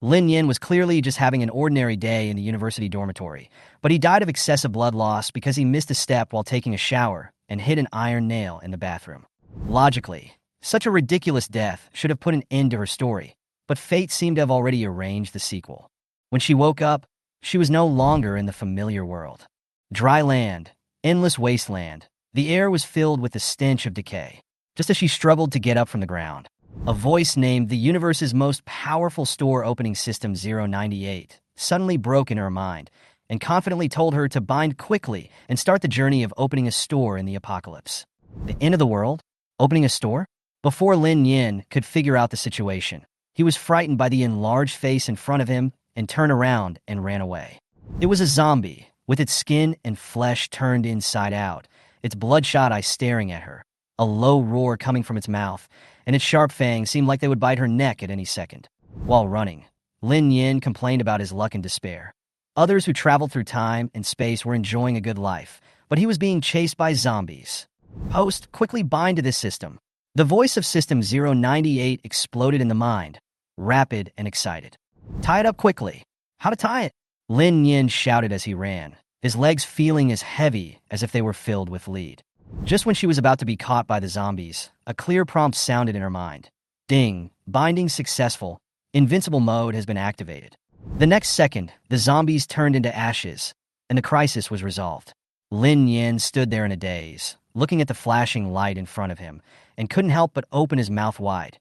Lin Nian was clearly just having an ordinary day in the university dormitory, but he died of excessive blood loss because he missed a step while taking a shower and hit an iron nail in the bathroom. Logically, such a ridiculous death should have put an end to her story, but fate seemed to have already arranged the sequel. When she woke up, she was no longer in the familiar world. Dry land, endless wasteland, the air was filled with the stench of decay. Just as she struggled to get up from the ground, a voice named the universe's most powerful store opening system 098 suddenly broke in her mind and confidently told her to bind quickly and start the journey of opening a store in the apocalypse. The end of the world? Opening a store? Before Lin Nian could figure out the situation, he was frightened by the enlarged face in front of him and turned around and ran away. It was a zombie, with its skin and flesh turned inside out, its bloodshot eyes staring at her, a low roar coming from its mouth, and its sharp fangs seemed like they would bite her neck at any second. While running, Lin Nian complained about his luck and despair. Others who traveled through time and space were enjoying a good life, but he was being chased by zombies. Host, quickly bind to this system. The voice of System 098 exploded in the mind, rapid and excited. Tie it up quickly. How to tie it? Lin Nian shouted as he ran, his legs feeling as heavy as if they were filled with lead. Just when she was about to be caught by the zombies, a clear prompt sounded in her mind. Ding, binding successful. Invincible mode has been activated. The next second, the zombies turned into ashes, and the crisis was resolved. Lin Nian stood there in a daze, looking at the flashing light in front of him, and couldn't help but open his mouth wide.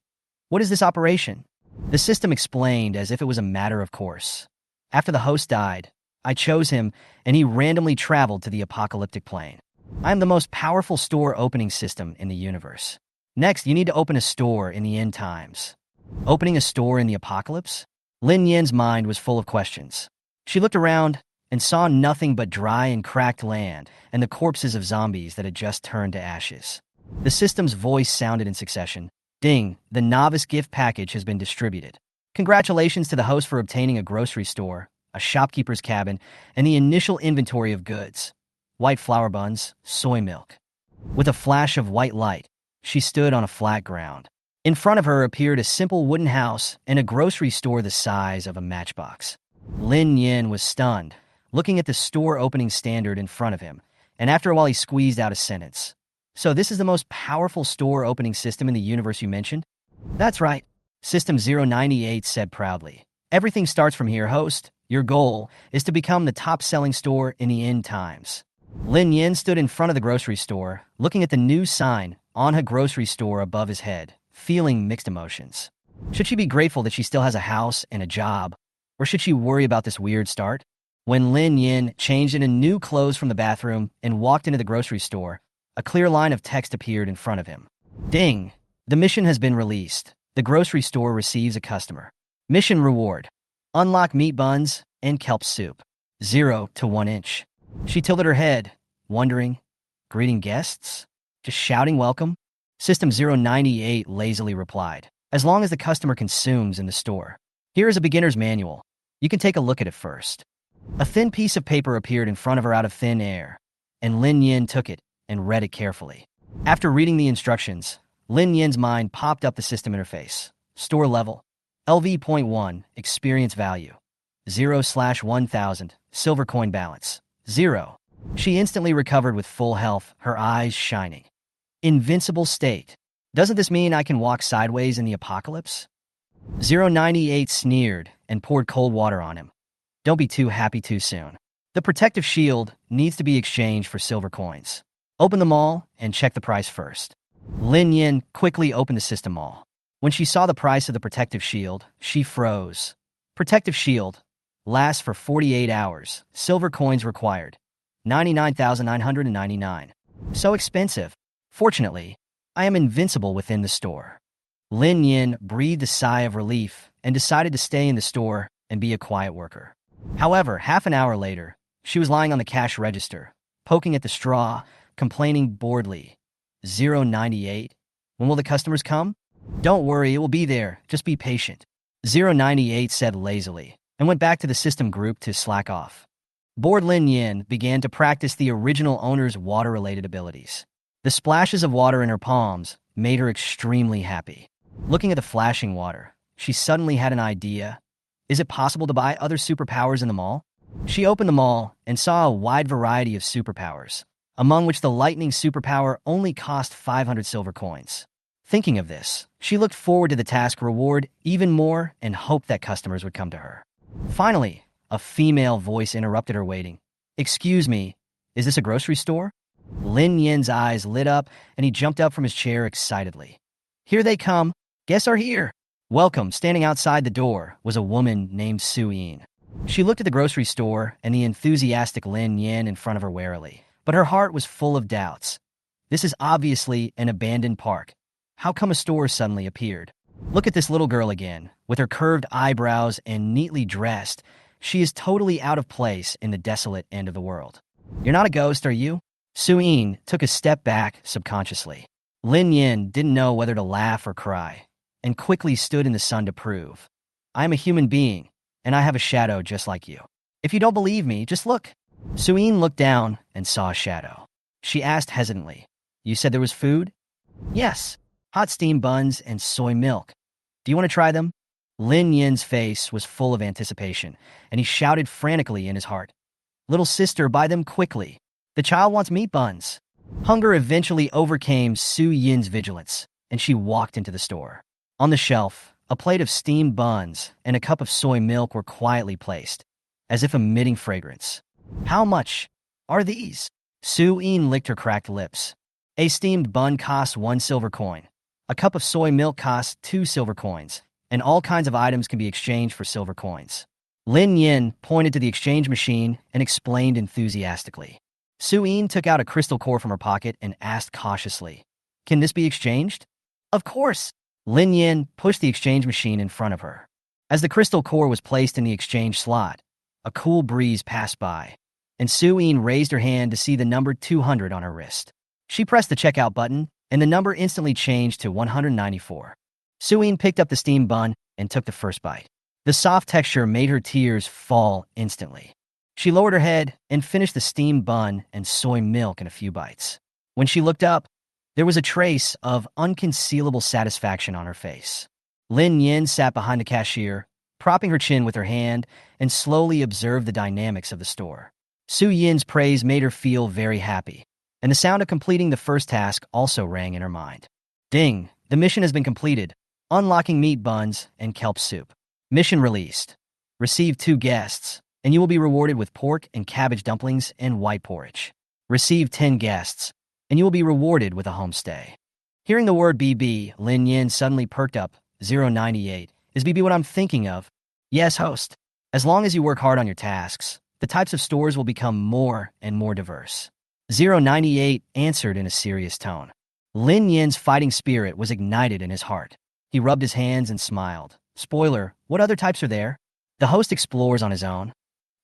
What is this operation? The system explained as if it was a matter of course. After the host died, I chose him, and he randomly traveled to the apocalyptic plane. I am the most powerful store opening system in the universe. Next, you need to open a store in the end times. Opening a store in the apocalypse? Lin Yan's mind was full of questions. She looked around and saw nothing but dry and cracked land and the corpses of zombies that had just turned to ashes. The system's voice sounded in succession. Ding, the novice gift package has been distributed. Congratulations to the host for obtaining a grocery store, a shopkeeper's cabin, and the initial inventory of goods. White flour buns, soy milk. With a flash of white light, she stood on a flat ground. In front of her appeared a simple wooden house and a grocery store the size of a matchbox. Lin Nian was stunned, looking at the store opening standard in front of him, and after a while he squeezed out a sentence. So this is the most powerful store opening system in the universe you mentioned? That's right, System 098 said proudly. Everything starts from here, host. Your goal is to become the top-selling store in the end times. Lin Nian stood in front of the grocery store, looking at the new sign on her grocery store above his head, feeling mixed emotions. Should she be grateful that she still has a house and a job, or should she worry about this weird start? When Lin Nian changed into new clothes from the bathroom and walked into the grocery store, a clear line of text appeared in front of him. Ding! The mission has been released. The grocery store receives a customer. Mission reward. Unlock meat buns and kelp soup. 0 to 1 inch. She tilted her head, wondering, greeting guests? Just shouting welcome? System 098 lazily replied, as long as the customer consumes in the store. Here is a beginner's manual. You can take a look at it first. A thin piece of paper appeared in front of her out of thin air, and Lin Yin took it and read it carefully. After reading the instructions, Lin Yin's mind popped up the system interface. Store level. LV.1, experience value. 0/1000, silver coin balance. 0. She instantly recovered with full health, her eyes shining. Invincible state. Doesn't this mean I can walk sideways in the apocalypse? 098 sneered and poured cold water on him. Don't be too happy too soon. The protective shield needs to be exchanged for silver coins. Open them all and check the price first. Lin Yin quickly opened the system all. When she saw the price of the protective shield, she froze. Protective shield. Lasts for 48 hours. Silver coins required. 99,999. So expensive. Fortunately, I am invincible within the store. Lin Yin breathed a sigh of relief and decided to stay in the store and be a quiet worker. However, half an hour later, she was lying on the cash register, poking at the straw, complaining boredly. 098. When will the customers come? Don't worry, it will be there. Just be patient. 098 said lazily, and went back to the system group to slack off. Bored Lin Yin began to practice the original owner's water-related abilities. The splashes of water in her palms made her extremely happy. Looking at the flashing water, she suddenly had an idea. Is it possible to buy other superpowers in the mall? She opened the mall and saw a wide variety of superpowers, among which the lightning superpower only cost 500 silver coins. Thinking of this, she looked forward to the task reward even more and hoped that customers would come to her. Finally, a female voice interrupted her waiting. "Excuse me, is this a grocery store?" Lin Nian's eyes lit up and he jumped up from his chair excitedly. "Here they come. Guests are here." Welcome. Standing outside the door was a woman named Su Yin. She looked at the grocery store and the enthusiastic Lin Nian in front of her warily, but her heart was full of doubts. This is obviously an abandoned park. How come a store suddenly appeared? Look at this little girl again, with her curved eyebrows and neatly dressed. She is totally out of place in the desolate end of the world. "You're not a ghost, are you?" Su Yin took a step back subconsciously. Lin Yin didn't know whether to laugh or cry, and quickly stood in the sun to prove. "I am a human being, and I have a shadow just like you. If you don't believe me, just look." Su Yin looked down and saw a shadow. She asked hesitantly, "You said there was food?" "Yes, hot steamed buns and soy milk. Do you want to try them?" Lin Yin's face was full of anticipation, and he shouted frantically in his heart, "Little sister, buy them quickly. The child wants meat buns." Hunger eventually overcame Su Yin's vigilance, and she walked into the store. On the shelf, a plate of steamed buns and a cup of soy milk were quietly placed, as if emitting fragrance. "How much are these?" Su Yin licked her cracked lips. "A steamed bun costs 1 silver coin. A cup of soy milk costs 2 silver coins, and all kinds of items can be exchanged for silver coins." Lin Yin pointed to the exchange machine and explained enthusiastically. Su Yin took out a crystal core from her pocket and asked cautiously, "Can this be exchanged?" "Of course." Lin Yin pushed the exchange machine in front of her. As the crystal core was placed in the exchange slot, a cool breeze passed by, and Su Yin raised her hand to see the number 200 on her wrist. She pressed the checkout button, and the number instantly changed to 194. Su Yin picked up the steamed bun and took the first bite. The soft texture made her tears fall instantly. She lowered her head and finished the steamed bun and soy milk in a few bites. When she looked up, there was a trace of unconcealable satisfaction on her face. Lin Yin sat behind the cashier, propping her chin with her hand, and slowly observed the dynamics of the store. Su Yin's praise made her feel very happy, and the sound of completing the first task also rang in her mind. Ding! The mission has been completed. Unlocking meat buns and kelp soup. Mission released. Receive 2 guests, and you will be rewarded with pork and cabbage dumplings and white porridge. Receive 10 guests, and you will be rewarded with a homestay. Hearing the word BB, Lin Yin suddenly perked up. 098. Is BB what I'm thinking of? Yes, host. As long as you work hard on your tasks, the types of stores will become more and more diverse. 098 answered in a serious tone. Lin Yin's fighting spirit was ignited in his heart. He rubbed his hands and smiled. Spoiler, what other types are there? The host explores on his own.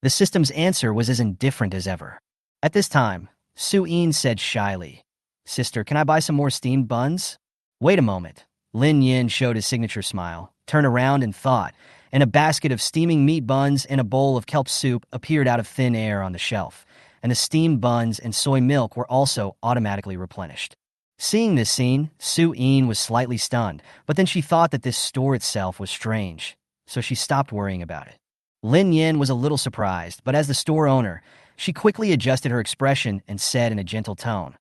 The system's answer was as indifferent as ever. At this time, Su Yin said shyly, "Sister, can I buy some more steamed buns?" Wait a moment. Lin Yin showed his signature smile, turned around and thought, and a basket of steaming meat buns and a bowl of kelp soup appeared out of thin air on the shelf, and the steamed buns and soy milk were also automatically replenished. Seeing this scene, Su Yin was slightly stunned, but then she thought that this store itself was strange, so she stopped worrying about it. Lin Yin was a little surprised, but as the store owner, she quickly adjusted her expression and said in a gentle tone,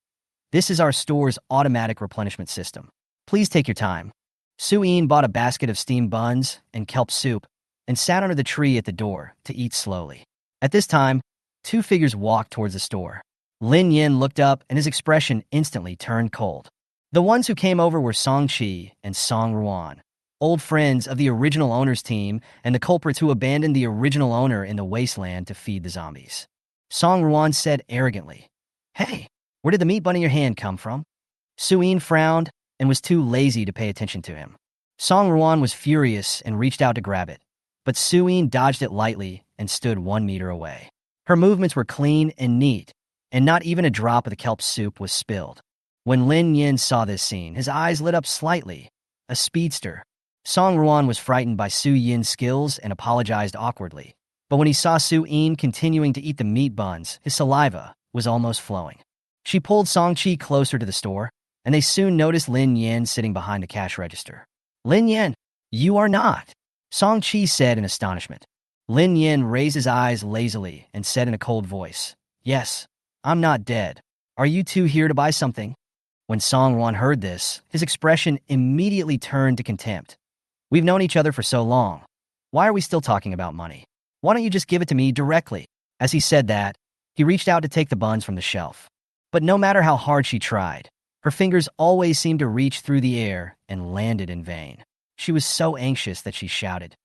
"This is our store's automatic replenishment system. Please take your time." Su Yin bought a basket of steamed buns and kelp soup and sat under the tree at the door to eat slowly. At this time, 2 figures walked towards the store. Lin Yin looked up and his expression instantly turned cold. The ones who came over were Song Qi and Song Ruan, old friends of the original owner's team and the culprits who abandoned the original owner in the wasteland to feed the zombies. Song Ruan said arrogantly, "Hey, where did the meat bun in your hand come from?" Su Yin frowned and was too lazy to pay attention to him. Song Ruan was furious and reached out to grab it, but Su Yin dodged it lightly and stood 1 meter away. Her movements were clean and neat, and not even a drop of the kelp soup was spilled. When Lin Yin saw this scene, his eyes lit up slightly. A speedster. Song Ruan was frightened by Su Yin's skills and apologized awkwardly. But when he saw Su Yin continuing to eat the meat buns, his saliva was almost flowing. She pulled Song Qi closer to the store, and they soon noticed Lin Yin sitting behind the cash register. "Lin Yin, you are not." Song-chi said in astonishment. Lin Yin raised his eyes lazily and said in a cold voice, "Yes, I'm not dead. Are you two here to buy something?" When Song-Ruan heard this, his expression immediately turned to contempt. "We've known each other for so long. Why are we still talking about money? Why don't you just give it to me directly?" As he said that, he reached out to take the buns from the shelf. But no matter how hard she tried, her fingers always seemed to reach through the air and landed in vain. She was so anxious that she shouted,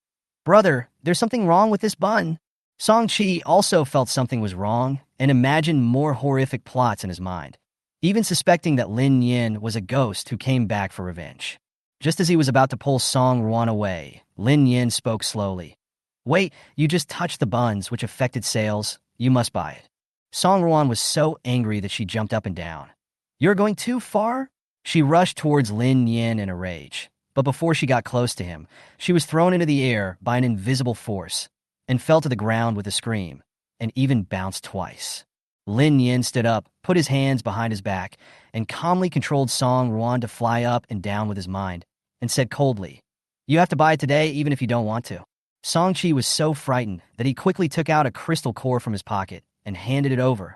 "Brother, there's something wrong with this bun." Song-chi also felt something was wrong and imagined more horrific plots in his mind, even suspecting that Lin Yin was a ghost who came back for revenge. Just as he was about to pull Song-Ruan away, Lin Yin spoke slowly. "Wait, you just touched the buns, which affected sales. You must buy it." Song-Ruan was so angry that she jumped up and down. "You're going too far?" She rushed towards Lin Yin in a rage. But before she got close to him, she was thrown into the air by an invisible force and fell to the ground with a scream, and even bounced twice. Lin Yin stood up, put his hands behind his back, and calmly controlled Song-Ruan to fly up and down with his mind, and said coldly, "You have to buy it today even if you don't want to." Song-Chi was so frightened that he quickly took out a crystal core from his pocket and handed it over.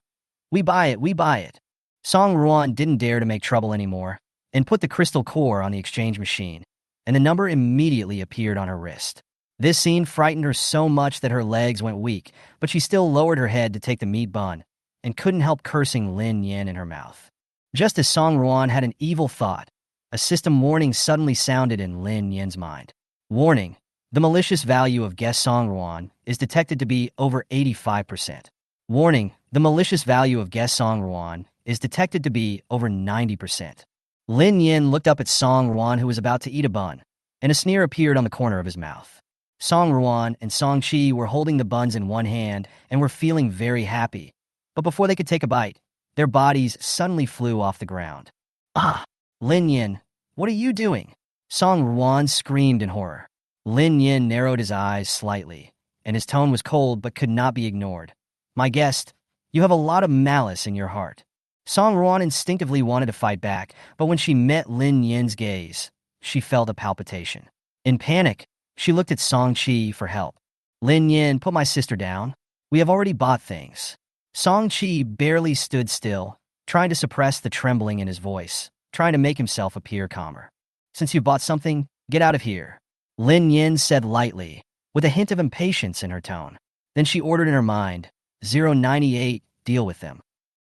We buy it, we buy it." Song-Ruan didn't dare to make trouble anymore, and put the crystal core on the exchange machine, and the number immediately appeared on her wrist. This scene frightened her so much that her legs went weak, but she still lowered her head to take the meat bun, and couldn't help cursing Lin Yin in her mouth. Just as Song-Ruan had an evil thought, a system warning suddenly sounded in Lin Yin's mind. Warning: the malicious value of guest Song-Ruan is detected to be over 85%. Warning: the malicious value of guest Song-Ruan is detected to be over 90%. Lin Yin looked up at Song-Ruan, who was about to eat a bun, and a sneer appeared on the corner of his mouth. Song-Ruan and Song-Chi were holding the buns in one hand and were feeling very happy, but before they could take a bite, their bodies suddenly flew off the ground. "Ah! Lin Yin, what are you doing?" Song-Ruan screamed in horror. Lin Yin narrowed his eyes slightly, and his tone was cold but could not be ignored. "My guest, you have a lot of malice in your heart." Song-Ruan instinctively wanted to fight back, but when she met Lin Yin's gaze, she felt a palpitation. In panic, she looked at Song-Chi for help. "Lin Yin, put my sister down. We have already bought things." Song-Chi barely stood still, trying to suppress the trembling in his voice, trying to make himself appear calmer. "Since you bought something, get out of here," Lin Yin said lightly, with a hint of impatience in her tone. Then she ordered in her mind, 098, deal with them.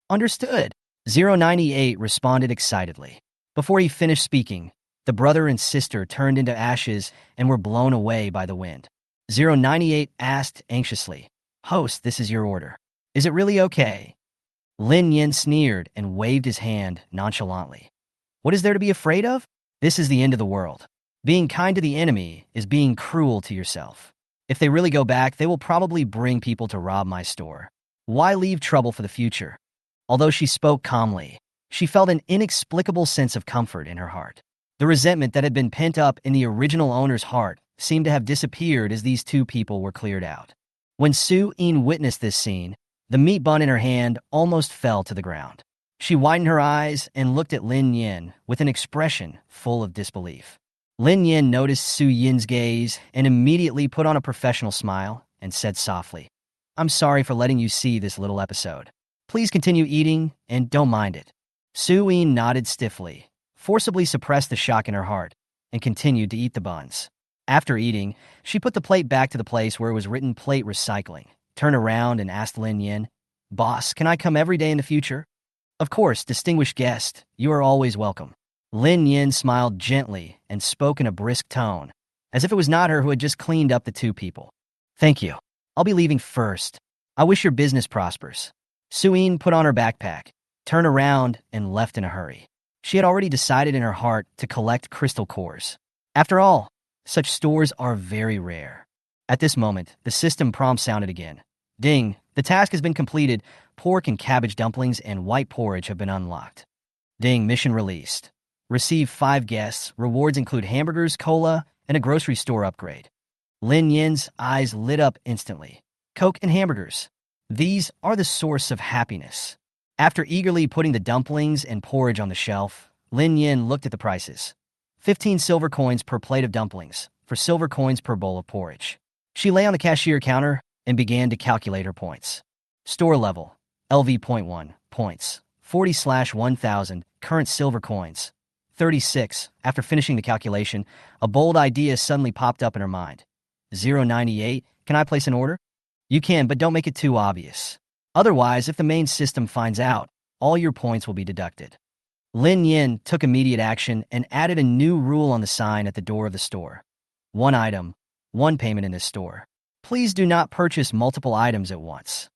"Understood," 098 responded excitedly. Before he finished speaking, the brother and sister turned into ashes and were blown away by the wind. 098 asked anxiously, "Host, this is your order. Is it really okay?" Lin Yin sneered and waved his hand nonchalantly. "What is there to be afraid of? This is the end of the world. Being kind to the enemy is being cruel to yourself. If they really go back, they will probably bring people to rob my store. Why leave trouble for the future?" Although she spoke calmly, she felt an inexplicable sense of comfort in her heart. The resentment that had been pent up in the original owner's heart seemed to have disappeared as these two people were cleared out. When Su-in witnessed this scene, the meat bun in her hand almost fell to the ground. She widened her eyes and looked at Lin Yin with an expression full of disbelief. Lin Yin noticed Su-yin's gaze and immediately put on a professional smile and said softly, "I'm sorry for letting you see this little episode. Please continue eating and don't mind it." Su-in nodded stiffly, forcibly suppressed the shock in her heart, and continued to eat the buns. After eating, she put the plate back to the place where it was written plate recycling, turned around and asked Lin Yin, "Boss, can I come every day in the future?" "Of course, distinguished guest, you are always welcome." Lin Yin smiled gently and spoke in a brisk tone, as if it was not her who had just cleaned up the two people. "Thank you. I'll be leaving first. I wish your business prospers." Su-in put on her backpack, turned around, and left in a hurry. She had already decided in her heart to collect crystal cores. After all, such stores are very rare. At this moment, the system prompt sounded again. "Ding, the task has been completed. Pork and cabbage dumplings and white porridge have been unlocked." "Ding, mission released. Receive 5 guests. Rewards include hamburgers, cola, and a grocery store upgrade." Lin Yin's eyes lit up instantly. Coke and hamburgers. These are the source of happiness. After eagerly putting the dumplings and porridge on the shelf, Lin Yin looked at the prices. 15 silver coins per plate of dumplings, for silver coins per bowl of porridge. She lay on the cashier counter and began to calculate her points. Store level, LV.1, points, 40/1000, current silver coins, 36. After finishing the calculation, a bold idea suddenly popped up in her mind. 098, can I place an order? You can, but don't make it too obvious. Otherwise, if the main system finds out, all your points will be deducted. Lin Nian took immediate action and added a new rule on the sign at the door of the store. One item, one payment in this store. Please do not purchase multiple items at once.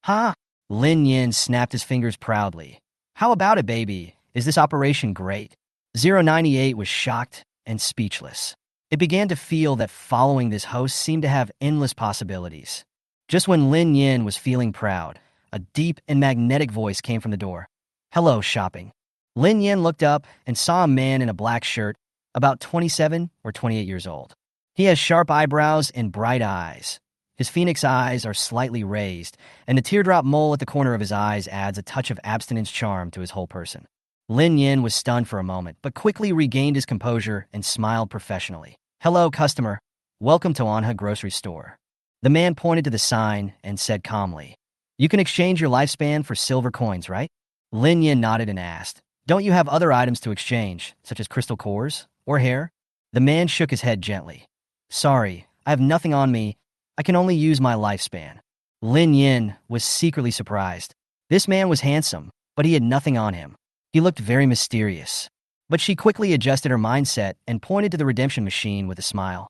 Ha! Lin Nian snapped his fingers proudly. How about it, baby? Is this operation great? 098 was shocked and speechless. It began to feel that following this host seemed to have endless possibilities. Just when Lin Nian was feeling proud, a deep and magnetic voice came from the door. Hello, shopping. Lin Nian looked up and saw a man in a black shirt, about 27 or 28 years old. He has sharp eyebrows and bright eyes. His phoenix eyes are slightly raised, and the teardrop mole at the corner of his eyes adds a touch of abstinence charm to his whole person. Lin Nian was stunned for a moment, but quickly regained his composure and smiled professionally. Hello, customer. Welcome to Anha Grocery Store. The man pointed to the sign and said calmly, You can exchange your lifespan for silver coins, right? Lin Nian nodded and asked, Don't you have other items to exchange, such as crystal cores or hair? The man shook his head gently. Sorry, I have nothing on me. I can only use my lifespan. Lin Nian was secretly surprised. This man was handsome, but he had nothing on him. He looked very mysterious. But she quickly adjusted her mindset and pointed to the redemption machine with a smile.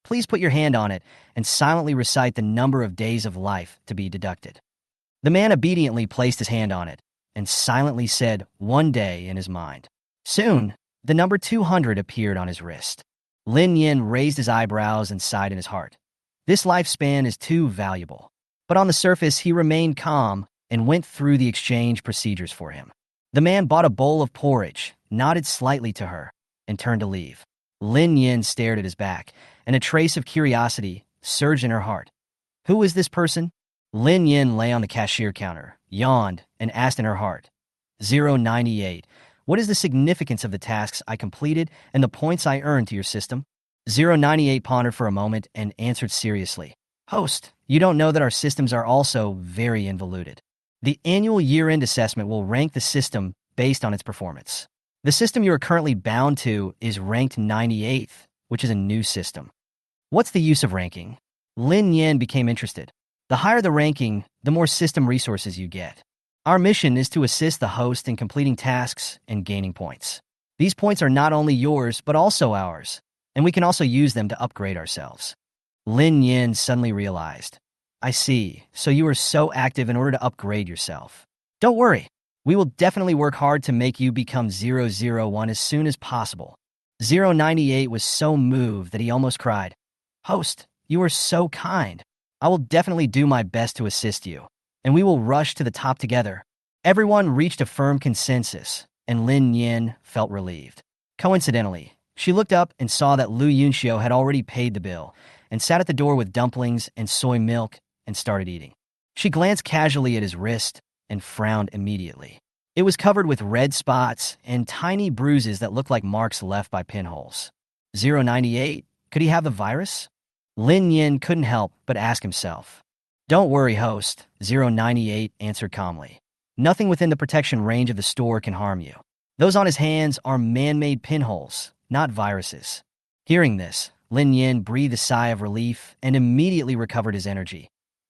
Please put your hand on it and silently recite the number of days of life to be deducted. The man obediently placed his hand on it and silently said 1 day in his mind. Soon, the number 200 appeared on his wrist. Lin Nian raised his eyebrows and sighed in his heart. This lifespan is too valuable. But on the surface, he remained calm and went through the exchange procedures for him. The man bought a bowl of porridge, nodded slightly to her, and turned to leave. Lin Nian stared at his back, and a trace of curiosity surged in her heart. Who is this person? Lin Nian lay on the cashier counter, yawned, and asked in her heart. 098. What is the significance of the tasks I completed and the points I earned to your system? 098 pondered for a moment and answered seriously. Host, you don't know that our systems are also very involuted. The annual year-end assessment will rank the system based on its performance. The system you are currently bound to is ranked 98th, which is a new system. What's the use of ranking? Lin Nian became interested. The higher the ranking, the more system resources you get. Our mission is to assist the host in completing tasks and gaining points. These points are not only yours, but also ours, and we can also use them to upgrade ourselves. Lin Nian suddenly realized. I see, so you are so active in order to upgrade yourself. Don't worry, we will definitely work hard to make you become 001 as soon as possible. 098 was so moved that he almost cried. Host, you are so kind. I will definitely do my best to assist you, and we will rush to the top together. Everyone reached a firm consensus, and Lin Nian felt relieved. Coincidentally, she looked up and saw that Lu Yunxiu had already paid the bill and sat at the door with dumplings and soy milk and started eating. She glanced casually at his wrist and frowned immediately. It was covered with red spots and tiny bruises that looked like marks left by pinholes. 098, could he have the virus? Lin Nian couldn't help but ask himself. Don't worry, host, 098 answered calmly. Nothing within the protection range of the store can harm you. Those on his hands are man-made pinholes, not viruses. Hearing this, Lin Nian breathed a sigh of relief and immediately recovered his energy.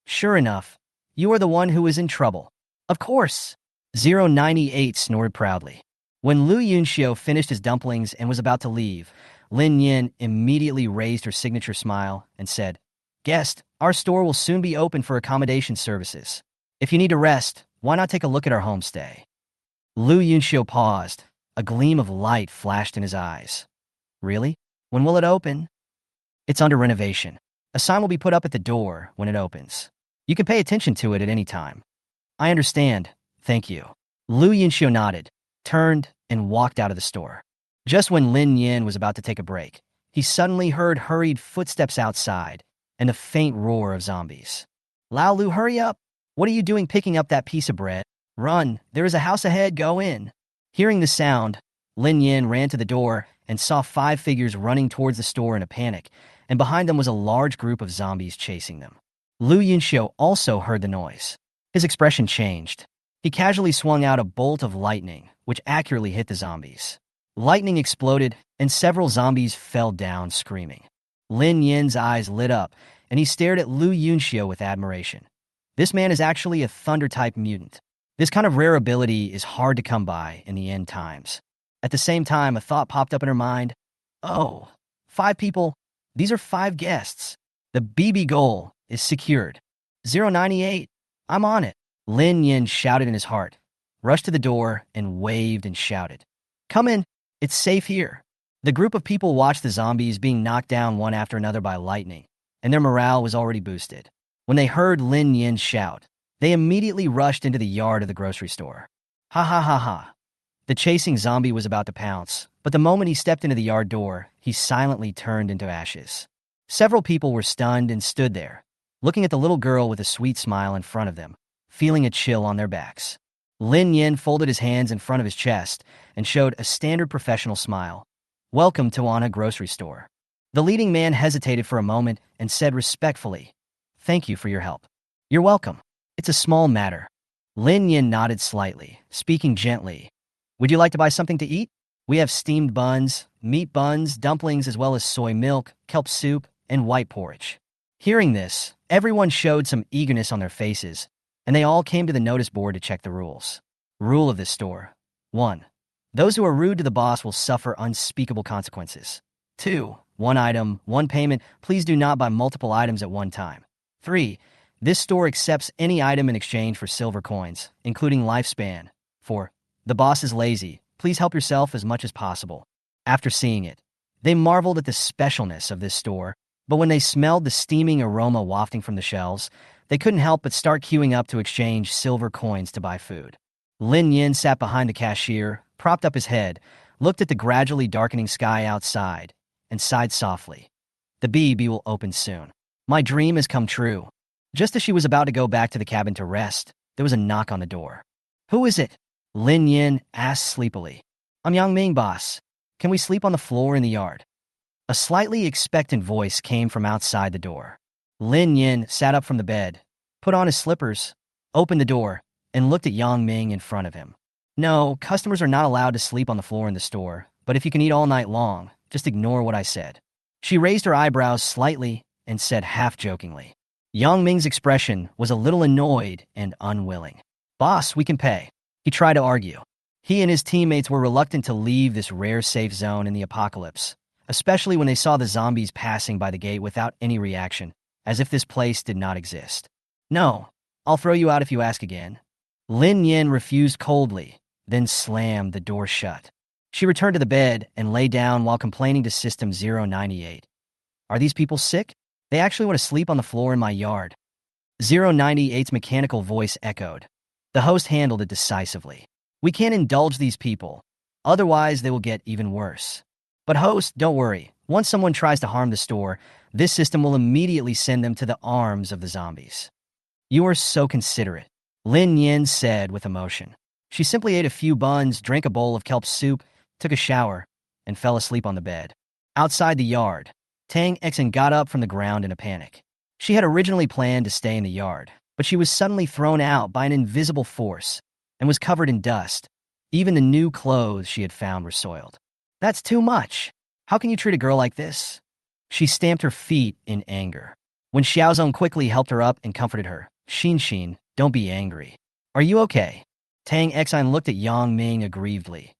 Sure enough, you are the one who is in trouble. Of course. 098 snored proudly. When Lu Yunxiu finished his dumplings and was about to leave, Lin Nian immediately raised her signature smile and said, Guest, our store will soon be open for accommodation services. If you need to rest, why not take a look at our homestay? Lu Yunxiu paused. A gleam of light flashed in his eyes. Really? When will it open? It's under renovation. A sign will be put up at the door when it opens. You can pay attention to it at any time. I understand. Thank you. Lu Yunxiu nodded, turned, and walked out of the store. Just when Lin Nian was about to take a break, he suddenly heard hurried footsteps outside and the faint roar of zombies. Lao Lu, hurry up! What are you doing picking up that piece of bread? Run! There is a house ahead, go in! Hearing the sound, Lin Nian ran to the door and saw 5 figures running towards the store in a panic, and behind them was a large group of zombies chasing them. Lu Yunxiu also heard the noise. His expression changed. He casually swung out a bolt of lightning, which accurately hit the zombies. Lightning exploded, and several zombies fell down screaming. Lin Nian's eyes lit up, and he stared at Lu Yunxiu with admiration. This man is actually a thunder-type mutant. This kind of rare ability is hard to come by in the end times. At the same time, a thought popped up in her mind. Oh, 5 people. These are 5 guests. The BB goal is secured. 098. I'm on it. Lin Nian shouted in his heart, rushed to the door, and waved and shouted. Come in. It's safe here. The group of people watched the zombies being knocked down one after another by lightning, and their morale was already boosted. When they heard Lin Nian shout, they immediately rushed into the yard of the grocery store. Ha ha ha ha. The chasing zombie was about to pounce, but the moment he stepped into the yard door, he silently turned into ashes. Several people were stunned and stood there, looking at the little girl with a sweet smile in front of them, feeling a chill on their backs. Lin Nian folded his hands in front of his chest and showed a standard professional smile. Welcome to Anna Grocery Store. The leading man hesitated for a moment and said respectfully, Thank you for your help. You're welcome. It's a small matter. Lin Nian nodded slightly, speaking gently. Would you like to buy something to eat? We have steamed buns, meat buns, dumplings, as well as soy milk, kelp soup, and white porridge. Hearing this, everyone showed some eagerness on their faces, and they all came to the notice board to check the rules. Rule of this store. 1. Those who are rude to the boss will suffer unspeakable consequences. 2. 1 item, 1 payment. Please do not buy multiple items at one time. 3. This store accepts any item in exchange for silver coins, including lifespan. 4. The boss is lazy. Please help yourself as much as possible. After seeing it, they marveled at the specialness of this store, but when they smelled the steaming aroma wafting from the shelves, they couldn't help but start queuing up to exchange silver coins to buy food. Lin Yin sat behind the cashier, propped up his head, looked at the gradually darkening sky outside, and sighed softly. The BB will open soon. My dream has come true. Just as she was about to go back to the cabin to rest, there was a knock on the door. Who is it? Lin Yin asked sleepily. I'm Yang Ming, boss. Can we sleep on the floor in the yard? A slightly expectant voice came from outside the door. Lin Yin sat up from the bed, put on his slippers, opened the door, and looked at Yang Ming in front of him. No, customers are not allowed to sleep on the floor in the store, but if you can eat all night long, just ignore what I said. She raised her eyebrows slightly and said half-jokingly. Yang Ming's expression was a little annoyed and unwilling. Boss, we can pay. He tried to argue. He and his teammates were reluctant to leave this rare safe zone in the apocalypse, especially when they saw the zombies passing by the gate without any reaction, as if this place did not exist. No, I'll throw you out if you ask again. Lin Yin refused coldly, then slammed the door shut. She returned to the bed and lay down while complaining to System 098. Are these people sick? They actually want to sleep on the floor in my yard. 098's mechanical voice echoed. The host handled it decisively. We can't indulge these people. Otherwise, they will get even worse. But host, don't worry. Once someone tries to harm the store, this system will immediately send them to the arms of the zombies. You are so considerate, Lin Yin said with emotion. She simply ate a few buns, drank a bowl of kelp soup, took a shower, and fell asleep on the bed. Outside the yard, Tang Xen got up from the ground in a panic. She had originally planned to stay in the yard, but she was suddenly thrown out by an invisible force and was covered in dust. Even the new clothes she had found were soiled. That's too much. How can you treat a girl like this? She stamped her feet in anger. When Xiaozong quickly helped her up and comforted her, Xin, don't be angry. Are you okay? Tang Xen looked at Yang Ming aggrievedly.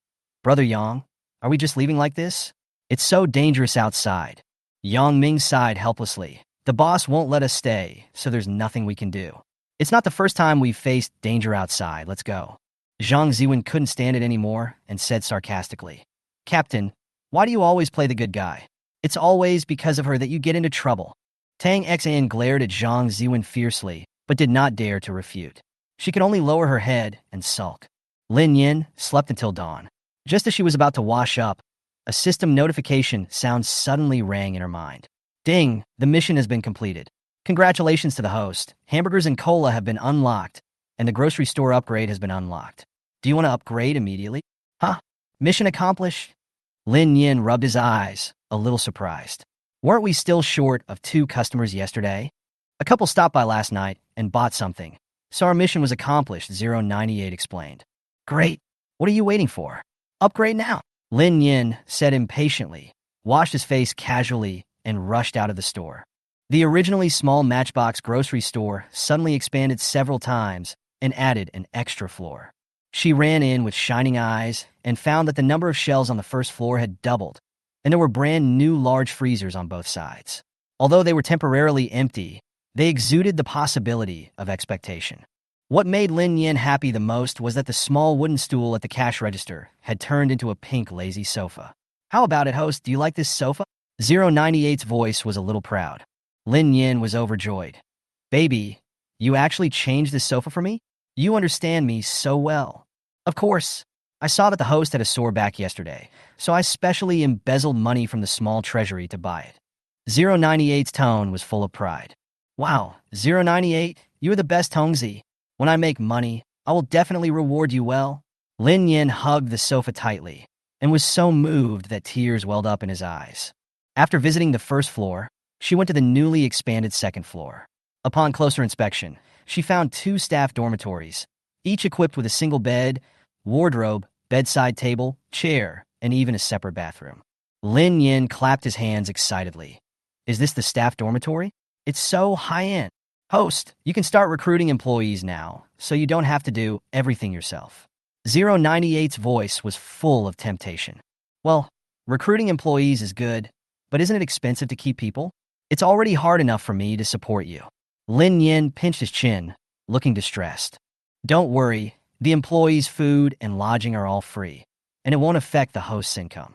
Brother Yang, are we just leaving like this? It's so dangerous outside. Yang Ming sighed helplessly. The boss won't let us stay, so there's nothing we can do. It's not the first time we've faced danger outside. Let's go. Zhang Ziwen couldn't stand it anymore and said sarcastically, Captain, why do you always play the good guy? It's always because of her that you get into trouble. Tang Xan glared at Zhang Ziwen fiercely, but did not dare to refute. She could only lower her head and sulk. Lin Yin slept until dawn. Just as she was about to wash up, a system notification sound suddenly rang in her mind. Ding, the mission has been completed. Congratulations to the host. Hamburgers and cola have been unlocked, and the grocery store upgrade has been unlocked. Do you want to upgrade immediately? Huh? Mission accomplished? Lin Nian rubbed his eyes, a little surprised. Weren't we still short of 2 customers yesterday? A couple stopped by last night and bought something, so our mission was accomplished, 098 explained. Great. What are you waiting for? Upgrade now. Lin Yin said impatiently, washed his face casually, and rushed out of the store. The originally small Matchbox grocery store suddenly expanded several times and added an extra floor. She ran in with shining eyes and found that the number of shelves on the first floor had doubled, and there were brand new large freezers on both sides. Although they were temporarily empty, they exuded the possibility of expectation. What made Lin Yin happy the most was that the small wooden stool at the cash register had turned into a pink lazy sofa. How about it, host? Do you like this sofa? 098's voice was a little proud. Lin Yin was overjoyed. Baby, you actually changed this sofa for me? You understand me so well. Of course. I saw that the host had a sore back yesterday, so I specially embezzled money from the small treasury to buy it. 098's tone was full of pride. Wow, 098, you are the best, Hongzi. When I make money, I will definitely reward you well. Lin Yin hugged the sofa tightly and was so moved that tears welled up in his eyes. After visiting the first floor, she went to the newly expanded second floor. Upon closer inspection, she found 2 staff dormitories, each equipped with a single bed, wardrobe, bedside table, chair, and even a separate bathroom. Lin Yin clapped his hands excitedly. Is this the staff dormitory? It's so high-end. Host, you can start recruiting employees now, so you don't have to do everything yourself. 098's voice was full of temptation. Well, recruiting employees is good, but isn't it expensive to keep people? It's already hard enough for me to support you. Lin Yin pinched his chin, looking distressed. Don't worry, the employees' food and lodging are all free, and it won't affect the host's income.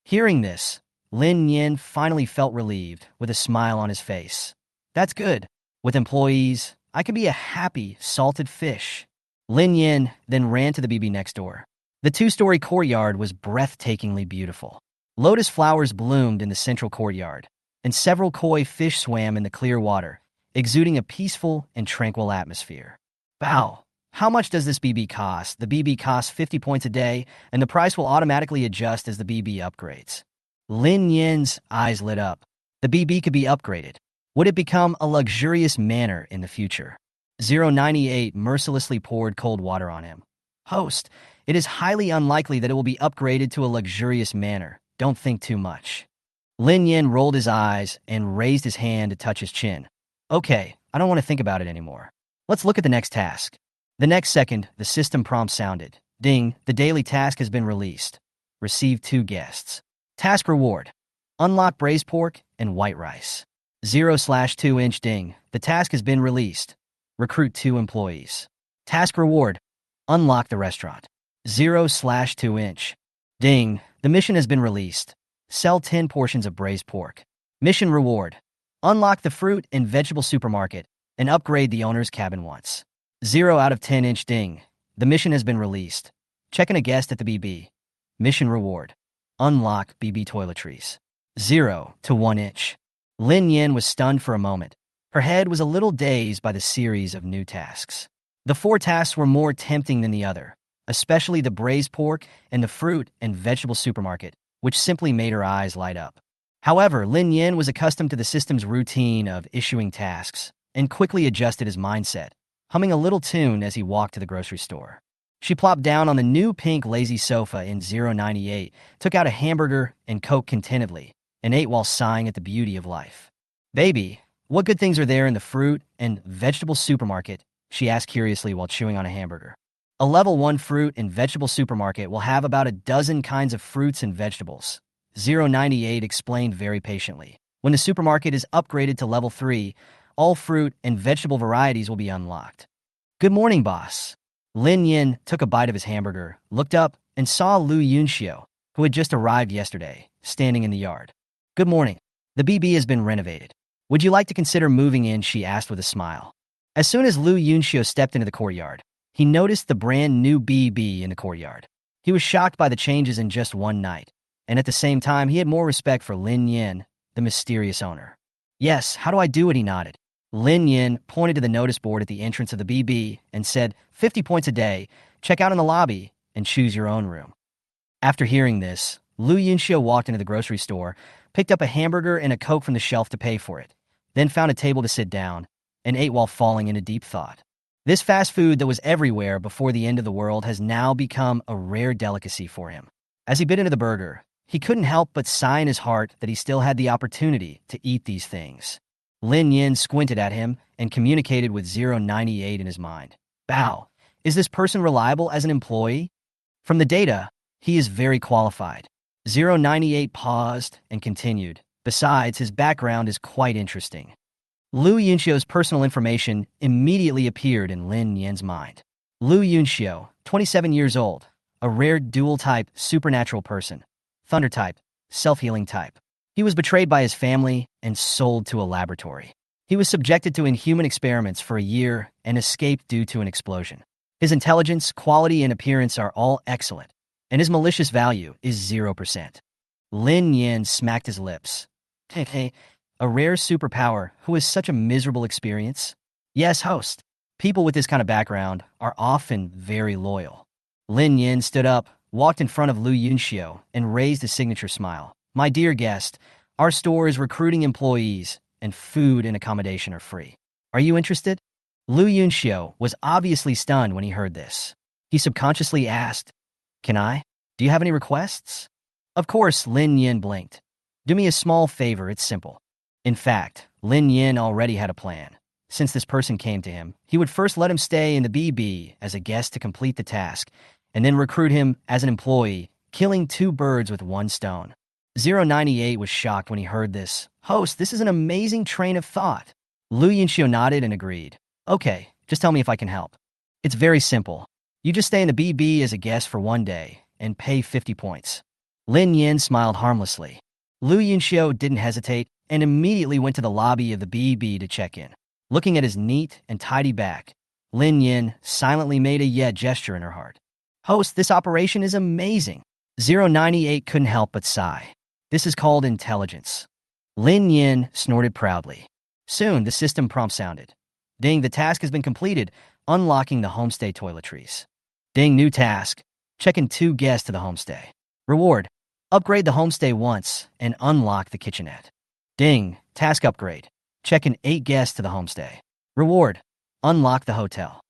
Hearing this, Lin Yin finally felt relieved, with a smile on his face. That's good. With employees, I can be a happy, salted fish. Lin Yin then ran to the BB next door. The 2-story courtyard was breathtakingly beautiful. Lotus flowers bloomed in the central courtyard, and several koi fish swam in the clear water, exuding a peaceful and tranquil atmosphere. Wow, how much does this BB cost? The BB costs 50 points a day, and the price will automatically adjust as the BB upgrades. Lin Yin's eyes lit up. The BB could be upgraded. Would it become a luxurious manor in the future? 098 mercilessly poured cold water on him. Host, it is highly unlikely that it will be upgraded to a luxurious manor. Don't think too much. Lin Yin rolled his eyes and raised his hand to touch his chin. Okay, I don't want to think about it anymore. Let's look at the next task. The next second, the system prompt sounded. Ding, the daily task has been released. Receive 2 guests. Task reward. Unlock braised pork and white rice. 0/2 inch ding. The task has been released. Recruit 2 employees. Task reward. Unlock the restaurant. 0/2 inch. Ding. The mission has been released. Sell 10 portions of braised pork. Mission reward. Unlock the fruit and vegetable supermarket and upgrade the owner's cabin once. 0/10 inch ding. The mission has been released. Check in a guest at the BB. Mission reward. Unlock BB toiletries. 0/1 inch. Lin Yin was stunned for a moment. Her head was a little dazed by the series of new tasks. The 4 tasks were more tempting than the other, especially the braised pork and the fruit and vegetable supermarket, which simply made her eyes light up. However, Lin Yin was accustomed to the system's routine of issuing tasks and quickly adjusted his mindset, humming a little tune as he walked to the grocery store. She plopped down on the new pink lazy sofa in 098, took out a hamburger and Coke contentedly, and ate while sighing at the beauty of life. Baby, what good things are there in the fruit and vegetable supermarket? She asked curiously while chewing on a hamburger. A level 1 fruit and vegetable supermarket will have about a dozen kinds of fruits and vegetables. 098 explained very patiently. When the supermarket is upgraded to level 3, all fruit and vegetable varieties will be unlocked. Good morning, boss. Lin Yin took a bite of his hamburger, looked up, and saw Lu Yunxiu, who had just arrived yesterday, standing in the yard. Good morning. The BB has been renovated. Would you like to consider moving in? She asked with a smile. As soon as Lu Yunxiu stepped into the courtyard, he noticed the brand new BB in the courtyard. He was shocked by the changes in just one night, and at the same time he had more respect for Lin Yin, the mysterious owner. Yes, how do I do it? He nodded. Lin Yin pointed to the notice board at the entrance of the BB and said, 50 points a day, check out in the lobby, and choose your own room. After hearing this, Lu Yunxiu walked into the grocery store, picked up a hamburger and a Coke from the shelf to pay for it, then found a table to sit down, and ate while falling into deep thought. This fast food that was everywhere before the end of the world has now become a rare delicacy for him. As he bit into the burger, he couldn't help but sigh in his heart that he still had the opportunity to eat these things. Lin Nian squinted at him and communicated with 098 in his mind. Bow, is this person reliable as an employee? From the data, he is very qualified. 098 paused and continued. Besides, his background is quite interesting. Lu Yunxiu's personal information immediately appeared in Lin Nian's mind. Lu Yunxiu, 27 years old, a rare dual-type supernatural person. Thunder type, self-healing type. He was betrayed by his family and sold to a laboratory. He was subjected to inhuman experiments for a year and escaped due to an explosion. His intelligence, quality, and appearance are all excellent, and his malicious value is 0%. Lin Nian smacked his lips. Hey, a rare superpower who has such a miserable experience? Yes, host. People with this kind of background are often very loyal. Lin Nian stood up, walked in front of Lu Yunxiu, and raised a signature smile. My dear guest, our store is recruiting employees, and food and accommodation are free. Are you interested? Lu Yunxiu was obviously stunned when he heard this. He subconsciously asked, Can I? Do you have any requests? Of course, Lin Nian blinked. Do me a small favor, it's simple. In fact, Lin Nian already had a plan. Since this person came to him, he would first let him stay in the BB as a guest to complete the task, and then recruit him as an employee, killing two birds with one stone. 098 was shocked when he heard this. Host, this is an amazing train of thought. Lu Yunxiu nodded and agreed. Okay, just tell me if I can help. It's very simple. You just stay in the BB as a guest for 1 day and pay 50 points. Lin Nian smiled harmlessly. Lu Yunxiu didn't hesitate and immediately went to the lobby of the BB to check in. Looking at his neat and tidy back, Lin Nian silently made a yeah gesture in her heart. Host, this operation is amazing. 098 couldn't help but sigh. This is called intelligence. Lin Nian snorted proudly. Soon, the system prompt sounded. Ding, the task has been completed, unlocking the homestay toiletries. Ding, new task. Check in 2 guests to the homestay. Reward, upgrade the homestay once and unlock the kitchenette. Ding, task upgrade. Check in 8 guests to the homestay. Reward, unlock the hotel.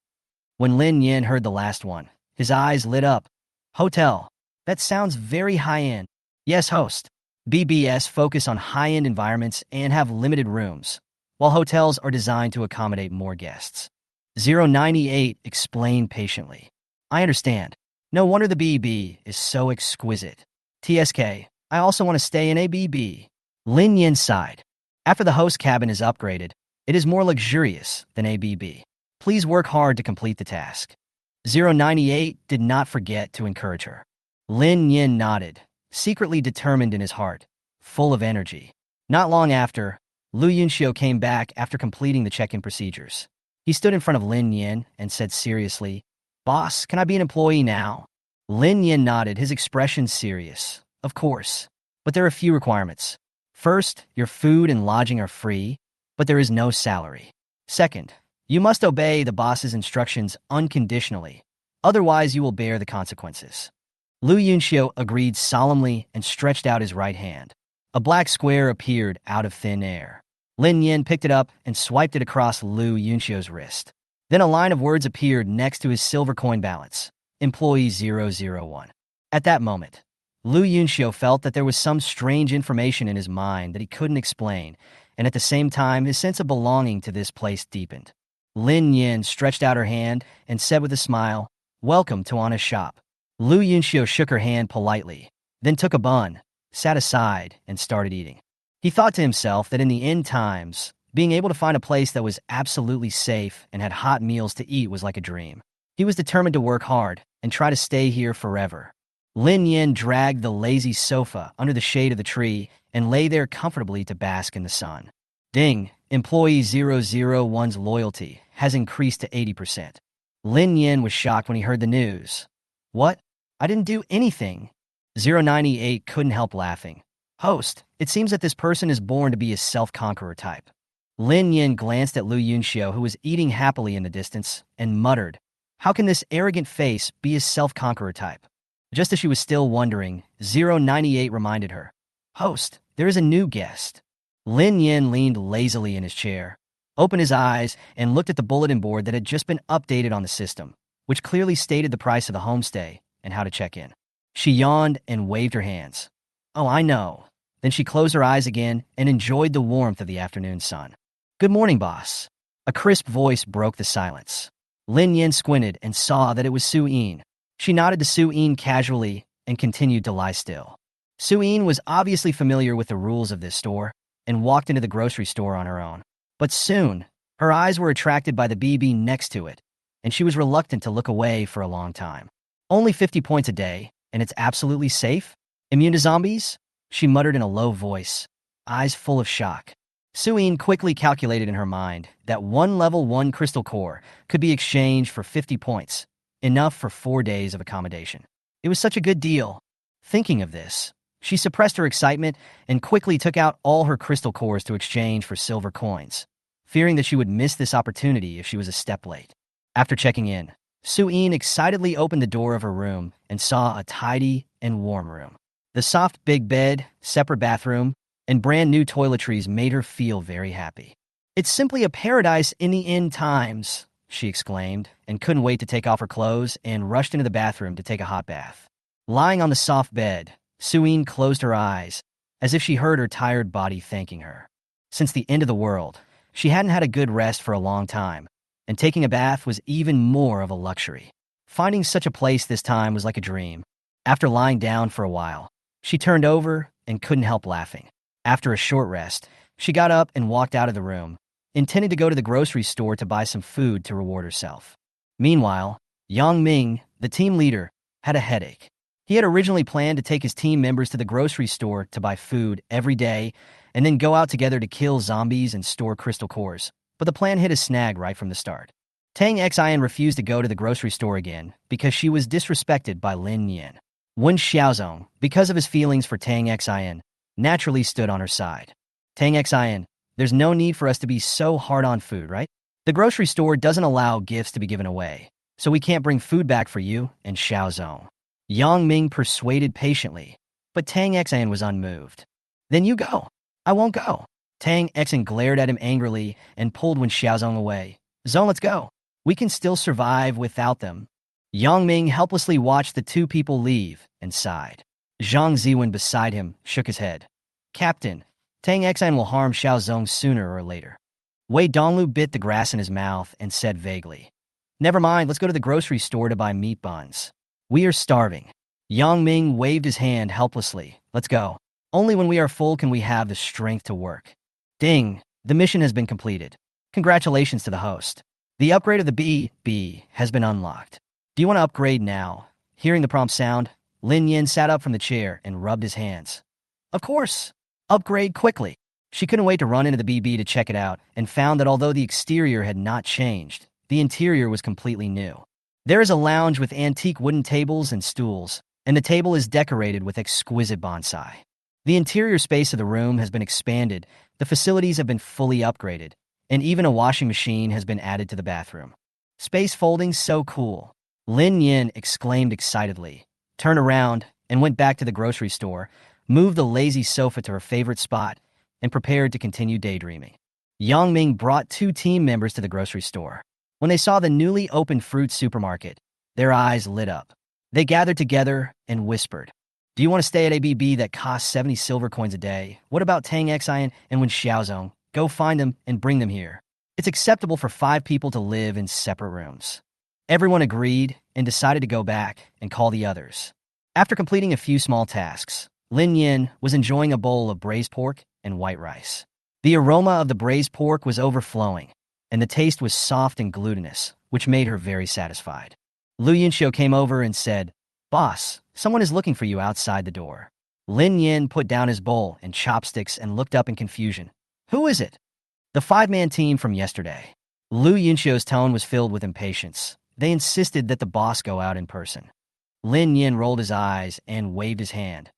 When Lin Nian heard the last one, his eyes lit up. Hotel. That sounds very high-end. Yes, host. BBS focus on high-end environments and have limited rooms, while hotels are designed to accommodate more guests. 098 explained patiently. I understand. No wonder the BB is so exquisite. TSK, I also want to stay in a BB. Lin Nian sighed. After the host cabin is upgraded, it is more luxurious than a BB. Please work hard to complete the task. 098 did not forget to encourage her. Lin Nian nodded, secretly determined in his heart, full of energy. Not long after, Lu Yunxiu came back after completing the check-in procedures. He stood in front of Lin Nian and said seriously, Boss, can I be an employee now? Lin Nian nodded, his expression serious. Of course, but there are a few requirements. First, your food and lodging are free, but there is no salary. Second, you must obey the boss's instructions unconditionally, otherwise you will bear the consequences. Lu Yunxiu agreed solemnly and stretched out his right hand. A black square appeared out of thin air. Lin Nian picked it up and swiped it across Lu Yunxiu's wrist. Then a line of words appeared next to his silver coin balance. Employee 001. At that moment, Lu Yunxiu felt that there was some strange information in his mind that he couldn't explain, and at the same time, his sense of belonging to this place deepened. Lin Nian stretched out her hand and said with a smile, Welcome to Anna's shop. Lu Yunxiu shook her hand politely, then took a bun, sat aside, and started eating. He thought to himself that in the end times, being able to find a place that was absolutely safe and had hot meals to eat was like a dream. He was determined to work hard and try to stay here forever. Lin Nian dragged the lazy sofa under the shade of the tree and lay there comfortably to bask in the sun. Ding, employee 001's loyalty has increased to 80%. Lin Nian was shocked when he heard the news. What? I didn't do anything. 098 couldn't help laughing. Host, it seems that this person is born to be a self-conqueror type. Lin Nian glanced at Lu Yunxiu, who was eating happily in the distance, and muttered, How can this arrogant face be a self-conqueror type? Just as she was still wondering, 098 reminded her. Host, there is a new guest. Lin Nian leaned lazily in his chair, opened his eyes, and looked at the bulletin board that had just been updated on the system, which clearly stated the price of the homestay and how to check in. She yawned and waved her hands. Oh, I know. Then she closed her eyes again and enjoyed the warmth of the afternoon sun. Good morning, boss. A crisp voice broke the silence. Lin Yin squinted and saw that it was Su Yin. She nodded to Su Yin casually and continued to lie still. Su Yin was obviously familiar with the rules of this store and walked into the grocery store on her own. But soon, her eyes were attracted by the BB next to it, and she was reluctant to look away for a long time. Only 50 points a day, and it's absolutely safe? Immune to zombies? She muttered in a low voice, eyes full of shock. Suyin quickly calculated in her mind that one level 1 crystal core could be exchanged for 50 points, enough for 4 days of accommodation. It was such a good deal. Thinking of this, she suppressed her excitement and quickly took out all her crystal cores to exchange for silver coins, fearing that she would miss this opportunity if she was a step late. After checking in, Suyin excitedly opened the door of her room and saw a tidy and warm room. The soft big bed, separate bathroom, and brand new toiletries made her feel very happy. It's simply a paradise in the end times, she exclaimed, and couldn't wait to take off her clothes and rushed into the bathroom to take a hot bath. Lying on the soft bed, Suyin closed her eyes, as if she heard her tired body thanking her. Since the end of the world, she hadn't had a good rest for a long time, and taking a bath was even more of a luxury. Finding such a place this time was like a dream. After lying down for a while, she turned over and couldn't help laughing. After a short rest, she got up and walked out of the room, intending to go to the grocery store to buy some food to reward herself. Meanwhile, Yang Ming, the team leader, had a headache. He had originally planned to take his team members to the grocery store to buy food every day and then go out together to kill zombies and store crystal cores, but the plan hit a snag right from the start. Tang Xian refused to go to the grocery store again because she was disrespected by Lin Nian. Wen Xiaozong, because of his feelings for Tang Xian, naturally stood on her side. Tang Xian, there's no need for us to be so hard on food, right? The grocery store doesn't allow gifts to be given away, so we can't bring food back for you and Xiaozong. Yang Ming persuaded patiently, but Tang Xian was unmoved. Then you go. I won't go. Tang Xian glared at him angrily and pulled Wen Xiaozong away. Zong, let's go. We can still survive without them. Yang Ming helplessly watched the two people leave and sighed. Zhang Ziwen beside him shook his head. Captain, Tang Xian will harm Xiaozong sooner or later. Wei Donglu bit the grass in his mouth and said vaguely, Never mind, let's go to the grocery store to buy meat buns. We are starving. Yang Ming waved his hand helplessly. Let's go. Only when we are full can we have the strength to work. Ding, the mission has been completed. Congratulations to the host. The upgrade of the BB has been unlocked. Do you want to upgrade now? Hearing the prompt sound, Lin Yin sat up from the chair and rubbed his hands. Of course. Upgrade quickly. She couldn't wait to run into the BB to check it out and found that although the exterior had not changed, the interior was completely new. There is a lounge with antique wooden tables and stools, and the table is decorated with exquisite bonsai. The interior space of the room has been expanded, the facilities have been fully upgraded, and even a washing machine has been added to the bathroom. Space folding's so cool. Lin Yin exclaimed excitedly, turned around, and went back to the grocery store, moved the lazy sofa to her favorite spot, and prepared to continue daydreaming. Yang Ming brought 2 team members to the grocery store. When they saw the newly opened fruit supermarket, their eyes lit up. They gathered together and whispered, Do you want to stay at a BB that costs 70 silver coins a day? What about Tang Xian and Wen Xiaozong? Go find them and bring them here. It's acceptable for 5 people to live in separate rooms. Everyone agreed and decided to go back and call the others. After completing a few small tasks, Lin Yin was enjoying a bowl of braised pork and white rice. The aroma of the braised pork was overflowing, and the taste was soft and glutinous, which made her very satisfied. Lu Yinxiu came over and said, Boss, someone is looking for you outside the door. Lin Yin put down his bowl and chopsticks and looked up in confusion. Who is it? The 5-man team from yesterday. Lu Yinxiu's tone was filled with impatience. They insisted that the boss go out in person. Lin Yin rolled his eyes and waved his hand.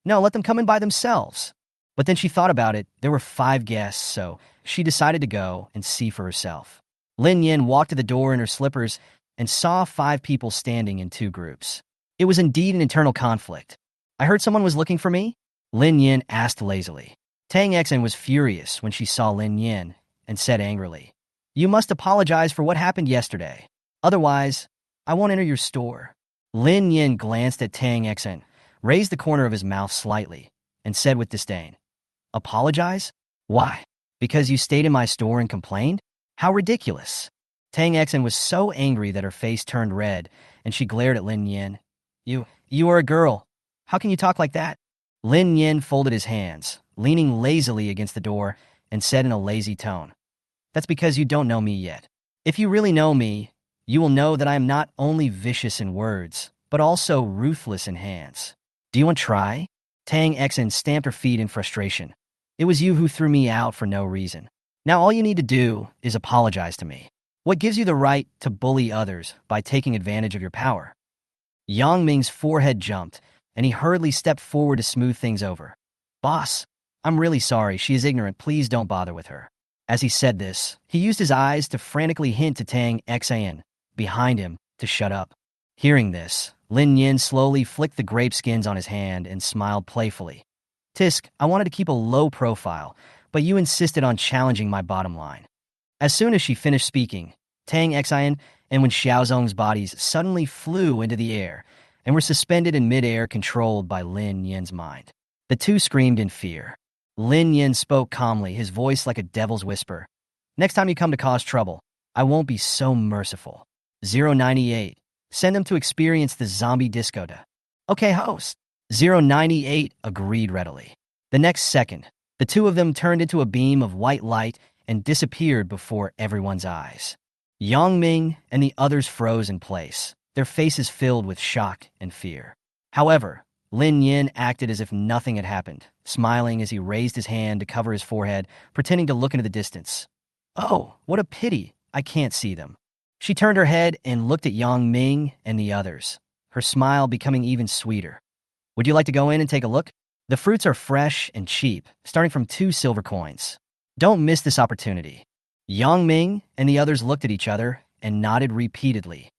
No, let them come in by themselves. But then she thought about it. There were 5 guests, so she decided to go and see for herself. Lin Yin walked to the door in her slippers and saw 5 people standing in 2 groups. It was indeed an internal conflict. I heard someone was looking for me? Lin Nian asked lazily. Tang Xen was furious when she saw Lin Nian and said angrily, You must apologize for what happened yesterday. Otherwise, I won't enter your store. Lin Nian glanced at Tang Xen, raised the corner of his mouth slightly, and said with disdain, Apologize? Why? Because you stayed in my store and complained? How ridiculous. Tang Xen was so angry that her face turned red, and she glared at Lin Nian. You are a girl. How can you talk like that? Lin Nian folded his hands, leaning lazily against the door, and said in a lazy tone, That's because you don't know me yet. If you really know me, you will know that I am not only vicious in words, but also ruthless in hands. Do you want to try? Tang Xen stamped her feet in frustration. It was you who threw me out for no reason. Now all you need to do is apologize to me. What gives you the right to bully others by taking advantage of your power? Yang Ming's forehead jumped, and he hurriedly stepped forward to smooth things over. Boss, I'm really sorry. She is ignorant. Please don't bother with her. As he said this, he used his eyes to frantically hint to Tang Xan, behind him, to shut up. Hearing this, Lin Nian slowly flicked the grape skins on his hand and smiled playfully. Tisk, I wanted to keep a low profile, but you insisted on challenging my bottom line. As soon as she finished speaking, Tang Xian and Wen Xiaozong's bodies suddenly flew into the air and were suspended in midair controlled by Lin Yan's mind. The two screamed in fear. Lin Yan spoke calmly, his voice like a devil's whisper. Next time you come to cause trouble, I won't be so merciful. 098. Send them to experience the zombie disco. Okay, host. 098 agreed readily. The next second, the two of them turned into a beam of white light and disappeared before everyone's eyes. Yang Ming and the others froze in place, their faces filled with shock and fear. However, Lin Yin acted as if nothing had happened, smiling as he raised his hand to cover his forehead, pretending to look into the distance. Oh, what a pity, I can't see them. She turned her head and looked at Yang Ming and the others, her smile becoming even sweeter. Would you like to go in and take a look? The fruits are fresh and cheap, starting from 2 silver coins. Don't miss this opportunity. Yang Ming and the others looked at each other and nodded repeatedly.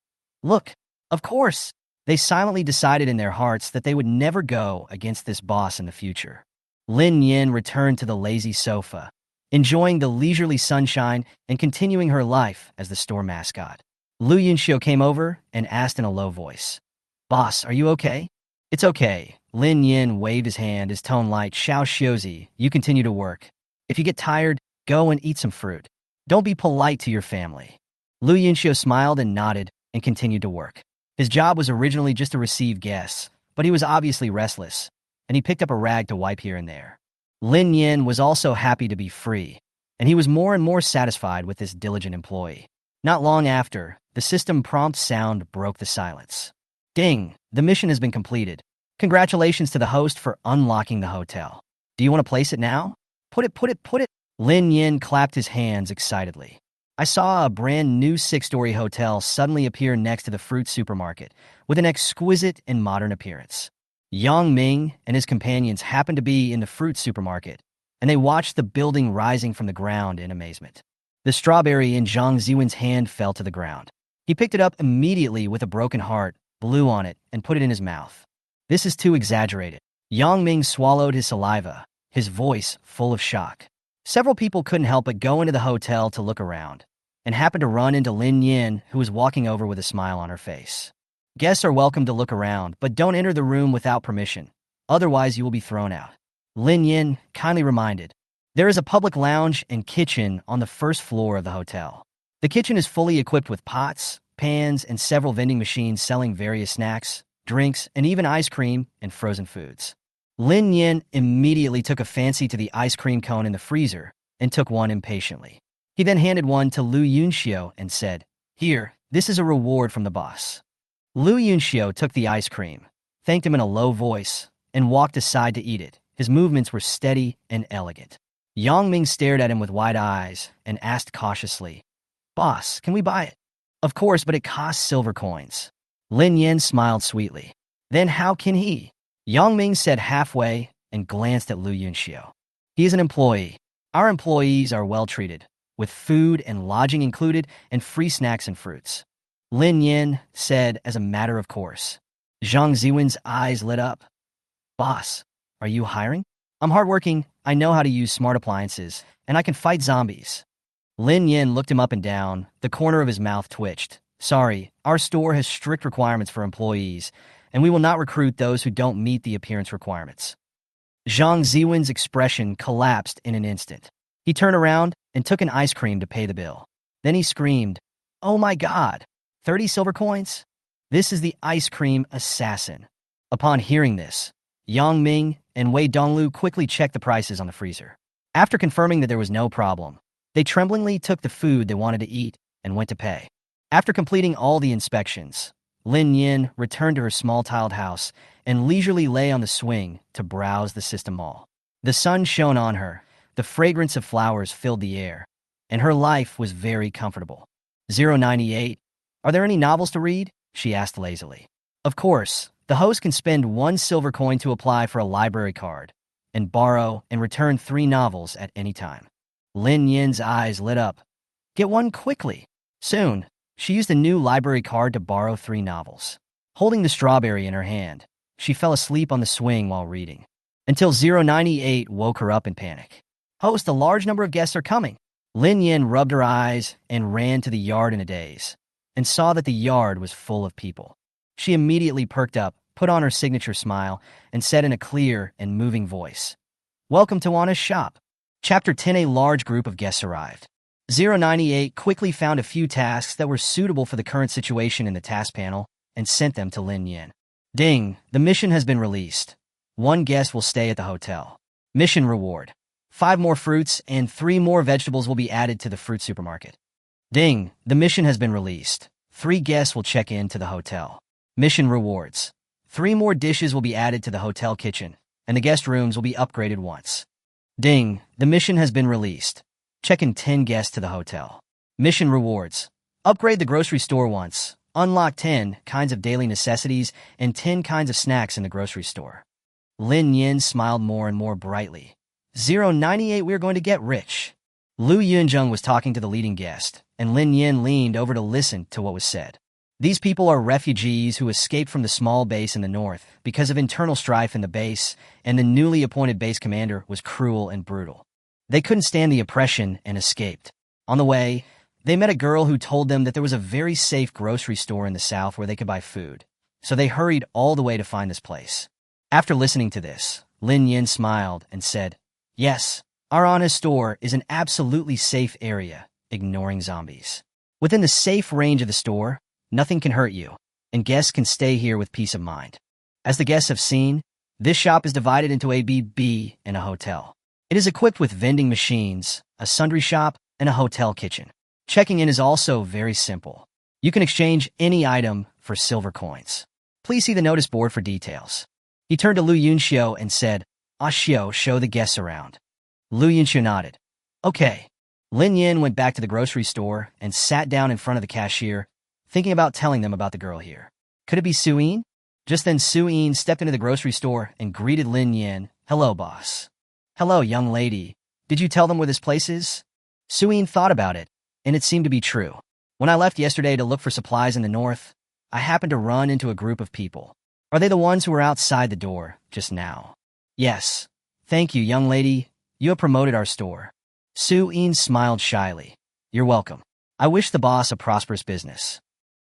Look, of course. They silently decided in their hearts that they would never go against this boss in the future. Lin Yin returned to the lazy sofa, enjoying the leisurely sunshine and continuing her life as the store mascot. Lu Yunxiu came over and asked in a low voice, Boss, are you okay? It's okay. Lin Yin waved his hand, his tone light. Xiao Xiuzi, you continue to work. If you get tired, go and eat some fruit. Don't be polite to your family. Lu Yunxiu smiled and nodded and continued to work. His job was originally just to receive guests, but he was obviously restless, and he picked up a rag to wipe here and there. Lin Yin was also happy to be free, and he was more and more satisfied with this diligent employee. Not long after, the system prompt sound broke the silence. Ding! The mission has been completed. Congratulations to the host for unlocking the hotel. Do you want to place it now? Put it. Lin Yin clapped his hands excitedly. I saw a brand new 6-story hotel suddenly appear next to the fruit supermarket, with an exquisite and modern appearance. Yang Ming and his companions happened to be in the fruit supermarket, and they watched the building rising from the ground in amazement. The strawberry in Zhang Ziwen's hand fell to the ground. He picked it up immediately with a broken heart, blew on it, and put it in his mouth. This is too exaggerated. Yang Ming swallowed his saliva, his voice full of shock. Several people couldn't help but go into the hotel to look around, and happened to run into Lin Yin, who was walking over with a smile on her face. Guests are welcome to look around, but don't enter the room without permission. Otherwise, you will be thrown out. Lin Yin kindly reminded. There is a public lounge and kitchen on the first floor of the hotel. The kitchen is fully equipped with pots, pans, and several vending machines selling various snacks, drinks, and even ice cream and frozen foods. Lin Yin immediately took a fancy to the ice cream cone in the freezer and took one impatiently. He then handed one to Lu Yunxiu and said, Here, this is a reward from the boss. Lu Yunxiu took the ice cream, thanked him in a low voice, and walked aside to eat it. His movements were steady and elegant. Yang Ming stared at him with wide eyes and asked cautiously, Boss, can we buy it? Of course, but it costs silver coins. Lin Yin smiled sweetly. Then how can he? Yang Ming said halfway and glanced at Lu Yunxiu. He is an employee. Our employees are well treated, with food and lodging included and free snacks and fruits. Lin Yin said as a matter of course. Zhang Ziwen's eyes lit up. Boss, are you hiring? I'm hardworking, I know how to use smart appliances, and I can fight zombies. Lin Nian looked him up and down. The corner of his mouth twitched. Sorry, our store has strict requirements for employees, and we will not recruit those who don't meet the appearance requirements. Zhang Ziwen's expression collapsed in an instant. He turned around and took an ice cream to pay the bill. Then he screamed, "Oh my God! 30 silver coins? This is the ice cream assassin." Upon hearing this, Yang Ming and Wei Donglu quickly checked the prices on the freezer. After confirming that there was no problem, they tremblingly took the food they wanted to eat and went to pay. After completing all the inspections, Lin Yin returned to her small-tiled house and leisurely lay on the swing to browse the system mall. The sun shone on her, the fragrance of flowers filled the air, and her life was very comfortable. 098. Are there any novels to read? She asked lazily. Of course, the host can spend 1 silver coin to apply for a library card, and borrow and return 3 novels at any time. Lin Yin's eyes lit up. Get one quickly. Soon, she used a new library card to borrow 3 novels. Holding the strawberry in her hand, she fell asleep on the swing while reading, until 098 woke her up in panic. Host, a large number of guests are coming. Lin Yin rubbed her eyes and ran to the yard in a daze, and saw that the yard was full of people. She immediately perked up, put on her signature smile, and said in a clear and moving voice, "Welcome to Anna's shop." Chapter 10. A large group of guests arrived. 098 quickly found a few tasks that were suitable for the current situation in the task panel and sent them to Lin Yin. Ding, the mission has been released. 1 guest will stay at the hotel. Mission reward. 5 more fruits and 3 more vegetables will be added to the fruit supermarket. Ding, the mission has been released. 3 guests will check in to the hotel. Mission rewards. 3 more dishes will be added to the hotel kitchen, and the guest rooms will be upgraded once. Ding, the mission has been released. Check in 10 guests to the hotel. Mission rewards. Upgrade the grocery store once. Unlock 10 kinds of daily necessities and 10 kinds of snacks in the grocery store. Lin Yin smiled more and more brightly. 098, we're going to get rich. Lu Yunjung was talking to the leading guest, and Lin Yin leaned over to listen to what was said. These people are refugees who escaped from the small base in the north because of internal strife in the base, and the newly appointed base commander was cruel and brutal. They couldn't stand the oppression and escaped. On the way, they met a girl who told them that there was a very safe grocery store in the south where they could buy food, so they hurried all the way to find this place. After listening to this, Lin Yin smiled and said, "Yes, our honest store is an absolutely safe area, ignoring zombies. Within the safe range of the store, nothing can hurt you, and guests can stay here with peace of mind." As the guests have seen, this shop is divided into a B and a hotel. It is equipped with vending machines, a sundry shop, and a hotel kitchen. Checking in is also very simple. You can exchange any item for silver coins. Please see the notice board for details. He turned to Lu Yunxiu and said, "Xiu, show the guests around." Lu Yunxiu nodded. Okay. Lin Yin went back to the grocery store and sat down in front of the cashier, thinking about telling them about the girl here. Could it be Suyin? Just then Suyin stepped into the grocery store and greeted Lin Yin. "Hello, boss." "Hello, young lady. Did you tell them where this place is?" Suyin thought about it, and it seemed to be true. "When I left yesterday to look for supplies in the north, I happened to run into a group of people. Are they the ones who were outside the door just now?" "Yes. Thank you, young lady. You have promoted our store." Suyin smiled shyly. "You're welcome. I wish the boss a prosperous business."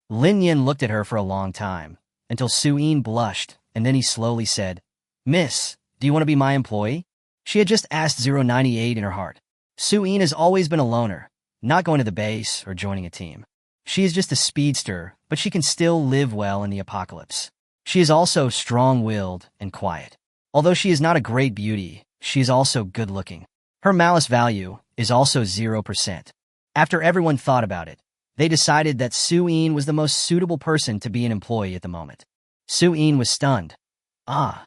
Lin Yin looked at her for a long time, until Suyin blushed, and then he slowly said, "Miss, do you want to be my employee?" She had just asked 098 in her heart. Suyin has always been a loner, not going to the base or joining a team. She is just a speedster, but she can still live well in the apocalypse. She is also strong-willed and quiet. Although she is not a great beauty, she is also good-looking. Her malice value is also 0%. After everyone thought about it, they decided that Suyin was the most suitable person to be an employee at the moment. Suyin was stunned. "Ah."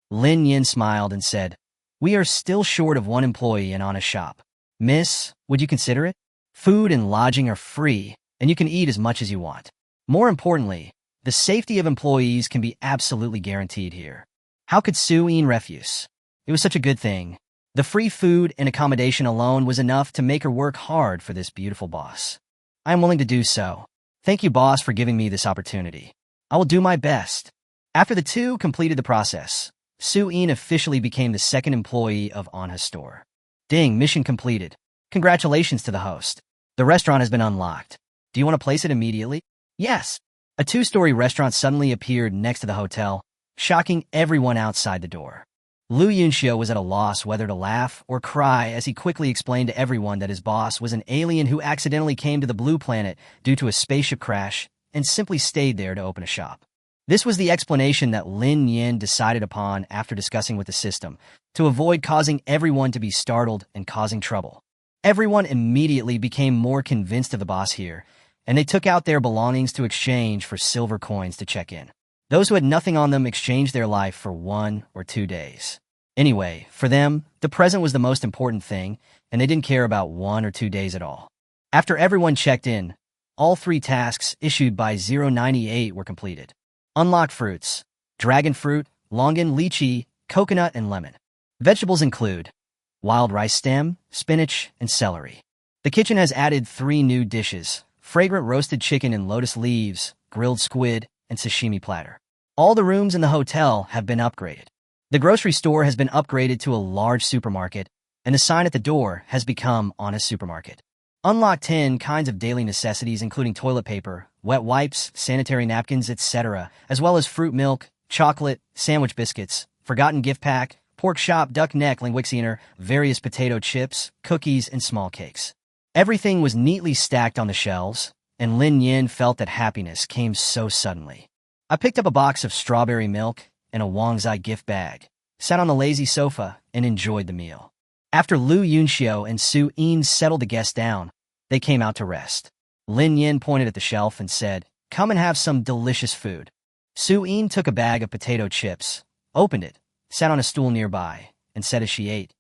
Lin Yin smiled and said, "We are still short of 1 employee in Anna's shop. Miss, would you consider it? Food and lodging are free, and you can eat as much as you want. More importantly, the safety of employees can be absolutely guaranteed here." How could Suyin refuse? It was such a good thing. The free food and accommodation alone was enough to make her work hard for this beautiful boss. "I am willing to do so. Thank you, boss, for giving me this opportunity. I will do my best." After the two completed the process, Su-in officially became the second employee of Anha's store. Ding, mission completed. Congratulations to the host. The restaurant has been unlocked. Do you want to place it immediately? Yes. A two-story restaurant suddenly appeared next to the hotel, shocking everyone outside the door. Lu Yunxiu was at a loss whether to laugh or cry as he quickly explained to everyone that his boss was an alien who accidentally came to the blue planet due to a spaceship crash and simply stayed there to open a shop. This was the explanation that Lin Nian decided upon after discussing with the system, to avoid causing everyone to be startled and causing trouble. Everyone immediately became more convinced of the boss here, and they took out their belongings to exchange for silver coins to check in. Those who had nothing on them exchanged their life for 1 or 2 days. Anyway, for them, the present was the most important thing, and they didn't care about 1 or 2 days at all. After everyone checked in, all 3 tasks issued by 098 were completed. Unlocked fruits: dragon fruit, longan, lychee, coconut, and lemon. Vegetables include wild rice stem, spinach, and celery. The kitchen has added 3 new dishes: fragrant roasted chicken and lotus leaves, grilled squid, and sashimi platter. All the rooms in the hotel have been upgraded. The grocery store has been upgraded to a large supermarket, and the sign at the door has become Honest Supermarket. Unlock 10 kinds of daily necessities including toilet paper, wet wipes, sanitary napkins, etc., as well as fruit milk, chocolate, sandwich biscuits, forgotten gift pack, pork chop, duck neck, linguixiner, various potato chips, cookies, and small cakes. Everything was neatly stacked on the shelves, and Lin Nian felt that happiness came so suddenly. I picked up a box of strawberry milk and a Wangzai gift bag, sat on the lazy sofa, and enjoyed the meal. After Lu Yunxiu and Su-in settled the guests down, they came out to rest. Lin Nian pointed at the shelf and said, "Come and have some delicious food." Su-in took a bag of potato chips, opened it, sat on a stool nearby, and said as she ate,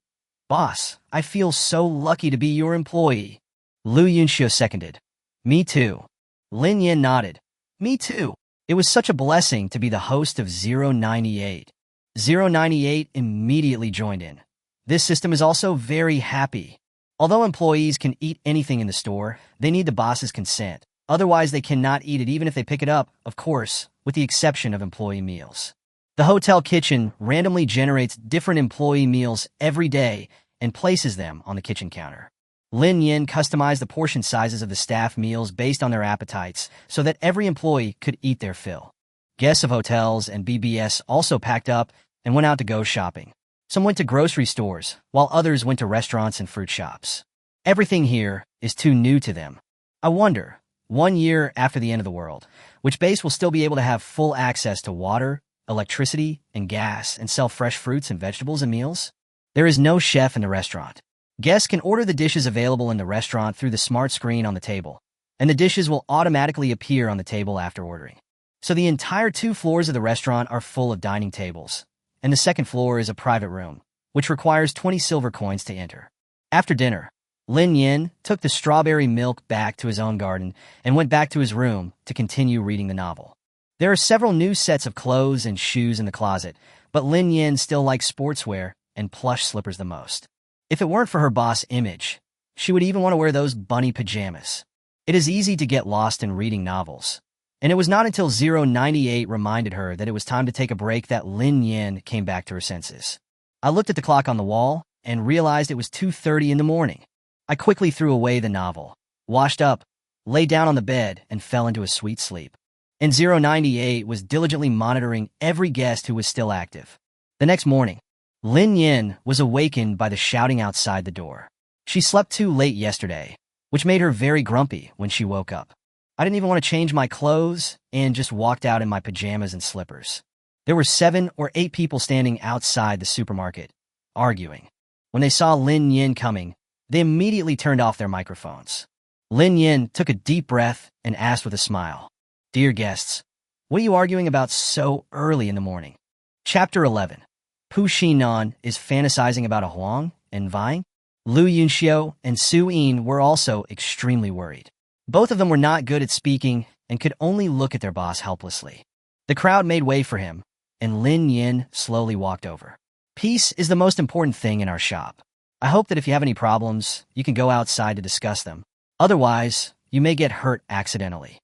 "Boss, I feel so lucky to be your employee." Lu Yunxiu seconded, "Me too." Lin Nian nodded, "Me too." It was such a blessing to be the host of 098. 098 immediately joined in. This system is also very happy. Although employees can eat anything in the store, they need the boss's consent. Otherwise, they cannot eat it even if they pick it up, of course, with the exception of employee meals. The hotel kitchen randomly generates different employee meals every day and places them on the kitchen counter. Lin Nian customized the portion sizes of the staff meals based on their appetites so that every employee could eat their fill. Guests of hotels and BBS also packed up and went out to go shopping. Some went to grocery stores, while others went to restaurants and fruit shops. Everything here is too new to them. I wonder, 1 year after the end of the world, which base will still be able to have full access to water, electricity, and gas and sell fresh fruits and vegetables and meals? There is no chef in the restaurant. Guests can order the dishes available in the restaurant through the smart screen on the table, and the dishes will automatically appear on the table after ordering. So the entire 2 floors of the restaurant are full of dining tables, and the second floor is a private room, which requires 20 silver coins to enter. After dinner, Lin Nian took the strawberry milk back to his own garden and went back to his room to continue reading the novel. There are several new sets of clothes and shoes in the closet, but Lin Nian still likes sportswear and plush slippers the most. If it weren't for her boss image, she would even want to wear those bunny pajamas. It is easy to get lost in reading novels, and it was not until 098 reminded her that it was time to take a break that Lin Nian came back to her senses. I looked at the clock on the wall and realized it was 2:30 in the morning. I quickly threw away the novel, washed up, lay down on the bed, and fell into a sweet sleep. And 098 was diligently monitoring every guest who was still active. The next morning, Lin Nian was awakened by the shouting outside the door. She slept too late yesterday, which made her very grumpy when she woke up. I didn't even want to change my clothes and just walked out in my pajamas and slippers. There were 7 or 8 people standing outside the supermarket, arguing. When they saw Lin Nian coming, they immediately turned off their microphones. Lin Nian took a deep breath and asked with a smile, "Dear guests, what are you arguing about so early in the morning?" Chapter 11. Pu Xinan is fantasizing about a Huang and vying. Lu Yunxiu and Su-in were also extremely worried. Both of them were not good at speaking and could only look at their boss helplessly. The crowd made way for him, and Lin Nian slowly walked over. "Peace is the most important thing in our shop. I hope that if you have any problems, you can go outside to discuss them. Otherwise, you may get hurt accidentally."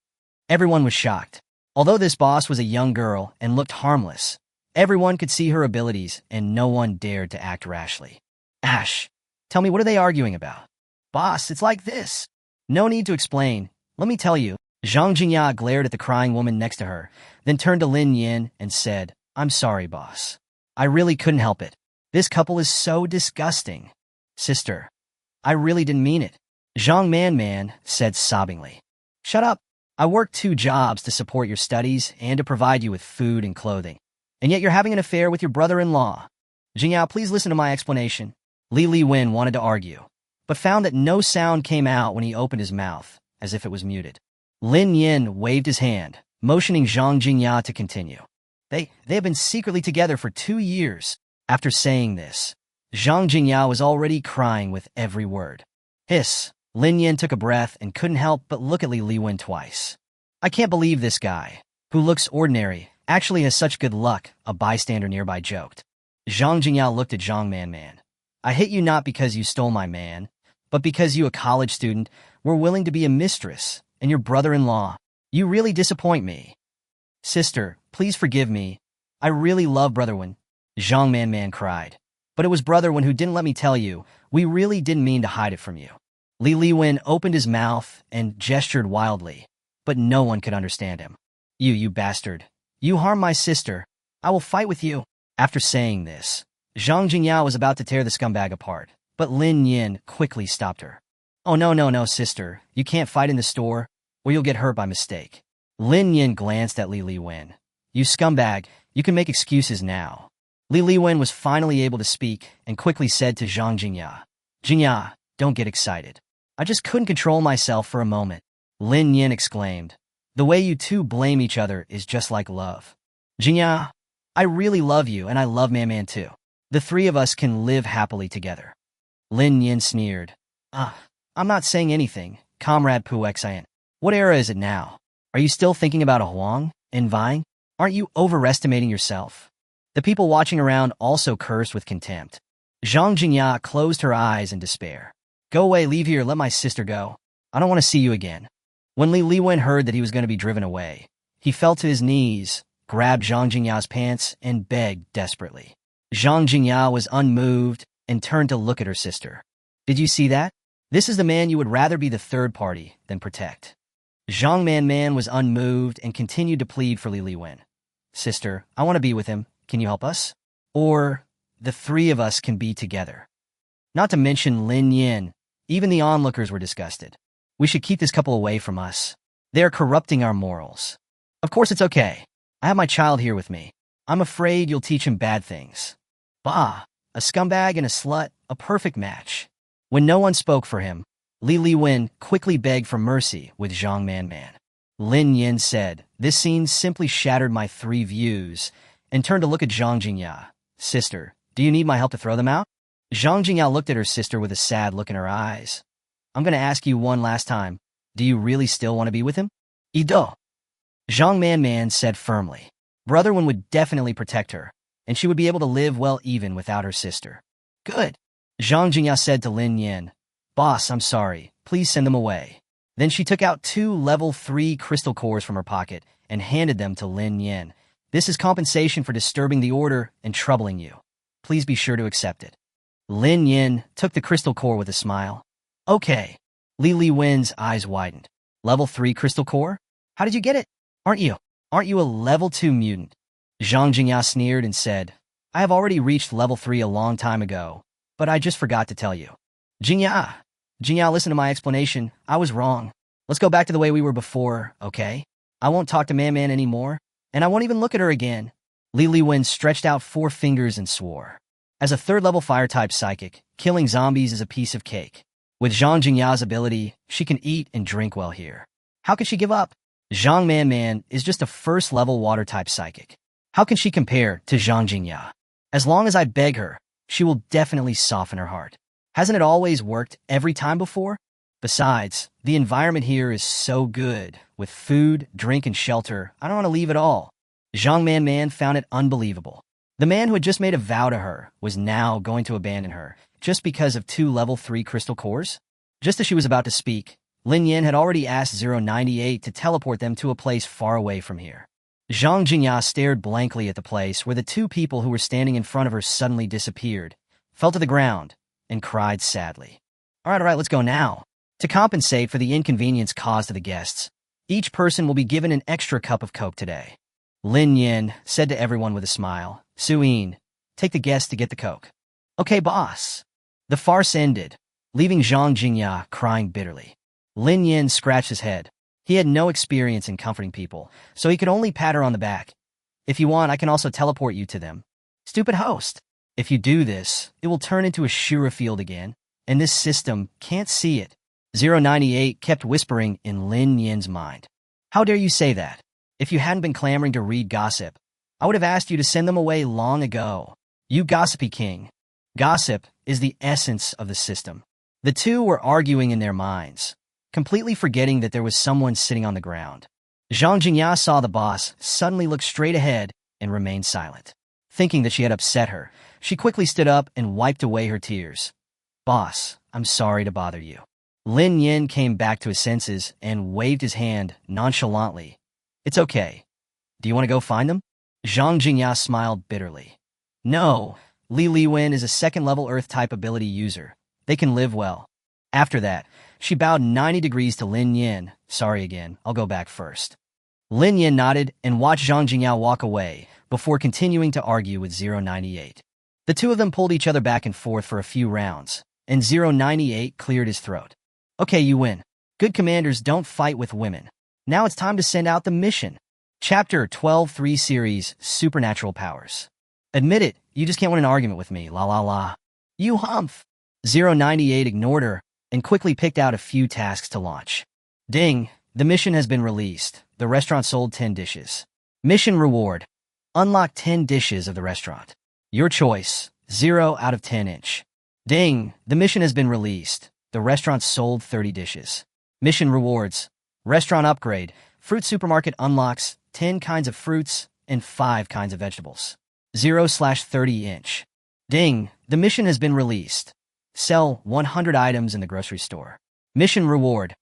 Everyone was shocked. Although this boss was a young girl and looked harmless, Everyone could see her abilities, and no one dared to act rashly. Ash, tell me, what are they arguing about? Boss, it's like this. No need to explain. Let me tell you. Zhang Jingya glared at the crying woman next to her, then turned to Lin Nian and said, I'm sorry, boss. I really couldn't help it. This couple is so disgusting. Sister, I really didn't mean it. Zhang Man said sobbingly. Shut up. I work 2 jobs to support your studies and to provide you with food and clothing. And yet you're having an affair with your brother-in-law. Jingyao, please listen to my explanation. Li Wen wanted to argue, but found that no sound came out when he opened his mouth, as if it was muted. Lin Nian waved his hand, motioning Zhang Jingya to continue. They have been secretly together for 2 years. After saying this, Zhang Jingya was already crying with every word. Hiss. Lin Nian took a breath and couldn't help but look at Li Wen twice. I can't believe this guy, who looks ordinary, actually has such good luck, a bystander nearby joked. Zhang Jingya looked at Zhang Man. I hit you not because you stole my man, but because you, a college student, were willing to be a mistress, and your brother-in-law. You really disappoint me. Sister, please forgive me. I really love Brother Wen. Zhang Man cried. But it was Brother Wen who didn't let me tell you. We really didn't mean to hide it from you. Li Wen opened his mouth and gestured wildly, but no one could understand him. You bastard. You harm my sister. I will fight with you. After saying this, Zhang Jingya was about to tear the scumbag apart, but Lin Nian quickly stopped her. Oh no, sister. You can't fight in the store, or you'll get hurt by mistake. Lin Nian glanced at Li Wen. You scumbag, you can make excuses now. Li Wen was finally able to speak and quickly said to Zhang Jingya, Jingya, don't get excited. I just couldn't control myself for a moment. Lin Nian exclaimed. The way you two blame each other is just like love. Jingya, I really love you and I love Man too. The 3 of us can live happily together. Lin Nian sneered. I'm not saying anything, Comrade Pu Xian. What era is it now? Are you still thinking about a Huang and vying? Aren't you overestimating yourself? The people watching around also cursed with contempt. Zhang Jingya closed her eyes in despair. Go away, leave here, let my sister go. I don't want to see you again. When Li Wen heard that he was going to be driven away, he fell to his knees, grabbed Zhang Jingya's pants, and begged desperately. Zhang Jingya was unmoved and turned to look at her sister. Did you see that? This is the man you would rather be the third party than protect. Zhang Man was unmoved and continued to plead for Li Wen. Sister, I want to be with him. Can you help us? Or the 3 of us can be together. Not to mention Lin Nian. Even the onlookers were disgusted. We should keep this couple away from us. They are corrupting our morals. Of course it's okay. I have my child here with me. I'm afraid you'll teach him bad things. Bah, a scumbag and a slut, a perfect match. When no one spoke for him, Li Wen quickly begged for mercy with Zhang Man. Lin Nian said, this scene simply shattered my 3 views, and turned to look at Zhang Jingya. Sister, do you need my help to throw them out? Zhang Jingya looked at her sister with a sad look in her eyes. I'm going to ask you one last time. Do you really still want to be with him? Ido. Zhang Man said firmly. Brother Wen would definitely protect her, and she would be able to live well even without her sister. Good. Zhang Jingya said to Lin Nian, Boss, I'm sorry. Please send them away. Then she took out 2 level 3 crystal cores from her pocket and handed them to Lin Nian. This is compensation for disturbing the order and troubling you. Please be sure to accept it. Lin Nian took the crystal core with a smile. Okay. Li Wen's eyes widened. Level 3 crystal core? How did you get it? Aren't you a level 2 mutant? Zhang Jingya sneered and said, I have already reached level 3 a long time ago, but I just forgot to tell you. Jingya, listen to my explanation. I was wrong. Let's go back to the way we were before, okay? I won't talk to Man anymore, and I won't even look at her again. Li Wen stretched out 4 fingers and swore. As a 3rd-level fire-type psychic, killing zombies is a piece of cake. With Zhang Jingya's ability, she can eat and drink well here. How could she give up? Zhang Man is just a 1st-level water-type psychic. How can she compare to Zhang Jingya? As long as I beg her, she will definitely soften her heart. Hasn't it always worked every time before? Besides, the environment here is so good. With food, drink, and shelter, I don't want to leave at all. Zhang Man found it unbelievable. The man who had just made a vow to her was now going to abandon her, just because of 2 level 3 crystal cores? Just as she was about to speak, Lin Nian had already asked 098 to teleport them to a place far away from here. Zhang Jingya stared blankly at the place where the two people who were standing in front of her suddenly disappeared, fell to the ground, and cried sadly. All right, let's go now. To compensate for the inconvenience caused to the guests, each person will be given an extra cup of Coke today. Lin Nian said to everyone with a smile, Suyin, take the guests to get the Coke. Okay, boss. The farce ended, leaving Zhang Jingya crying bitterly. Lin Nian scratched his head. He had no experience in comforting people, so he could only pat her on the back. If you want, I can also teleport you to them. Stupid host. If you do this, it will turn into a Shura field again, and this system can't see it. 098 kept whispering in Lin Nian's mind. How dare you say that? If you hadn't been clamoring to read gossip, I would have asked you to send them away long ago. You gossipy king. Gossip is the essence of the system. The two were arguing in their minds, completely forgetting that there was someone sitting on the ground. Zhang Jingya saw the boss suddenly look straight ahead and remained silent. Thinking that she had upset her, she quickly stood up and wiped away her tears. Boss, I'm sorry to bother you. Lin Nian came back to his senses and waved his hand nonchalantly. It's okay. Do you want to go find them? Zhang Jingya smiled bitterly. No, Li Liwen is a second-level Earth-type ability user. They can live well. After that, she bowed 90 degrees to Lin Nian. Sorry again, I'll go back first. Lin Nian nodded and watched Zhang Jingya walk away before continuing to argue with 098. The two of them pulled each other back and forth for a few rounds, and 098 cleared his throat. Okay, you win. Good commanders don't fight with women. Now it's time to send out the mission. Chapter 12-3 Series, Supernatural Powers. Admit it, you just can't win an argument with me, la la la. You humph. 098 ignored her and quickly picked out a few tasks to launch. Ding, the mission has been released. The restaurant sold 10 dishes. Mission reward. Unlock 10 dishes of the restaurant. Your choice, 0 out of 10 inch. Ding, the mission has been released. The restaurant sold 30 dishes. Mission rewards. Restaurant upgrade. Fruit supermarket unlocks 10 kinds of fruits and 5 kinds of vegetables. 0/30 inch. Ding, the mission has been released. Sell 100 items in the grocery store. Mission reward.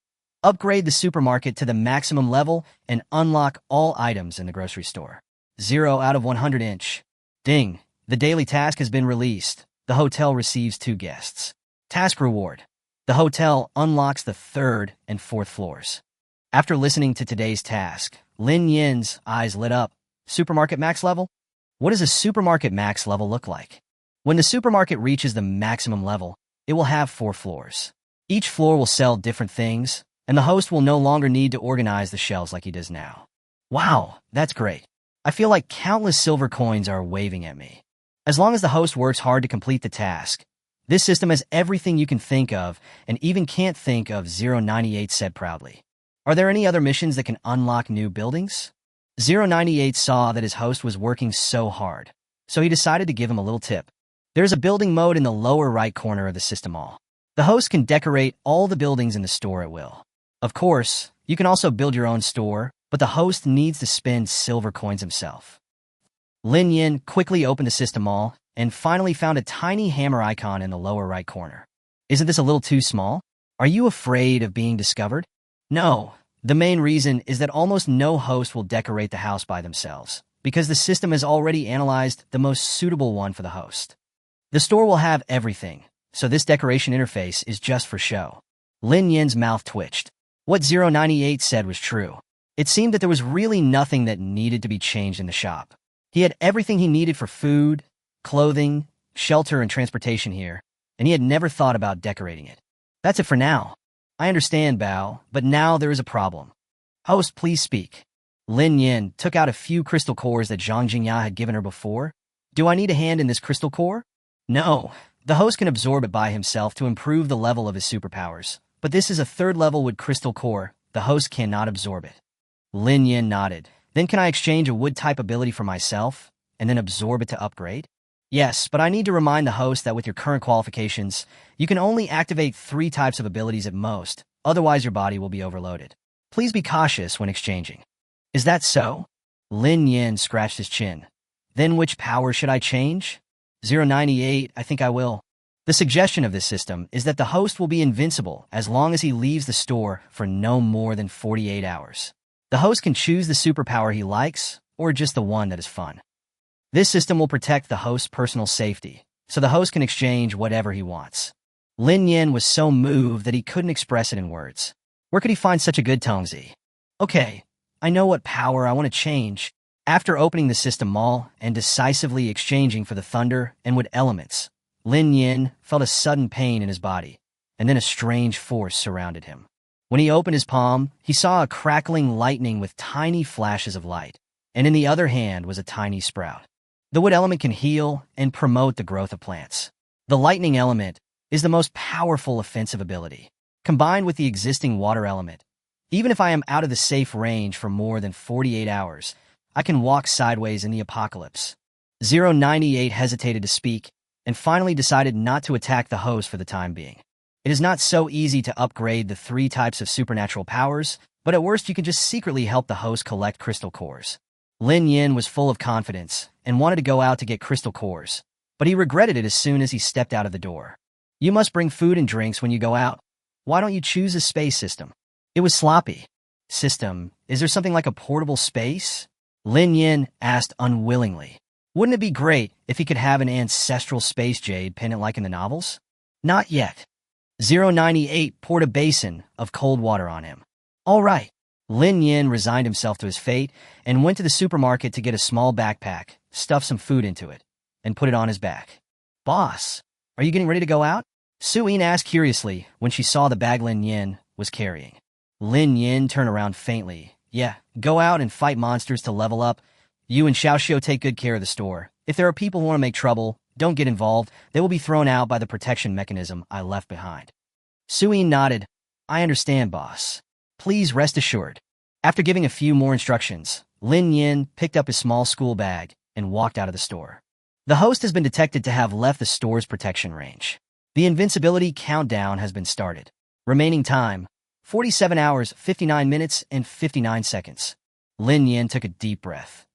Upgrade the supermarket to the maximum level and unlock all items in the grocery store. 0 out of 100 inch. Ding, the daily task has been released. The hotel receives 2 guests. Task reward. The hotel unlocks the 3rd and 4th floors. After listening to today's task, Lin Nian's eyes lit up. Supermarket max level? What does a supermarket max level look like? When the supermarket reaches the maximum level, it will have 4 floors. Each floor will sell different things, and the host will no longer need to organize the shelves like he does now. Wow, that's great. I feel like countless silver coins are waving at me. As long as the host works hard to complete the task, this system has everything you can think of and even can't think of, 098 said proudly. Are there any other missions that can unlock new buildings? 098 saw that his host was working so hard, so he decided to give him a little tip. There's a building mode in the lower right corner of the system all. The host can decorate all the buildings in the store at will. Of course, you can also build your own store, but the host needs to spend silver coins himself. Lin Nian quickly opened the system all and finally found a tiny hammer icon in the lower right corner. Isn't this a little too small? Are you afraid of being discovered? No. The main reason is that almost no host will decorate the house by themselves, because the system has already analyzed the most suitable one for the host. The store will have everything, so this decoration interface is just for show. Lin Nian's mouth twitched. What 098 said was true. It seemed that there was really nothing that needed to be changed in the shop. He had everything he needed for food, clothing, shelter, and transportation here, and he had never thought about decorating it. That's it for now. I understand, Bao, but now there is a problem. Host, please speak. Lin Nian took out a few crystal cores that Zhang Jingya had given her before. Do I need a hand in this crystal core? No. The host can absorb it by himself to improve the level of his superpowers, but this is a 3rd level wood crystal core. The host cannot absorb it. Lin Nian nodded. Then can I exchange a wood-type ability for myself, and then absorb it to upgrade? Yes, but I need to remind the host that with your current qualifications, you can only activate 3 types of abilities at most, otherwise your body will be overloaded. Please be cautious when exchanging. Is that so? Lin Nian scratched his chin. Then which power should I change? 098, I think I will. The suggestion of this system is that the host will be invincible as long as he leaves the store for no more than 48 hours. The host can choose the superpower he likes, or just the one that is fun. This system will protect the host's personal safety, so the host can exchange whatever he wants. Lin Nian was so moved that he couldn't express it in words. Where could he find such a good Tongzi? Okay, I know what power I want to change. After opening the system mall and decisively exchanging for the thunder and wood elements, Lin Nian felt a sudden pain in his body, and then a strange force surrounded him. When he opened his palm, he saw a crackling lightning with tiny flashes of light, and in the other hand was a tiny sprout. The wood element can heal and promote the growth of plants. The lightning element is the most powerful offensive ability, combined with the existing water element. Even if I am out of the safe range for more than 48 hours, I can walk sideways in the apocalypse. 098 hesitated to speak, and finally decided not to attack the host for the time being. It is not so easy to upgrade the 3 types of supernatural powers, but at worst you can just secretly help the host collect crystal cores. Lin Nian was full of confidence and wanted to go out to get crystal cores, but he regretted it as soon as he stepped out of the door. You must bring food and drinks when you go out. Why don't you choose a space system? It was sloppy. System, is there something like a portable space? Lin Nian asked unwillingly. Wouldn't it be great if he could have an ancestral space jade pendant like in the novels? Not yet. 098 poured a basin of cold water on him. All right. Lin Nian resigned himself to his fate and went to the supermarket to get a small backpack, stuff some food into it, and put it on his back. Boss, are you getting ready to go out? Suyin asked curiously when she saw the bag Lin Nian was carrying. Lin Nian turned around faintly. Yeah, go out and fight monsters to level up. You and Xiaoxiu take good care of the store. If there are people who want to make trouble, don't get involved. They will be thrown out by the protection mechanism I left behind. Suyin nodded. I understand, boss. Please rest assured. After giving a few more instructions, Lin Nian picked up his small school bag and walked out of the store. The host has been detected to have left the store's protection range. The invincibility countdown has been started. Remaining time, 47 hours, 59 minutes, and 59 seconds. Lin Nian took a deep breath.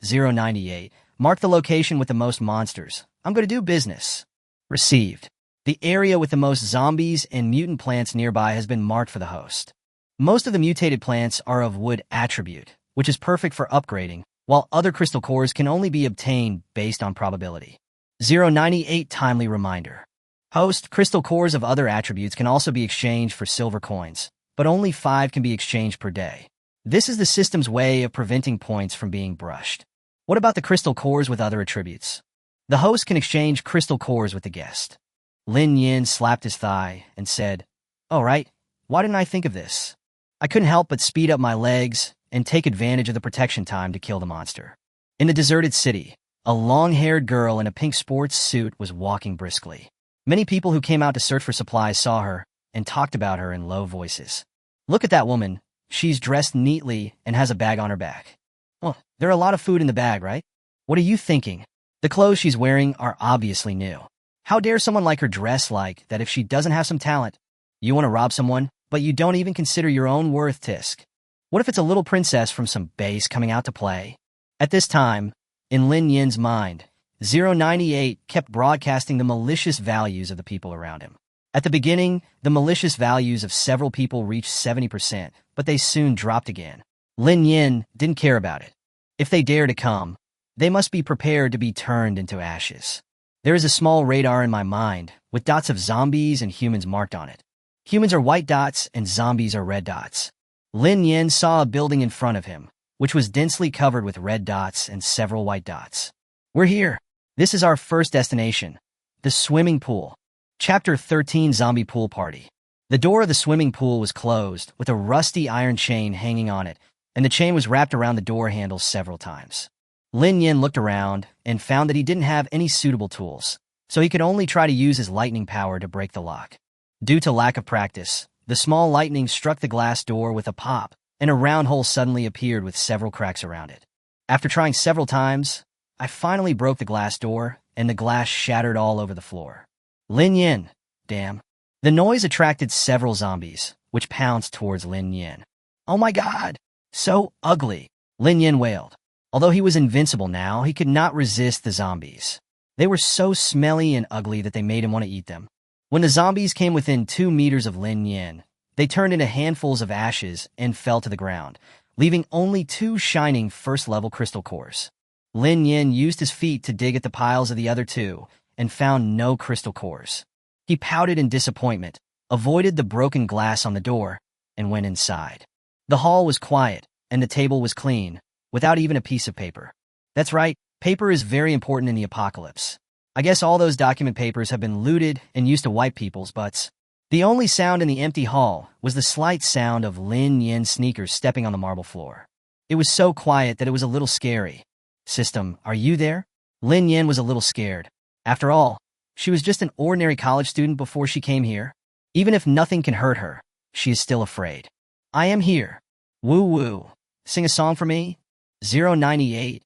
098. Mark the location with the most monsters. I'm going to do business. Received. The area with the most zombies and mutant plants nearby has been marked for the host. Most of the mutated plants are of wood attribute, which is perfect for upgrading, while other crystal cores can only be obtained based on probability. 098 timely reminder. Host, crystal cores of other attributes can also be exchanged for silver coins, but only 5 can be exchanged per day. This is the system's way of preventing points from being brushed. What about the crystal cores with other attributes? The host can exchange crystal cores with the guest. Lin Nian slapped his thigh and said, All right, why didn't I think of this? I couldn't help but speed up my legs and take advantage of the protection time to kill the monster. In the deserted city, a long-haired girl in a pink sports suit was walking briskly. Many people who came out to search for supplies saw her and talked about her in low voices. Look at that woman. She's dressed neatly and has a bag on her back. Well, there are a lot of food in the bag, right? What are you thinking? The clothes she's wearing are obviously new. How dare someone like her dress like that if she doesn't have some talent? You want to rob someone, but you don't even consider your own worth, tisk. What if it's a little princess from some base coming out to play? At this time, in Lin Nian's mind, 098 kept broadcasting the malicious values of the people around him. At the beginning, the malicious values of several people reached 70%, but they soon dropped again. Lin Nian didn't care about it. If they dare to come, they must be prepared to be turned into ashes. There is a small radar in my mind, with dots of zombies and humans marked on it. Humans are white dots and zombies are red dots. Lin Nian saw a building in front of him, which was densely covered with red dots and several white dots. We're here. This is our first destination, the swimming pool. Chapter 13 Zombie Pool Party. The door of the swimming pool was closed, with a rusty iron chain hanging on it, and the chain was wrapped around the door handle several times. Lin Nian looked around and found that he didn't have any suitable tools, so he could only try to use his lightning power to break the lock. Due to lack of practice, the small lightning struck the glass door with a pop, and a round hole suddenly appeared with several cracks around it. After trying several times, I finally broke the glass door, and the glass shattered all over the floor. Lin Nian, damn. The noise attracted several zombies, which pounced towards Lin Nian. Oh my god! So ugly! Lin Nian wailed. Although he was invincible now, he could not resist the zombies. They were so smelly and ugly that they made him want to eat them. When the zombies came within 2 meters of Lin Nian, they turned into handfuls of ashes and fell to the ground, leaving only 2 shining first-level crystal cores. Lin Nian used his feet to dig at the piles of the other 2 and found no crystal cores. He pouted in disappointment, avoided the broken glass on the door, and went inside. The hall was quiet, and the table was clean, without even a piece of paper. That's right, paper is very important in the apocalypse. I guess all those document papers have been looted and used to wipe people's butts. The only sound in the empty hall was the slight sound of Lin Nian's sneakers stepping on the marble floor. It was so quiet that it was a little scary. System, are you there? Lin Nian was a little scared. After all, she was just an ordinary college student before she came here. Even if nothing can hurt her, she is still afraid. I am here. Woo woo. Sing a song for me? 098.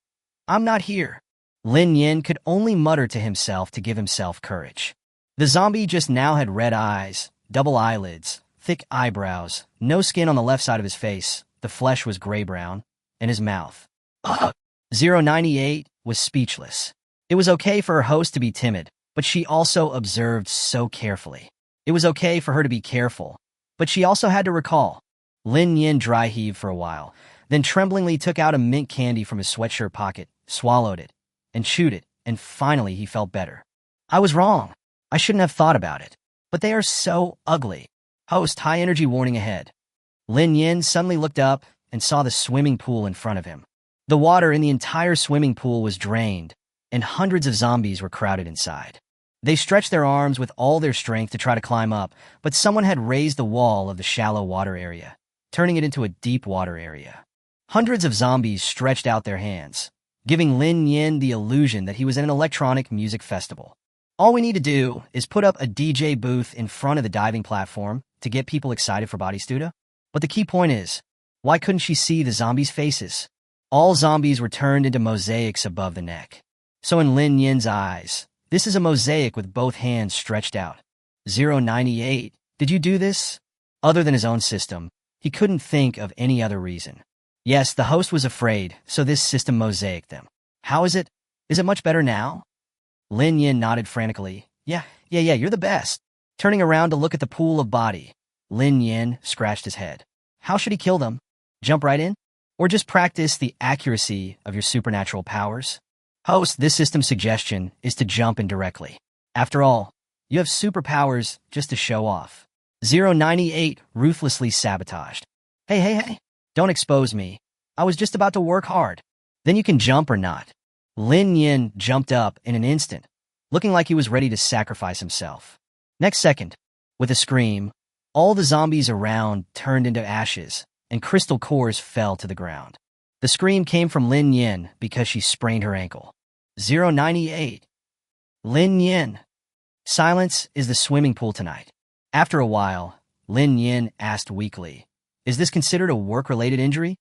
I'm not here. Lin Nian could only mutter to himself to give himself courage. The zombie just now had red eyes, double eyelids, thick eyebrows, no skin on the left side of his face, the flesh was gray-brown, and his mouth. 098 was speechless. It was okay for her host to be timid, but she also observed so carefully. It was okay for her to be careful, but she also had to recall. Lin Nian dry heaved for a while, then tremblingly took out a mint candy from his sweatshirt pocket, swallowed it, and chewed it, and finally he felt better. I was wrong. I shouldn't have thought about it. But they are so ugly. Host, high energy warning ahead. Lin Nian suddenly looked up and saw the swimming pool in front of him. The water in the entire swimming pool was drained, and hundreds of zombies were crowded inside. They stretched their arms with all their strength to try to climb up, but someone had raised the wall of the shallow water area, turning it into a deep water area. Hundreds of zombies stretched out their hands, giving Lin Nian the illusion that he was in an electronic music festival. All we need to do is put up a DJ booth in front of the diving platform to get people excited for Bodystuda. But the key point is, why couldn't she see the zombies' faces? All zombies were turned into mosaics above the neck. So in Lin Nian's eyes, this is a mosaic with both hands stretched out. 098, did you do this? Other than his own system, he couldn't think of any other reason. Yes, the host was afraid, so this system mosaicked them. How is it? Is it much better now? Lin Nian nodded frantically. Yeah, you're the best. Turning around to look at the pool of body, Lin Nian scratched his head. How should he kill them? Jump right in? Or just practice the accuracy of your supernatural powers? Host, this system's suggestion is to jump in directly. After all, you have superpowers just to show off. 098 ruthlessly sabotaged. Hey, don't expose me. I was just about to work hard. Then you can jump or not. Lin Nian jumped up in an instant, looking like he was ready to sacrifice himself. Next second, with a scream, all the zombies around turned into ashes, and crystal cores fell to the ground. The scream came from Lin Nian because she sprained her ankle. 098. Lin Nian. Silence is the swimming pool tonight. After a while, Lin Nian asked weakly, is this considered a work-related injury?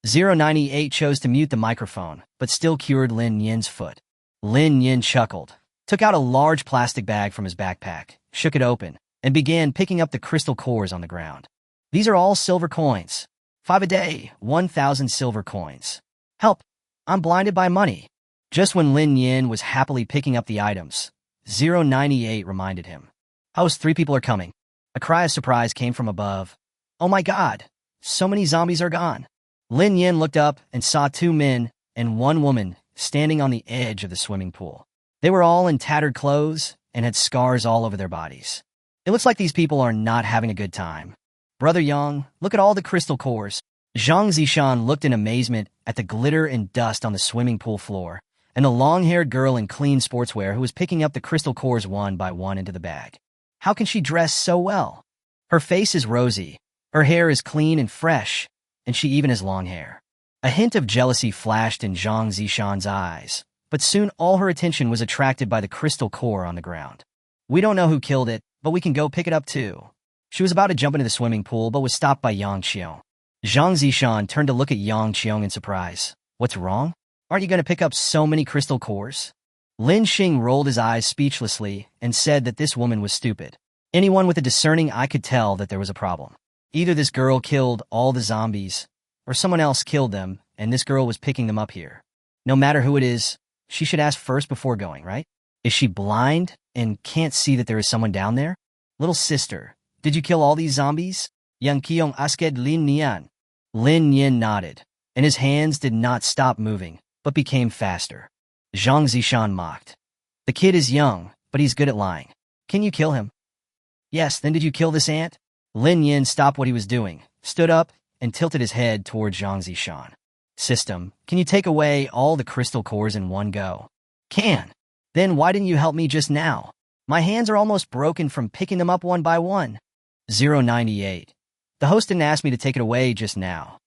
098 chose to mute the microphone, but still cured Lin Nian's foot. Lin Nian chuckled, took out a large plastic bag from his backpack, shook it open, and began picking up the crystal cores on the ground. These are all silver coins. 5 a day, 1,000 silver coins. Help! I'm blinded by money. Just when Lin Nian was happily picking up the items, 098 reminded him. Host, 3 people are coming. A cry of surprise came from above. Oh my god, so many zombies are gone. Lin Nian looked up and saw 2 men and 1 woman standing on the edge of the swimming pool. They were all in tattered clothes and had scars all over their bodies. It looks like these people are not having a good time. Brother Yang, look at all the crystal cores. Zhang Zishan looked in amazement at the glitter and dust on the swimming pool floor, and the long-haired girl in clean sportswear who was picking up the crystal cores one by one into the bag. How can she dress so well? Her face is rosy, her hair is clean and fresh, and she even has long hair. A hint of jealousy flashed in Zhang Zishan's eyes, but soon all her attention was attracted by the crystal core on the ground. We don't know who killed it, but we can go pick it up too. She was about to jump into the swimming pool, but was stopped by Yang Qiong. Zhang Zishan turned to look at Yang Qiong in surprise. What's wrong? Aren't you going to pick up so many crystal cores? Lin Xing rolled his eyes speechlessly and said that this woman was stupid. Anyone with a discerning eye could tell that there was a problem. Either this girl killed all the zombies, or someone else killed them, and this girl was picking them up here. No matter who it is, she should ask first before going, right? Is she blind and can't see that there is someone down there? Little sister, did you kill all these zombies? Yang Qiong asked Lin Nian. Lin Nian nodded, and his hands did not stop moving, but became faster. Zhang Zishan mocked. The kid is young, but he's good at lying. Can you kill him? Yes, then did you kill this ant? Lin Yin stopped what he was doing, stood up, and tilted his head toward Zhang Zishan. System, can you take away all the crystal cores in one go? Can. Then why didn't you help me just now? My hands are almost broken from picking them up one by one. 098. The host didn't ask me to take it away just now.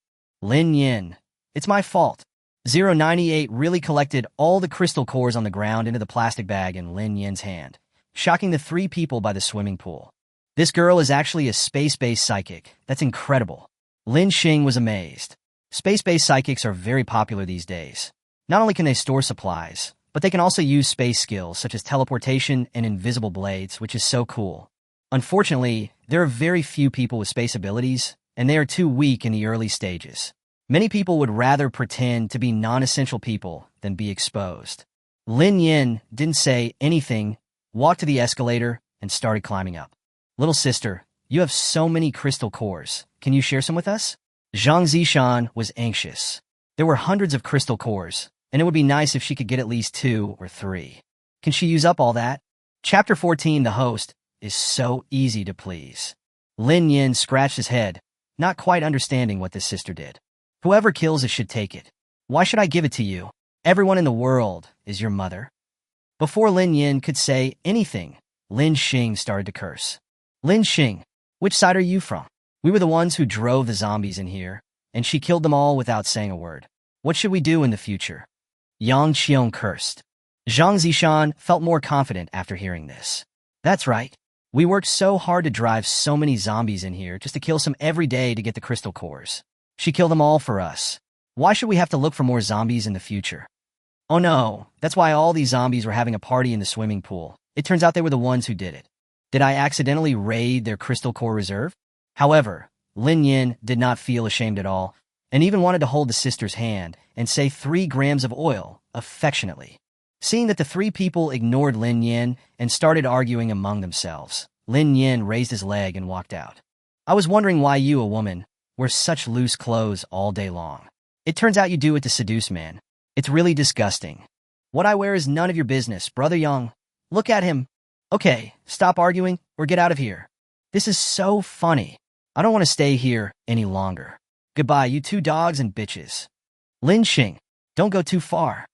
Lin Yin. It's my fault. 098 really collected all the crystal cores on the ground into the plastic bag in Lin Yin's hand, shocking the 3 people by the swimming pool. This girl is actually a space-based psychic. That's incredible. Lin Xing was amazed. Space-based psychics are very popular these days. Not only can they store supplies, but they can also use space skills such as teleportation and invisible blades, which is so cool. Unfortunately, there are very few people with space abilities, and they are too weak in the early stages. Many people would rather pretend to be non-essential people than be exposed. Lin Yin didn't say anything, walked to the escalator, and started climbing up. Little sister, you have so many crystal cores. Can you share some with us? Zhang Zishan was anxious. There were hundreds of crystal cores, and it would be nice if she could get at least 2 or 3. Can she use up all that? Chapter 14, the host, is so easy to please. Lin Yin scratched his head, not quite understanding what this sister did. Whoever kills it should take it. Why should I give it to you? Everyone in the world is your mother. Before Lin Yin could say anything, Lin Xing started to curse. Lin Xing, which side are you from? We were the ones who drove the zombies in here, and she killed them all without saying a word. What should we do in the future? Yang Qiong cursed. Zhang Zishan felt more confident after hearing this. That's right. We worked so hard to drive so many zombies in here just to kill some every day to get the crystal cores. She killed them all for us. Why should we have to look for more zombies in the future? Oh no, that's why all these zombies were having a party in the swimming pool. It turns out they were the ones who did it. Did I accidentally raid their crystal core reserve? However, Lin Yin did not feel ashamed at all, and even wanted to hold the sister's hand and say 3 grams of oil, affectionately. Seeing that the 3 people ignored Lin Yin and started arguing among themselves, Lin Yin raised his leg and walked out. I was wondering why you, a woman, wear such loose clothes all day long. It turns out you do it to seduce men. It's really disgusting. What I wear is none of your business, Brother Young. Look at him. Okay, stop arguing or get out of here. This is so funny. I don't want to stay here any longer. Goodbye, you 2 dogs and bitches. Lin Xing, don't go too far.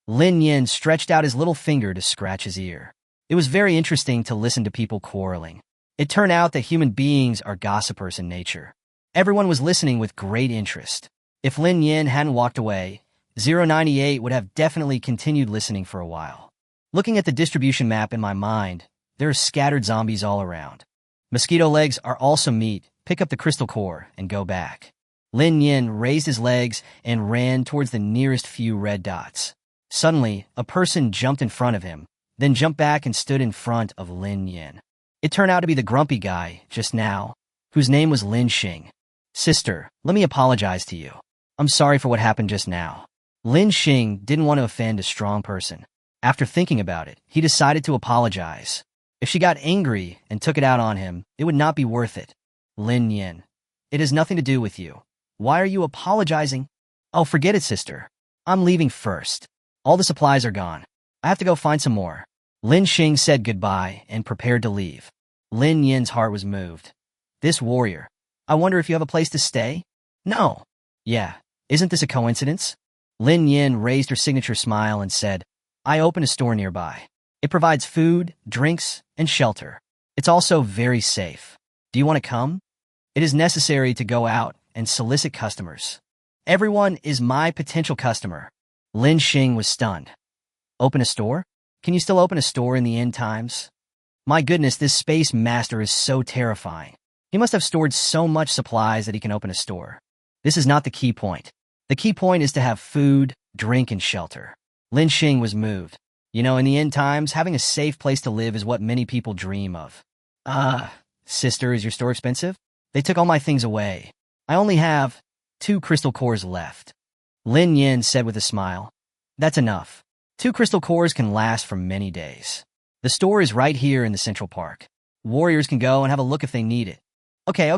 Lin Yin stretched out his little finger to scratch his ear. It was very interesting to listen to people quarreling. It turned out that human beings are gossipers in nature. Everyone was listening with great interest. If Lin Yin hadn't walked away, 098 would have definitely continued listening for a while. Looking at the distribution map in my mind, there are scattered zombies all around. Mosquito legs are also meat. Pick up the crystal core and go back. Lin Yin raised his legs and ran towards the nearest few red dots. Suddenly, a person jumped in front of him, then jumped back and stood in front of Lin Yin. It turned out to be the grumpy guy, just now, whose name was Lin Xing. Sister, let me apologize to you. I'm sorry for what happened just now. Lin Xing didn't want to offend a strong person. After thinking about it, he decided to apologize. If she got angry and took it out on him, it would not be worth it. Lin Yin, it has nothing to do with you. Why are you apologizing? Oh, forget it, sister. I'm leaving first. All the supplies are gone. I have to go find some more. Lin Xing said goodbye and prepared to leave. Lin Yin's heart was moved. This warrior. I wonder if you have a place to stay? No. Yeah, isn't this a coincidence? Lin Yin raised her signature smile and said, I open a store nearby. It provides food, drinks, and shelter. It's also very safe. Do you want to come? It is necessary to go out and solicit customers. Everyone is my potential customer. Lin Xing was stunned. Open a store? Can you still open a store in the end times? My goodness, this space master is so terrifying. He must have stored so much supplies that he can open a store. This is not the key point. The key point is to have food, drink, and shelter. Lin Xing was moved. You know, in the end times, having a safe place to live is what many people dream of. Sister, is your store expensive? They took all my things away. I only have 2 crystal cores left. Lin Yin said with a smile. That's enough. 2 crystal cores can last for many days. The store is right here in the Central Park. Warriors can go and have a look if they need it. Okay.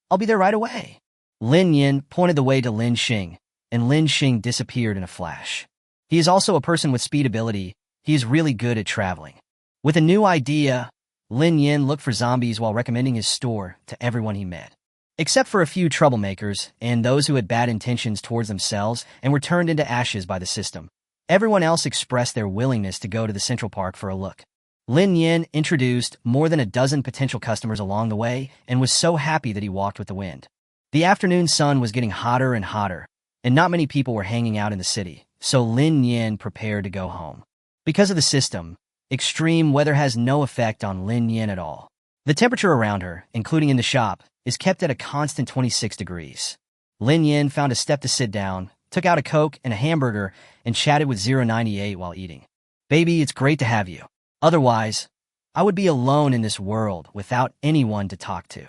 I'll be there right away. Lin Nian pointed the way to Lin Xing, and Lin Xing disappeared in a flash. He is also a person with speed ability. He is really good at traveling. With a new idea, Lin Nian looked for zombies while recommending his store to everyone he met. Except for a few troublemakers and those who had bad intentions towards themselves and were turned into ashes by the system. Everyone else expressed their willingness to go to the Central Park for a look. Lin Nian introduced more than a dozen potential customers along the way and was so happy that he walked with the wind. The afternoon sun was getting hotter and hotter, and not many people were hanging out in the city, so Lin Nian prepared to go home. Because of the system, extreme weather has no effect on Lin Nian at all. The temperature around her, including in the shop, is kept at a constant 26 degrees. Lin Nian found a step to sit down, took out a Coke and a hamburger, and chatted with 098 while eating. Baby, it's great to have you. Otherwise, I would be alone in this world without anyone to talk to.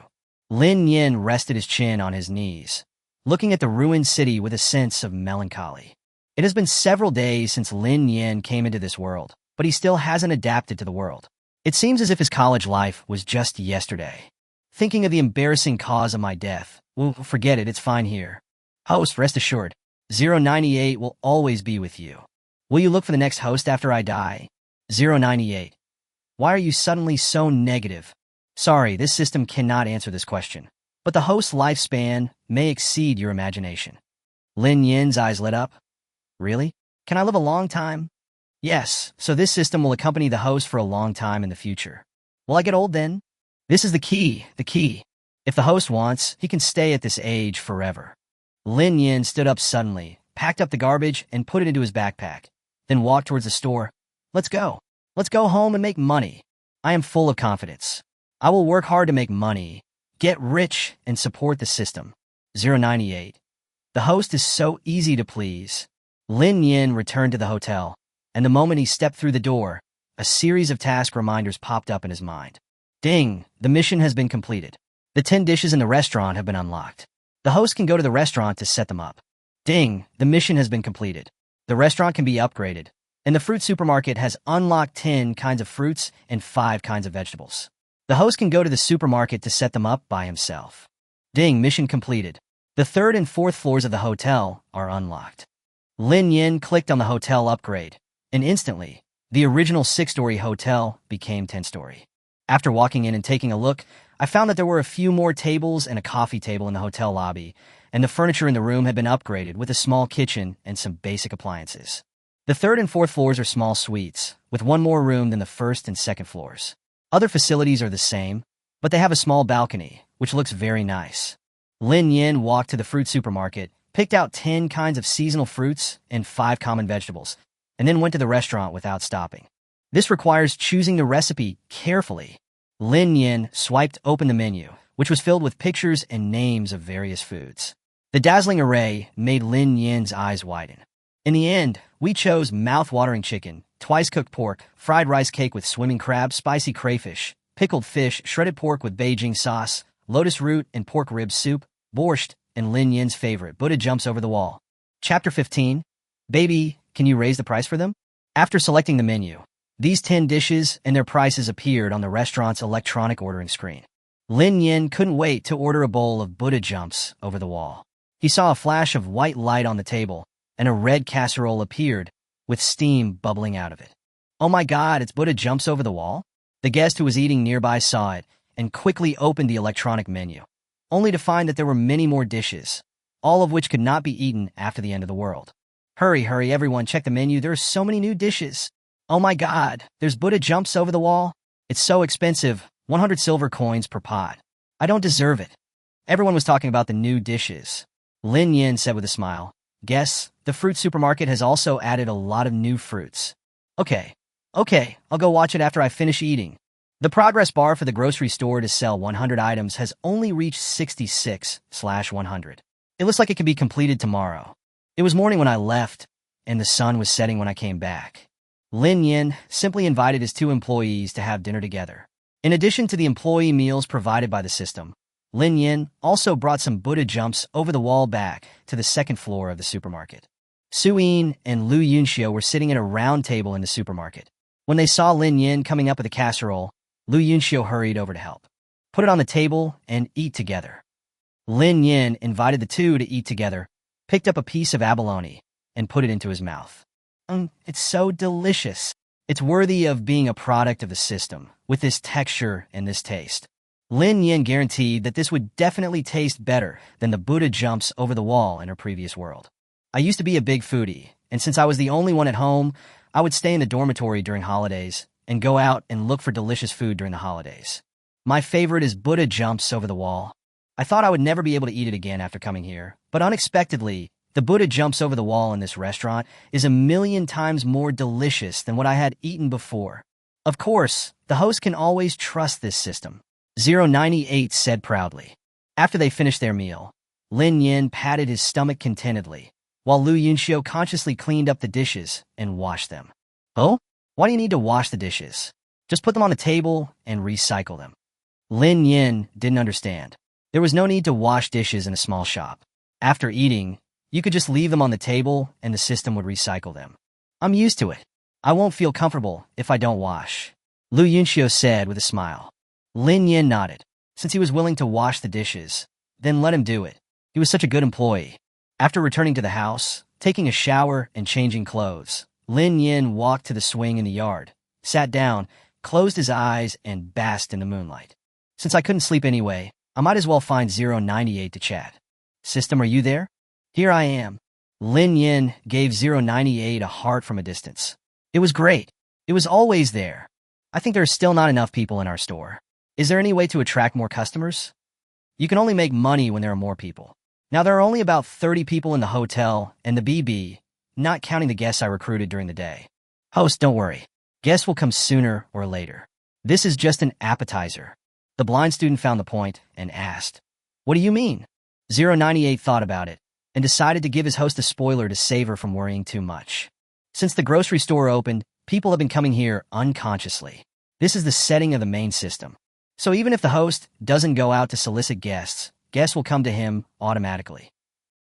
Lin Nian rested his chin on his knees, looking at the ruined city with a sense of melancholy. It has been several days since Lin Nian came into this world, but he still hasn't adapted to the world. It seems as if his college life was just yesterday. Thinking of the embarrassing cause of my death. Well, forget it, it's fine here. Host, rest assured, 098 will always be with you. Will you look for the next host after I die? 098. Why are you suddenly so negative? Sorry, this system cannot answer this question, but the host's lifespan may exceed your imagination. Lin Yin's eyes lit up. Really? Can I live a long time? Yes, so this system will accompany the host for a long time in the future. Will I get old then? This is the key. If the host wants, he can stay at this age forever. Lin Yin stood up suddenly, packed up the garbage, and put it into his backpack, then walked towards the store. Let's go. Let's go home and make money. I am full of confidence. I will work hard to make money, get rich, and support the system. 098. The host is so easy to please. Lin Yin returned to the hotel, and the moment he stepped through the door, a series of task reminders popped up in his mind. Ding! The mission has been completed. The 10 dishes in the restaurant have been unlocked. The host can go to the restaurant to set them up. Ding! The mission has been completed. The restaurant can be upgraded, and the fruit supermarket has unlocked 10 kinds of fruits and 5 kinds of vegetables. The host can go to the supermarket to set them up by himself. Ding! Mission completed. The 3rd and 4th floors of the hotel are unlocked. Lin Yin clicked on the hotel upgrade, and instantly, the original 6-story hotel became 10-story. After walking in and taking a look, I found that there were a few more tables and a coffee table in the hotel lobby, and the furniture in the room had been upgraded with a small kitchen and some basic appliances. The 3rd and 4th floors are small suites, with one more room than the 1st and 2nd floors. Other facilities are the same, but they have a small balcony, which looks very nice. Lin Yin walked to the fruit supermarket, picked out 10 kinds of seasonal fruits and 5 common vegetables, and then went to the restaurant without stopping. This requires choosing the recipe carefully. Lin Yin swiped open the menu, which was filled with pictures and names of various foods. The dazzling array made Lin Yin's eyes widen. In the end, we chose mouth-watering chicken, twice-cooked pork, fried rice cake with swimming crab, spicy crayfish, pickled fish, shredded pork with Beijing sauce, lotus root and pork rib soup, borscht, and Lin Yin's favorite, Buddha jumps over the wall. Chapter 15. Baby, can you raise the price for them? After selecting the menu, these 10 dishes and their prices appeared on the restaurant's electronic ordering screen. Lin Yin couldn't wait to order a bowl of Buddha jumps over the wall. He saw a flash of white light on the table, and a red casserole appeared, with steam bubbling out of it. Oh my God, it's Buddha jumps over the wall? The guest who was eating nearby saw it, and quickly opened the electronic menu, only to find that there were many more dishes, all of which could not be eaten after the end of the world. Hurry, everyone, check the menu, there are so many new dishes. Oh my God, there's Buddha jumps over the wall? It's so expensive, 100 silver coins per pot. I don't deserve it. Everyone was talking about the new dishes. Lin Yin said with a smile, Guess, the fruit supermarket has also added a lot of new fruits. Okay, I'll go watch it after I finish eating. The progress bar for the grocery store to sell 100 items has only reached 66/100. It looks like it can be completed tomorrow. It was morning when I left, and the sun was setting when I came back. Lin Yin simply invited his 2 employees to have dinner together. In addition to the employee meals provided by the system, Lin Yin also brought some Buddha jumps over the wall back to the 2nd floor of the supermarket. Su Yin and Lu Yunxiu were sitting at a round table in the supermarket. When they saw Lin Yin coming up with a casserole, Lu Yunxiu hurried over to help. Put it on the table and eat together. Lin Nian invited the two to eat together, picked up a piece of abalone, and put it into his mouth. It's so delicious. It's worthy of being a product of the system, with this texture and this taste. Lin Nian guaranteed that this would definitely taste better than the Buddha jumps over the wall in her previous world. I used to be a big foodie, and since I was the only one at home, I would stay in the dormitory during holidays and go out and look for delicious food during the holidays. My favorite is Buddha jumps over the wall. I thought I would never be able to eat it again after coming here, but unexpectedly, the Buddha jumps over the wall in this restaurant is 1,000,000 times more delicious than what I had eaten before. Of course, the host can always trust this system. 098 said proudly. After they finished their meal, Lin Yin patted his stomach contentedly, while Lu Yunxiu consciously cleaned up the dishes and washed them. Oh? Why do you need to wash the dishes? Just put them on the table and recycle them. Lin Yin didn't understand. There was no need to wash dishes in a small shop. After eating, you could just leave them on the table and the system would recycle them. I'm used to it. I won't feel comfortable if I don't wash, Lu Yunxiu said with a smile. Lin Yin nodded. Since he was willing to wash the dishes, then let him do it. He was such a good employee. After returning to the house, taking a shower and changing clothes, Lin Yin walked to the swing in the yard, sat down, closed his eyes, and basked in the moonlight. Since I couldn't sleep anyway, I might as well find 098 to chat. System, are you there? Here I am. Lin Yin gave 098 a heart from a distance. It was great. It was always there. I think there are still not enough people in our store. Is there any way to attract more customers? You can only make money when there are more people. Now there are only about 30 people in the hotel and the BB, not counting the guests I recruited during the day. Host, don't worry. Guests will come sooner or later. This is just an appetizer. The blind student found the point and asked, What do you mean? 098 thought about it and decided to give his host a spoiler to save her from worrying too much. Since the grocery store opened, people have been coming here unconsciously. This is the setting of the main system. So even if the host doesn't go out to solicit guests, guests will come to him automatically.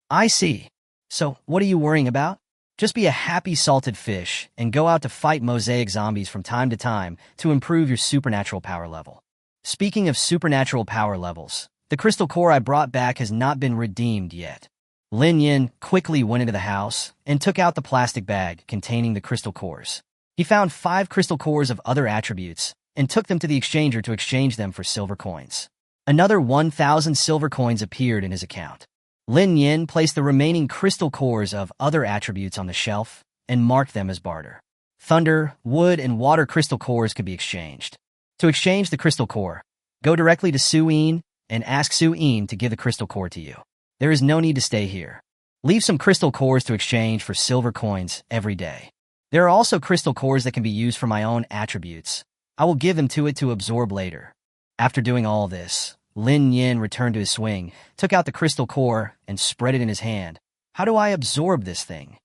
I see. So what are you worrying about? Just be a happy salted fish and go out to fight mosaic zombies from time to time to improve your supernatural power level. Speaking of supernatural power levels, the crystal core I brought back has not been redeemed yet. Lin Yin quickly went into the house and took out the plastic bag containing the crystal cores. He found 5 crystal cores of other attributes and took them to the exchanger to exchange them for silver coins. Another 1,000 silver coins appeared in his account. Lin Yin placed the remaining crystal cores of other attributes on the shelf and marked them as barter. Thunder, wood, and water crystal cores could be exchanged. To exchange the crystal core, go directly to Su-Yin and ask Su-Yin to give the crystal core to you. There is no need to stay here. Leave some crystal cores to exchange for silver coins every day. There are also crystal cores that can be used for my own attributes. I will give them to it to absorb later. After doing all this, Lin Yin returned to his swing, took out the crystal core, and spread it in his hand. How do I absorb this thing?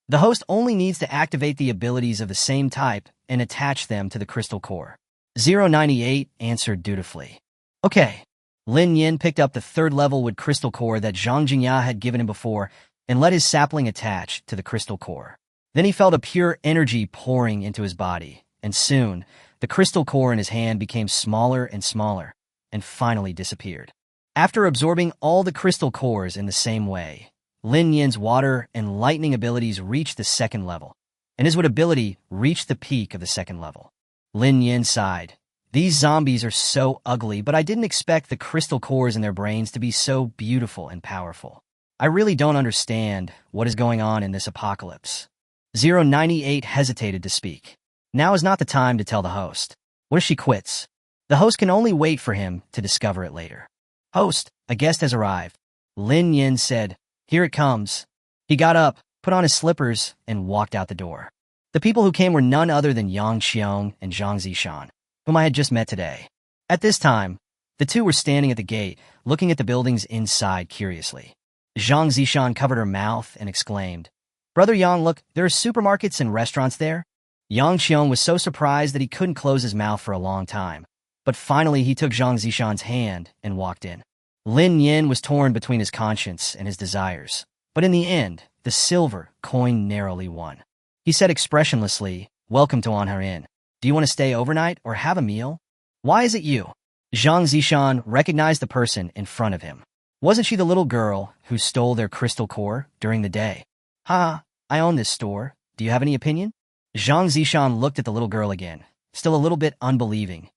The host only needs to activate the abilities of the same type and attach them to the crystal core. 098 answered dutifully. Okay. Lin Yin picked up the 3rd level wood crystal core that Zhang Jingya had given him before and let his sapling attach to the crystal core. Then he felt a pure energy pouring into his body, and soon, the crystal core in his hand became smaller and smaller, and finally disappeared. After absorbing all the crystal cores in the same way, Lin Yin's water and lightning abilities reached the 2nd level, and his wood ability reached the peak of the 2nd level. Lin Yin sighed. These zombies are so ugly, but I didn't expect the crystal cores in their brains to be so beautiful and powerful. I really don't understand what is going on in this apocalypse. 098 hesitated to speak. Now is not the time to tell the host. What if she quits? The host can only wait for him to discover it later. Host, a guest has arrived. Lin Yin said, Here it comes. He got up, put on his slippers, and walked out the door. The people who came were none other than Yang Xiong and Zhang Zishan, whom I had just met today. At this time, the two were standing at the gate, looking at the buildings inside curiously. Zhang Zishan covered her mouth and exclaimed, Brother Yang, look, there are supermarkets and restaurants there. Yang Xiong was so surprised that he couldn't close his mouth for a long time. But finally he took Zhang Zishan's hand and walked in. Lin Yin was torn between his conscience and his desires. But in the end, the silver coin narrowly won. He said expressionlessly, Welcome to Anhar Inn. Do you want to stay overnight or have a meal? Why is it you? Zhang Zishan recognized the person in front of him. Wasn't she the little girl who stole their crystal core during the day? Ha, I own this store. Do you have any opinion? Zhang Zishan looked at the little girl again, still a little bit unbelieving.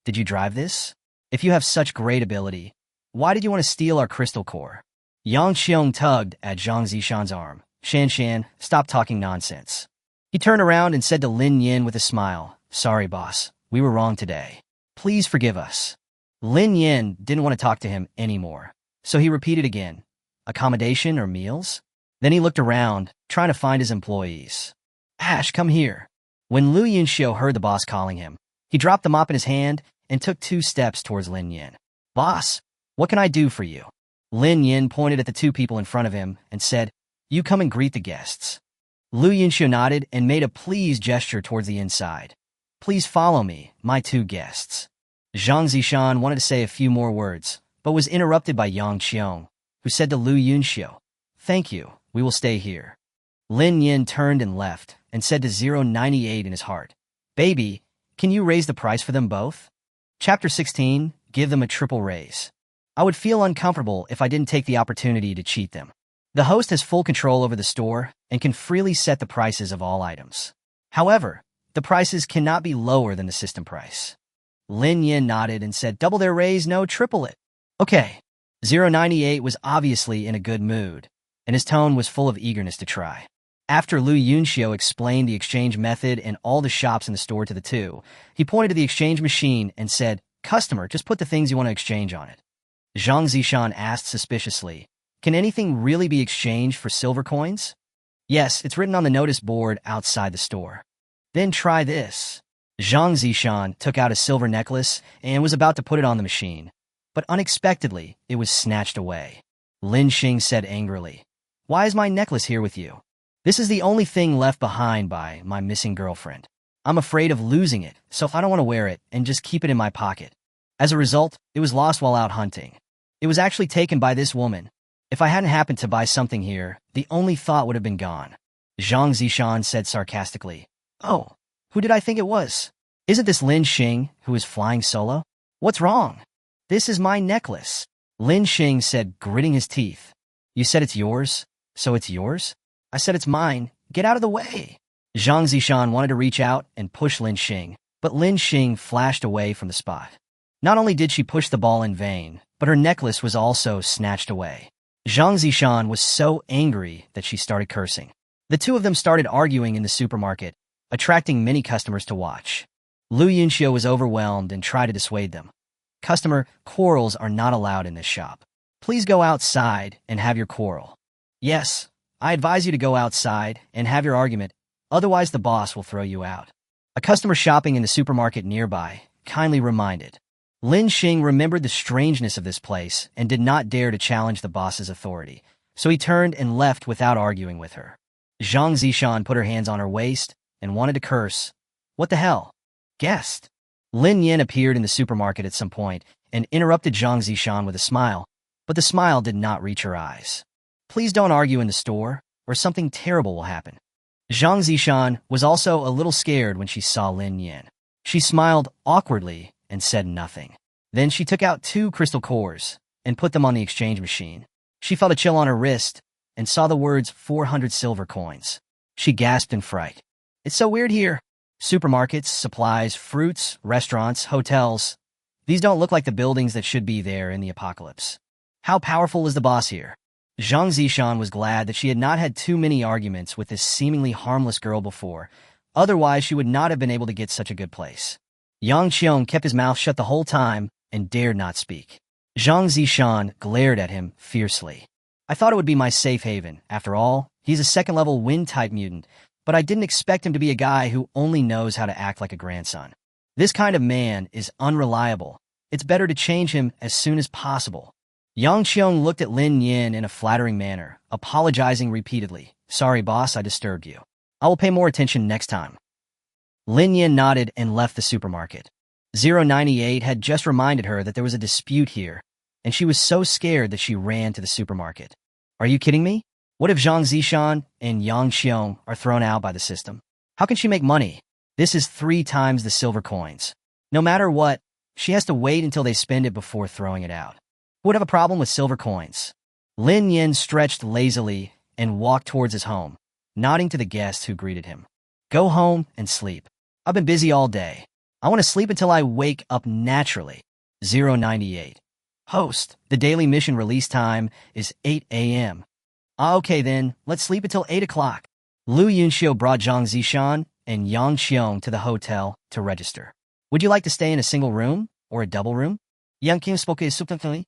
Did you drive this? If you have such great ability, why did you want to steal our crystal core? Yang Xiong tugged at Zhang Zishan's arm. Shan, stop talking nonsense. He turned around and said to Lin Nian with a smile, Sorry, boss. We were wrong today. Please forgive us. Lin Nian didn't want to talk to him anymore, so he repeated again, Accommodation or meals? Then he looked around, trying to find his employees. Ash, come here. When Lu Yunxiu heard the boss calling him, he dropped the mop in his hand and took 2 steps towards Lin Nian. Boss, what can I do for you? Lin Nian pointed at the 2 people in front of him and said, You come and greet the guests. Lu Yunxiu nodded and made a please gesture towards the inside. Please follow me, my 2 guests. Zhang Zishan wanted to say a few more words, but was interrupted by Yang Qiong, who said to Lu Yunxiu, Thank you, we will stay here. Lin Nian turned and left and said to 098 in his heart, Baby, can you raise the price for them both? Chapter 16, Give them a triple raise. I would feel uncomfortable if I didn't take the opportunity to cheat them. The host has full control over the store and can freely set the prices of all items. However, the prices cannot be lower than the system price. Lin Yin nodded and said, Double their raise, no, triple it. Okay. 098 was obviously in a good mood, and his tone was full of eagerness to try. After Lu Yunxiu explained the exchange method and all the shops in the store to the 2, he pointed to the exchange machine and said, Customer, just put the things you want to exchange on it. Zhang Zishan asked suspiciously, Can anything really be exchanged for silver coins? Yes, it's written on the notice board outside the store. Then try this. Zhang Zishan took out a silver necklace and was about to put it on the machine, but unexpectedly, it was snatched away. Lin Xing said angrily, Why is my necklace here with you? This is the only thing left behind by my missing girlfriend. I'm afraid of losing it, so I don't want to wear it and just keep it in my pocket. As a result, it was lost while out hunting. It was actually taken by this woman. If I hadn't happened to buy something here, the only thought would have been gone. Zhang Zishan said sarcastically, Oh, who did I think it was? Isn't this Lin Xing, who is flying solo? What's wrong? This is my necklace. Lin Xing said, gritting his teeth. You said it's yours, so it's yours? I said it's mine. Get out of the way. Zhang Zishan wanted to reach out and push Lin Xing, but Lin Xing flashed away from the spot. Not only did she push the ball in vain, but her necklace was also snatched away. Zhang Zishan was so angry that she started cursing. The 2 of them started arguing in the supermarket, attracting many customers to watch. Lu Yunxiu was overwhelmed and tried to dissuade them. Customer, quarrels are not allowed in this shop. Please go outside and have your quarrel. Yes, I advise you to go outside and have your argument, otherwise the boss will throw you out. A customer shopping in the supermarket nearby kindly reminded. Lin Xing remembered the strangeness of this place and did not dare to challenge the boss's authority, so he turned and left without arguing with her. Zhang Zishan put her hands on her waist and wanted to curse. What the hell? Guest. Lin Yin appeared in the supermarket at some point and interrupted Zhang Zishan with a smile, but the smile did not reach her eyes. Please don't argue in the store, or something terrible will happen. Zhang Zishan was also a little scared when she saw Lin Yin. She smiled awkwardly and said nothing. Then she took out 2 crystal cores and put them on the exchange machine. She felt a chill on her wrist and saw the words 400 silver coins. She gasped in fright. It's so weird here. Supermarkets, supplies, fruits, restaurants, hotels. These don't look like the buildings that should be there in the apocalypse. How powerful is the boss here? Zhang Zishan was glad that she had not had too many arguments with this seemingly harmless girl before, otherwise she would not have been able to get such a good place. Yang Qiong kept his mouth shut the whole time and dared not speak. Zhang Zishan glared at him fiercely. I thought it would be my safe haven. After all, he's a second-level wind-type mutant, but I didn't expect him to be a guy who only knows how to act like a grandson. This kind of man is unreliable. It's better to change him as soon as possible. Yang Qiong looked at Lin Yin in a flattering manner, apologizing repeatedly. Sorry, boss, I disturbed you. I will pay more attention next time. Lin Yin nodded and left the supermarket. 098 had just reminded her that there was a dispute here, and she was so scared that she ran to the supermarket. Are you kidding me? What if Zhang Zishan and Yang Xiong are thrown out by the system? How can she make money? This is 3 times the silver coins. No matter what, she has to wait until they spend it before throwing it out. Who would have a problem with silver coins? Lin Nian stretched lazily and walked towards his home, nodding to the guests who greeted him. Go home and sleep. I've been busy all day. I want to sleep until I wake up naturally. 098. Host, the daily mission release time is 8 a.m. Okay then, let's sleep until 8 o'clock. Lu Yunxiu brought Zhang Zishan and Yang Qiong to the hotel to register. Would you like to stay in a single room or a double room? Yang Qiong spoke subtly.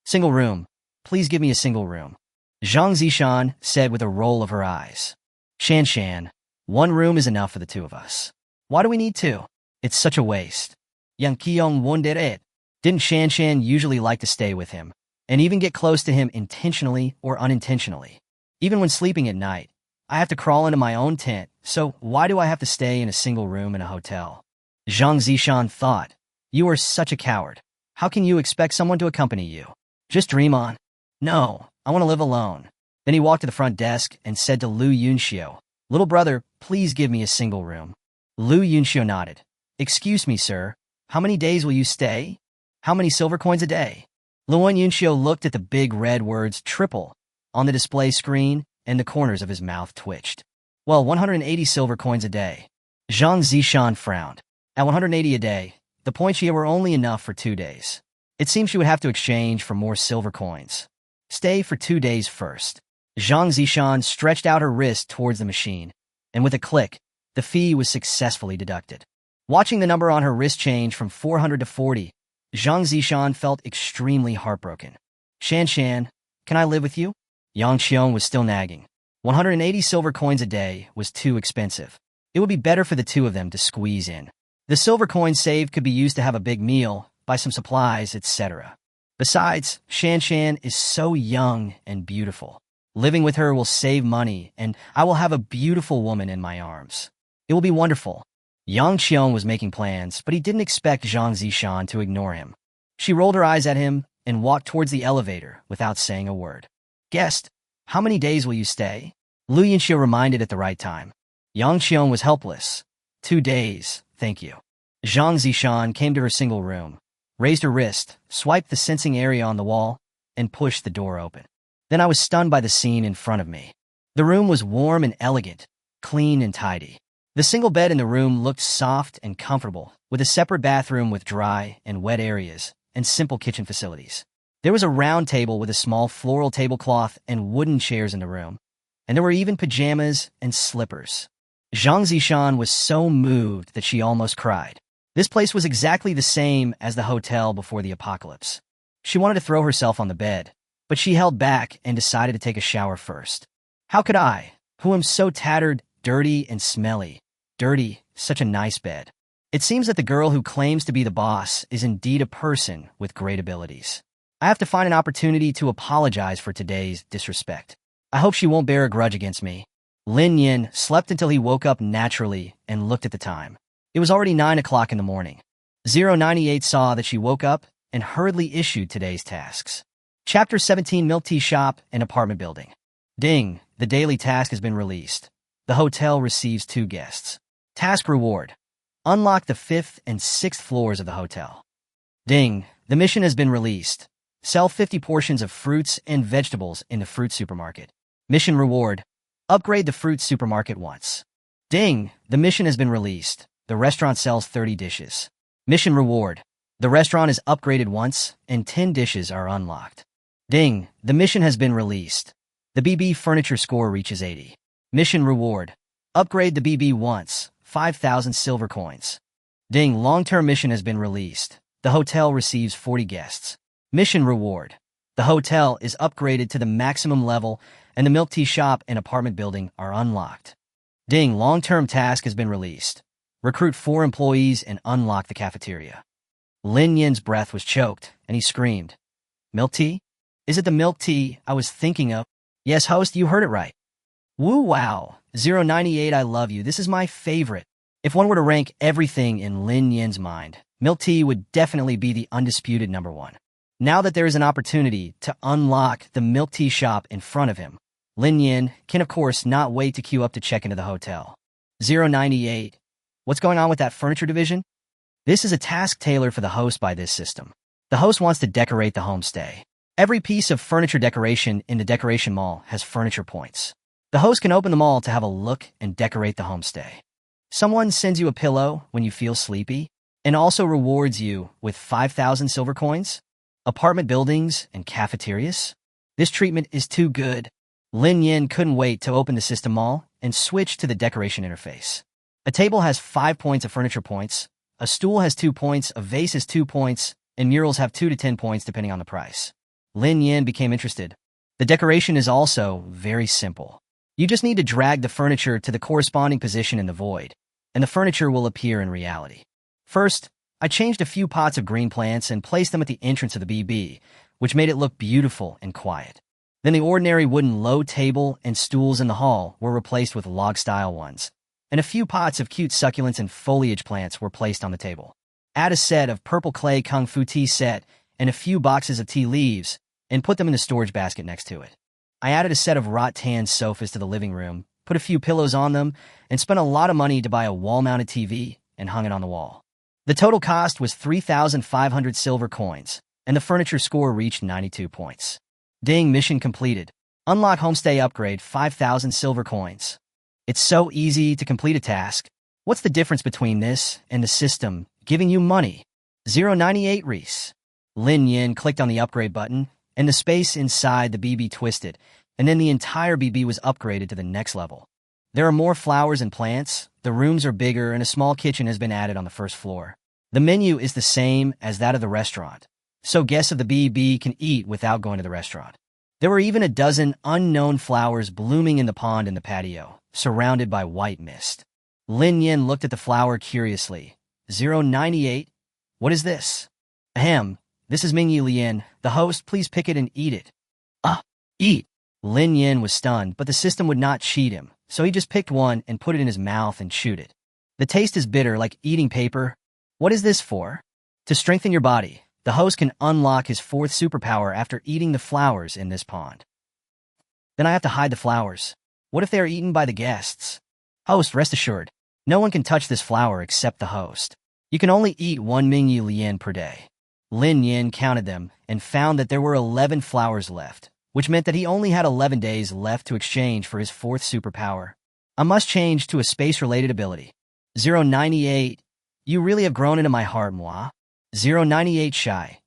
Single room. Please give me a single room. Zhang Zishan said with a roll of her eyes. Shan, one room is enough for the two of us. Why do we need two? It's such a waste. Yang Qiong wondered it. Didn't Shan usually like to stay with him, and even get close to him intentionally or unintentionally? Even when sleeping at night, I have to crawl into my own tent, so why do I have to stay in a single room in a hotel? Zhang Zishan thought, you are such a coward. How can you expect someone to accompany you? Just dream on. No, I want to live alone. Then he walked to the front desk and said to Lu Yunxiu, little brother, please give me a single room. Lu Yunxiu nodded. Excuse me, sir. How many days will you stay? How many silver coins a day? Lu Yunxiu looked at the big red words triple on the display screen, and the corners of his mouth twitched. Well, 180 silver coins a day. Zhang Zishan frowned. At 180 a day, the points here were only enough for 2 days. It seems she would have to exchange for more silver coins. Stay for 2 days first. Zhang Zishan stretched out her wrist towards the machine, and with a click, the fee was successfully deducted. Watching the number on her wrist change from 400 to 40, Zhang Zishan felt extremely heartbroken. Shan, can I live with you? Yang Qiong was still nagging. 180 silver coins a day was too expensive. It would be better for the two of them to squeeze in. The silver coins saved could be used to have a big meal, buy some supplies, etc. Besides, Shan is so young and beautiful. Living with her will save money, and I will have a beautiful woman in my arms. It will be wonderful. Yang Qiong was making plans, but he didn't expect Zhang Zishan to ignore him. She rolled her eyes at him and walked towards the elevator without saying a word. Guest, how many days will you stay? Lu Yunxiu reminded at the right time. Yang Qiong was helpless. 2 days, thank you. Zhang Zishan came to her single room, raised her wrist, swiped the sensing area on the wall, and pushed the door open. Then I was stunned by the scene in front of me. The room was warm and elegant, clean and tidy. The single bed in the room looked soft and comfortable, with a separate bathroom with dry and wet areas, and simple kitchen facilities. There was a round table with a small floral tablecloth and wooden chairs in the room, and there were even pajamas and slippers. Zhang Zishan was so moved that she almost cried. This place was exactly the same as the hotel before the apocalypse. She wanted to throw herself on the bed, but she held back and decided to take a shower first. How could I, who am so tattered, dirty, and smelly? Dirty, such a nice bed. It seems that the girl who claims to be the boss is indeed a person with great abilities. I have to find an opportunity to apologize for today's disrespect. I hope she won't bear a grudge against me. Lin Nian slept until he woke up naturally and looked at the time. It was already 9 o'clock in the morning. 098 saw that she woke up and hurriedly issued today's tasks. Chapter 17, Milk Tea Shop and Apartment Building. Ding, the daily task has been released. The hotel receives 2 guests. Task reward. Unlock the 5th and 6th floors of the hotel. Ding, the mission has been released. Sell 50 portions of fruits and vegetables in the fruit supermarket. Mission reward. Upgrade the fruit supermarket once. Ding, the mission has been released. The restaurant sells 30 dishes. Mission reward. The restaurant is upgraded once, and 10 dishes are unlocked. Ding, the mission has been released. The BB furniture score reaches 80. Mission reward. Upgrade the BB once, 5,000 silver coins. Ding, long-term mission has been released. The hotel receives 40 guests. Mission reward. The hotel is upgraded to the maximum level, and the milk tea shop and apartment building are unlocked. Ding, long-term task has been released. Recruit 4 employees and unlock the cafeteria. Lin Nian's breath was choked, and he screamed. Milk tea? Is it the milk tea I was thinking of? Yes, host, you heard it right. Woo wow. 098, I love you. This is my favorite. If one were to rank everything in Lin Nian's mind, milk tea would definitely be the undisputed number 1. Now that there is an opportunity to unlock the milk tea shop in front of him, Lin Nian can of course not wait to queue up to check into the hotel. 098. What's going on with that furniture division? This is a task tailored for the host by this system. The host wants to decorate the homestay. Every piece of furniture decoration in the decoration mall has furniture points. The host can open the mall to have a look and decorate the homestay. Someone sends you a pillow when you feel sleepy and also rewards you with 5,000 silver coins, apartment buildings, and cafeterias. This treatment is too good. Lin Nian couldn't wait to open the system mall and switch to the decoration interface. A table has 5 points of furniture points, a stool has 2 points, a vase has 2 points, and murals have 2 to 10 points depending on the price. Lin Nian became interested. The decoration is also very simple. You just need to drag the furniture to the corresponding position in the void, and the furniture will appear in reality. First, I changed a few pots of green plants and placed them at the entrance of the BB, which made it look beautiful and quiet. Then the ordinary wooden low table and stools in the hall were replaced with log-style ones, and a few pots of cute succulents and foliage plants were placed on the table. Add a set of purple clay kung fu tea set and a few boxes of tea leaves, and put them in the storage basket next to it. I added a set of rattan sofas to the living room, put a few pillows on them, and spent a lot of money to buy a wall-mounted TV and hung it on the wall. The total cost was 3,500 silver coins, and the furniture score reached 92 points. Ding, mission completed. Unlock homestay upgrade, 5,000 silver coins. It's so easy to complete a task. What's the difference between this and the system giving you money? 098 Reese. Lin Nian clicked on the upgrade button, and the space inside the BB twisted, and then the entire BB was upgraded to the next level. There are more flowers and plants, the rooms are bigger, and a small kitchen has been added on the first floor. The menu is the same as that of the restaurant, so guests of the BB can eat without going to the restaurant. There were even a dozen unknown flowers blooming in the pond in the patio, surrounded by white mist. Lin Nian looked at the flower curiously. 098? What is this? Ahem. This is Mingyi Lian, the host. Please pick it and eat it. Eat! Lin Nian was stunned, but the system would not cheat him, so he just picked one and put it in his mouth and chewed it. The taste is bitter, like eating paper. What is this for? To strengthen your body, the host can unlock his 4th superpower after eating the flowers in this pond. Then I have to hide the flowers. What if they are eaten by the guests? Host, rest assured, no one can touch this flower except the host. You can only eat 1 Mingyi Lian per day. Lin Nian counted them and found that there were 11 flowers left, which meant that he only had 11 days left to exchange for his 4th superpower. I must change to a space-related ability. 098. You really have grown into my heart, moi. 098 Shy.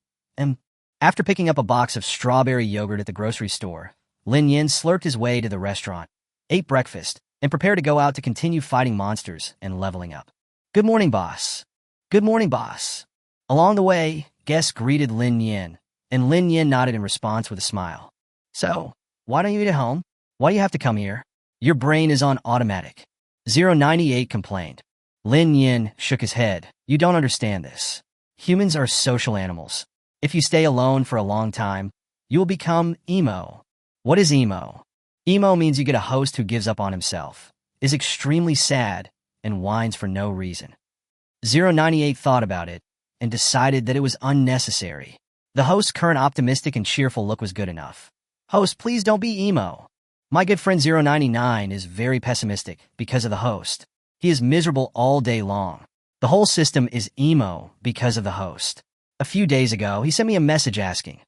After picking up a box of strawberry yogurt at the grocery store, Lin Nian slurped his way to the restaurant, ate breakfast, and prepared to go out to continue fighting monsters and leveling up. Good morning, boss. Good morning, boss. Along the way, guests greeted Lin Nian, and Lin Nian nodded in response with a smile. So, why don't you eat at home? Why do you have to come here? Your brain is on automatic. 098 complained. Lin Nian shook his head. You don't understand this. Humans are social animals. If you stay alone for a long time, you will become emo. What is emo? Emo means you get a host who gives up on himself, is extremely sad, and whines for no reason. 098 thought about it and decided that it was unnecessary. The host's current optimistic and cheerful look was good enough. Host, please don't be emo. My good friend 099 is very pessimistic because of the host. He is miserable all day long. The whole system is emo because of the host. A few days ago, he sent me a message asking,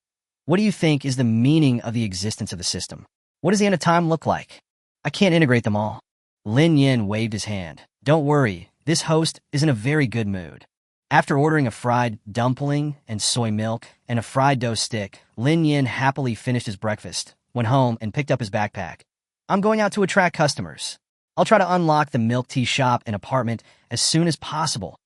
what do you think is the meaning of the existence of the system? What does the end of time look like? I can't integrate them all. Lin Nian waved his hand. Don't worry, this host is in a very good mood. After ordering a fried dumpling and soy milk and a fried dough stick, Lin Nian happily finished his breakfast, went home, and picked up his backpack. I'm going out to attract customers. I'll try to unlock the milk tea shop and apartment as soon as possible.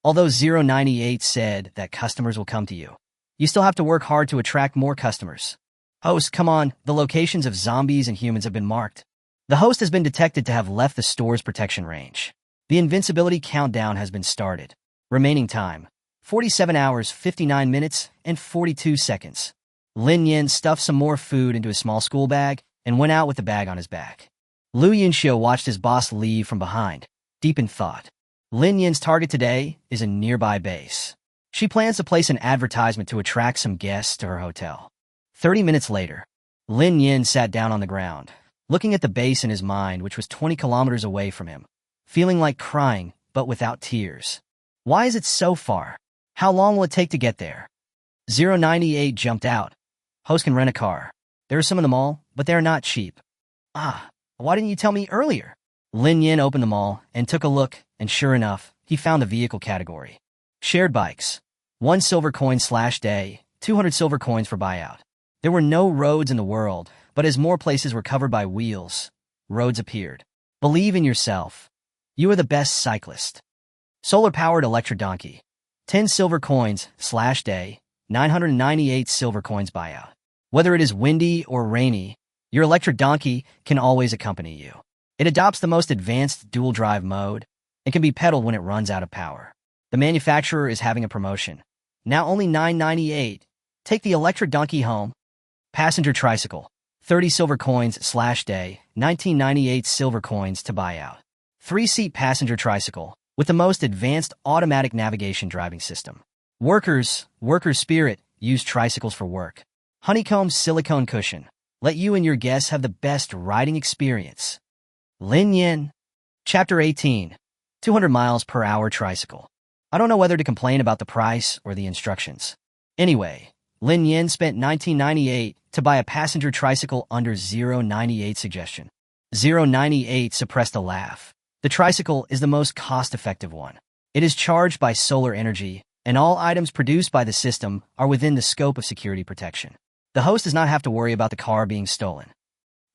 Although 098 said that customers will come to you, you still have to work hard to attract more customers. Host, come on, the locations of zombies and humans have been marked. The host has been detected to have left the store's protection range. The invincibility countdown has been started. Remaining time, 47 hours, 59 minutes, and 42 seconds. Lin Nian stuffed some more food into his small school bag and went out with the bag on his back. Lu Yunxiu watched his boss leave from behind, deep in thought. Lin Nian's target today is a nearby base. She plans to place an advertisement to attract some guests to her hotel. 30 minutes later, Lin Nian sat down on the ground, looking at the base in his mind, which was 20 kilometers away from him, feeling like crying, but without tears. Why is it so far? How long will it take to get there? 098 jumped out. Host can rent a car. There are some in the mall, but they're not cheap. Ah, why didn't you tell me earlier? Lin Nian opened the mall and took a look, and sure enough, he found the vehicle category. Shared bikes. 1 silver coin/day, 200 silver coins for buyout. There were no roads in the world, but as more places were covered by wheels, roads appeared. Believe in yourself. You are the best cyclist. Solar-powered electric donkey. 10 silver coins/day, 998 silver coins buyout. Whether it is windy or rainy, your electric donkey can always accompany you. It adopts the most advanced dual-drive mode and can be pedaled when it runs out of power. The manufacturer is having a promotion. Now only $9.98. Take the electric donkey home. Passenger tricycle. 30 silver coins/day, 1998 silver coins to buy out. 3-seat passenger tricycle with the most advanced automatic navigation driving system. Workers spirit, use tricycles for work. Honeycomb silicone cushion. Let you and your guests have the best riding experience. Lin Nian. Chapter 18. 200 miles per hour tricycle. I don't know whether to complain about the price or the instructions. Anyway, Lin Nian spent $19.98 to buy a passenger tricycle under 098 suggestion. 098 suppressed a laugh. The tricycle is the most cost-effective one. It is charged by solar energy, and all items produced by the system are within the scope of security protection. The host does not have to worry about the car being stolen.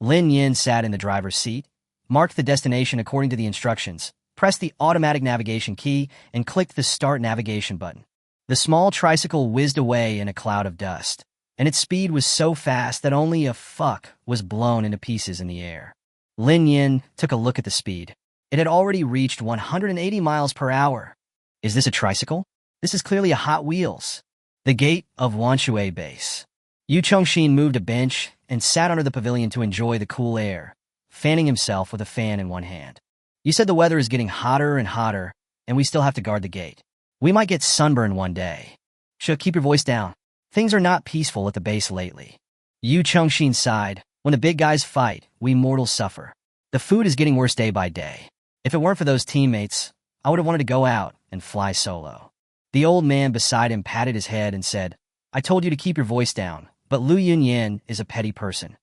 Lin Nian sat in the driver's seat, marked the destination according to the instructions, pressed the automatic navigation key, and clicked the Start Navigation button. The small tricycle whizzed away in a cloud of dust, and its speed was so fast that only a fuck was blown into pieces in the air. Lin Nian took a look at the speed. It had already reached 180 miles per hour. Is this a tricycle? This is clearly a Hot Wheels. The gate of Wanshui base. Yu Chongxin moved a bench and sat under the pavilion to enjoy the cool air, fanning himself with a fan in one hand. You said the weather is getting hotter and hotter, and we still have to guard the gate. We might get sunburned one day. Keep your voice down. Things are not peaceful at the base lately. Yu Chongxin sighed. When the big guys fight, we mortals suffer. The food is getting worse day by day. If it weren't for those teammates, I would have wanted to go out and fly solo. The old man beside him patted his head and said, I told you to keep your voice down, but Lu Yunyan is a petty person.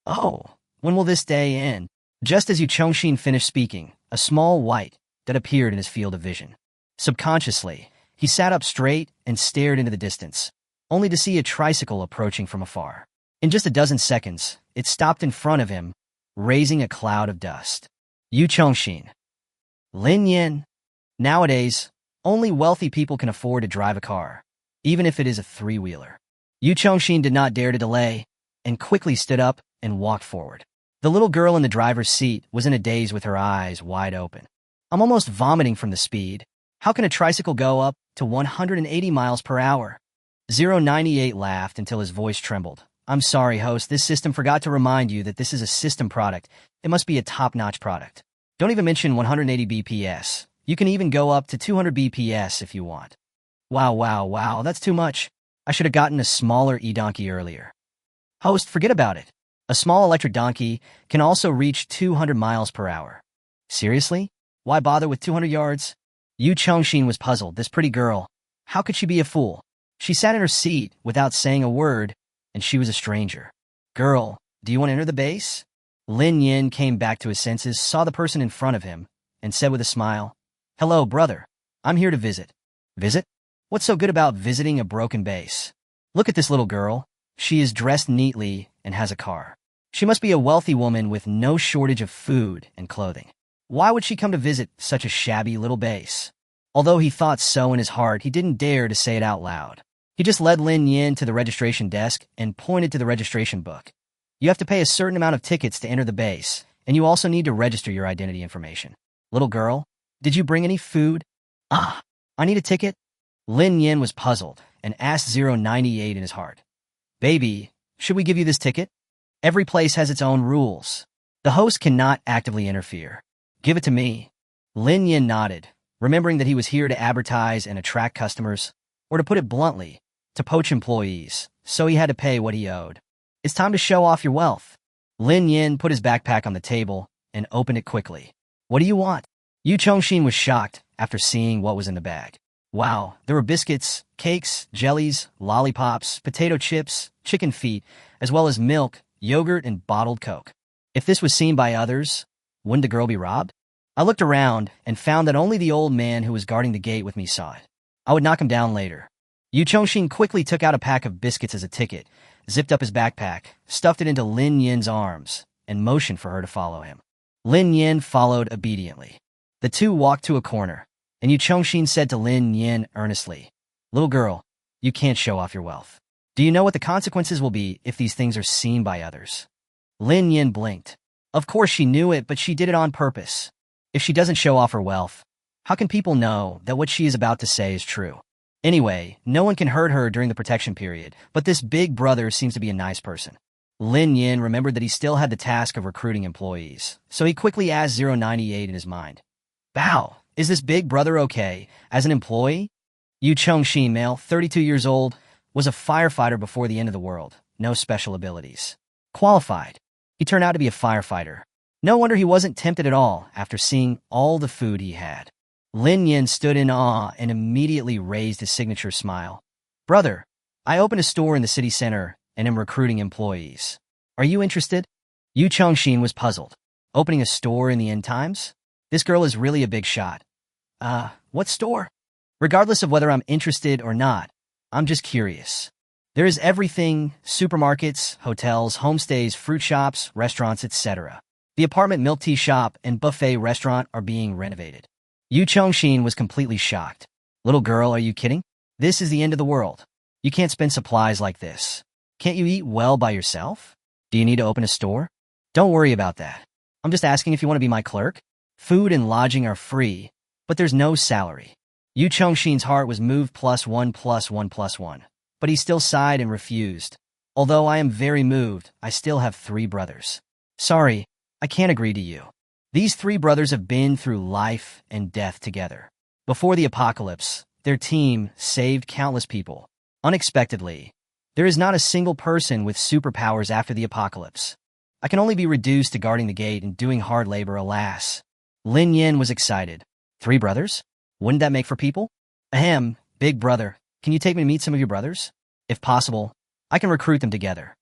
Oh, when will this day end? Just as Yu Chongxin finished speaking, a small white that appeared in his field of vision. Subconsciously, he sat up straight and stared into the distance, only to see a tricycle approaching from afar. In just a dozen seconds, it stopped in front of him, raising a cloud of dust. Yu Chongxin. Lin Nian. Nowadays, only wealthy people can afford to drive a car, even if it is a three-wheeler. Yu Chongxin did not dare to delay, and quickly stood up and walked forward. The little girl in the driver's seat was in a daze with her eyes wide open. I'm almost vomiting from the speed. How can a tricycle go up to 180 miles per hour? 098 laughed until his voice trembled. I'm sorry, host, this system forgot to remind you that this is a system product. It must be a top-notch product. Don't even mention 180 BPS. You can even go up to 200 BPS if you want. Wow, that's too much. I should have gotten a smaller e-donkey earlier. Host, forget about it. A small electric donkey can also reach 200 miles per hour. Seriously? Why bother with 200 yards? Yu Chongxin was puzzled. This pretty girl, how could she be a fool? She sat in her seat without saying a word, and she was a stranger. Girl, do you want to enter the base? Lin Nian came back to his senses, saw the person in front of him, and said with a smile, Hello, brother. I'm here to visit. Visit? What's so good about visiting a broken base? Look at this little girl. She is dressed neatly and has a car. She must be a wealthy woman with no shortage of food and clothing. Why would she come to visit such a shabby little base? Although he thought so in his heart, he didn't dare to say it out loud. He just led Lin Nian to the registration desk and pointed to the registration book. You have to pay a certain amount of tickets to enter the base, and you also need to register your identity information. Little girl, did you bring any food? I need a ticket? Lin Nian was puzzled and asked 098 in his heart. Baby, should we give you this ticket? Every place has its own rules. The host cannot actively interfere. Give it to me. Lin Nian nodded, remembering that he was here to advertise and attract customers, or to put it bluntly, to poach employees, so he had to pay what he owed. It's time to show off your wealth. Lin Nian put his backpack on the table and opened it quickly. What do you want? Yu Chongxin was shocked after seeing what was in the bag. Wow, there were biscuits, cakes, jellies, lollipops, potato chips, chicken feet, as well as milk, yogurt, and bottled Coke. If this was seen by others, wouldn't the girl be robbed? I looked around and found that only the old man who was guarding the gate with me saw it. I would knock him down later. Yu Chongshin quickly took out a pack of biscuits as a ticket, zipped up his backpack, stuffed it into Lin Nian's arms, and motioned for her to follow him. Lin Nian followed obediently. The two walked to a corner, and Yu Chongshin said to Lin Nian earnestly, "Little girl, you can't show off your wealth. Do you know what the consequences will be if these things are seen by others?" Lin Nian blinked. Of course she knew it, but she did it on purpose. If she doesn't show off her wealth, how can people know that what she is about to say is true? Anyway, no one can hurt her during the protection period, but this big brother seems to be a nice person. Lin Nian remembered that he still had the task of recruiting employees, so he quickly asked 098 in his mind, "Bao, is this big brother okay as an employee?" Yu Chongshin, male, 32 years old, was a firefighter before the end of the world, no special abilities. Qualified. He turned out to be a firefighter. No wonder he wasn't tempted at all after seeing all the food he had. Lin Nian stood in awe and immediately raised his signature smile. "Brother, I opened a store in the city center and am recruiting employees. Are you interested?" Yu Chongshin was puzzled. Opening a store in the end times? This girl is really a big shot. What store? Regardless of whether I'm interested or not, I'm just curious. There is everything: supermarkets, hotels, homestays, fruit shops, restaurants, etc. The apartment milk tea shop and buffet restaurant are being renovated. Yu Chongshin was completely shocked. "Little girl, are you kidding? This is the end of the world. You can't spend supplies like this. Can't you eat well by yourself? Do you need to open a store?" "Don't worry about that. I'm just asking if you want to be my clerk. Food and lodging are free, but there's no salary." Yu Chongshin's heart was moved +1+1+1, but he still sighed and refused. "Although I am very moved, I still have 3 brothers. Sorry, I can't agree to you." These 3 brothers have been through life and death together. Before the apocalypse, their team saved countless people. Unexpectedly, there is not a single person with superpowers after the apocalypse. I can only be reduced to guarding the gate and doing hard labor, alas. Lin Nian was excited. 3 brothers? Wouldn't that make for people? Ahem, big brother, can you take me to meet some of your brothers? If possible, I can recruit them together.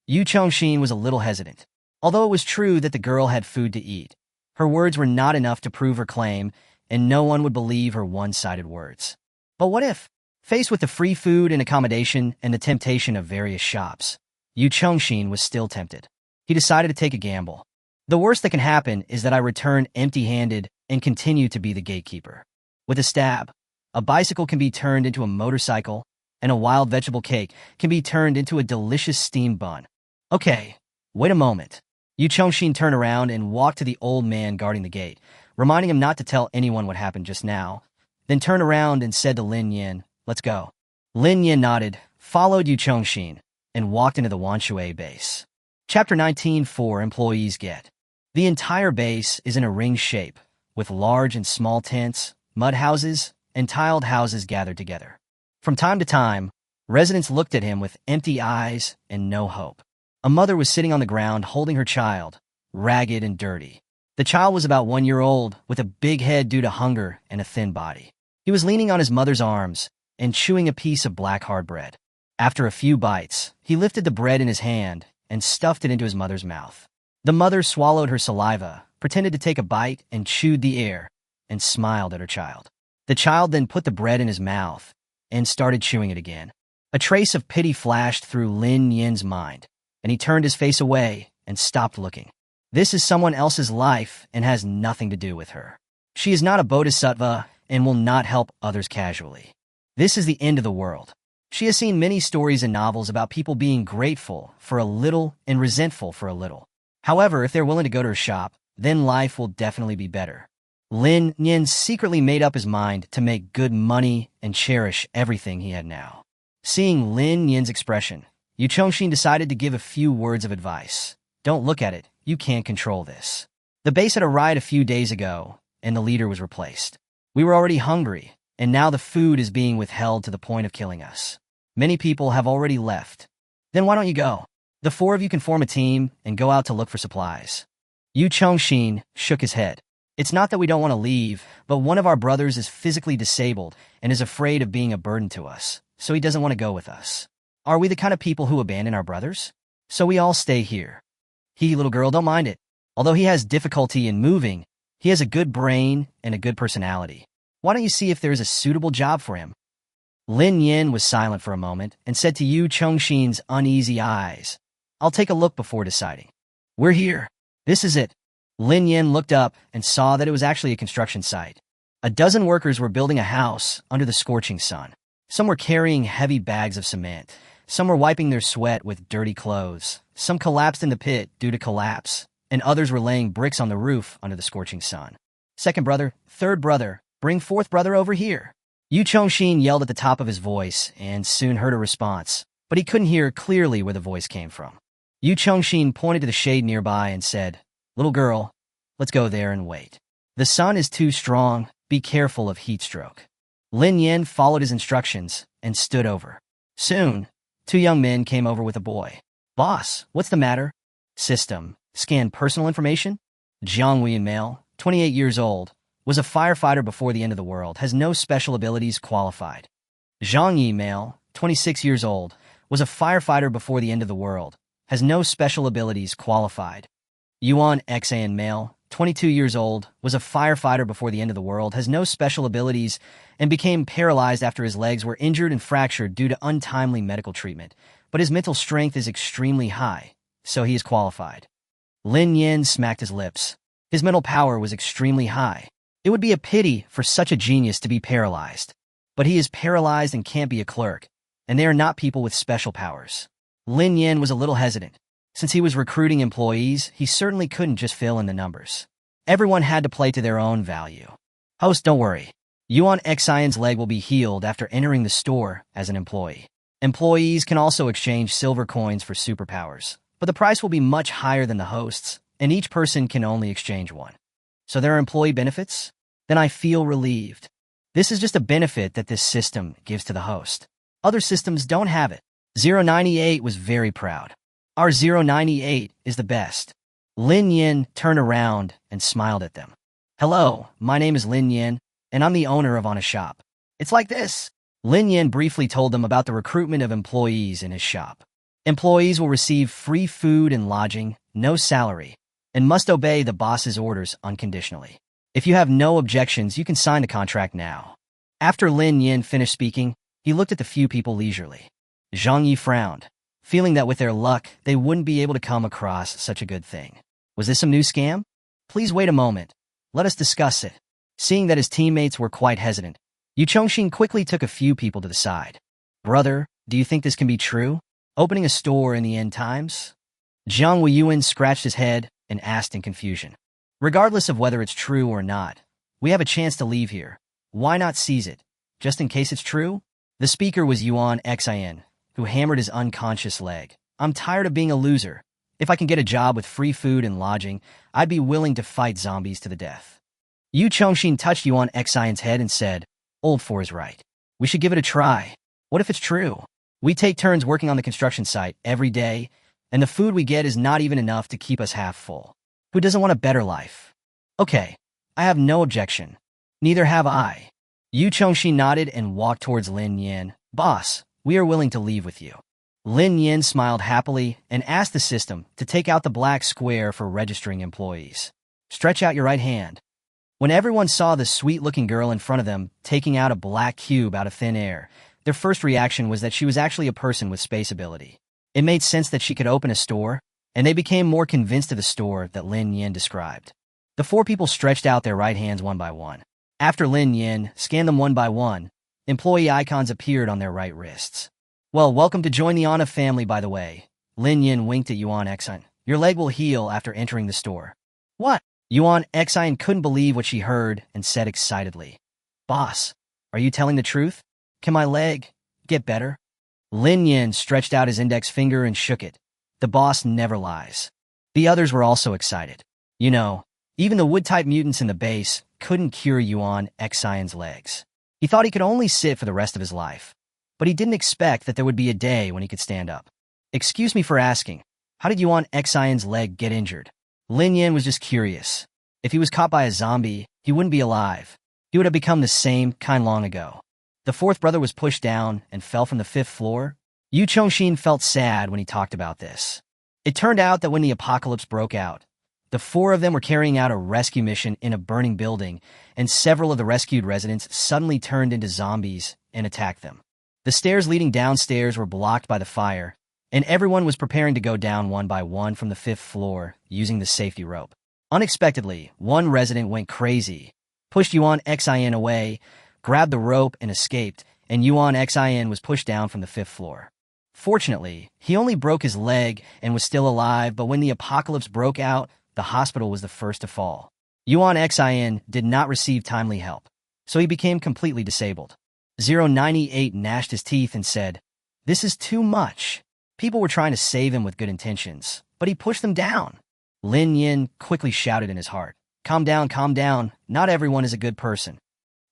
Yu Chongshin was a little hesitant. Although it was true that the girl had food to eat, her words were not enough to prove her claim, and no one would believe her one-sided words. But what if, faced with the free food and accommodation and the temptation of various shops, Yu Chongshin was still tempted? He decided to take a gamble. The worst that can happen is that I return empty-handed and continue to be the gatekeeper. With a stab, a bicycle can be turned into a motorcycle, and a wild vegetable cake can be turned into a delicious steamed bun. Okay, wait a moment. Yu Chongshin turned around and walked to the old man guarding the gate, reminding him not to tell anyone what happened just now, then turned around and said to Lin Nian, "Let's go." Lin Nian nodded, followed Yu Chongshin, and walked into the Wanshui base. Chapter 19:4 Employees Get. The entire base is in a ring shape, with large and small tents, mud houses, and tiled houses gathered together. From time to time, residents looked at him with empty eyes and no hope. A mother was sitting on the ground holding her child, ragged and dirty. The child was about 1 year old, with a big head due to hunger and a thin body. He was leaning on his mother's arms and chewing a piece of black hard bread. After a few bites, he lifted the bread in his hand and stuffed it into his mother's mouth. The mother swallowed her saliva, pretended to take a bite, and chewed the air, and smiled at her child. The child then put the bread in his mouth and started chewing it again. A trace of pity flashed through Lin Nian's mind, and he turned his face away and stopped looking. This is someone else's life and has nothing to do with her. She is not a bodhisattva and will not help others casually. This is the end of the world. She has seen many stories and novels about people being grateful for a little and resentful for a little. However, if they're willing to go to her shop, then life will definitely be better. Lin Nian secretly made up his mind to make good money and cherish everything he had now. Seeing Lin Nian's expression, Yu Chongshin decided to give a few words of advice. Don't look at it, you can't control this. The base had a riot a few days ago, and the leader was replaced. We were already hungry, and now the food is being withheld to the point of killing us. Many people have already left. Then why don't you go? The 4 of you can form a team and go out to look for supplies. Yu Chongshin shook his head. It's not that we don't want to leave, but one of our brothers is physically disabled and is afraid of being a burden to us, so he doesn't want to go with us. Are we the kind of people who abandon our brothers? So we all stay here. Little girl, don't mind it. Although he has difficulty in moving, he has a good brain and a good personality. Why don't you see if there is a suitable job for him? Lin Nian was silent for a moment and said to Yu Chongxin's uneasy eyes, I'll take a look before deciding. We're here. This is it. Lin Nian looked up and saw that it was actually a construction site. A dozen workers were building a house under the scorching sun. Some were carrying heavy bags of cement. Some were wiping their sweat with dirty clothes. Some collapsed in the pit due to collapse, and others were laying bricks on the roof under the scorching sun. Second brother, third brother, bring fourth brother over here. Yu Chongxin yelled at the top of his voice and soon heard a response, but he couldn't hear clearly where the voice came from. Yu Chongxin pointed to the shade nearby and said, Little girl, let's go there and wait. The sun is too strong. Be careful of heat stroke. Lin Nian followed his instructions and stood over. Soon, two young men came over with a boy. Boss, what's the matter? System. Scan personal information? Jiang Wei, male, 28 years old, was a firefighter before the end of the world, has no special abilities, qualified. Zhang Yi, male, 26 years old, was a firefighter before the end of the world, has no special abilities, qualified. Yuan Xan, male, 22 years old, was a firefighter before the end of the world, has no special abilities, and became paralyzed after his legs were injured and fractured due to untimely medical treatment, but his mental strength is extremely high, so he is qualified. Lin Nian smacked his lips. His mental power was extremely high. It would be a pity for such a genius to be paralyzed. But he is paralyzed and can't be a clerk, and they are not people with special powers. Lin Nian was a little hesitant. Since he was recruiting employees, he certainly couldn't just fill in the numbers. Everyone had to play to their own value. Host, don't worry. Yuan Xian's leg will be healed after entering the store as an employee. Employees can also exchange silver coins for superpowers, but the price will be much higher than the host's, and each person can only exchange one. So there are employee benefits? Then I feel relieved. This is just a benefit that this system gives to the host. Other systems don't have it. 098 was very proud. Our 098 is the best. Lin Nian turned around and smiled at them. Hello, my name is Lin Nian, and I'm the owner of On a Shop. It's like this. Lin Nian briefly told them about the recruitment of employees in his shop. Employees will receive free food and lodging, no salary, and must obey the boss's orders unconditionally. If you have no objections, you can sign the contract now. After Lin Nian finished speaking, he looked at the few people leisurely. Zhang Yi frowned, feeling that with their luck, they wouldn't be able to come across such a good thing. Was this some new scam? Please wait a moment. Let us discuss it. Seeing that his teammates were quite hesitant, Yu Chongxin quickly took a few people to the side. Brother, do you think this can be true? Opening a store in the end times? Jiang Weiyuan scratched his head and asked in confusion. Regardless of whether it's true or not, we have a chance to leave here. Why not seize it? Just in case it's true? The speaker was Yuan Xian, who hammered his unconscious leg. I'm tired of being a loser. If I can get a job with free food and lodging, I'd be willing to fight zombies to the death. Yu Chongxin touched Yuan Xian's head and said, Old 4 is right. We should give it a try. What if it's true? We take turns working on the construction site every day, and the food we get is not even enough to keep us half full. Who doesn't want a better life? Okay, I have no objection. Neither have I. Yu Chongxin nodded and walked towards Lin Nian. Boss, we are willing to leave with you. Lin Nian smiled happily and asked the system to take out the black square for registering employees. Stretch out your right hand. When everyone saw the sweet-looking girl in front of them taking out a black cube out of thin air, their first reaction was that she was actually a person with space ability. It made sense that she could open a store, and they became more convinced of the store that Lin Nian described. The 4 people stretched out their right hands one by one. After Lin Nian scanned them one by one, employee icons appeared on their right wrists. Well, welcome to join the Anna family, by the way. Lin Nian winked at Yuan Xian. Your leg will heal after entering the store. What? Yuan Xian couldn't believe what she heard and said excitedly. Boss, are you telling the truth? Can my leg get better? Lin Nian stretched out his index finger and shook it. The boss never lies. The others were also excited. You know, even the wood-type mutants in the base couldn't cure Yuan Xian's legs. He thought he could only sit for the rest of his life. But he didn't expect that there would be a day when he could stand up. Excuse me for asking, how did Yuan Xian's leg get injured? Lin Nian was just curious. If he was caught by a zombie, he wouldn't be alive. He would have become the same kind long ago. The fourth brother was pushed down and fell from the fifth floor. Yu Chongxin felt sad when he talked about this. It turned out that when the apocalypse broke out, the four of them were carrying out a rescue mission in a burning building, and several of the rescued residents suddenly turned into zombies and attacked them. The stairs leading downstairs were blocked by the fire, and everyone was preparing to go down one by one from the fifth floor using the safety rope. Unexpectedly, one resident went crazy, pushed Yuan Xin away, grabbed the rope and escaped, and Yuan Xin was pushed down from the fifth floor. Fortunately, he only broke his leg and was still alive, but when the apocalypse broke out, the hospital was the first to fall. Yuan Xin did not receive timely help, so he became completely disabled. 098 gnashed his teeth and said, "This is too much." People were trying to save him with good intentions, but he pushed them down. Lin Nian quickly shouted in his heart, calm down, not everyone is a good person.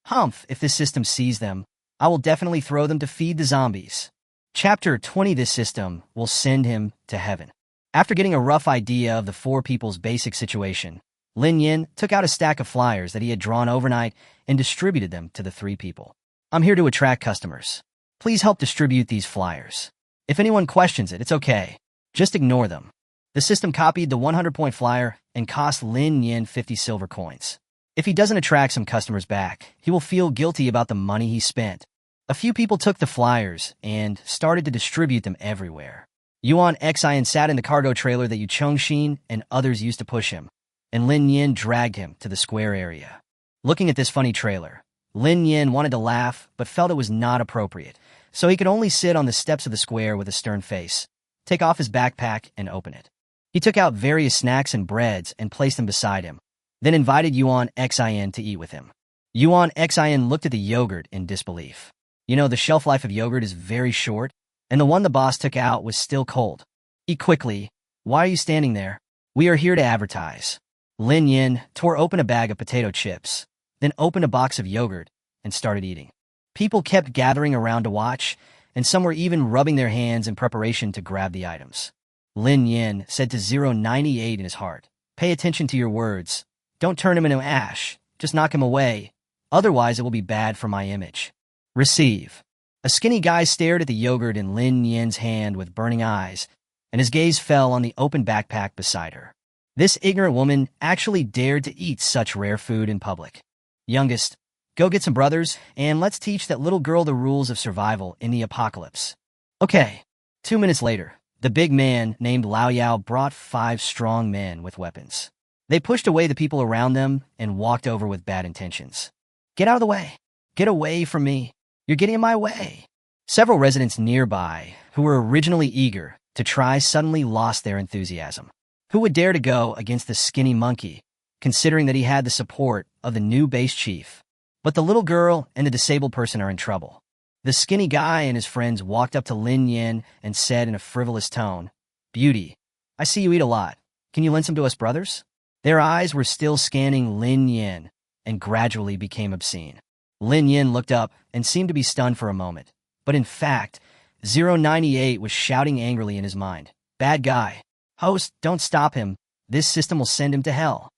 Humph, if this system sees them, I will definitely throw them to feed the zombies. Chapter 20. This system will send him to heaven. After getting a rough idea of the four people's basic situation, Lin Nian took out a stack of flyers that he had drawn overnight and distributed them to the three people. I'm here to attract customers. Please help distribute these flyers. If anyone questions it, it's okay. Just ignore them. The system copied the 100-point flyer and cost Lin Nian 50 silver coins. If he doesn't attract some customers back, he will feel guilty about the money he spent. A few people took the flyers and started to distribute them everywhere. Yuan Xin sat in the cargo trailer that Yu Chongxin and others used to push him, and Lin Nian dragged him to the square area. Looking at this funny trailer, Lin Nian wanted to laugh but felt it was not appropriate, so he could only sit on the steps of the square with a stern face, take off his backpack, and open it. He took out various snacks and breads and placed them beside him, then invited Yuan Xin to eat with him. Yuan Xin looked at the yogurt in disbelief. You know, the shelf life of yogurt is very short, and the one the boss took out was still cold. Eat quickly. Why are you standing there? We are here to advertise. Lin Nian tore open a bag of potato chips, then opened a box of yogurt and started eating. People kept gathering around to watch, and some were even rubbing their hands in preparation to grab the items. Lin Nian said to 098 in his heart, "Pay attention to your words. Don't turn him into ash. Just knock him away. Otherwise, it will be bad for my image." Receive. A skinny guy stared at the yogurt in Lin Nian's hand with burning eyes, and his gaze fell on the open backpack beside her. This ignorant woman actually dared to eat such rare food in public. Youngest, go get some brothers, and let's teach that little girl the rules of survival in the apocalypse. Okay. 2 minutes later, the big man named Lao Yao brought 5 strong men with weapons. They pushed away the people around them and walked over with bad intentions. Get out of the way. Get away from me. You're getting in my way. Several residents nearby, who were originally eager to try, suddenly lost their enthusiasm. Who would dare to go against the skinny monkey, considering that he had the support of the new base chief? But the little girl and the disabled person are in trouble. The skinny guy and his friends walked up to Lin Nian and said in a frivolous tone, "Beauty, I see you eat a lot. Can you lend some to us brothers?" Their eyes were still scanning Lin Nian and gradually became obscene. Lin Nian looked up and seemed to be stunned for a moment, but in fact, 098 was shouting angrily in his mind, "Bad guy. Host, don't stop him. This system will send him to hell."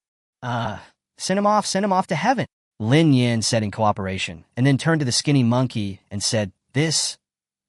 Send him off to heaven," Lin Nian said in cooperation, and then turned to the skinny monkey and said, "This,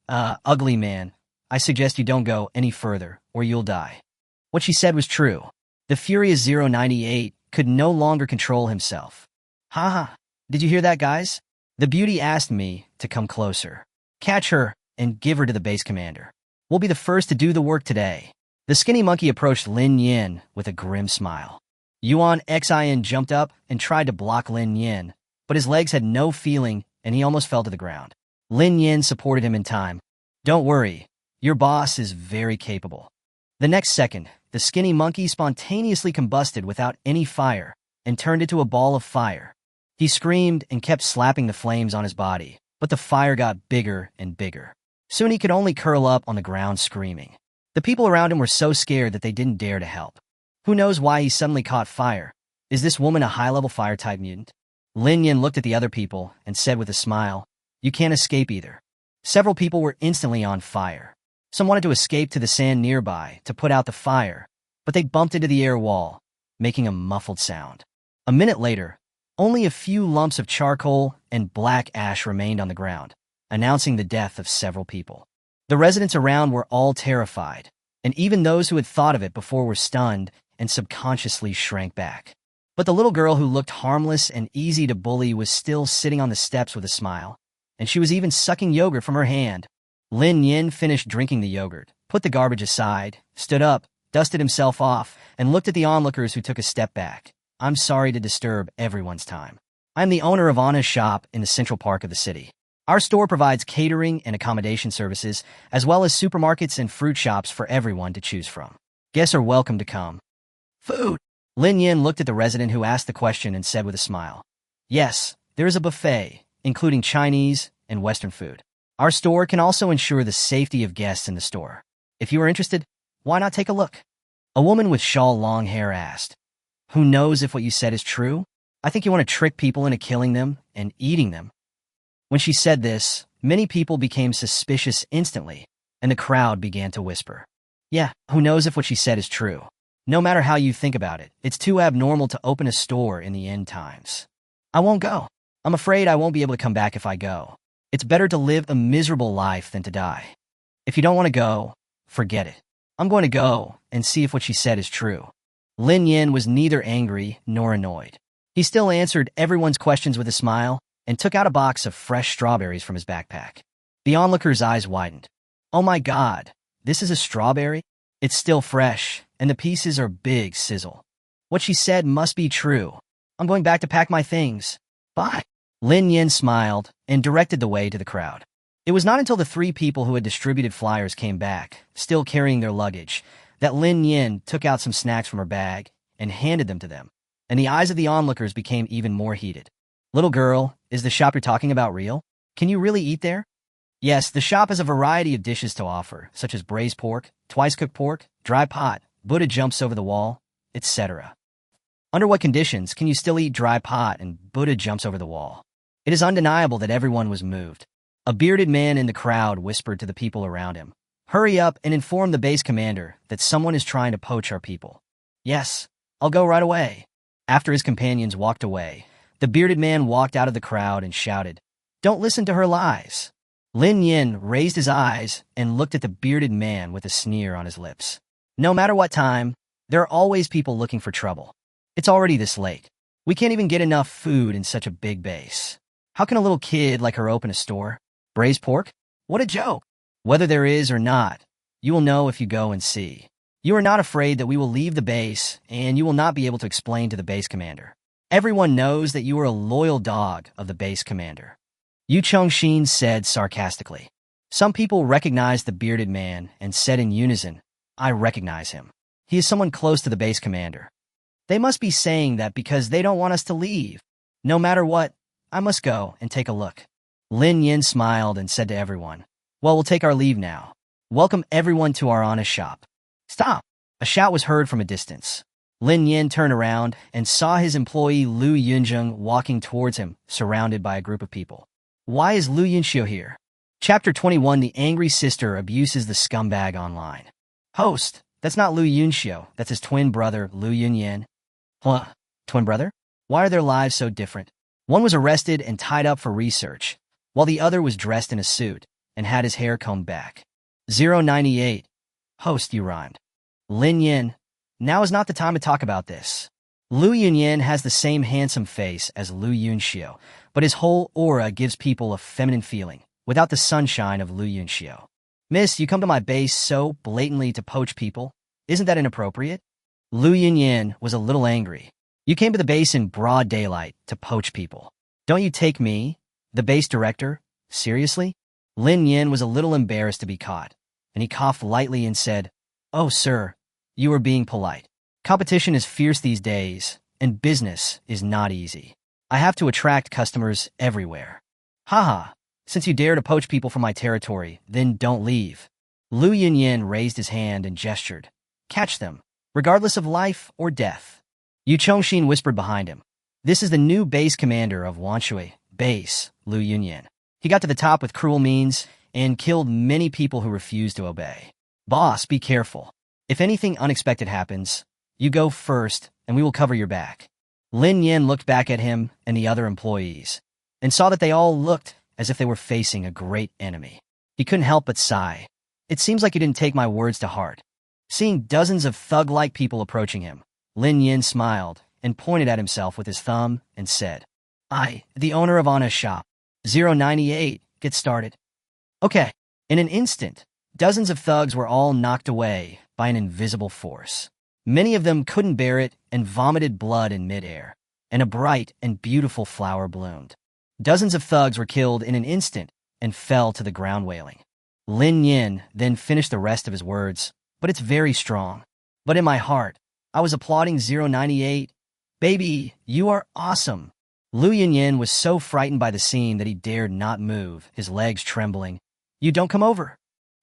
ugly man, I suggest you don't go any further, or you'll die." What she said was true. The furious 098 could no longer control himself. "Haha, did you hear that, guys? The beauty asked me to come closer. Catch her and give her to the base commander. We'll be the first to do the work today." The skinny monkey approached Lin Nian with a grim smile. Yuan Xin jumped up and tried to block Lin Nian, but his legs had no feeling and he almost fell to the ground. Lin Nian supported him in time. "Don't worry, your boss is very capable." The next second, the skinny monkey spontaneously combusted without any fire and turned into a ball of fire. He screamed and kept slapping the flames on his body, but the fire got bigger and bigger. Soon he could only curl up on the ground screaming. The people around him were so scared that they didn't dare to help. Who knows why he suddenly caught fire? Is this woman a high-level fire-type mutant? Lin Nian looked at the other people and said with a smile, "You can't escape either." Several people were instantly on fire. Some wanted to escape to the sand nearby to put out the fire, but they bumped into the air wall, making a muffled sound. A minute later, only a few lumps of charcoal and black ash remained on the ground, announcing the death of several people. The residents around were all terrified, and even those who had thought of it before were stunned and subconsciously shrank back. But the little girl who looked harmless and easy to bully was still sitting on the steps with a smile, and she was even sucking yogurt from her hand. Lin Nian finished drinking the yogurt, put the garbage aside, stood up, dusted himself off, and looked at the onlookers who took a step back. I'm sorry to disturb everyone's time. I'm the owner of Anna's shop in the central park of the city. Our store provides catering and accommodation services, as well as supermarkets and fruit shops for everyone to choose from. Guests are welcome to come. Food! Lin Yin looked at the resident who asked the question and said with a smile, yes, there is a buffet, including Chinese and Western food. Our store can also ensure the safety of guests in the store. If you are interested, why not take a look? A woman with long hair asked, who knows if what you said is true? I think you want to trick people into killing them and eating them. When she said this, many people became suspicious instantly, and the crowd began to whisper. Yeah, who knows if what she said is true? No matter how you think about it, it's too abnormal to open a store in the end times. I won't go. I'm afraid I won't be able to come back if I go. It's better to live a miserable life than to die. If you don't want to go, forget it. I'm going to go and see if what she said is true. Lin Yin was neither angry nor annoyed. He still answered everyone's questions with a smile and took out a box of fresh strawberries from his backpack. The onlooker's eyes widened. Oh my God, this is a strawberry? It's still fresh, and the pieces are big sizzle. What she said must be true. I'm going back to pack my things. Bye. Lin Yin smiled and directed the way to the crowd. It was not until the three people who had distributed flyers came back, still carrying their luggage, that Lin Yin took out some snacks from her bag and handed them to them, and the eyes of the onlookers became even more heated. Little girl, is the shop you're talking about real? Can you really eat there? Yes, the shop has a variety of dishes to offer, such as braised pork, twice-cooked pork, dry pot, Buddha jumps over the wall, etc. Under what conditions can you still eat dry pot and Buddha jumps over the wall? It is undeniable that everyone was moved. A bearded man in the crowd whispered to the people around him, hurry up and inform the base commander that someone is trying to poach our people. Yes, I'll go right away. After his companions walked away, the bearded man walked out of the crowd and shouted, don't listen to her lies. Lin Yin raised his eyes and looked at the bearded man with a sneer on his lips. No matter what time, there are always people looking for trouble. It's already this late. We can't even get enough food in such a big base. How can a little kid like her open a store? Braised pork? What a joke. Whether there is or not, you will know if you go and see. You are not afraid that we will leave the base, and you will not be able to explain to the base commander. Everyone knows that you are a loyal dog of the base commander. Yu Chongxin said sarcastically. Some people recognized the bearded man and said in unison, I recognize him. He is someone close to the base commander. They must be saying that because they don't want us to leave. No matter what, I must go and take a look. Lin Yin smiled and said to everyone, well, we'll take our leave now. Welcome everyone to our honest shop. Stop! A shout was heard from a distance. Lin Yin turned around and saw his employee Lu Yunzheng walking towards him, surrounded by a group of people. Why is Lu Yunxiu here? Chapter 21, The Angry Sister Abuses the Scumbag Online. Host, that's not Lu Yunxiu, that's his twin brother, Lu Yunyan. Huh? Twin brother? Why are their lives so different? One was arrested and tied up for research, while the other was dressed in a suit and had his hair combed back. 098. Host, you rhymed. Lin Yin, now is not the time to talk about this. Lu Yunyan has the same handsome face as Lu Yunxiu, but his whole aura gives people a feminine feeling, without the sunshine of Lu Yunxiu. Miss, you come to my base so blatantly to poach people. Isn't that inappropriate? Lu Yunyan was a little angry. You came to the base in broad daylight to poach people. Don't you take me, the base director, seriously? Lin Yin was a little embarrassed to be caught, and he coughed lightly and said, oh, sir, you are being polite. Competition is fierce these days, and business is not easy. I have to attract customers everywhere. Haha, since you dare to poach people from my territory, then don't leave. Lu Yunyan raised his hand and gestured. Catch them, regardless of life or death. Yu Chongxin whispered behind him. This is the new base commander of Wanshui Base, Lu Yunyan. He got to the top with cruel means and killed many people who refused to obey. Boss, be careful. If anything unexpected happens, you go first, and we will cover your back. Lin Nian looked back at him and the other employees, and saw that they all looked as if they were facing a great enemy. He couldn't help but sigh. It seems like he didn't take my words to heart. Seeing dozens of thug-like people approaching him, Lin Nian smiled and pointed at himself with his thumb and said, "I, the owner of Anna's shop, 098, get started." Okay. In an instant, dozens of thugs were all knocked away by an invisible force. Many of them couldn't bear it and vomited blood in midair, and a bright and beautiful flower bloomed. Dozens of thugs were killed in an instant and fell to the ground wailing. Lin Yin then finished the rest of his words, "But it's very strong." But in my heart, I was applauding 098. "Baby, you are awesome." Lu Yunyin was so frightened by the scene that he dared not move, his legs trembling. "You don't come over."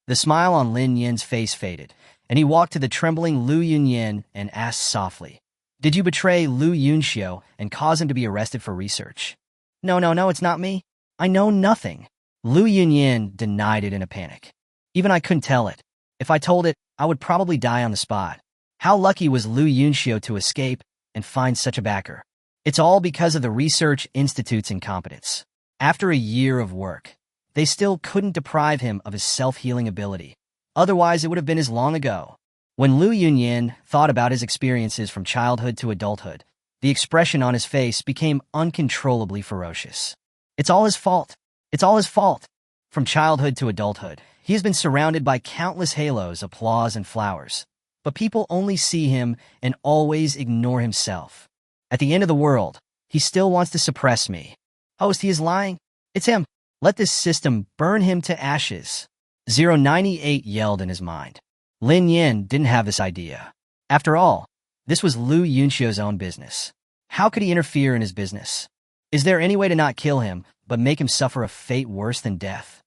The smile on Lin Yin's face faded, and he walked to the trembling Lu Yunyin and asked softly, "Did you betray Lu Yunxiu and cause him to be arrested for research?" No, it's not me. I know nothing." Lu Yunyin denied it in a panic. Even I couldn't tell it. If I told it, I would probably die on the spot. How lucky was Lu Yunxiu to escape and find such a backer? It's all because of the Research Institute's incompetence. After a year of work, they still couldn't deprive him of his self-healing ability. Otherwise, it would have been as long ago. When Lu Yunyin thought about his experiences from childhood to adulthood, the expression on his face became uncontrollably ferocious. It's all his fault. It's all his fault. From childhood to adulthood, he has been surrounded by countless halos, applause, and flowers. But people only see him and always ignore himself. At the end of the world, he still wants to suppress me. Host, he is lying. It's him. Let this system burn him to ashes. 098 yelled in his mind. Lin Yin didn't have this idea. After all, this was Lu Yunxiu's own business. How could he interfere in his business? Is there any way to not kill him, but make him suffer a fate worse than death?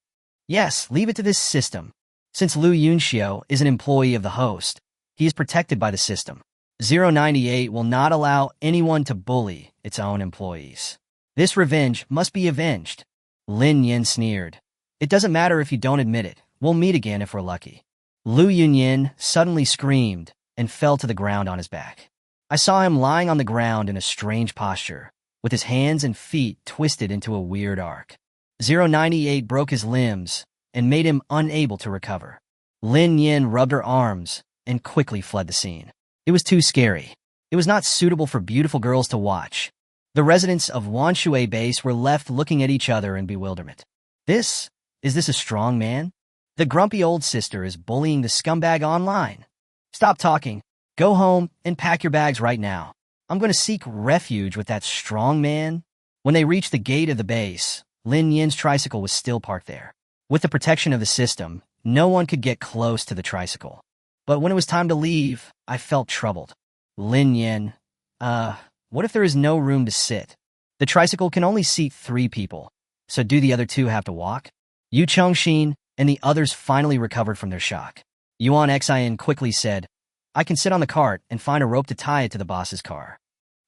Yes, leave it to this system. Since Lu Yunxiu is an employee of the host, he is protected by the system. 098 will not allow anyone to bully its own employees. This revenge must be avenged. Lin Yin sneered. It doesn't matter if you don't admit it. We'll meet again if we're lucky. Lu Yunyin suddenly screamed and fell to the ground on his back. I saw him lying on the ground in a strange posture, with his hands and feet twisted into a weird arc. 098 broke his limbs and made him unable to recover. Lin Yin rubbed her arms and quickly fled the scene. It was too scary. It was not suitable for beautiful girls to watch. The residents of Wanshui Base were left looking at each other in bewilderment. Is this a strong man? The grumpy old sister is bullying the scumbag online. Stop talking. Go home and pack your bags right now. I'm going to seek refuge with that strong man. When they reached the gate of the base, Lin Yin's tricycle was still parked there. With the protection of the system, no one could get close to the tricycle. But when it was time to leave, I felt troubled. Lin Yin, what if there is no room to sit? The tricycle can only seat 3 people, so do the other 2 have to walk? Yu Chongxin and the others finally recovered from their shock. Yuan Xian quickly said, "I can sit on the cart and find a rope to tie it to the boss's car."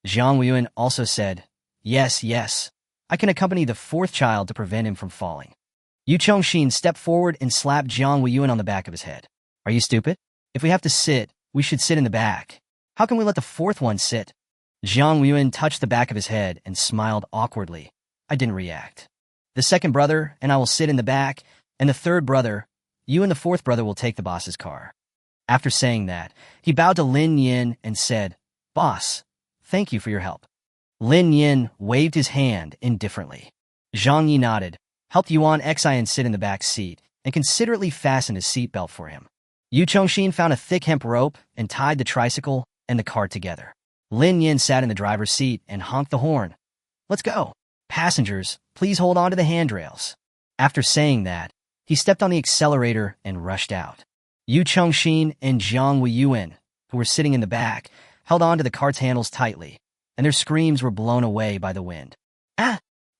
Zhang Weiyuan also said, Yes, I can accompany the 4th child to prevent him from falling." Yu Chongxin stepped forward and slapped Zhang Weiyuan on the back of his head. "Are you stupid? If we have to sit, we should sit in the back. How can we let the 4th one sit?" Zhang Weiyuan touched the back of his head and smiled awkwardly. I didn't react. "The 2nd brother and I will sit in the back, and the 3rd brother, you and the 4th brother will take the boss's car." After saying that, he bowed to Lin Yin and said, "Boss, thank you for your help." Lin Yin waved his hand indifferently. Zhang Yi nodded, helped Yuan Xian sit in the back seat, and considerately fastened a seatbelt for him. Yu Chongxin found a thick hemp rope and tied the tricycle and the cart together. Lin Yin sat in the driver's seat and honked the horn. "Let's go. Passengers, please hold on to the handrails." After saying that, he stepped on the accelerator and rushed out. Yu Chongxin and Zhang Weiyuan, who were sitting in the back, held on to the cart's handles tightly, and their screams were blown away by the wind.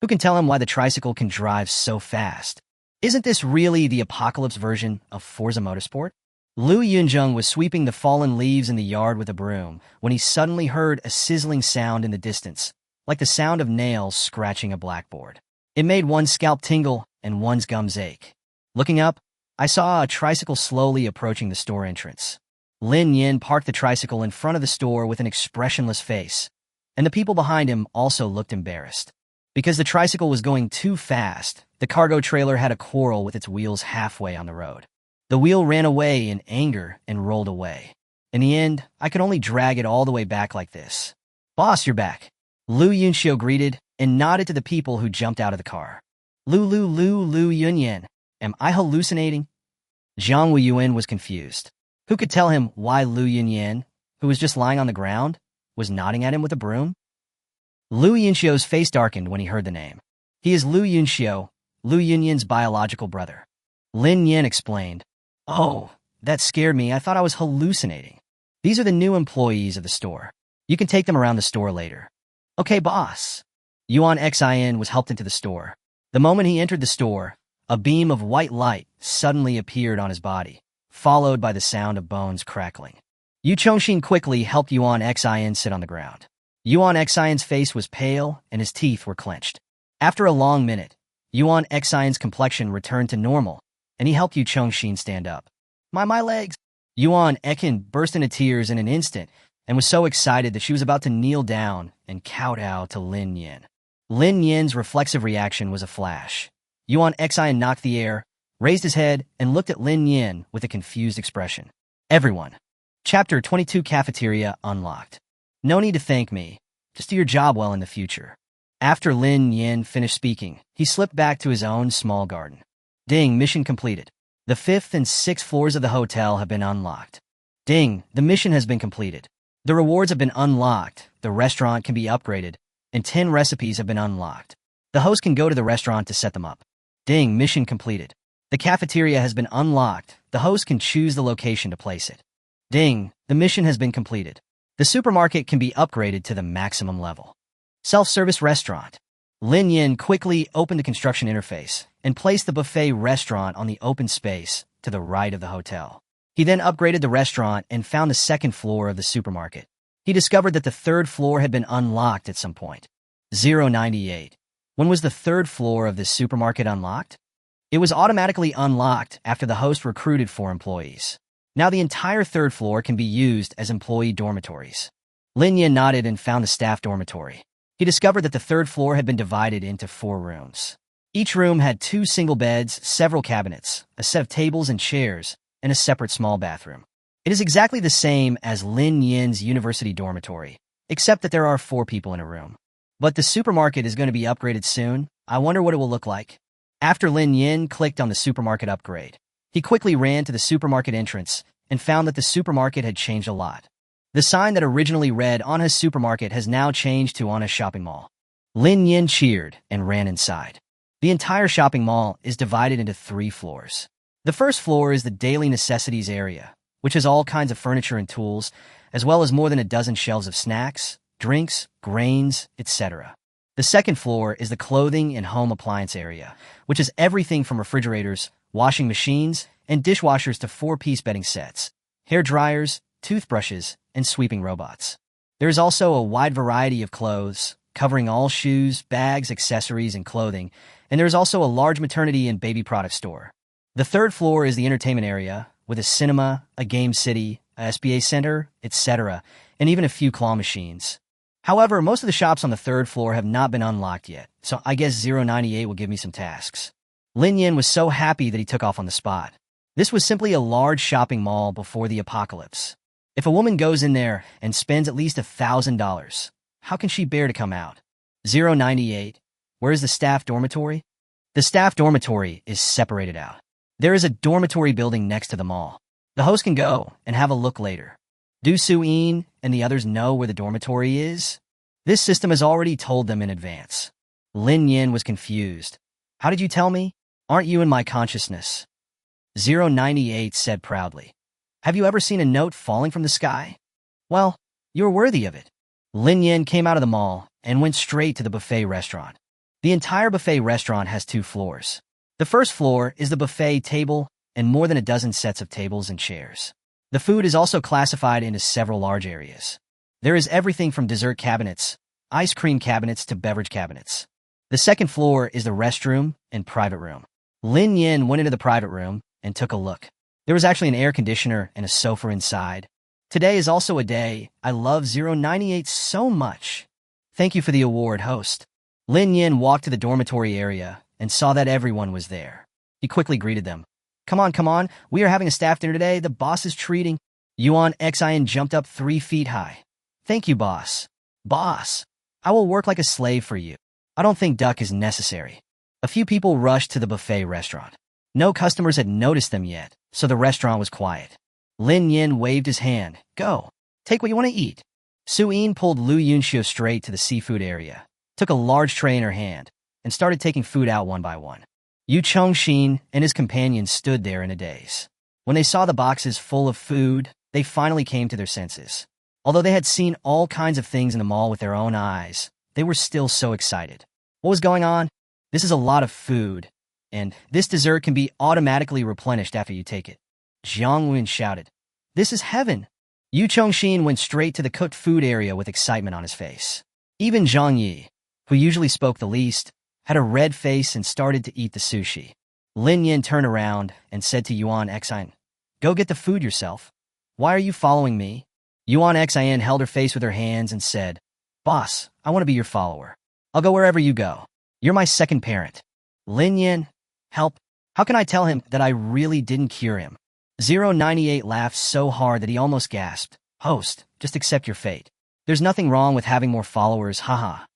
Who can tell him why the tricycle can drive so fast? Isn't this really the apocalypse version of Forza Motorsport? Lu Yunzheng was sweeping the fallen leaves in the yard with a broom when he suddenly heard a sizzling sound in the distance, like the sound of nails scratching a blackboard. It made one's scalp tingle and one's gums ache. Looking up, I saw a tricycle slowly approaching the store entrance. Lin Yin parked the tricycle in front of the store with an expressionless face, and the people behind him also looked embarrassed. Because the tricycle was going too fast, the cargo trailer had a quarrel with its wheels halfway on the road. The wheel ran away in anger and rolled away. In the end, I could only drag it all the way back like this. "Boss, you're back." Lu Yunxiu greeted and nodded to the people who jumped out of the car. Lu Yunyan, am I hallucinating?" Zhang Weiyuan was confused. Who could tell him why Lu Yunyan, who was just lying on the ground, was nodding at him with a broom? Lu Yunxiu's face darkened when he heard the name. He is Lu Yunxiu, Lu Yunyan's biological brother. Lin Nian explained, "Oh, that scared me. I thought I was hallucinating. These are the new employees of the store. You can take them around the store later." "Okay, boss." Yuan Xin was helped into the store. The moment he entered the store, a beam of white light suddenly appeared on his body, followed by the sound of bones crackling. Yu Chongxin quickly helped Yuan Xin sit on the ground. Yuan Xin's face was pale and his teeth were clenched. After a long minute, Yuan Xin's complexion returned to normal, and he helped Yu Chongxin stand up. My legs!" Yuan Xin burst into tears in an instant and was so excited that she was about to kneel down and kowtow to Lin Nian. Lin Nian's reflexive reaction was a flash. Yuan Xin knocked the air, raised his head, and looked at Lin Nian with a confused expression. "Everyone. Chapter 22 Cafeteria Unlocked. No need to thank me. Just do your job well in the future." After Lin Nian finished speaking, he slipped back to his own small garden. Ding, mission completed. The 5th and 6th floors of the hotel have been unlocked. Ding, the mission has been completed. The rewards have been unlocked, the restaurant can be upgraded, and 10 recipes have been unlocked. The host can go to the restaurant to set them up. Ding, mission completed. The cafeteria has been unlocked, the host can choose the location to place it. Ding, the mission has been completed. The supermarket can be upgraded to the maximum level. Self-service restaurant. Lin Yin quickly opened the construction interface and placed the buffet restaurant on the open space to the right of the hotel. He then upgraded the restaurant and found the 2nd floor of the supermarket. He discovered that the 3rd floor had been unlocked at some point. 098. When was the 3rd floor of this supermarket unlocked? It was automatically unlocked after the host recruited 4 employees. Now the entire 3rd floor can be used as employee dormitories. Lin Yin nodded and found the staff dormitory. He discovered that the 3rd floor had been divided into 4 rooms. Each room had 2 single beds, several cabinets, a set of tables and chairs, and a separate small bathroom. It is exactly the same as Lin Yin's university dormitory, except that there are 4 people in a room. But the supermarket is going to be upgraded soon. I wonder what it will look like. After Lin Yin clicked on the supermarket upgrade, he quickly ran to the supermarket entrance and found that the supermarket had changed a lot. The sign that originally read on his supermarket has now changed to on his shopping mall. Lin Yin cheered and ran inside. The entire shopping mall is divided into 3 floors. The first floor is the daily necessities area, which has all kinds of furniture and tools, as well as more than a dozen shelves of snacks, drinks, grains, etc. The 2nd floor is the clothing and home appliance area, which is everything from refrigerators, washing machines, and dishwashers to 4-piece bedding sets, hair dryers, toothbrushes, and sweeping robots. There is also a wide variety of clothes, covering all shoes, bags, accessories, and clothing, and there is also a large maternity and baby product store. The 3rd floor is the entertainment area, with a cinema, a game city, a SBA center, etc., and even a few claw machines. However, most of the shops on the 3rd floor have not been unlocked yet, so I guess 098 will give me some tasks. Lin Yin was so happy that he took off on the spot. This was simply a large shopping mall before the apocalypse. If a woman goes in there and spends at least $1,000, how can she bear to come out? 098. Where is the staff dormitory? The staff dormitory is separated out. There is a dormitory building next to the mall. The host can go and have a look later. Do Su-in and the others know where the dormitory is? This system has already told them in advance. Lin Yin was confused. How did you tell me? Aren't you in my consciousness? 098 said proudly. Have you ever seen a note falling from the sky? Well, you're worthy of it. Lin Yin came out of the mall and went straight to the buffet restaurant. The entire buffet restaurant has 2 floors. The first floor is the buffet table and more than a dozen sets of tables and chairs. The food is also classified into several large areas. There is everything from dessert cabinets, ice cream cabinets to beverage cabinets. The 2nd floor is the restroom and private room. Lin Yin went into the private room and took a look. There was actually an air conditioner and a sofa inside. Today is also a day I love 098 so much. Thank you for the award, host. Lin Nian walked to the dormitory area and saw that everyone was there. He quickly greeted them. Come on, we are having a staff dinner today. The boss is treating. Yuan Xin jumped up 3 feet high. Thank you, boss. Boss, I will work like a slave for you. I don't think duck is necessary. A few people rushed to the buffet restaurant. No customers had noticed them yet, so the restaurant was quiet. Lin Yin waved his hand. Go. Take what you want to eat. Su Yin pulled Lu Yunxiu straight to the seafood area, took a large tray in her hand, and started taking food out one by one. Yu Chongxin and his companions stood there in a daze. When they saw the boxes full of food, they finally came to their senses. Although they had seen all kinds of things in the mall with their own eyes, they were still so excited. What was going on? This is a lot of food, and this dessert can be automatically replenished after you take it. Jiang Wen shouted. This is heaven! Yu Chongxin went straight to the cooked food area with excitement on his face. Even Zhang Yi, who usually spoke the least, had a red face and started to eat the sushi. Lin Yin turned around and said to Yuan Xin, Go get the food yourself. Why are you following me? Yuan Xin held her face with her hands and said, Boss, I want to be your follower. I'll go wherever you go. You're my second parent. Lin Yin, help. How can I tell him that I really didn't cure him? 098 laughed so hard that he almost gasped. Host, just accept your fate. There's nothing wrong with having more followers, haha.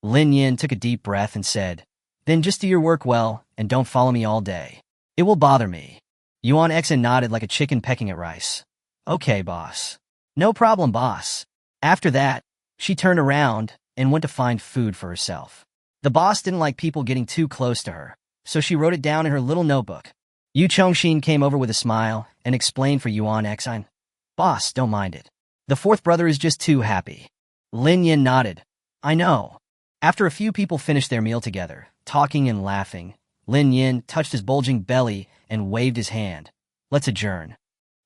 Lin Yin took a deep breath and said, Then just do your work well and don't follow me all day. It will bother me. Yuan Xin nodded like a chicken pecking at rice. Okay, boss. No problem, boss. After that, she turned around and went to find food for herself. The boss didn't like people getting too close to her, so she wrote it down in her little notebook. Yu Chongxin came over with a smile and explained for Yuan Xin. Boss, don't mind it. The fourth brother is just too happy. Lin Yin nodded. I know. After a few people finished their meal together, talking and laughing, Lin Yin touched his bulging belly and waved his hand. Let's adjourn.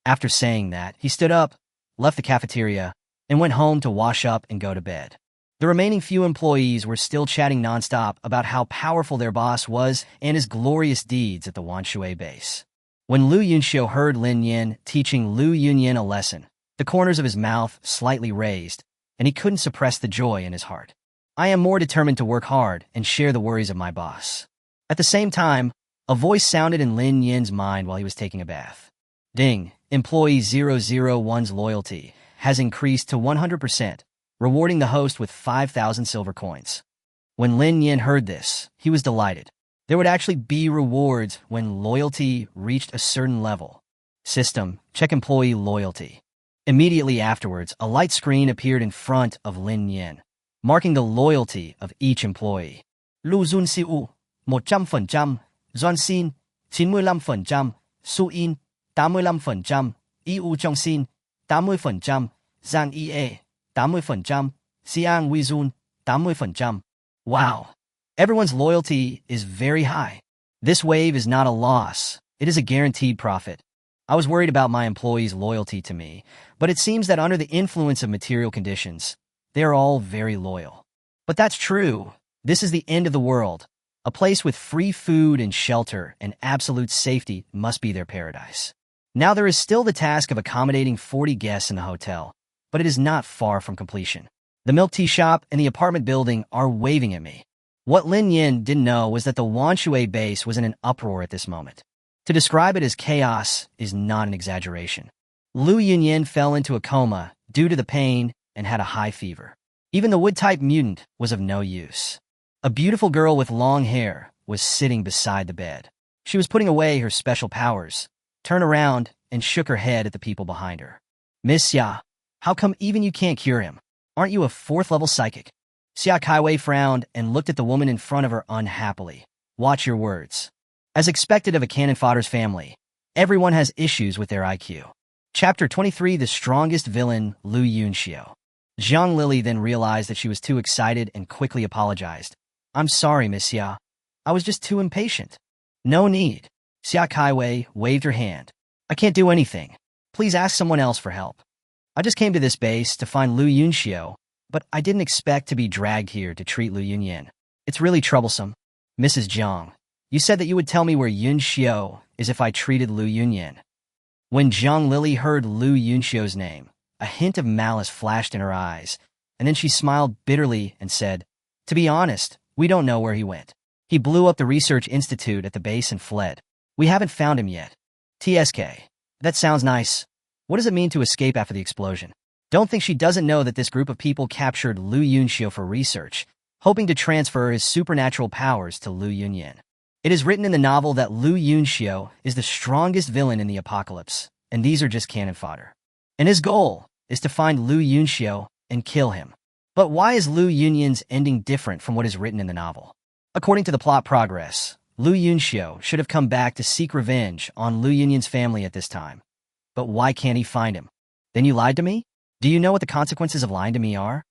After saying that, he stood up, left the cafeteria, and went home to wash up and go to bed. The remaining few employees were still chatting nonstop about how powerful their boss was and his glorious deeds at the Wanshui base. When Lu Yunxiu heard Lin Yin teaching Lu Yunyin a lesson, the corners of his mouth slightly raised, and he couldn't suppress the joy in his heart. I am more determined to work hard and share the worries of my boss. At the same time, a voice sounded in Lin Yin's mind while he was taking a bath. Ding, employee 001's loyalty has increased to 100%, rewarding the host with 5,000 silver coins. When Lin Yin heard this, he was delighted. There would actually be rewards when loyalty reached a certain level. System, check employee loyalty. Immediately afterwards, a light screen appeared in front of Lin Yin, marking the loyalty of each employee. Lu Zunxiu, 100%, Zhuan Xin, 95%, Su Yin, 85%, Yu Zhongxin, 80%, Zhang Yi, 80%, Xiang Weizun, 80%. Wow, everyone's loyalty is very high. This wave is not a loss, it is a guaranteed profit. I was worried about my employees' loyalty to me, but it seems that under the influence of material conditions, they are all very loyal. But that's true. This is the end of the world. A place with free food and shelter and absolute safety must be their paradise. Now there is still the task of accommodating 40 guests in the hotel, but it is not far from completion. The milk tea shop and the apartment building are waving at me. What Lin Yin didn't know was that the Wanshui base was in an uproar at this moment. To describe it as chaos is not an exaggeration. Lu Yunyin fell into a coma due to the pain and had a high fever. Even the wood-type mutant was of no use. A beautiful girl with long hair was sitting beside the bed. She was putting away her special powers, turned around, and shook her head at the people behind her. Miss Xia, how come even you can't cure him? Aren't you a 4th-level psychic? Xia Kaiwei frowned and looked at the woman in front of her unhappily. Watch your words. As expected of a cannon fodder's family, everyone has issues with their IQ. Chapter 23, The Strongest Villain, Lu Yunxiu. Zhang Lili then realized that she was too excited and quickly apologized. I'm sorry, Miss Xia. I was just too impatient. No need. Xia Kaiwei waved her hand. I can't do anything. Please ask someone else for help. I just came to this base to find Lu Yunxiu, but I didn't expect to be dragged here to treat Lu Yunyin. It's really troublesome. Mrs. Zhang, you said that you would tell me where Yunxiu is if I treated Lu Yunyin. When Zhang Lili heard Lu Yunxiu's name, a hint of malice flashed in her eyes, and then she smiled bitterly and said, "To be honest, we don't know where he went. He blew up the research institute at the base and fled. We haven't found him yet." TSK. That sounds nice. What does it mean to escape after the explosion? Don't think she doesn't know that this group of people captured Lu Yunxiu for research, hoping to transfer his supernatural powers to Lu Yunyan. It is written in the novel that Lu Yunxiu is the strongest villain in the apocalypse, and these are just cannon fodder. And his goal is to find Lu Yunxiu and kill him. But why is Lu Yunyan's ending different from what is written in the novel? According to the plot progress, Lu Yunxiu should have come back to seek revenge on Lu Yunyan's family at this time. But why can't he find him? Then you lied to me? Do you know what the consequences of lying to me are?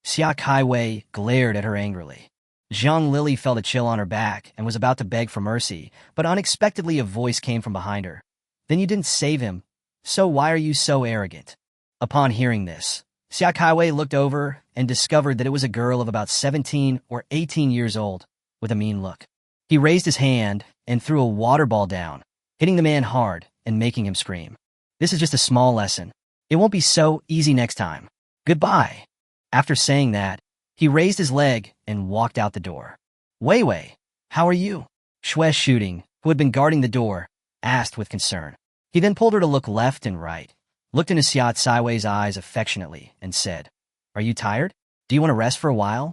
Xia Kaiwei glared at her angrily. Zhang Lili felt a chill on her back and was about to beg for mercy, but unexpectedly a voice came from behind her. Then you didn't save him, so why are you so arrogant? Upon hearing this, Xia Kaiwei looked over and discovered that it was a girl of about 17 or 18 years old, with a mean look. He raised his hand and threw a water ball down, hitting the man hard and making him scream. This is just a small lesson. It won't be so easy next time. Goodbye. After saying that, he raised his leg and walked out the door. Wei Wei, how are you? Shui Shooting, who had been guarding the door, asked with concern. He then pulled her to look left and right, looked into Xia Caiwei's eyes affectionately, and said, "Are you tired? Do you want to rest for a while?"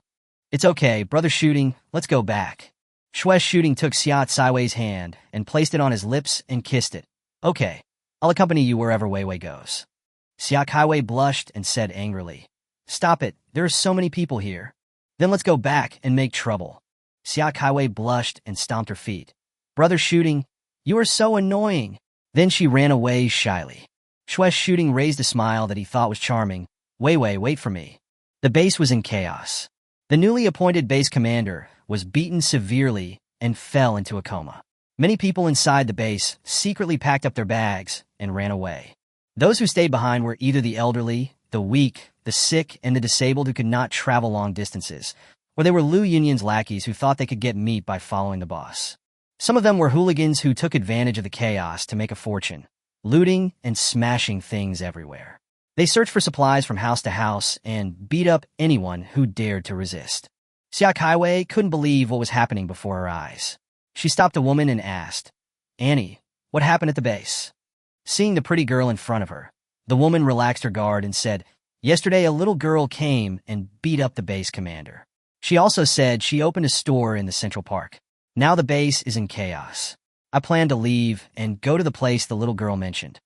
"It's okay, Brother Shooting, let's go back." Shui Shooting took Xia Caiwei's hand and placed it on his lips and kissed it. "Okay, I'll accompany you wherever Wei Wei goes." Xia Kaiwei blushed and said angrily, "Stop it, there are so many people here. Then let's go back and make trouble." Xia Kaiwei blushed and stomped her feet. "Brother Shooting, you are so annoying." Then she ran away shyly. Shui Shooting raised a smile that he thought was charming. "Wei Wei, wait for me." The base was in chaos. The newly appointed base commander was beaten severely and fell into a coma. Many people inside the base secretly packed up their bags and ran away. Those who stayed behind were either the elderly, the weak, the sick, and the disabled who could not travel long distances, or they were Lu Yunyan's lackeys who thought they could get meat by following the boss. Some of them were hooligans who took advantage of the chaos to make a fortune, looting and smashing things everywhere. They searched for supplies from house to house and beat up anyone who dared to resist. Xia Kaiwei couldn't believe what was happening before her eyes. She stopped a woman and asked, "Annie, what happened at the base?" Seeing the pretty girl in front of her, the woman relaxed her guard and said, "Yesterday a little girl came and beat up the base commander. She also said she opened a store in the Central Park. Now the base is in chaos. I plan to leave and go to the place the little girl mentioned."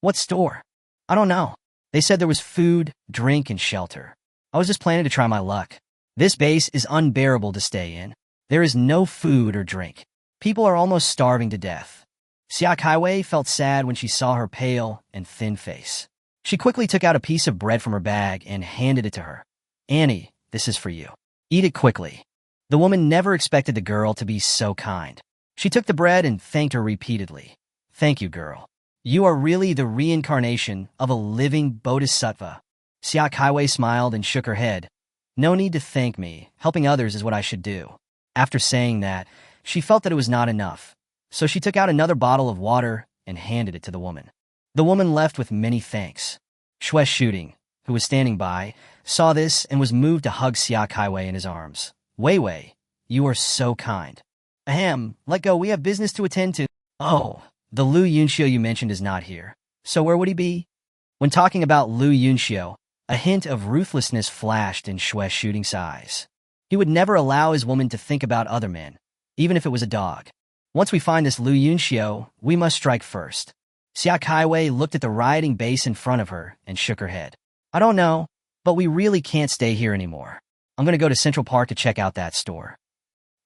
"What store?" "I don't know. They said there was food, drink, and shelter. I was just planning to try my luck. This base is unbearable to stay in. There is no food or drink. People are almost starving to death." Xia Kaiwei felt sad when she saw her pale and thin face. She quickly took out a piece of bread from her bag and handed it to her. "Annie, this is for you. Eat it quickly." The woman never expected the girl to be so kind. She took the bread and thanked her repeatedly. "Thank you, girl. You are really the reincarnation of a living bodhisattva." Xia Kaiwei smiled and shook her head. "No need to thank me. Helping others is what I should do." After saying that, she felt that it was not enough, so she took out another bottle of water and handed it to the woman. The woman left with many thanks. Shui Shooting, who was standing by, saw this and was moved to hug Xia Kaiwei in his arms. "Wei Wei, you are so kind." "Ahem, let go, we have business to attend to." "Oh, the Lu Yunxiu you mentioned is not here. So where would he be?" When talking about Lu Yunxiu, a hint of ruthlessness flashed in Shui Shooting's eyes. He would never allow his woman to think about other men, even if it was a dog. "Once we find this Lu Yunxiu, we must strike first." Xia Kaiwei looked at the rioting base in front of her and shook her head. "I don't know, but we really can't stay here anymore. I'm going to go to Central Park to check out that store."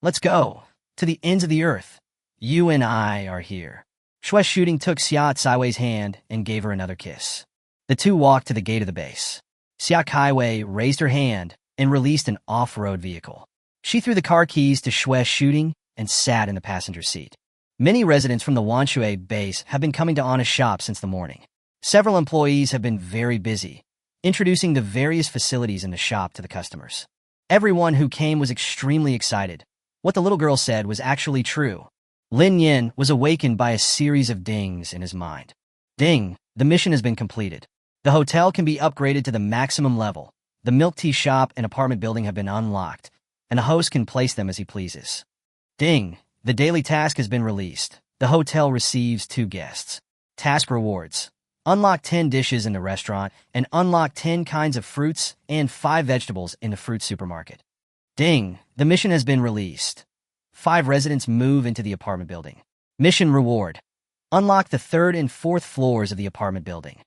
"Let's go. To the ends of the earth. You and I are here." Shui Shooting took Xia Caiwei's hand and gave her another kiss. The two walked to the gate of the base. Xia Kaiwei raised her hand and released an off-road vehicle. She threw the car keys to Shui Shooting and sat in the passenger seat. Many residents from the Wanshui base have been coming to Anna's shop since the morning. Several employees have been very busy, introducing the various facilities in the shop to the customers. Everyone who came was extremely excited. What the little girl said was actually true. Lin Nian was awakened by a series of dings in his mind. "Ding, the mission has been completed. The hotel can be upgraded to the maximum level. The milk tea shop and apartment building have been unlocked, and the host can place them as he pleases. Ding! The daily task has been released. The hotel receives 2 guests. Task rewards. Unlock 10 dishes in the restaurant and unlock 10 kinds of fruits and 5 vegetables in the fruit supermarket. Ding! The mission has been released. 5 residents move into the apartment building. Mission reward. Unlock the 3rd and 4th floors of the apartment building.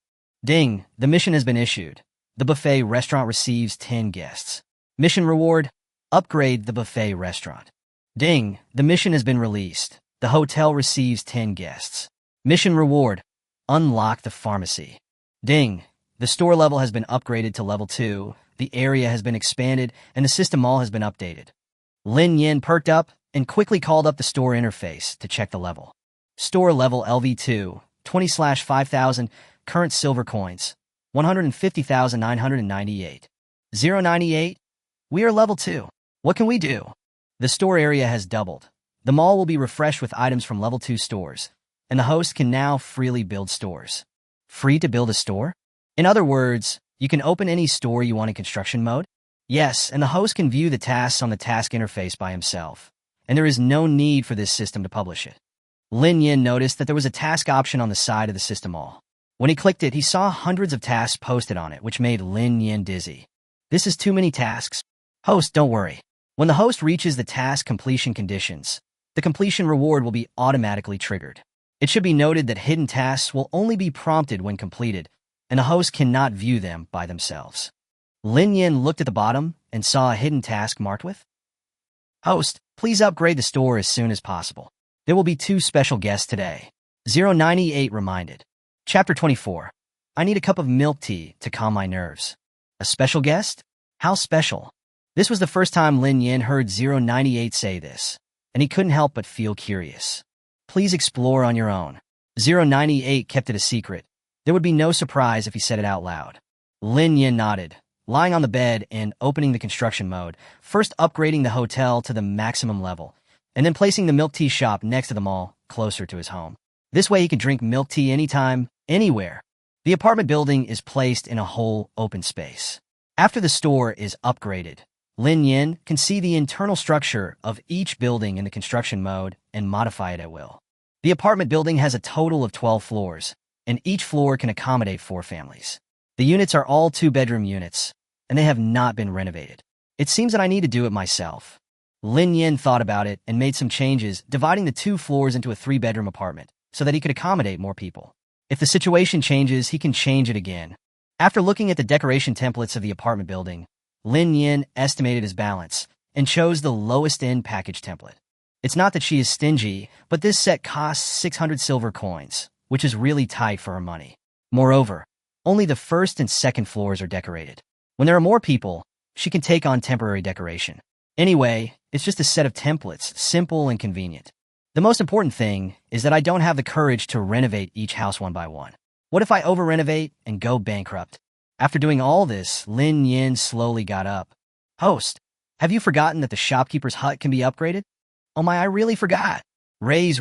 Ding! The mission has been issued. The buffet restaurant receives 10 guests. Mission reward. Upgrade the buffet restaurant. Ding! The mission has been released. The hotel receives 10 guests. Mission reward. Unlock the pharmacy. Ding! The store level has been upgraded to level 2, the area has been expanded, and the system mall has been updated. Lin Nian perked up and quickly called up the store interface to check the level. Store level LV2, 20/5000, current silver coins, 150,998. 098? We are level 2. What can we do? The store area has doubled. The mall will be refreshed with items from level 2 stores, and the host can now freely build stores. Free to build a store? In other words, you can open any store you want in construction mode? Yes, and the host can view the tasks on the task interface by himself, and there is no need for this system to publish it. Lin Yin noticed that there was a task option on the side of the system mall. When he clicked it, he saw hundreds of tasks posted on it, which made Lin Yin dizzy. This is too many tasks. Host, don't worry. When the host reaches the task completion conditions, the completion reward will be automatically triggered. It should be noted that hidden tasks will only be prompted when completed, and the host cannot view them by themselves. Lin Yin looked at the bottom and saw a hidden task marked with, Host, please upgrade the store as soon as possible. There will be 2 special guests today. 098 reminded. Chapter 24. I need a cup of milk tea to calm my nerves. A special guest? How special? This was the first time Lin Yin heard 098 say this, and he couldn't help but feel curious. Please explore on your own. 098 kept it a secret. There would be no surprise if he said it out loud. Lin Yin nodded, lying on the bed and opening the construction mode, first upgrading the hotel to the maximum level, and then placing the milk tea shop next to the mall, closer to his home. This way he could drink milk tea anytime, anywhere. The apartment building is placed in a whole open space. After the store is upgraded, Lin Yin can see the internal structure of each building in the construction mode and modify it at will. The apartment building has a total of 12 floors, and each floor can accommodate 4 families. The units are all 2-bedroom units, and they have not been renovated. It seems that I need to do it myself. Lin Yin thought about it and made some changes, dividing the 2 floors into a 3-bedroom apartment so that he could accommodate more people. If the situation changes, he can change it again. After looking at the decoration templates of the apartment building, Lin Yin estimated his balance and chose the lowest end package template. It's not that she is stingy, but this set costs 600 silver coins, which is really tight for her money. Moreover, only the 1st and 2nd floors are decorated. When there are more people, she can take on temporary decoration. Anyway, it's just a set of templates, simple and convenient. The most important thing is that I don't have the courage to renovate each house one by one. What if I over-renovate and go bankrupt? After doing all this, Lin Yin slowly got up. Host, have you forgotten that the shopkeeper's hut can be upgraded? Oh my, I really forgot. Raise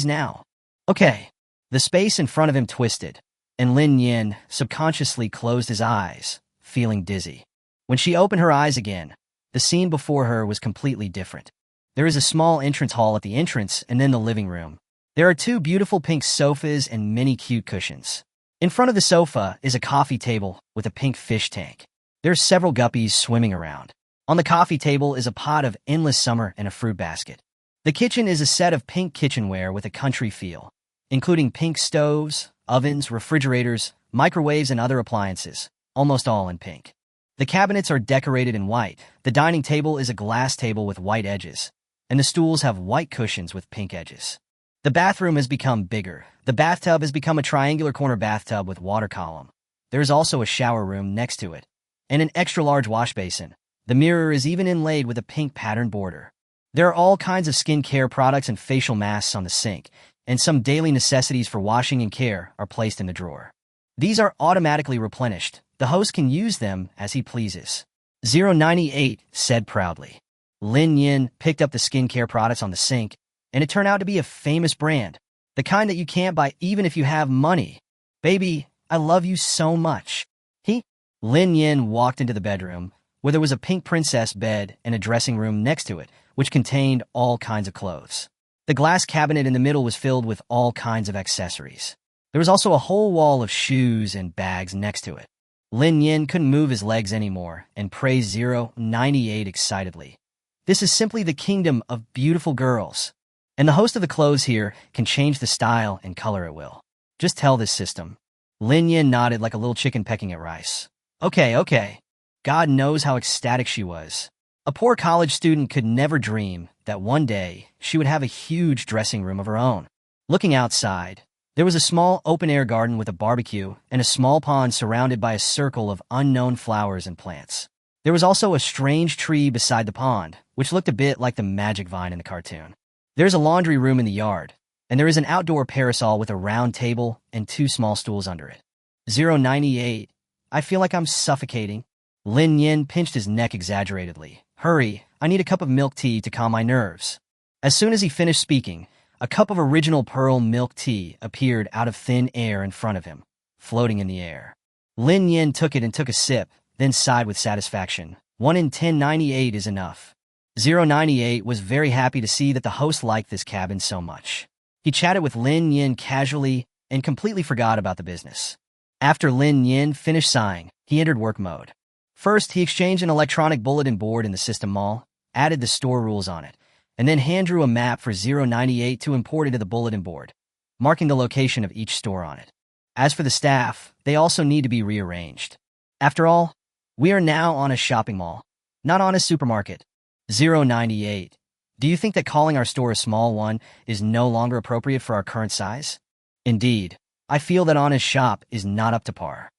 now. Okay. The space in front of him twisted, and Lin Yin subconsciously closed his eyes, feeling dizzy. When she opened her eyes again, the scene before her was completely different. There is a small entrance hall at the entrance and then the living room. There are 2 beautiful pink sofas and many cute cushions. In front of the sofa is a coffee table with a pink fish tank. There are several guppies swimming around. On the coffee table is a pot of endless summer and a fruit basket. The kitchen is a set of pink kitchenware with a country feel, including pink stoves, ovens, refrigerators, microwaves, and other appliances, almost all in pink. The cabinets are decorated in white. The dining table is a glass table with white edges, and the stools have white cushions with pink edges. The bathroom has become bigger. The bathtub has become a triangular corner bathtub with water column. There is also a shower room next to it, and an extra-large wash basin. The mirror is even inlaid with a pink pattern border. There are all kinds of skincare products and facial masks on the sink, and some daily necessities for washing and care are placed in the drawer. These are automatically replenished. The host can use them as he pleases. 098 said proudly. Lin Yin picked up the skincare products on the sink, and it turned out to be a famous brand, the kind that you can't buy even if you have money. Baby, I love you so much. Lin Yin walked into the bedroom, where there was a pink princess bed and a dressing room next to it, which contained all kinds of clothes. The glass cabinet in the middle was filled with all kinds of accessories. There was also a whole wall of shoes and bags next to it. Lin Yin couldn't move his legs anymore and praised 098 excitedly. This is simply the kingdom of beautiful girls. And the host of the clothes here can change the style and color at will. Just tell this system. Lin Yin nodded like a little chicken pecking at rice. Okay. God knows how ecstatic she was. A poor college student could never dream that one day she would have a huge dressing room of her own. Looking outside, there was a small open-air garden with a barbecue and a small pond surrounded by a circle of unknown flowers and plants. There was also a strange tree beside the pond, which looked a bit like the magic vine in the cartoon. There's a laundry room in the yard, and there is an outdoor parasol with a round table and 2 small stools under it. 098. I feel like I'm suffocating. Lin Yin pinched his neck exaggeratedly. Hurry, I need a cup of milk tea to calm my nerves. As soon as he finished speaking, a cup of original pearl milk tea appeared out of thin air in front of him, floating in the air. Lin Yin took it and took a sip, then sighed with satisfaction. 1 in 1098 is enough. 098 was very happy to see that the host liked this cabin so much. He chatted with Lin Yin casually and completely forgot about the business. After Lin Yin finished sighing, he entered work mode. First, he exchanged an electronic bulletin board in the system mall, added the store rules on it, and then hand-drew a map for 098 to import into the bulletin board, marking the location of each store on it. As for the staff, they also need to be rearranged. After all, we are now on a shopping mall, not on a supermarket. 098. Do you think that calling our store a small one is no longer appropriate for our current size? Indeed, I feel that Anna's shop is not up to par.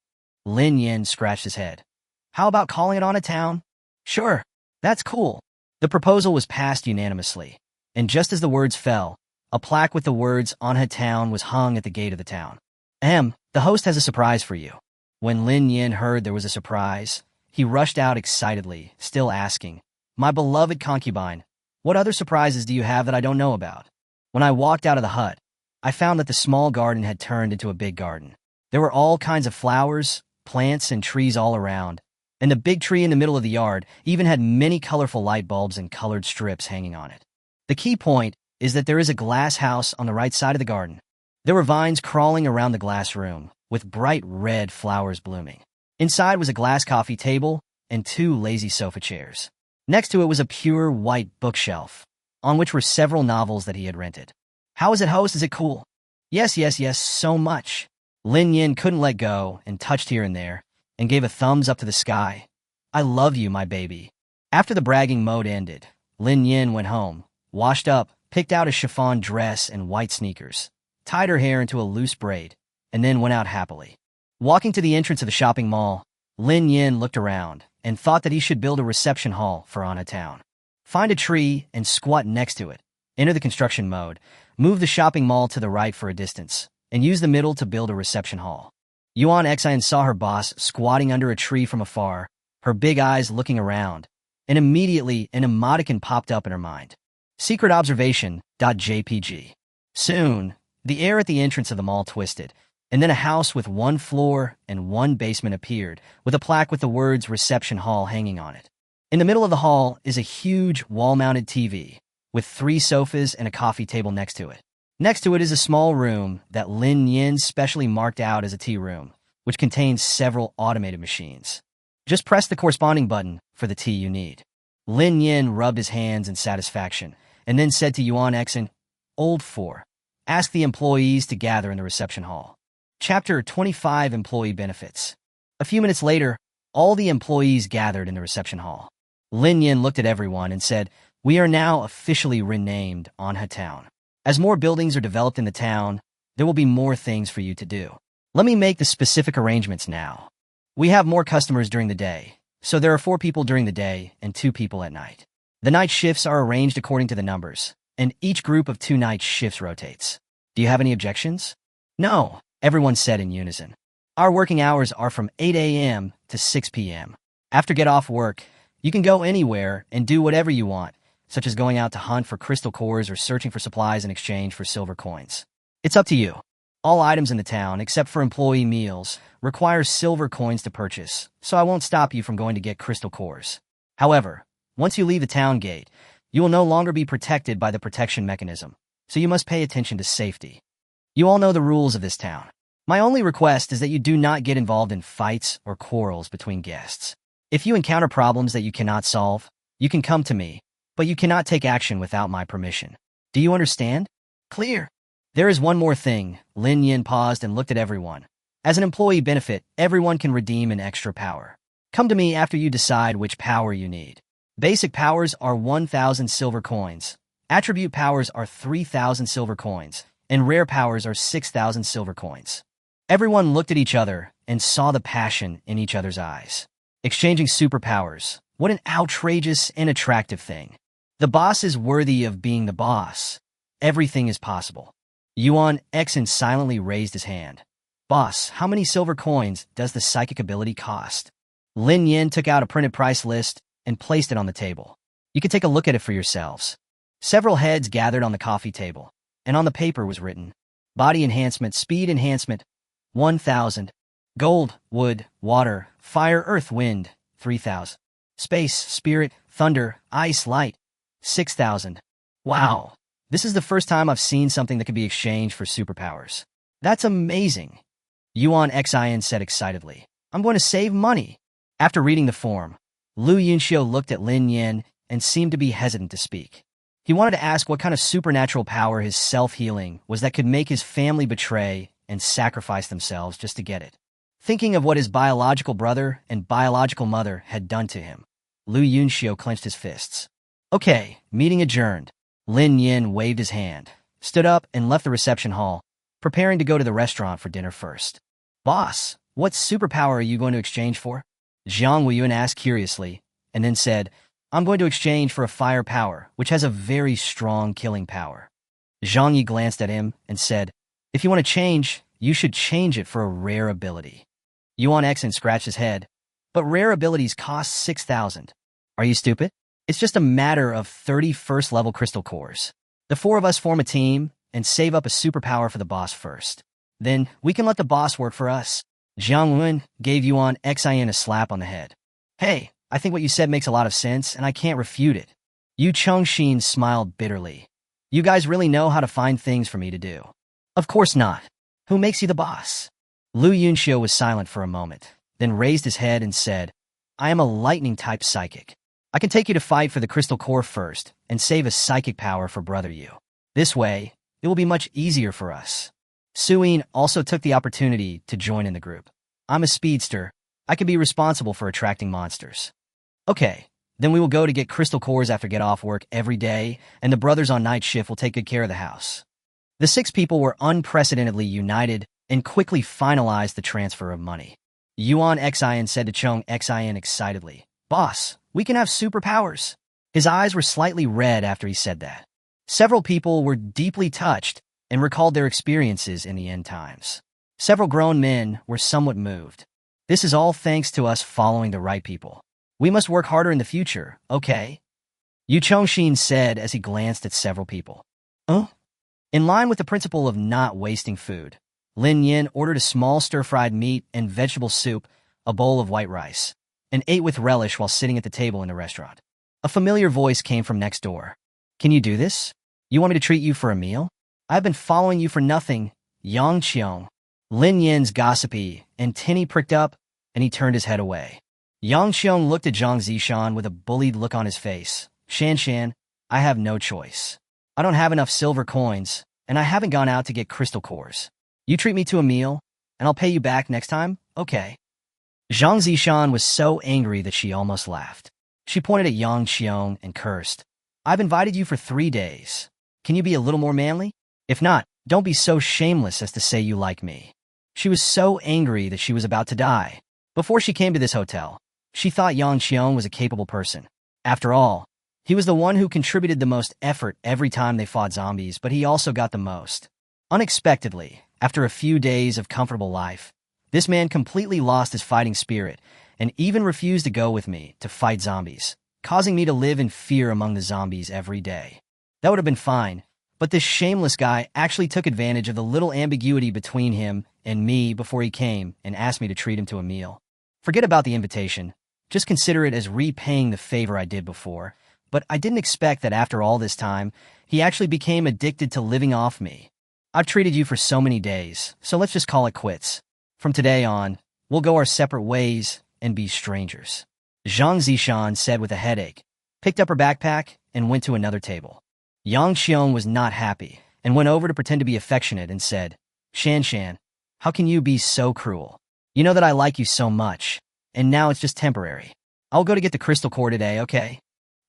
Lin Yin scratched his head. How about calling it on a town? Sure, that's cool. The proposal was passed unanimously, and just as the words fell, a plaque with the words on a town was hung at the gate of the town. The host has a surprise for you. When Lin Yin heard there was a surprise, he rushed out excitedly, still asking, My beloved concubine, what other surprises do you have that I don't know about? When I walked out of the hut, I found that the small garden had turned into a big garden. There were all kinds of flowers, plants, and trees all around, and the big tree in the middle of the yard even had many colorful light bulbs and colored strips hanging on it. The key point is that there is a glass house on the right side of the garden. There were vines crawling around the glass room, with bright red flowers blooming. Inside was a glass coffee table and 2 lazy sofa chairs. Next to it was a pure white bookshelf, on which were several novels that he had rented. How is it, host? Is it cool? Yes, so much. Lin Yin couldn't let go and touched here and there, and gave a thumbs up to the sky. I love you, my baby. After the bragging mode ended, Lin Yin went home, washed up, picked out a chiffon dress and white sneakers, tied her hair into a loose braid, and then went out happily. Walking to the entrance of the shopping mall, Lin Yin looked around and thought that he should build a reception hall for Anna Town. Find a tree and squat next to it. Enter the construction mode, move the shopping mall to the right for a distance, and use the middle to build a reception hall. Yuan Xin saw her boss squatting under a tree from afar, her big eyes looking around, and immediately an emoticon popped up in her mind. Secret observation.jpg. Soon, the air at the entrance of the mall twisted, and then a house with 1 floor and 1 basement appeared, with a plaque with the words Reception Hall hanging on it. In the middle of the hall is a huge wall-mounted TV, with 3 sofas and a coffee table next to it. Next to it is a small room that Lin Yin specially marked out as a tea room, which contains several automated machines. Just press the corresponding button for the tea you need. Lin Yin rubbed his hands in satisfaction, and then said to Yuan Xin, Old 4, ask the employees to gather in the reception hall. Chapter 25 Employee Benefits. A few minutes later, all the employees gathered in the reception hall. Lin Yin looked at everyone and said, We are now officially renamed Anha Town. As more buildings are developed in the town, there will be more things for you to do. Let me make the specific arrangements now. We have more customers during the day, so there are 4 people during the day and 2 people at night. The night shifts are arranged according to the numbers, and each group of 2 night shifts rotates. Do you have any objections? No, everyone said in unison. Our working hours are from 8 a.m. to 6 p.m. After get off work, you can go anywhere and do whatever you want, such as going out to hunt for crystal cores or searching for supplies in exchange for silver coins. It's up to you. All items in the town, except for employee meals, require silver coins to purchase, so I won't stop you from going to get crystal cores. However, once you leave the town gate, you will no longer be protected by the protection mechanism, so you must pay attention to safety. You all know the rules of this town. My only request is that you do not get involved in fights or quarrels between guests. If you encounter problems that you cannot solve, you can come to me, but you cannot take action without my permission. Do you understand? Clear. There is one more thing. Lin Nian paused and looked at everyone. As an employee benefit, everyone can redeem an extra power. Come to me after you decide which power you need. Basic powers are 1,000 silver coins. Attribute powers are 3,000 silver coins, and rare powers are 6,000 silver coins. Everyone looked at each other and saw the passion in each other's eyes. Exchanging superpowers. What an outrageous and attractive thing. The boss is worthy of being the boss. Everything is possible. Yuan Xen silently raised his hand. Boss, how many silver coins does the psychic ability cost? Lin Nian took out a printed price list and placed it on the table. You can take a look at it for yourselves. Several heads gathered on the coffee table, and on the paper was written, Body enhancement, speed enhancement, 1,000. Gold, wood, water, fire, earth, wind, 3,000. Space, spirit, thunder, ice, light, 6,000. Wow, this is the first time I've seen something that can be exchanged for superpowers. That's amazing. Yuan Xin said excitedly. I'm going to save money. After reading the form, Lu Yunxiu looked at Lin Nian and seemed to be hesitant to speak. He wanted to ask what kind of supernatural power his self-healing was that could make his family betray and sacrifice themselves just to get it. Thinking of what his biological brother and biological mother had done to him, Lu Yunxiu clenched his fists. Okay, meeting adjourned. Lin Nian waved his hand, stood up, and left the reception hall, preparing to go to the restaurant for dinner first. Boss, what superpower are you going to exchange for? Zhang Weiyuan asked curiously, and then said, I'm going to exchange for a fire power, which has a very strong killing power. Zhang Yi glanced at him and said, if you want to change, you should change it for a rare ability. Yuan Xen scratched his head, but rare abilities cost 6,000. Are you stupid? It's just a matter of 31st level crystal cores. The four of us form a team and save up a superpower for the boss first. Then we can let the boss work for us. Jiang Wen gave Yuan Xin a slap on the head. Hey, I think what you said makes a lot of sense, and I can't refute it. Yu Chengxin smiled bitterly. You guys really know how to find things for me to do. Of course not. Who makes you the boss? Lu Yunxiu was silent for a moment, then raised his head and said, I am a lightning-type psychic. I can take you to fight for the crystal core first and save a psychic power for Brother Yu. This way, it will be much easier for us. Suyin also took the opportunity to join in the group. I'm a speedster. I can be responsible for attracting monsters. Okay, then we will go to get crystal cores after get off work every day, and the brothers on night shift will take good care of the house. The 6 people were unprecedentedly united and quickly finalized the transfer of money. Yuan Xin said to Chong Xin excitedly, Boss, we can have superpowers. His eyes were slightly red after he said that. Several people were deeply touched and recalled their experiences in the end times. Several grown men were somewhat moved. This is all thanks to us following the right people. We must work harder in the future, okay? Yu Chongxin said as he glanced at several people. In line with the principle of not wasting food, Lin Nian ordered a small stir-fried meat and vegetable soup, a bowl of white rice, and ate with relish while sitting at the table in the restaurant. A familiar voice came from next door. Can you do this? You want me to treat you for a meal? I've been following you for nothing, Yang Qiong. Lin Yan's gossipy antennae pricked up, and he turned his head away. Yang Qiong looked at Zhang Zishan with a bullied look on his face. Shan, I have no choice. I don't have enough silver coins, and I haven't gone out to get crystal cores. You treat me to a meal, and I'll pay you back next time, okay? Zhang Zishan was so angry that she almost laughed. She pointed at Yang Qiong and cursed. I've invited you for 3 days. Can you be a little more manly? If not, don't be so shameless as to say you like me. She was so angry that she was about to die. Before she came to this hotel, she thought Yang Qiong was a capable person. After all, he was the one who contributed the most effort every time they fought zombies, but he also got the most. Unexpectedly, after a few days of comfortable life, this man completely lost his fighting spirit and even refused to go with me to fight zombies, causing me to live in fear among the zombies every day. That would have been fine, But this shameless guy actually took advantage of the little ambiguity between him and me before he came and asked me to treat him to a meal. Forget about the invitation. Just consider it as repaying the favor I did before. But I didn't expect that after all this time, he actually became addicted to living off me. I've treated you for so many days, so let's just call it quits. From today on, we'll go our separate ways and be strangers. Zhang Zishan said with a headache, picked up her backpack, and went to another table. Yang Xiong was not happy and went over to pretend to be affectionate and said, Shan Shan, how can you be so cruel? You know that I like you so much, and now it's just temporary. I'll go to get the crystal core today, okay?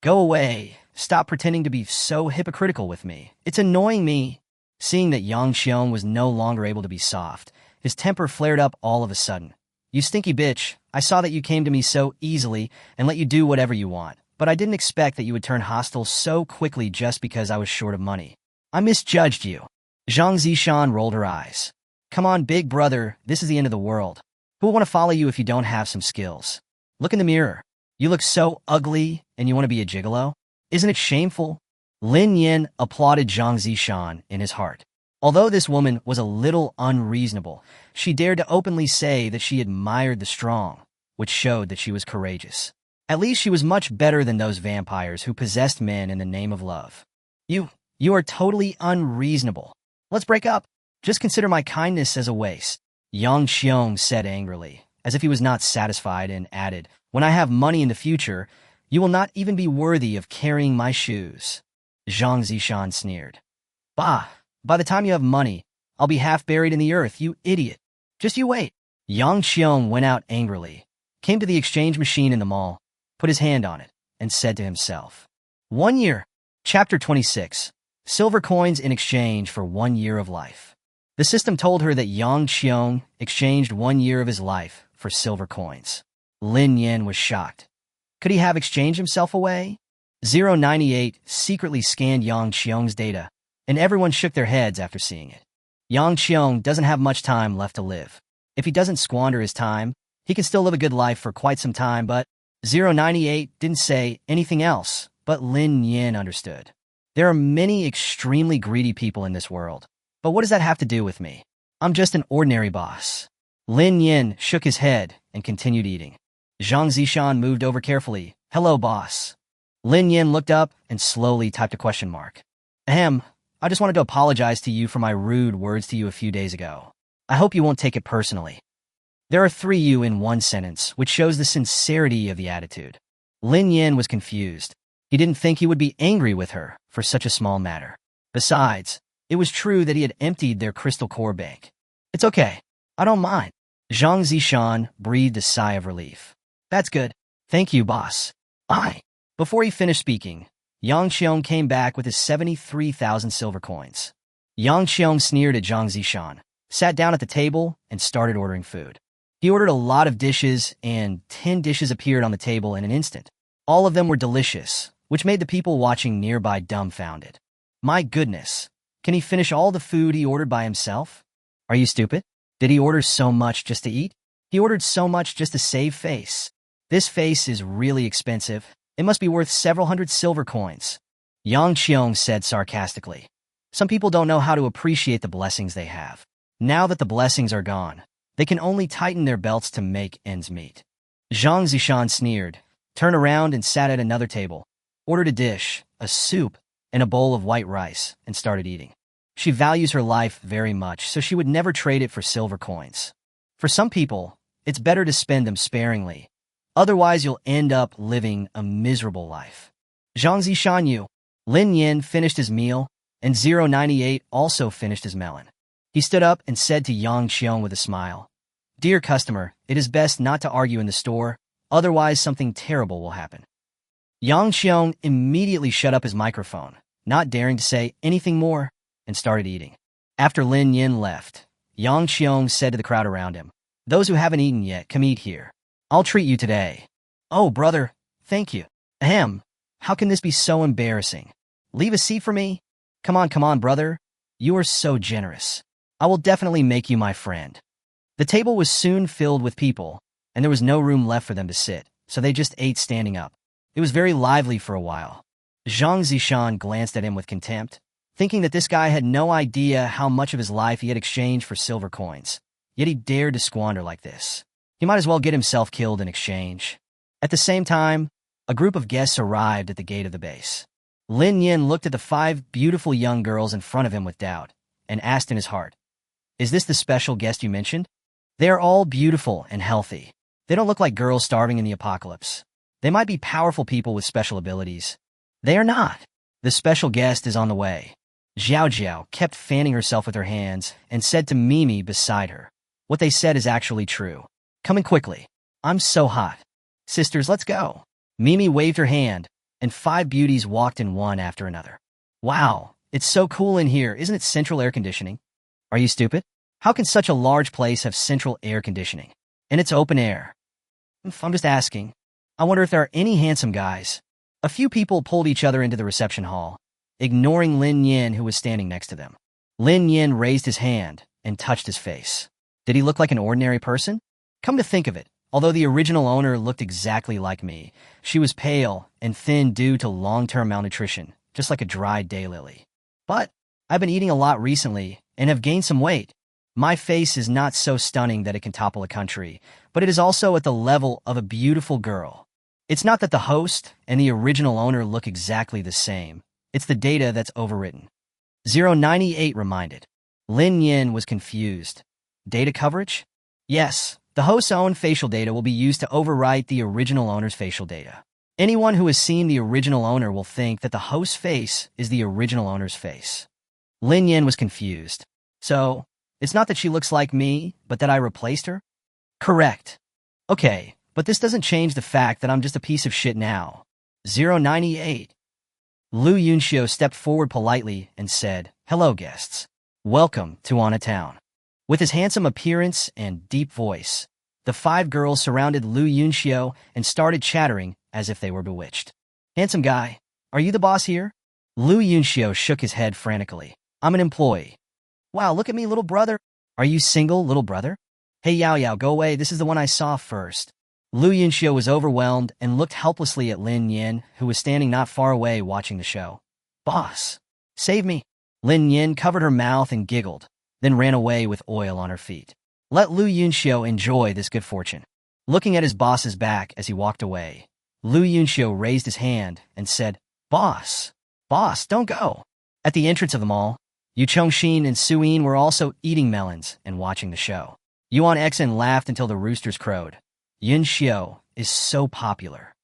Go away. Stop pretending to be so hypocritical with me. It's annoying me. Seeing that Yang Xiong was no longer able to be soft, his temper flared up all of a sudden. You stinky bitch, I saw that you came to me so easily and let you do whatever you want, but I didn't expect that you would turn hostile so quickly just because I was short of money. I misjudged you. Zhang Zishan rolled her eyes. Come on, big brother, this is the end of the world. Who will want to follow you if you don't have some skills? Look in the mirror. You look so ugly and you want to be a gigolo? Isn't it shameful? Lin Nian applauded Zhang Zishan in his heart. Although this woman was a little unreasonable, she dared to openly say that she admired the strong, which showed that she was courageous. At least she was much better than those vampires who possessed men in the name of love. You are totally unreasonable. Let's break up. Just consider my kindness as a waste. Yang Xiong said angrily, as if he was not satisfied, and added, when I have money in the future, you will not even be worthy of carrying my shoes. Zhang Zishan sneered. Bah, by the time you have money, I'll be half buried in the earth, you idiot. Just you wait. Yang Xiong went out angrily, came to the exchange machine in the mall, put his hand on it, and said to himself, 1 year. Chapter 26. Silver coins in exchange for 1 year of life. The system told her that Yang Xiong exchanged 1 year of his life for silver coins. Lin Nian was shocked. Could he have exchanged himself away? 098 secretly scanned Yang Xiong's data, and everyone shook their heads after seeing it. Yang Xiong doesn't have much time left to live. If he doesn't squander his time, he can still live a good life for quite some time, but 098 didn't say anything else, but Lin Nian understood. There are many extremely greedy people in this world, but what does that have to do with me? I'm just an ordinary boss. Lin Nian shook his head and continued eating. Zhang Zishan moved over carefully. Hello, boss. Lin Nian looked up and slowly typed a question mark. Ahem, I just wanted to apologize to you for my rude words to you a few days ago. I hope you won't take it personally. There are 3 you in one sentence, which shows the sincerity of the attitude. Lin Nian was confused. He didn't think he would be angry with her for such a small matter. Besides, it was true that he had emptied their crystal core bank. It's okay. I don't mind. Zhang Zishan breathed a sigh of relief. That's good. Thank you, boss. Before he finished speaking, Yang Xiong came back with his 73,000 silver coins. Yang Xiong sneered at Zhang Zishan, sat down at the table, and started ordering food. He ordered a lot of dishes, and 10 dishes appeared on the table in an instant. All of them were delicious, which made the people watching nearby dumbfounded. My goodness, can he finish all the food he ordered by himself? Are you stupid? Did he order so much just to eat? He ordered so much just to save face. This face is really expensive. It must be worth several hundred silver coins. Yang Xiong said sarcastically. Some people don't know how to appreciate the blessings they have. Now that the blessings are gone, they can only tighten their belts to make ends meet. Zhang Zishan sneered, turned around and sat at another table, ordered a dish, a soup, and a bowl of white rice, and started eating. She values her life very much, so she would never trade it for silver coins. For some people, it's better to spend them sparingly. Otherwise, you'll end up living a miserable life. Zhang Zishan, Lin Nian finished his meal, and 098 also finished his melon. He stood up and said to Yang Xiong with a smile, Dear customer, it is best not to argue in the store, otherwise something terrible will happen. Yang Xiong immediately shut up his microphone, not daring to say anything more, and started eating. After Lin Nian left, Yang Xiong said to the crowd around him, Those who haven't eaten yet, come eat here. I'll treat you today. Oh, brother, thank you. Ahem, how can this be so embarrassing? Leave a seat for me? Come on, brother. You are so generous. I will definitely make you my friend. The table was soon filled with people, and there was no room left for them to sit, so they just ate standing up. It was very lively for a while. Zhang Zishan glanced at him with contempt. thinking that this guy had no idea how much of his life he had exchanged for silver coins. Yet he dared to squander like this. He might as well get himself killed in exchange. At the same time, a group of guests arrived at the gate of the base. Lin Nian looked at the 5 beautiful young girls in front of him with doubt, and asked in his heart, "Is this the special guest you mentioned? They are all beautiful and healthy. They don't look like girls starving in the apocalypse. They might be powerful people with special abilities. They are not. The special guest is on the way." Xiao Jiao kept fanning herself with her hands and said to Mimi beside her, "What they said is actually true. Coming quickly. I'm so hot. Sisters, let's go." Mimi waved her hand, and 5 beauties walked in one after another. "Wow, it's so cool in here, isn't it? Central air conditioning? Are you stupid? How can such a large place have central air conditioning? And it's open air." "I'm just asking. I wonder if there are any handsome guys." A few people pulled each other into the reception hall, ignoring Lin Nian, who was standing next to them. Lin Nian raised his hand and touched his face. Did he look like an ordinary person? Come to think of it, although the original owner looked exactly like me, she was pale and thin due to long-term malnutrition, just like a dried daylily. But I've been eating a lot recently and have gained some weight. My face is not so stunning that it can topple a country, but it is also at the level of a beautiful girl. It's not that the host and the original owner look exactly the same. It's the data that's overwritten. 098 reminded. Lin Yin was confused. Data coverage? Yes, the host's own facial data will be used to overwrite the original owner's facial data. Anyone who has seen the original owner will think that the host's face is the original owner's face. Lin Yin was confused. So, it's not that she looks like me, but that I replaced her? Correct. Okay, but this doesn't change the fact that I'm just a piece of shit now. 098. Lu Yunxiu stepped forward politely and said, "Hello, guests. Welcome to Anna Town." With his handsome appearance and deep voice, the 5 girls surrounded Lu Yunxiu and started chattering as if they were bewitched. "Handsome guy, are you the boss here?" Lu Yunxiu shook his head frantically. "I'm an employee." "Wow, look at me, little brother." "Are you single, little brother?" "Hey, Yao Yao, go away. This is the one I saw first." Lu Yunxiu was overwhelmed and looked helplessly at Lin Nian, who was standing not far away watching the show. "Boss, save me." Lin Nian covered her mouth and giggled, then ran away with oil on her feet. Let Lu Yunxiu enjoy this good fortune. Looking at his boss's back as he walked away, Lu Yunxiu raised his hand and said, "Boss, boss, don't go." At the entrance of the mall, Yu Chongxin and Suyin were also eating melons and watching the show. Yuan Xen laughed until the roosters crowed. Yun Xiu is so popular.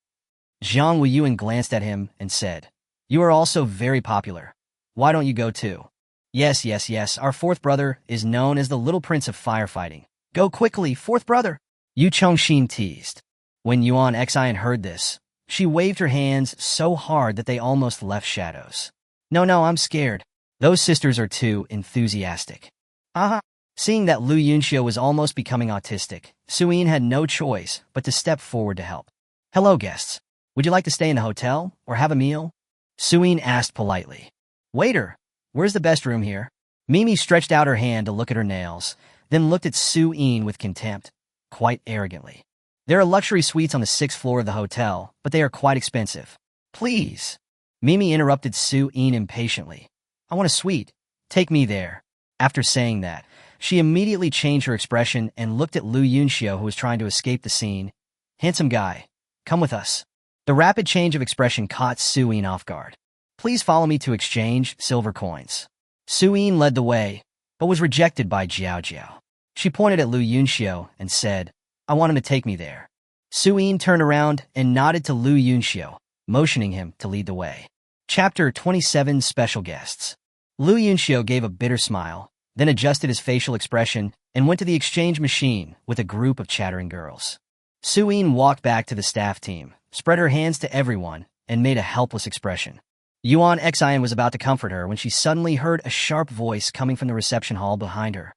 Zhang Weiyuan glanced at him and said, "You are also very popular. Why don't you go too?" Yes, our 4th brother is known as the Little Prince of Firefighting. Go quickly, 4th brother." Yu Chongxin teased. When Yuan Xen heard this, she waved her hands so hard that they almost left shadows. No, I'm scared. Those sisters are too enthusiastic." Aha. Seeing that Lu Yunxiu was almost becoming autistic, Suyin had no choice but to step forward to help. "Hello, guests. Would you like to stay in the hotel or have a meal?" Suyin asked politely. "Waiter, where's the best room here?" Mimi stretched out her hand to look at her nails, then looked at Suyin with contempt, quite arrogantly. "There are luxury suites on the 6th floor of the hotel, but they are quite expensive." "Please." Mimi interrupted Suyin impatiently. "I want a suite. Take me there." After saying that, she immediately changed her expression and looked at Lu Yunxiu, who was trying to escape the scene. "Handsome guy, come with us." The rapid change of expression caught Suyin off guard. "Please follow me to exchange silver coins." Suyin led the way, but was rejected by Jiao Jiao. She pointed at Lu Yunxiu and said, "I want him to take me there." Suyin turned around and nodded to Lu Yunxiu, motioning him to lead the way. Chapter 27 Special Guests. Lu Yunxiu gave a bitter smile, then adjusted his facial expression and went to the exchange machine with a group of chattering girls. Suyin walked back to the staff team, spread her hands to everyone, and made a helpless expression. Yuan Xian was about to comfort her when she suddenly heard a sharp voice coming from the reception hall behind her.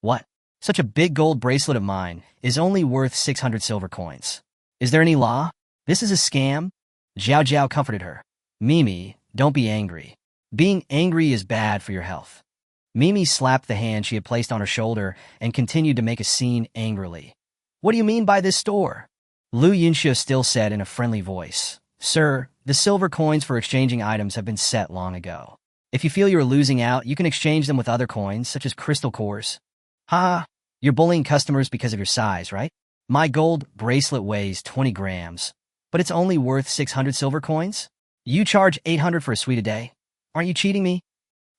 "What? Such a big gold bracelet of mine is only worth 600 silver coins. Is there any law? This is a scam?" Jiao Jiao comforted her. "Mimi, don't be angry. Being angry is bad for your health." Mimi slapped the hand she had placed on her shoulder and continued to make a scene angrily. "What do you mean by this store?" Lu Yunxiu still said in a friendly voice, "Sir, the silver coins for exchanging items have been set long ago. If you feel you are losing out, you can exchange them with other coins, such as crystal cores. Ha! You're bullying customers because of your size, right? My gold bracelet weighs 20 grams, but it's only worth 600 silver coins? You charge 800 for a sweet a day? Aren't you cheating me?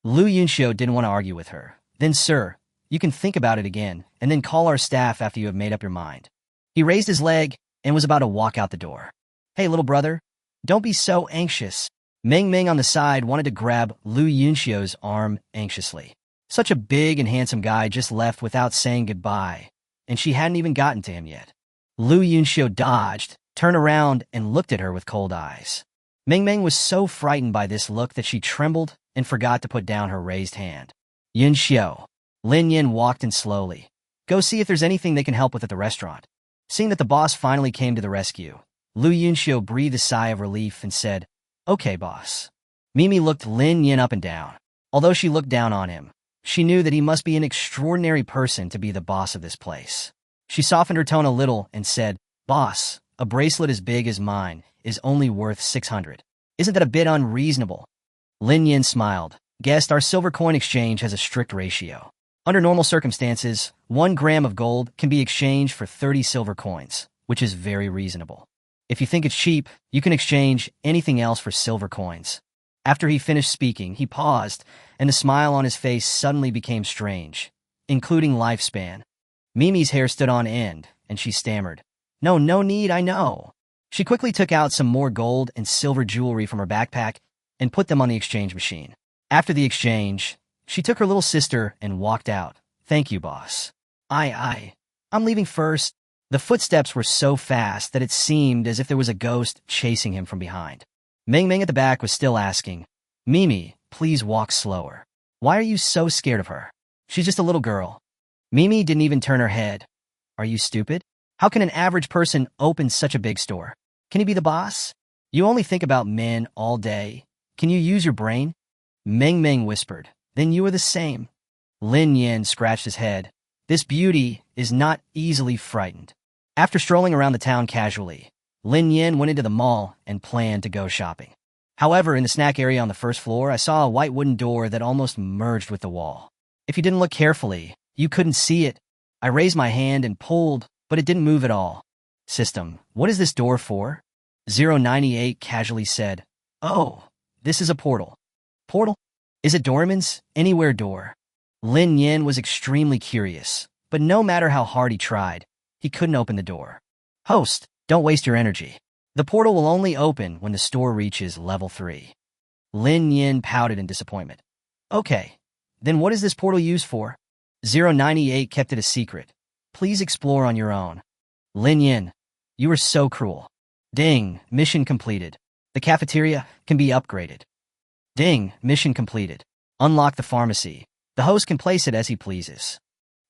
Lu Yunxiu didn't want to argue with her. Then, sir, you can think about it again, and then call our staff after you have made up your mind. He raised his leg and was about to walk out the door. Hey, little brother, don't be so anxious. Meng Meng on the side wanted to grab Lu Yunxiu's arm anxiously. Such a big and handsome guy just left without saying goodbye, and she hadn't even gotten to him yet. Lu Yunxiu dodged, turned around, and looked at her with cold eyes. Meng Meng was so frightened by this look that she trembled and forgot to put down her raised hand. Yunxiu. Lin Nian walked in slowly. Go see if there's anything they can help with at the restaurant. Seeing that the boss finally came to the rescue, Lu Yunxiu breathed a sigh of relief and said, Okay, boss. Mimi looked Lin Nian up and down. Although she looked down on him, she knew that he must be an extraordinary person to be the boss of this place. She softened her tone a little and said, Boss, a bracelet as big as mine is only worth 600. Isn't that a bit unreasonable? Lin Nian smiled. Guest, our silver coin exchange has a strict ratio. Under normal circumstances, 1 gram of gold can be exchanged for 30 silver coins, which is very reasonable. If you think it's cheap, you can exchange anything else for silver coins. After he finished speaking, he paused, and the smile on his face suddenly became strange, including lifespan. Mimi's hair stood on end, and she stammered, No need, I know. She quickly took out some more gold and silver jewelry from her backpack and put them on the exchange machine. After the exchange, she took her little sister and walked out. Thank you, boss. I'm leaving first. The footsteps were so fast that it seemed as if there was a ghost chasing him from behind. Meng Meng at the back was still asking, Mimi, please walk slower. Why are you so scared of her? She's just a little girl. Mimi didn't even turn her head. Are you stupid? How can an average person open such a big store? Can he be the boss? You only think about men all day. Can you use your brain? Meng Meng whispered. Then you are the same. Lin Nian scratched his head. This beauty is not easily frightened. After strolling around the town casually, Lin Nian went into the mall and planned to go shopping. However, in the snack area on the first floor, I saw a white wooden door that almost merged with the wall. If you didn't look carefully, you couldn't see it. I raised my hand and pulled, but it didn't move at all. System, what is this door for? 098 casually said, Oh, this is a portal. Portal? Is it Doraemon's anywhere door? Lin Nian was extremely curious, but no matter how hard he tried, he couldn't open the door. Host, don't waste your energy. The portal will only open when the store reaches level 3. Lin Nian pouted in disappointment. Okay, then what is this portal used for? 098 kept it a secret. Please explore on your own. Lin Nian, you are so cruel. Ding, mission completed. The cafeteria can be upgraded. Ding, mission completed. Unlock the pharmacy. The host can place it as he pleases.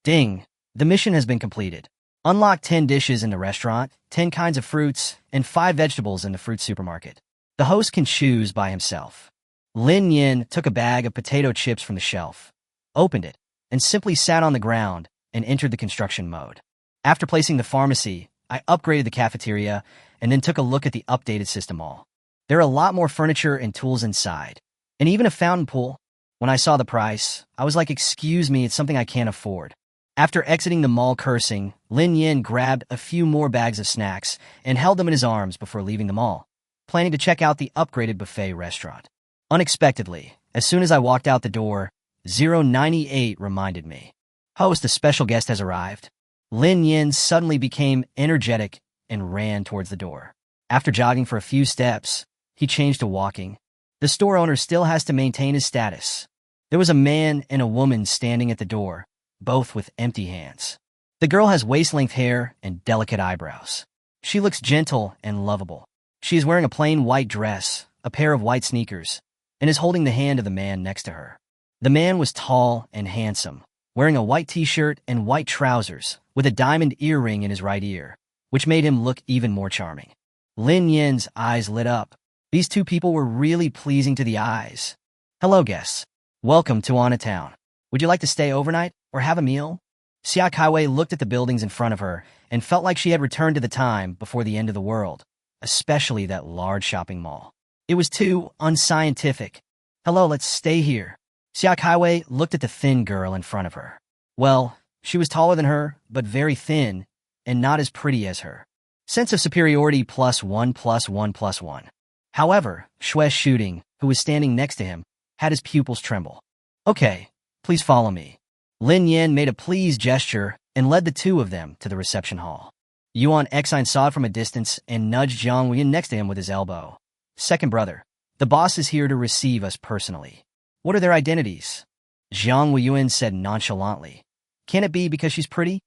Ding, the mission has been completed. Unlock 10 dishes in the restaurant, 10 kinds of fruits, and 5 vegetables in the fruit supermarket. The host can choose by himself. Lin Nian took a bag of potato chips from the shelf, opened it, and simply sat on the ground and entered the construction mode. After placing the pharmacy, I upgraded the cafeteria and then took a look at the updated system mall. There are a lot more furniture and tools inside, and even a fountain pool. When I saw the price, I was like, excuse me, it's something I can't afford. After exiting the mall cursing, Lin Nian grabbed a few more bags of snacks and held them in his arms before leaving the mall, planning to check out the upgraded buffet restaurant. Unexpectedly, as soon as I walked out the door, 098 reminded me. Host, a special guest has arrived. Lin Nian suddenly became energetic and ran towards the door. After jogging for a few steps, he changed to walking. The store owner still has to maintain his status. There was a man and a woman standing at the door, both with empty hands. The girl has waist-length hair and delicate eyebrows. She looks gentle and lovable. She is wearing a plain white dress, a pair of white sneakers, and is holding the hand of the man next to her. The man was tall and handsome, wearing a white t-shirt and white trousers with a diamond earring in his right ear, which made him look even more charming. Lin Nian's eyes lit up. These two people were really pleasing to the eyes. Hello, guests. Welcome to Anna Town. Would you like to stay overnight or have a meal? Xia Kaiwei looked at the buildings in front of her and felt like she had returned to the time before the end of the world, especially that large shopping mall. It was too unscientific. Hello, let's stay here. Xia Kaiwei looked at the thin girl in front of her. Well, she was taller than her, but very thin, and not as pretty as her. Sense of superiority +1+1+1. However, Shue's shooting, who was standing next to him, had his pupils tremble. Okay, please follow me. Lin Nian made a please gesture and led the two of them to the reception hall. Yuan Exine saw it from a distance and nudged Jiang Weiyun next to him with his elbow. Second brother, the boss is here to receive us personally. What are their identities? Jiang Weiyun said nonchalantly. Can it be because she's pretty?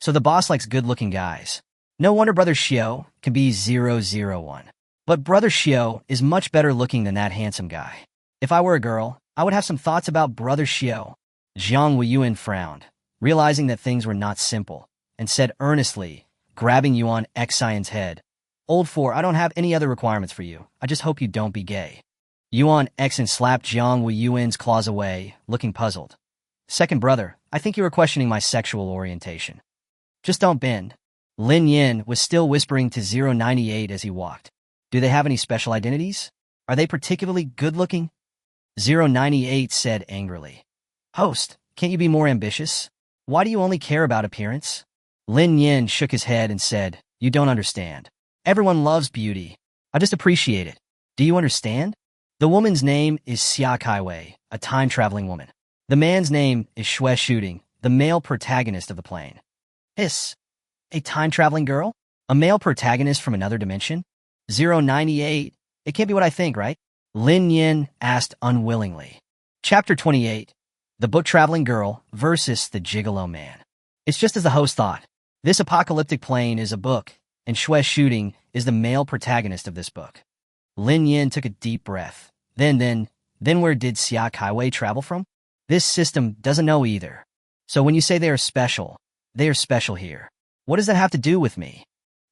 So the boss likes good-looking guys. No wonder Brother Xiao can be 001. But Brother Xiao is much better looking than that handsome guy. If I were a girl, I would have some thoughts about Brother Xiao. Jiang Weiyun frowned, realizing that things were not simple, and said earnestly, grabbing Yuan Xine's head, Old four, I don't have any other requirements for you. I just hope you don't be gay. Yuan Xine slapped Jiang Weiyun's claws away, looking puzzled. Second brother, I think you were questioning my sexual orientation. Just don't bend. Lin Nian was still whispering to 098 as he walked. Do they have any special identities? Are they particularly good-looking? 098 said angrily. Host, can't you be more ambitious? Why do you only care about appearance? Lin Nian shook his head and said, You don't understand. Everyone loves beauty. I just appreciate it. Do you understand? The woman's name is Xia Kaiwei, a time-traveling woman. The man's name is Shui Shooting, the male protagonist of the plane. A time-traveling girl? A male protagonist from another dimension? 098. It can't be what I think, right? Lin Nian asked unwillingly. Chapter 28. The book-traveling girl versus the gigolo man. It's just as the host thought. This apocalyptic plane is a book, and Shui Shooting is the male protagonist of this book. Lin Nian took a deep breath. Then where did Xia Kaiwei travel from? This system doesn't know either. So when you say they are special here. What does that have to do with me?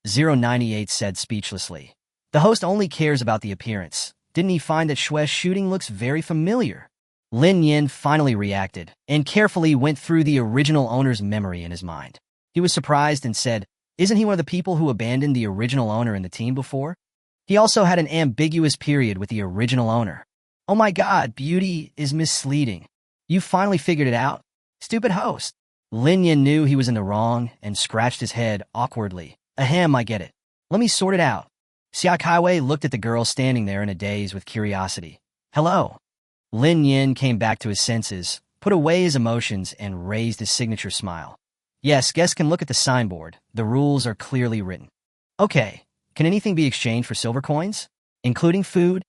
098 said speechlessly. The host only cares about the appearance. Didn't he find that Shue's shooting looks very familiar? Lin Nian finally reacted and carefully went through the original owner's memory in his mind. He was surprised and said, Isn't he one of the people who abandoned the original owner in the team before? He also had an ambiguous period with the original owner. Oh my god, beauty is misleading. You finally figured it out? Stupid host. Lin Nian knew he was in the wrong and scratched his head awkwardly. Ahem, I get it. Let me sort it out. Xia Kaiwei looked at the girl standing there in a daze with curiosity. Hello. Lin Nian came back to his senses, put away his emotions, and raised his signature smile. Yes, guests can look at the signboard. The rules are clearly written. Okay, can anything be exchanged for silver coins? Including food?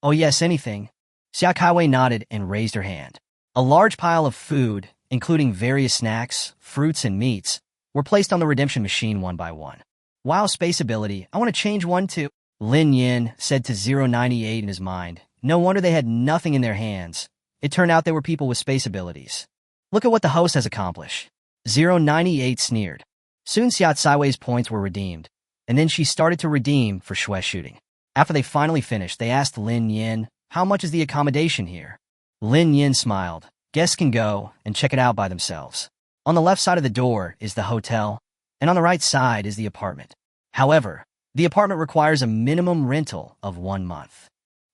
Oh yes, anything. Xia Kaiwei nodded and raised her hand. A large pile of food, including various snacks, fruits, and meats, were placed on the redemption machine one by one. Wow, space ability. I want to change one too. Lin Nian said to 098 in his mind. No wonder they had nothing in their hands. It turned out they were people with space abilities. Look at what the host has accomplished. 098 sneered. Soon Xia Kaiwei's points were redeemed, and then she started to redeem for Shui Shooting. After they finally finished, they asked Lin Nian, How much is the accommodation here? Lin Nian smiled. Guests can go and check it out by themselves. On the left side of the door is the hotel, and on the right side is the apartment. However, the apartment requires a minimum rental of 1 month.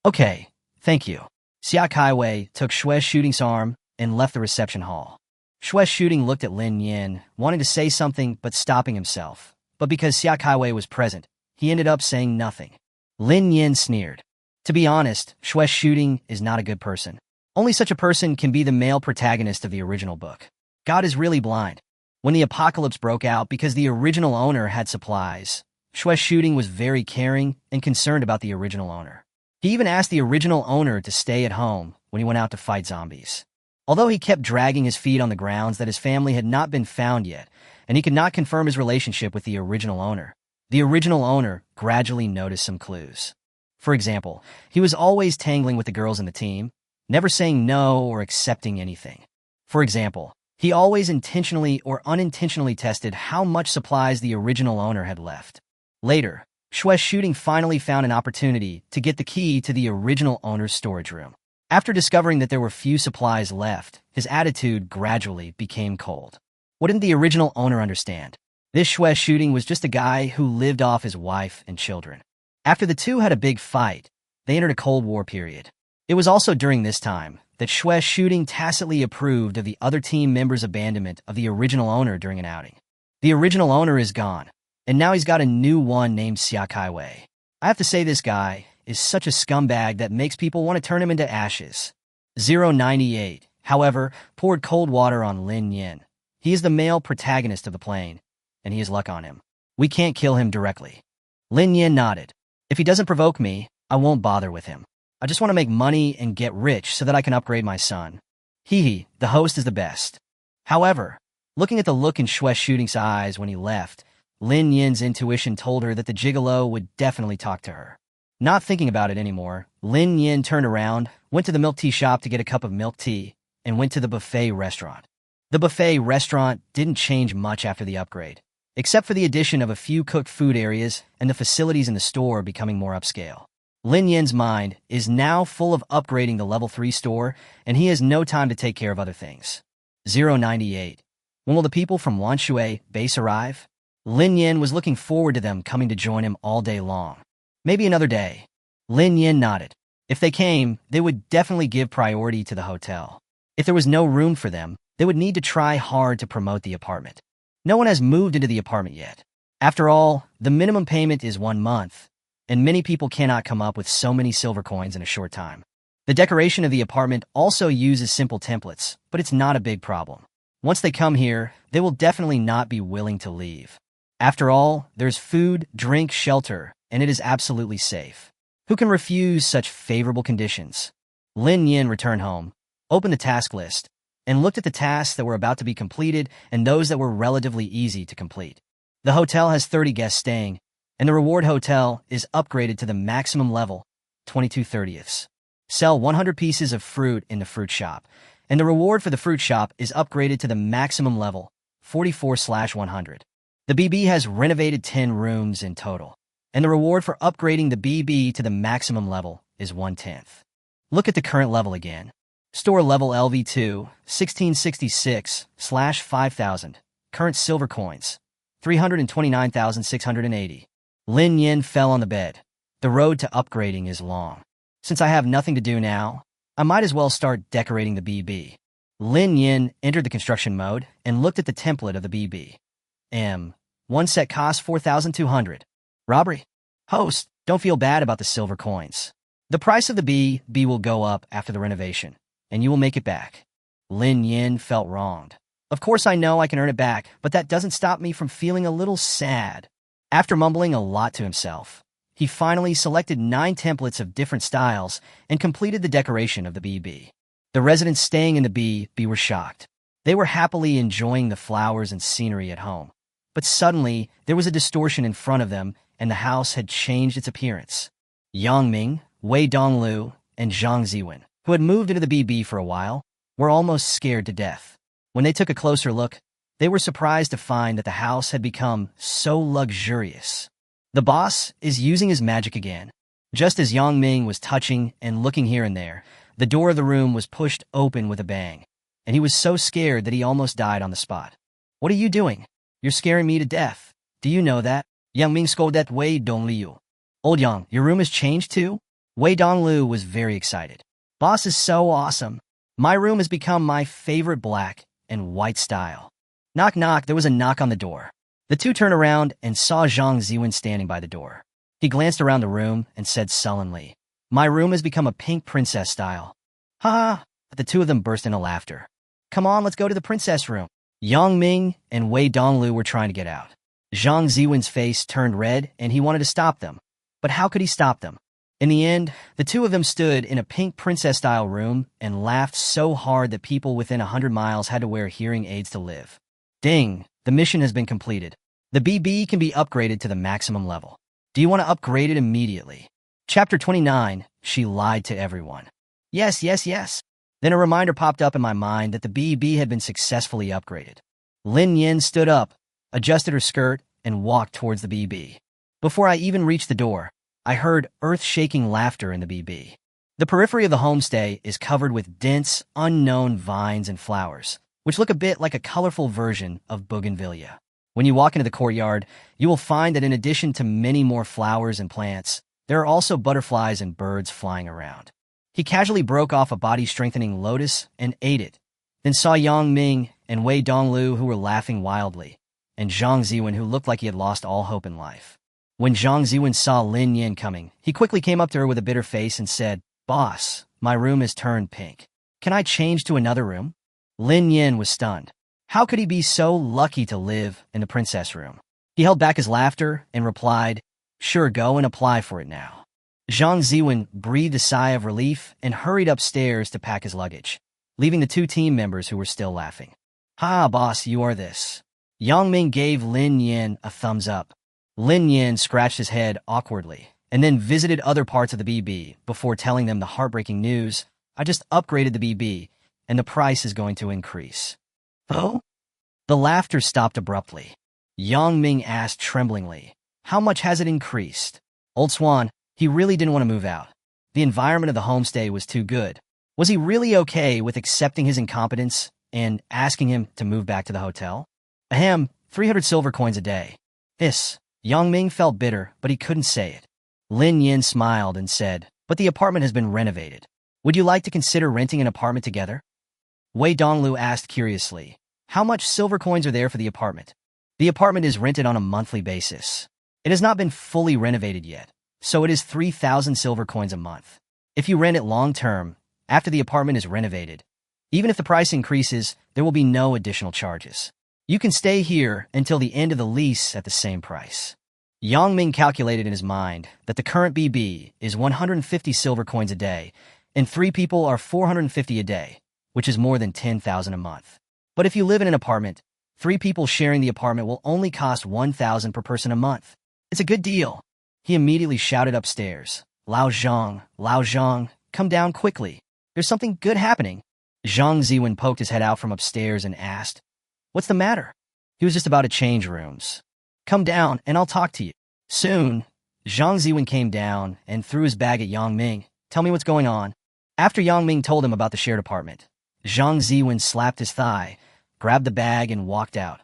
Okay, thank you. Xia Kaiwei took Shui Shooting's arm and left the reception hall. Shui Shooting looked at Lin Nian, wanting to say something but stopping himself. But because Xia Kaiwei was present, he ended up saying nothing. Lin Nian sneered. To be honest, Shui Shooting is not a good person. Only such a person can be the male protagonist of the original book. God is really blind. When the apocalypse broke out because the original owner had supplies, Shui Shooting was very caring and concerned about the original owner. He even asked the original owner to stay at home when he went out to fight zombies. Although he kept dragging his feet on the grounds that his family had not been found yet, and he could not confirm his relationship with the original owner gradually noticed some clues. For example, he was always tangling with the girls in the team, never saying no or accepting anything. For example, he always intentionally or unintentionally tested how much supplies the original owner had left. Later, Shui Shooting finally found an opportunity to get the key to the original owner's storage room. After discovering that there were few supplies left, his attitude gradually became cold. What didn't the original owner understand? This Shui Shooting was just a guy who lived off his wife and children. After the two had a big fight, they entered a Cold War period. It was also during this time that Shui Shooting tacitly approved of the other team members' abandonment of the original owner during an outing. The original owner is gone, and now he's got a new one named Xia Kaiwei. I have to say this guy is such a scumbag that makes people want to turn him into ashes. 098, however, poured cold water on Lin Nian. He is the male protagonist of the plane, and he has luck on him. We can't kill him directly. Lin Nian nodded. If he doesn't provoke me, I won't bother with him. I just want to make money and get rich so that I can upgrade my son. Hee, the host is the best. However, looking at the look in Shui Shooting's eyes when he left, Lin Yan's intuition told her that the gigolo would definitely talk to her. Not thinking about it anymore, Lin Yan turned around, went to the milk tea shop to get a cup of milk tea, and went to the buffet restaurant. The buffet restaurant didn't change much after the upgrade, except for the addition of a few cooked food areas and the facilities in the store becoming more upscale. Lin Yan's mind is now full of upgrading the level 3 store, and he has no time to take care of other things. 098. When will the people from Wanshui base arrive? Lin Yan was looking forward to them coming to join him all day long. Maybe another day. Lin Yan nodded. If they came, they would definitely give priority to the hotel. If there was no room for them, they would need to try hard to promote the apartment. No one has moved into the apartment yet. After all, the minimum payment is 1 month, and many people cannot come up with so many silver coins in a short time. The decoration of the apartment also uses simple templates, but it's not a big problem. Once they come here, they will definitely not be willing to leave. After all, there's food, drink, shelter, and it is absolutely safe. Who can refuse such favorable conditions? Lin Nian returned home, opened the task list, and looked at the tasks that were about to be completed and those that were relatively easy to complete. The hotel has 30 guests staying, and the reward hotel is upgraded to the maximum level, 22/30ths. Sell 100 pieces of fruit in the fruit shop, and the reward for the fruit shop is upgraded to the maximum level, 44/100. The BB has renovated 10 rooms in total, and the reward for upgrading the BB to the maximum level is 1/10. Look at the current level again. Store level LV2, 1666/5000. Current silver coins, 329,680. Lin Yin fell on the bed. The road to upgrading is long. Since I have nothing to do now, I might as well start decorating the BB. Lin Yin entered the construction mode and looked at the template of the BB. One set costs 4,200. Robbery? Host, don't feel bad about the silver coins. The price of the BB will go up after the renovation, and you will make it back. Lin Yin felt wronged. Of course I know I can earn it back, but that doesn't stop me from feeling a little sad. After mumbling a lot to himself, he finally selected 9 templates of different styles and completed the decoration of the BB. The residents staying in the BB were shocked. They were happily enjoying the flowers and scenery at home. But suddenly, there was a distortion in front of them, and the house had changed its appearance. Yang Ming, Wei Donglu, and Zhang Ziwen, who had moved into the BB for a while, were almost scared to death. When they took a closer look, they were surprised to find that the house had become so luxurious. The boss is using his magic again. Just as Yang Ming was touching and looking here and there, the door of the room was pushed open with a bang, and he was so scared that he almost died on the spot. What are you doing? You're scaring me to death. Do you know that? Yang Ming scolded at Wei Donglu. Old Yang, your room has changed too? Wei Donglu was very excited. Boss is so awesome. My room has become my favorite black and white style. Knock knock, there was a knock on the door. The two turned around and saw Zhang Ziwen standing by the door. He glanced around the room and said sullenly, "My room has become a pink princess style." Ha ha! But the two of them burst into laughter. "Come on, let's go to the princess room." Yang Ming and Wei Donglu were trying to get out. Zhang Ziwen's face turned red and he wanted to stop them. But how could he stop them? In the end, the two of them stood in a pink princess-style room and laughed so hard that people within 100 miles had to wear hearing aids to live. Ding! The mission has been completed. The BB can be upgraded to the maximum level. Do you want to upgrade it immediately? Chapter 29, She Lied to Everyone. Yes, yes, yes. Then a reminder popped up in my mind that the BB had been successfully upgraded. Lin Yin stood up, adjusted her skirt, and walked towards the BB. Before I even reached the door, I heard earth-shaking laughter in the BB. The periphery of the homestay is covered with dense, unknown vines and flowers, which look a bit like a colorful version of bougainvillea. When you walk into the courtyard, you will find that in addition to many more flowers and plants, there are also butterflies and birds flying around. He casually broke off a body-strengthening lotus and ate it, then saw Yang Ming and Wei Donglu, who were laughing wildly, and Zhang Ziwen, who looked like he had lost all hope in life. When Zhang Ziwen saw Lin Nian coming, he quickly came up to her with a bitter face and said, "Boss, my room has turned pink. Can I change to another room?" Lin Nian was stunned. How could he be so lucky to live in the princess room? He held back his laughter and replied, "Sure, go and apply for it now." Zhang Ziwen breathed a sigh of relief and hurried upstairs to pack his luggage, leaving the two team members who were still laughing. "Ha, boss, you are this." Yang Ming gave Lin Nian a thumbs up. Lin Nian scratched his head awkwardly and then visited other parts of the BB before telling them the heartbreaking news: "I just upgraded the BB, and the price is going to increase." "Oh?" The laughter stopped abruptly. Yang Ming asked tremblingly, "How much has it increased?" Old Swan, he really didn't want to move out. The environment of the homestay was too good. Was he really okay with accepting his incompetence and asking him to move back to the hotel? 300 silver coins a day. Yang Ming felt bitter, but he couldn't say it. Lin Yin smiled and said, "But the apartment has been renovated. Would you like to consider renting an apartment together?" Wei Donglu asked curiously, "How much silver coins are there for the apartment?" "The apartment is rented on a monthly basis. It has not been fully renovated yet, so it is 3,000 silver coins a month. If you rent it long-term, after the apartment is renovated, even if the price increases, there will be no additional charges. You can stay here until the end of the lease at the same price." Yang Ming calculated in his mind that the current BB is 150 silver coins a day, and 3 people are 450 a day, which is more than 10,000 a month. But if you live in an apartment, 3 people sharing the apartment will only cost 1,000 per person a month. It's a good deal. He immediately shouted upstairs, Lao Zhang, come down quickly. There's something good happening." Zhang Ziwen poked his head out from upstairs and asked, "What's the matter?" He was just about to change rooms. "Come down and I'll talk to you." Soon, Zhang Ziwen came down and threw his bag at Yang Ming. "Tell me what's going on." After Yang Ming told him about the shared apartment, Zhang Ziwen slapped his thigh, grabbed the bag, and walked out.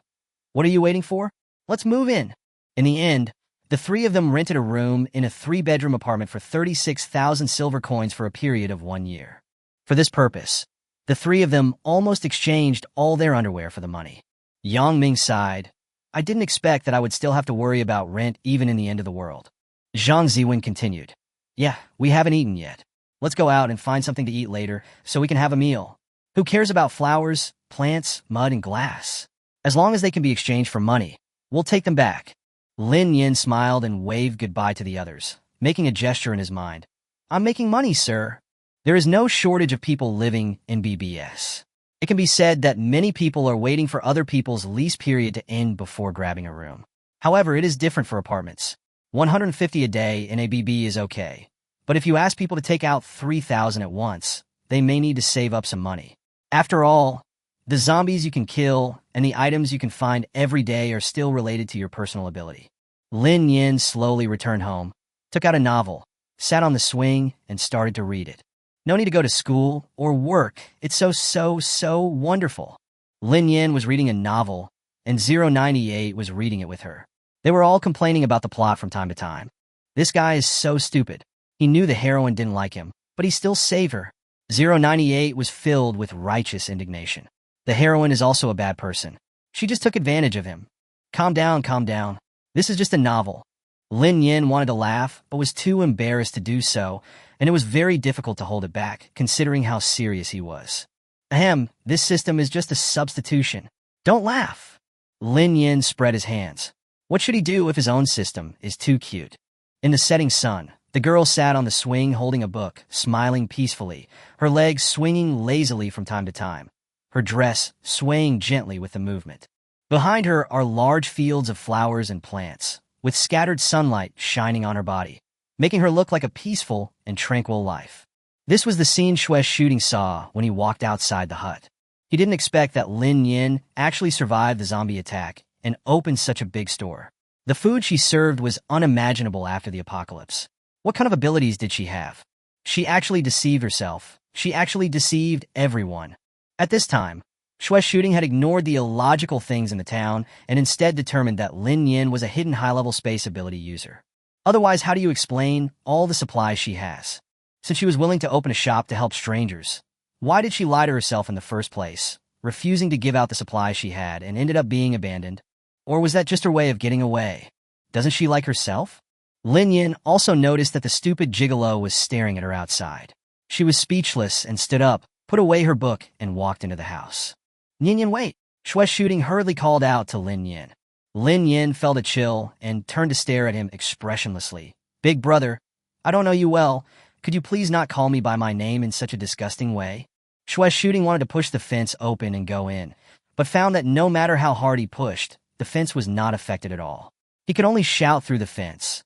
"What are you waiting for? Let's move in." In the end, the 3 of them rented a room in a 3-bedroom apartment for 36,000 silver coins for a period of 1 year. For this purpose, the 3 of them almost exchanged all their underwear for the money. Yang Ming sighed. "I didn't expect that I would still have to worry about rent even in the end of the world." Zhang Ziwen continued, "Yeah, we haven't eaten yet. Let's go out and find something to eat later so we can have a meal. Who cares about flowers, plants, mud, and glass? As long as they can be exchanged for money, we'll take them back." Lin Yin smiled and waved goodbye to the others, making a gesture in his mind. "I'm making money, sir." There is no shortage of people living in BBS. It can be said that many people are waiting for other people's lease period to end before grabbing a room. However, it is different for apartments. 150 a day in a BB is okay. But if you ask people to take out 3,000 at once, they may need to save up some money. After all, the zombies you can kill and the items you can find every day are still related to your personal ability. Lin Yin slowly returned home, took out a novel, sat on the swing, and started to read it. No need to go to school or work. It's so wonderful. Lin Yin was reading a novel, and 098 was reading it with her. They were all complaining about the plot from time to time. This guy is so stupid. He knew the heroine didn't like him, but he still saved her. 098 was filled with righteous indignation. The heroine is also a bad person. She just took advantage of him. Calm down. This is just a novel." Lin Yin wanted to laugh, but was too embarrassed to do so, and it was very difficult to hold it back, considering how serious he was. This system is just a substitution. Don't laugh." Lin Yin spread his hands. What should he do if his own system is too cute? In the setting sun, the girl sat on the swing holding a book, smiling peacefully, her legs swinging lazily from time to time, her dress swaying gently with the movement. Behind her are large fields of flowers and plants, with scattered sunlight shining on her body, making her look like a peaceful and tranquil life. This was the scene Shue's shooting saw when he walked outside the hut. He didn't expect that Lin Yin actually survived the zombie attack and opened such a big store. The food she served was unimaginable after the apocalypse. What kind of abilities did she have? She actually deceived herself. She actually deceived everyone. At this time, Shue's shooting had ignored the illogical things in the town and instead determined that Lin Yin was a hidden high-level space ability user. Otherwise, how do you explain all the supplies she has? since she was willing to open a shop to help strangers? Why did she lie to herself in the first place, refusing to give out the supplies she had and ended up being abandoned? Or was that just her way of getting away? Doesn't she like herself? Lin Nian also noticed that the stupid gigolo was staring at her outside. She was speechless and stood up, put away her book, and walked into the house. Nian, wait! Shue's shooting hurriedly called out to Lin Nian. Lin Nian felt a chill and turned to stare at him expressionlessly. Big brother, I don't know you well. Could you please not call me by my name in such a disgusting way? Shue's shooting wanted to push the fence open and go in, but found that no matter how hard he pushed, the fence was not affected at all. He could only shout through the fence.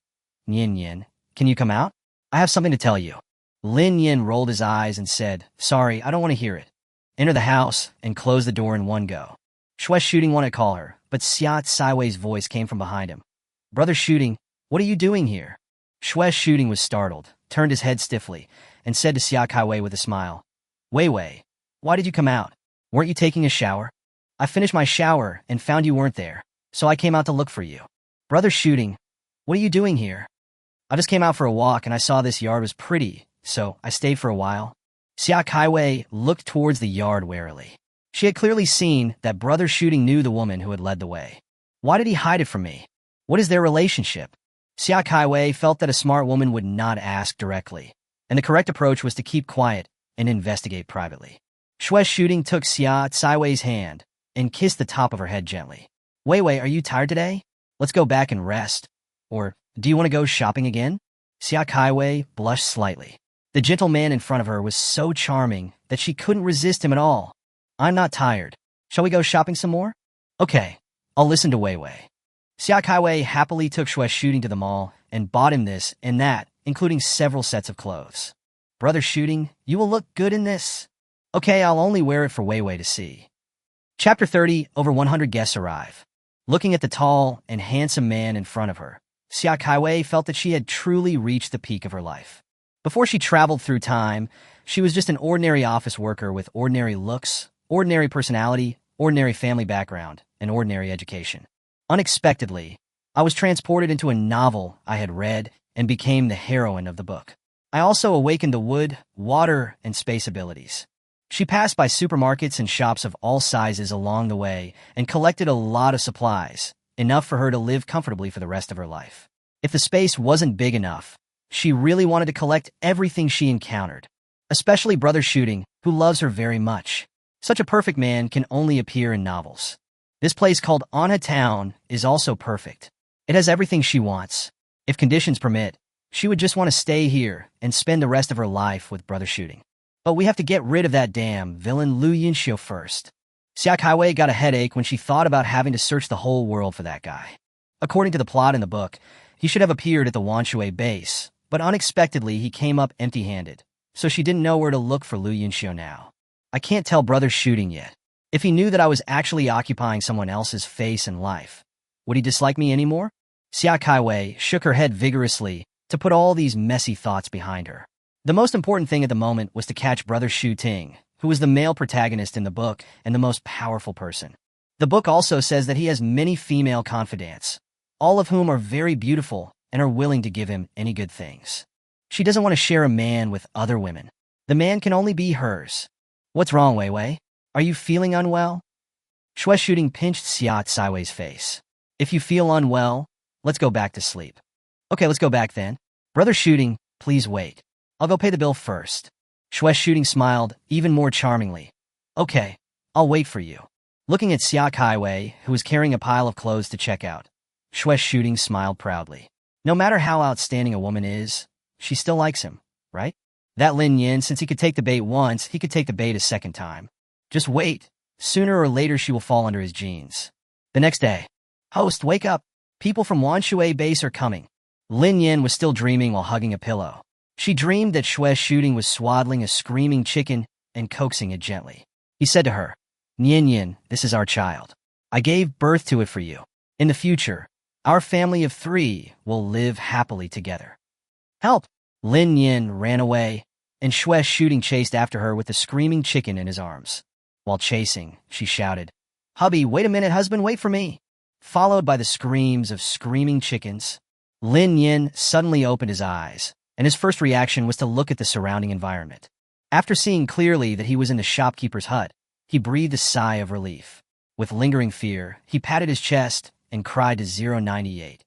Nian, can you come out? I have something to tell you. Lin Nian rolled his eyes and said, sorry, I don't want to hear it. Enter the house and close the door in one go. Shue's shooting wanted to call her, but Xia Caiwei's voice came from behind him. Brother Shooting, what are you doing here? Shue's shooting was startled, turned his head stiffly, and said to Xia Caiwei with a smile, Wei, why did you come out? Weren't you taking a shower? I finished my shower and found you weren't there, so I came out to look for you. Brother Shooting, what are you doing here? I just came out for a walk and I saw this yard was pretty, so I stayed for a while. Xia Caiwei looked towards the yard warily. She had clearly seen that Brother Shooting knew the woman who had led the way. Why did he hide it from me? What is their relationship? Xia Caiwei felt that a smart woman would not ask directly, and the correct approach was to keep quiet and investigate privately. Shue's shooting took Xia Caiwei's hand and kissed the top of her head gently. Wei, are you tired today? Let's go back and rest. Or, do you want to go shopping again? Xia Caiwei blushed slightly. The gentleman in front of her was so charming that she couldn't resist him at all. I'm not tired. Shall we go shopping some more? Okay, I'll listen to Wei. Xia Caiwei happily took Shue's shooting to the mall and bought him this and that, including several sets of clothes. Brother Shooting, you will look good in this. Okay, I'll only wear it for Wei to see. Chapter 30, over 100 guests arrive. Looking at the tall and handsome man in front of her, Xia Caiwei felt that she had truly reached the peak of her life. Before she traveled through time, she was just an ordinary office worker with ordinary looks, ordinary personality, ordinary family background, and ordinary education. Unexpectedly, I was transported into a novel I had read and became the heroine of the book. I also awakened the wood, water, and space abilities. She passed by supermarkets and shops of all sizes along the way and collected a lot of supplies, enough for her to live comfortably for the rest of her life. If the space wasn't big enough, she really wanted to collect everything she encountered, especially Brother Shooting, who loves her very much. Such a perfect man can only appear in novels. This place called Anha Town is also perfect. It has everything she wants. If conditions permit, she would just want to stay here and spend the rest of her life with Brother Shooting. But we have to get rid of that damn villain Lu Yinxiu first. Xia Caiwei got a headache when she thought about having to search the whole world for that guy. According to the plot in the book, he should have appeared at the Wanshui base, but unexpectedly he came up empty-handed, so she didn't know where to look for Lu Yinxiu now. I can't tell Brother Shooting yet. If he knew that I was actually occupying someone else's face and life, would he dislike me anymore? Xia Caiwei shook her head vigorously to put all these messy thoughts behind her. The most important thing at the moment was to catch Brother Shu Ting, who was the male protagonist in the book and the most powerful person. The book also says that he has many female confidants, all of whom are very beautiful and are willing to give him any good things. She doesn't want to share a man with other women. The man can only be hers. What's wrong, Wei? Are you feeling unwell? Shue's shooting pinched Xia Caiwei's face. If you feel unwell, let's go back to sleep. Okay, let's go back then. Brother Shooting, please wait. I'll go pay the bill first. Shue's shooting smiled even more charmingly. Okay, I'll wait for you. Looking at Xia Caiwei, who was carrying a pile of clothes to check out, Shue's shooting smiled proudly. No matter how outstanding a woman is, she still likes him, right? That Lin Nian, since he could take the bait once, he could take the bait a second time. Just wait. Sooner or later she will fall under his genes. The next day. Host, wake up. People from Wanshui base are coming. Lin Nian was still dreaming while hugging a pillow. She dreamed that Shue's shooting was swaddling a screaming chicken and coaxing it gently. He said to her, Nian, this is our child. I gave birth to it for you. In the future, our family of 3 will live happily together. Help! Lin Nian ran away, and Shue's shooting chased after her with the screaming chicken in his arms. While chasing, she shouted, Hubby, wait a minute, husband, wait for me. Followed by the screams of screaming chickens. Lin Nian suddenly opened his eyes, and his first reaction was to look at the surrounding environment. After seeing clearly that he was in the shopkeeper's hut, he breathed a sigh of relief. With lingering fear, he patted his chest and cried to 098.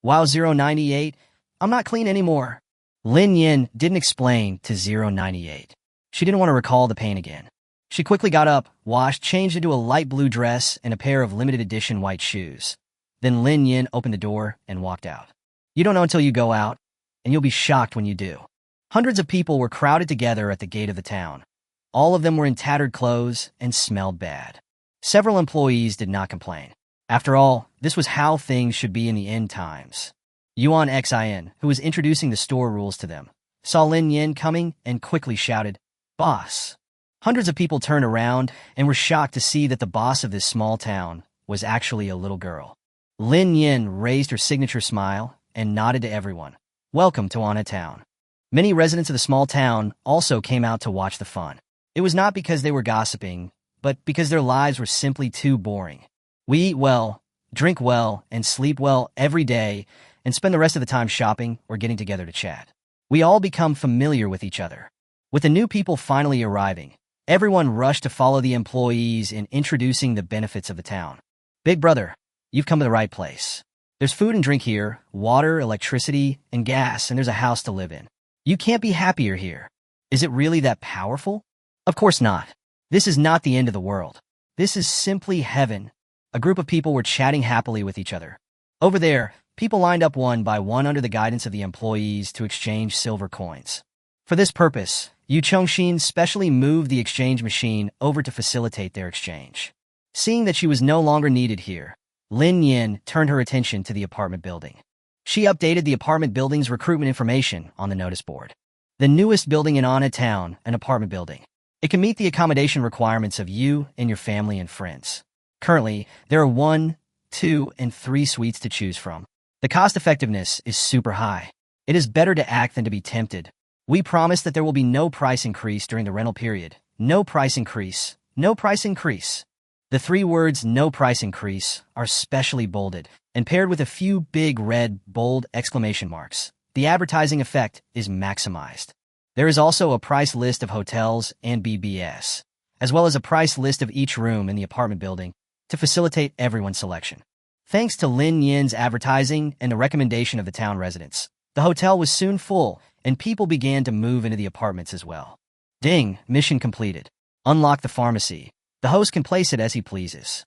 "Wow, 098, I'm not clean anymore." Lin Nian didn't explain to 098. She didn't want to recall the pain again. She quickly got up, washed, changed into a light blue dress and a pair of limited edition white shoes. Then Lin Nian opened the door and walked out. You don't know until you go out, and you'll be shocked when you do. Hundreds of people were crowded together at the gate of the town. All of them were in tattered clothes and smelled bad. Several employees did not complain. After all, this was how things should be in the end times. Yuan Xin, who was introducing the store rules to them, saw Lin Nian coming and quickly shouted, "Boss." Hundreds of people turned around and were shocked to see that the boss of this small town was actually a little girl. Lin Nian raised her signature smile and nodded to everyone. "Welcome to Anna Town." Many residents of the small town also came out to watch the fun. It was not because they were gossiping, but because their lives were simply too boring. We eat well, drink well, and sleep well every day, and spend the rest of the time shopping or getting together to chat. We all become familiar with each other. With the new people finally arriving, everyone rushed to follow the employees in introducing the benefits of the town. "Big brother, you've come to the right place. There's food and drink here, water, electricity, and gas, and there's a house to live in. You can't be happier here. Is it really that powerful?" Of course not. This is not the end of the world. This is simply heaven. A group of people were chatting happily with each other. Over there, people lined up one by one under the guidance of the employees to exchange silver coins. For this purpose, Yu Chongxin specially moved the exchange machine over to facilitate their exchange. Seeing that she was no longer needed here, Lin Nian turned her attention to the apartment building. She updated the apartment building's recruitment information on the notice board. The newest building in Anna Town, an apartment building. It can meet the accommodation requirements of you and your family and friends. Currently, there are 1, 2, and 3 suites to choose from. The cost effectiveness is super high. It is better to act than to be tempted. We promise that there will be no price increase during the rental period. No price increase. No price increase. The 3 words "no price increase" are specially bolded and paired with a few big red, bold exclamation marks. The advertising effect is maximized. There is also a price list of hotels and BBS, as well as a price list of each room in the apartment building to facilitate everyone's selection. Thanks to Lin Nian's advertising and the recommendation of the town residents, the hotel was soon full and people began to move into the apartments as well. Ding, mission completed. Unlock the pharmacy. The host can place it as he pleases.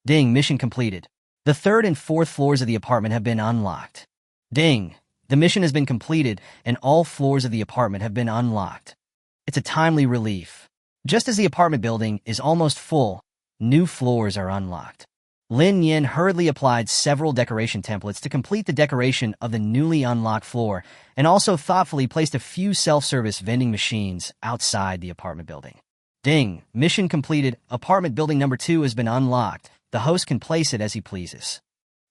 Ding, mission completed. The 3rd and 4th floors of the apartment have been unlocked. Ding, the mission has been completed and all floors of the apartment have been unlocked. It's a timely relief. Just as the apartment building is almost full, new floors are unlocked. Lin Nian hurriedly applied several decoration templates to complete the decoration of the newly unlocked floor and also thoughtfully placed a few self-service vending machines outside the apartment building. Ding, mission completed. Apartment building number 2 has been unlocked. The host can place it as he pleases.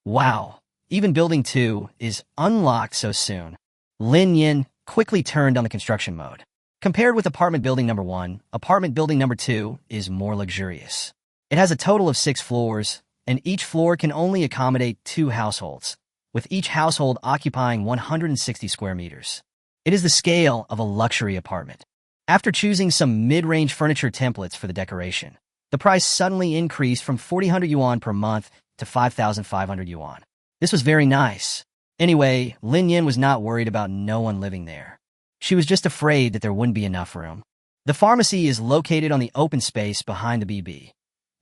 Wow, even building 2 is unlocked so soon. Lin Nian quickly turned on the construction mode. Compared with apartment building number 1, apartment building number 2 is more luxurious. It has a total of 6 floors, and each floor can only accommodate 2 households, with each household occupying 160 square meters. It is the scale of a luxury apartment. After choosing some mid-range furniture templates for the decoration, the price suddenly increased from 4,000 yuan per month to 5,500 yuan. This was very nice. Anyway, Lin Nian was not worried about no one living there. She was just afraid that there wouldn't be enough room. The pharmacy is located on the open space behind the BB.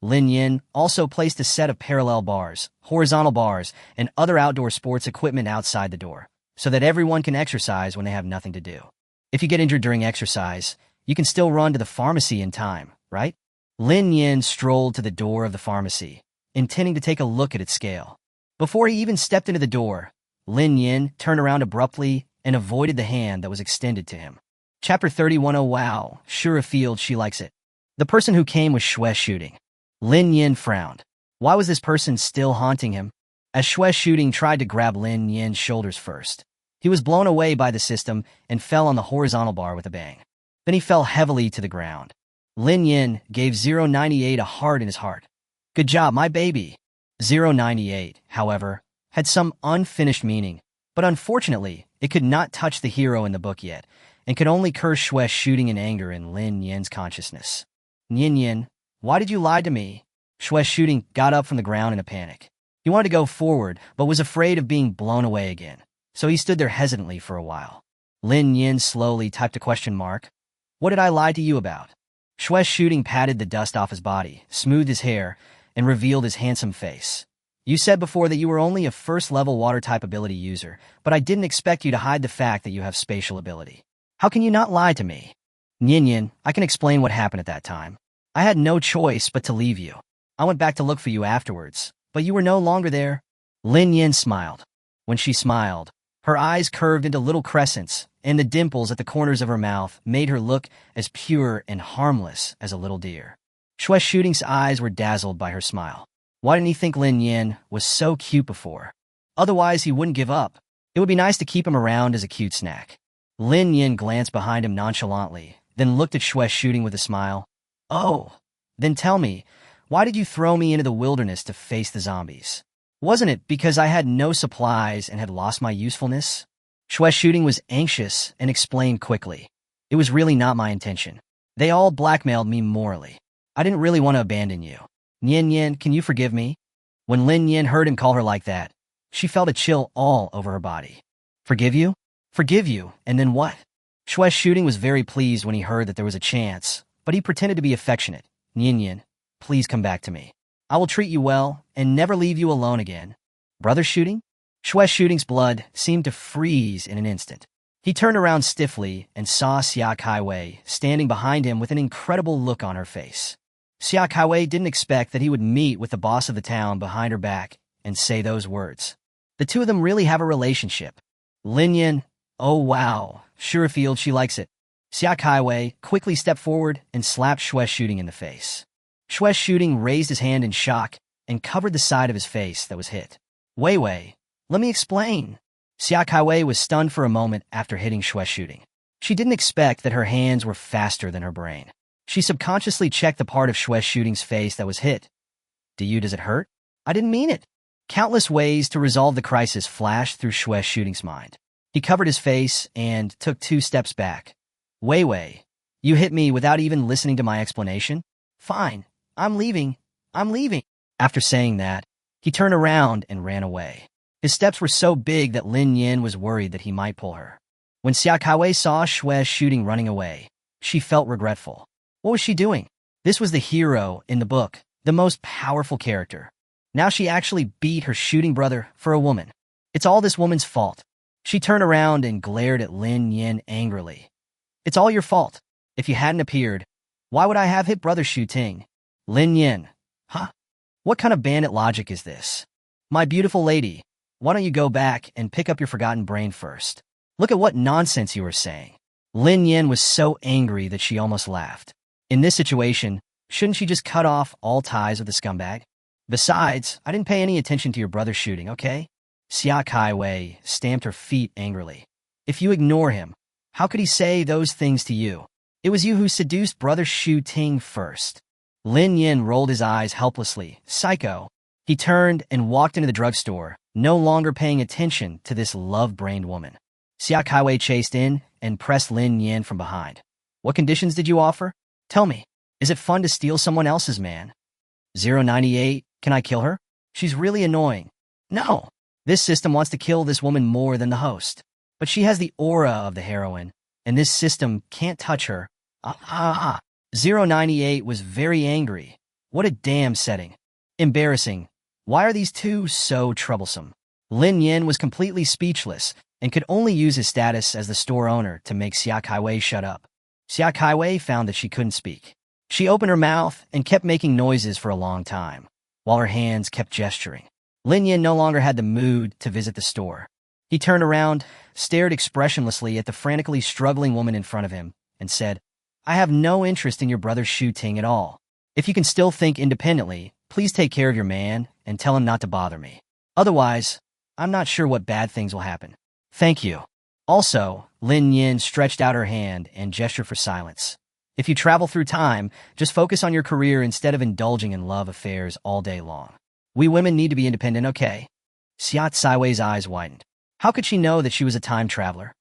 Lin Nian also placed a set of parallel bars, horizontal bars, and other outdoor sports equipment outside the door, so that everyone can exercise when they have nothing to do. If you get injured during exercise, you can still run to the pharmacy in time, right? Lin Nian strolled to the door of the pharmacy, intending to take a look at its scale. Before he even stepped into the door, Lin Nian turned around abruptly and avoided the hand that was extended to him. Chapter 31. Oh wow, sure a field, she likes it. The person who came was Shui Shooting. Lin Nian frowned. Why was this person still haunting him? As Shui Shooting tried to grab Lin Nian's shoulders first, he was blown away by the system and fell on the horizontal bar with a bang. Then he fell heavily to the ground. Lin Nian gave 098 a heart in his heart. Good job, my baby. 098, however, had some unfinished meaning, But unfortunately, it could not touch the hero in the book yet, and could only curse Shue's shooting in anger in Lin Nian's consciousness. Nian, why did you lie to me? Shue's shooting got up from the ground in a panic. He wanted to go forward, but was afraid of being blown away again, so he stood there hesitantly for a while. Lin Nian slowly typed a question mark. What did I lie to you about? Shue's shooting patted the dust off his body, smoothed his hair, and revealed his handsome face. You said before that you were only a first-level water-type ability user, but I didn't expect you to hide the fact that you have spatial ability. How can you not lie to me? Nian, I can explain what happened at that time. I had no choice but to leave you. I went back to look for you afterwards, but you were no longer there. Lin Nian smiled. When she smiled, her eyes curved into little crescents, and the dimples at the corners of her mouth made her look as pure and harmless as a little deer. Shue's shooting's eyes were dazzled by her smile. Why didn't he think Lin Nian was so cute before? Otherwise, he wouldn't give up. It would be nice to keep him around as a cute snack. Lin Nian glanced behind him nonchalantly, then looked at Shue's shooting with a smile. Oh, then tell me, why did you throw me into the wilderness to face the zombies? Wasn't it because I had no supplies and had lost my usefulness? Shue's shooting was anxious and explained quickly. It was really not my intention. They all blackmailed me morally. I didn't really want to abandon you. Nian, can you forgive me? When Lin Nian heard him call her like that, she felt a chill all over her body. Forgive you? Forgive you, and then what? Shue's shooting was very pleased when he heard that there was a chance, but he pretended to be affectionate. Nian, please come back to me. I will treat you well and never leave you alone again. Brother shooting? Shue's shooting's blood seemed to freeze in an instant. He turned around stiffly and saw Xia Kaiwei standing behind him with an incredible look on her face. Xia Kaiwei didn't expect that he would meet with the boss of the town behind her back and say those words. The two of them really have a relationship. Lin Nian, oh wow, sure feels she likes it. Xia Kaiwei quickly stepped forward and slapped Shue's shooting in the face. Shue's shooting raised his hand in shock and covered the side of his face that was hit. Wei, let me explain. Xia Kaiwei was stunned for a moment after hitting Shue's shooting. She didn't expect that her hands were faster than her brain. She subconsciously checked the part of Shue's shooting's face that was hit. Does it hurt? I didn't mean it. Countless ways to resolve the crisis flashed through Shue's shooting's mind. He covered his face and took 2 steps back. Wei, you hit me without even listening to my explanation? Fine, I'm leaving. After saying that, he turned around and ran away. His steps were so big that Lin Nian was worried that he might pull her. When Xia Kaiwei saw Shue's shooting running away, she felt regretful. What was she doing? This was the hero in the book, the most powerful character. Now she actually beat her shooting brother for a woman. It's all this woman's fault. She turned around and glared at Lin Nian angrily. It's all your fault. If you hadn't appeared, why would I have hit brother shooting? Lin Nian, huh? What kind of bandit logic is this? My beautiful lady, why don't you go back and pick up your forgotten brain first? Look at what nonsense you were saying. Lin Nian was so angry that she almost laughed. In this situation, shouldn't she just cut off all ties with the scumbag? Besides, I didn't pay any attention to your brother's shooting, okay? Xia Kaiwei stamped her feet angrily. If you ignore him, how could he say those things to you? It was you who seduced brother Shu Ting first. Lin Nian rolled his eyes helplessly. Psycho. He turned and walked into the drugstore, no longer paying attention to this love-brained woman. Xia Kaiwei chased in and pressed Lin Nian from behind. What conditions did you offer? Tell me, is it fun to steal someone else's man? 098, can I kill her? She's really annoying. No, this system wants to kill this woman more than the host. But she has the aura of the heroine, and this system can't touch her. 098 was very angry. What a damn setting. Embarrassing. Why are these two so troublesome? Lin Nian was completely speechless and could only use his status as the store owner to make Xia Kaiwei shut up. Xia Kaiwei found that she couldn't speak. She opened her mouth and kept making noises for a long time, while her hands kept gesturing. Lin Nian no longer had the mood to visit the store. He turned around, stared expressionlessly at the frantically struggling woman in front of him, and said, I have no interest in your brother's Shu Ting at all. If you can still think independently, please take care of your man and tell him not to bother me. Otherwise, I'm not sure what bad things will happen. Thank you. Also, Lin Nian stretched out her hand and gestured for silence. If you travel through time, just focus on your career instead of indulging in love affairs all day long. We women need to be independent, okay? Xia Kaiwei's eyes widened. How could she know that she was a time traveler?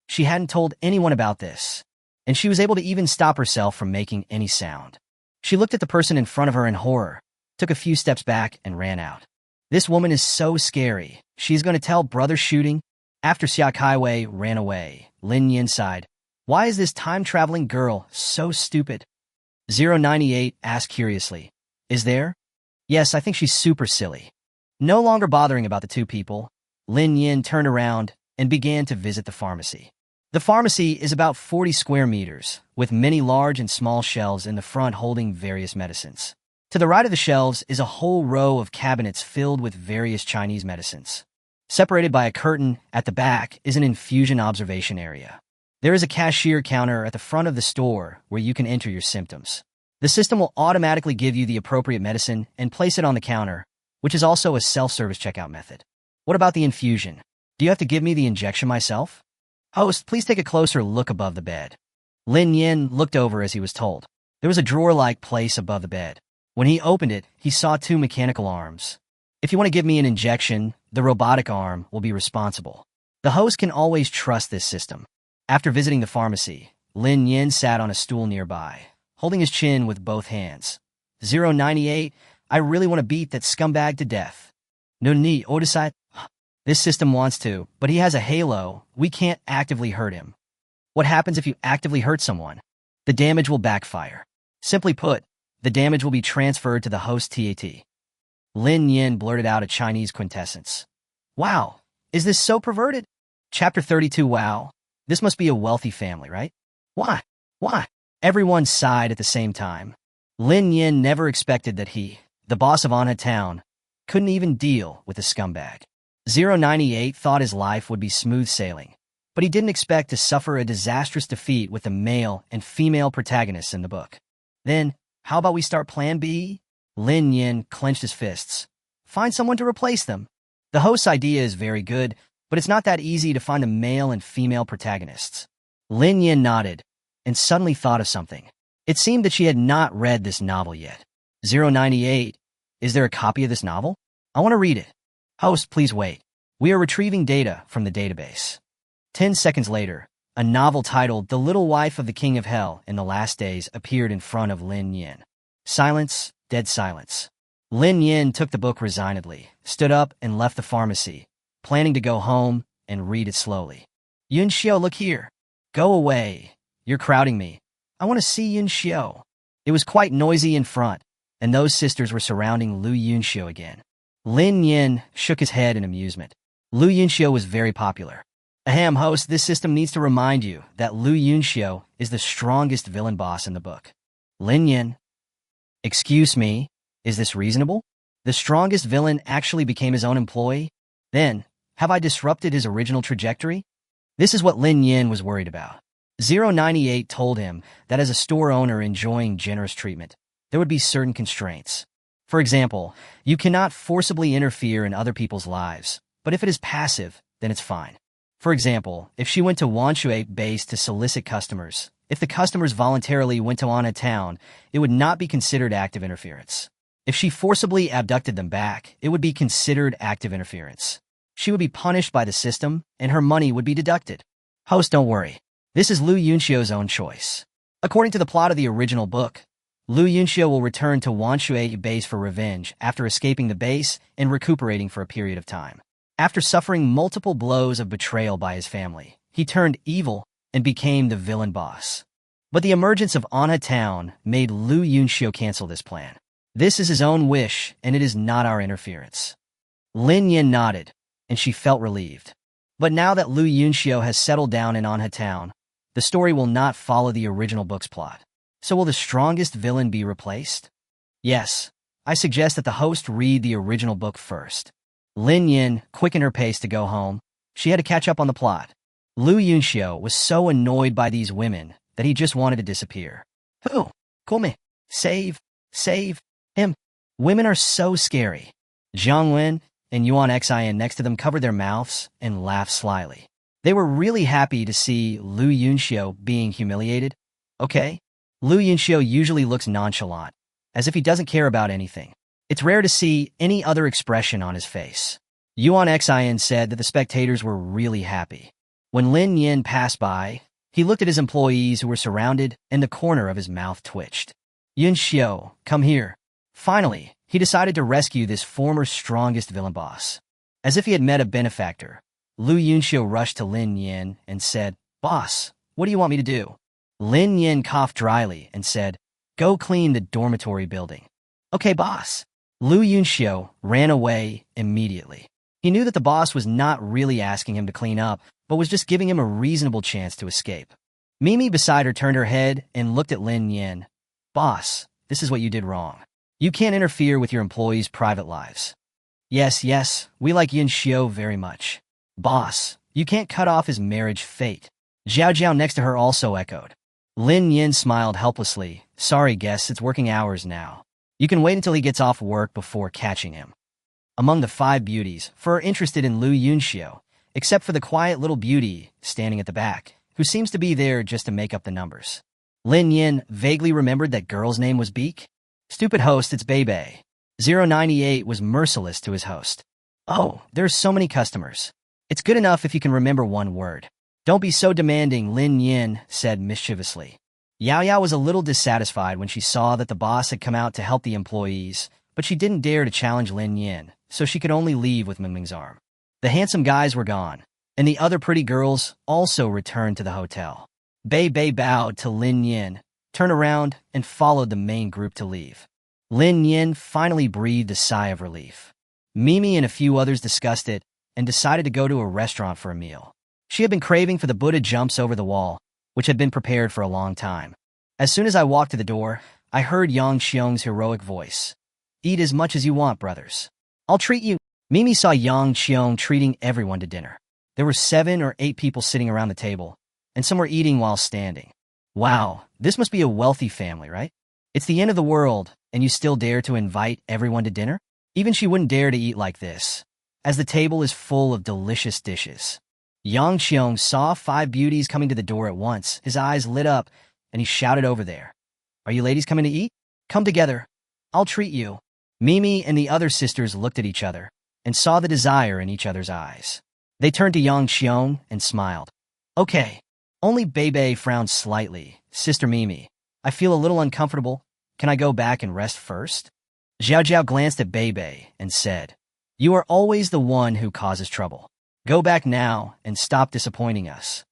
She hadn't told anyone about this, and she was able to even stop herself from making any sound. She looked at the person in front of her in horror, took a few steps back, and ran out. This woman is so scary. She's going to tell brother shooting. After Xia Kaiwei ran away, Lin Nian sighed. Why is this time-traveling girl so stupid? 098 asked curiously. Is there? Yes, I think she's super silly. No longer bothering about the two people, Lin Nian turned around and began to visit the pharmacy. The pharmacy is about 40 square meters, with many large and small shelves in the front holding various medicines. To the right of the shelves is a whole row of cabinets filled with various Chinese medicines. Separated by a curtain at the back is an infusion observation area. There is a cashier counter at the front of the store where you can enter your symptoms. The system will automatically give you the appropriate medicine and place it on the counter, which is also a self-service checkout method. What about the infusion? Do you have to give me the injection myself? Host, please take a closer look above the bed. Lin Nian looked over as he was told. There was a drawer-like place above the bed. When he opened it, he saw two mechanical arms. If you want to give me an injection, the robotic arm will be responsible. The host can always trust this system. After visiting the pharmacy, Lin Nian sat on a stool nearby, holding his chin with both hands. 098, I really want to beat that scumbag to death. No need, Odisite. This system wants to, but he has a halo. We can't actively hurt him. What happens if you actively hurt someone? The damage will backfire. Simply put, the damage will be transferred to the host TAT. Lin Nian blurted out a Chinese quintessence. Wow, is this so perverted? Chapter 32. Wow, this must be a wealthy family, right? Why? Why? Everyone sighed at the same time. Lin Nian never expected that he, the boss of Anha Town, couldn't even deal with the scumbag. 098 thought his life would be smooth sailing, but he didn't expect to suffer a disastrous defeat with the male and female protagonists in the book. Then, how about we start Plan B? Lin Nian clenched his fists. Find someone to replace them. The host's idea is very good, but it's not that easy to find the male and female protagonists. Lin Nian nodded, and suddenly thought of something. It seemed that she had not read this novel yet. 098, is there a copy of this novel? I want to read it. Host, please wait. We are retrieving data from the database. 10 seconds later, a novel titled The Little Wife of the King of Hell in the Last Days appeared in front of Lin Nian. Silence, dead silence. Lin Nian took the book resignedly, stood up, and left the pharmacy, planning to go home and read it slowly. Yun Xiao, look here. Go away. You're crowding me. I want to see Yun Xiao. It was quite noisy in front, and those sisters were surrounding Lu Yunxiu again. Lin Nian shook his head in amusement. Lu Yunxiu was very popular. Ahem, host, this system needs to remind you that Lu Yunxiu is the strongest villain boss in the book. Lin Nian. Excuse me, is this reasonable? The strongest villain actually became his own employee? Then, have I disrupted his original trajectory? This is what Lin Nian was worried about. 098 told him that as a store owner enjoying generous treatment, there would be certain constraints. For example, you cannot forcibly interfere in other people's lives, but if it is passive, then it's fine. For example, if she went to Wanshui base to solicit customers, if the customers voluntarily went to Anha Town, it would not be considered active interference. If she forcibly abducted them back, it would be considered active interference. She would be punished by the system, and her money would be deducted. Host, don't worry. This is Lu Yunxiu's own choice. According to the plot of the original book, Lu Yunxiu will return to Wanshui base for revenge after escaping the base and recuperating for a period of time. After suffering multiple blows of betrayal by his family, he turned evil and became the villain boss. But the emergence of Anha Town made Lu Yunxiu cancel this plan. This is his own wish, and it is not our interference. Lin Nian nodded, and she felt relieved. But now that Lu Yunxiu has settled down in Anha Town, the story will not follow the original book's plot. So will the strongest villain be replaced? Yes, I suggest that the host read the original book first. Lin Nian quickened her pace to go home. She had to catch up on the plot. Lu Yunxiu was so annoyed by these women that he just wanted to disappear. Who? Come. Save him. Women are so scary. Zhang Wen and Yuan Xin next to them covered their mouths and laughed slyly. They were really happy to see Lu Yunxiu being humiliated. Okay? Lu Yunxiu usually looks nonchalant, as if he doesn't care about anything. It's rare to see any other expression on his face. Yuan Xin said that the spectators were really happy. When Lin Nian passed by, he looked at his employees who were surrounded, and the corner of his mouth twitched. Yun Xiao, come here. Finally, he decided to rescue this former strongest villain boss. As if he had met a benefactor, Lu Yunxiu rushed to Lin Nian and said, Boss, what do you want me to do? Lin Nian coughed dryly and said, Go clean the dormitory building. Okay, boss. Lu Yunxiu ran away immediately. He knew that the boss was not really asking him to clean up, but was just giving him a reasonable chance to escape. Mimi beside her turned her head and looked at Lin Nian. Boss, this is what you did wrong. You can't interfere with your employees' private lives. Yes, we like Yin Xiu very much. Boss, you can't cut off his marriage fate. Zhao Zhao next to her also echoed. Lin Yin smiled helplessly. Sorry, guests, it's working hours now. You can wait until he gets off work before catching him. Among the 5 beauties, 4 are interested in Lu Yunxiu, except for the quiet little beauty standing at the back, who seems to be there just to make up the numbers. Lin Yin vaguely remembered that girl's name was Beak. Stupid host, it's Bebe. 098 was merciless to his host. Oh, there's so many customers. It's good enough if you can remember one word. Don't be so demanding, Lin Yin said mischievously. Yao Yao was a little dissatisfied when she saw that the boss had come out to help the employees, but she didn't dare to challenge Lin Yin, so she could only leave with Mingming's arm. The handsome guys were gone, and the other pretty girls also returned to the hotel. Bei Bei bowed to Lin Yin, turned around, and followed the main group to leave. Lin Yin finally breathed a sigh of relief. Mimi and a few others discussed it and decided to go to a restaurant for a meal. She had been craving for the Buddha jumps over the wall, which had been prepared for a long time. As soon as I walked to the door, I heard Yang Xiong's heroic voice. Eat as much as you want, brothers. I'll treat you. Mimi saw Yang Xiong treating everyone to dinner. There were 7 or 8 people sitting around the table, and some were eating while standing. Wow, this must be a wealthy family, right? It's the end of the world, and you still dare to invite everyone to dinner? Even she wouldn't dare to eat like this, as the table is full of delicious dishes. Yang Xiong saw 5 beauties coming to the door at once. His eyes lit up, and he shouted over there. Are you ladies coming to eat? Come together. I'll treat you. Mimi and the other sisters looked at each other and saw the desire in each other's eyes. They turned to Yang Xiong and smiled. Okay. Only Bebe frowned slightly. Sister Mimi, I feel a little uncomfortable. Can I go back and rest first? Zhao Zhao glanced at Bebe and said, You are always the one who causes trouble. Go back now and stop disappointing us.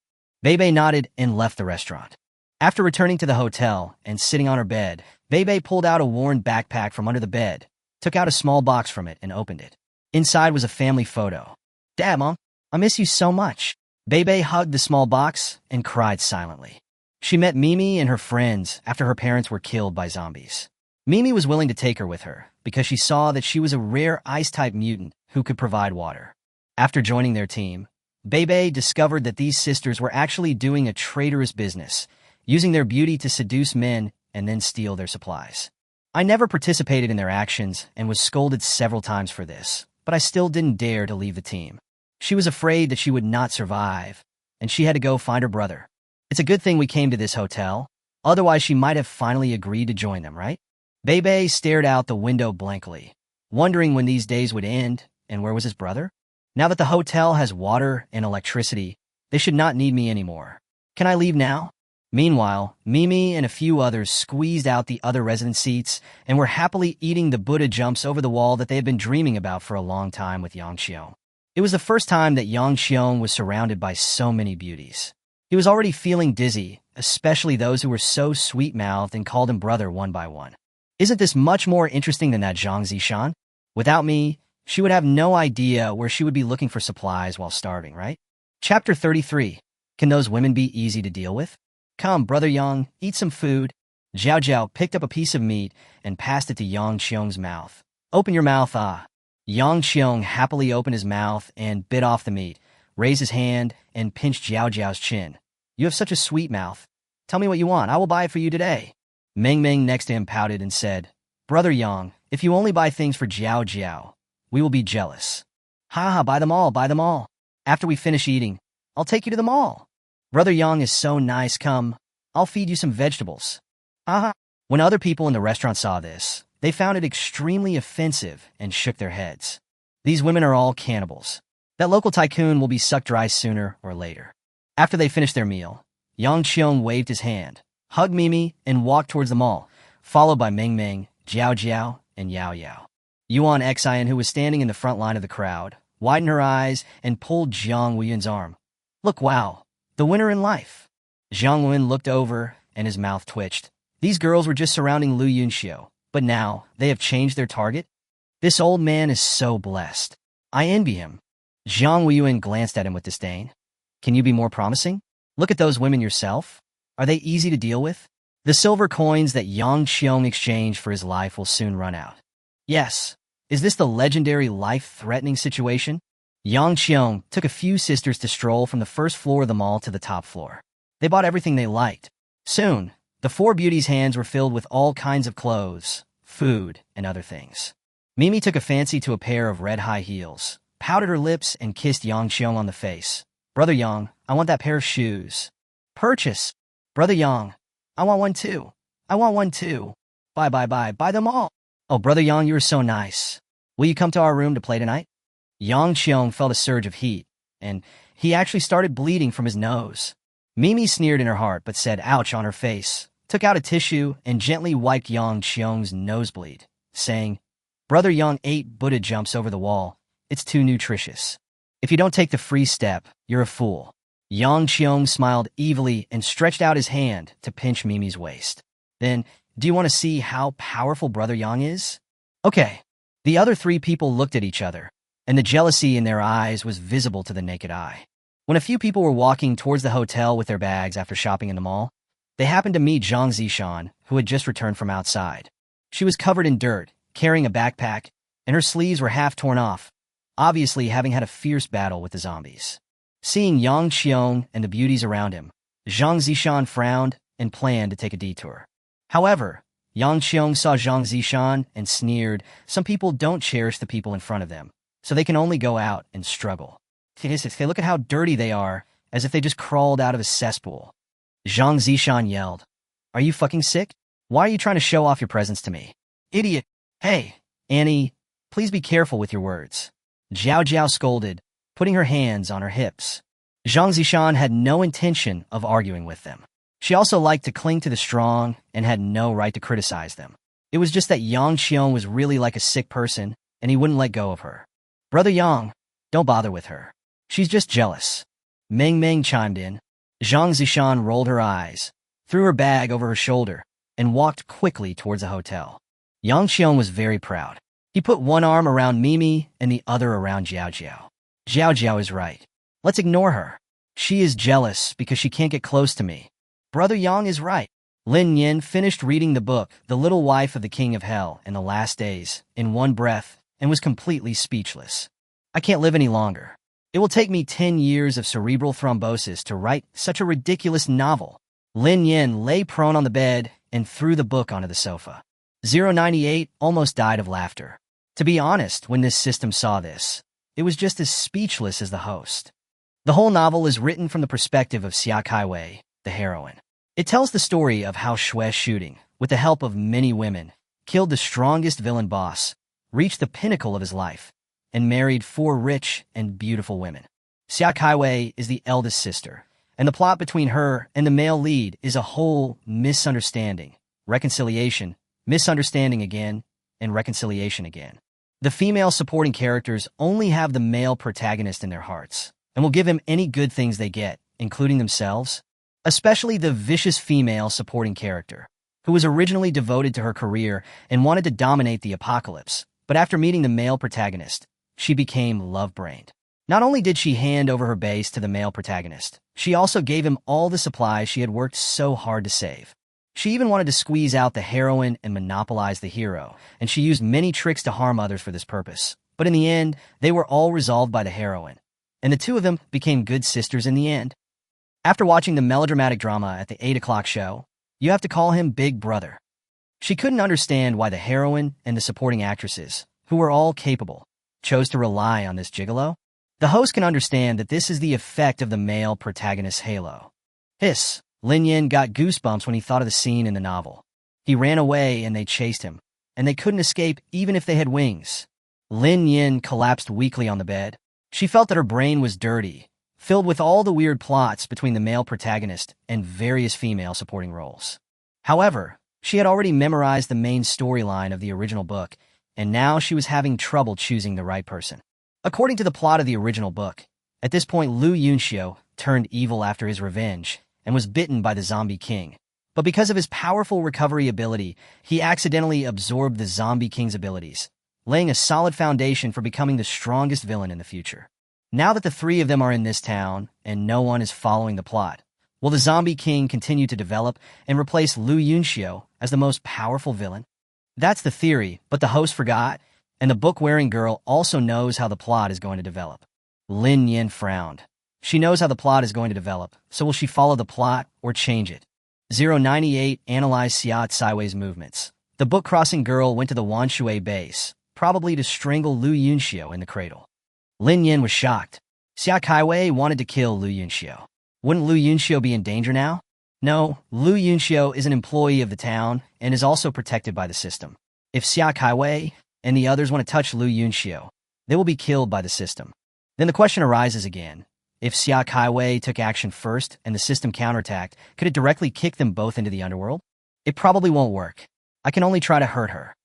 Bebe nodded and left the restaurant. After returning to the hotel and sitting on her bed, Bebe pulled out a worn backpack from under the bed, took out a small box from it and opened it. Inside was a family photo. Dad, Mom, I miss you so much. Bebe hugged the small box and cried silently. She met Mimi and her friends after her parents were killed by zombies. Mimi was willing to take her with her because she saw that she was a rare ice-type mutant who could provide water. After joining their team, Bebe discovered that these sisters were actually doing a traitorous business, using their beauty to seduce men and then steal their supplies. I never participated in their actions and was scolded several times for this, but I still didn't dare to leave the team. She was afraid that she would not survive, and she had to go find her brother. It's a good thing we came to this hotel, otherwise she might have finally agreed to join them, right? Bebe stared out the window blankly, wondering when these days would end and where was his brother? Now that the hotel has water and electricity, they should not need me anymore. Can I leave now? Meanwhile, Mimi and a few others squeezed out the other resident seats and were happily eating the Buddha jumps over the wall that they had been dreaming about for a long time with Yang Xiong. It was the first time that Yang Xiong was surrounded by so many beauties. He was already feeling dizzy, especially those who were so sweet-mouthed and called him brother one by one. Isn't this much more interesting than that Zhang Zishan? Without me, she would have no idea where she would be looking for supplies while starving, right? Chapter 33. Can those women be easy to deal with? Come, Brother Yang, eat some food. Zhao Zhao picked up a piece of meat and passed it to Yang Xiong's mouth. Open your mouth, ah. Yang Xiong happily opened his mouth and bit off the meat, raised his hand, and pinched Zhao Zhao's chin. You have such a sweet mouth. Tell me what you want. I will buy it for you today. Ming Ming next to him pouted and said, Brother Yang, if you only buy things for Zhao Zhao, we will be jealous. Ha ha, buy them all, buy them all. After we finish eating, I'll take you to the mall. Brother Yang is so nice, come. I'll feed you some vegetables. Ha ha. When other people in the restaurant saw this, they found it extremely offensive and shook their heads. These women are all cannibals. That local tycoon will be sucked dry sooner or later. After they finished their meal, Yang Qiong waved his hand, hugged Mimi, and walked towards the mall, followed by Meng Meng, Jiao Jiao, and Yao Yao. Yuan Xian, who was standing in the front line of the crowd, widened her eyes and pulled Jiang Weiyun's arm. Look, wow, the winner in life. Jiang Weiyun looked over, and his mouth twitched. These girls were just surrounding Lu Yunxiu, but now they have changed their target? This old man is so blessed. I envy him. Jiang Weiyun glanced at him with disdain. Can you be more promising? Look at those women yourself. Are they easy to deal with? The silver coins that Yang Qiong exchanged for his life will soon run out. Yes. Is this the legendary life-threatening situation? Yang Qiong took a few sisters to stroll from the first floor of the mall to the top floor. They bought everything they liked. Soon, the four beauties' hands were filled with all kinds of clothes, food, and other things. Mimi took a fancy to a pair of red high heels, pouted her lips, and kissed Yang Qiong on the face. Brother Yang, I want that pair of shoes. Purchase. Brother Yang, I want one too. I want one too. Buy them all. Oh, Brother Yang, you are so nice. Will you come to our room to play tonight? Yang Qiong felt a surge of heat, and he actually started bleeding from his nose. Mimi sneered in her heart but said ouch on her face, took out a tissue, and gently wiped Yang Qiong's nosebleed, saying, Brother Yang ate Buddha jumps over the wall. It's too nutritious. If you don't take the free step, you're a fool. Yang Qiong smiled evilly and stretched out his hand to pinch Mimi's waist. Then, do you want to see how powerful Brother Yang is? Okay. The other three people looked at each other, and the jealousy in their eyes was visible to the naked eye. When a few people were walking towards the hotel with their bags after shopping in the mall, they happened to meet Zhang Zishan, who had just returned from outside. She was covered in dirt, carrying a backpack, and her sleeves were half torn off, obviously having had a fierce battle with the zombies. Seeing Yang Qiong and the beauties around him, Zhang Zishan frowned and planned to take a detour. However, Yang Qiong saw Zhang Zishan and sneered, some people don't cherish the people in front of them, so they can only go out and struggle. They look at how dirty they are, as if they just crawled out of a cesspool. Zhang Zishan yelled, Are you fucking sick? Why are you trying to show off your presence to me? Idiot! Hey, Annie, please be careful with your words. Jiao Jiao scolded, putting her hands on her hips. Zhang Zishan had no intention of arguing with them. She also liked to cling to the strong and had no right to criticize them. It was just that Yang Qiong was really like a sick person, and he wouldn't let go of her. Brother Yang, don't bother with her. She's just jealous. Meng Meng chimed in. Zhang Zishan rolled her eyes, threw her bag over her shoulder, and walked quickly towards the hotel. Yang Qiong was very proud. He put one arm around Mimi and the other around Jiao Jiao. Jiao Jiao is right. Let's ignore her. She is jealous because she can't get close to me. Brother Yang is right. Lin Nian finished reading the book, The Little Wife of the King of Hell and the Last Days, in one breath, and was completely speechless. I can't live any longer. It will take me 10 years of cerebral thrombosis to write such a ridiculous novel. Lin Nian lay prone on the bed and threw the book onto the sofa. 098 almost died of laughter. To be honest, when this system saw this, it was just as speechless as the host. The whole novel is written from the perspective of Xia Kaiwei, the heroine. It tells the story of how Shui shooting, with the help of many women, killed the strongest villain boss, reached the pinnacle of his life, and married 4 rich and beautiful women. Xia Kaiwei is the eldest sister, and the plot between her and the male lead is a whole misunderstanding, reconciliation, misunderstanding again, and reconciliation again. The female supporting characters only have the male protagonist in their hearts, and will give him any good things they get, including themselves, especially the vicious female supporting character, who was originally devoted to her career and wanted to dominate the apocalypse, but after meeting the male protagonist, she became love-brained. Not only did she hand over her base to the male protagonist, she also gave him all the supplies she had worked so hard to save. She even wanted to squeeze out the heroine and monopolize the hero, and she used many tricks to harm others for this purpose. But in the end, they were all resolved by the heroine, and the two of them became good sisters in the end. After watching the melodramatic drama at the 8 o'clock show, you have to call him Big Brother. She couldn't understand why the heroine and the supporting actresses, who were all capable, chose to rely on this gigolo. The host can understand that this is the effect of the male protagonist's halo. Hiss! Lin Nian got goosebumps when he thought of the scene in the novel. He ran away and they chased him, and they couldn't escape even if they had wings. Lin Nian collapsed weakly on the bed. She felt that her brain was dirty, filled with all the weird plots between the male protagonist and various female supporting roles. However, she had already memorized the main storyline of the original book, and now she was having trouble choosing the right person. According to the plot of the original book, at this point Lu Yunxiu turned evil after his revenge and was bitten by the zombie king. But because of his powerful recovery ability, he accidentally absorbed the zombie king's abilities, laying a solid foundation for becoming the strongest villain in the future. Now that the three of them are in this town and no one is following the plot, will the zombie king continue to develop and replace Lu Yunxiu as the most powerful villain? That's the theory, but the host forgot, and the book-wearing girl also knows how the plot is going to develop. Lin Nian frowned. She knows how the plot is going to develop, so will she follow the plot or change it? 098 Analyze Xiat Sideways Movements. The book-crossing girl went to the Wanshui base, probably to strangle Lu Yunxiu in the cradle. Lin Nian was shocked. Xia Kaiwei wanted to kill Lu Yunxiu. Wouldn't Lu Yunxiu be in danger now? No, Lu Yunxiu is an employee of the town and is also protected by the system. If Xia Kaiwei and the others want to touch Lu Yunxiu, they will be killed by the system. Then the question arises again. If Xia Kaiwei took action first and the system counterattacked, could it directly kick them both into the underworld? It probably won't work. I can only try to hurt her.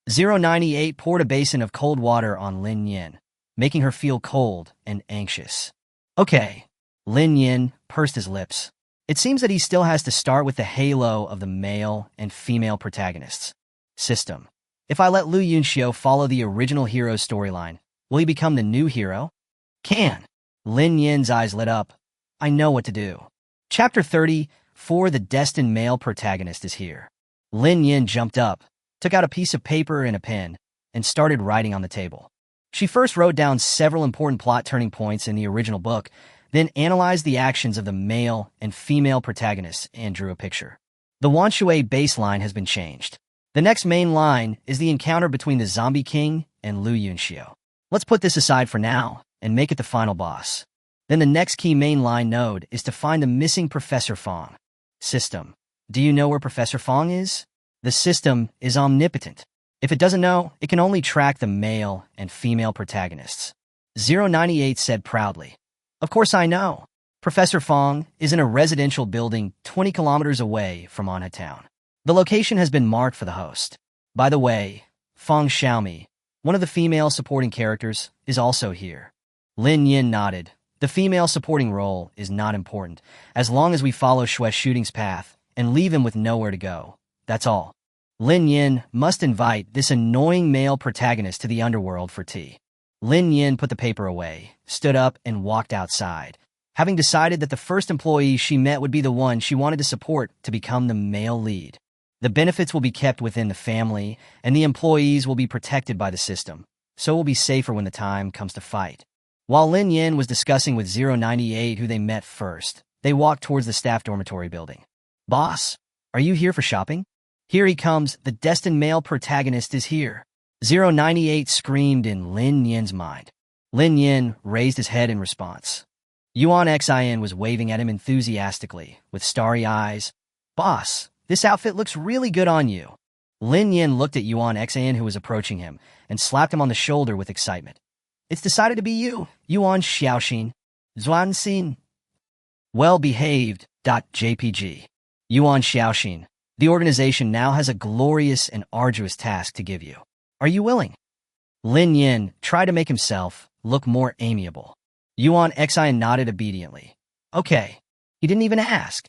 098 poured a basin of cold water on Lin Nian, making her feel cold and anxious. Okay. Lin Nian pursed his lips. It seems that he still has to start with the halo of the male and female protagonists. System. If I let Lu Yunxiu follow the original hero's storyline, will he become the new hero? Can. Lin Nian's eyes lit up. I know what to do. Chapter 30, For the Destined Male Protagonist is here. Lin Nian jumped up, took out a piece of paper and a pen, and started writing on the table. She first wrote down several important plot turning points in the original book, then analyzed the actions of the male and female protagonists and drew a picture. The Wanshui baseline has been changed. The next main line is the encounter between the Zombie King and Lu Yunxiu. Let's put this aside for now and make it the final boss. Then the next key mainline node is to find the missing Professor Fong. System. Do you know where Professor Fong is? The system is omnipotent. If it doesn't know, it can only track the male and female protagonists. 098 said proudly. Of course I know. Professor Fong is in a residential building 20 kilometers away from Anha Town. The location has been marked for the host. By the way, Fong Xiaomi, one of the female supporting characters, is also here. Lin Nian nodded. The female supporting role is not important, as long as we follow Shue's shooting's path and leave him with nowhere to go. That's all. Lin Nian must invite this annoying male protagonist to the underworld for tea. Lin Nian put the paper away, stood up, and walked outside, having decided that the first employee she met would be the one she wanted to support to become the male lead. The benefits will be kept within the family, and the employees will be protected by the system, so it will be safer when the time comes to fight. While Lin Nian was discussing with 098 who they met first, they walked towards the staff dormitory building. Boss, are you here for shopping? Here he comes, the destined male protagonist is here. 098 screamed in Lin Nian's mind. Lin Nian raised his head in response. Yuan Xin was waving at him enthusiastically, with starry eyes. Boss, this outfit looks really good on you. Lin Nian looked at Yuan Xin who was approaching him and slapped him on the shoulder with excitement. It's decided to be you, Yuan Xiaoxin. Zhuanxin. Well-behaved. JPG. Yuan Xiaoxin. The organization now has a glorious and arduous task to give you. Are you willing? Lin Nian tried to make himself look more amiable. Yuan Xin nodded obediently. Okay. He didn't even ask.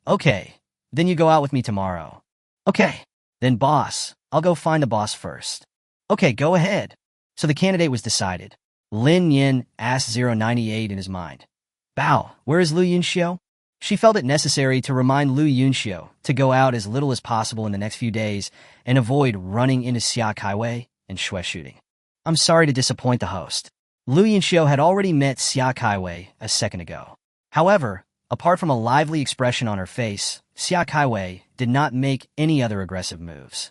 Okay. Then you go out with me tomorrow. Okay. Then boss, I'll go find the boss first. Okay, go ahead. So the candidate was decided. Lin Nian asked 098 in his mind. Bao, where is Lu Yunxiu? She felt it necessary to remind Lu Yunxiu to go out as little as possible in the next few days and avoid running into Xia Kaiwei and Shui shooting. I'm sorry to disappoint the host. Lu Yunxiu had already met Xia Kaiwei a second ago. However, apart from a lively expression on her face, Xia Kaiwei did not make any other aggressive moves.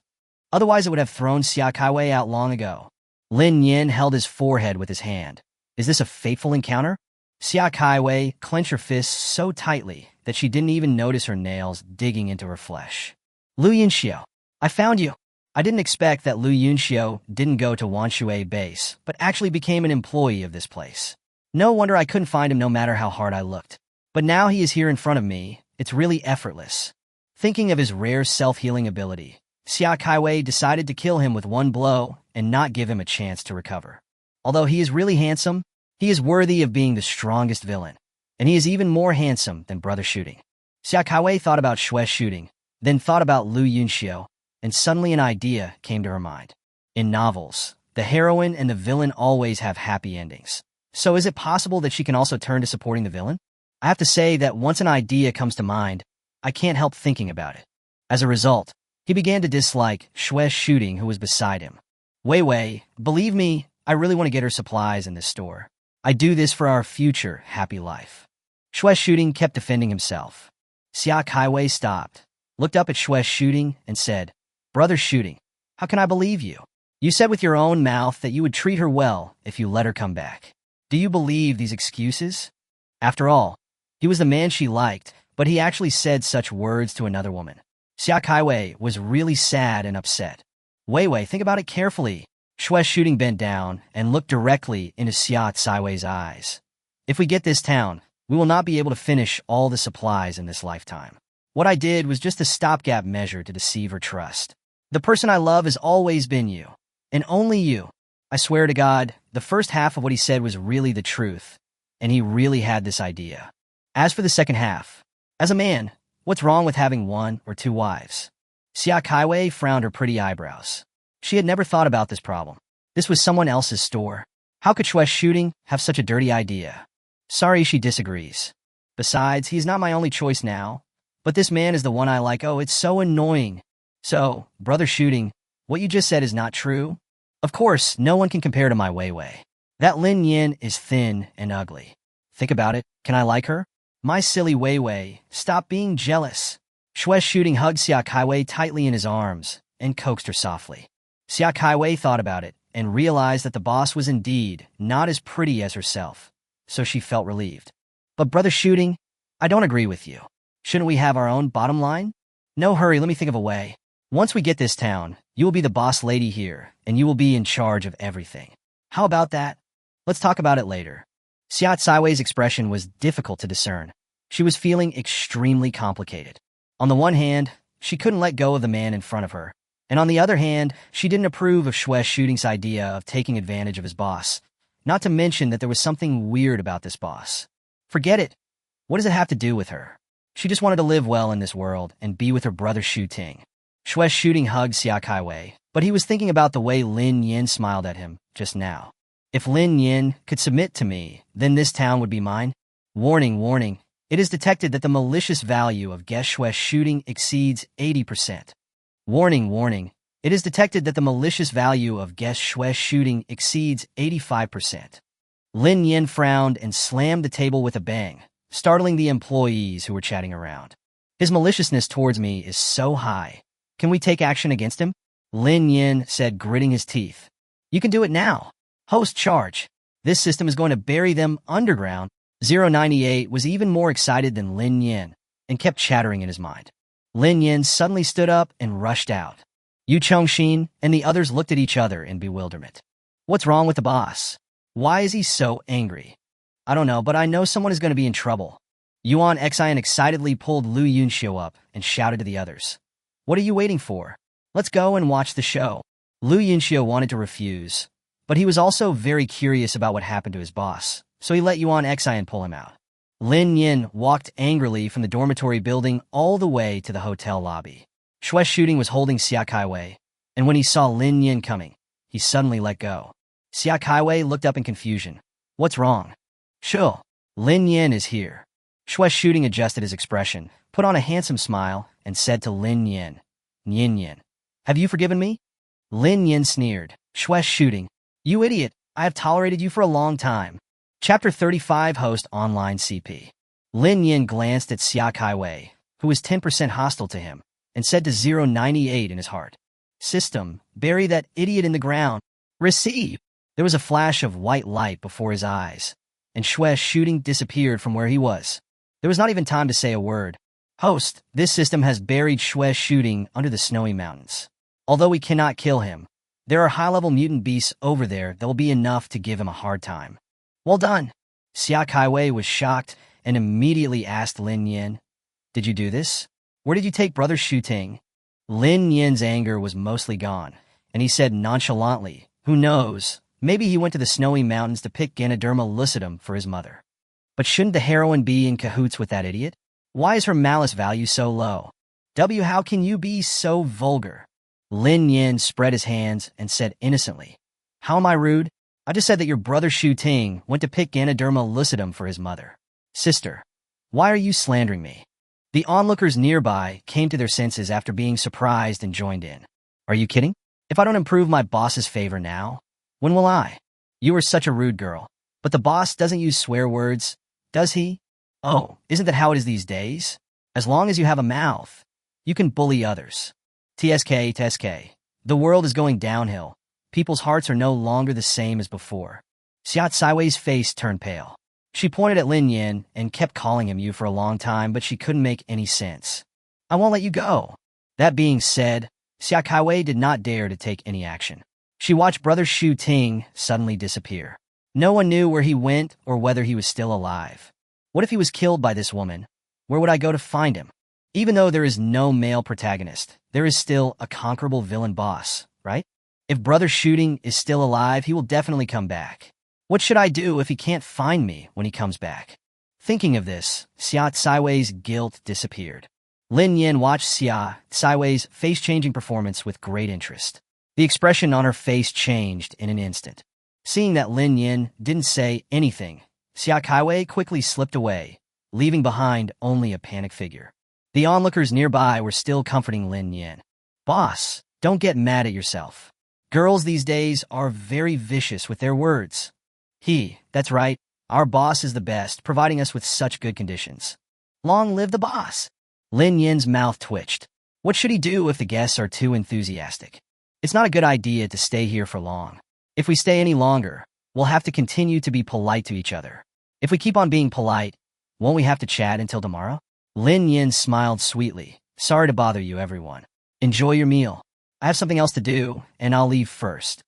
Otherwise, it would have thrown Xia Kaiwei out long ago. Lin Nian held his forehead with his hand. Is this a fateful encounter? Xia Kaiwei clenched her fists so tightly that she didn't even notice her nails digging into her flesh. Lu Yunxiu, I found you. I didn't expect that Lu Yunxiu didn't go to Wanshui base, but actually became an employee of this place. No wonder I couldn't find him no matter how hard I looked. But now he is here in front of me. It's really effortless. Thinking of his rare self-healing ability, Xia Kaiwei decided to kill him with one blow and not give him a chance to recover. Although he is really handsome, he is worthy of being the strongest villain, and he is even more handsome than Brother Shooting. Xia Kaiwei thought about Shui Shooting, then thought about Lu Yunxiu, and suddenly an idea came to her mind. In novels, the heroine and the villain always have happy endings. So is it possible that she can also turn to supporting the villain? I have to say that once an idea comes to mind, I can't help thinking about it. As a result, he began to dislike Shui Shooting, who was beside him. Wei Wei, believe me, I really want to get her supplies in this store. I do this for our future happy life. Shui Shooting kept defending himself. Xia Kaiwei stopped, looked up at Shui Shooting, and said, Brother Shooting, how can I believe you? You said with your own mouth that you would treat her well if you let her come back. Do you believe these excuses? After all, he was the man she liked, but he actually said such words to another woman. Xia Kaiwei was really sad and upset. Wei Wei, think about it carefully. Shui Shooting bent down and looked directly into Xia Kaiwei's eyes. If we get this town, we will not be able to finish all the supplies in this lifetime. What I did was just a stopgap measure to deceive her trust. The person I love has always been you, and only you. I swear to God, the first half of what he said was really the truth, and he really had this idea. As for the second half, as a man, what's wrong with having one or two wives? Xia Kaiwei frowned her pretty eyebrows. She had never thought about this problem. This was someone else's store. How could Shui Shooting have such a dirty idea? Sorry, she disagrees. Besides, he's not my only choice now. But this man is the one I like. Oh, it's so annoying. So, Brother Shooting, what you just said is not true? Of course, no one can compare to my Wei Wei. That Lin Nian is thin and ugly. Think about it. Can I like her? My silly Wei Wei, stop being jealous. Shui Shooting hugged Xia Kaiwei tightly in his arms and coaxed her softly. Xia Kaiwei thought about it and realized that the boss was indeed not as pretty as herself, so she felt relieved. But Brother Shooting, I don't agree with you. Shouldn't we have our own bottom line? No hurry, let me think of a way. Once we get this town, you will be the boss lady here, and you will be in charge of everything. How about that? Let's talk about it later. Xia Kaiwei's expression was difficult to discern. She was feeling extremely complicated. On the one hand, she couldn't let go of the man in front of her, and on the other hand, she didn't approve of Shui Shooting's idea of taking advantage of his boss, not to mention that there was something weird about this boss. Forget it. What does it have to do with her? She just wanted to live well in this world and be with her brother Shu Ting. Shui Shooting hugged Xia Kaiwei, but he was thinking about the way Lin Nian smiled at him just now. If Lin Nian could submit to me, then this town would be mine. Warning, warning. It is detected that the malicious value of guest Shui Shooting exceeds 80%. Warning, warning. It is detected that the malicious value of guest Shui Shooting exceeds 85%. Lin Nian frowned and slammed the table with a bang, startling the employees who were chatting around. His maliciousness towards me is so high. Can we take action against him? Lin Nian said, gritting his teeth. You can do it now. Host charge. This system is going to bury them underground. 098 was even more excited than Lin Nian and kept chattering in his mind. Lin Nian suddenly stood up and rushed out. Yu Chongxin and the others looked at each other in bewilderment. What's wrong with the boss? Why is he so angry? I don't know, but I know someone is going to be in trouble. Yuan Xian excitedly pulled Lu Yunxiu up and shouted to the others. What are you waiting for? Let's go and watch the show. Lu Yunxiu wanted to refuse, but he was also very curious about what happened to his boss, so he let Yuan Xian pull him out. Lin Nian walked angrily from the dormitory building all the way to the hotel lobby. Shui Shooting was holding Xia Kaiwei, and when he saw Lin Nian coming, he suddenly let go. Xia Kaiwei looked up in confusion. What's wrong? Sure, Lin Nian is here. Shui Shooting adjusted his expression, put on a handsome smile, and said to Lin Nian, Nian, have you forgiven me? Lin Nian sneered. Shui Shooting, you idiot, I have tolerated you for a long time. Chapter 35 Host Online CP. Lin Nian glanced at Xia Kaiwei, who was 10% hostile to him, and said to 098 in his heart, System, bury that idiot in the ground. Receive. There was a flash of white light before his eyes, and Shui Shooting disappeared from where he was. There was not even time to say a word. Host, this system has buried Shui Shooting under the snowy mountains. Although we cannot kill him, there are high-level mutant beasts over there that will be enough to give him a hard time. Well done. Xia Kaiwei was shocked and immediately asked Lin Nian, "Did you do this? Where did you take Brother Shu Ting?" Lin Nian's anger was mostly gone, and he said nonchalantly, "Who knows? Maybe he went to the snowy mountains to pick Ganoderma lucidum for his mother." But shouldn't the heroine be in cahoots with that idiot? Why is her malice value so low? How can you be so vulgar? Lin Nian spread his hands and said innocently, "How am I rude? I just said that your brother Shu Ting went to pick Ganoderma lucidum for his mother. Sister, why are you slandering me?" The onlookers nearby came to their senses after being surprised and joined in. "Are you kidding? If I don't improve my boss's favor now, when will I? You are such a rude girl. But the boss doesn't use swear words, does he? Oh, isn't that how it is these days? As long as you have a mouth, you can bully others. TSK. The world is going downhill. People's hearts are no longer the same as before." Xia Caiwei's face turned pale. She pointed at Lin Nian and kept calling him you for a long time, but she couldn't make any sense. "I won't let you go." That being said, Xia Kaiwei did not dare to take any action. She watched Brother Shu Ting suddenly disappear. No one knew where he went or whether he was still alive. What if he was killed by this woman? Where would I go to find him? Even though there is no male protagonist, there is still a conquerable villain boss, right? If Brother Shooting is still alive, he will definitely come back. What should I do if he can't find me when he comes back? Thinking of this, Xia Caiwei's guilt disappeared. Lin Nian watched Xia Caiwei's face-changing performance with great interest. The expression on her face changed in an instant. Seeing that Lin Nian didn't say anything, Xia Kaiwei quickly slipped away, leaving behind only a panicked figure. The onlookers nearby were still comforting Lin Nian. "Boss, don't get mad at yourself. Girls these days are very vicious with their words." That's right, our boss is the best, providing us with such good conditions. Long live the boss. Lin Nian's mouth twitched. What should he do if the guests are too enthusiastic? It's not a good idea to stay here for long. If we stay any longer, we'll have to continue to be polite to each other. If we keep on being polite, won't we have to chat until tomorrow? Lin Nian smiled sweetly. "Sorry to bother you, everyone. Enjoy your meal. I have something else to do, and I'll leave first.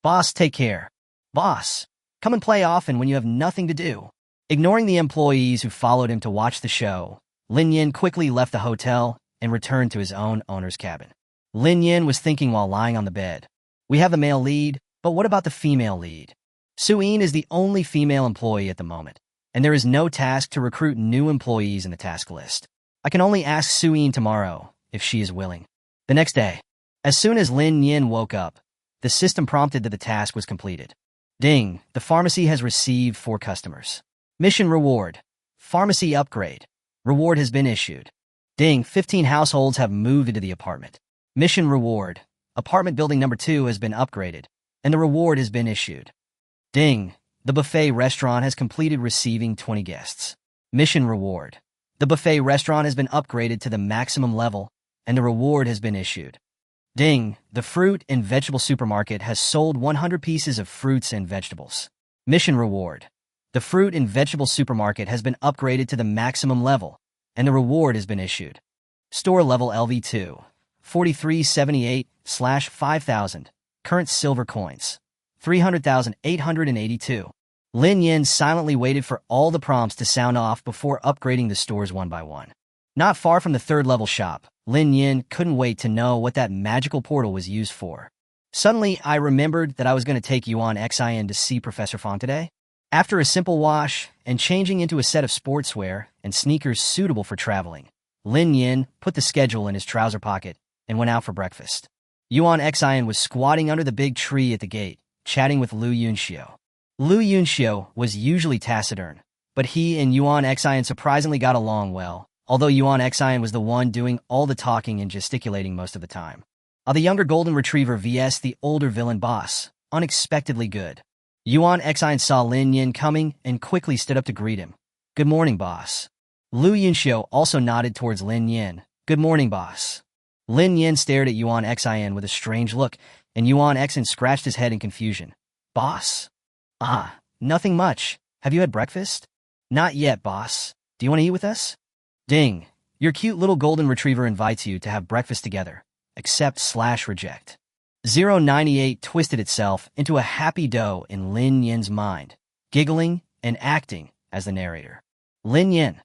Boss, take care. Boss, come and play often when you have nothing to do." Ignoring the employees who followed him to watch the show, Lin Nian quickly left the hotel and returned to his own owner's cabin. Lin Nian was thinking while lying on the bed. We have the male lead, but what about the female lead? Suyin is the only female employee at the moment, and there is no task to recruit new employees in the task list. I can only ask Suyin tomorrow, if she is willing. The next day, as soon as Lin Nian woke up, the system prompted that the task was completed. Ding, the pharmacy has received 4 customers. Mission reward. Pharmacy upgrade. Reward has been issued. Ding, 15 households have moved into the apartment. Mission reward. Apartment building number 2 has been upgraded, and the reward has been issued. Ding, the buffet restaurant has completed receiving 20 guests. Mission reward. The buffet restaurant has been upgraded to the maximum level, and the reward has been issued. Ding, the fruit and vegetable supermarket has sold 100 pieces of fruits and vegetables. Mission reward. The fruit and vegetable supermarket has been upgraded to the maximum level, and the reward has been issued. Store level LV2, 4378/5000, current silver coins, 300,882. Lin Nian silently waited for all the prompts to sound off before upgrading the stores one by one. Not far from the 3rd level shop, Lin Nian couldn't wait to know what that magical portal was used for. Suddenly, I remembered that I was going to take Yuan Xin to see Professor Fong today. After a simple wash and changing into a set of sportswear and sneakers suitable for traveling, Lin Nian put the schedule in his trouser pocket and went out for breakfast. Yuan Xin was squatting under the big tree at the gate, chatting with Lu Yunxiu. Lu Yunxiu was usually taciturn, but he and Yuan Xin surprisingly got along well, although Yuan Xin was the one doing all the talking and gesticulating most of the time. The younger golden retriever vs the older villain boss, unexpectedly good. Yuan Xin saw Lin Nian coming and quickly stood up to greet him. "Good morning, boss." Lu Yunxiu also nodded towards Lin Nian. "Good morning, boss." Lin Nian stared at Yuan Xin with a strange look, and Yuan Xin scratched his head in confusion. "Boss?" "Ah, nothing much. Have you had breakfast?" "Not yet, boss. Do you want to eat with us?" "Ding, your cute little golden retriever invites you to have breakfast together. accept/reject. 098 twisted itself into a happy dough in Lin Nian's mind, giggling and acting as the narrator. Lin Nian.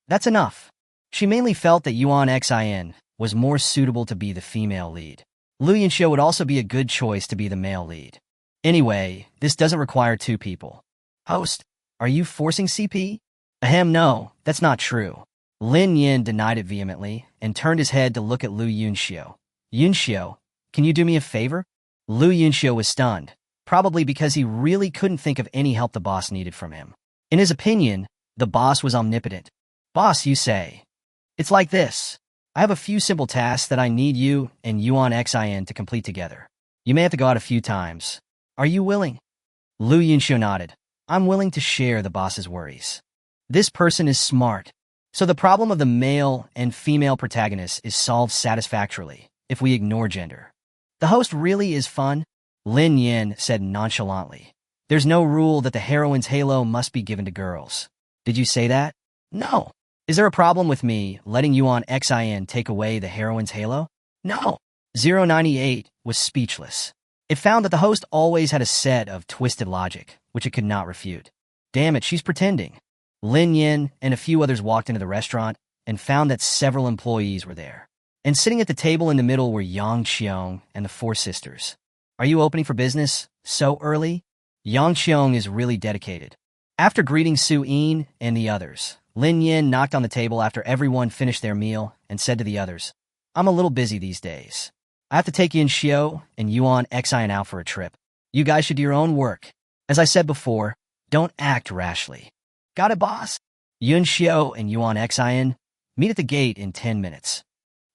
That's enough. She mainly felt that Yuan Xin was more suitable to be the female lead. Lu Yunxiu would also be a good choice to be the male lead. Anyway, this doesn't require two people. Host, are you forcing CP? Ahem, no, that's not true. Lin Nian denied it vehemently and turned his head to look at Lu Yunxiu. Yunxiu, can you do me a favor? Lu Yunxiu was stunned, probably because he really couldn't think of any help the boss needed from him. In his opinion, the boss was omnipotent. Boss, you say. It's like this. I have a few simple tasks that I need you and Yuan Xin to complete together. You may have to go out a few times. Are you willing? Lu Yunxiu nodded. I'm willing to share the boss's worries. This person is smart. So the problem of the male and female protagonists is solved satisfactorily if we ignore gender. The host really is fun, Lin Nian said nonchalantly. There's no rule that the heroine's halo must be given to girls. Did you say that? No. Is there a problem with me letting Yuan Xin take away the heroine's halo? No. 098 was speechless. It found that the host always had a set of twisted logic, which it could not refute. Damn it, she's pretending. Lin Nian and a few others walked into the restaurant and found that several employees were there. And sitting at the table in the middle were Yang Qiong and the four sisters. Are you opening for business so early? Yang Qiong is really dedicated. After greeting Su Yin and the others, Lin Nian knocked on the table after everyone finished their meal and said to the others, I'm a little busy these days. I have to take Yin Xiu and Yuan Xin out for a trip. You guys should do your own work. As I said before, don't act rashly. Got it, boss? Yun Xiu and Yuan Xin meet at the gate in 10 minutes.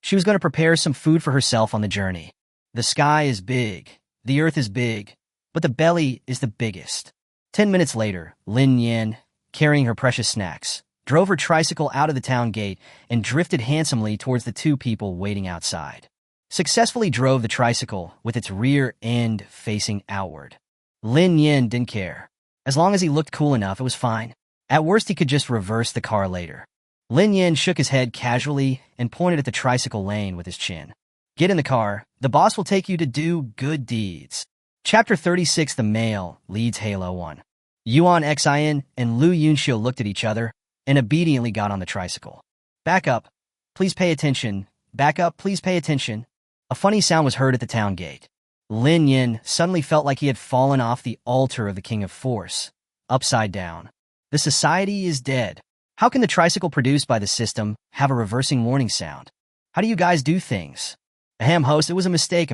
She was going to prepare some food for herself on the journey. The sky is big, the earth is big, but the belly is the biggest. 10 minutes later, Lin Nian, carrying her precious snacks, drove her tricycle out of the town gate and drifted handsomely towards the two people waiting outside. Successfully drove the tricycle with its rear end facing outward. Lin Nian didn't care. As long as he looked cool enough, it was fine. At worst, he could just reverse the car later. Lin Nian shook his head casually and pointed at the tricycle lane with his chin. Get in the car. The boss will take you to do good deeds. Chapter 36, The Male Leads Halo 1. Yuan Xin and Lu Yunxiu looked at each other and obediently got on the tricycle. Back up. Please pay attention. Back up. Please pay attention. A funny sound was heard at the town gate. Lin Nian suddenly felt like he had fallen off the altar of the King of Force, upside down. The society is dead. How can the tricycle produced by the system have a reversing warning sound? How do you guys do things? Ahem, host, it was a mistake.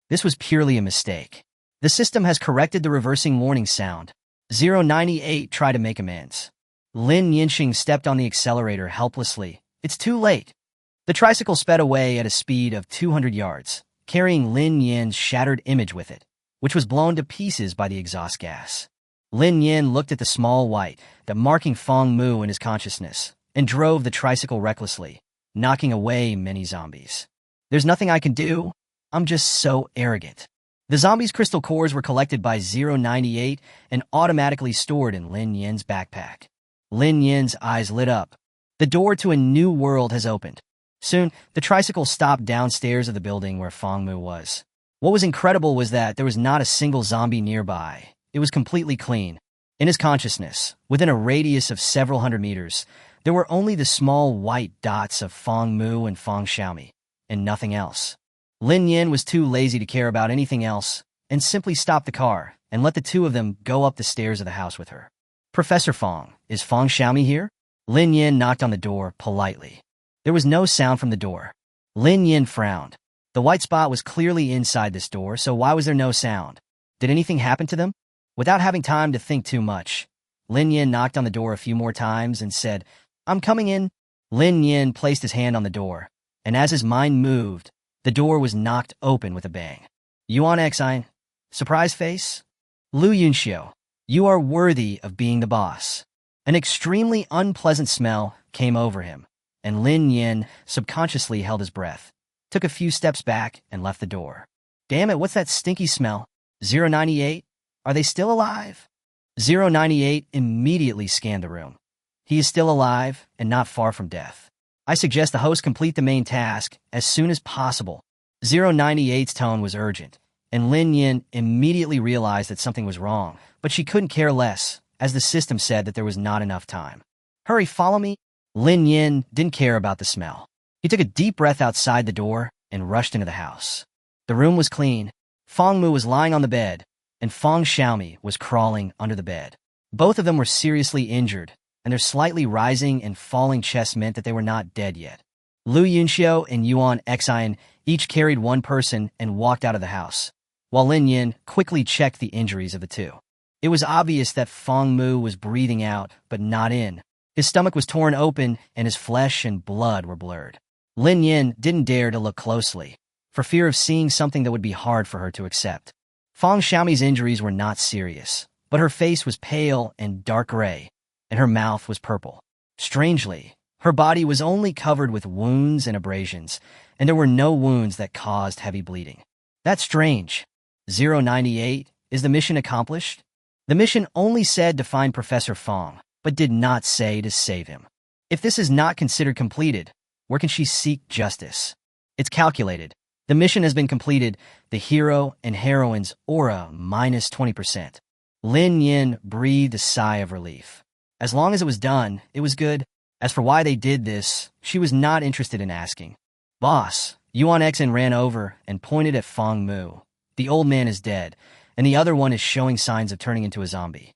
This was purely a mistake. The system has corrected the reversing warning sound. 098 tried to make amends. Lin Yinxing stepped on the accelerator helplessly. It's too late. The tricycle sped away at a speed of 200 yards, carrying Lin Yan's shattered image with it, which was blown to pieces by the exhaust gas. Lin Yan looked at the small white, the marking Fong Mu in his consciousness, and drove the tricycle recklessly, knocking away many zombies. There's nothing I can do. I'm just so arrogant. The zombies' crystal cores were collected by 098 and automatically stored in Lin Yan's backpack. Lin Yan's eyes lit up. The door to a new world has opened. Soon, the tricycle stopped downstairs of the building where Fong Mu was. What was incredible was that there was not a single zombie nearby. It was completely clean. In his consciousness, within a radius of several hundred meters, there were only the small white dots of Fong Mu and Fong Xiaomi, and nothing else. Lin Yan was too lazy to care about anything else, and simply stopped the car and let the two of them go up the stairs of the house with her. Professor Fong, is Fong Xiaomi here? Lin Yan knocked on the door politely. There was no sound from the door. Lin Yan frowned. The white spot was clearly inside this door, so why was there no sound? Did anything happen to them? Without having time to think too much, Lin Yan knocked on the door a few more times and said, I'm coming in. Lin Yan placed his hand on the door, and as his mind moved, the door was knocked open with a bang. Yuan Xin, surprise face? Lu Yunxiu, you are worthy of being the boss. An extremely unpleasant smell came over him, and Lin Yan subconsciously held his breath, took a few steps back, and left the door. Damn it, what's that stinky smell? 098? Are they still alive? 098 immediately scanned the room. He is still alive and not far from death. I suggest the host complete the main task as soon as possible. 098's tone was urgent, and Lin Nian immediately realized that something was wrong, but she couldn't care less, as the system said that there was not enough time. Hurry, follow me. Lin Nian didn't care about the smell. He took a deep breath outside the door and rushed into the house. The room was clean. Fong Mu was lying on the bed, and Fong Xiaomi was crawling under the bed. Both of them were seriously injured, and their slightly rising and falling chests meant that they were not dead yet. Lu Yunxiu and Yuan Xian each carried one person and walked out of the house, while Lin Yin quickly checked the injuries of the two. It was obvious that Fong Mu was breathing out, but not in. His stomach was torn open, and his flesh and blood were blurred. Lin Yin didn't dare to look closely, for fear of seeing something that would be hard for her to accept. Fong Xiaomi's injuries were not serious, but her face was pale and dark gray, and her mouth was purple. Strangely, her body was only covered with wounds and abrasions, and there were no wounds that caused heavy bleeding. That's strange. 098, is the mission accomplished? The mission only said to find Professor Fong, but did not say to save him. If this is not considered completed, where can she seek justice? It's calculated. The mission has been completed. The hero and heroine's aura minus 20%. Lin Yin breathed a sigh of relief. As long as it was done, it was good. As for why they did this, she was not interested in asking. Boss, Yuan Xen ran over and pointed at Fong Mu. The old man is dead, and the other one is showing signs of turning into a zombie.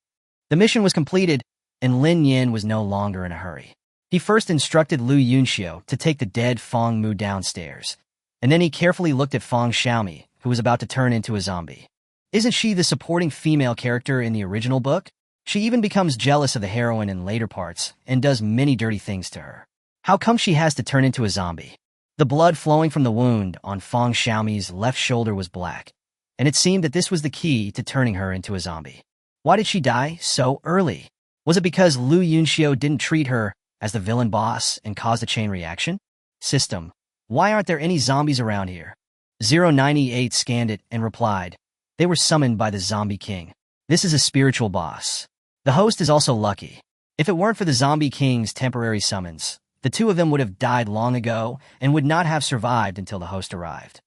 The mission was completed, and Lin Yin was no longer in a hurry. He first instructed Lu Yunxiu to take the dead Fong Mu downstairs, and then he carefully looked at Fong Xiaomi, who was about to turn into a zombie. Isn't she the supporting female character in the original book? She even becomes jealous of the heroine in later parts and does many dirty things to her. How come she has to turn into a zombie? The blood flowing from the wound on Fong Xiaomi's left shoulder was black, and it seemed that this was the key to turning her into a zombie. Why did she die so early? Was it because Lu Yunxiu didn't treat her as the villain boss and caused a chain reaction? System, why aren't there any zombies around here? 098 scanned it and replied, they were summoned by the Zombie King. This is a spiritual boss. The host is also lucky. If it weren't for the Zombie King's temporary summons, the two of them would have died long ago and would not have survived until the host arrived.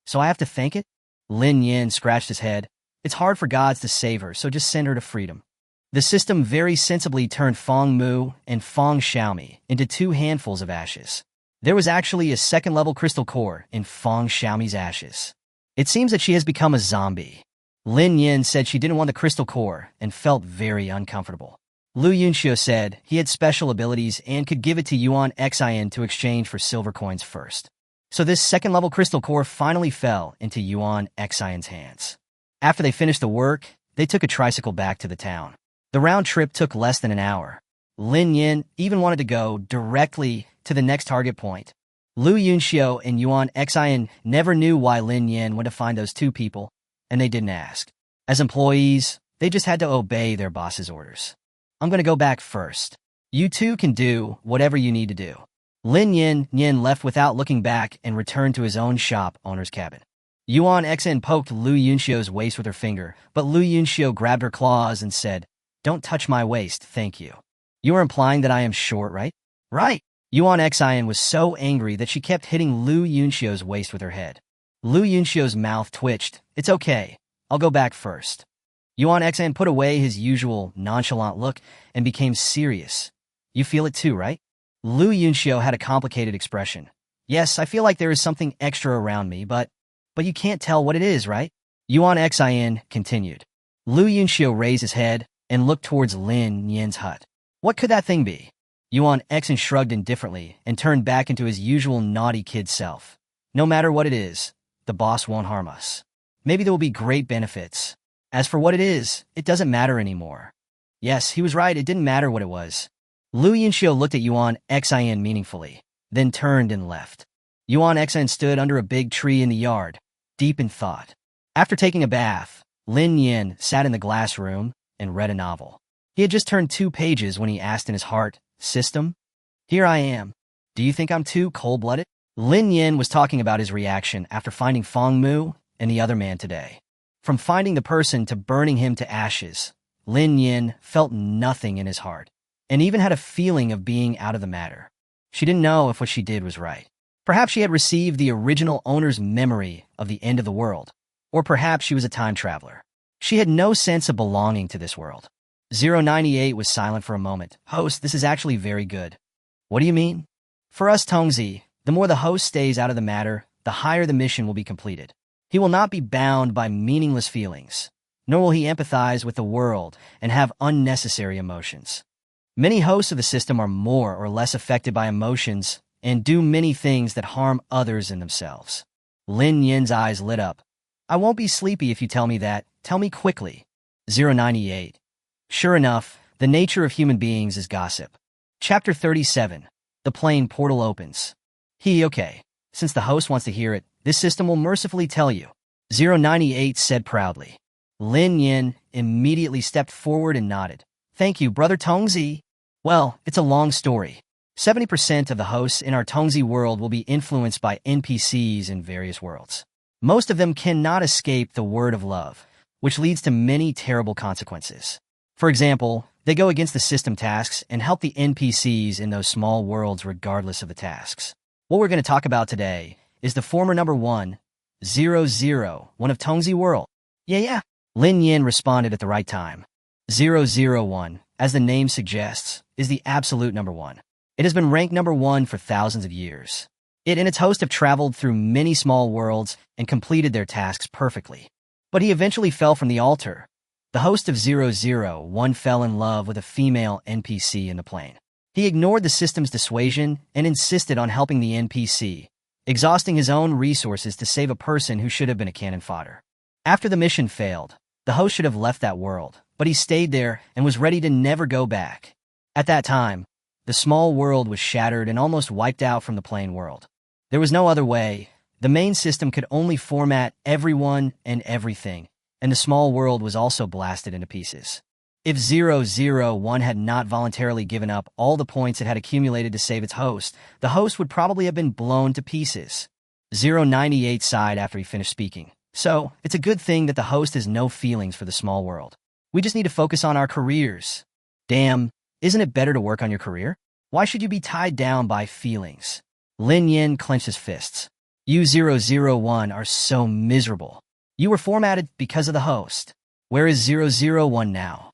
So I have to thank it? Lin Yin scratched his head. It's hard for gods to save her, so just send her to freedom. The system very sensibly turned Fong Mu and Fong Xiaomi into 2 handfuls of ashes. There was actually a second-level crystal core in Fong Xiaomi's ashes. It seems that she has become a zombie. Lin Yin said she didn't want the crystal core and felt very uncomfortable. Lu Yunxiu said he had special abilities and could give it to Yuan Xian to exchange for silver coins first. So this second-level crystal core finally fell into Yuan Xian's hands. After they finished the work, they took a tricycle back to the town. The round trip took less than an hour. Lin Yin even wanted to go directly to the next target point. Lu Yunxiu and Yuan Xian never knew why Lin Yin went to find those 2 people, and they didn't ask. As employees, they just had to obey their boss's orders. I'm going to go back first. You 2 can do whatever you need to do. Lin Yin left without looking back and returned to his own shop owner's cabin. Yuan Xen poked Lu Yunxiu's waist with her finger, but Lu Yunxiu grabbed her claws and said, "Don't touch my waist, thank you." You are implying that I am short, right? Right. Yuan Xian was so angry that she kept hitting Lu Yunxiu's waist with her head. Lu Yunxiu's mouth twitched. It's okay. I'll go back first. Yuan Xian put away his usual nonchalant look and became serious. You feel it too, right? Lu Yunxiu had a complicated expression. Yes, I feel like there is something extra around me, but you can't tell what it is, right? Yuan Xian continued. Lu Yunxiu raised his head and looked towards Lin Yin's hut. What could that thing be? Yuan Xen shrugged indifferently and turned back into his usual naughty kid self. No matter what it is, the boss won't harm us. Maybe there will be great benefits. As for what it is, it doesn't matter anymore. Yes, he was right, it didn't matter what it was. Lu Yunxiu looked at Yuan Xian meaningfully, then turned and left. Yuan Xian stood under a big tree in the yard, deep in thought. After taking a bath, Lin Yin sat in the glass room and read a novel. He had just turned 2 pages when he asked in his heart, "System? Here I am. Do you think I'm too cold-blooded?" Lin Yin was talking about his reaction after finding Fong Mu and the other man today. From finding the person to burning him to ashes, Lin Yin felt nothing in his heart, and even had a feeling of being out of the matter. She didn't know if what she did was right. Perhaps she had received the original owner's memory of the end of the world, or perhaps she was a time traveler. She had no sense of belonging to this world. 098 was silent for a moment. Host, this is actually very good. What do you mean? For us Tongzi, the more the host stays out of the matter, the higher the mission will be completed. He will not be bound by meaningless feelings, nor will he empathize with the world and have unnecessary emotions. Many hosts of the system are more or less affected by emotions and do many things that harm others and themselves. Lin Nian's eyes lit up. I won't be sleepy if you tell me that. Tell me quickly. 098. Sure enough, the nature of human beings is gossip. Chapter 37. The plane portal opens. Okay. Since the host wants to hear it, this system will mercifully tell you. 098 said proudly. Lin Nian immediately stepped forward and nodded. Thank you, Brother Tongzi. Well, it's a long story. 70% of the hosts in our Tongzi world will be influenced by NPCs in various worlds. Most of them cannot escape the word of love, which leads to many terrible consequences. For example, they go against the system tasks and help the NPCs in those small worlds regardless of the tasks. What we're going to talk about today is the former number 1, 001 of Tongzi World. Yeah. Lin Nian responded at the right time. 001, as the name suggests, is the absolute number 1. It has been ranked number 1 for thousands of years. It and its host have traveled through many small worlds and completed their tasks perfectly. But he eventually fell from the altar. The host of 001 fell in love with a female NPC in the plane. He ignored the system's dissuasion and insisted on helping the NPC, exhausting his own resources to save a person who should have been a cannon fodder. After the mission failed, the host should have left that world, but he stayed there and was ready to never go back. At that time, the small world was shattered and almost wiped out from the plane world. There was no other way. The main system could only format everyone and everything, and the small world was also blasted into pieces. If 001 had not voluntarily given up all the points it had accumulated to save its host, the host would probably have been blown to pieces. 098 sighed after he finished speaking. So, it's a good thing that the host has no feelings for the small world. We just need to focus on our careers. Damn, isn't it better to work on your career? Why should you be tied down by feelings? Lin Nian clenched his fists. You 001 are so miserable. You were formatted because of the host. Where is 001 now?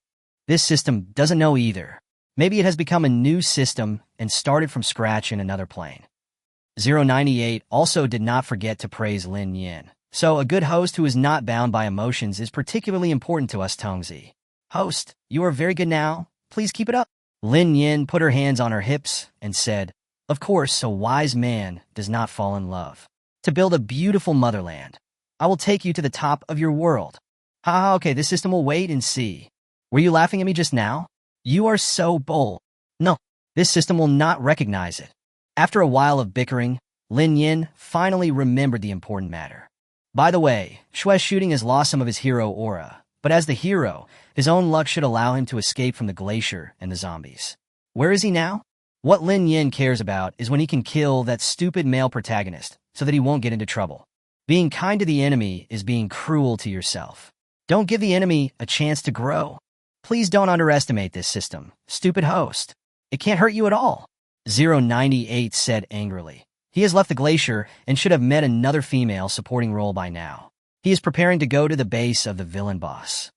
This system doesn't know either. Maybe it has become a new system and started from scratch in another plane. 098 also did not forget to praise Lin Nian. So a good host who is not bound by emotions is particularly important to us Tongzi. Host, you are very good now. Please keep it up. Lin Nian put her hands on her hips and said, Of course, a wise man does not fall in love. To build a beautiful motherland, I will take you to the top of your world. Okay, this system will wait and see. Were you laughing at me just now? You are so bold. No, this system will not recognize it. After a while of bickering, Lin Nian finally remembered the important matter. By the way, Shue's shooting has lost some of his hero aura, but as the hero, his own luck should allow him to escape from the glacier and the zombies. Where is he now? What Lin Nian cares about is when he can kill that stupid male protagonist so that he won't get into trouble. Being kind to the enemy is being cruel to yourself. Don't give the enemy a chance to grow. Please don't underestimate this system, stupid host. It can't hurt you at all. 098 said angrily. He has left the glacier and should have met another female supporting role by now. He is preparing to go to the base of the villain boss.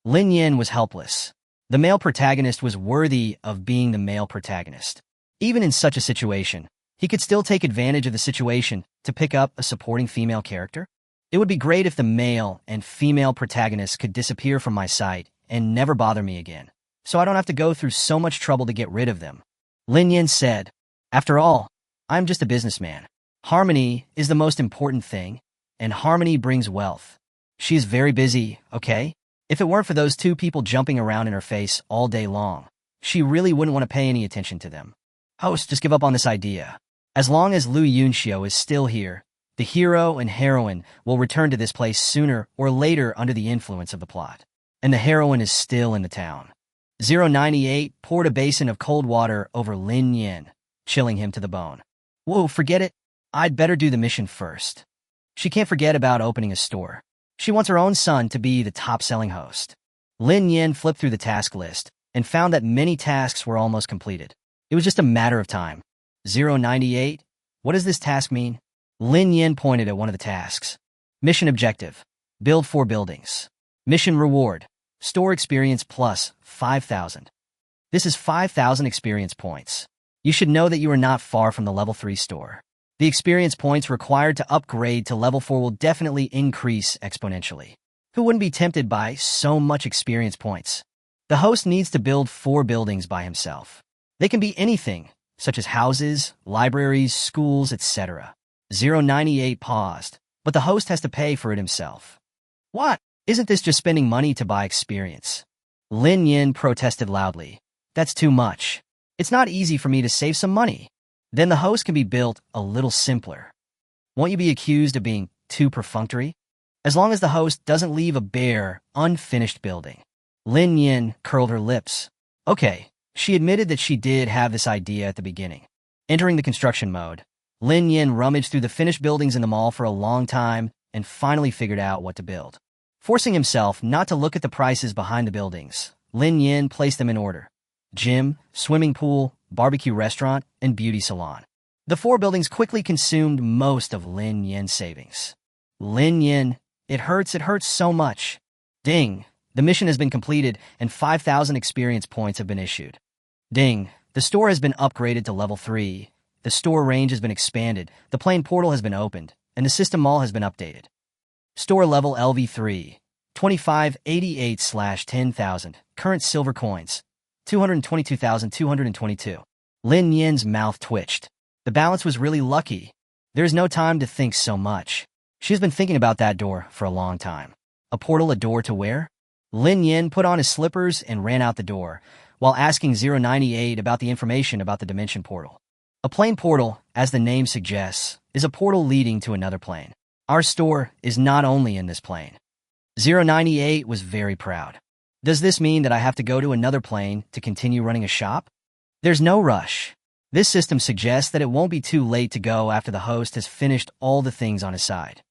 Lin Nian was helpless. The male protagonist was worthy of being the male protagonist. Even in such a situation, he could still take advantage of the situation to pick up a supporting female character. It would be great if the male and female protagonists could disappear from my sight and never bother me again, so I don't have to go through so much trouble to get rid of them. Lin Nian said, After all, I'm just a businessman. Harmony is the most important thing, and harmony brings wealth. She is very busy, okay? If it weren't for those two people jumping around in her face all day long, she really wouldn't want to pay any attention to them. Host, just give up on this idea. As long as Lu Yunxiu is still here, the hero and heroine will return to this place sooner or later under the influence of the plot. And the heroine is still in the town. 098 poured a basin of cold water over Lin Nian, chilling him to the bone. Whoa, forget it. I'd better do the mission first. She can't forget about opening a store. She wants her own son to be the top-selling host. Lin Nian flipped through the task list and found that many tasks were almost completed. It was just a matter of time. 098, What does this task mean? Lin Nian pointed at one of the tasks. Mission objective. Build 4 buildings. Mission reward. Store experience plus 5,000. This is 5,000 experience points. You should know that you are not far from the level 3 store. The experience points required to upgrade to level 4 will definitely increase exponentially. Who wouldn't be tempted by so much experience points? The host needs to build 4 buildings by himself. They can be anything, such as houses, libraries, schools, etc. 098 paused, but the host has to pay for it himself. What? Isn't this just spending money to buy experience? Lin Nian protested loudly. That's too much. It's not easy for me to save some money. Then the host can be built a little simpler. Won't you be accused of being too perfunctory? As long as the host doesn't leave a bare, unfinished building. Lin Nian curled her lips. Okay, she admitted that she did have this idea at the beginning. Entering the construction mode, Lin Nian rummaged through the finished buildings in the mall for a long time and finally figured out what to build. Forcing himself not to look at the prices behind the buildings, Lin Nian placed them in order. Gym, swimming pool, barbecue restaurant, and beauty salon. The 4 buildings quickly consumed most of Lin Nian's savings. Lin Nian, it hurts so much. Ding, the mission has been completed and 5,000 experience points have been issued. Ding, the store has been upgraded to level 3. The store range has been expanded, the plane portal has been opened, and the system mall has been updated. Store level LV3, 2588/10,000, current silver coins, 222,222. Lin Nian's mouth twitched. The balance was really lucky. There is no time to think so much. She has been thinking about that door for a long time. A portal, a door to where? Lin Nian put on his slippers and ran out the door, while asking 098 about the information about the dimension portal. A plane portal, as the name suggests, is a portal leading to another plane. Our store is not only in this plane. 098 was very proud. Does this mean that I have to go to another plane to continue running a shop? There's no rush. This system suggests that it won't be too late to go after the host has finished all the things on his side.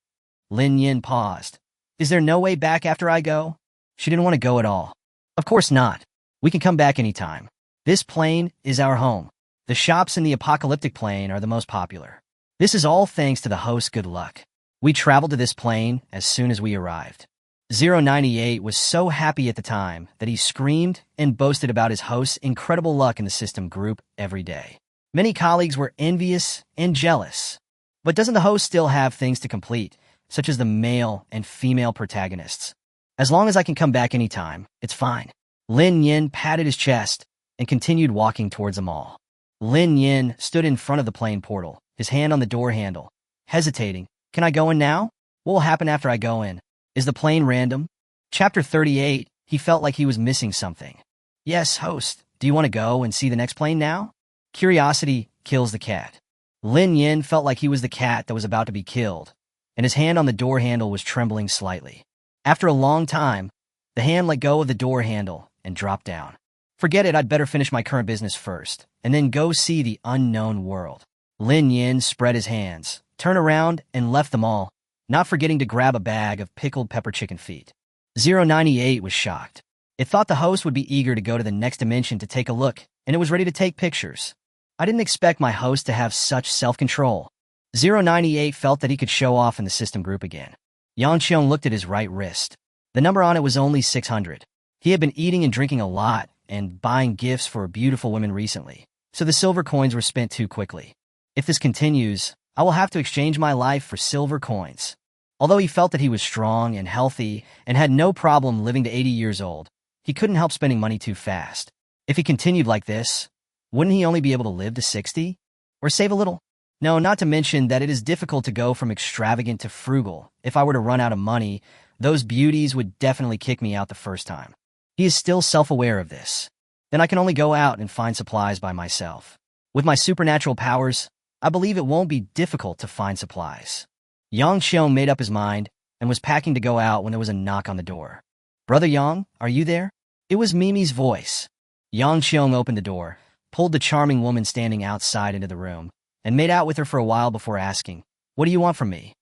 Lin Nian paused. Is there no way back after I go? She didn't want to go at all. Of course not. We can come back anytime. This plane is our home. The shops in the apocalyptic plane are the most popular. This is all thanks to the host's good luck. We traveled to this plane as soon as we arrived. 098 was so happy at the time that he screamed and boasted about his host's incredible luck in the system group every day. Many colleagues were envious and jealous. But doesn't the host still have things to complete, such as the male and female protagonists? As long as I can come back anytime, it's fine. Lin Nian patted his chest and continued walking towards the mall. Lin Nian stood in front of the plane portal, his hand on the door handle, hesitating. Can I go in now? What will happen after I go in? Is the plane random? Chapter 38, he felt like he was missing something. Yes, host, do you want to go and see the next plane now? Curiosity kills the cat. Lin Nian felt like he was the cat that was about to be killed, and his hand on the door handle was trembling slightly. After a long time, the hand let go of the door handle and dropped down. Forget it, I'd better finish my current business first, and then go see the unknown world. Lin Nian spread his hands, turned around, and left the mall, not forgetting to grab a bag of pickled pepper chicken feet. 098 was shocked. It thought the host would be eager to go to the next dimension to take a look, and it was ready to take pictures. I didn't expect my host to have such self-control. 098 felt that he could show off in the system group again. Yang Qiong looked at his right wrist. The number on it was only 600. He had been eating and drinking a lot and buying gifts for beautiful women recently, so the silver coins were spent too quickly. If this continues, I will have to exchange my life for silver coins. Although he felt that he was strong and healthy and had no problem living to 80 years old, he couldn't help spending money too fast. If he continued like this, wouldn't he only be able to live to 60? Or save a little? No, not to mention that it is difficult to go from extravagant to frugal. If I were to run out of money, those beauties would definitely kick me out the first time. He is still self-aware of this. Then I can only go out and find supplies by myself. With my supernatural powers, I believe it won't be difficult to find supplies. Yang Qiong made up his mind and was packing to go out when there was a knock on the door. Brother Yang, are you there? It was Mimi's voice. Yang Qiong opened the door, pulled the charming woman standing outside into the room, and made out with her for a while before asking, "What do you want from me?"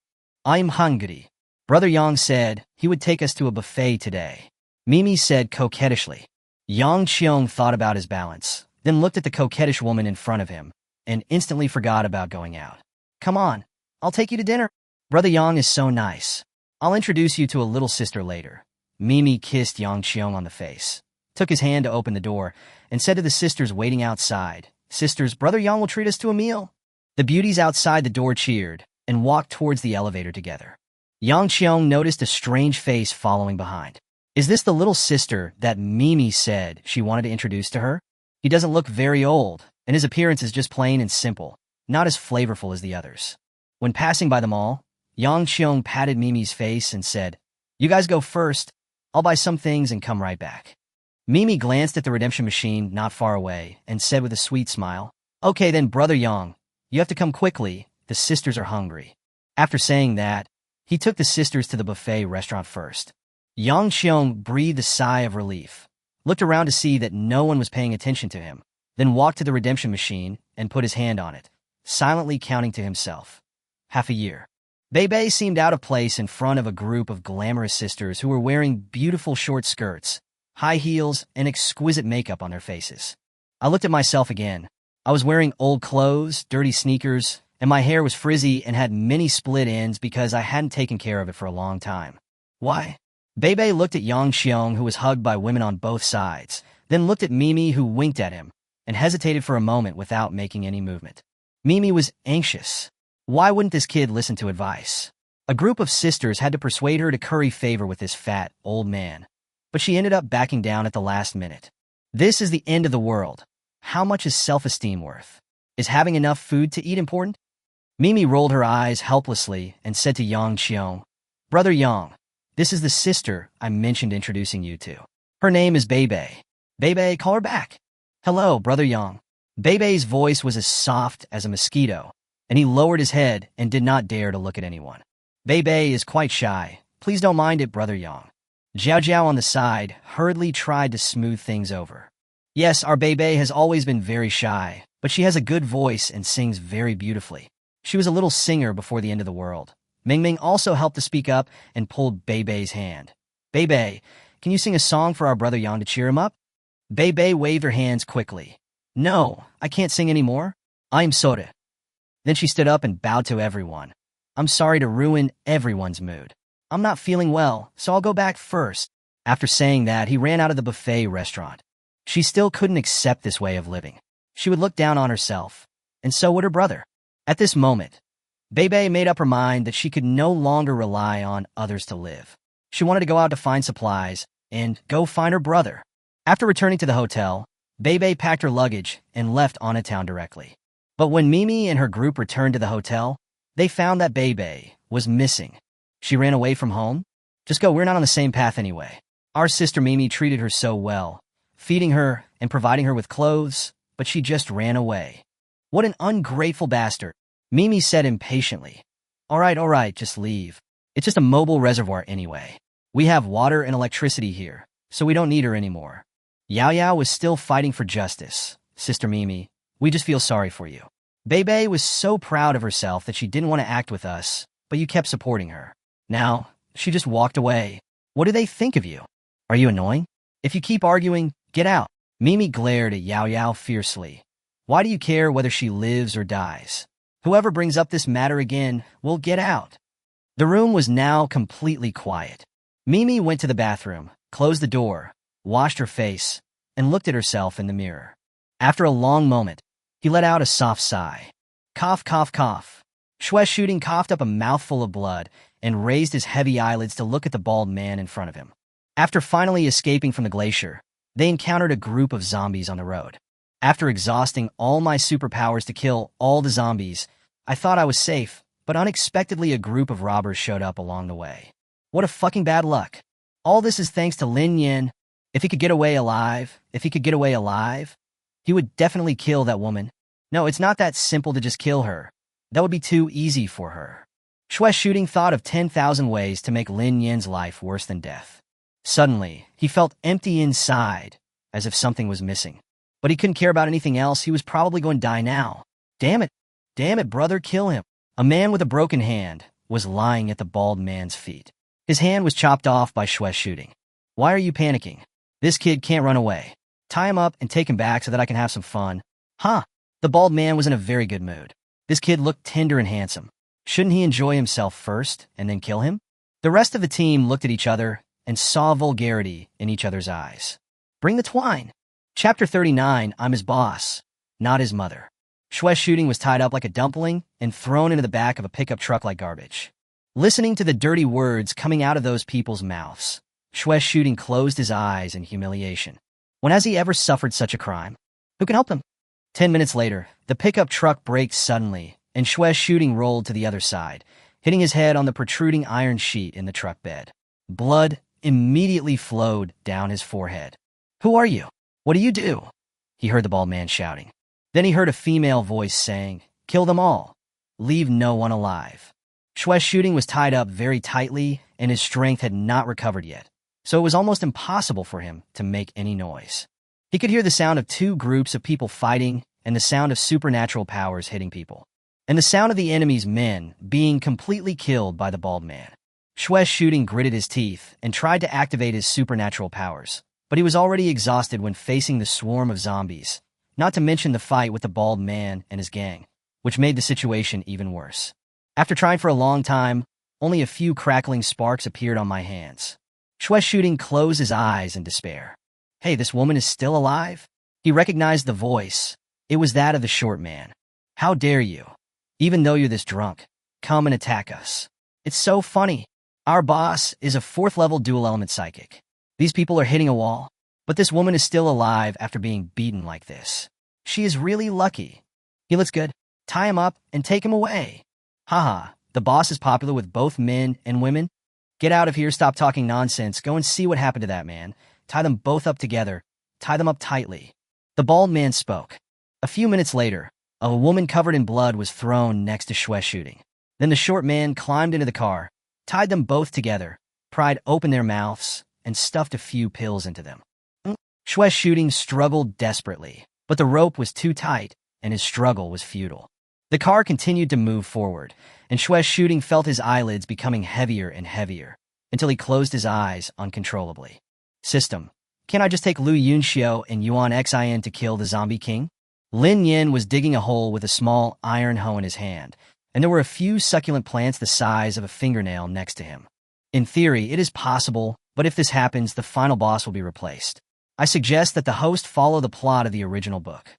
"I'm hungry." Brother Yang said he would take us to a buffet today. Mimi said coquettishly. Yang Qiong thought about his balance, then looked at the coquettish woman in front of him, and instantly forgot about going out. Come on, I'll take you to dinner. Brother Yang is so nice. I'll introduce you to a little sister later. Mimi kissed Yang Xiong on the face, took his hand to open the door, and said to the sisters waiting outside, Sisters, Brother Yang will treat us to a meal. The beauties outside the door cheered and walked towards the elevator together. Yang Xiong noticed a strange face following behind. Is this the little sister that Mimi said she wanted to introduce to her? He doesn't look very old, and his appearance is just plain and simple, not as flavorful as the others. When passing by them all, Yang Xiong patted Mimi's face and said, You guys go first. I'll buy some things and come right back. Mimi glanced at the redemption machine not far away and said with a sweet smile, Okay then, Brother Yang, you have to come quickly. The sisters are hungry. After saying that, he took the sisters to the buffet restaurant first. Yang Xiong breathed a sigh of relief, looked around to see that no one was paying attention to him, then walked to the redemption machine and put his hand on it, silently counting to himself. Half a year. Bebe seemed out of place in front of a group of glamorous sisters who were wearing beautiful short skirts, high heels, and exquisite makeup on their faces. I looked at myself again. I was wearing old clothes, dirty sneakers, and my hair was frizzy and had many split ends because I hadn't taken care of it for a long time. Why? Bebe looked at Yang Xiong, who was hugged by women on both sides, then looked at Mimi, who winked at him, and hesitated for a moment without making any movement. Mimi was anxious. Why wouldn't this kid listen to advice? A group of sisters had to persuade her to curry favor with this fat, old man, but she ended up backing down at the last minute. This is the end of the world. How much is self-esteem worth? Is having enough food to eat important? Mimi rolled her eyes helplessly and said to Yang Xiong, Brother Yang, this is the sister I mentioned introducing you to. Her name is Bebe. Bebe, call her back. Hello, Brother Yang. Bebe's voice was as soft as a mosquito, and he lowered his head and did not dare to look at anyone. Bebe is quite shy. Please don't mind it, Brother Yang. Zhao Zhao on the side hurriedly tried to smooth things over. Yes, our Bebe has always been very shy, but she has a good voice and sings very beautifully. She was a little singer before the end of the world. Ming Ming also helped to speak up and pulled Bebe's hand. Bebe, can you sing a song for our Brother Yang to cheer him up? Bebe waved her hands quickly. No, I can't sing anymore. I'm sorry. Then she stood up and bowed to everyone. I'm sorry to ruin everyone's mood. I'm not feeling well, so I'll go back first. After saying that, he ran out of the buffet restaurant. She still couldn't accept this way of living. She would look down on herself, and so would her brother. At this moment, Bebe made up her mind that she could no longer rely on others to live. She wanted to go out to find supplies and go find her brother. After returning to the hotel, Bebe packed her luggage and left on a town directly. But when Mimi and her group returned to the hotel, they found that Bebe was missing. She ran away from home? Just go, we're not on the same path anyway. Our sister Mimi treated her so well, feeding her and providing her with clothes, but she just ran away. What an ungrateful bastard, Mimi said impatiently. All right, just leave. It's just a mobile reservoir anyway. We have water and electricity here, so we don't need her anymore. Yao Yao was still fighting for justice. Sister Mimi, we just feel sorry for you. Bebe was so proud of herself that she didn't want to act with us, but you kept supporting her. Now, she just walked away. What do they think of you? Are you annoying? If you keep arguing, get out. Mimi glared at Yao Yao fiercely. Why do you care whether she lives or dies? Whoever brings up this matter again will get out. The room was now completely quiet. Mimi went to the bathroom, closed the door, washed her face, and looked at herself in the mirror. After a long moment, he let out a soft sigh. Cough, cough, cough. Shui Shooting coughed up a mouthful of blood and raised his heavy eyelids to look at the bald man in front of him. After finally escaping from the glacier, they encountered a group of zombies on the road. After exhausting all my superpowers to kill all the zombies, I thought I was safe, but unexpectedly a group of robbers showed up along the way. What a fucking bad luck. All this is thanks to Lin Nian. If he could get away alive, he would definitely kill that woman. No, it's not that simple to just kill her. That would be too easy for her. Shui Shooting thought of 10,000 ways to make Lin Yan's life worse than death. Suddenly, he felt empty inside, as if something was missing. But he couldn't care about anything else. He was probably going to die now. Damn it, brother, kill him. A man with a broken hand was lying at the bald man's feet. His hand was chopped off by Shui Shooting. Why are you panicking? This kid can't run away. Tie him up and take him back so that I can have some fun. Huh? The bald man was in a very good mood. This kid looked tender and handsome. Shouldn't he enjoy himself first and then kill him? The rest of the team looked at each other and saw vulgarity in each other's eyes. Bring the twine. Chapter 39, I'm his boss, not his mother. Shue's shooting was tied up like a dumpling and thrown into the back of a pickup truck like garbage. Listening to the dirty words coming out of those people's mouths, Shue's shooting closed his eyes in humiliation. When has he ever suffered such a crime? Who can help him? 10 minutes later, the pickup truck braked suddenly, and Shue's shooting rolled to the other side, hitting his head on the protruding iron sheet in the truck bed. Blood immediately flowed down his forehead. Who are you? What do you do? He heard the bald man shouting. Then he heard a female voice saying, kill them all. Leave no one alive. Shue's shooting was tied up very tightly, and his strength had not recovered yet, so it was almost impossible for him to make any noise. He could hear the sound of two groups of people fighting and the sound of supernatural powers hitting people, and the sound of the enemy's men being completely killed by the bald man. Shue's shooting gritted his teeth and tried to activate his supernatural powers, but he was already exhausted when facing the swarm of zombies, not to mention the fight with the bald man and his gang, which made the situation even worse. After trying for a long time, only a few crackling sparks appeared on my hands. Shue's shooting closed his eyes in despair. Hey, this woman is still alive? He recognized the voice. It was that of the short man. How dare you? Even though you're this drunk, come and attack us. It's so funny. Our boss is a 4th-level dual-element psychic. These people are hitting a wall, but this woman is still alive after being beaten like this. She is really lucky. He looks good. Tie him up and take him away. Haha, the boss is popular with both men and women. Get out of here, stop talking nonsense, go and see what happened to that man. Tie them both up together. Tie them up tightly. The bald man spoke. A few minutes later, a woman covered in blood was thrown next to Shue's shooting. Then the short man climbed into the car, tied them both together, pried open their mouths, and stuffed a few pills into them. Shue's shooting struggled desperately, but the rope was too tight, and his struggle was futile. The car continued to move forward, and Shue's shooting felt his eyelids becoming heavier and heavier, until he closed his eyes uncontrollably. System. Can I just take Lu Yunxiu and Yuan Xin to kill the zombie king? Lin Nian was digging a hole with a small iron hoe in his hand, and there were a few succulent plants the size of a fingernail next to him. In theory, it is possible, but if this happens, the final boss will be replaced. I suggest that the host follow the plot of the original book.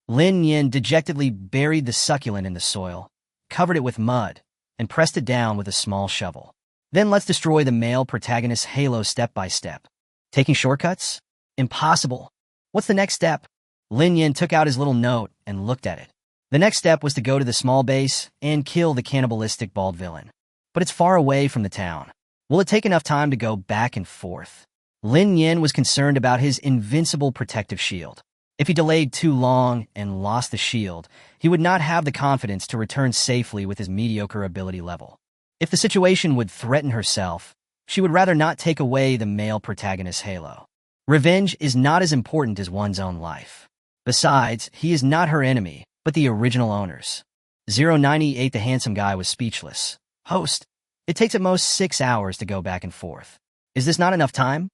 Lin Nian dejectedly buried the succulent in the soil, covered it with mud, and pressed it down with a small shovel. Then let's destroy the male protagonist's halo step by step. Taking shortcuts? Impossible. What's the next step? Lin Nian took out his little note and looked at it. The next step was to go to the small base and kill the cannibalistic bald villain. But it's far away from the town. Will it take enough time to go back and forth? Lin Nian was concerned about his invincible protective shield. If he delayed too long and lost the shield, he would not have the confidence to return safely with his mediocre ability level. If the situation would threaten herself, she would rather not take away the male protagonist's halo. Revenge is not as important as one's own life. Besides, he is not her enemy, but the original owners. 098, the handsome guy, was speechless. Host, it takes at most 6 hours to go back and forth. Is this not enough time?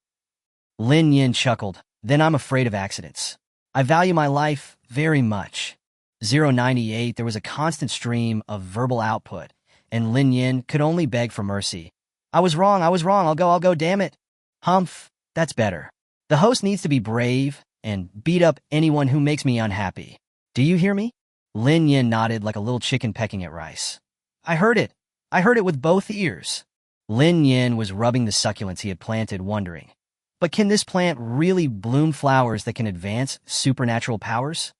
Lin Nian chuckled. Then I'm afraid of accidents. I value my life very much. 098, there was a constant stream of verbal output, and Lin Nian could only beg for mercy. I was wrong, I'll go, damn it. Humph, that's better. The host needs to be brave and beat up anyone who makes me unhappy. Do you hear me? Lin Nian nodded like a little chicken pecking at rice. I heard it with both ears. Lin Nian was rubbing the succulents he had planted, wondering, but can this plant really bloom flowers that can advance supernatural powers?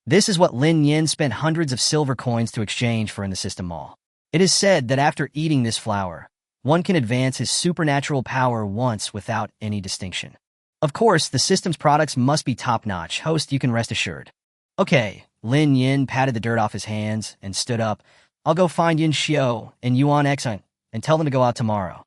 This is what Lin Nian spent hundreds of silver coins to exchange for in the system mall. It is said that after eating this flower, one can advance his supernatural power once without any distinction. Of course, the system's products must be top-notch. Host, you can rest assured. Okay, Lin Nian patted the dirt off his hands and stood up. I'll go find Yin Xiu and Yuan Xin and tell them to go out tomorrow.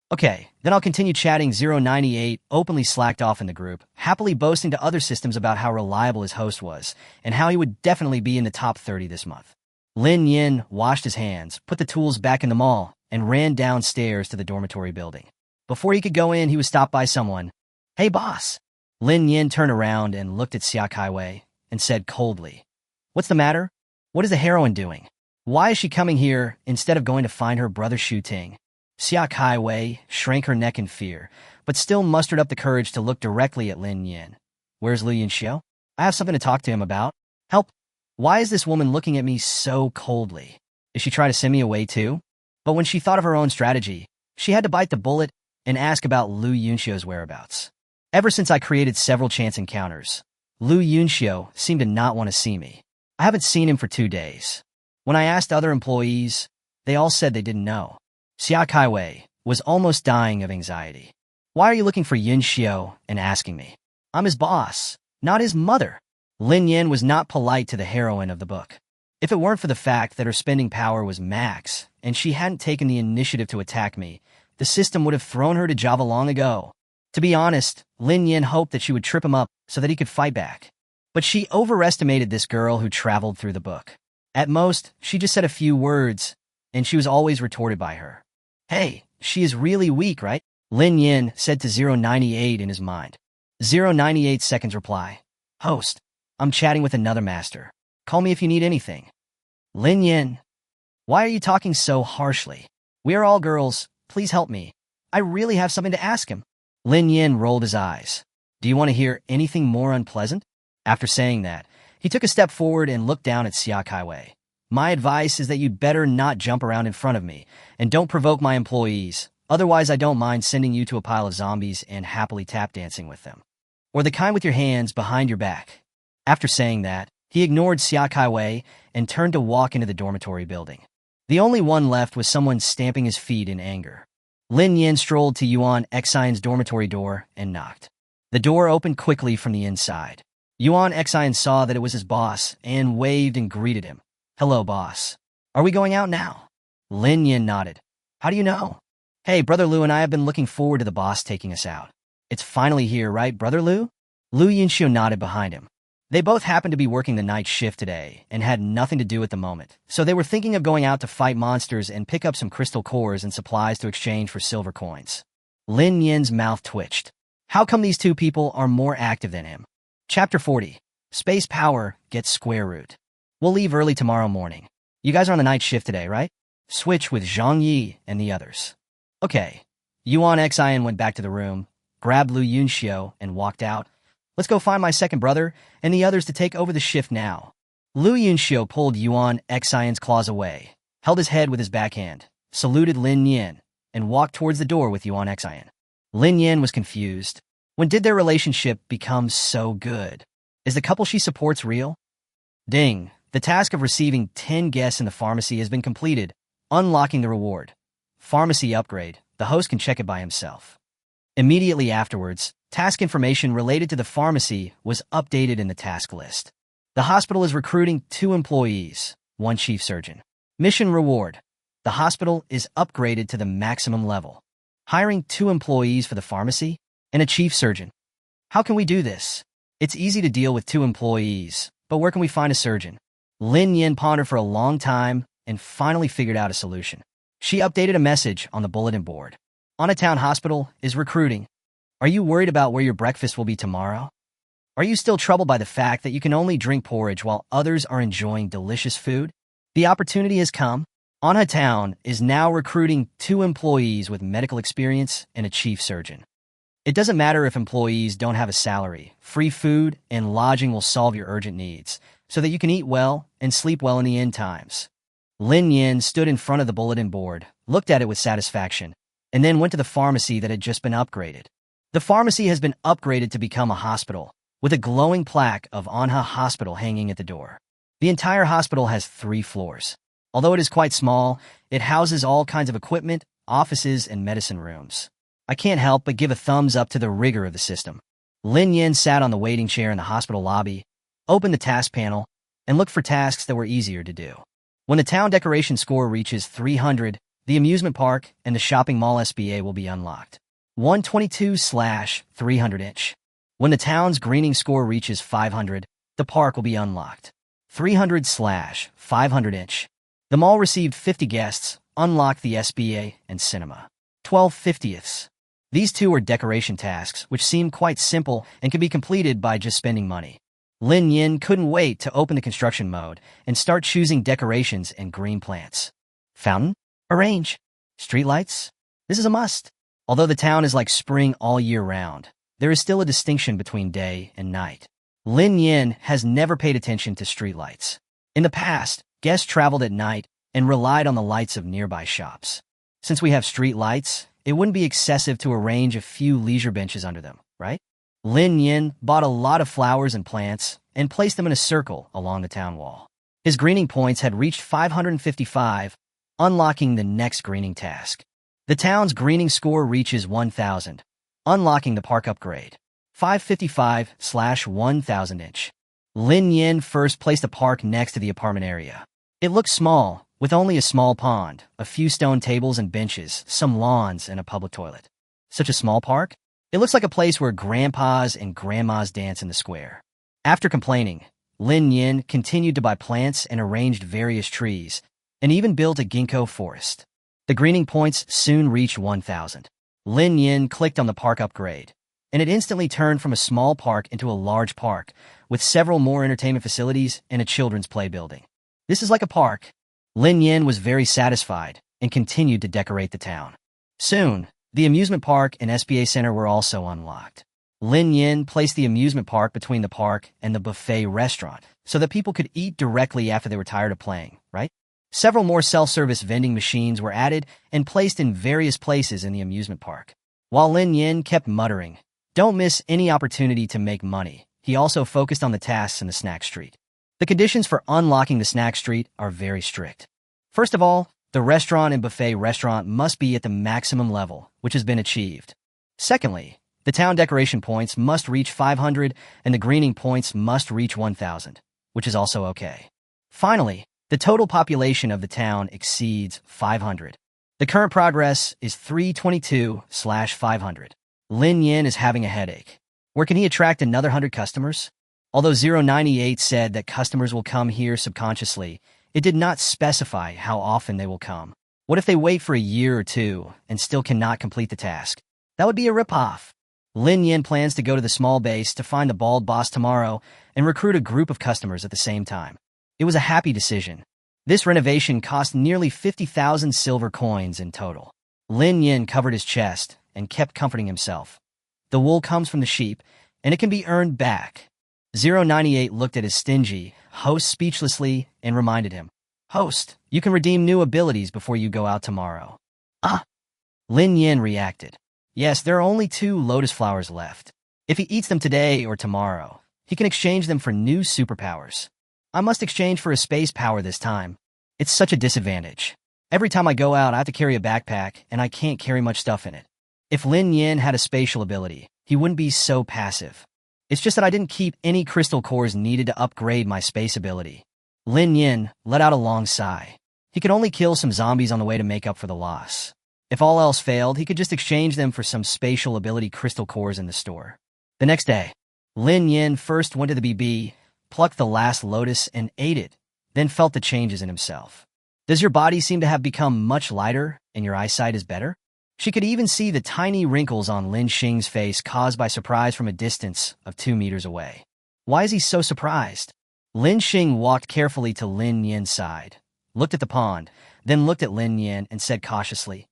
Okay, then I'll continue chatting. 098 openly slacked off in the group, happily boasting to other systems about how reliable his host was and how he would definitely be in the top 30 this month. Lin Nian washed his hands, put the tools back in the mall, and ran downstairs to the dormitory building. Before he could go in, he was stopped by someone. Hey, boss. Lin Nian turned around and looked at Xia Kaiwei and said coldly, What's the matter? What is the heroine doing? Why is she coming here instead of going to find her brother Shu Ting? Xia Kaiwei shrank her neck in fear, but still mustered up the courage to look directly at Lin Nian. Where's Lu Yunxiu? I have something to talk to him about. Help! Why is this woman looking at me so coldly? Is she trying to send me away too? But when she thought of her own strategy, she had to bite the bullet and ask about Lu Yunxiu's whereabouts. Ever since I created several chance encounters, Lu Yunxiu seemed to not want to see me. I haven't seen him for 2 days. When I asked other employees, they all said they didn't know. Xia Kaiwei was almost dying of anxiety. Why are you looking for Yunxiu and asking me? I'm his boss, not his mother. Lin Nian was not polite to the heroine of the book. If it weren't for the fact that her spending power was max and she hadn't taken the initiative to attack me, the system would have thrown her to Java long ago. To be honest, Lin Nian hoped that she would trip him up so that he could fight back. But she overestimated this girl who traveled through the book. At most, she just said a few words, and she was always retorted by her. Hey, she is really weak, right? Lin Nian said to 098 in his mind. 098 seconds reply. Host, I'm chatting with another master. Call me if you need anything. Lin Nian, why are you talking so harshly? We are all girls. Please help me. I really have something to ask him. Lin Nian rolled his eyes. Do you want to hear anything more unpleasant? After saying that, he took a step forward and looked down at Xia Kaiwei. My advice is that you'd better not jump around in front of me, and don't provoke my employees. Otherwise, I don't mind sending you to a pile of zombies and happily tap dancing with them. Or the kind with your hands behind your back. After saying that, he ignored Xia Kaiwei and turned to walk into the dormitory building. The only one left was someone stamping his feet in anger. Lin Nian strolled to Yuan Xian's dormitory door and knocked. The door opened quickly from the inside. Yuan Xian saw that it was his boss and waved and greeted him. Hello, boss. Are we going out now? Lin Nian nodded. How do you know? Hey, Brother Lu and I have been looking forward to the boss taking us out. It's finally here, right, Brother Lu? Lu Yunxiu nodded behind him. They both happened to be working the night shift today and had nothing to do at the moment, so they were thinking of going out to fight monsters and pick up some crystal cores and supplies to exchange for silver coins. Lin Nian's mouth twitched. How come these two people are more active than him? Chapter 40. Space Power gets square root. We'll leave early tomorrow morning. You guys are on the night shift today, right? Switch with Zhang Yi and the others. Okay. Yuan Xian went back to the room, grabbed Lu Yunxiu, and walked out. Let's go find my second brother and the others to take over the shift now. Lu Yunxiu pulled Yuan Xian's claws away, held his head with his backhand, saluted Lin Nian, and walked towards the door with Yuan Xian. Lin Nian was confused. When did their relationship become so good? Is the couple she supports real? Ding. The task of receiving 10 guests in the pharmacy has been completed, unlocking the reward. Pharmacy upgrade. The host can check it by himself. Immediately afterwards, task information related to the pharmacy was updated in the task list. The hospital is recruiting 2 employees, 1 chief surgeon. Mission reward. The hospital is upgraded to the maximum level. Hiring 2 employees for the pharmacy and a chief surgeon. How can we do this? It's easy to deal with 2 employees, but where can we find a surgeon? Lin Nian pondered for a long time and finally figured out a solution. She updated a message on the bulletin board. On a town hospital is recruiting. Are you worried about where your breakfast will be tomorrow? Are you still troubled by the fact that you can only drink porridge while others are enjoying delicious food? The opportunity has come. Anha Town is now recruiting 2 employees with medical experience and a chief surgeon. It doesn't matter if employees don't have a salary. Free food and lodging will solve your urgent needs, so that you can eat well and sleep well in the end times. Lin Nian stood in front of the bulletin board, looked at it with satisfaction, and then went to the pharmacy that had just been upgraded. The pharmacy has been upgraded to become a hospital, with a glowing plaque of Anha Hospital hanging at the door. The entire hospital has 3 floors. Although it is quite small, it houses all kinds of equipment, offices, and medicine rooms. I can't help but give a thumbs up to the rigor of the system. Lin Nian sat on the waiting chair in the hospital lobby, opened the task panel, and looked for tasks that were easier to do. When the town decoration score reaches 300, the amusement park and the shopping mall SBA will be unlocked. 122/300-inch. When the town's greening score reaches 500, the park will be unlocked. 300/500-inch. The mall received 50 guests, unlocked the SBA and cinema. 12/50ths. These 2 are decoration tasks, which seem quite simple and can be completed by just spending money. Lin Yin couldn't wait to open the construction mode and start choosing decorations and green plants. Fountain? Arrange. Streetlights? This is a must. Although the town is like spring all year round, there is still a distinction between day and night. Lin Yin has never paid attention to streetlights. In the past, guests traveled at night and relied on the lights of nearby shops. Since we have street lights, it wouldn't be excessive to arrange a few leisure benches under them, right? Lin Yin bought a lot of flowers and plants and placed them in a circle along the town wall. His greening points had reached 555, unlocking the next greening task. The town's greening score reaches 1,000, unlocking the park upgrade. 555/1000 inch. Lin Yin first placed a park next to the apartment area. It looked small, with only a small pond, a few stone tables and benches, some lawns, and a public toilet. Such a small park? It looks like a place where grandpas and grandmas dance in the square. After complaining, Lin Yin continued to buy plants and arranged various trees, and even built a ginkgo forest. The greening points soon reached 1,000. Lin Yin clicked on the park upgrade, and it instantly turned from a small park into a large park, with several more entertainment facilities and a children's play building. This is like a park. Lin Yin was very satisfied and continued to decorate the town. Soon, the amusement park and SPA center were also unlocked. Lin Yin placed the amusement park between the park and the buffet restaurant so that people could eat directly after they were tired of playing, right? Several more self-service vending machines were added and placed in various places in the amusement park. While Lin Yin kept muttering, "Don't miss any opportunity to make money," he also focused on the tasks in the snack street. The conditions for unlocking the snack street are very strict. First of all, the restaurant and buffet restaurant must be at the maximum level, which has been achieved. Secondly, the town decoration points must reach 500 and the greening points must reach 1,000, which is also okay. Finally, the total population of the town exceeds 500. The current progress is 322/500. Lin Yin is having a headache. Where can he attract another 100 customers? Although 098 said that customers will come here subconsciously, it did not specify how often they will come. What if they wait for a year or two and still cannot complete the task? That would be a ripoff. Lin Yin plans to go to the small base to find the bald boss tomorrow and recruit a group of customers at the same time. It was a happy decision. This renovation cost nearly 50,000 silver coins in total. Lin Yin covered his chest and kept comforting himself. The wool comes from the sheep, and it can be earned back. 098 looked at his stingy host speechlessly and reminded him, "Host, you can redeem new abilities before you go out tomorrow." Ah! Lin Yin reacted. Yes, there are only 2 lotus flowers left. If he eats them today or tomorrow, he can exchange them for new superpowers. I must exchange for a space power this time. It's such a disadvantage. Every time I go out, I have to carry a backpack, and I can't carry much stuff in it. If Lin Yin had a spatial ability, he wouldn't be so passive. It's just that I didn't keep any crystal cores needed to upgrade my space ability. Lin Yin let out a long sigh. He could only kill some zombies on the way to make up for the loss. If all else failed, he could just exchange them for some spatial ability crystal cores in the store. The next day, Lin Yin first went to the BB, plucked the last lotus and ate it, then felt the changes in himself. Does your body seem to have become much lighter and your eyesight is better? She could even see the tiny wrinkles on Lin Xing's face caused by surprise from a distance of 2 meters away. Why is he so surprised? Lin Xing walked carefully to Lin Yin's side, looked at the pond, then looked at Lin Yin and said cautiously,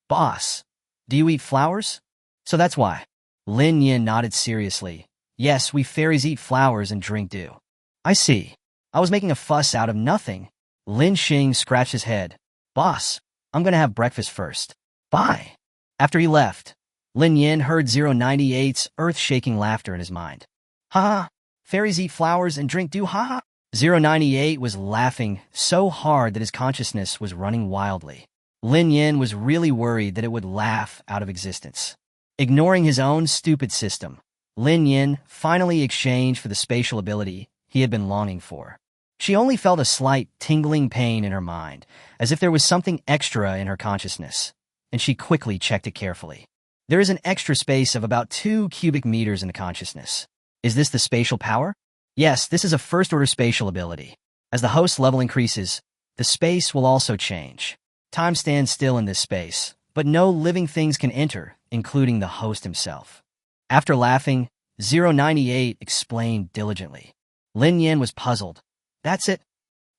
"Boss, do you eat flowers?" "So that's why." Lin Yin nodded seriously. "Yes, we fairies eat flowers and drink dew." "I see. I was making a fuss out of nothing." Lin Xing scratched his head. "Boss, I'm gonna have breakfast first. Bye." After he left, Lin Yin heard 098's earth-shaking laughter in his mind. "Ha! Fairies eat flowers and drink dew, ha!" 098 was laughing so hard that his consciousness was running wildly. Lin Yin was really worried that it would laugh out of existence. Ignoring his own stupid system, Lin Yin finally exchanged for the spatial ability he had been longing for. She only felt a slight tingling pain in her mind, as if there was something extra in her consciousness, and she quickly checked it carefully. There is an extra space of about 2 cubic meters in the consciousness. Is this the spatial power? Yes, this is a first-order spatial ability. As the host level increases, the space will also change. Time stands still in this space, but no living things can enter, including the host himself. After laughing, 098 explained diligently. Lin Nian was puzzled. That's it?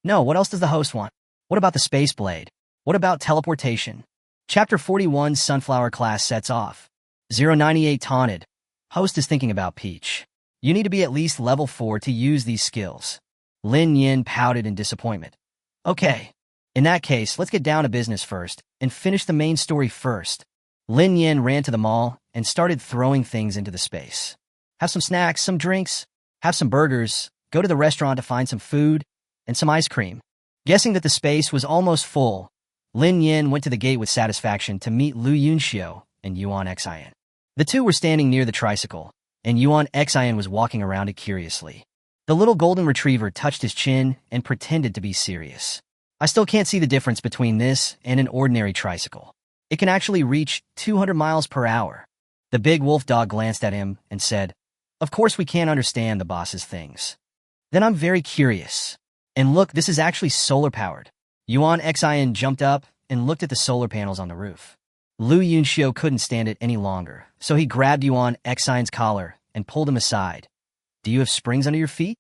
No, what else does the host want? What about the space blade? What about teleportation? Chapter 41 Sunflower Class sets off. 098 taunted. Host is thinking about Peach. You need to be at least level 4 to use these skills. Lin Nian pouted in disappointment. Okay. In that case, let's get down to business first and finish the main story first. Lin Nian ran to the mall and started throwing things into the space. Have some snacks, some drinks, have some burgers, go to the restaurant to find some food, and some ice cream. Guessing that the space was almost full, Lin Nian went to the gate with satisfaction to meet Lu Yunxiu and Yuan Xian. The two were standing near the tricycle, and Yuan Xian was walking around it curiously. The little golden retriever touched his chin and pretended to be serious. I still can't see the difference between this and an ordinary tricycle. It can actually reach 200 miles per hour. The big wolf dog glanced at him and said, Of course we can't understand the boss's things. Then I'm very curious. And look, this is actually solar-powered. Yuan Xian jumped up and looked at the solar panels on the roof. Lu Yunxiu couldn't stand it any longer, so he grabbed Yuan Xian's collar and pulled him aside. Do you have springs under your feet?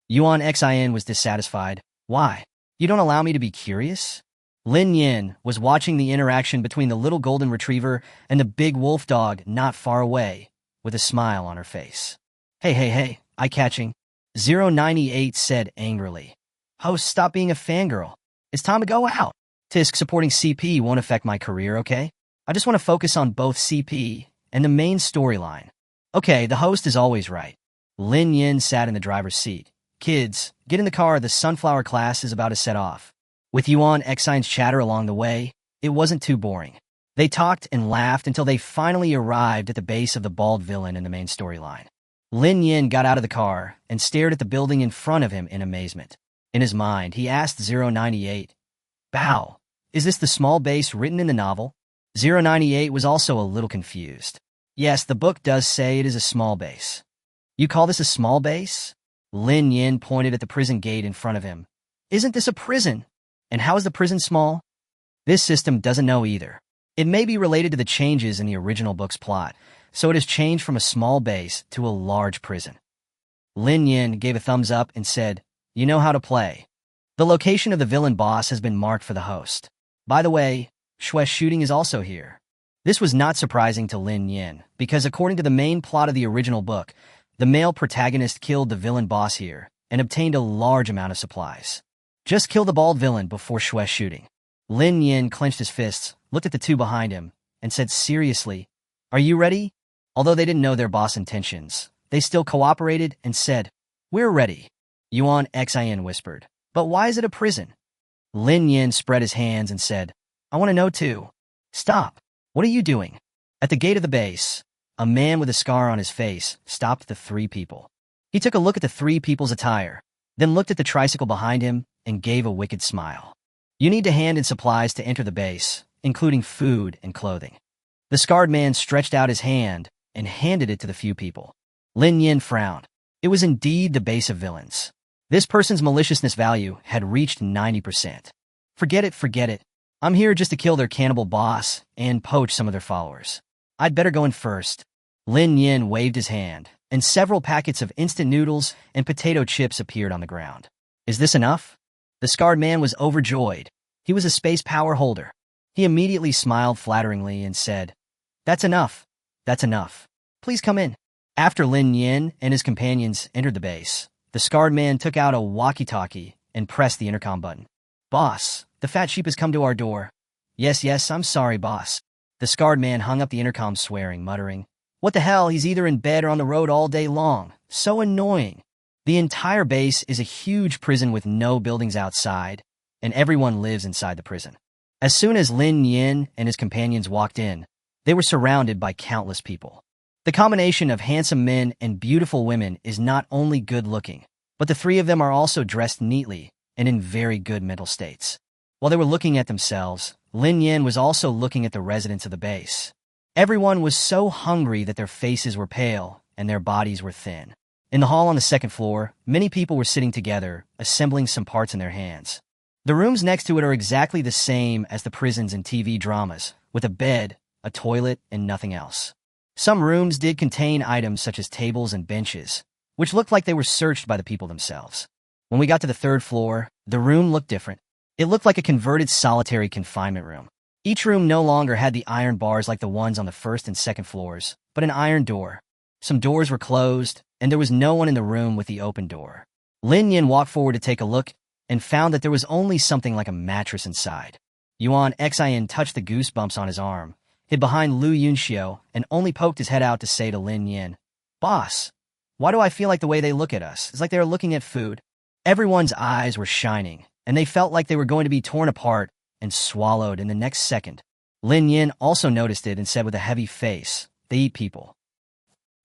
Yuan Xian was dissatisfied. Why? You don't allow me to be curious? Lin Nian was watching the interaction between the little golden retriever and the big wolf dog not far away, with a smile on her face. Hey, eye-catching. 098 said angrily. Host, stop being a fangirl. It's time to go out. Tisk supporting CP won't affect my career, okay? I just want to focus on both CP and the main storyline. Okay, the host is always right. Lin Nian sat in the driver's seat. Kids, get in the car, the Sunflower Class is about to set off. With Yuan Xian's chatter along the way, it wasn't too boring. They talked and laughed until they finally arrived at the base of the bald villain in the main storyline. Lin Nian got out of the car and stared at the building in front of him in amazement. In his mind, he asked 098, Bao, is this the small base written in the novel? 098 was also a little confused. Yes, the book does say it is a small base. You call this a small base? Lin Nian pointed at the prison gate in front of him. Isn't this a prison? And how is the prison small? This system doesn't know either. It may be related to the changes in the original book's plot, so it has changed from a small base to a large prison. Lin Nian gave a thumbs up and said, You know how to play. The location of the villain boss has been marked for the host. By the way, Shue's shooting is also here. This was not surprising to Lin Nian, because according to the main plot of the original book, the male protagonist killed the villain boss here and obtained a large amount of supplies. Just kill the bald villain before Shue's shooting. Lin Nian clenched his fists, looked at the two behind him, and said seriously, Are you ready? Although they didn't know their boss' intentions, they still cooperated and said, We're ready. Yuan Xian whispered, But why is it a prison? Lin Nian spread his hands and said, I want to know too. Stop. What are you doing? At the gate of the base, a man with a scar on his face stopped the three people. He took a look at the three people's attire, then looked at the tricycle behind him and gave a wicked smile. You need to hand in supplies to enter the base, including food and clothing. The scarred man stretched out his hand and handed it to the few people. Lin Nian frowned. It was indeed the base of villains. This person's maliciousness value had reached 90%. Forget it. I'm here just to kill their cannibal boss and poach some of their followers. I'd better go in first. Lin Nian waved his hand, and several packets of instant noodles and potato chips appeared on the ground. Is this enough? The scarred man was overjoyed. He was a space power holder. He immediately smiled flatteringly and said, That's enough. Please come in. After Lin Nian and his companions entered the base, the scarred man took out a walkie-talkie and pressed the intercom button. Boss, the fat sheep has come to our door. Yes, I'm sorry, boss. The scarred man hung up the intercom swearing, muttering, What the hell, he's either in bed or on the road all day long. So annoying. The entire base is a huge prison with no buildings outside, and everyone lives inside the prison. As soon as Lin Nian and his companions walked in, they were surrounded by countless people. The combination of handsome men and beautiful women is not only good-looking, but the three of them are also dressed neatly and in very good mental states. While they were looking at themselves, Lin Nian was also looking at the residents of the base. Everyone was so hungry that their faces were pale and their bodies were thin. In the hall on the second floor, many people were sitting together, assembling some parts in their hands. The rooms next to it are exactly the same as the prisons in TV dramas, with a bed, a toilet, and nothing else. Some rooms did contain items such as tables and benches, which looked like they were searched by the people themselves. When we got to the third floor, the room looked different. It looked like a converted solitary confinement room. Each room no longer had the iron bars like the ones on the first and second floors, but an iron door. Some doors were closed, and there was no one in the room with the open door. Lin Nian walked forward to take a look and found that there was only something like a mattress inside. Yuan Xian touched the goosebumps on his arm, hid behind Lu Yunxiu, and only poked his head out to say to Lin Nian, "Boss, why do I feel like the way they look at us is like they are looking at food?" Everyone's eyes were shining, and they felt like they were going to be torn apart and swallowed in the next second. Lin Nian also noticed it and said with a heavy face, "They eat people."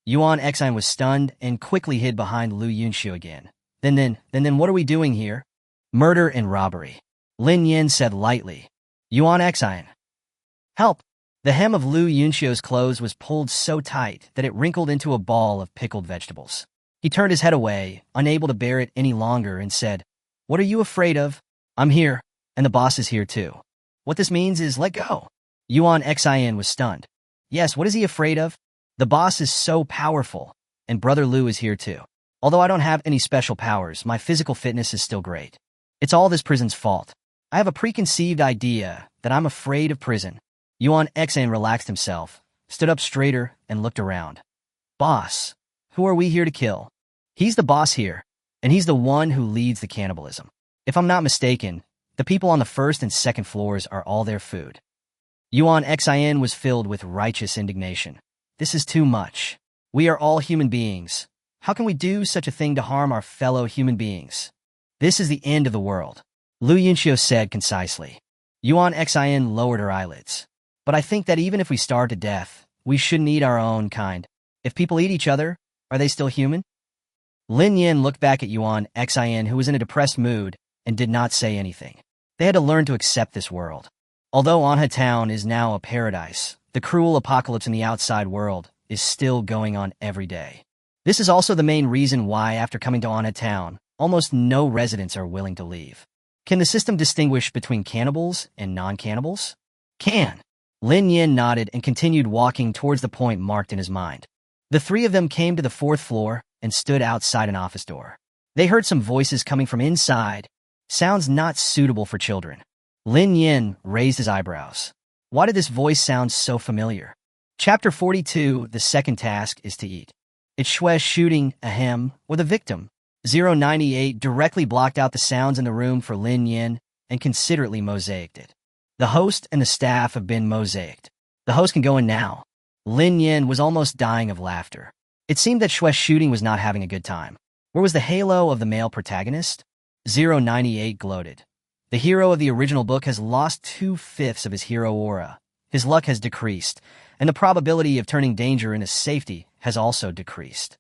Yuan Xian was stunned and quickly hid behind Lu Yunxiu again. Then what are we doing here? Murder and robbery. Lin Nian said lightly. Yuan Xian. Help! The hem of Lu Yunxiu's clothes was pulled so tight that it wrinkled into a ball of pickled vegetables. He turned his head away, unable to bear it any longer, and said, "What are you afraid of? I'm here, and the boss is here too. What this means is let go." Yuan Xian was stunned. Yes, what is he afraid of? The boss is so powerful, and Brother Lu is here too. Although I don't have any special powers, my physical fitness is still great. It's all this prison's fault. I have a preconceived idea that I'm afraid of prison. Yuan Xian relaxed himself, stood up straighter, and looked around. Boss, who are we here to kill? He's the boss here, and he's the one who leads the cannibalism. If I'm not mistaken, the people on the first and second floors are all their food. Yuan Xian was filled with righteous indignation. This is too much. We are all human beings. How can we do such a thing to harm our fellow human beings? This is the end of the world, Lu Yunxiu said concisely. Yuan Xian lowered her eyelids. But I think that even if we starve to death, we shouldn't eat our own kind. If people eat each other, are they still human? Lin Nian looked back at Yuan Xian, who was in a depressed mood, and did not say anything. They had to learn to accept this world. Although Anha Town is now a paradise, the cruel apocalypse in the outside world is still going on every day. This is also the main reason why, after coming to Anha Town, almost no residents are willing to leave. Can the system distinguish between cannibals and non-cannibals? Can. Lin Nian nodded and continued walking towards the point marked in his mind. The three of them came to the fourth floor and stood outside an office door. They heard some voices coming from inside, sounds not suitable for children. Lin Nian raised his eyebrows. Why did this voice sound so familiar? Chapter 42, the second task is to eat. It's Shue's shooting, ahem, or the victim. 098 directly blocked out the sounds in the room for Lin Nian and considerately mosaicked it. The host and the staff have been mosaicked. The host can go in now. Lin Nian was almost dying of laughter. It seemed that Shue's shooting was not having a good time. Where was the halo of the male protagonist? 098 gloated. The hero of the original book has lost 2/5 of his hero aura. His luck has decreased, and the probability of turning danger into safety has also decreased.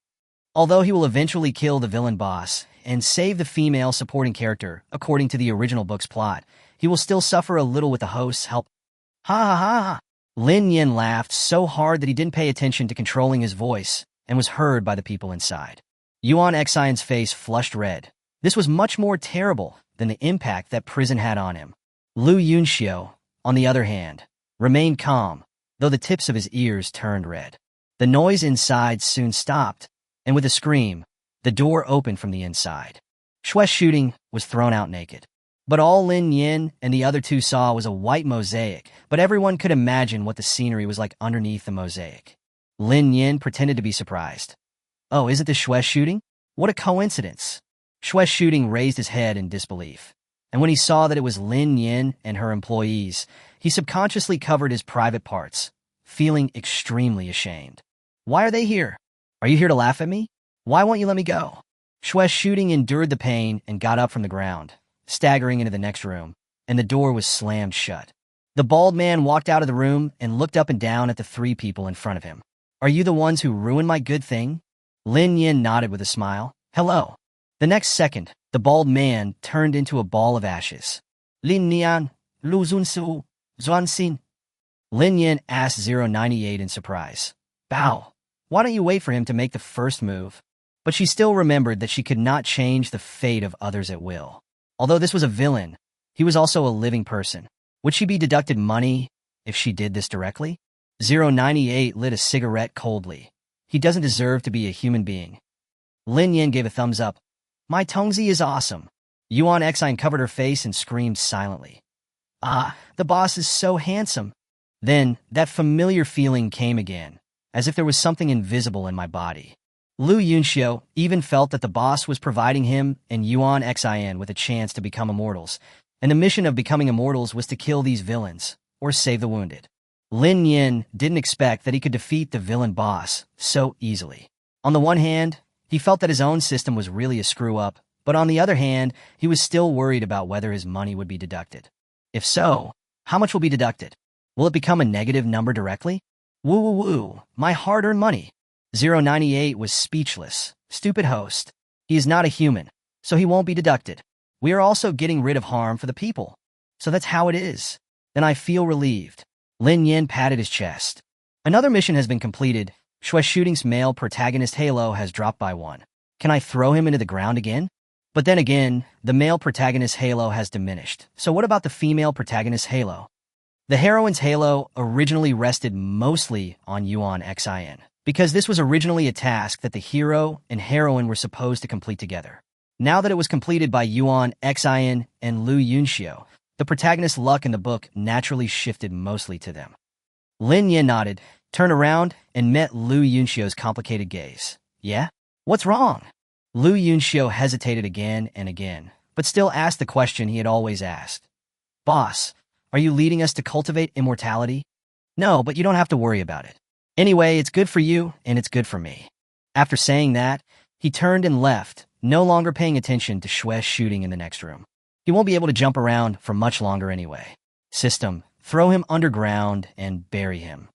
Although he will eventually kill the villain boss and save the female supporting character according to the original book's plot, he will still suffer a little with the host's help. Ha ha ha! Lin Nian laughed so hard that he didn't pay attention to controlling his voice and was heard by the people inside. Yuan Xian's face flushed red. This was much more terrible than the impact that prison had on him. Lu Yunxiu, on the other hand, remained calm, though the tips of his ears turned red. The noise inside soon stopped, and with a scream, the door opened from the inside. Shue's shooting was thrown out naked. But all Lin Nian and the other two saw was a white mosaic, but everyone could imagine what the scenery was like underneath the mosaic. Lin Nian pretended to be surprised. Oh, isn't this Shue's shooting? What a coincidence. Shue's shooting raised his head in disbelief, and when he saw that it was Lin Nian and her employees, he subconsciously covered his private parts, feeling extremely ashamed. Why are they here? Are you here to laugh at me? Why won't you let me go? Shue's shooting endured the pain and got up from the ground, staggering into the next room, and the door was slammed shut. The bald man walked out of the room and looked up and down at the three people in front of him. Are you the ones who ruined my good thing? Lin Nian nodded with a smile. Hello. The next second, the bald man turned into a ball of ashes. Lin Nian, Lu Zunsu, Xuanxin. Lin Nian asked 098 in surprise. Bow. Why don't you wait for him to make the first move? But she still remembered that she could not change the fate of others at will. Although this was a villain, he was also a living person. Would she be deducted money if she did this directly? 098 lit a cigarette coldly. He doesn't deserve to be a human being. Lin Nian gave a thumbs up. My Tongzi is awesome. Yuan Xine covered her face and screamed silently. Ah, the boss is so handsome. Then, that familiar feeling came again, as if there was something invisible in my body. Lu Yunxiu even felt that the boss was providing him and Yuan Xin with a chance to become immortals, and the mission of becoming immortals was to kill these villains, or save the wounded. Lin Nian didn't expect that he could defeat the villain boss so easily. On the one hand, he felt that his own system was really a screw-up, but on the other hand, he was still worried about whether his money would be deducted. If so, how much will be deducted? Will it become a negative number directly? Woo woo woo, my hard-earned money. 098 was speechless. Stupid host. He is not a human, so he won't be deducted. We are also getting rid of harm for the people. So that's how it is. Then I feel relieved. Lin Nian patted his chest. Another mission has been completed. Shui Shooting's male protagonist Halo has dropped by 1. Can I throw him into the ground again? But then again, the male protagonist Halo has diminished. So what about the female protagonist Halo? The heroine's halo originally rested mostly on Yuan Xin, because this was originally a task that the hero and heroine were supposed to complete together. Now that it was completed by Yuan Xin and Lu Yunxiu, the protagonist's luck in the book naturally shifted mostly to them. Lin Nian nodded, turned around, and met Lu Yunxiu's complicated gaze. Yeah? What's wrong? Lu Yunxiu hesitated again and again, but still asked the question he had always asked. Boss, are you leading us to cultivate immortality? No, but you don't have to worry about it. Anyway, it's good for you, and it's good for me. After saying that, he turned and left, no longer paying attention to Shui Shooting in the next room. He won't be able to jump around for much longer anyway. System, throw him underground and bury him.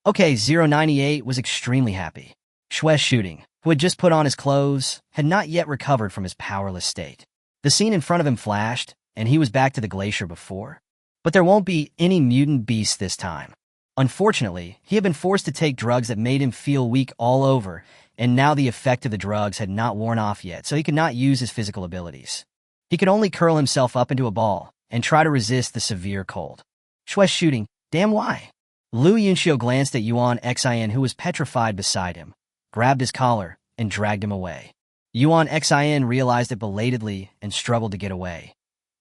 Okay, 098 was extremely happy. Shui Shooting, who had just put on his clothes, had not yet recovered from his powerless state. The scene in front of him flashed, and he was back to the glacier before. But there won't be any mutant beasts this time. Unfortunately, he had been forced to take drugs that made him feel weak all over, and now the effect of the drugs had not worn off yet, so he could not use his physical abilities. He could only curl himself up into a ball and try to resist the severe cold. Shui Shooting, damn why? Lu Yunxiu glanced at Yuan Xin, who was petrified beside him, grabbed his collar, and dragged him away. Yuan Xin realized it belatedly and struggled to get away.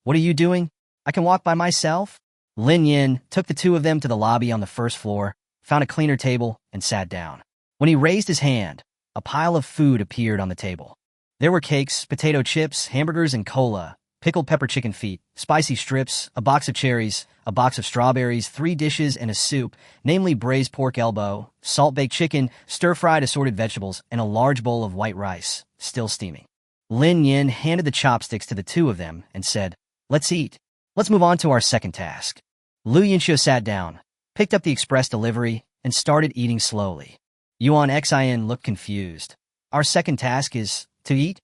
What are you doing? I can walk by myself? Lin Nian took the two of them to the lobby on the first floor, found a cleaner table, and sat down. When he raised his hand, a pile of food appeared on the table. There were cakes, potato chips, hamburgers, and cola, pickled pepper chicken feet, spicy strips, a box of cherries, a box of strawberries, 3 dishes, and a soup, namely braised pork elbow, salt-baked chicken, stir-fried assorted vegetables, and a large bowl of white rice, still steaming. Lin Nian handed the chopsticks to the two of them and said, "Let's eat. Let's move on to our second task." Lu Yunxiu sat down, picked up the express delivery, and started eating slowly. Yuan Xin looked confused. Our second task is to eat?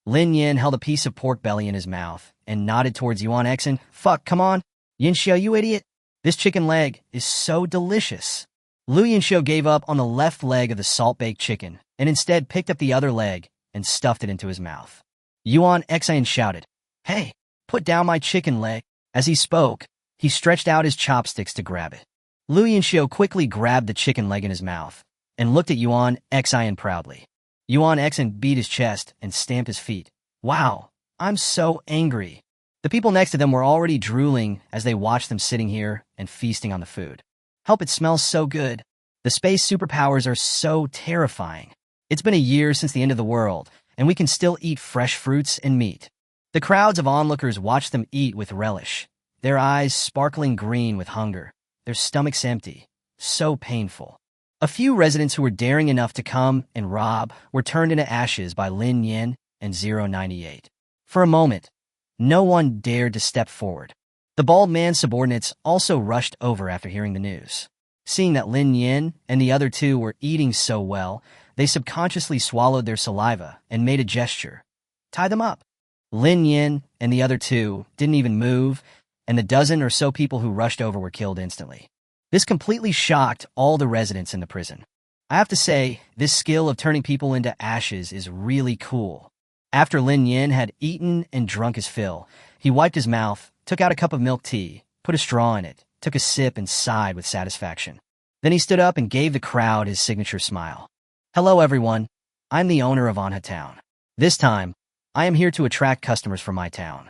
Lin Nian held a piece of pork belly in his mouth and nodded towards Yuan Xin. Fuck, come on. Yunxiu, you idiot. This chicken leg is so delicious. Lu Yunxiu gave up on the left leg of the salt-baked chicken and instead picked up the other leg and stuffed it into his mouth. Yuan Xin shouted, "Hey, put down my chicken leg." As he spoke, he stretched out his chopsticks to grab it. Lu Yunxiu quickly grabbed the chicken leg in his mouth and looked at Yuan Xin proudly. Yuan Xin beat his chest and stamped his feet. Wow, I'm so angry. The people next to them were already drooling as they watched them sitting here and feasting on the food. Help, it smells so good. The space superpowers are so terrifying. It's been a year since the end of the world, and we can still eat fresh fruits and meat. The crowds of onlookers watched them eat with relish, their eyes sparkling green with hunger, their stomachs empty. So painful. A few residents who were daring enough to come and rob were turned into ashes by Lin Nian and 098. For a moment, no one dared to step forward. The bald man's subordinates also rushed over after hearing the news. Seeing that Lin Nian and the other two were eating so well, they subconsciously swallowed their saliva and made a gesture. Tie them up. Lin Nian and the other two didn't even move, and the dozen or so people who rushed over were killed instantly. This completely shocked all the residents in the prison. I have to say, this skill of turning people into ashes is really cool. After Lin Nian had eaten and drunk his fill, he wiped his mouth, took out a cup of milk tea, put a straw in it, took a sip and sighed with satisfaction. Then he stood up and gave the crowd his signature smile. Hello everyone, I'm the owner of Anha Town. This time, I am here to attract customers for my town.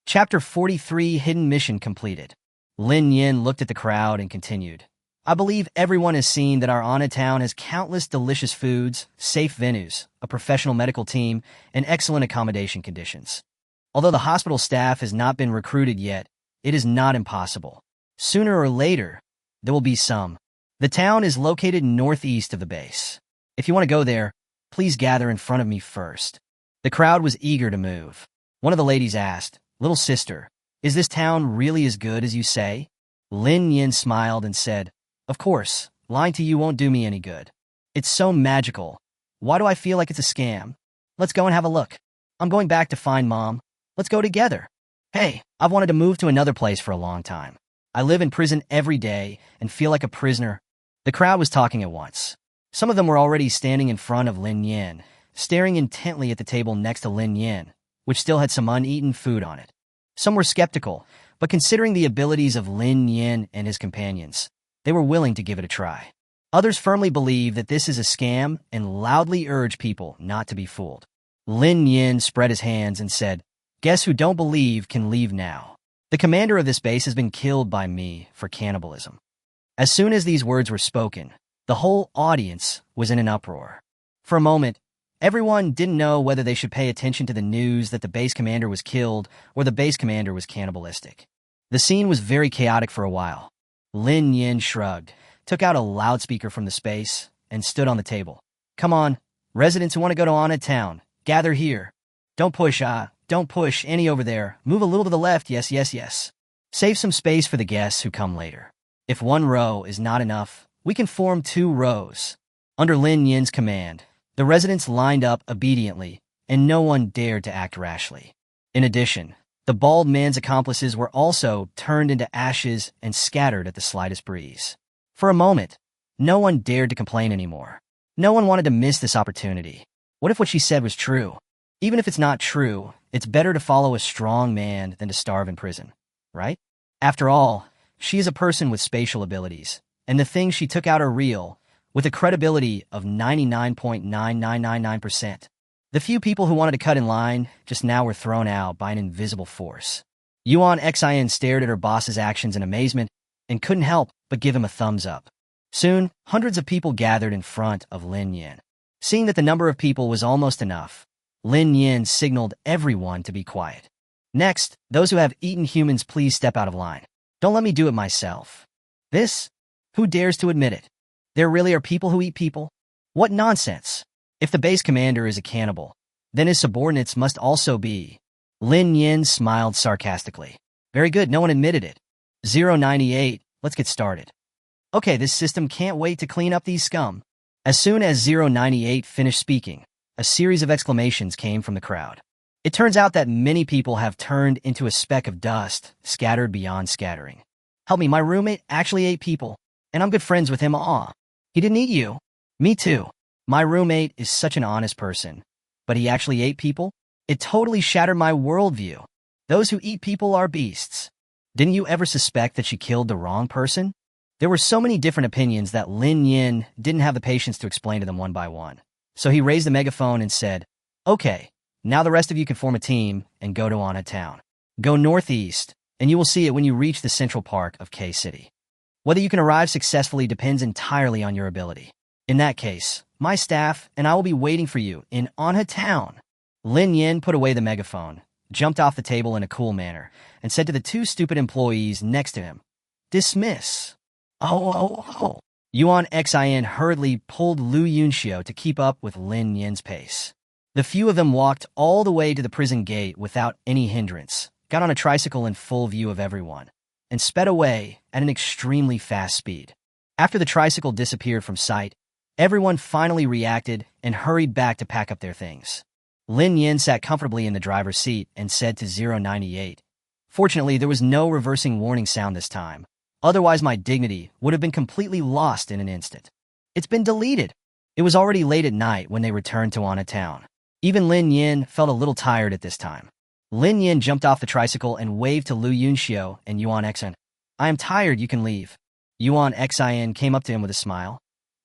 Chapter 43, Hidden Mission Completed. Lin Nian looked at the crowd and continued. I believe everyone has seen that our Anna town has countless delicious foods, safe venues, a professional medical team, and excellent accommodation conditions. Although the hospital staff has not been recruited yet, it is not impossible. Sooner or later, there will be some. The town is located northeast of the base. If you want to go there, please gather in front of me first. The crowd was eager to move. One of the ladies asked, Little sister, is this town really as good as you say? Lin Nian smiled and said, Of course, lying to you won't do me any good. It's so magical. Why do I feel like it's a scam? Let's go and have a look. I'm going back to find Mom. Let's go together. Hey, I've wanted to move to another place for a long time. I live in prison every day and feel like a prisoner. The crowd was talking at once. Some of them were already standing in front of Lin Nian, staring intently at the table next to Lin Nian, which still had some uneaten food on it. Some were skeptical, but considering the abilities of Lin Nian and his companions, they were willing to give it a try. Others firmly believed that this is a scam and loudly urged people not to be fooled. Lin Nian spread his hands and said, Guess who don't believe can leave now. The commander of this base has been killed by me for cannibalism. As soon as these words were spoken, the whole audience was in an uproar. For a moment, everyone didn't know whether they should pay attention to the news that the base commander was killed or the base commander was cannibalistic. The scene was very chaotic for a while. Lin Nian shrugged, took out a loudspeaker from the space, and stood on the table. Come on, residents who want to go to Anna town, gather here. Don't push any over there. Move a little to the left, yes. Save some space for the guests who come later. If one row is not enough, we can form 2 rows. Under Lin Nian's command, the residents lined up obediently, and no one dared to act rashly. In addition, the bald man's accomplices were also turned into ashes and scattered at the slightest breeze. For a moment, no one dared to complain anymore. No one wanted to miss this opportunity. What if what she said was true? Even if it's not true, it's better to follow a strong man than to starve in prison, right? After all, she is a person with spatial abilities, and the things she took out are real, with a credibility of 99.9999%. The few people who wanted to cut in line just now were thrown out by an invisible force. Yuan Xin stared at her boss's actions in amazement and couldn't help but give him a thumbs up. Soon, hundreds of people gathered in front of Lin Nian. Seeing that the number of people was almost enough, Lin Nian signaled everyone to be quiet. Next, those who have eaten humans, please step out of line. Don't let me do it myself. This? Who dares to admit it? There really are people who eat people? What nonsense! If the base commander is a cannibal, then his subordinates must also be. Lin Nian smiled sarcastically. Very good, no one admitted it. 098, let's get started. Okay, this system can't wait to clean up these scum. As soon as 098 finished speaking, a series of exclamations came from the crowd. It turns out that many people have turned into a speck of dust, scattered beyond scattering. Help me, my roommate actually ate people, and I'm good friends with him. Aw, he didn't eat you. Me too. My roommate is such an honest person, but he actually ate people? It totally shattered my worldview. Those who eat people are beasts. Didn't you ever suspect that she killed the wrong person? There were so many different opinions that Lin Nian didn't have the patience to explain to them one by one. So he raised the megaphone and said, Okay, now the rest of you can form a team and go to Anna town. Go northeast, and you will see it when you reach the central park of K City. Whether you can arrive successfully depends entirely on your ability. In that case, my staff and I will be waiting for you in Anna town. Lin Nian put away the megaphone, jumped off the table in a cool manner, and said to the 2 stupid employees next to him, Dismiss. Oh. Yuan Xin hurriedly pulled Lu Yunxiu to keep up with Lin Nian's pace. The few of them walked all the way to the prison gate without any hindrance, got on a tricycle in full view of everyone, and sped away at an extremely fast speed. After the tricycle disappeared from sight, everyone finally reacted and hurried back to pack up their things. Lin Nian sat comfortably in the driver's seat and said to 098, Fortunately, there was no reversing warning sound this time. Otherwise, my dignity would have been completely lost in an instant. It's been deleted. It was already late at night when they returned to Anna town. Even Lin Nian felt a little tired at this time. Lin Nian jumped off the tricycle and waved to Lu Yunxiu and Yuan Xin. I am tired, you can leave. Yuan Xin came up to him with a smile.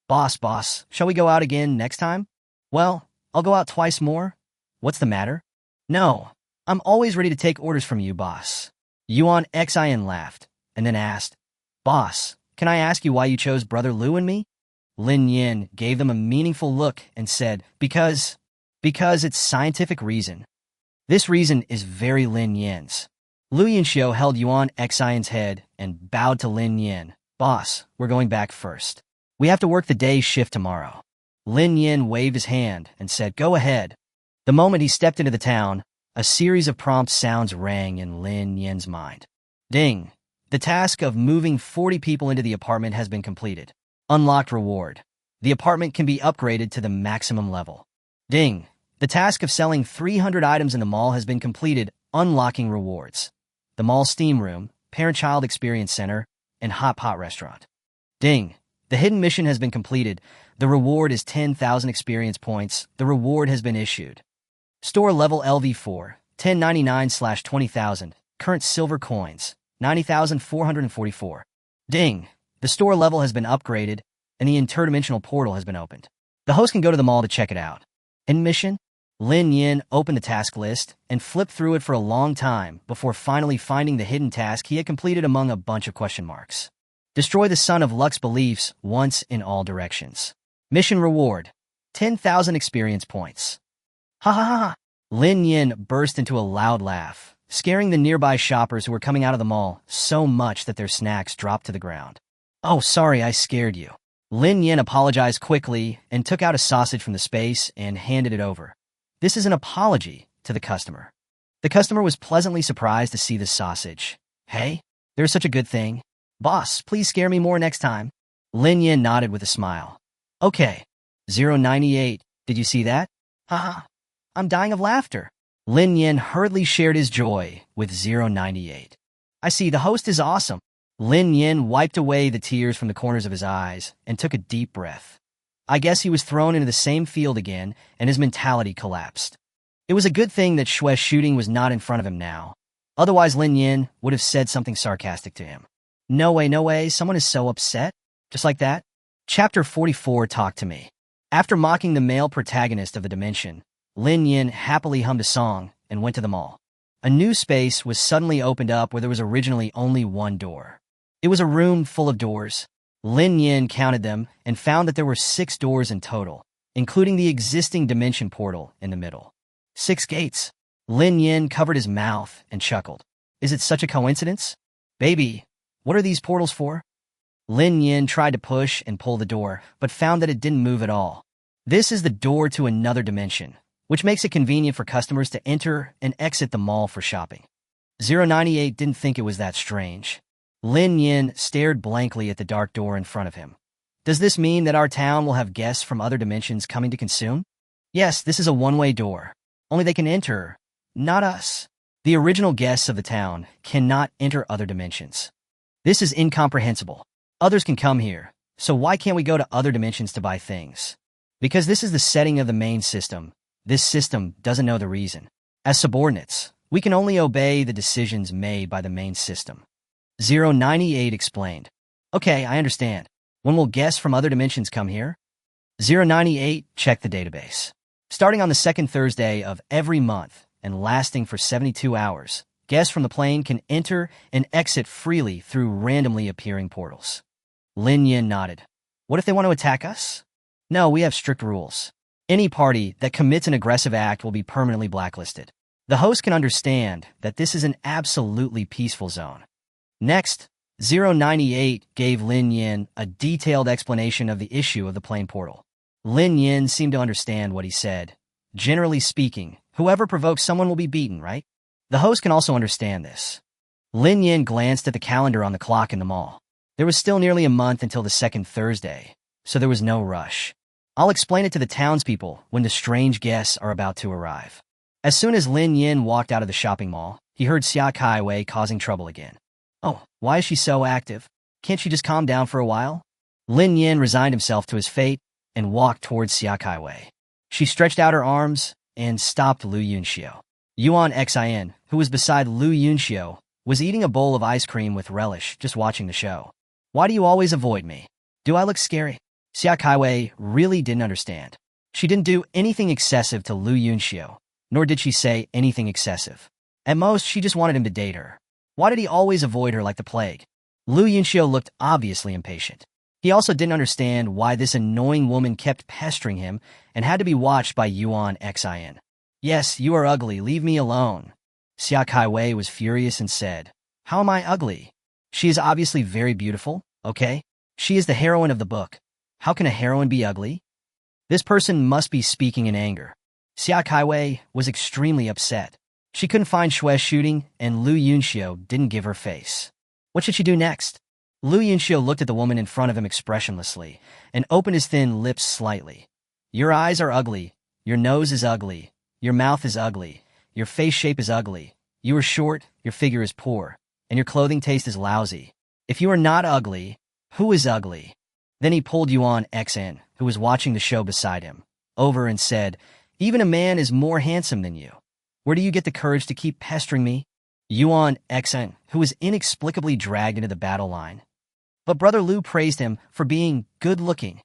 Boss, shall we go out again next time? Well, I'll go out twice more. What's the matter? No, I'm always ready to take orders from you, boss. Yuan Xin laughed, and then asked, Boss, can I ask you why you chose Brother Liu and me? Lin Nian gave them a meaningful look and said, Because it's scientific reason. This reason is very Lin Nian's. Liu Yunxiu held Yuan Xion's head and bowed to Lin Nian. Boss, we're going back first. We have to work the day's shift tomorrow. Lin Nian waved his hand and said, Go ahead. The moment he stepped into the town, a series of prompt sounds rang in Lin Nian's mind. Ding! The task of moving 40 people into the apartment has been completed. Unlocked reward. The apartment can be upgraded to the maximum level. Ding! The task of selling 300 items in the mall has been completed. Unlocking rewards. The mall steam room, parent-child experience center, and hot pot restaurant. Ding! The hidden mission has been completed. The reward is 10,000 experience points. The reward has been issued. Store level LV4, 1099/20,000. Current silver coins, 90,444. Ding! The store level has been upgraded, and the interdimensional portal has been opened. The host can go to the mall to check it out. In mission, Lin Nian opened the task list and flipped through it for a long time before finally finding the hidden task he had completed among a bunch of question marks. Destroy the Son of Luck's beliefs once in all directions. Mission reward, 10,000 experience points. Ha ha ha ha! Lin Nian burst into a loud laugh, scaring the nearby shoppers who were coming out of the mall so much that their snacks dropped to the ground. Oh, sorry, I scared you. Lin Nian apologized quickly and took out a sausage from the space and handed it over. This is an apology to the customer. The customer was pleasantly surprised to see the sausage. Hey, there's such a good thing. Boss, please scare me more next time. Lin Nian nodded with a smile. Okay. 098, did you see that? Haha, I'm dying of laughter. Lin Nian hurriedly shared his joy with 098. I see, the host is awesome. Lin Nian wiped away the tears from the corners of his eyes and took a deep breath. I guess he was thrown into the same field again, and his mentality collapsed. It was a good thing that Shue's shooting was not in front of him now. Otherwise, Lin Nian would have said something sarcastic to him. No way, someone is so upset? Just like that? Chapter 44, Talk to Me. After mocking the male protagonist of the dimension, Lin Nian happily hummed a song and went to the mall. A new space was suddenly opened up where there was originally only one door. It was a room full of doors. Lin Nian counted them and found that there were 6 doors in total, including the existing dimension portal in the middle. 6 gates. Lin Nian covered his mouth and chuckled. Is it such a coincidence? Baby, what are these portals for? Lin Nian tried to push and pull the door, but found that it didn't move at all. This is the door to another dimension, which makes it convenient for customers to enter and exit the mall for shopping. 098 didn't think it was that strange. Lin Nian stared blankly at the dark door in front of him. Does this mean that our town will have guests from other dimensions coming to consume? Yes, this is a one-way door. Only they can enter, not us. The original guests of the town cannot enter other dimensions. This is incomprehensible. Others can come here, so why can't we go to other dimensions to buy things? Because this is the setting of the main system. This system doesn't know the reason. As subordinates, we can only obey the decisions made by the main system. 098 explained. Okay, I understand. When will guests from other dimensions come here? 098 checked the database. Starting on the second Thursday of every month and lasting for 72 hours, guests from the plane can enter and exit freely through randomly appearing portals. Lin Nian nodded. What if they want to attack us? No, we have strict rules. Any party that commits an aggressive act will be permanently blacklisted. The host can understand that this is an absolutely peaceful zone. Next, 098 gave Lin Nian a detailed explanation of the issue of the plane portal. Lin Nian seemed to understand what he said. Generally speaking, whoever provokes someone will be beaten, right? The host can also understand this. Lin Nian glanced at the calendar on the clock in the mall. There was still nearly a month until the second Thursday, so there was no rush. I'll explain it to the townspeople when the strange guests are about to arrive. As soon as Lin Nian walked out of the shopping mall, he heard Xia Kaiwei causing trouble again. Oh, why is she so active? Can't she just calm down for a while? Lin Nian resigned himself to his fate and walked towards Xia Kaiwei. She stretched out her arms and stopped Liu Yunxiu. Yuan Xin, who was beside Liu Yunxiu, was eating a bowl of ice cream with relish, just watching the show. Why do you always avoid me? Do I look scary? Xia Kaiwei really didn't understand. She didn't do anything excessive to Liu Yunxiu, nor did she say anything excessive. At most, she just wanted him to date her. Why did he always avoid her like the plague? Lu Yunxiu looked obviously impatient. He also didn't understand why this annoying woman kept pestering him and had to be watched by Yuan Xin. Yes, you are ugly, leave me alone. Xia Kaiwei was furious and said, How am I ugly? She is obviously very beautiful, okay? She is the heroine of the book. How can a heroine be ugly? This person must be speaking in anger. Xia Kaiwei was extremely upset. She couldn't find Shue's shooting, and Lu Yunxiu didn't give her face. What should she do next? Lu Yunxiu looked at the woman in front of him expressionlessly and opened his thin lips slightly. Your eyes are ugly. Your nose is ugly. Your mouth is ugly. Your face shape is ugly. You are short, your figure is poor, and your clothing taste is lousy. If you are not ugly, who is ugly? Then he pulled Yuan Xin, who was watching the show beside him, over and said, Even a man is more handsome than you. Where do you get the courage to keep pestering me? Yuan Xin, who was inexplicably dragged into the battle line. But Brother Lu praised him for being good-looking.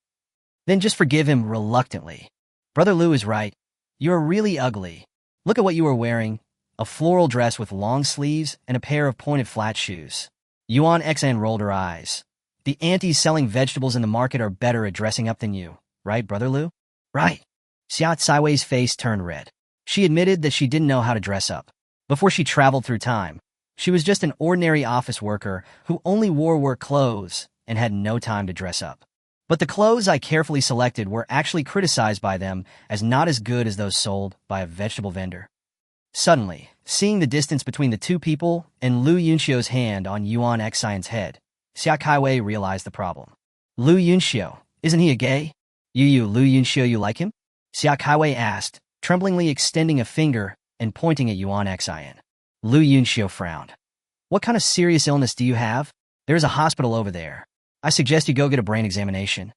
Then just forgive him reluctantly. Brother Lu is right. You are really ugly. Look at what you are wearing. A floral dress with long sleeves and a pair of pointed flat shoes. Yuan Xin rolled her eyes. The aunties selling vegetables in the market are better at dressing up than you, right, Brother Lu? Right. Xia Caiwei's face turned red. She admitted that she didn't know how to dress up. Before she traveled through time, she was just an ordinary office worker who only wore work clothes and had no time to dress up. But the clothes I carefully selected were actually criticized by them as not as good as those sold by a vegetable vendor. Suddenly, seeing the distance between the two people and Lu Yunxiu's hand on Yuan Xion's head, Xia Kaiwei realized the problem. Lu Yunxiu, isn't he a gay? Lu Yunxiu, you like him? Xia Kaiwei asked, tremblingly extending a finger and pointing at Yuan Xion. Lu Yunxiu frowned. What kind of serious illness do you have? There's a hospital over there. I suggest you go get a brain examination.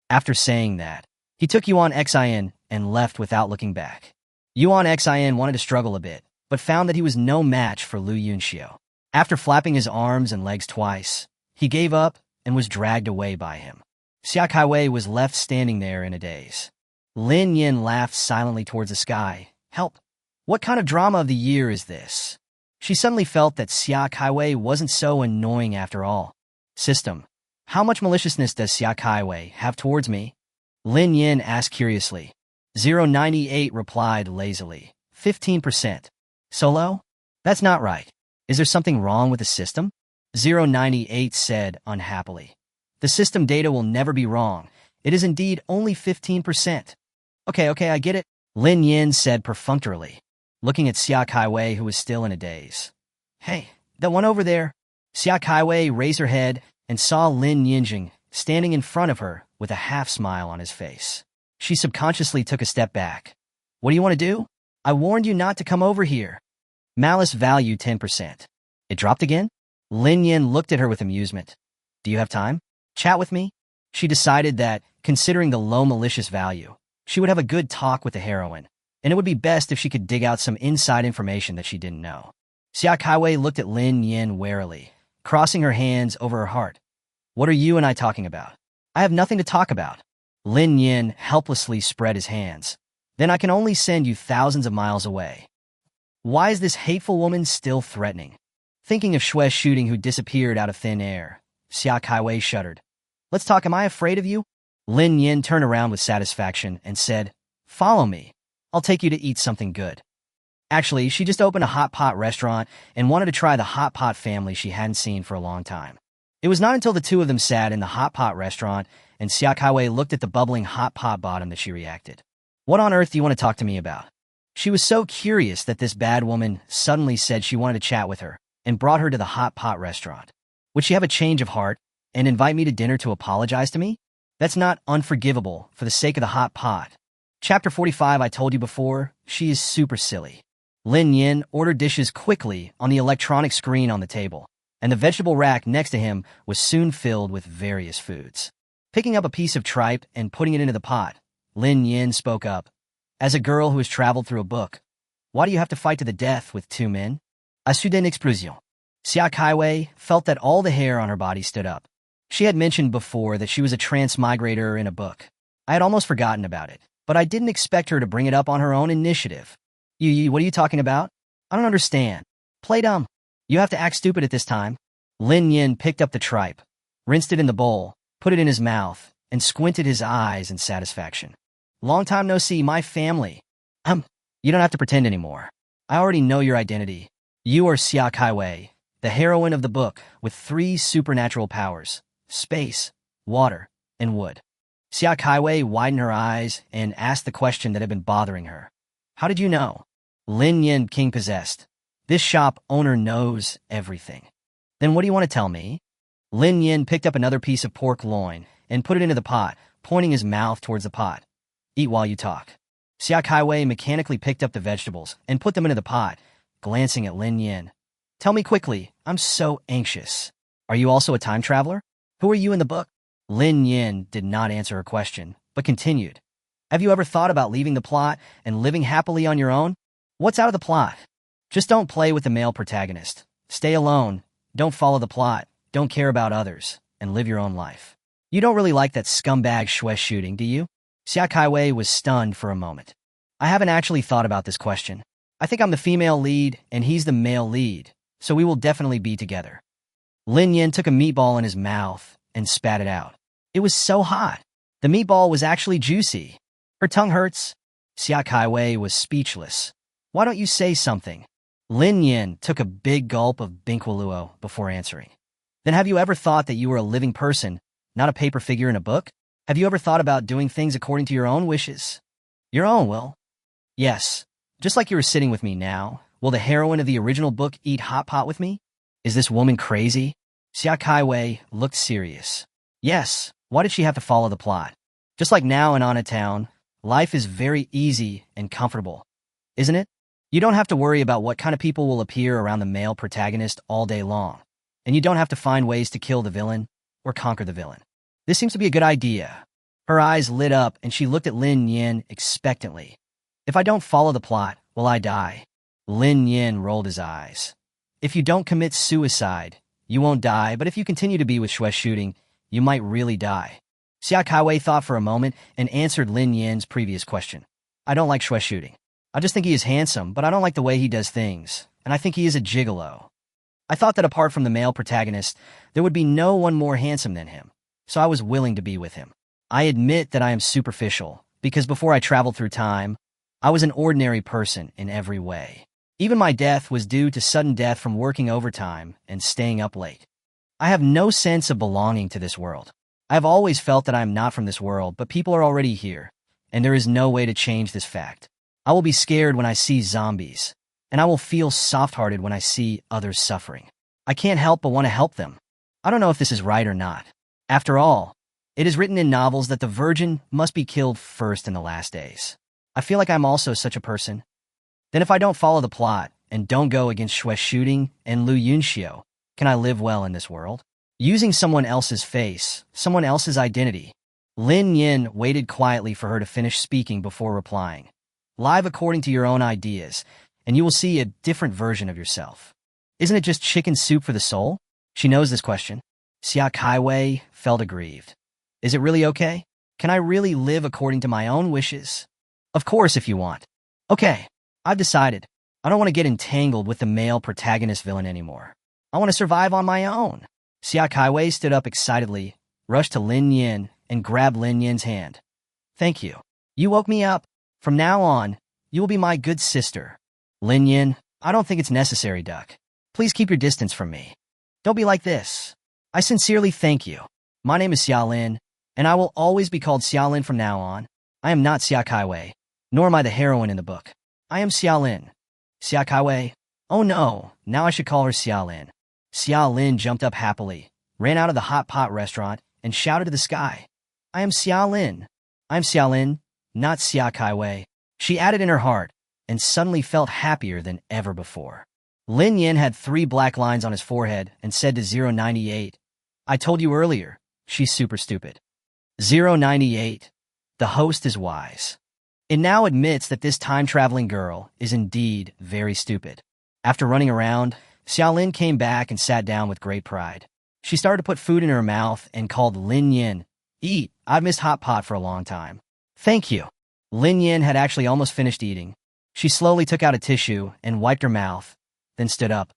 After saying that, he took Yuan Xion and left without looking back. Yuan Xion wanted to struggle a bit, but found that he was no match for Lu Yunxiu. After flapping his arms and legs twice, he gave up and was dragged away by him. Xia Kaiwei was left standing there in a daze. Lin Nian laughed silently towards the sky. Help! What kind of drama of the year is this? She suddenly felt that Xia Kaiwei wasn't so annoying after all. System. How much maliciousness does Xia Kaiwei have towards me? Lin Nian asked curiously. 098 replied lazily. 15%. So low? That's not right. Is there something wrong with the system? 098 said unhappily. The system data will never be wrong. It is indeed only 15%. Okay, I get it. Lin Nian said perfunctorily, looking at Xia Kaiwei, who was still in a daze. Hey, that one over there. Xia Kaiwei raised her head and saw Lin Nianjing standing in front of her with a half-smile on his face. She subconsciously took a step back. What do you want to do? I warned you not to come over here. Malice value 10%. It dropped again? Lin Nian looked at her with amusement. Do you have time? Chat with me? She decided that, considering the low malicious value, she would have a good talk with the heroine, and it would be best if she could dig out some inside information that she didn't know. Xia Kaiwei looked at Lin Nian warily, crossing her hands over her heart. What are you and I talking about? I have nothing to talk about. Lin Nian helplessly spread his hands. Then I can only send you thousands of miles away. Why is this hateful woman still threatening? Thinking of Shue's shooting who disappeared out of thin air, Xia Kaiwei shuddered. Let's talk, am I afraid of you? Lin Nian turned around with satisfaction and said, Follow me. I'll take you to eat something good. Actually, she just opened a hot pot restaurant and wanted to try the hot pot family she hadn't seen for a long time. It was not until the two of them sat in the hot pot restaurant and Xia Kaiwei looked at the bubbling hot pot bottom that she reacted. What on earth do you want to talk to me about? She was so curious that this bad woman suddenly said she wanted to chat with her and brought her to the hot pot restaurant. Would she have a change of heart and invite me to dinner to apologize to me? That's not unforgivable for the sake of the hot pot. Chapter 45, I told you before, she is super silly. Lin Nian ordered dishes quickly on the electronic screen on the table, and the vegetable rack next to him was soon filled with various foods. Picking up a piece of tripe and putting it into the pot, Lin Nian spoke up. As a girl who has traveled through a book, why do you have to fight to the death with two men? A soudaine explosion. Xia Kaiwei felt that all the hair on her body stood up. She had mentioned before that she was a transmigrator in a book. I had almost forgotten about it, but I didn't expect her to bring it up on her own initiative. What are you talking about? I don't understand. Play dumb. You have to act stupid at this time. Lin Nian picked up the tripe, rinsed it in the bowl, put it in his mouth, and squinted his eyes in satisfaction. Long time no see, my family. You don't have to pretend anymore. I already know your identity. You are Xia Kaiwei, the heroine of the book with 3 supernatural powers: space, water, and wood. Xia Kaiwei widened her eyes and asked the question that had been bothering her. How did you know? Lin Nian king possessed. This shop owner knows everything. Then what do you want to tell me? Lin Nian picked up another piece of pork loin and put it into the pot, pointing his mouth towards the pot. Eat while you talk. Xia Kaiwei mechanically picked up the vegetables and put them into the pot, glancing at Lin Nian. Tell me quickly, I'm so anxious. Are you also a time traveler? Who are you in the book? Lin Nian did not answer her question, but continued. Have you ever thought about leaving the plot and living happily on your own? What's out of the plot? Just don't play with the male protagonist. Stay alone, don't follow the plot, don't care about others, and live your own life. You don't really like that scumbag Shue's shooting, do you? Xia Kaiwei was stunned for a moment. I haven't actually thought about this question. I think I'm the female lead and he's the male lead, so we will definitely be together. Lin Nian took a meatball in his mouth and spat it out. It was so hot. The meatball was actually juicy. Her tongue hurts. Xia Kaiwei was speechless. Why don't you say something? Lin Nian took a big gulp of Binqualuo before answering. Then have you ever thought that you were a living person, not a paper figure in a book? Have you ever thought about doing things according to your own wishes? Your own will? Yes. Just like you were sitting with me now, will the heroine of the original book eat hot pot with me? Is this woman crazy? Xia Kaiwei looked serious. Yes. Why did she have to follow the plot? Just like now in Anna Town, life is very easy and comfortable, isn't it? You don't have to worry about what kind of people will appear around the male protagonist all day long, and you don't have to find ways to kill the villain or conquer the villain. This seems to be a good idea. Her eyes lit up and she looked at Lin Nian expectantly. If I don't follow the plot, will I die? Lin Nian rolled his eyes. If you don't commit suicide, you won't die, but if you continue to be with Shue's shooting, you might really die. Xia Kaiwei thought for a moment and answered Lin Nian's previous question. I don't like Shue's shooting. I just think he is handsome, but I don't like the way he does things, and I think he is a gigolo. I thought that apart from the male protagonist, there would be no one more handsome than him, so I was willing to be with him. I admit that I am superficial, because before I traveled through time, I was an ordinary person in every way. Even my death was due to sudden death from working overtime and staying up late. I have no sense of belonging to this world. I have always felt that I am not from this world, but people are already here, and there is no way to change this fact. I will be scared when I see zombies, and I will feel soft-hearted when I see others suffering. I can't help but want to help them. I don't know if this is right or not. After all, it is written in novels that the virgin must be killed first in the last days. I feel like I'm also such a person. Then if I don't follow the plot and don't go against Shue's shooting and Lu Yunxiu, can I live well in this world? Using someone else's face, someone else's identity. Lin Nian waited quietly for her to finish speaking before replying. Live according to your own ideas, and you will see a different version of yourself. Isn't it just chicken soup for the soul? She knows this question. Xia Kaiwei felt aggrieved. Is it really okay? Can I really live according to my own wishes? Of course, if you want. Okay, I've decided. I don't want to get entangled with the male protagonist villain anymore. I want to survive on my own. Xia Kaiwei stood up excitedly, rushed to Lin Nian, and grabbed Lin Nian's hand. Thank you. You woke me up. From now on, you will be my good sister. Lin Nian, I don't think it's necessary, Duck. Please keep your distance from me. Don't be like this. I sincerely thank you. My name is Xia Lin, and I will always be called Xia Lin from now on. I am not Xia Kaiwei, nor am I the heroine in the book. I am Xia Lin. Xia Kaiwei? Oh no, now I should call her Xia Lin. Xia Lin jumped up happily, ran out of the hot pot restaurant, and shouted to the sky. I am Xia Lin. I'm Xia Lin, not Xia Kaiwei. She added in her heart, and suddenly felt happier than ever before. Lin Nian had 3 black lines on his forehead and said to 098, I told you earlier, she's super stupid. 098. The host is wise. It now admits that this time-traveling girl is indeed very stupid. After running around, Xiaolin came back and sat down with great pride. She started to put food in her mouth and called Lin Nian. Eat, I've missed hot pot for a long time. Thank you. Lin Nian had actually almost finished eating, She slowly took out a tissue and wiped her mouth, then stood up.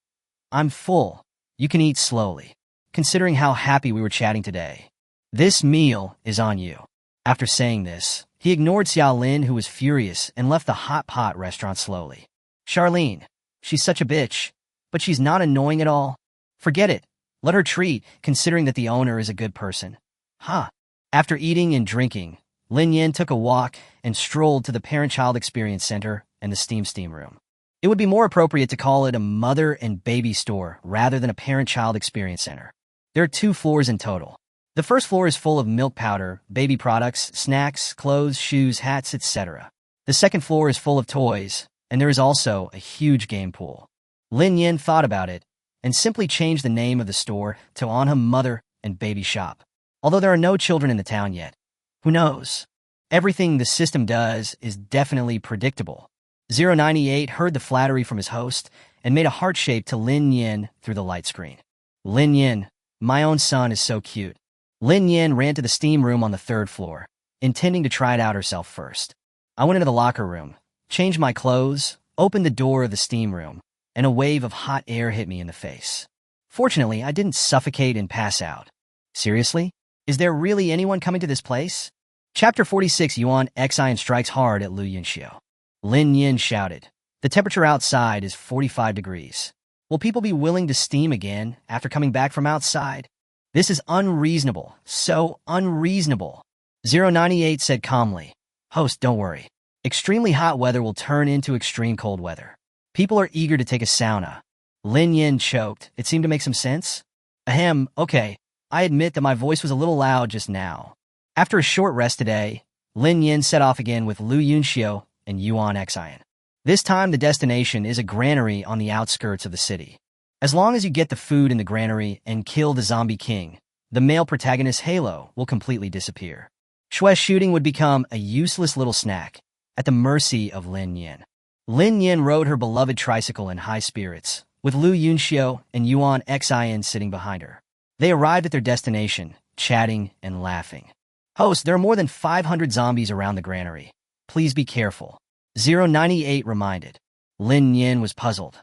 I'm full. You can eat slowly, considering how happy we were chatting today. This meal is on you. After saying this, he ignored Xiao Lin, who was furious, and left the hot pot restaurant slowly. Charlene, she's such a bitch, but she's not annoying at all. Forget it. Let her treat, considering that the owner is a good person. Huh. After eating and drinking, Lin Nian took a walk and strolled to the Parent-Child Experience Center and the Steam Room. It would be more appropriate to call it a mother and baby store rather than a Parent-Child Experience Center. There are 2 floors in total. The first floor is full of milk powder, baby products, snacks, clothes, shoes, hats, etc. The second floor is full of toys, and there is also a huge game pool. Lin Nian thought about it and simply changed the name of the store to Anha Mother and Baby Shop. Although there are no children in the town yet, who knows? Everything the system does is definitely predictable. 098 heard the flattery from his host and made a heart shape to Lin Nian through the light screen. Lin Nian, my own son is so cute. Lin Nian ran to the steam room on the 3rd floor, intending to try it out herself first. I went into the locker room, changed my clothes, opened the door of the steam room, and a wave of hot air hit me in the face. Fortunately, I didn't suffocate and pass out. Seriously? Is there really anyone coming to this place? Chapter 46 Yuan Xian strikes hard at Lu Yunxiu. Lin Nian shouted. The temperature outside is 45 degrees. Will people be willing to steam again after coming back from outside? This is unreasonable. So unreasonable. 098 said calmly. Host, don't worry. Extremely hot weather will turn into extreme cold weather. People are eager to take a sauna. Lin Nian choked. It seemed to make some sense. Ahem, okay. I admit that my voice was a little loud just now. After a short rest today, Lin Nian set off again with Lu Yunxiu and Yuan Xian. This time the destination is a granary on the outskirts of the city. As long as you get the food in the granary and kill the zombie king, the male protagonist's halo will completely disappear. Shue's shooting would become a useless little snack, at the mercy of Lin Nian. Lin Nian rode her beloved tricycle in high spirits, with Lu Yunxiu and Yuan Xian sitting behind her. They arrived at their destination, chatting and laughing. Host, there are more than 500 zombies around the granary. Please be careful. 098 reminded. Lin Nian was puzzled.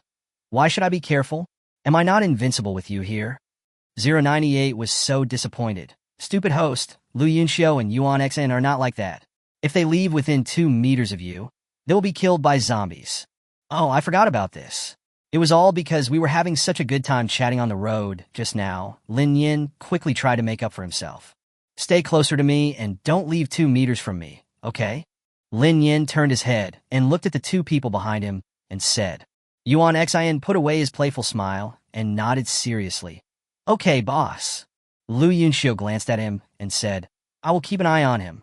Why should I be careful? Am I not invincible with you here? 098 was so disappointed. Stupid host, Lu Yunxiu and Yuan Xian are not like that. If they leave within 2 meters of you, they will be killed by zombies. Oh, I forgot about this. It was all because we were having such a good time chatting on the road just now. Lin Nian quickly tried to make up for himself. Stay closer to me and don't leave 2 meters from me, okay? Lin Nian turned his head and looked at the 2 people behind him and said. Yuan Xian put away his playful smile and nodded seriously. Okay, boss. Lu Yunxiu glanced at him and said, I will keep an eye on him.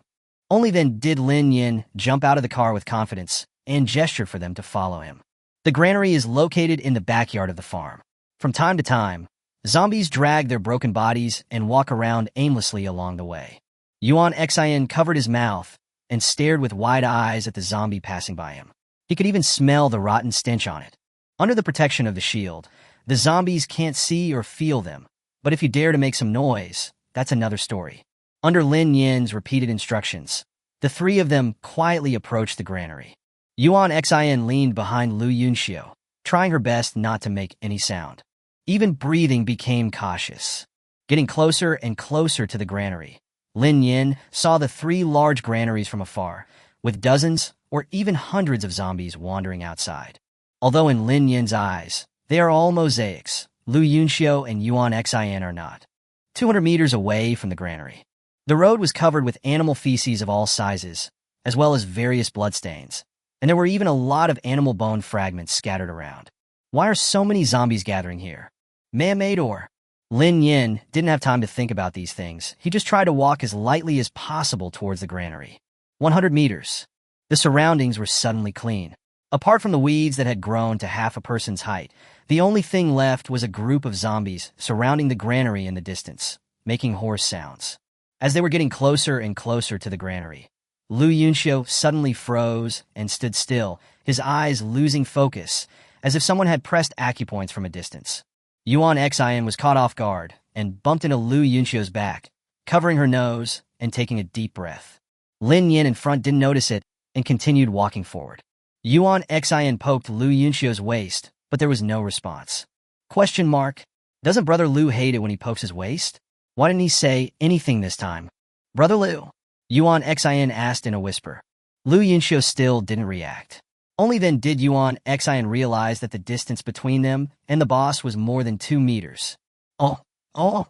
Only then did Lin Nian jump out of the car with confidence and gestured for them to follow him. The granary is located in the backyard of the farm. From time to time, zombies drag their broken bodies and walk around aimlessly along the way. Yuan Xian covered his mouth and stared with wide eyes at the zombie passing by him. He could even smell the rotten stench on it. Under the protection of the shield, the zombies can't see or feel them, but if you dare to make some noise, that's another story. Under Lin Nian's repeated instructions, the 3 of them quietly approached the granary. Yuan Xian leaned behind Lu Yunxiu, trying her best not to make any sound. Even breathing became cautious. Getting closer and closer to the granary, Lin Nian saw the 3 large granaries from afar, with dozens or even hundreds of zombies wandering outside. Although in Lin Nian's eyes, they are all mosaics, Lu Yunxiu and Yuan Xian are not. 200 meters away from the granary, the road was covered with animal feces of all sizes, as well as various bloodstains, and there were even a lot of animal bone fragments scattered around. Why are so many zombies gathering here? Man-made or? Lin Nian didn't have time to think about these things. He just tried to walk as lightly as possible towards the granary. 100 meters. The surroundings were suddenly clean. Apart from the weeds that had grown to half a person's height, the only thing left was a group of zombies surrounding the granary in the distance, making hoarse sounds. As they were getting closer and closer to the granary, Lu Yunxiu suddenly froze and stood still, his eyes losing focus, as if someone had pressed acupoints from a distance. Yuan Xian was caught off guard and bumped into Lu Yunxiu's back, covering her nose and taking a deep breath. Lin Nian in front didn't notice it and continued walking forward. Yuan Xin poked Lu Yunxio's waist, but there was no response. Question mark. Doesn't Brother Lu hate it when he pokes his waist? Why didn't he say anything this time? Brother Lu? Yuan Xin asked in a whisper. Lu Yunxio still didn't react. Only then did Yuan Xin realize that the distance between them and the boss was more than 2 meters. Oh.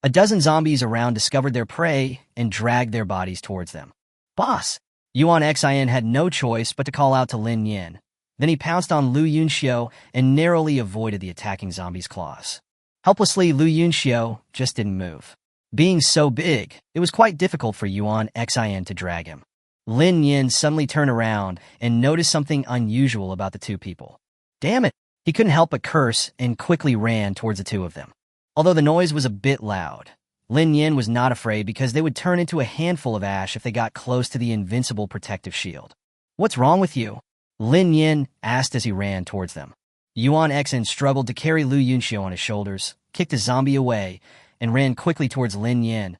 A dozen zombies around discovered their prey and dragged their bodies towards them. Boss! Yuan Xin had no choice but to call out to Lin Nian. Then he pounced on Lu Yunxio and narrowly avoided the attacking zombies' claws. Helplessly, Lu Yunxio just didn't move. Being so big, it was quite difficult for Yuan Xin to drag him. Lin Nian suddenly turned around and noticed something unusual about the two people. Damn it! He couldn't help but curse and quickly ran towards the two of them. Although the noise was a bit loud, Lin Nian was not afraid because they would turn into a handful of ash if they got close to the invincible protective shield. What's wrong with you? Lin Nian asked as he ran towards them. Yuan Xin struggled to carry Lu Yunxio on his shoulders, kicked a zombie away, and ran quickly towards Lin Nian.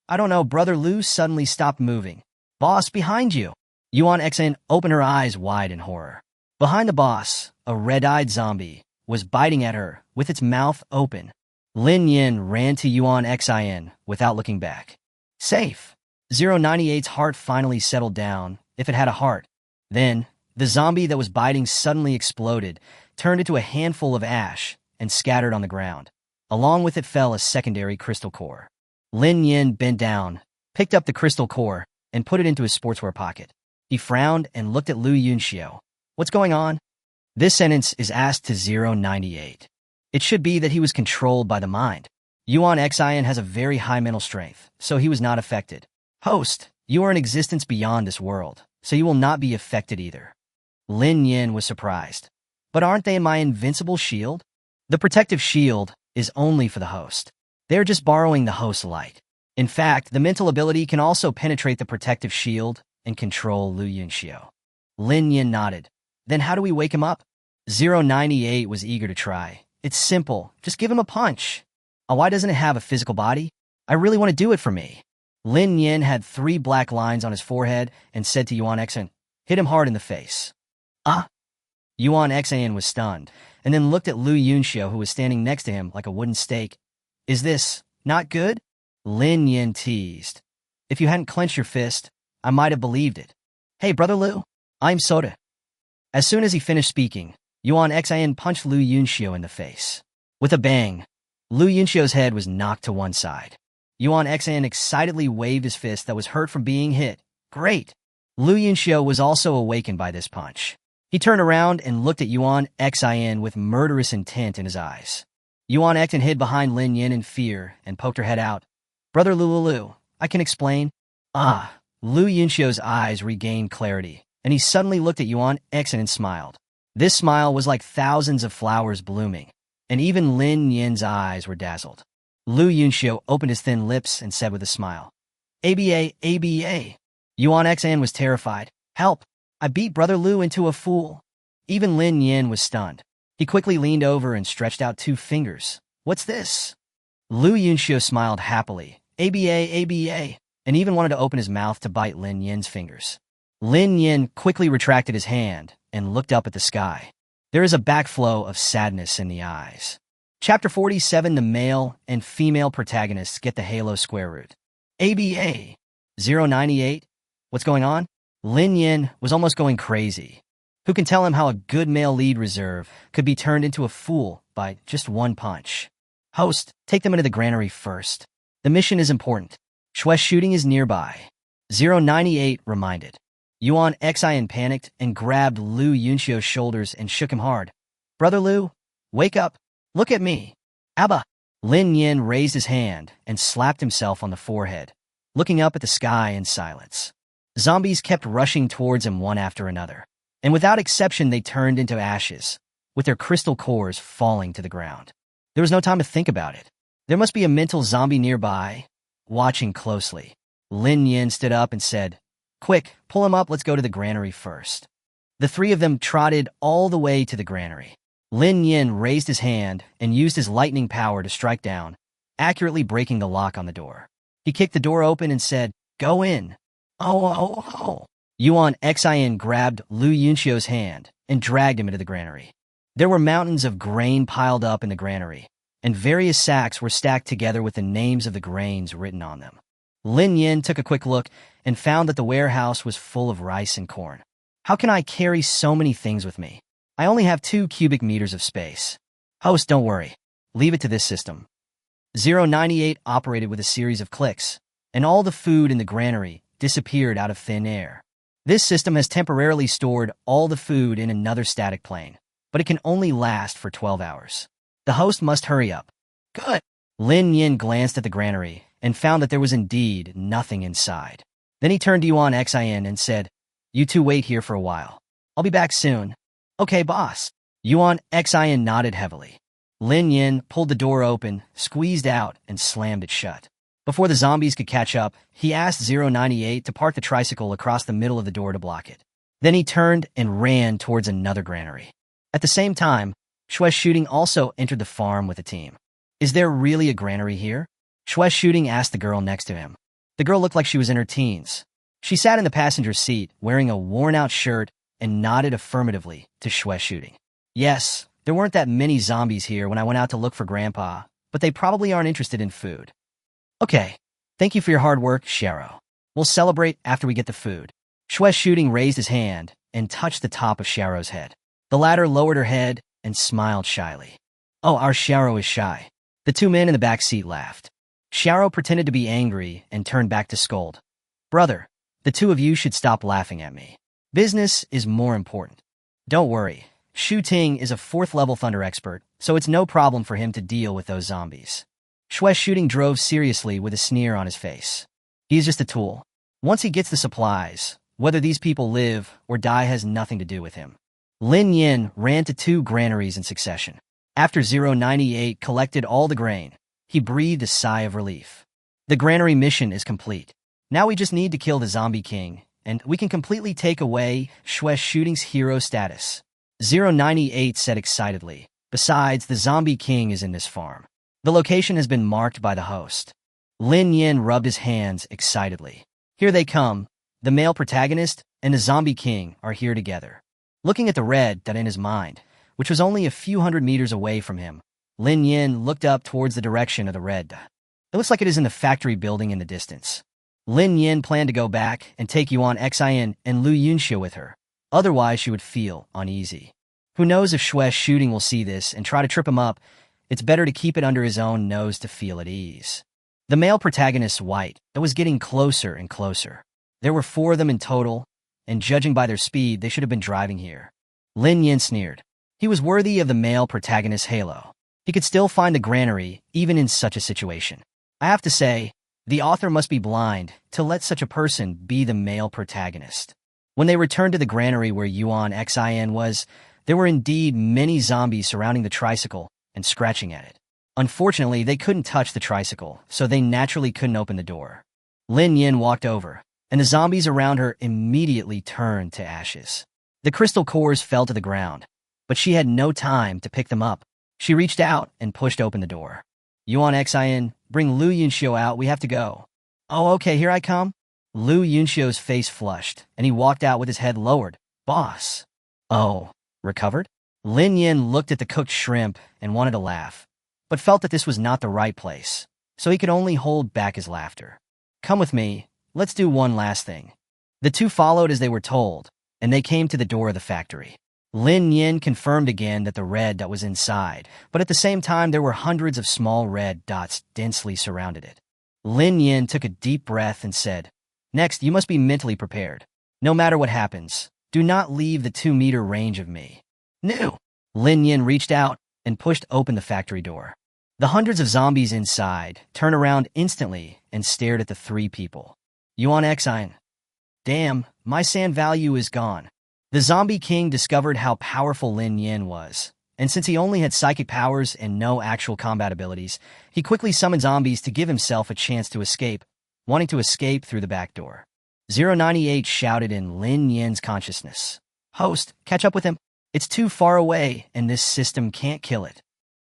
I don't know, Brother Lu suddenly stopped moving. Boss, behind you! Yuan Xin opened her eyes wide in horror. Behind the boss, a red-eyed zombie was biting at her with its mouth open. Lin Nian ran to Yuan Xin without looking back. Safe. 098's heart finally settled down, if it had a heart. Then, the zombie that was biting suddenly exploded, turned into a handful of ash, and scattered on the ground. Along with it fell a secondary crystal core. Lin Nian bent down, picked up the crystal core, and put it into his sportswear pocket. He frowned and looked at Lu Yunxio. What's going on? This sentence is asked to 098. It should be that he was controlled by the mind. Yuan Xin has a very high mental strength, so he was not affected. Host, you are an existence beyond this world, so you will not be affected either. Lin Nian was surprised. But aren't they in my invincible shield? The protective shield is only for the host. They're just borrowing the host's light. In fact, the mental ability can also penetrate the protective shield and control Lu Yunxio. Lin Nian nodded. Then how do we wake him up? 098 was eager to try. It's simple. Just give him a punch. Why doesn't it have a physical body? I really want to do it for me. Lin Nian had 3 black lines on his forehead and said to Yuan Xin, hit him hard in the face. Yuan Xin was stunned, and then looked at Lu Yunxio, who was standing next to him like a wooden stake. Is this not good? Lin Nian teased. If you hadn't clenched your fist, I might have believed it. Hey, Brother Lu, I'm Soda. As soon as he finished speaking, Yuan Xin punched Lu Yunxio in the face. With a bang, Lu Yunxio's head was knocked to one side. Yuan Xin excitedly waved his fist that was hurt from being hit. Great! Lu Yunxio was also awakened by this punch. He turned around and looked at Yuan Xin with murderous intent in his eyes. Yuan Xin hid behind Lin Nian in fear and poked her head out. Brother Lu, I can explain. Lu Yunxio's eyes regained clarity, and he suddenly looked at Yuan Xin and smiled. This smile was like thousands of flowers blooming, and even Lin Nian's eyes were dazzled. Lu Yunxio opened his thin lips and said with a smile, ABA. Yuan Xin was terrified. Help! I beat Brother Lu into a fool. Even Lin Nian was stunned. He quickly leaned over and stretched out 2 fingers. What's this? Lu Yunxio smiled happily. ABA, and even wanted to open his mouth to bite Lin Nian's fingers. Lin Nian quickly retracted his hand and looked up at the sky. There is a backflow of sadness in the eyes. Chapter 47, the male and female protagonists get the Halo square root. ABA. 098. What's going on? Lin Nian was almost going crazy. Who can tell him how a good male lead reserve could be turned into a fool by just one punch? Host, take them into the granary first. The mission is important. Shue's shooting is nearby. 098 reminded. Yuan Xin panicked and grabbed Lu Yunxio's shoulders and shook him hard. Brother Lu, wake up. Look at me. Abba. Lin Nian raised his hand and slapped himself on the forehead, looking up at the sky in silence. Zombies kept rushing towards him one after another, and without exception they turned into ashes, with their crystal cores falling to the ground. There was no time to think about it. There must be a mental zombie nearby, watching closely. Lin Nian stood up and said, Quick, pull him up, let's go to the granary first. The 3 of them trotted all the way to the granary. Lin Nian raised his hand and used his lightning power to strike down, accurately breaking the lock on the door. He kicked the door open and said, Go in. Oh. Yuan Xin grabbed Lu Yunxio's hand and dragged him into the granary. There were mountains of grain piled up in the granary, and various sacks were stacked together with the names of the grains written on them. Lin Nian took a quick look and found that the warehouse was full of rice and corn. How can I carry so many things with me? I only have 2 cubic meters of space. Host, don't worry. Leave it to this system. 098 operated with a series of clicks, and all the food in the granary disappeared out of thin air. This system has temporarily stored all the food in another static plane, but it can only last for 12 hours. The host must hurry up. Good. Lin Yin glanced at the granary and found that there was indeed nothing inside. Then he turned to Yuan Xin and said, "You two wait here for a while. I'll be back soon." "Okay, boss." Yuan Xin nodded heavily. Lin Yin pulled the door open, squeezed out, and slammed it shut. Before the zombies could catch up, he asked 098 to park the tricycle across the middle of the door to block it. Then he turned and ran towards another granary. At the same time, Shue's Shooting also entered the farm with a team. "Is there really a granary here?" Shue's Shooting asked the girl next to him. The girl looked like she was in her teens. She sat in the passenger seat, wearing a worn-out shirt, and nodded affirmatively to Shue's Shooting. "Yes, there weren't that many zombies here when I went out to look for Grandpa, but they probably aren't interested in food." "Okay, thank you for your hard work, Sharo. We'll celebrate after we get the food." Shue's Shooting raised his hand and touched the top of Sharo's head. The latter lowered her head and smiled shyly. "Oh, our Sharo is shy." The 2 men in the back seat laughed. Sharo pretended to be angry and turned back to scold. "Brother, the 2 of you should stop laughing at me. Business is more important." "Don't worry. Shu Ting is a 4th-level Thunder expert, so it's no problem for him to deal with those zombies." Shue's Shooting drove seriously with a sneer on his face. "He's just a tool. Once he gets the supplies, whether these people live or die has nothing to do with him." Lin Yin ran to 2 granaries in succession. After 098 collected all the grain, he breathed a sigh of relief. The granary mission is complete. Now we just need to kill the Zombie King, and we can completely take away Shue's Shooting's hero status. 098 said excitedly. Besides, the Zombie King is in this farm. The location has been marked by the host. Lin Yin rubbed his hands excitedly. Here they come. The male protagonist and the Zombie King are here together. Looking at the red dot in his mind, which was only a few hundred meters away from him, Lin Yin looked up towards the direction of the red dot. It looks like it is in the factory building in the distance. Lin Yin planned to go back and take Yuan Xin and Lu Yunxio with her. Otherwise, she would feel uneasy. Who knows if Shue's Shooting will see this and try to trip him up? It's better to keep it under his own nose to feel at ease. The male protagonist's white that was getting closer and closer. There were 4 of them in total, and judging by their speed, they should have been driving here. Lin Yin sneered. He was worthy of the male protagonist's halo. He could still find the granary, even in such a situation. I have to say, the author must be blind to let such a person be the male protagonist. When they returned to the granary where Yuan Xin was, there were indeed many zombies surrounding the tricycle and scratching at it. Unfortunately, they couldn't touch the tricycle, so they naturally couldn't open the door. Lin Yin walked over, and the zombies around her immediately turned to ashes. The crystal cores fell to the ground, but she had no time to pick them up. She reached out and pushed open the door. "Yuan Xin, bring Lu Yunxio out, we have to go." "Oh, okay, here I come." Lu Yunxio's face flushed, and he walked out with his head lowered. "Boss." "Oh, recovered?" Lin Yin looked at the cooked shrimp and wanted to laugh, but felt that this was not the right place, so he could only hold back his laughter. "Come with me, let's do one last thing." The 2 followed as they were told, and they came to the door of the factory. Lin Yin confirmed again that the red dot was inside, but at the same time there were hundreds of small red dots densely surrounded it. Lin Yin took a deep breath and said, "Next, you must be mentally prepared. No matter what happens, do not leave the 2-meter range of me." "No!" Lin Yin reached out and pushed open the factory door. The hundreds of zombies inside turned around instantly and stared at the 3 people. Yuan Xin. "Damn, my sand value is gone." The Zombie King discovered how powerful Lin Yin was, and since he only had psychic powers and no actual combat abilities, he quickly summoned zombies to give himself a chance to escape, wanting to escape through the back door. 098 shouted in Lin Yin's consciousness. "Host, catch up with him. It's too far away, and this system can't kill it."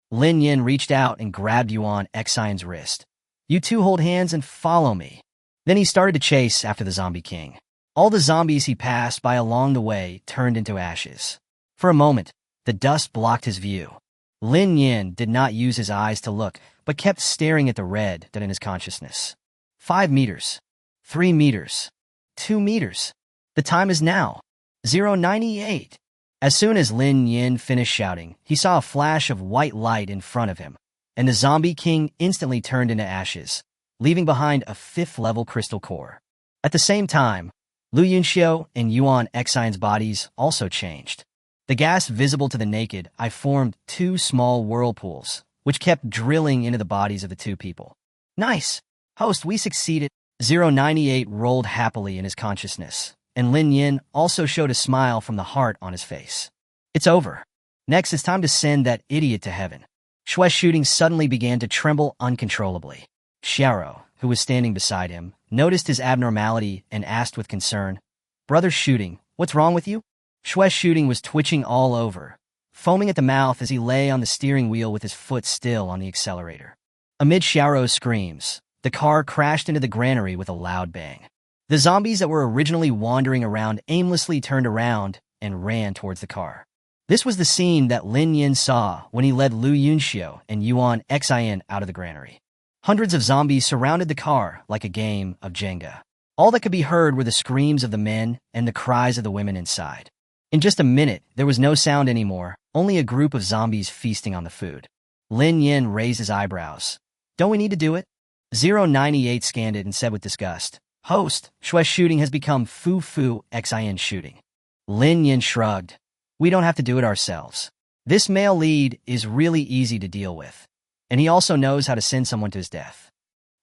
Lin Yin reached out and grabbed Yuan Xion's wrist. "You 2 hold hands and follow me." Then he started to chase after the Zombie King. All the zombies he passed by along the way turned into ashes. For a moment, the dust blocked his view. Lin Nian did not use his eyes to look, but kept staring at the red dot in his consciousness. 5 meters. 3 meters. 2 meters. The time is now. 098. As soon as Lin Nian finished shouting, he saw a flash of white light in front of him, and the zombie king instantly turned into ashes, leaving behind a 5th-level crystal core. At the same time, Lu Yunxiu and Yuan Xian's bodies also changed. The gas visible to the naked eye formed 2 small whirlpools, which kept drilling into the bodies of the 2 people. Nice! Host, we succeeded. 098 rolled happily in his consciousness, and Lin Yin also showed a smile from the heart on his face. It's over. Next, it's time to send that idiot to heaven. Shue's shooting suddenly began to tremble uncontrollably. Xiao, who was standing beside him, noticed his abnormality and asked with concern, "Brother Shooting, what's wrong with you?" Shue's shooting was twitching all over, foaming at the mouth as he lay on the steering wheel with his foot still on the accelerator. Amid Xiao's screams, the car crashed into the granary with a loud bang. The zombies that were originally wandering around aimlessly turned around and ran towards the car. This was the scene that Lin Yin saw when he led Lu Yunxiu and Yuan Xian out of the granary. Hundreds of zombies surrounded the car like a game of Jenga. All that could be heard were the screams of the men and the cries of the women inside. In just a minute, there was no sound anymore, only a group of zombies feasting on the food. Lin Yin raised his eyebrows. "Don't we need to do it?" 098 scanned it and said with disgust, "Host, Shue's shooting has become Fu Xian shooting." Lin Yin shrugged. "We don't have to do it ourselves. This male lead is really easy to deal with, and he also knows how to send someone to his death.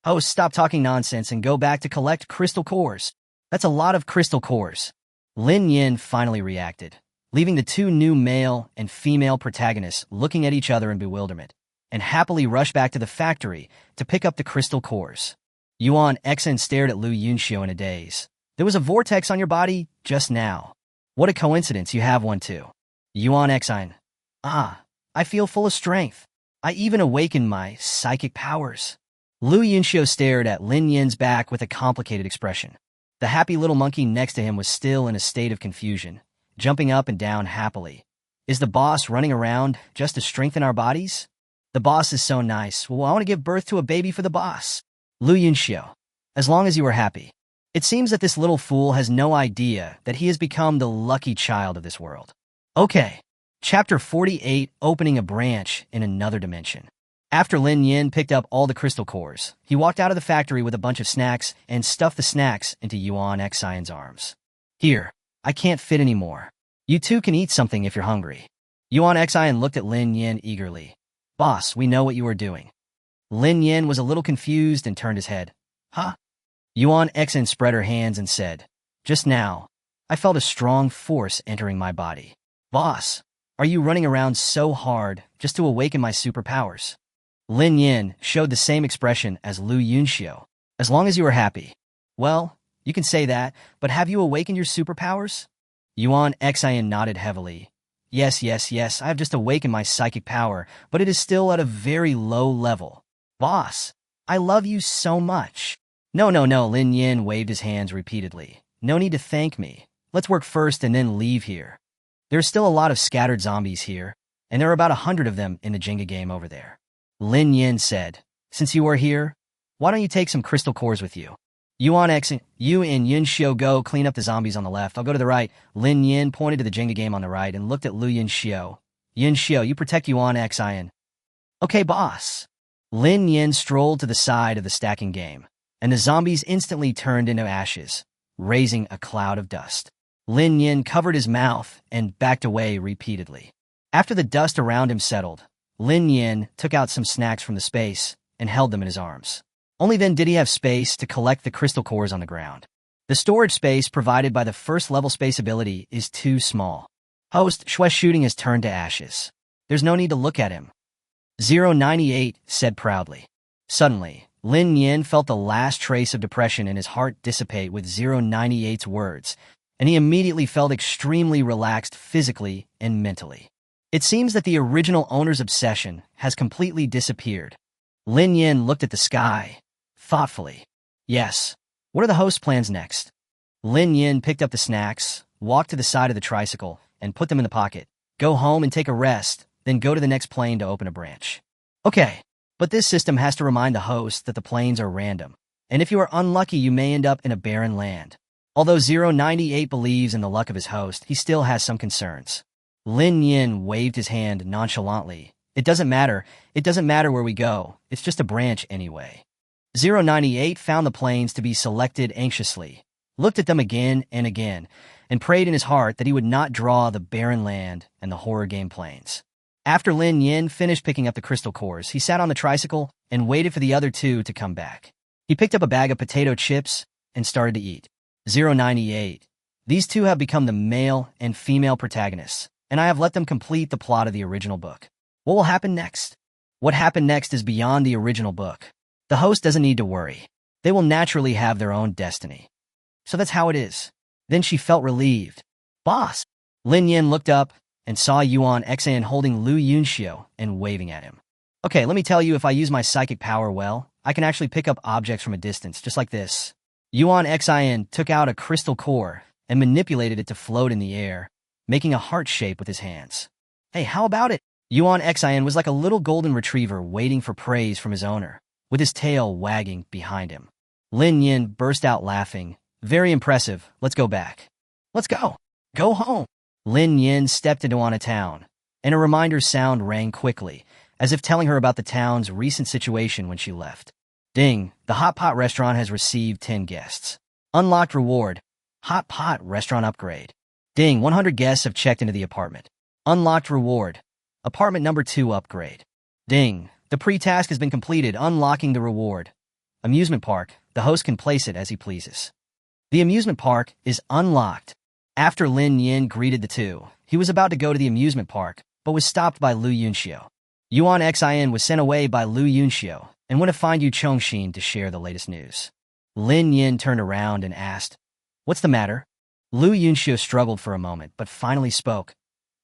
Host, stop talking nonsense and go back to collect crystal cores. That's a lot of crystal cores." Lin Yin finally reacted, leaving the 2 new male and female protagonists looking at each other in bewilderment, and happily rushed back to the factory to pick up the crystal cores. Yuan Xian stared at Lu Yunxiu in a daze. "There was a vortex on your body just now. What a coincidence you have one too." Yuan Xian, I feel full of strength. I even awakened my psychic powers." Lu Yunxiu stared at Lin Yin's back with a complicated expression. The happy little monkey next to him was still in a state of confusion, jumping up and down happily. "Is the boss running around just to strengthen our bodies? The boss is so nice. Well, I want to give birth to a baby for the boss." Lu Yunxiu, as long as you are happy. It seems that this little fool has no idea that he has become the lucky child of this world. Okay. Chapter 48, Opening a Branch in Another Dimension. After Lin Yin picked up all the crystal cores, he walked out of the factory with a bunch of snacks and stuffed the snacks into Yuan Xian's arms. "Here, I can't fit anymore. You two can eat something if you're hungry." Yuan Xian looked at Lin Yin eagerly. "Boss, we know what you are doing." Lin Yin was a little confused and turned his head. "Huh?" Yuan Xian spread her hands and said, "Just now, I felt a strong force entering my body. Boss, are you running around so hard just to awaken my superpowers?" Lin Yin showed the same expression as Lu Yunxiu. "As long as you are happy." "Well, you can say that, but have you awakened your superpowers?" Yuan Xian nodded heavily. Yes, I have just awakened my psychic power, but it is still at a very low level." "Boss, I love you so much." No, Lin Yin waved his hands repeatedly. "No need to thank me. Let's work first and then leave here. There's still a lot of scattered zombies here, and there are about 100 of them in the Jenga game over there." Lin Yin said, "Since you are here, why don't you take some crystal cores with you? Yuan Xian, you and Yunxiu go clean up the zombies on the left. I'll go to the right." Lin Yin pointed to the Jenga game on the right and looked at Lu Yunxiu. "Yunxiu, you protect Yuan Xian." "Okay, boss." Lin Yin strolled to the side of the stacking game, and the zombies instantly turned into ashes, raising a cloud of dust. Lin Yin covered his mouth and backed away repeatedly. After the dust around him settled, Lin Yin took out some snacks from the space and held them in his arms. Only then did he have space to collect the crystal cores on the ground. The storage space provided by the first-level space ability is too small. Host, Shue's shooting has turned to ashes. There's no need to look at him. 098 said proudly. Suddenly, Lin Yin felt the last trace of depression in his heart dissipate with 098's words, and he immediately felt extremely relaxed physically and mentally. It seems that the original owner's obsession has completely disappeared. Lin Yin looked at the sky, thoughtfully. Yes. What are the host's plans next? Lin Yin picked up the snacks, walked to the side of the tricycle, and put them in the pocket. Go home and take a rest, then go to the next plane to open a branch. Okay, but this system has to remind the host that the planes are random, and if you are unlucky, you may end up in a barren land. Although 098 believes in the luck of his host, he still has some concerns. Lin Yin waved his hand nonchalantly. It doesn't matter where we go, it's just a branch anyway. 098 found the planes to be selected anxiously, looked at them again and again, and prayed in his heart that he would not draw the barren land and the horror game planes. After Lin Yin finished picking up the crystal cores, he sat on the tricycle and waited for the other two to come back. He picked up a bag of potato chips and started to eat. 098. These two have become the male and female protagonists, and I have let them complete the plot of the original book. What will happen next? What happened next is beyond the original book. The host doesn't need to worry. They will naturally have their own destiny. So that's how it is. Then she felt relieved. Boss! Lin Yin looked up and saw Yuan Xan holding Lu Yunxiu and waving at him. Okay, let me tell you, if I use my psychic power well, I can actually pick up objects from a distance, just like this. Yuan Xan took out a crystal core and manipulated it to float in the air, making a heart shape with his hands. Hey, how about it? Yuan Xan was like a little golden retriever waiting for praise from his owner, with his tail wagging behind him. Lin Yin burst out laughing. Very impressive. Let's go back. Let's go. Go home. Lin Yin stepped into a town, and a reminder sound rang quickly, as if telling her about the town's recent situation when she left. Ding, the hot pot restaurant has received 10 guests. Unlocked reward, hot pot restaurant upgrade. Ding, 100 guests have checked into the apartment. Unlocked reward, apartment number 2 upgrade. Ding, the pre-task has been completed, unlocking the reward. Amusement park, the host can place it as he pleases. The amusement park is unlocked. After Lin Yin greeted the two, he was about to go to the amusement park, but was stopped by Lu Yunxiu. Yuan Xin was sent away by Lu Yunxiu and went to find Yu Chongxin to share the latest news. Lin Yin turned around and asked, "What's the matter?" Lu Yunxiu struggled for a moment, but finally spoke.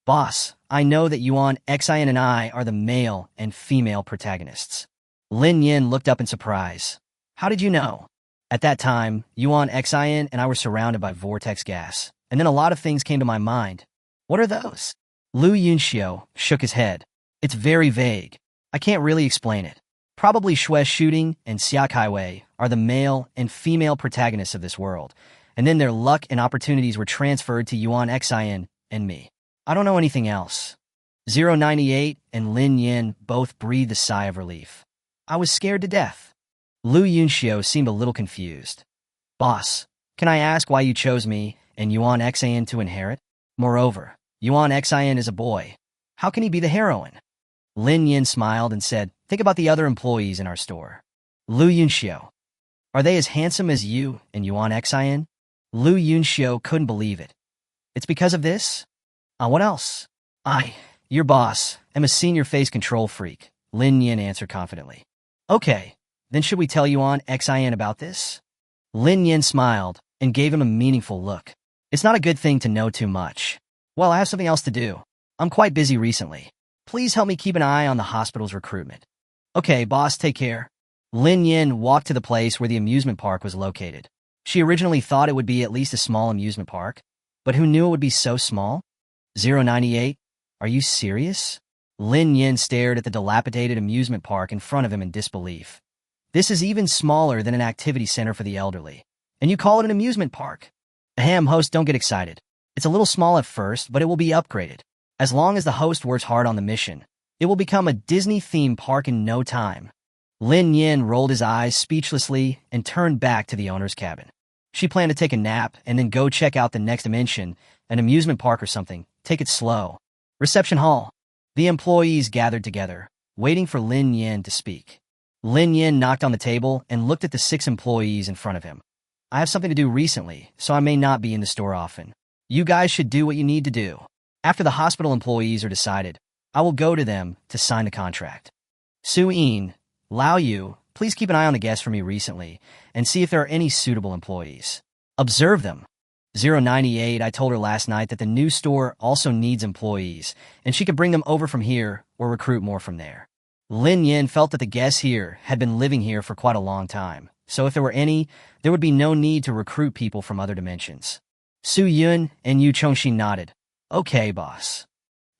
"Boss, I know that Yuan Xin and I are the male and female protagonists." Lin Yin looked up in surprise. "How did you know?" At that time, Yuan Xin and I were surrounded by vortex gas, and then a lot of things came to my mind. "What are those?" Lu Yunxiu shook his head. "It's very vague. I can't really explain it. Probably Shui Shooting and Xiak Highway are the male and female protagonists of this world, and then their luck and opportunities were transferred to Yuan Xin and me. I don't know anything else." 098 and Lin Yin both breathed a sigh of relief. "I was scared to death." Lu Yunxiu seemed a little confused. "Boss, can I ask why you chose me and Yuan Xin to inherit? Moreover, Yuan Xin is a boy. How can he be the heroine?" Lin Yin smiled and said, "Think about the other employees in our store." Lu Yunxiu, "Are they as handsome as you and Yuan Xin?" Lu Yunxiu couldn't believe it. "It's because of this?" What else?" Your boss, am a senior face control freak," Lin Yin answered confidently. "Okay, then should we tell Yuan Xin about this?" Lin Yin smiled and gave him a meaningful look. "It's not a good thing to know too much. Well, I have something else to do. I'm quite busy recently. Please help me keep an eye on the hospital's recruitment." "Okay, boss, take care." Lin Yin walked to the place where the amusement park was located. She originally thought it would be at least a small amusement park, but who knew it would be so small? 098, are you serious? Lin Yin stared at the dilapidated amusement park in front of him in disbelief. "This is even smaller than an activity center for the elderly. And you call it an amusement park?" "Ahem, host, don't get excited. It's a little small at first, but it will be upgraded. As long as the host works hard on the mission, it will become a Disney theme park in no time." Lin Yin rolled his eyes speechlessly and turned back to the owner's cabin. She planned to take a nap and then go check out the next dimension, an amusement park or something. Take it slow. Reception hall. The employees gathered together, waiting for Lin Yin to speak. Lin Yin knocked on the table and looked at the 6 employees in front of him. "I have something to do recently, so I may not be in the store often. You guys should do what you need to do. After the hospital employees are decided, I will go to them to sign the contract. Su-Yin, Lao Yu, please keep an eye on the guests for me recently and see if there are any suitable employees. Observe them." 098, I told her last night that the new store also needs employees, and she could bring them over from here or recruit more from there. Lin Yin felt that the guests here had been living here for quite a long time, So if there were any, there would be no need to recruit people from other dimensions. Su Yun and Yu Chongxin nodded. Okay, boss.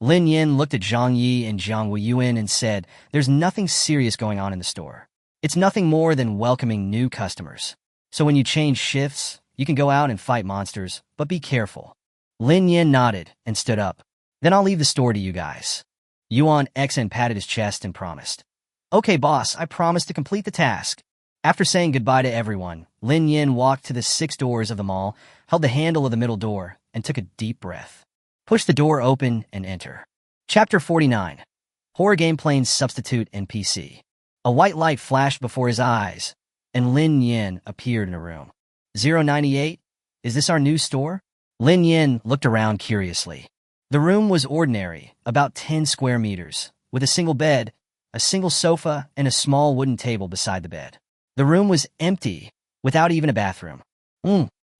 Lin Nian looked at Zhang Yi and Zhang Weiyuan and said, there's nothing serious going on in the store. It's nothing more than welcoming new customers. So when you change shifts, you can go out and fight monsters, but be careful. Lin Nian nodded and stood up. Then I'll leave the store to you guys. Yuan Xen patted his chest and promised. Okay, boss, I promise to complete the task. After saying goodbye to everyone, Lin Nian walked to the 6 doors of the mall, held the handle of the middle door, and took a deep breath. Push the door open and enter. Chapter 49. Horror Game Plane's Substitute NPC. A white light flashed before his eyes, and Lin Nian appeared in a room. 098? Is this our new store? Lin Nian looked around curiously. The room was ordinary, about 10 square meters, with a single bed, a single sofa, and a small wooden table beside the bed. The room was empty, without even a bathroom.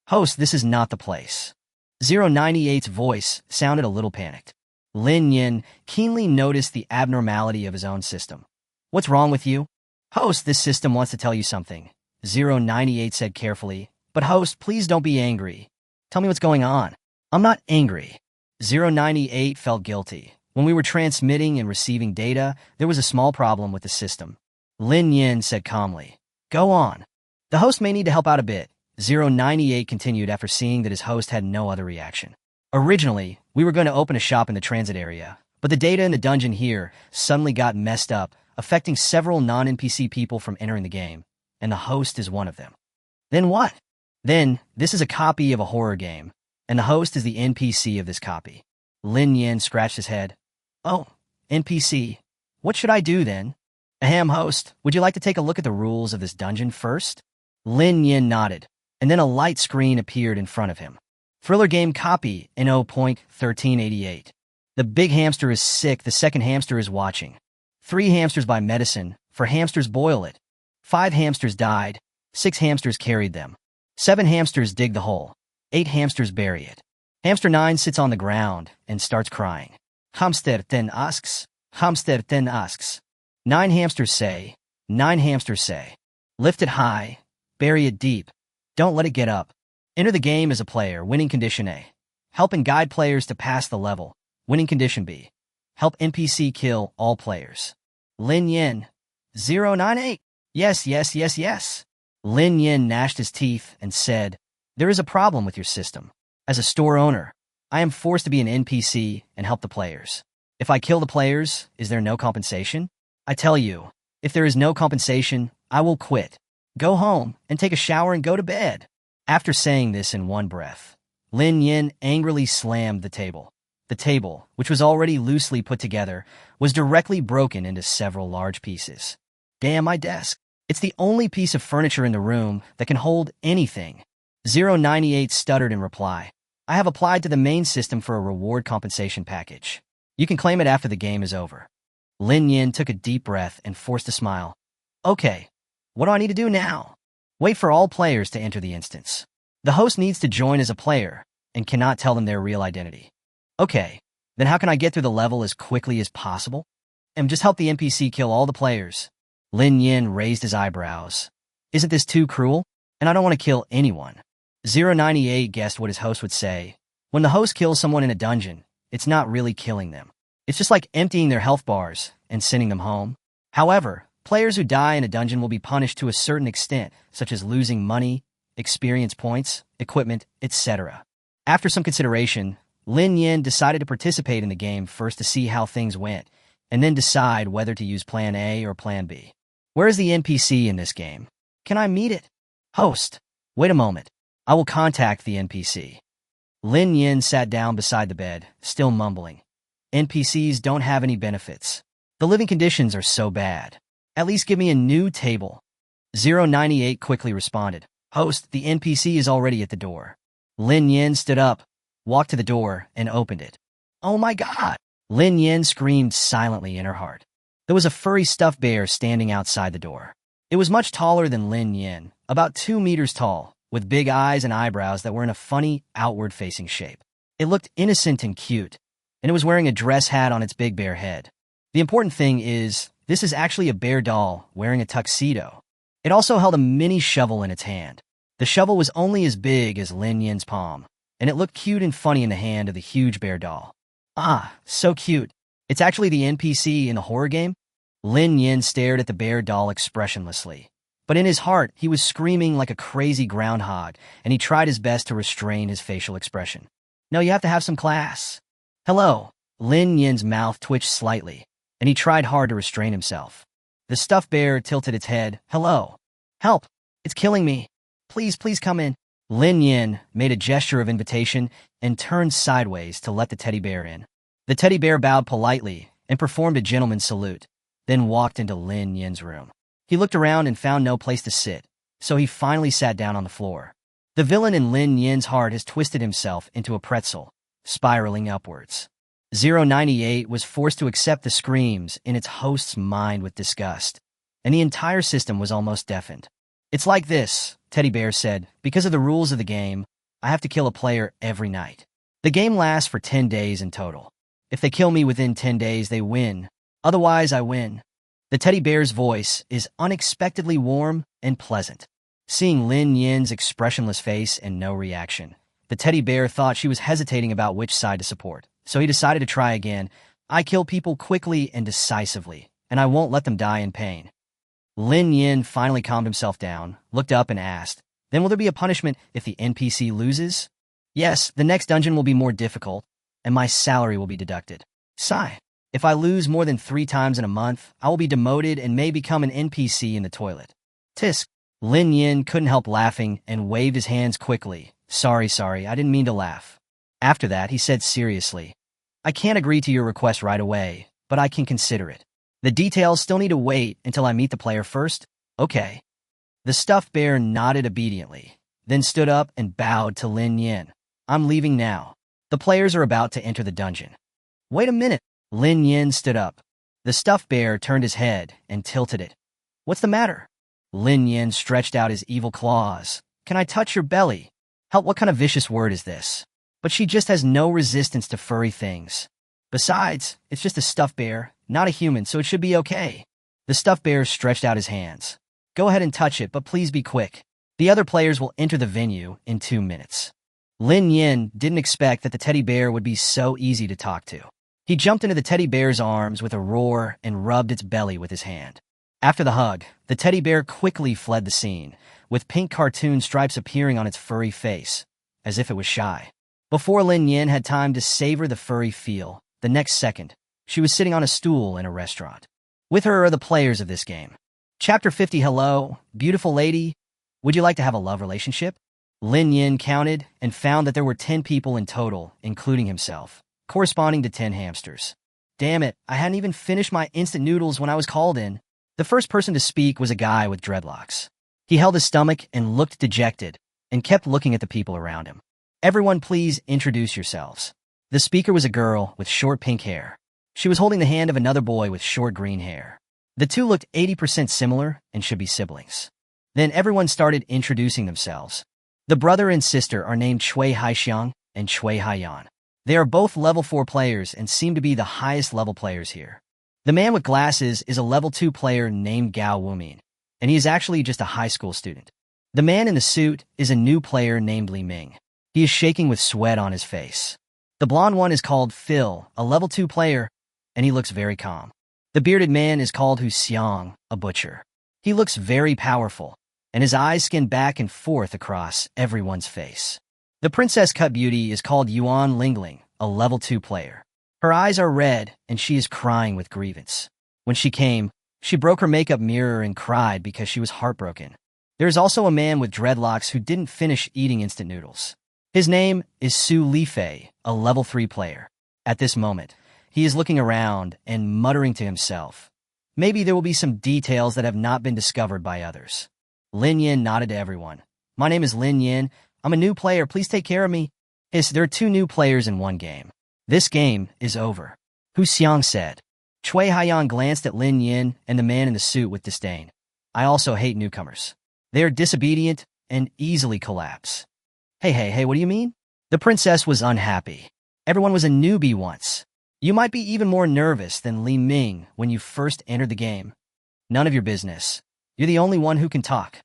Host, this is not the place. 098's voice sounded a little panicked. Lin Nian keenly noticed the abnormality of his own system. What's wrong with you? Host, this system wants to tell you something. 098 said carefully. But host, please don't be angry. Tell me what's going on. I'm not angry. 098 felt guilty. When we were transmitting and receiving data, there was a small problem with the system. Lin Nian said calmly. Go on. The host may need to help out a bit. 098 continued after seeing that his host had no other reaction. Originally, we were going to open a shop in the transit area, but the data in the dungeon here suddenly got messed up, affecting several non-NPC people from entering the game, and the host is one of them. Then what? Then, this is a copy of a horror game, and the host is the NPC of this copy. Lin Nian scratched his head. Oh, NPC. What should I do then? Ahem, host, would you like to take a look at the rules of this dungeon first? Lin Nian nodded, and then a light screen appeared in front of him. Thriller game copy, NO.1388. The big hamster is sick, the second hamster is watching. 3 hamsters buy medicine, 4 hamsters boil it. 5 hamsters died, 6 hamsters carried them. 7 hamsters dig the hole, 8 hamsters bury it. Hamster 9 sits on the ground and starts crying. Hamster 10 asks, Hamster 10 asks. 9 hamsters say, 9 hamsters say. Lift it high, bury it deep. Don't let it get up. Enter the game as a player, winning condition A. Help and guide players to pass the level, winning condition B. Help NPC kill all players. Lin Nian. 098. Yes, yes, yes, yes. Lin Nian gnashed his teeth and said, there is a problem with your system. As a store owner, I am forced to be an NPC and help the players. If I kill the players, is there no compensation? I tell you, if there is no compensation, I will quit. Go home and take a shower and go to bed. After saying this in one breath, Lin Nian angrily slammed the table. The table, which was already loosely put together, was directly broken into several large pieces. Damn my desk. It's the only piece of furniture in the room that can hold anything. 098 stuttered in reply. I have applied to the main system for a reward compensation package. You can claim it after the game is over. Lin Nian took a deep breath and forced a smile. Okay, what do I need to do now? Wait for all players to enter the instance. The host needs to join as a player and cannot tell them their real identity. Okay, then how can I get through the level as quickly as possible? And just help the NPC kill all the players. Lin Nian raised his eyebrows. Isn't this too cruel? And I don't want to kill anyone. 098 guessed what his host would say. When the host kills someone in a dungeon, it's not really killing them. It's just like emptying their health bars and sending them home. However, players who die in a dungeon will be punished to a certain extent, such as losing money, experience points, equipment, etc. After some consideration, Lin Nian decided to participate in the game first to see how things went, and then decide whether to use Plan A or Plan B. Where is the NPC in this game? Can I meet it? Host, wait a moment. I will contact the NPC. Lin Nian sat down beside the bed, still mumbling. NPCs don't have any benefits. The living conditions are so bad. At least give me a new table. 098 quickly responded. Host, the NPC is already at the door. Lin Nian stood up, walked to the door, and opened it. Oh my god! Lin Nian screamed silently in her heart. There was a furry stuffed bear standing outside the door. It was much taller than Lin Nian, about 2 meters tall, with big eyes and eyebrows that were in a funny, outward-facing shape. It looked innocent and cute, and it was wearing a dress hat on its big bear head. The important thing is, this is actually a bear doll wearing a tuxedo. It also held a mini shovel in its hand. The shovel was only as big as Lin Nian's palm, and it looked cute and funny in the hand of the huge bear doll. Ah, so cute. It's actually the NPC in the horror game? Lin Nian stared at the bear doll expressionlessly. But in his heart, he was screaming like a crazy groundhog, and he tried his best to restrain his facial expression. No, you have to have some class. Hello. Lin Nian's mouth twitched slightly, and he tried hard to restrain himself. The stuffed bear tilted its head. Hello. Help. It's killing me. Please, please come in. Lin Nian made a gesture of invitation and turned sideways to let the teddy bear in. The teddy bear bowed politely and performed a gentleman's salute, then walked into Lin Nian's room. He looked around and found no place to sit, so he finally sat down on the floor. The villain in Lin Nian's heart has twisted himself into a pretzel, spiraling upwards. 098 was forced to accept the screams in its host's mind with disgust, and the entire system was almost deafened. It's like this, Teddy Bear said. Because of the rules of the game, I have to kill a player every night. The game lasts for 10 days in total. If they kill me within 10 days, they win. Otherwise, I win. The teddy bear's voice is unexpectedly warm and pleasant. Seeing Lin Nian's expressionless face and no reaction, the teddy bear thought she was hesitating about which side to support. So he decided to try again. I kill people quickly and decisively, and I won't let them die in pain. Lin Nian finally calmed himself down, looked up and asked, then will there be a punishment if the NPC loses? Yes, the next dungeon will be more difficult, and my salary will be deducted. Sigh. If I lose more than 3 times in a month, I will be demoted and may become an NPC in the toilet. Tisk. Lin Nian couldn't help laughing and waved his hands quickly. Sorry, I didn't mean to laugh. After that, he said seriously, I can't agree to your request right away, but I can consider it. The details still need to wait until I meet the player first? Okay. The stuffed bear nodded obediently, then stood up and bowed to Lin Nian. I'm leaving now. The players are about to enter the dungeon. Wait a minute. Lin Nian stood up. The stuffed bear turned his head and tilted it. What's the matter? Lin Nian stretched out his evil claws. Can I touch your belly? Help, what kind of vicious word is this? But she just has no resistance to furry things. Besides, it's just a stuffed bear, not a human, so it should be okay. The stuffed bear stretched out his hands. Go ahead and touch it, but please be quick. The other players will enter the venue in 2 minutes. Lin Nian didn't expect that the teddy bear would be so easy to talk to. He jumped into the teddy bear's arms with a roar and rubbed its belly with his hand. After the hug, the teddy bear quickly fled the scene, with pink cartoon stripes appearing on its furry face, as if it was shy. Before Lin Nian had time to savor the furry feel, the next second, she was sitting on a stool in a restaurant. With her are the players of this game. Chapter 50. Hello, beautiful lady. Would you like to have a love relationship? Lin Nian counted and found that there were 10 people in total, including himself, corresponding to 10 hamsters. Damn it, I hadn't even finished my instant noodles when I was called in. The first person to speak was a guy with dreadlocks. He held his stomach and looked dejected, and kept looking at the people around him. Everyone, please introduce yourselves. The speaker was a girl with short pink hair. She was holding the hand of another boy with short green hair. The two looked 80% similar and should be siblings. Then everyone started introducing themselves. The brother and sister are named Cui Haixiang and Cui Haiyan. They are both level 4 players and seem to be the highest level players here. The man with glasses is a level 2 player named Gao Wumin, and he is actually just a high school student. The man in the suit is a new player named Li Ming. He is shaking with sweat on his face. The blonde one is called Phil, a level 2 player, and he looks very calm. The bearded man is called Hu Xiang, a butcher. He looks very powerful, and his eyes skin back and forth across everyone's face. The princess cut beauty is called Yuan Lingling, a level 2 player. Her eyes are red, and she is crying with grievance. When she came, she broke her makeup mirror and cried because she was heartbroken. There is also a man with dreadlocks who didn't finish eating instant noodles. His name is Su Lifei, a level 3 player. At this moment, he is looking around and muttering to himself. Maybe there will be some details that have not been discovered by others. Lin Nian nodded to everyone. My name is Lin Nian. I'm a new player. Please take care of me. Yes, there are 2 new players in one game. This game is over. Hu Xiang said. Cui Haiyan glanced at Lin Nian and the man in the suit with disdain. I also hate newcomers. They are disobedient and easily collapse. Hey, what do you mean? The princess was unhappy. Everyone was a newbie once. You might be even more nervous than Li Ming when you first entered the game. None of your business. You're the only one who can talk.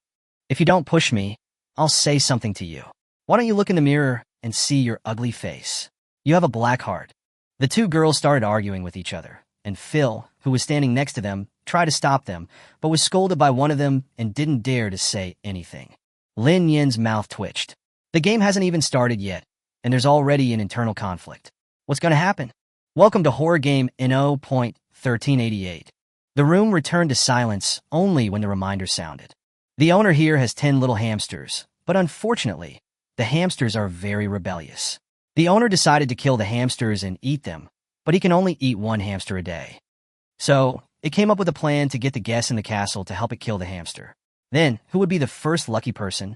If you don't push me, I'll say something to you. Why don't you look in the mirror and see your ugly face? You have a black heart. The two girls started arguing with each other, and Phil, who was standing next to them, tried to stop them, but was scolded by one of them and didn't dare to say anything. Lin Nian's mouth twitched. The game hasn't even started yet, and there's already an internal conflict. What's going to happen? Welcome to Horror Game NO.1388. The room returned to silence only when the reminder sounded. The owner here has 10 little hamsters, but unfortunately, the hamsters are very rebellious. The owner decided to kill the hamsters and eat them, but he can only eat one hamster a day. So, it came up with a plan to get the guests in the castle to help it kill the hamster. Then, who would be the first lucky person?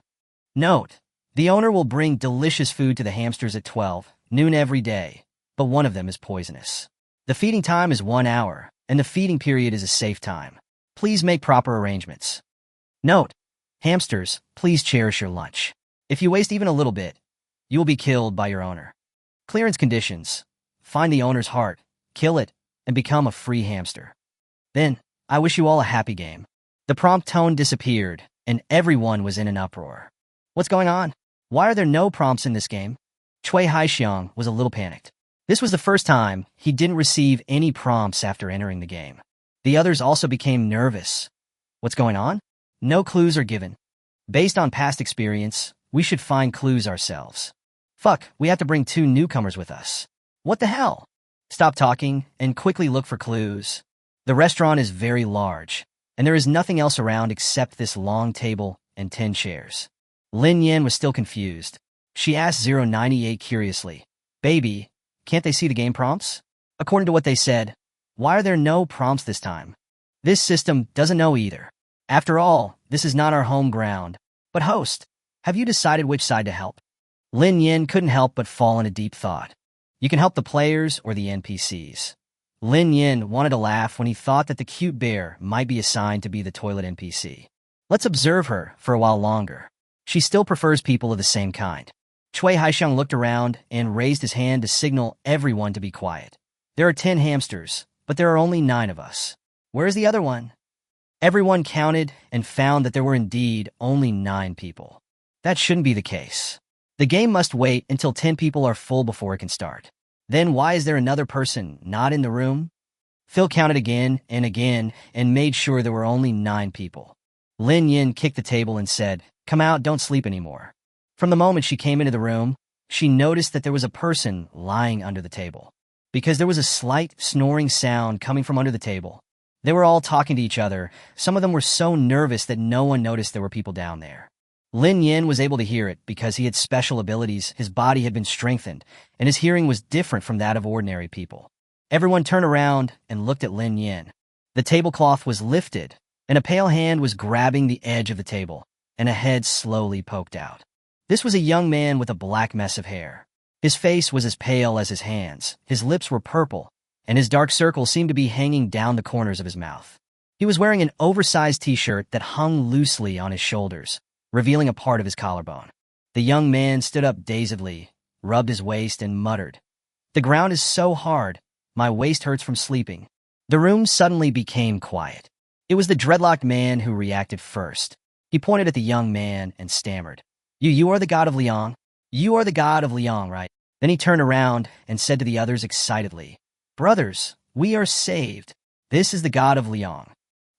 Note, the owner will bring delicious food to the hamsters at 12 noon every day, but one of them is poisonous. The feeding time is 1 hour, and the feeding period is a safe time. Please make proper arrangements. Note, hamsters, please cherish your lunch. If you waste even a little bit, you will be killed by your owner. Clearance conditions. Find the owner's heart, kill it, and become a free hamster. Then, I wish you all a happy game. The prompt tone disappeared, and everyone was in an uproar. What's going on? Why are there no prompts in this game? Cui Haixiang was a little panicked. This was the first time he didn't receive any prompts after entering the game. The others also became nervous. What's going on? No clues are given. Based on past experience, we should find clues ourselves. Fuck, we have to bring 2 newcomers with us. What the hell? Stop talking and quickly look for clues. The restaurant is very large, and there is nothing else around except this long table and 10 chairs. Lin Nian was still confused. She asked 098 curiously, "Baby, can't they see the game prompts?" According to what they said, why are there no prompts this time? This system doesn't know either. After all, this is not our home ground. But host, have you decided which side to help? Lin Nian couldn't help but fall into deep thought. You can help the players or the NPCs. Lin Nian wanted to laugh when he thought that the cute bear might be assigned to be the toilet NPC. Let's observe her for a while longer. She still prefers people of the same kind. Cui Haixiang looked around and raised his hand to signal everyone to be quiet. There are 10 hamsters, but there are only 9 of us. Where's the other one? Everyone counted and found that there were indeed only 9 people. That shouldn't be the case. The game must wait until 10 people are full before it can start. Then why is there another person not in the room? Phil counted again and made sure there were only 9 people. Lin Nian kicked the table and said, "Come out, don't sleep anymore." From the moment she came into the room, she noticed that there was a person lying under the table. Because there was a slight snoring sound coming from under the table. They were all talking to each other. Some of them were so nervous that no one noticed there were people down there. Lin Nian was able to hear it because he had special abilities, his body had been strengthened, and his hearing was different from that of ordinary people. Everyone turned around and looked at Lin Nian. The tablecloth was lifted, and a pale hand was grabbing the edge of the table, and a head slowly poked out. This was a young man with a black mess of hair. His face was as pale as his hands, his lips were purple, and his dark circles seemed to be hanging down the corners of his mouth. He was wearing an oversized t-shirt that hung loosely on his shoulders, revealing a part of his collarbone. The young man stood up dazedly, rubbed his waist, and muttered, "The ground is so hard, my waist hurts from sleeping." The room suddenly became quiet. It was the dreadlocked man who reacted first. He pointed at the young man and stammered, You are the god of Liang? You are the god of Liang, right?" Then he turned around and said to the others excitedly, "Brothers, we are saved. This is the god of Liang."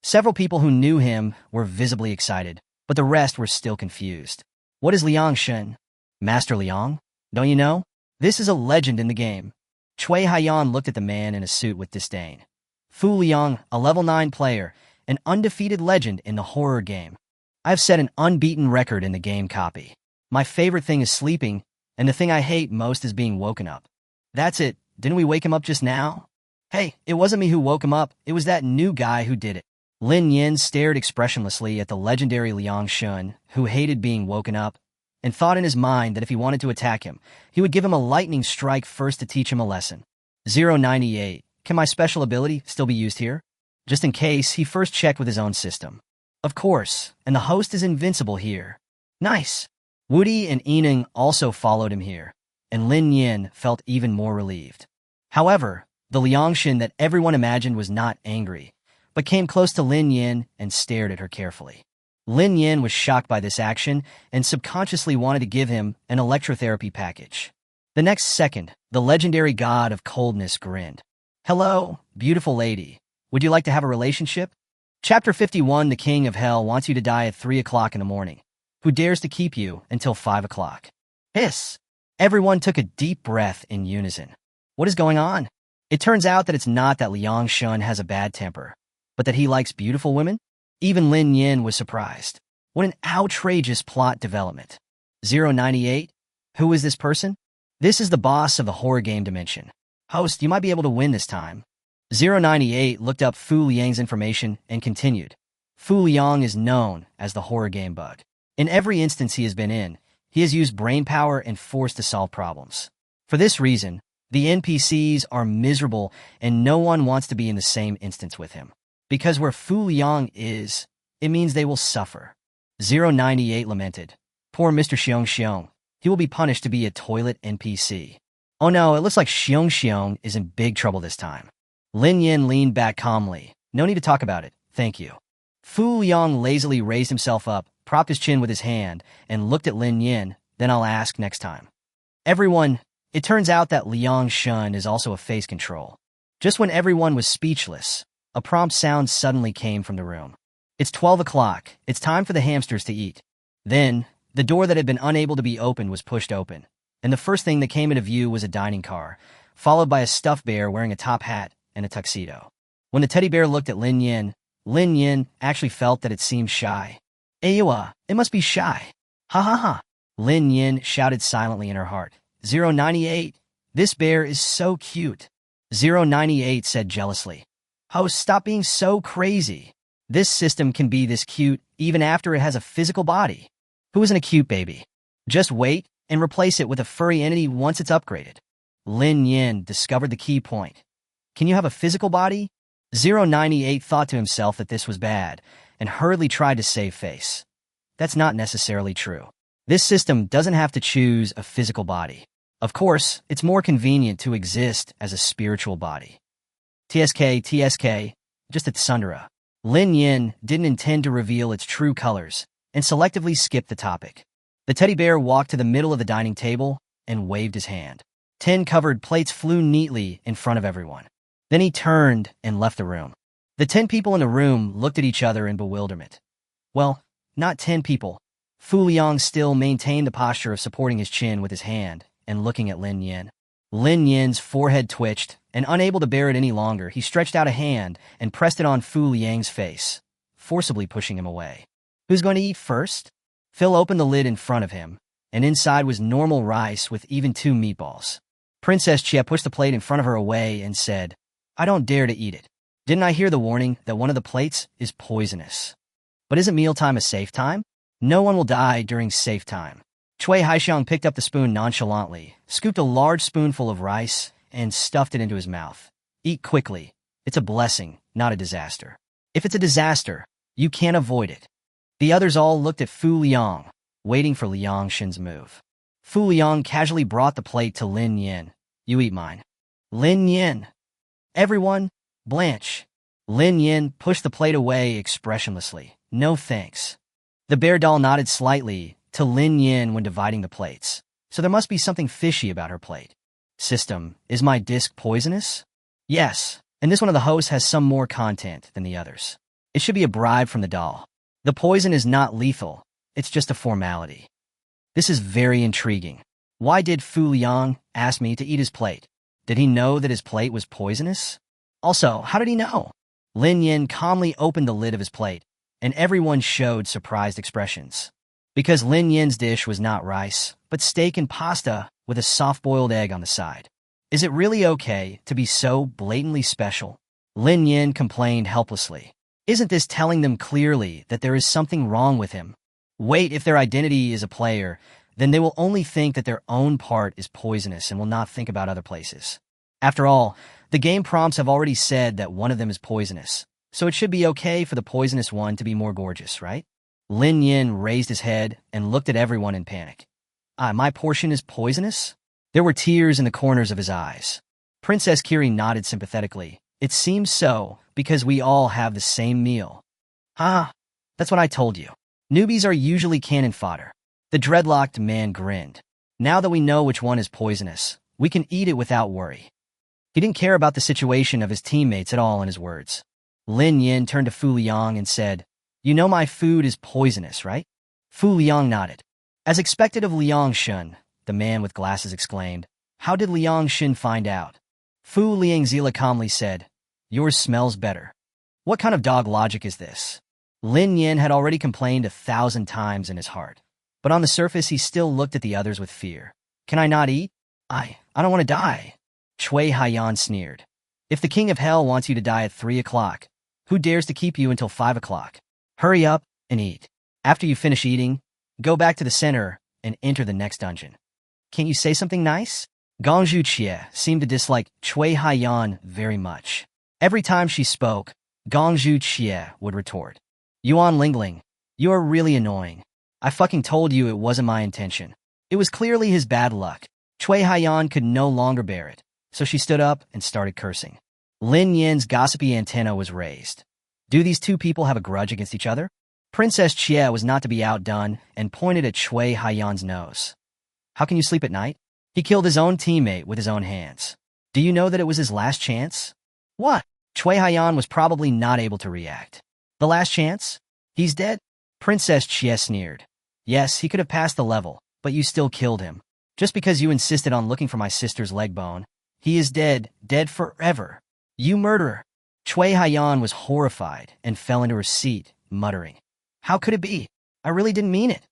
Several people who knew him were visibly excited, but the rest were still confused. What is Liang Shen? Master Liang? Don't you know? This is a legend in the game. Cui Haiyan looked at the man in a suit with disdain. Fu Liang, a level 9 player, an undefeated legend in the horror game. I've set an unbeaten record in the game copy. My favorite thing is sleeping, and the thing I hate most is being woken up. That's it. Didn't we wake him up just now? Hey, it wasn't me who woke him up. It was that new guy who did it. Lin Nian stared expressionlessly at the legendary Liang Shun, who hated being woken up, and thought in his mind that if he wanted to attack him, he would give him a lightning strike first to teach him a lesson. 098. Can my special ability still be used here? Just in case, he first checked with his own system. Of course, and the host is invincible here. Nice. Woody and Enung also followed him here, and Lin Nian felt even more relieved. However, the Liangshan that everyone imagined was not angry. but came close to Lin Nian and stared at her carefully. Lin Nian was shocked by this action and subconsciously wanted to give him an electrotherapy package. The next second, the legendary god of coldness grinned. "Hello, beautiful lady. Would you like to have a relationship?" Chapter 51. The King of Hell wants you to die at 3 o'clock in the morning. Who dares to keep you until 5 o'clock? Hiss! Everyone took a deep breath in unison. What is going on? It turns out that it's not that Liang Shun has a bad temper, but that he likes beautiful women? Even Lin Nian was surprised. What an outrageous plot development. 098? Who is this person? This is the boss of the horror game dimension. Host, you might be able to win this time. 098 looked up Fu Liang's information and continued. Fu Liang is known as the horror game bug. In every instance he has been in, he has used brain power and force to solve problems. For this reason, the NPCs are miserable and no one wants to be in the same instance with him. Because where Fu Liang is, it means they will suffer. 098 lamented. Poor Mr. Xiong Xiong. He will be punished to be a toilet NPC. Oh no, it looks like Xiong Xiong is in big trouble this time. Lin Nian leaned back calmly. No need to talk about it, thank you. Fu Liang lazily raised himself up, propped his chin with his hand, and looked at Lin Nian. Then I'll ask next time. Everyone, it turns out that Liang Shun is also a face control. Just when everyone was speechless, a prompt sound suddenly came from the room. It's 12 o'clock. It's time for the hamsters to eat. Then, the door that had been unable to be opened was pushed open, and the first thing that came into view was a dining car, followed by a stuffed bear wearing a top hat and a tuxedo. When the teddy bear looked at Lin Nian actually felt that it seemed shy. Ayua, it must be shy. Ha ha ha. Lin Nian shouted silently in her heart. 098, this bear is so cute. 098 said jealously. Host, stop being so crazy. This system can be this cute even after it has a physical body. Who isn't a cute baby? Just wait and replace it with a furry entity once it's upgraded. Lin Nian discovered the key point. Can you have a physical body? 098 thought to himself that this was bad and hurriedly tried to save face. That's not necessarily true. This system doesn't have to choose a physical body. Of course, it's more convenient to exist as a spiritual body. TSK, just a tsundere. Lin Nian didn't intend to reveal its true colors and selectively skipped the topic. The teddy bear walked to the middle of the dining table and waved his hand. 10 covered plates flew neatly in front of everyone. Then he turned and left the room. The 10 people in the room looked at each other in bewilderment. Well, not 10 people. Fu Liang still maintained the posture of supporting his chin with his hand and looking at Lin Nian. Lin Nian's forehead twitched, and unable to bear it any longer, he stretched out a hand and pressed it on Fu Liang's face, forcibly pushing him away. Who's going to eat first? Phil opened the lid in front of him, and inside was normal rice with even 2 meatballs. Princess Chia pushed the plate in front of her away and said, I don't dare to eat it. Didn't I hear the warning that one of the plates is poisonous? But isn't mealtime a safe time? No one will die during safe time. Cui Haixiang picked up the spoon nonchalantly, scooped a large spoonful of rice, and stuffed it into his mouth. Eat quickly. It's a blessing, not a disaster. If it's a disaster, you can't avoid it. The others all looked at Fu Liang, waiting for Liang Shin's move. Fu Liang casually brought the plate to Lin Nian. You eat mine. Lin Nian. Everyone, blanch. Lin Nian pushed the plate away expressionlessly. No thanks. The bear doll nodded slightly to Lin Nian when dividing the plates, so there must be something fishy about her plate. System, is my disc poisonous? Yes, and this one of the hosts has some more content than the others. It should be a bribe from the doll. The poison is not lethal, it's just a formality. This is very intriguing. Why did Fu Liang ask me to eat his plate? Did he know that his plate was poisonous? Also, how did he know? Lin Nian calmly opened the lid of his plate, and everyone showed surprised expressions. Because Lin Nian's dish was not rice, but steak and pasta with a soft-boiled egg on the side. Is it really okay to be so blatantly special? Lin Nian complained helplessly. Isn't this telling them clearly that there is something wrong with him? Wait, if their identity is a player, then they will only think that their own part is poisonous and will not think about other places. After all, the game prompts have already said that one of them is poisonous, so it should be okay for the poisonous one to be more gorgeous, right? Lin Nian raised his head and looked at everyone in panic. My portion is poisonous? There were tears in the corners of his eyes. Princess Kiri nodded sympathetically, It seems so, because we all have the same meal. Ah, that's what I told you. Newbies are usually cannon fodder. The dreadlocked man grinned. Now that we know which one is poisonous, we can eat it without worry. He didn't care about the situation of his teammates at all in his words. Lin Nian turned to Fu Liang and said, "You know my food is poisonous, right?" Fu Liang nodded. As expected of Liang Shun, the man with glasses exclaimed, "How did Liang Shun find out?" Fu Liangzila calmly said, "Yours smells better." What kind of dog logic is this? Lin Nian had already complained 1,000 times in his heart, but on the surface he still looked at the others with fear. "Can I not eat? I don't want to die." Cui Haiyan sneered. "If the king of hell wants you to die at 3 o'clock, who dares to keep you until 5 o'clock? Hurry up and eat. After you finish eating, go back to the center and enter the next dungeon. Can't you say something nice?" Gongzhu Xie seemed to dislike Cui Haiyan very much. Every time she spoke, Gongzhu Xie would retort, "Yuan Lingling, you are really annoying. I fucking told you it wasn't my intention." It was clearly his bad luck. Cui Haiyan could no longer bear it, so she stood up and started cursing. Lin Yan's gossipy antenna was raised. Do these two people have a grudge against each other? Princess Xie was not to be outdone and pointed at Cui Haiyan's nose. "How can you sleep at night? He killed his own teammate with his own hands. Do you know that it was his last chance?" "What?" Cui Haiyan was probably not able to react. "The last chance? He's dead?" Princess Xie sneered. "Yes, he could have passed the level, but you still killed him. Just because you insisted on looking for my sister's leg bone. He is dead, dead forever. You murderer." Cui Haiyan was horrified and fell into her seat, muttering, "How could it be? I really didn't mean it."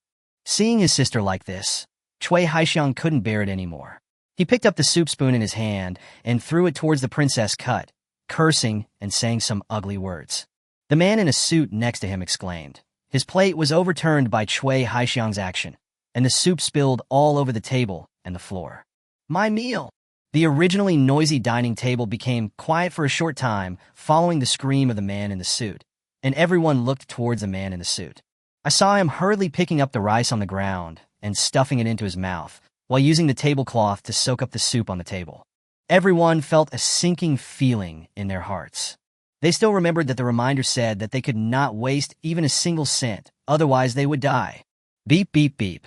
Seeing his sister like this, Cui Haixiang couldn't bear it anymore. He picked up the soup spoon in his hand and threw it towards the princess cut, cursing and saying some ugly words. The man in a suit next to him exclaimed. His plate was overturned by Cui Haixiang's action, and the soup spilled all over the table and the floor. "My meal!" The originally noisy dining table became quiet for a short time following the scream of the man in the suit, and everyone looked towards the man in the suit. I saw him hurriedly picking up the rice on the ground and stuffing it into his mouth, while using the tablecloth to soak up the soup on the table. Everyone felt a sinking feeling in their hearts. They still remembered that the reminder said that they could not waste even a single cent, otherwise they would die. Beep, beep, beep.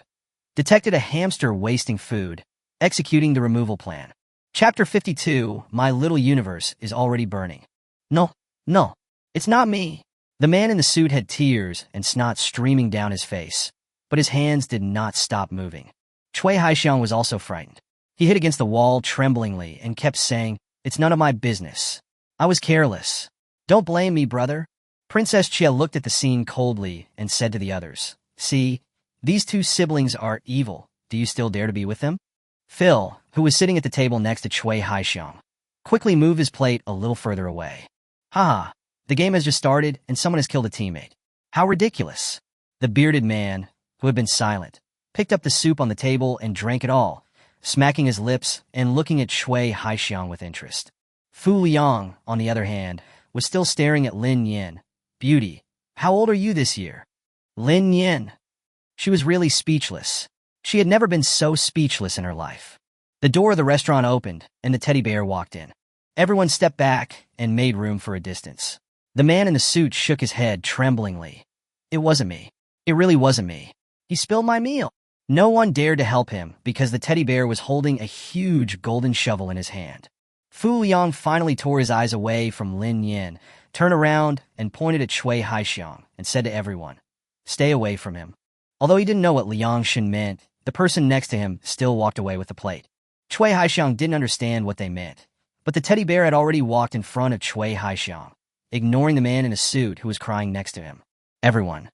Detected a hamster wasting food, executing the removal plan. Chapter 52, My Little Universe is already burning. No, it's not me. The man in the suit had tears and snot streaming down his face, but his hands did not stop moving. Cui Haixiang was also frightened. He hit against the wall tremblingly and kept saying, "It's none of my business. I was careless. Don't blame me, brother." Princess Xie looked at the scene coldly and said to the others, "See, these two siblings are evil. Do you still dare to be with them?" Phil, who was sitting at the table next to Cui Haixiang, quickly moved his plate a little further away. "Haha, the game has just started and someone has killed a teammate. How ridiculous." The bearded man, who had been silent, picked up the soup on the table and drank it all, smacking his lips and looking at Cui Haixiang with interest. Fu Liang, on the other hand, was still staring at Lin Nian. "Beauty, how old are you this year?" Lin Nian. She was really speechless. She had never been so speechless in her life. The door of the restaurant opened, and the teddy bear walked in. Everyone stepped back and made room for a distance. The man in the suit shook his head tremblingly. "It wasn't me. It really wasn't me. He spilled my meal." No one dared to help him because the teddy bear was holding a huge golden shovel in his hand. Fu Liang finally tore his eyes away from Lin Nian, turned around and pointed at Cui Haixiang and said to everyone, "Stay away from him." Although he didn't know what Liang Shen meant, the person next to him still walked away with the plate. Cui Haixiang didn't understand what they meant, but the teddy bear had already walked in front of Cui Haixiang, ignoring the man in a suit who was crying next to him. Everyone.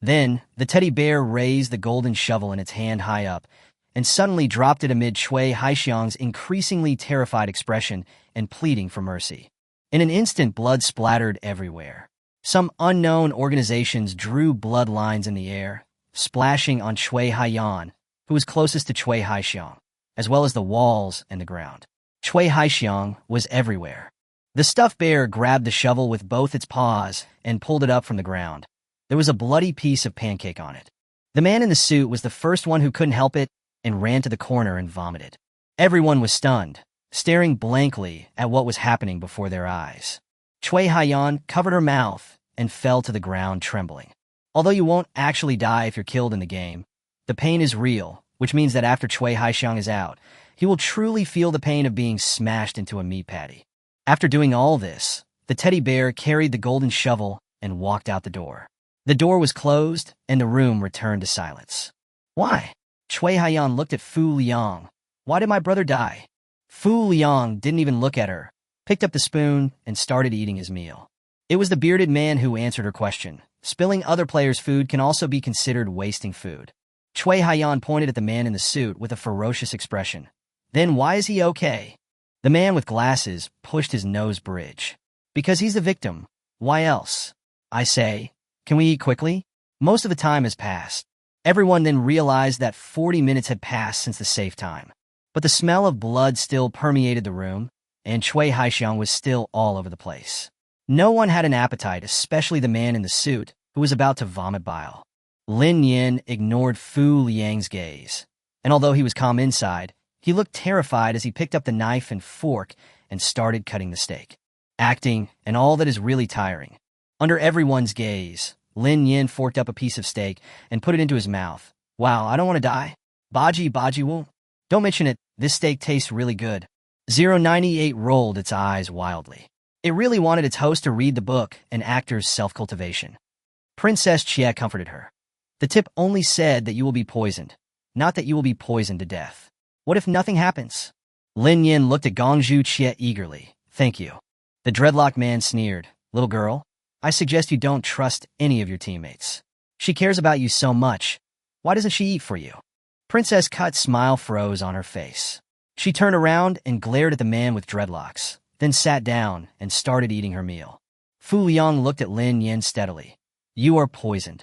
Then, the teddy bear raised the golden shovel in its hand high up and suddenly dropped it amid Cui Haixiang's increasingly terrified expression and pleading for mercy. In an instant, blood splattered everywhere. Some unknown organizations drew blood lines in the air, splashing on Cui Haiyan, who was closest to Cui Haixiang, as well as the walls and the ground. Cui Haixiang was everywhere. The stuffed bear grabbed the shovel with both its paws and pulled it up from the ground. There was a bloody piece of pancake on it. The man in the suit was the first one who couldn't help it and ran to the corner and vomited. Everyone was stunned. staring blankly at what was happening before their eyes. Cui Haiyan covered her mouth and fell to the ground trembling. Although you won't actually die if you're killed in the game, the pain is real, which means that after Cui Haixiang is out, he will truly feel the pain of being smashed into a meat patty. After doing all this, the teddy bear carried the golden shovel and walked out the door. The door was closed, and the room returned to silence. Why? Cui Haiyan looked at Fu Liang. Why did my brother die? Fu Liang didn't even look at her, picked up the spoon, and started eating his meal. It was the bearded man who answered her question. Spilling other players' food can also be considered wasting food. Cui Haiyan pointed at the man in the suit with a ferocious expression. Then why is he okay? The man with glasses pushed his nose bridge. Because he's the victim. Why else? I say, can we eat quickly? Most of the time has passed. Everyone then realized that 40 minutes had passed since the safe time. But the smell of blood still permeated the room, and Cui Haixiang was still all over the place. No one had an appetite, especially the man in the suit, who was about to vomit bile. Lin Nian ignored Fu Liang's gaze, and although he was calm inside, he looked terrified as he picked up the knife and fork and started cutting the steak. Acting, and all that is really tiring. Under everyone's gaze, Lin Nian forked up a piece of steak and put it into his mouth. Wow, I don't want to die. Baji won't. Don't mention it, this steak tastes really good. 098 rolled its eyes wildly. It really wanted its host to read the book, An Actor's Self-Cultivation. Princess Chia comforted her. The tip only said that you will be poisoned, not that you will be poisoned to death. What if nothing happens? Lin Yin looked at Gongzhu Chia eagerly. Thank you. The dreadlocked man sneered. Little girl, I suggest you don't trust any of your teammates. She cares about you so much. Why doesn't she eat for you? Princess Cut's smile froze on her face. She turned around and glared at the man with dreadlocks, then sat down and started eating her meal. Fu Liang looked at Lin Yin steadily. You are poisoned.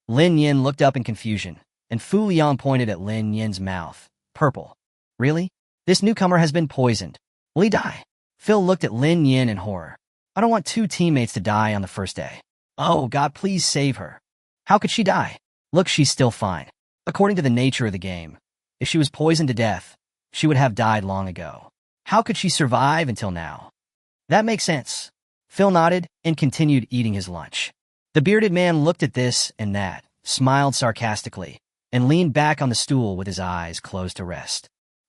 Lin Yin looked up in confusion, and Fu Liang pointed at Lin Yin's mouth. Purple. Really? This newcomer has been poisoned. Will he die? Phil looked at Lin Yin in horror. I don't want 2 teammates to die on the first day. Oh, God, please save her. How could she die? Look, she's still fine. According to the nature of the game, if she was poisoned to death, she would have died long ago. How could she survive until now? That makes sense. Phil nodded and continued eating his lunch. The bearded man looked at this and that, smiled sarcastically, and leaned back on the stool with his eyes closed to rest.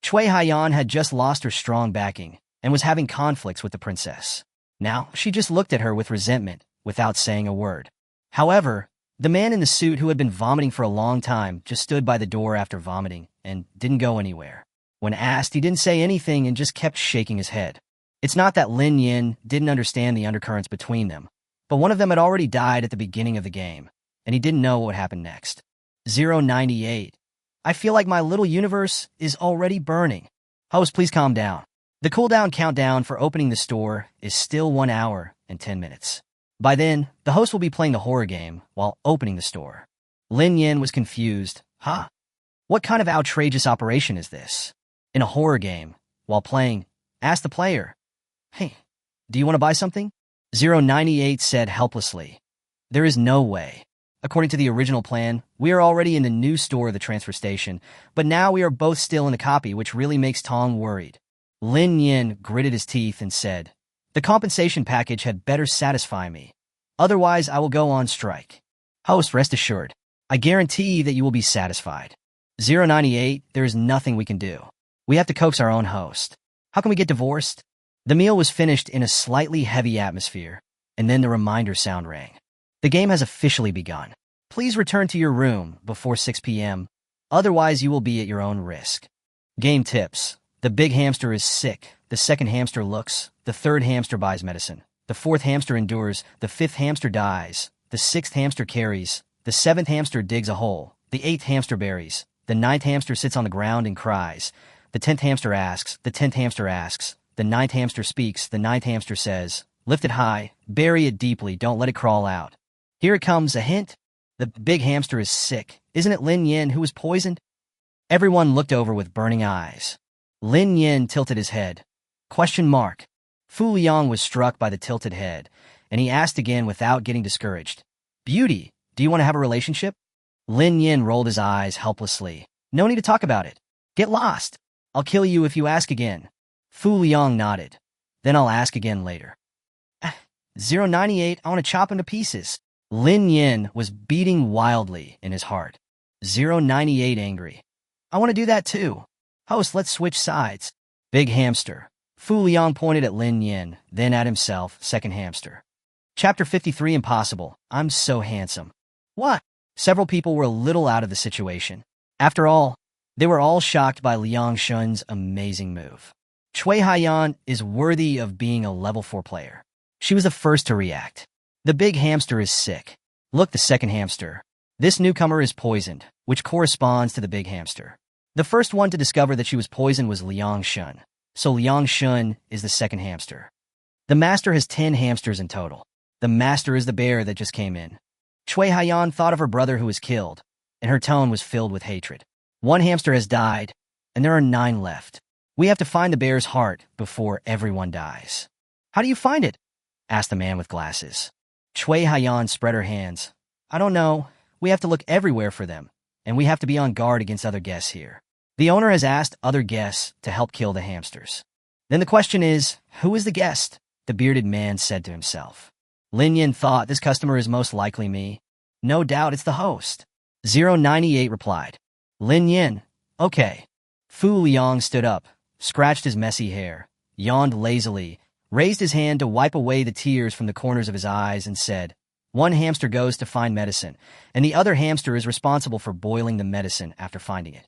Cui Haiyan had just lost her strong backing and was having conflicts with the princess. Now, she just looked at her with resentment, without saying a word. However, the man in the suit who had been vomiting for a long time just stood by the door after vomiting and didn't go anywhere. When asked, he didn't say anything and just kept shaking his head. It's not that Lin Yin didn't understand the undercurrents between them, but one of them had already died at the beginning of the game, and he didn't know what would happen next. 098. I feel like my little universe is already burning. Host, please calm down. The cooldown countdown for opening the store is still 1 hour and 10 minutes. By then, the host will be playing the horror game while opening the store. Lin Yin was confused. Huh? What kind of outrageous operation is this? In a horror game, while playing, ask the player, hey, do you want to buy something? 098 said helplessly. There is no way. According to the original plan, we are already in the new store of the transfer station, but now we are both still in a copy, which really makes Tong worried. Lin Yin gritted his teeth and said, the compensation package had better satisfy me. Otherwise, I will go on strike. Host, rest assured. I guarantee that you will be satisfied. 098, there is nothing we can do. We have to coax our own host. How can we get divorced? The meal was finished in a slightly heavy atmosphere, and then the reminder sound rang. The game has officially begun. Please return to your room before 6 p.m., otherwise you will be at your own risk. Game tips. The big hamster is sick, the second hamster looks, the third hamster buys medicine, the fourth hamster endures, the fifth hamster dies, the sixth hamster carries, the seventh hamster digs a hole, the eighth hamster buries, the ninth hamster sits on the ground and cries, the 10th hamster asks, the 10th hamster asks, the ninth hamster speaks, the ninth hamster says, lift it high, bury it deeply, don't let it crawl out. Here it comes, a hint. The big hamster is sick. Isn't it Lin Yin who was poisoned? Everyone looked over with burning eyes. Lin Yin tilted his head. Question mark. Fu Liang was struck by the tilted head, and he asked again without getting discouraged. Beauty, do you want to have a relationship? Lin Yin rolled his eyes helplessly. No need to talk about it. Get lost. I'll kill you if you ask again. Fu Liang nodded. Then I'll ask again later. 098, I want to chop him to pieces. Lin Nian was beating wildly in his heart. 098 angry. I want to do that too. Host, let's switch sides. Big hamster. Fu Liang pointed at Lin Nian, then at himself, second hamster. Chapter 53 Impossible. I'm so handsome. What? Several people were a little out of the situation. After all, they were all shocked by Liang Shun's amazing move. Cui Haiyan is worthy of being a level 4 player. She was the first to react. The big hamster is sick. Look, the second hamster. This newcomer is poisoned, which corresponds to the big hamster. The first one to discover that she was poisoned was Liang Shun, so Liang Shun is the second hamster. The master has 10 hamsters in total. The master is the bear that just came in. Cui Haiyan thought of her brother who was killed, and her tone was filled with hatred. One hamster has died, and there are 9 left. We have to find the bear's heart before everyone dies. How do you find it? Asked the man with glasses. Cui Haiyan spread her hands. I don't know. We have to look everywhere for them, and we have to be on guard against other guests here. The owner has asked other guests to help kill the hamsters. Then the question is, who is the guest? The bearded man said to himself. Lin Nian thought, this customer is most likely me. No doubt it's the host. 098 replied. Lin Nian. Okay. Fu Liang stood up, scratched his messy hair, yawned lazily, raised his hand to wipe away the tears from the corners of his eyes, and said, one hamster goes to find medicine, and the other hamster is responsible for boiling the medicine after finding it.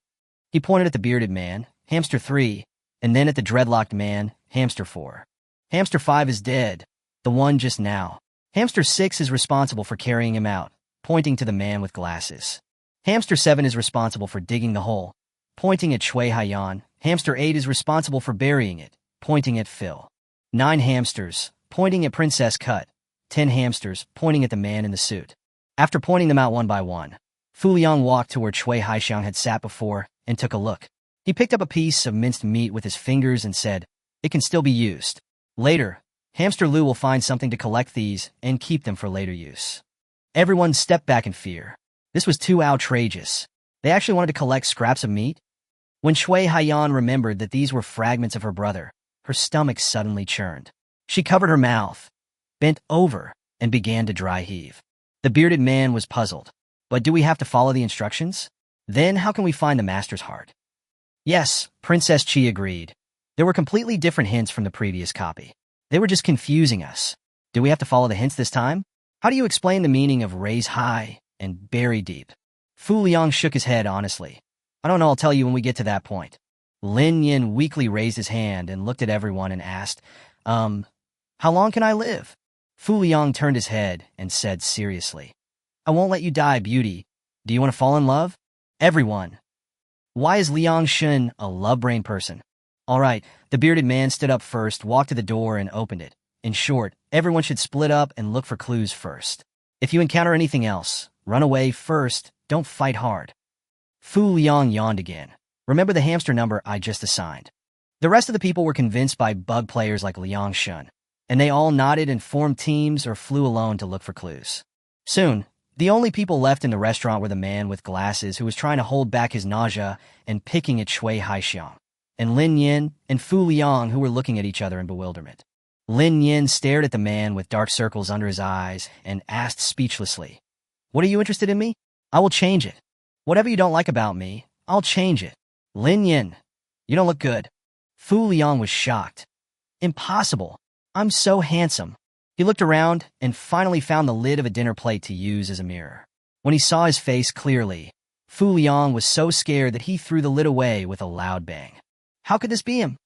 He pointed at the bearded man, hamster 3, and then at the dreadlocked man, hamster 4. Hamster 5 is dead, the one just now. Hamster 6 is responsible for carrying him out, pointing to the man with glasses. Hamster 7 is responsible for digging the hole, pointing at Cui Haiyan. Hamster 8 is responsible for burying it, pointing at Phil. 9 hamsters, pointing at Princess Cut. 10 hamsters, pointing at the man in the suit. After pointing them out one by one, Fu Liang walked to where Cui Haixiang had sat before and took a look. He picked up a piece of minced meat with his fingers and said, it can still be used. Later, Hamster Lu will find something to collect these and keep them for later use. Everyone stepped back in fear. This was too outrageous. They actually wanted to collect scraps of meat? When Cui Haiyan remembered that these were fragments of her brother, her stomach suddenly churned. She covered her mouth, bent over, and began to dry heave. The bearded man was puzzled. But do we have to follow the instructions? Then how can we find the master's heart? Yes, Princess Chi agreed. There were completely different hints from the previous copy. They were just confusing us. Do we have to follow the hints this time? How do you explain the meaning of raise high and bury deep? Fu Liang shook his head honestly. I don't know, I'll tell you when we get to that point. Lin Nian weakly raised his hand and looked at everyone and asked, how long can I live? Fu Liang turned his head and said seriously, I won't let you die, beauty. Do you want to fall in love? Everyone. Why is Liang Shun a love-brain person? All right, the bearded man stood up first, walked to the door, and opened it. In short, everyone should split up and look for clues first. If you encounter anything else, run away first, don't fight hard. Fu Liang yawned again. Remember the hamster number I just assigned. The rest of the people were convinced by bug players like Liang Shun, and they all nodded and formed teams or flew alone to look for clues. Soon, the only people left in the restaurant were the man with glasses who was trying to hold back his nausea and picking at Cui Haixiang, and Lin Nian and Fu Liang who were looking at each other in bewilderment. Lin Nian stared at the man with dark circles under his eyes and asked speechlessly, What are you interested in me? I will change it. Whatever you don't like about me, I'll change it. Lin Nian, you don't look good. Fu Liang was shocked. Impossible. I'm so handsome. He looked around and finally found the lid of a dinner plate to use as a mirror. When he saw his face clearly, Fu Liang was so scared that he threw the lid away with a loud bang. How could this be him?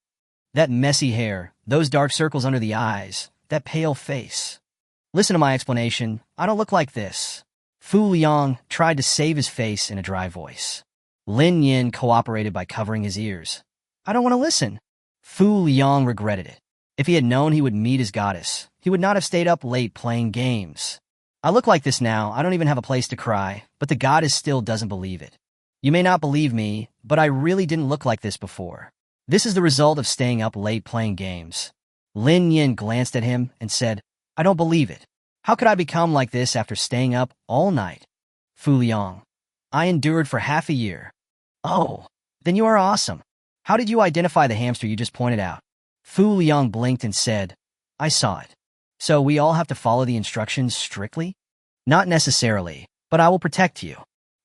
That messy hair, those dark circles under the eyes, that pale face. Listen to my explanation. I don't look like this. Fu Liang tried to save his face in a dry voice. Lin Nian cooperated by covering his ears. I don't want to listen. Fu Liang regretted it. If he had known he would meet his goddess, he would not have stayed up late playing games. I look like this now, I don't even have a place to cry, but the goddess still doesn't believe it. You may not believe me, but I really didn't look like this before. This is the result of staying up late playing games. Lin Nian glanced at him and said, I don't believe it. How could I become like this after staying up all night? Fu Liang, I endured for half a year. Oh, then you are awesome. How did you identify the hamster you just pointed out? Fu Liang blinked and said, I saw it. So we all have to follow the instructions strictly? Not necessarily, but I will protect you.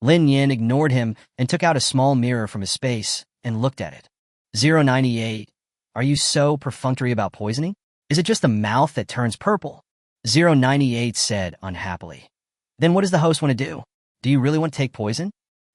Lin Nian ignored him and took out a small mirror from his space and looked at it. 098. Are you so perfunctory about poisoning? Is it just the mouth that turns purple? 098 said unhappily. Then what does the host want to do? Do you really want to take poison?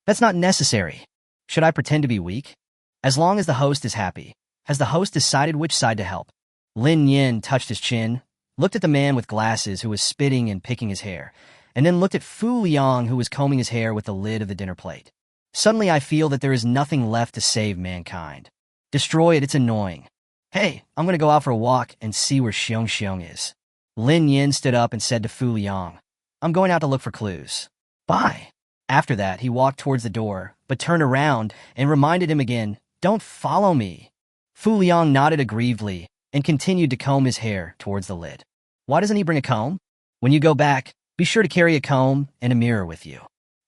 That's not necessary. Should I pretend to be weak? As long as the host is happy. Has the host decided which side to help? Lin Yin touched his chin, looked at the man with glasses who was spitting and picking his hair, and then looked at Fu Liang who was combing his hair with the lid of the dinner plate. Suddenly I feel that there is nothing left to save mankind. Destroy it, it's annoying. Hey, I'm going to go out for a walk and see where Xiong Xiong is. Lin Yin stood up and said to Fu Liang, I'm going out to look for clues. Bye. After that, he walked towards the door, but turned around and reminded him again, Don't follow me. Fu Liang nodded aggrievedly and continued to comb his hair towards the lid. Why doesn't he bring a comb? When you go back, be sure to carry a comb and a mirror with you.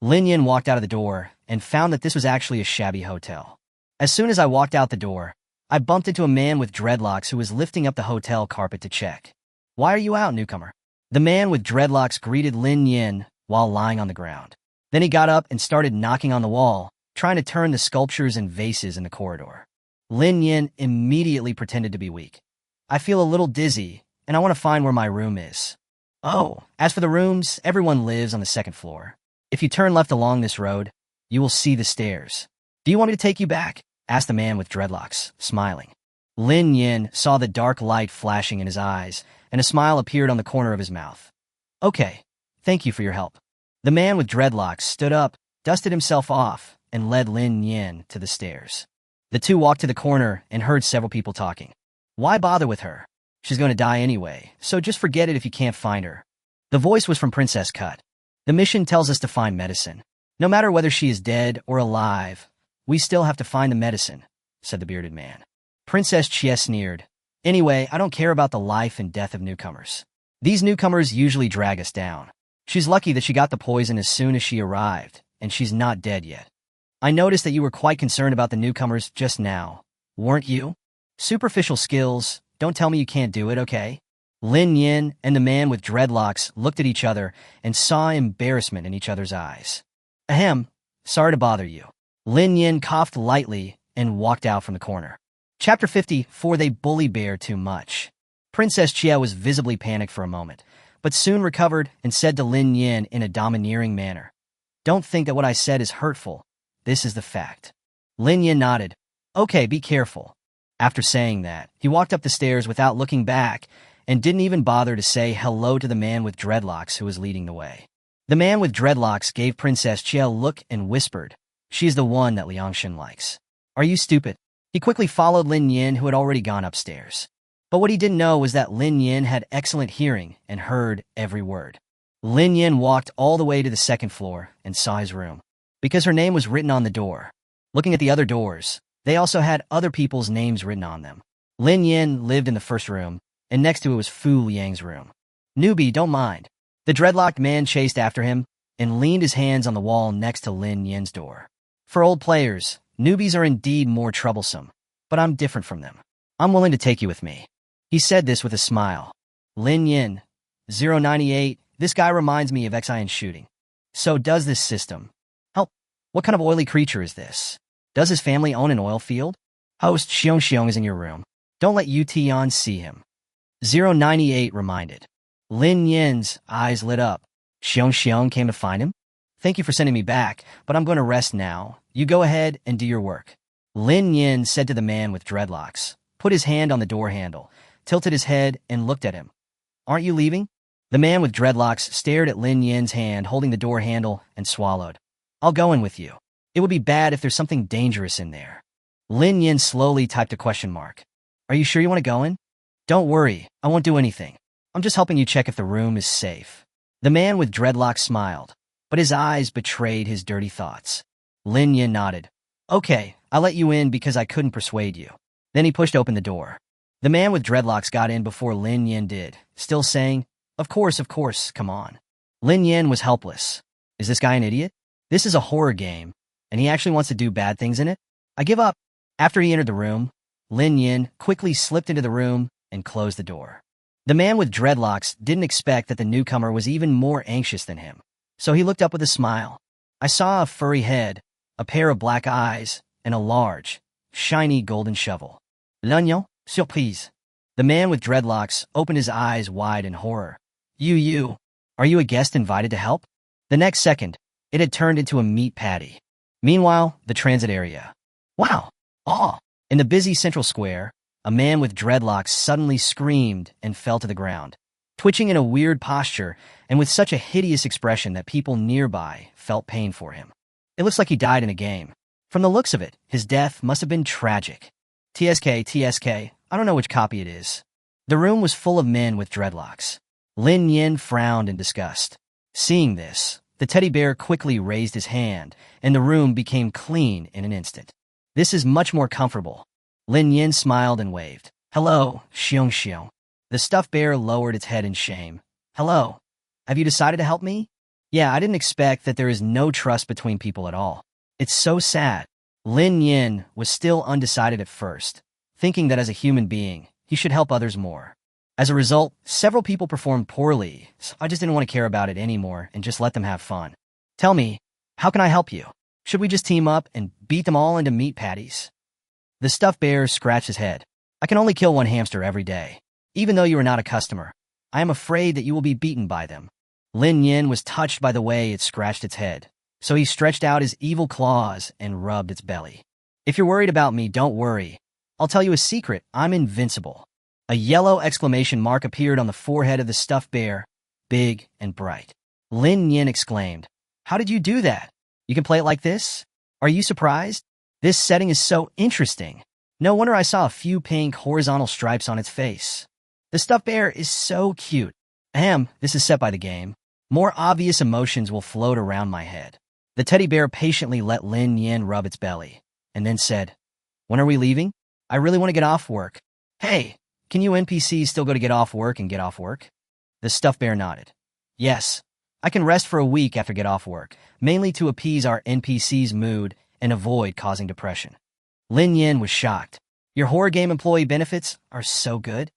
Lin Yin walked out of the door and found that this was actually a shabby hotel. As soon as I walked out the door, I bumped into a man with dreadlocks who was lifting up the hotel carpet to check. Why are you out, newcomer? The man with dreadlocks greeted Lin Yin while lying on the ground. Then he got up and started knocking on the wall, trying to turn the sculptures and vases in the corridor. Lin Yin immediately pretended to be weak. I feel a little dizzy, and I want to find where my room is. Oh, as for the rooms, everyone lives on the second floor. If you turn left along this road, you will see the stairs. Do you want me to take you back? Asked the man with dreadlocks, smiling. Lin Yin saw the dark light flashing in his eyes, and a smile appeared on the corner of his mouth. Okay, thank you for your help. The man with dreadlocks stood up, dusted himself off, and led Lin Yin to the stairs. The two walked to the corner and heard several people talking. Why bother with her? She's going to die anyway, so just forget it if you can't find her. The voice was from Princess Cut. The mission tells us to find medicine. No matter whether she is dead or alive, we still have to find the medicine, said the bearded man. Princess Chia sneered. Anyway, I don't care about the life and death of newcomers. These newcomers usually drag us down. She's lucky that she got the poison as soon as she arrived, and she's not dead yet. I noticed that you were quite concerned about the newcomers just now, weren't you? Superficial skills, don't tell me you can't do it, okay? Lin Yin and the man with dreadlocks looked at each other and saw embarrassment in each other's eyes. Ahem, sorry to bother you. Lin Yin coughed lightly and walked out from the corner. Chapter 50, For They Bully Bear Too Much. Princess Chia was visibly panicked for a moment, but soon recovered and said to Lin Yin in a domineering manner, Don't think that what I said is hurtful. This is the fact. Lin Yin nodded. Okay, be careful. After saying that, he walked up the stairs without looking back and didn't even bother to say hello to the man with dreadlocks who was leading the way. The man with dreadlocks gave Princess Chia a look and whispered, She's the one that Liangshan likes. Are you stupid? He quickly followed Lin Yin, who had already gone upstairs. But what he didn't know was that Lin Yin had excellent hearing and heard every word. Lin Yin walked all the way to the second floor and saw his room, because her name was written on the door. Looking at the other doors, they also had other people's names written on them. Lin Yin lived in the first room, and next to it was Fu Liang's room. Newbie, don't mind. The dreadlocked man chased after him and leaned his hands on the wall next to Lin Yin's door. For old players, newbies are indeed more troublesome, but I'm different from them. I'm willing to take you with me. He said this with a smile. Lin Yin, 098, this guy reminds me of Xian shooting. So does this system. Help, what kind of oily creature is this? Does his family own an oil field? Host Xiong Xiong is in your room. Don't let Yu Tian see him. 098 reminded. Lin Yin's eyes lit up. Xiong Xiong came to find him? Thank you for sending me back, but I'm going to rest now. You go ahead and do your work. Lin Yin said to the man with dreadlocks, put his hand on the door handle, tilted his head, and looked at him. Aren't you leaving? The man with dreadlocks stared at Lin Yin's hand holding the door handle and swallowed. I'll go in with you. It would be bad if there's something dangerous in there. Lin Yin slowly typed a question mark. Are you sure you want to go in? Don't worry, I won't do anything. I'm just helping you check if the room is safe. The man with dreadlocks smiled, but his eyes betrayed his dirty thoughts. Lin Yin nodded. Okay, I'll let you in because I couldn't persuade you. Then he pushed open the door. The man with dreadlocks got in before Lin Yin did, still saying, Of course, come on. Lin Yin was helpless. Is this guy an idiot? This is a horror game, and he actually wants to do bad things in it? I give up. After he entered the room, Lin Nian quickly slipped into the room and closed the door. The man with dreadlocks didn't expect that the newcomer was even more anxious than him, so he looked up with a smile. I saw a furry head, a pair of black eyes, and a large, shiny golden shovel. L'oignon, surprise. The man with dreadlocks opened his eyes wide in horror. You, are you a guest invited to help? The next second, it had turned into a meat patty. Meanwhile, the transit area. Wow! Aw! In the busy central square, a man with dreadlocks suddenly screamed and fell to the ground, twitching in a weird posture and with such a hideous expression that people nearby felt pain for him. It looks like he died in a game. From the looks of it, his death must have been tragic. TSK, I don't know which copy it is. The room was full of men with dreadlocks. Lin Nian frowned in disgust. Seeing this, the teddy bear quickly raised his hand, and the room became clean in an instant. This is much more comfortable. Lin Nian smiled and waved. Hello, Xiong. The stuffed bear lowered its head in shame. Hello. Have you decided to help me? Yeah, I didn't expect that there is no trust between people at all. It's so sad. Lin Nian was still undecided at first, thinking that as a human being, he should help others more. As a result, several people performed poorly, so I just didn't want to care about it anymore and just let them have fun. Tell me, how can I help you? Should we just team up and beat them all into meat patties? The stuffed bear scratched his head. I can only kill one hamster every day. Even though you are not a customer, I am afraid that you will be beaten by them. Lin Nian was touched by the way it scratched its head, so he stretched out his evil claws and rubbed its belly. If you're worried about me, don't worry. I'll tell you a secret, I'm invincible. A yellow exclamation mark appeared on the forehead of the stuffed bear, big and bright. Lin Nian exclaimed, How did you do that? You can play it like this? Are you surprised? This setting is so interesting. No wonder I saw a few pink horizontal stripes on its face. The stuffed bear is so cute. Ahem, this is set by the game. More obvious emotions will float around my head. The teddy bear patiently let Lin Nian rub its belly, and then said, When are we leaving? I really want to get off work. Hey, can you NPCs still go to get off work and get off work? The stuffed bear nodded. Yes, I can rest for a week after get off work, mainly to appease our NPC's mood and avoid causing depression. Lin Nian was shocked. Your horror game employee benefits are so good.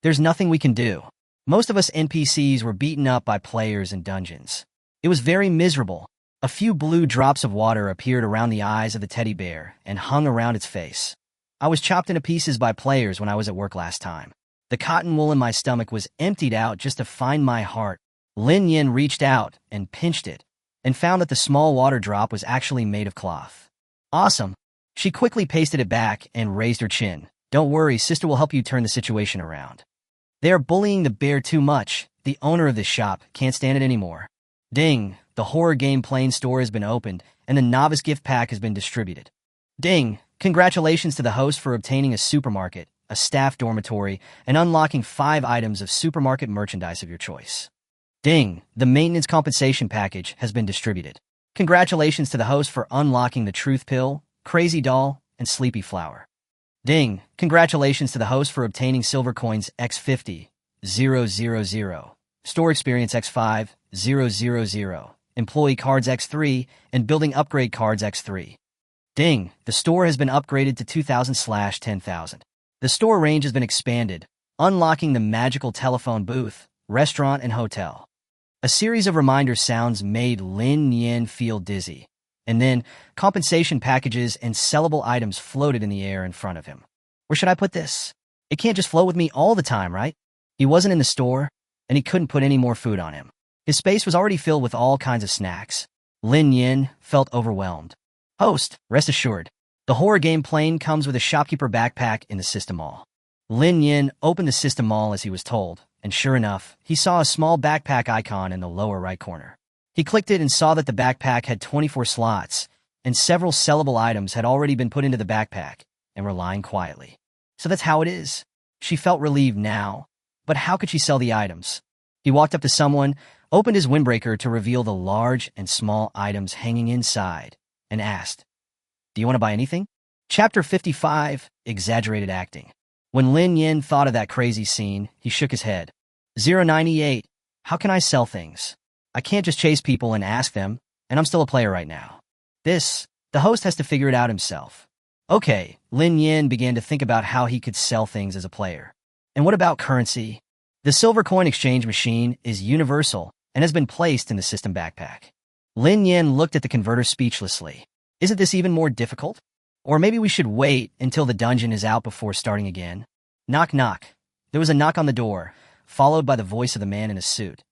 There's nothing we can do. Most of us NPCs were beaten up by players in dungeons. It was very miserable. A few blue drops of water appeared around the eyes of the teddy bear and hung around its face. I was chopped into pieces by players when I was at work last time. The cotton wool in my stomach was emptied out just to find my heart. Lin Nian reached out and pinched it, and found that the small water drop was actually made of cloth. Awesome. She quickly pasted it back and raised her chin. Don't worry, sister will help you turn the situation around. They are bullying the bear too much. The owner of this shop can't stand it anymore. Ding, the horror game plane store has been opened, and the novice gift pack has been distributed. Ding, congratulations to the host for obtaining a supermarket, a staff dormitory, and unlocking 5 items of supermarket merchandise of your choice. Ding, the maintenance compensation package has been distributed. Congratulations to the host for unlocking the truth pill, crazy doll, and sleepy flower. Ding, congratulations to the host for obtaining silver coins X50, 000, store experience X5, 000, employee cards X3, and building upgrade cards X3. Ding, the store has been upgraded to 2,000/10,000. The store range has been expanded, unlocking the magical telephone booth, restaurant, and hotel. A series of reminder sounds made Lin Nian feel dizzy, and then compensation packages and sellable items floated in the air in front of him. Where should I put this? It can't just float with me all the time, right? He wasn't in the store, and he couldn't put any more food on him. His space was already filled with all kinds of snacks. Lin Nian felt overwhelmed. Host, rest assured, the horror game plane comes with a shopkeeper backpack in the system mall. Lin Nian opened the system mall as he was told, and sure enough, he saw a small backpack icon in the lower right corner. He clicked it and saw that the backpack had 24 slots, and several sellable items had already been put into the backpack and were lying quietly. So that's how it is. She felt relieved now, but how could she sell the items? He walked up to someone, opened his windbreaker to reveal the large and small items hanging inside, and asked, Do you want to buy anything? Chapter 55, Exaggerated Acting. When Lin Nian thought of that crazy scene, he shook his head. 098, how can I sell things? I can't just chase people and ask them, and I'm still a player right now. The host has to figure it out himself. Okay, Lin Yin began to think about how he could sell things as a player. And what about currency? The silver coin exchange machine is universal and has been placed in the system backpack. Lin Yin looked at the converter speechlessly. Isn't this even more difficult? Or maybe we should wait until the dungeon is out before starting again? Knock, knock. There was a knock on the door, followed by the voice of the man in a suit.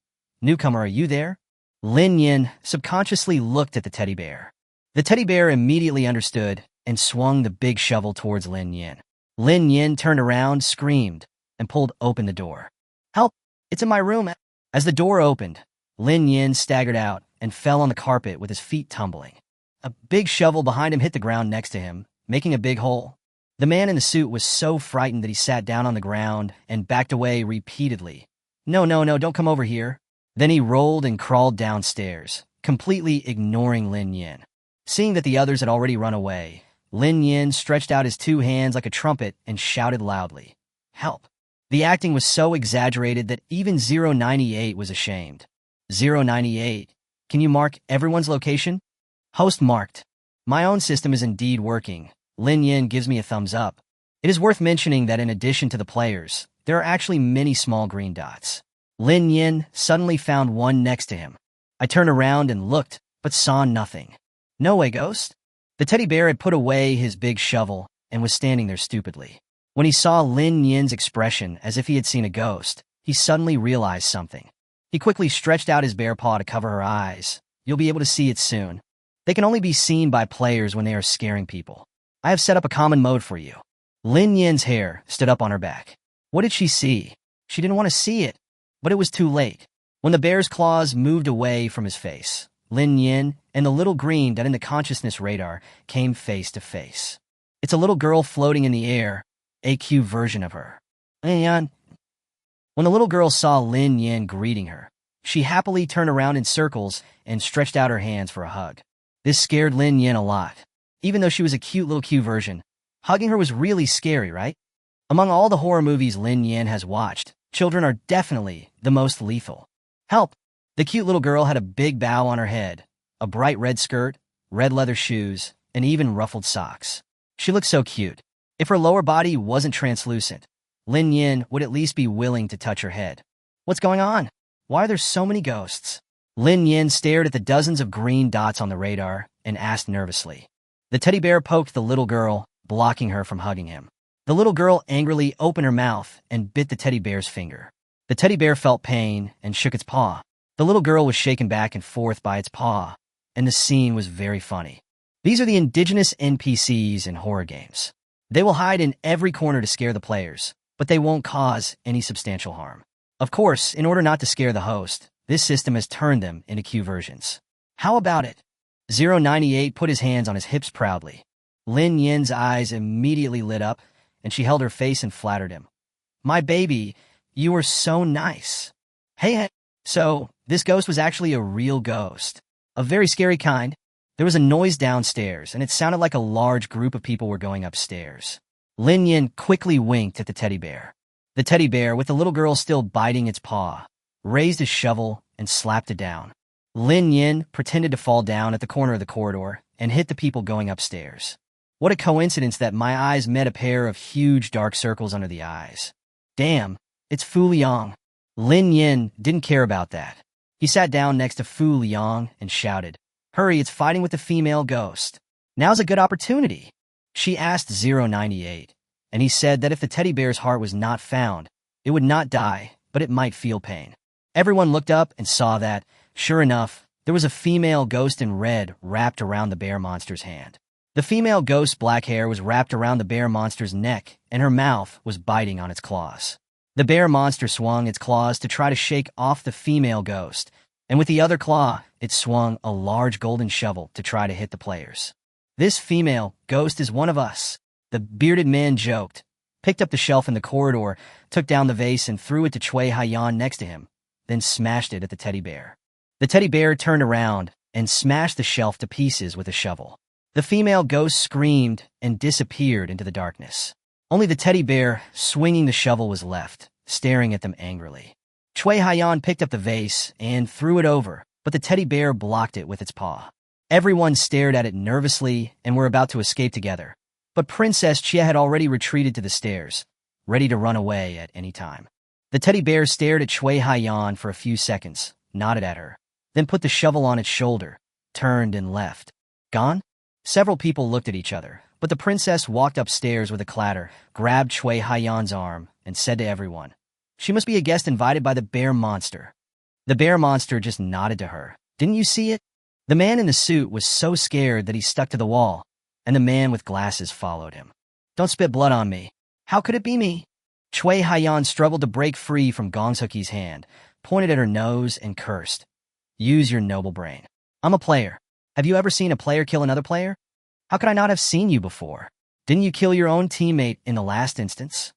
Newcomer, are you there? Lin Yin subconsciously looked at the teddy bear. The teddy bear immediately understood and swung the big shovel towards Lin Yin. Lin Yin turned around, screamed, and pulled open the door. Help! It's in my room! As the door opened, Lin Yin staggered out and fell on the carpet with his feet tumbling. A big shovel behind him hit the ground next to him, making a big hole. The man in the suit was so frightened that he sat down on the ground and backed away repeatedly. No, no, no, don't come over here. Then he rolled and crawled downstairs, completely ignoring Lin Yin. Seeing that the others had already run away, Lin Yin stretched out his two hands like a trumpet and shouted loudly, "Help!" The acting was so exaggerated that even 098 was ashamed. 098, can you mark everyone's location? Host marked. My own system is indeed working. Lin Yin gives me a thumbs up. It is worth mentioning that in addition to the players, there are actually many small green dots. Lin Yin suddenly found one next to him. I turned around and looked, but saw nothing. No way, ghost. The teddy bear had put away his big shovel and was standing there stupidly. When he saw Lin Yin's expression as if he had seen a ghost, he suddenly realized something. He quickly stretched out his bear paw to cover her eyes. You'll be able to see it soon. They can only be seen by players when they are scaring people. I have set up a common mode for you. Lin Yin's hair stood up on her back. What did she see? She didn't want to see it, but it was too late. When the bear's claws moved away from his face, Lin Yin and the little green dot in the consciousness radar came face to face. It's a little girl floating in the air, a cute version of her. When the little girl saw Lin Yin greeting her, she happily turned around in circles and stretched out her hands for a hug. This scared Lin Yin a lot. Even though she was a cute little Q version, hugging her was really scary, right? Among all the horror movies Lin Yin has watched, children are definitely the most lethal. Help! The cute little girl had a big bow on her head, a bright red skirt, red leather shoes, and even ruffled socks. She looked so cute. If her lower body wasn't translucent, Lin Yin would at least be willing to touch her head. What's going on? Why are there so many ghosts? Lin Yin stared at the dozens of green dots on the radar and asked nervously. The teddy bear poked the little girl, blocking her from hugging him. The little girl angrily opened her mouth and bit the teddy bear's finger. The teddy bear felt pain and shook its paw. The little girl was shaken back and forth by its paw, and the scene was very funny. These are the indigenous NPCs in horror games. They will hide in every corner to scare the players, but they won't cause any substantial harm. Of course, in order not to scare the host, this system has turned them into Q versions. How about it? 098 put his hands on his hips proudly. Lin Yin's eyes immediately lit up, and she held her face and flattered him. My baby, you are so nice. Hey, so this ghost was actually a real ghost. A very scary kind. There was a noise downstairs, and it sounded like a large group of people were going upstairs. Lin Yin quickly winked at the teddy bear. The teddy bear, with the little girl still biting its paw, raised his shovel and slapped it down. Lin Yin pretended to fall down at the corner of the corridor and hit the people going upstairs. What a coincidence that my eyes met a pair of huge dark circles under the eyes. Damn, it's Fu Liang. Lin Yin didn't care about that. He sat down next to Fu Liang and shouted, Hurry, it's fighting with the female ghost. Now's a good opportunity. She asked 098, and he said that if the teddy bear's heart was not found, it would not die, but it might feel pain. Everyone looked up and saw that, sure enough, there was a female ghost in red wrapped around the bear monster's hand. The female ghost's black hair was wrapped around the bear monster's neck, and her mouth was biting on its claws. The bear monster swung its claws to try to shake off the female ghost, and with the other claw, it swung a large golden shovel to try to hit the players. This female ghost is one of us, the bearded man joked, picked up the shelf in the corridor, took down the vase and threw it to Cui Haiyan next to him, then smashed it at the teddy bear. The teddy bear turned around and smashed the shelf to pieces with a shovel. The female ghost screamed and disappeared into the darkness. Only the teddy bear, swinging the shovel, was left, staring at them angrily. Cui Haiyan picked up the vase and threw it over, but the teddy bear blocked it with its paw. Everyone stared at it nervously and were about to escape together. But Princess Chia had already retreated to the stairs, ready to run away at any time. The teddy bear stared at Cui Haiyan for a few seconds, nodded at her, then put the shovel on its shoulder, turned and left. Gone? Several people looked at each other, but the princess walked upstairs with a clatter, grabbed Cui Haiyan's arm, and said to everyone, "She must be a guest invited by the bear monster." The bear monster just nodded to her. "Didn't you see it?" The man in the suit was so scared that he stuck to the wall, and the man with glasses followed him. "Don't spit blood on me." "How could it be me?" Cui Haiyan struggled to break free from Gongsuki's hand, pointed at her nose, and cursed. "Use your noble brain. I'm a player. Have you ever seen a player kill another player? How could I not have seen you before? Didn't you kill your own teammate in the last instance?"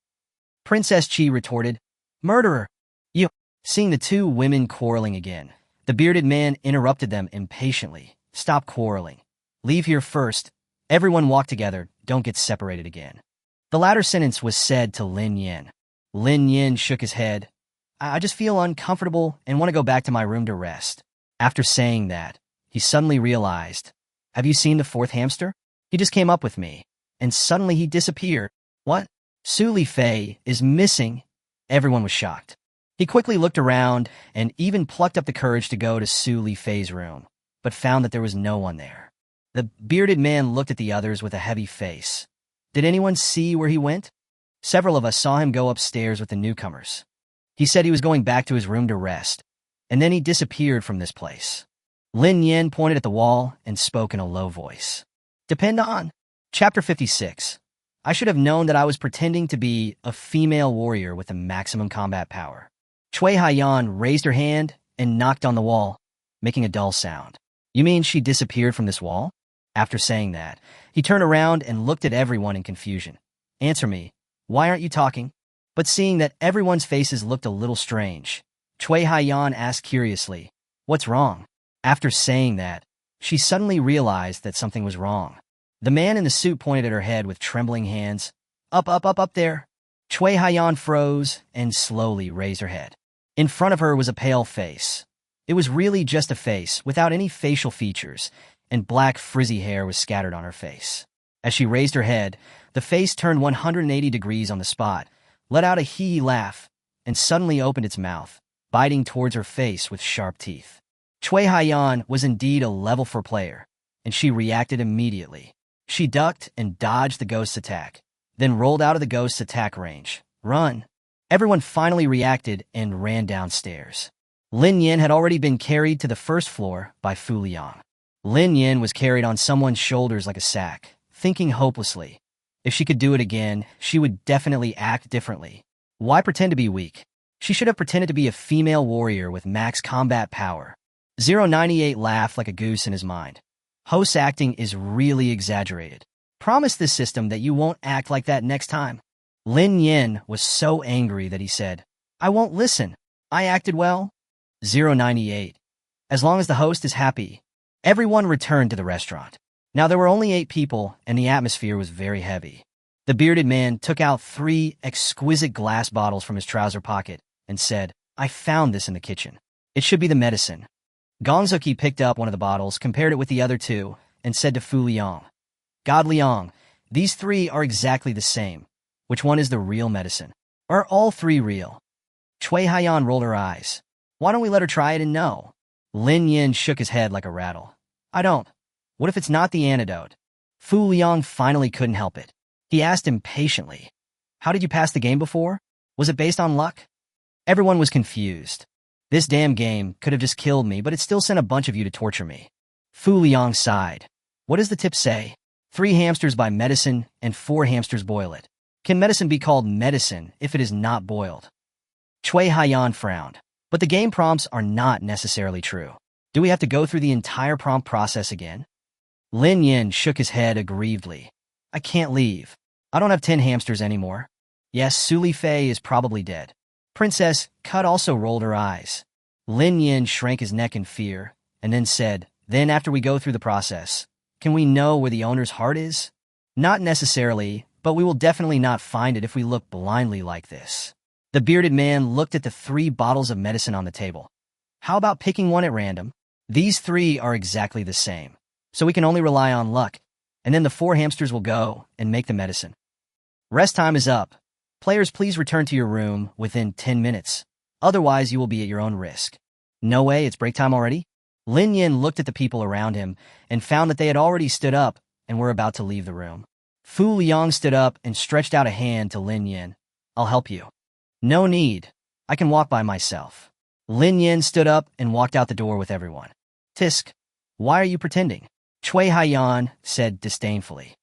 Princess Chi retorted, "Murderer! You." Seeing the two women quarreling again, the bearded man interrupted them impatiently. "Stop quarreling. Leave here first. Everyone walk together. Don't get separated again." The latter sentence was said to Lin Nian. Lin Nian shook his head. I just feel uncomfortable and want to go back to my room to rest." After saying that, he suddenly realized, "Have you seen the fourth hamster? He just came up with me, and suddenly he disappeared." "What? Su Li Fei is missing?" Everyone was shocked. He quickly looked around and even plucked up the courage to go to Su Li Fei's room, but found that there was no one there. The bearded man looked at the others with a heavy face. "Did anyone see where he went?" "Several of us saw him go upstairs with the newcomers. He said he was going back to his room to rest, and then he disappeared from this place." Lin Nian pointed at the wall and spoke in a low voice. "Depend on." Chapter 56. I should have known that I was pretending to be a female warrior with a maximum combat power. Cui Haiyan raised her hand and knocked on the wall, making a dull sound. "You mean she disappeared from this wall?" After saying that, he turned around and looked at everyone in confusion. "Answer me, why aren't you talking?" But seeing that everyone's faces looked a little strange, Cui Haiyan asked curiously, "What's wrong?" After saying that, she suddenly realized that something was wrong. The man in the suit pointed at her head with trembling hands. Up there." Cui Haiyan froze and slowly raised her head. In front of her was a pale face. It was really just a face without any facial features, and black frizzy hair was scattered on her face. As she raised her head, the face turned 180 degrees on the spot, let out a hee laugh, and suddenly opened its mouth, biting towards her face with sharp teeth. Cui Haiyan was indeed a level 4 player, and she reacted immediately. She ducked and dodged the ghost's attack, then rolled out of the ghost's attack range. "Run!" Everyone finally reacted and ran downstairs. Lin Nian had already been carried to the first floor by Fu Liang. Lin Nian was carried on someone's shoulders like a sack, thinking hopelessly. If she could do it again, she would definitely act differently. Why pretend to be weak? She should have pretended to be a female warrior with max combat power. 098 laughed like a goose in his mind. Host's acting is really exaggerated. Promise this system that you won't act like that next time. Lin Nian was so angry that he said, "I won't listen. I acted well." 098. As long as the host is happy. Everyone returned to the restaurant. Now there were only 8 people, and the atmosphere was very heavy. The bearded man took out 3 exquisite glass bottles from his trouser pocket and said, "I found this in the kitchen. It should be the medicine." Gongzuki picked up one of the bottles, compared it with the other 2, and said to Fu Liang, "God Liang, these 3 are exactly the same. Which one is the real medicine? Are all 3 real?" Cui Haiyan rolled her eyes. "Why don't we let her try it and know?" Lin Yin shook his head like a rattle. "I don't. What if it's not the antidote?" Fu Liang finally couldn't help it. He asked impatiently, "How did you pass the game before? Was it based on luck?" Everyone was confused. This damn game could have just killed me, but it still sent a bunch of you to torture me. Fu Liang sighed. "What does the tip say? 3 hamsters buy medicine and 4 hamsters boil it. Can medicine be called medicine if it is not boiled?" Cui Haiyan frowned. "But the game prompts are not necessarily true. Do we have to go through the entire prompt process again?" Lin Yin shook his head aggrievedly. "I can't leave. I don't have 10 hamsters anymore. Yes, Su Li Fei is probably dead." Princess Cut also rolled her eyes. Lin Yin shrank his neck in fear, and then said, "Then after we go through the process, can we know where the owner's heart is?" "Not necessarily, but we will definitely not find it if we look blindly like this." The bearded man looked at the 3 bottles of medicine on the table. "How about picking one at random? These 3 are exactly the same, so we can only rely on luck, and then the 4 hamsters will go and make the medicine. Rest time is up. Players, please return to your room within 10 minutes. Otherwise, you will be at your own risk. No way, it's break time already? Lin Nian looked at the people around him and found that they had already stood up and were about to leave the room. Fu Liang stood up and stretched out a hand to Lin Nian. I'll help you. No need. I can walk by myself. Lin Nian stood up and walked out the door with everyone. Tisk. Why are you pretending? Cui Haiyan said disdainfully.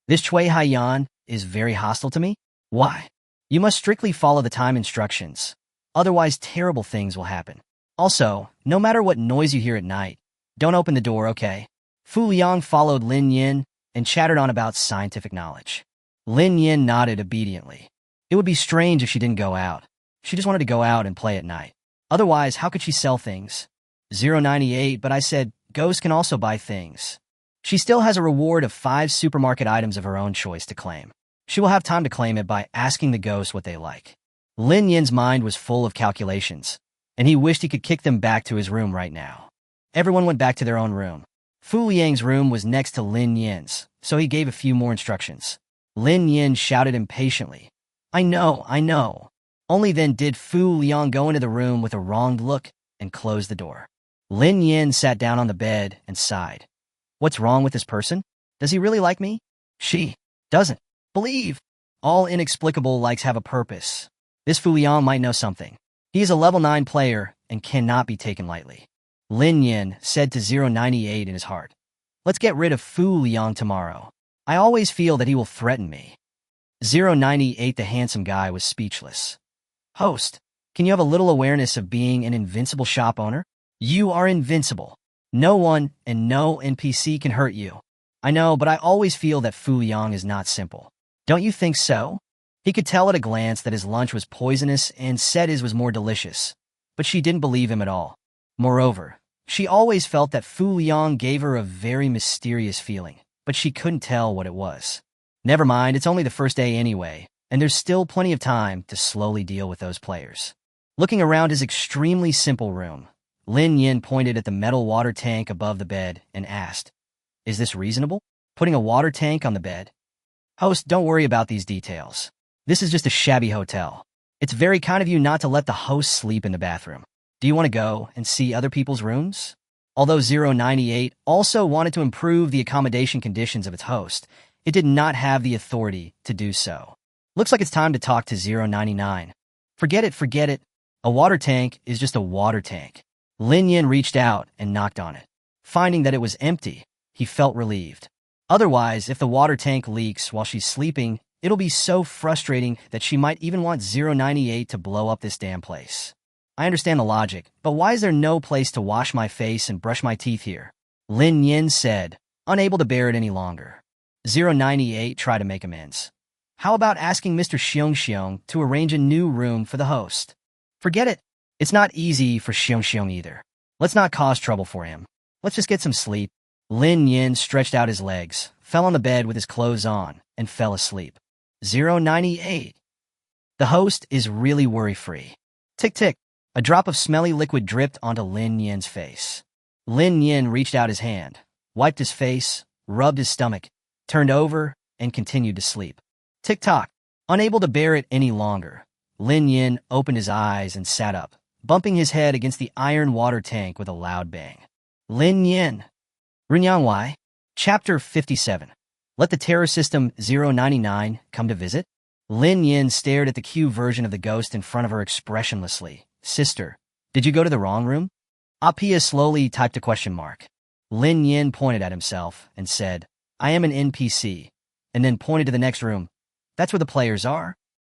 This Cui Haiyan is very hostile to me? Why? You must strictly follow the time instructions. Otherwise, terrible things will happen. Also, no matter what noise you hear at night, don't open the door, okay? Fu Liang followed Lin Nian and chattered on about scientific knowledge. Lin Nian nodded obediently. It would be strange if she didn't go out. She just wanted to go out and play at night. Otherwise, how could she sell things? 098, but I said, ghosts can also buy things. She still has a reward of 5 supermarket items of her own choice to claim. She will have time to claim it by asking the ghosts what they like. Lin Yan's mind was full of calculations, and he wished he could kick them back to his room right now. Everyone went back to their own room. Fu Liang's room was next to Lin Yan's, so he gave a few more instructions. Lin Yan shouted impatiently, I know. Only then did Fu Liang go into the room with a wronged look and close the door. Lin Yan sat down on the bed and sighed. What's wrong with this person? Does he really like me? She doesn't. Believe. All inexplicable likes have a purpose. This Fu Liang might know something. He is a level 9 player and cannot be taken lightly. Lin Yan said to 098 in his heart. Let's get rid of Fu Liang tomorrow. I always feel that he will threaten me. 098, the handsome guy, was speechless. Host, can you have a little awareness of being an invincible shop owner? You are invincible. No one and no NPC can hurt you. I know, but I always feel that Fu Liang is not simple. Don't you think so? He could tell at a glance that his lunch was poisonous and said his was more delicious. But she didn't believe him at all. Moreover, she always felt that Fu Liang gave her a very mysterious feeling, but she couldn't tell what it was. Never mind, it's only the first day anyway, and there's still plenty of time to slowly deal with those players. Looking around his extremely simple room, Lin Nian pointed at the metal water tank above the bed and asked, Is this reasonable? Putting a water tank on the bed? Host, don't worry about these details. This is just a shabby hotel. It's very kind of you not to let the host sleep in the bathroom. Do you want to go and see other people's rooms? Although 098 also wanted to improve the accommodation conditions of its host, it did not have the authority to do so. Looks like it's time to talk to 099. Forget it. A water tank is just a water tank. Lin Yan reached out and knocked on it. Finding that it was empty, he felt relieved. Otherwise, if the water tank leaks while she's sleeping, it'll be so frustrating that she might even want 098 to blow up this damn place. I understand the logic, but why is there no place to wash my face and brush my teeth here? Lin Yan said, unable to bear it any longer. 098 tried to make amends. How about asking Mr. Xiong to arrange a new room for the host? Forget it. It's not easy for Xiong either. Let's not cause trouble for him. Let's just get some sleep. Lin Yan stretched out his legs, fell on the bed with his clothes on, and fell asleep. 098. The host is really worry-free. Tick-tick. A drop of smelly liquid dripped onto Lin Yan's face. Lin Yan reached out his hand, wiped his face, rubbed his stomach, turned over, and continued to sleep. Tick-tock. Unable to bear it any longer, Lin Yan opened his eyes and sat up, bumping his head against the iron water tank with a loud bang. Lin Yan. Runyang Wai. Chapter 57. Let the terror system 099 come to visit? Lin Yan stared at the Q version of the ghost in front of her expressionlessly. Sister, did you go to the wrong room? Apia slowly typed a question mark. Lin Yan pointed at himself and said, I am an NPC, and then pointed to the next room. That's where the players are.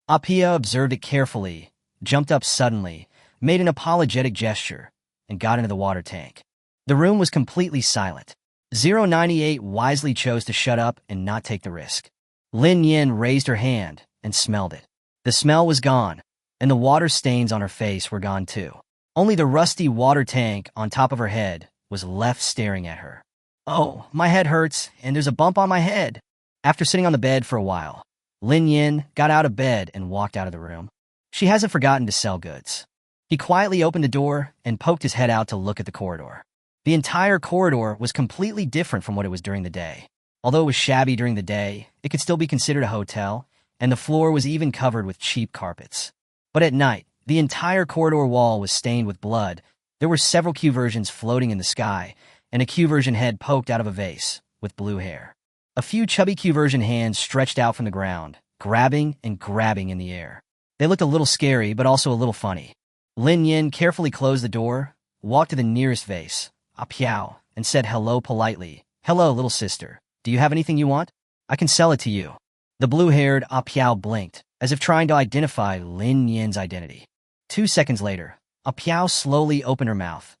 Apia observed it carefully, jumped up suddenly, made an apologetic gesture, and got into the water tank. The room was completely silent. 098 wisely chose to shut up and not take the risk. Lin Yan raised her hand and smelled it. The smell was gone, and the water stains on her face were gone too. Only the rusty water tank on top of her head was left staring at her. Oh, my head hurts, and there's a bump on my head. After sitting on the bed for a while, Lin Yan got out of bed and walked out of the room. She hasn't forgotten to sell goods. He quietly opened the door and poked his head out to look at the corridor. The entire corridor was completely different from what it was during the day. Although it was shabby during the day, it could still be considered a hotel, and the floor was even covered with cheap carpets. But at night, the entire corridor wall was stained with blood. There were several Q versions floating in the sky, and a Q version head poked out of a vase, with blue hair. A few chubby Q version hands stretched out from the ground, grabbing and grabbing in the air. They looked a little scary, but also a little funny. Lin Nian carefully closed the door, walked to the nearest vase, Piao, and said hello politely. Hello, little sister. Do you have anything you want? I can sell it to you. The blue-haired Piao blinked, as if trying to identify Lin Nian's identity. 2 seconds later, Piao slowly opened her mouth.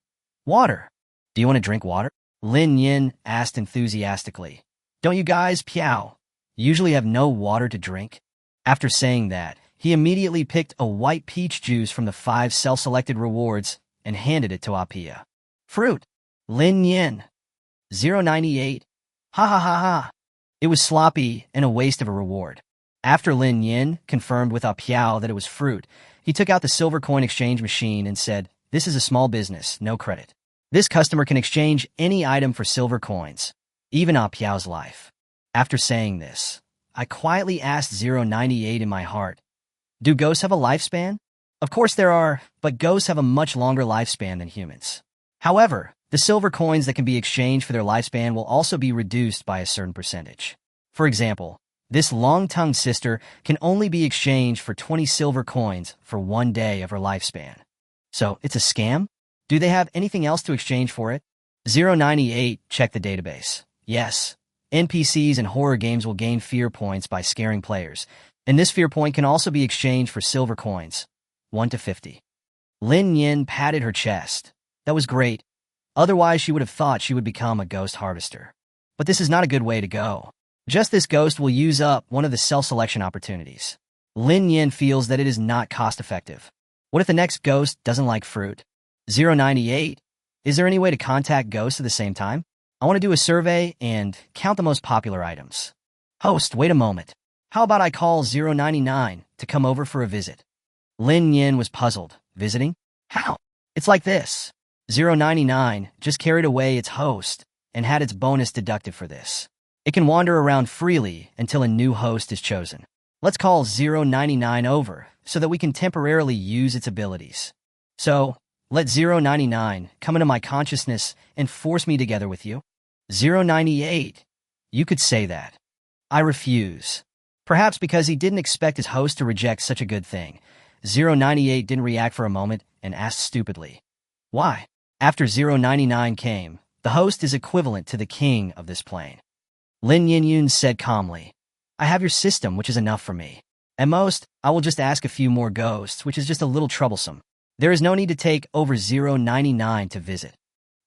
Water. Do you want to drink water? Lin Nian asked enthusiastically. Don't you guys, Piao, usually have no water to drink? After saying that, he immediately picked a white peach juice from the 5 self-selected rewards and handed it to Apia. Fruit. Lin Nian. 098. Ha ha ha ha. It was sloppy and a waste of a reward. After Lin Nian confirmed with Piao that it was fruit, he took out the silver coin exchange machine and said, This is a small business, no credit. This customer can exchange any item for silver coins, even Piao's life. After saying this, I quietly asked 098 in my heart, Do ghosts have a lifespan? Of course there are, but ghosts have a much longer lifespan than humans. However, the silver coins that can be exchanged for their lifespan will also be reduced by a certain percentage. For example, this long-tongued sister can only be exchanged for 20 silver coins for 1 day of her lifespan. So, it's a scam? Do they have anything else to exchange for it? 098 checked the database. Yes, NPCs in horror games will gain fear points by scaring players, and this fear point can also be exchanged for silver coins, 1 to 50. Lin Nian patted her chest. That was great. Otherwise, she would have thought she would become a ghost harvester. But this is not a good way to go. Just this ghost will use up one of the self-selection opportunities. Lin Nian feels that it is not cost-effective. What if the next ghost doesn't like fruit? 098. Is there any way to contact ghosts at the same time? I want to do a survey and count the most popular items. Host, wait a moment. How about I call 099 to come over for a visit? Lin Nian was puzzled. Visiting? How? It's like this. 099 just carried away its host and had its bonus deducted for this. It can wander around freely until a new host is chosen. Let's call 099 over so that we can temporarily use its abilities. So, let 099 come into my consciousness and force me together with you. 098. You could say that. I refuse. Perhaps because he didn't expect his host to reject such a good thing. 098 didn't react for a moment and asked stupidly. Why? After 099 came, the host is equivalent to the king of this plane. Lin Nian said calmly, I have your system, which is enough for me. At most, I will just ask a few more ghosts, which is just a little troublesome. There is no need to take over 099 to visit.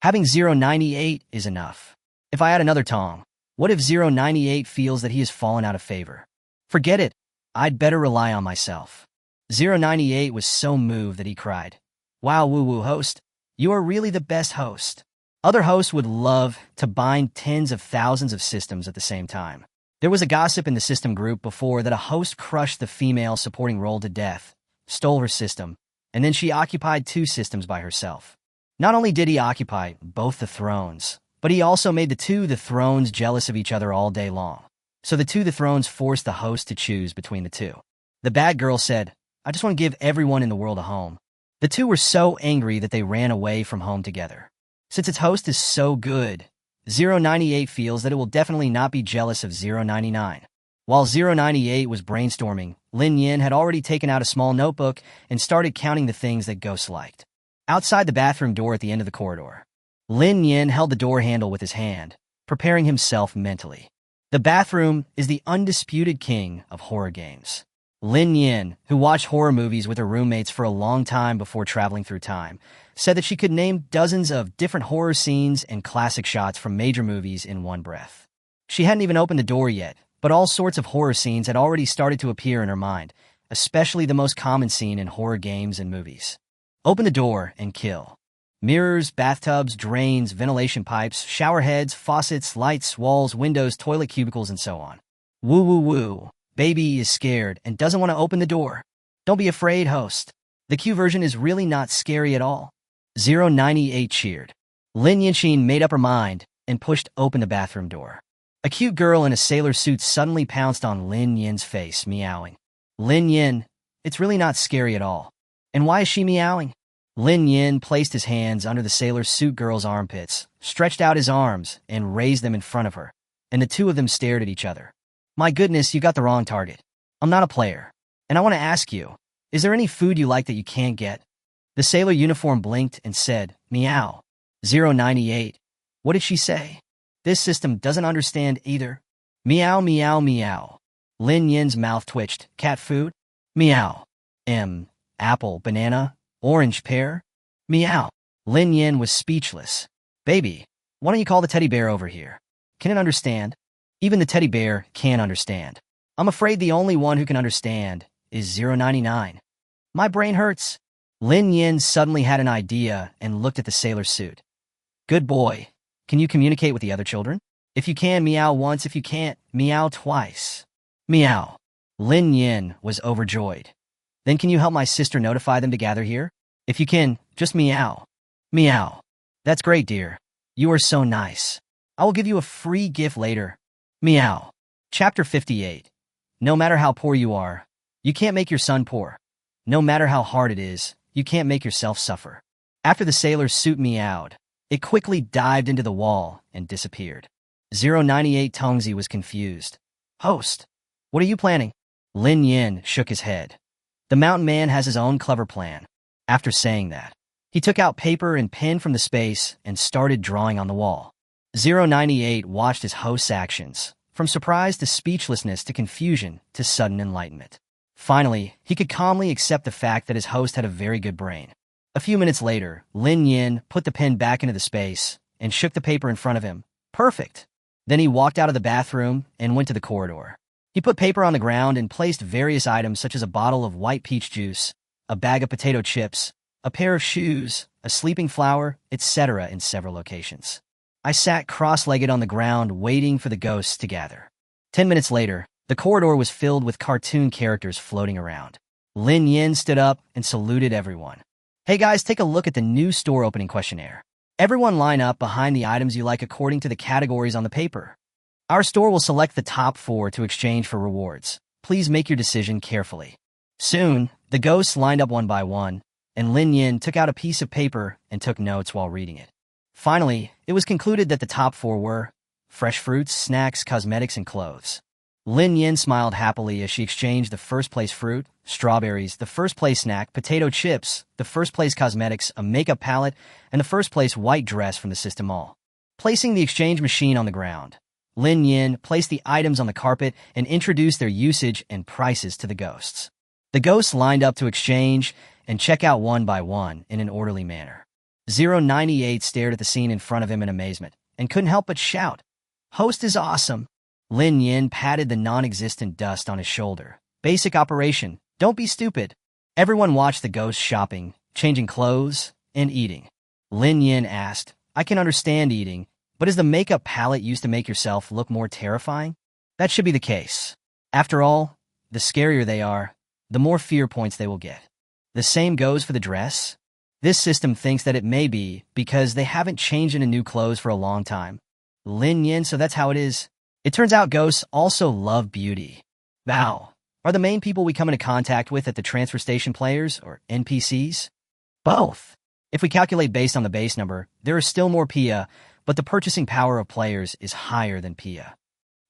Having 098 is enough. If I add another Tong, what if 098 feels that he has fallen out of favor? Forget it. I'd better rely on myself. 098 was so moved that he cried, Wow, woo-woo host, you are really the best host. Other hosts would love to bind tens of thousands of systems at the same time. There was a gossip in the system group before that a host crushed the female supporting role to death, stole her system, and then she occupied 2 systems by herself. Not only did he occupy both the thrones, but he also made the thrones jealous of each other all day long. So the thrones forced the host to choose between the 2. The bad girl said, I just want to give everyone in the world a home. The 2 were so angry that they ran away from home together. Since its host is so good, 098 feels that it will definitely not be jealous of 099. While 098 was brainstorming, Lin Nian had already taken out a small notebook and started counting the things that ghosts liked. Outside the bathroom door at the end of the corridor, Lin Nian held the door handle with his hand, preparing himself mentally. The bathroom is the undisputed king of horror games. Lin Nian, who watched horror movies with her roommates for a long time before traveling through time, said that she could name dozens of different horror scenes and classic shots from major movies in one breath. She hadn't even opened the door yet, but all sorts of horror scenes had already started to appear in her mind, especially the most common scene in horror games and movies. Open the door and kill. Mirrors, bathtubs, drains, ventilation pipes, shower heads, faucets, lights, walls, windows, toilet cubicles, and so on. Woo woo woo. Baby is scared and doesn't want to open the door. Don't be afraid, host. The Q version is really not scary at all. 098 cheered. Lin Nian made up her mind and pushed open the bathroom door. A cute girl in a sailor suit suddenly pounced on Lin Yin's face, meowing. Lin Yin, it's really not scary at all. And why is she meowing? Lin Yin placed his hands under the sailor suit girl's armpits, stretched out his arms, and raised them in front of her, and the two of them stared at each other. My goodness, you got the wrong target. I'm not a player. And I want to ask you, is there any food you like that you can't get? The sailor uniform blinked and said, meow. 098. What did she say? This system doesn't understand either. Meow, meow, meow. Lin Yin's mouth twitched. Cat food? Meow. Apple, banana, orange, pear? Meow. Lin Yin was speechless. Baby, why don't you call the teddy bear over here? Can it understand? Even the teddy bear can't understand. I'm afraid the only one who can understand is 099. My brain hurts. Lin Yin suddenly had an idea and looked at the sailor suit. Good boy. Can you communicate with the other children? If you can, meow once. If you can't, meow twice. Meow. Lin Yin was overjoyed. Then can you help my sister notify them to gather here? If you can, just meow. Meow. That's great, dear. You are so nice. I will give you a free gift later. Meow. Chapter 58. No matter how poor you are, you can't make your son poor. No matter how hard it is, you can't make yourself suffer. After the sailor's suit meowed, it quickly dived into the wall and disappeared. 098 Tongzi was confused. Host, what are you planning? Lin Yin shook his head. The mountain man has his own clever plan. After saying that, he took out paper and pen from the space and started drawing on the wall. 098 watched his host's actions, from surprise to speechlessness to confusion to sudden enlightenment. Finally, he could calmly accept the fact that his host had a very good brain. A few minutes later, Lin Yin put the pen back into the space and shook the paper in front of him. Perfect. Then he walked out of the bathroom and went to the corridor. He put paper on the ground and placed various items such as a bottle of white peach juice, a bag of potato chips, a pair of shoes, a sleeping flower, etc. in several locations. I sat cross-legged on the ground waiting for the ghosts to gather. 10 minutes later, the corridor was filled with cartoon characters floating around. Lin Yin stood up and saluted everyone. Hey guys, take a look at the new store opening questionnaire. Everyone line up behind the items you like according to the categories on the paper. Our store will select the top 4 to exchange for rewards. Please make your decision carefully. Soon, the ghosts lined up one by one, and Lin Yin took out a piece of paper and took notes while reading it. Finally, it was concluded that the top 4 were fresh fruits, snacks, cosmetics, and clothes. Lin Yin smiled happily as she exchanged the first-place fruit, strawberries, the first-place snack, potato chips, the first-place cosmetics, a makeup palette, and the first-place white dress from the system mall. Placing the exchange machine on the ground, Lin Yin placed the items on the carpet and introduced their usage and prices to the ghosts. The ghosts lined up to exchange and check out one by one in an orderly manner. 098 stared at the scene in front of him in amazement and couldn't help but shout, "Host is awesome!" Lin Yin patted the non-existent dust on his shoulder. Basic operation. Don't be stupid. Everyone watched the ghosts shopping, changing clothes, and eating. Lin Yin asked, I can understand eating, but is the makeup palette used to make yourself look more terrifying? That should be the case. After all, the scarier they are, the more fear points they will get. The same goes for the dress. This system thinks that it may be because they haven't changed into new clothes for a long time. Lin Yin, so that's how it is. It turns out ghosts also love beauty. Wow. Are the main people we come into contact with at the transfer station players or NPCs? Both. If we calculate based on the base number, there are still more Pia, but the purchasing power of players is higher than Pia.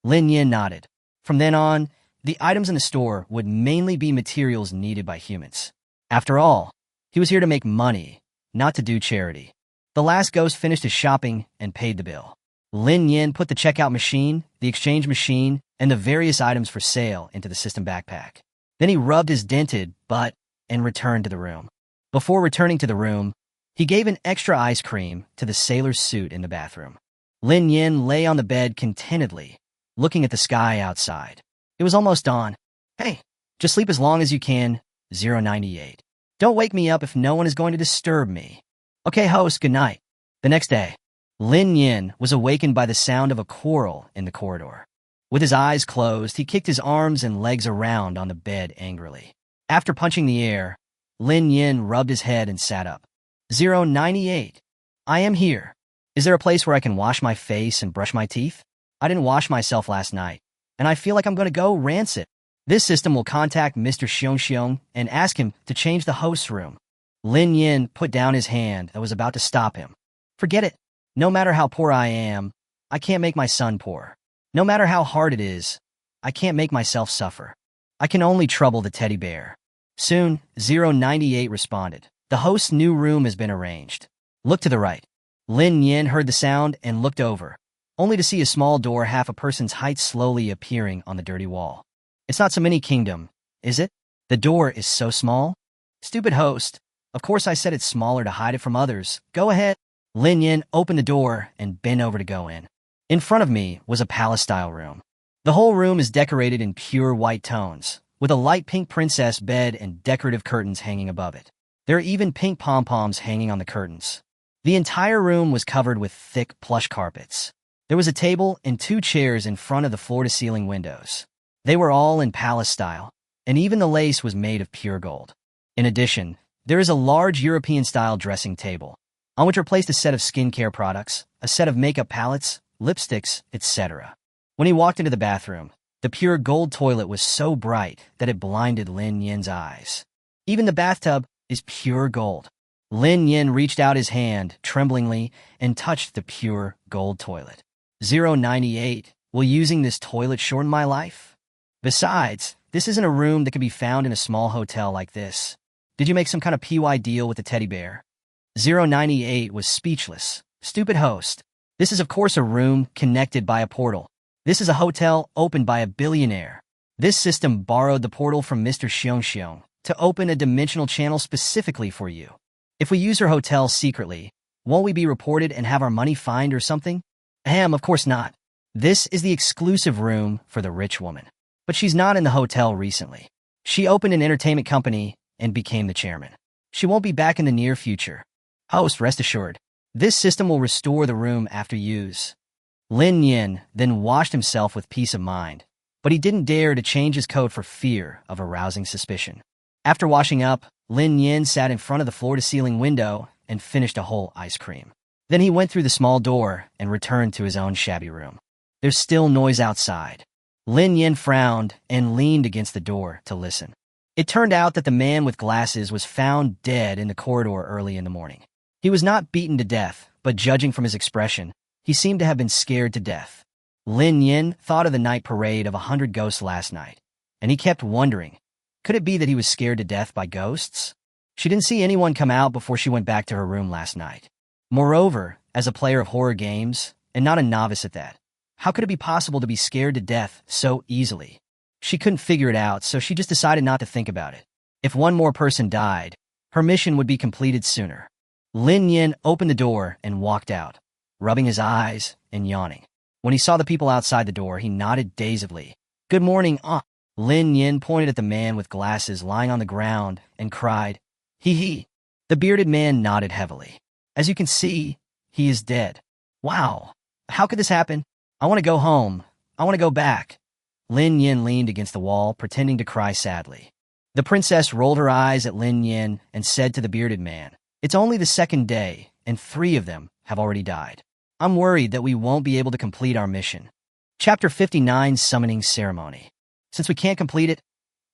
Lin Yin nodded. From then on, the items in the store would mainly be materials needed by humans. After all, he was here to make money, not to do charity. The last ghost finished his shopping and paid the bill. Lin Yin put the checkout machine, the exchange machine, and the various items for sale into the system backpack. Then he rubbed his dented butt and returned to the room. Before returning to the room, he gave an extra ice cream to the sailor's suit in the bathroom. Lin Yin lay on the bed contentedly, looking at the sky outside. It was almost dawn. Hey, just sleep as long as you can, 098. Don't wake me up if no one is going to disturb me. Okay, host, good night. The next day, Lin Yin was awakened by the sound of a quarrel in the corridor. With his eyes closed, he kicked his arms and legs around on the bed angrily. After punching the air, Lin Yin rubbed his head and sat up. 098. I am here. Is there a place where I can wash my face and brush my teeth? I didn't wash myself last night, and I feel like I'm going to go rancid. This system will contact Mr. Xiong and ask him to change the host's room. Lin Nian put down his hand that was about to stop him. Forget it. No matter how poor I am, I can't make my son poor. No matter how hard it is, I can't make myself suffer. I can only trouble the teddy bear. Soon, 098 responded. The host's new room has been arranged. Look to the right. Lin Nian heard the sound and looked over, only to see a small door half a person's height slowly appearing on the dirty wall. It's not some mini kingdom, is it? The door is so small? Stupid host. Of course I said it's smaller to hide it from others. Go ahead. Lin Nian opened the door and bent over to go in. In front of me was a palace-style room. The whole room is decorated in pure white tones, with a light pink princess bed and decorative curtains hanging above it. There are even pink pom-poms hanging on the curtains. The entire room was covered with thick plush carpets. There was a table and 2 chairs in front of the floor-to-ceiling windows. They were all in palace style, and even the lace was made of pure gold. In addition, there is a large European-style dressing table, on which are placed a set of skincare products, a set of makeup palettes, lipsticks, etc. When he walked into the bathroom, the pure gold toilet was so bright that it blinded Lin Nian's eyes. Even the bathtub is pure gold. Lin Nian reached out his hand, tremblingly, and touched the pure gold toilet. 098, will using this toilet shorten my life? Besides, this isn't a room that can be found in a small hotel like this. Did you make some kind of PY deal with the teddy bear? 098 was speechless. Stupid host. This is of course a room connected by a portal. This is a hotel opened by a billionaire. This system borrowed the portal from Mr. Xiong to open a dimensional channel specifically for you. If we use her hotel secretly, won't we be reported and have our money fined or something? Ahem, of course not. This is the exclusive room for the rich woman. But she's not in the hotel recently. She opened an entertainment company and became the chairman. She won't be back in the near future. Host, rest assured, this system will restore the room after use. Lin Nian then washed himself with peace of mind, but he didn't dare to change his coat for fear of arousing suspicion. After washing up, Lin Nian sat in front of the floor-to-ceiling window and finished a whole ice cream. Then he went through the small door and returned to his own shabby room. There's still noise outside. Lin Nian frowned and leaned against the door to listen. It turned out that the man with glasses was found dead in the corridor early in the morning. He was not beaten to death, but judging from his expression, he seemed to have been scared to death. Lin Nian thought of the night parade of 100 ghosts last night, and he kept wondering, could it be that he was scared to death by ghosts? She didn't see anyone come out before she went back to her room last night. Moreover, as a player of horror games, and not a novice at that, how could it be possible to be scared to death so easily? She couldn't figure it out, so she just decided not to think about it. If one more person died, her mission would be completed sooner. Lin Nian opened the door and walked out, rubbing his eyes and yawning. When he saw the people outside the door, he nodded dazedly. Good morning, Lin Nian pointed at the man with glasses lying on the ground and cried, Hee hee. The bearded man nodded heavily. As you can see, he is dead. Wow. How could this happen? I want to go home. I want to go back. Lin Nian leaned against the wall, pretending to cry sadly. The princess rolled her eyes at Lin Nian and said to the bearded man, It's only the 2nd day, and 3 of them have already died. I'm worried that we won't be able to complete our mission. Chapter 59, Summoning Ceremony. Since we can't complete it,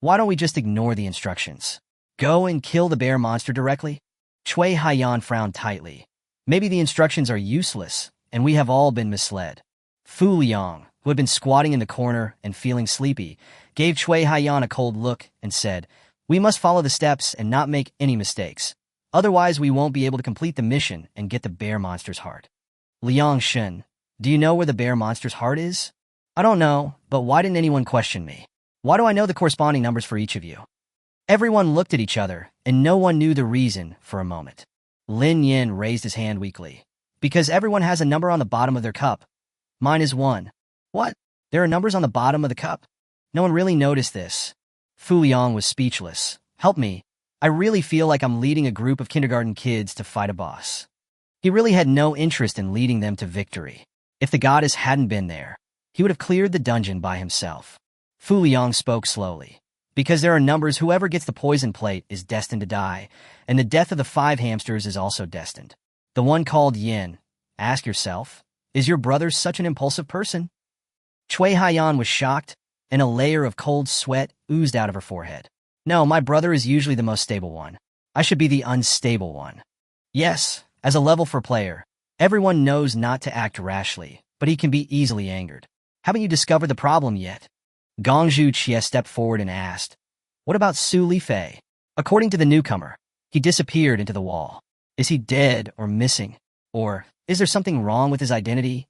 why don't we just ignore the instructions? Go and kill the bear monster directly? Cui Haiyan frowned tightly. Maybe the instructions are useless, and we have all been misled. Fu Liang, who had been squatting in the corner and feeling sleepy, gave Cui Haiyan a cold look and said, We must follow the steps and not make any mistakes. Otherwise, we won't be able to complete the mission and get the bear monster's heart. Liang Shen, do you know where the bear monster's heart is? I don't know, but why didn't anyone question me? Why do I know the corresponding numbers for each of you? Everyone looked at each other, and no one knew the reason for a moment. Lin Nian raised his hand weakly. Because everyone has a number on the bottom of their cup. Mine is 1. What? There are numbers on the bottom of the cup? No one really noticed this. Fu Liang was speechless. Help me. I really feel like I'm leading a group of kindergarten kids to fight a boss. He really had no interest in leading them to victory. If the goddess hadn't been there, he would have cleared the dungeon by himself. Fu Liang spoke slowly. Because there are numbers, whoever gets the poison plate is destined to die, and the death of the 5 hamsters is also destined. The one called Yin. Ask yourself, is your brother such an impulsive person? Chui Haiyan was shocked, and a layer of cold sweat oozed out of her forehead. No, my brother is usually the most stable one. I should be the unstable one. Yes, as a level 4 player, everyone knows not to act rashly, but he can be easily angered. Haven't you discovered the problem yet? Gongzhu Chia stepped forward and asked, what about Su Lifei? According to the newcomer, he disappeared into the wall. Is he dead or missing? Or is there something wrong with his identity?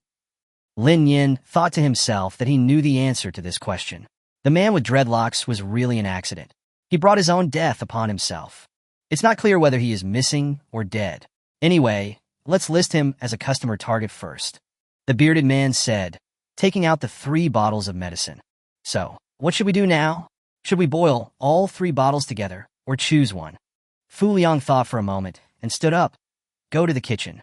Lin Nian thought to himself that he knew the answer to this question. The man with dreadlocks was really an accident. He brought his own death upon himself. It's not clear whether he is missing or dead. Anyway, let's list him as a customer target first. The bearded man said, taking out the 3 bottles of medicine. So, what should we do now? Should we boil all 3 bottles together, or choose one? Fu Liang thought for a moment and stood up. Go to the kitchen.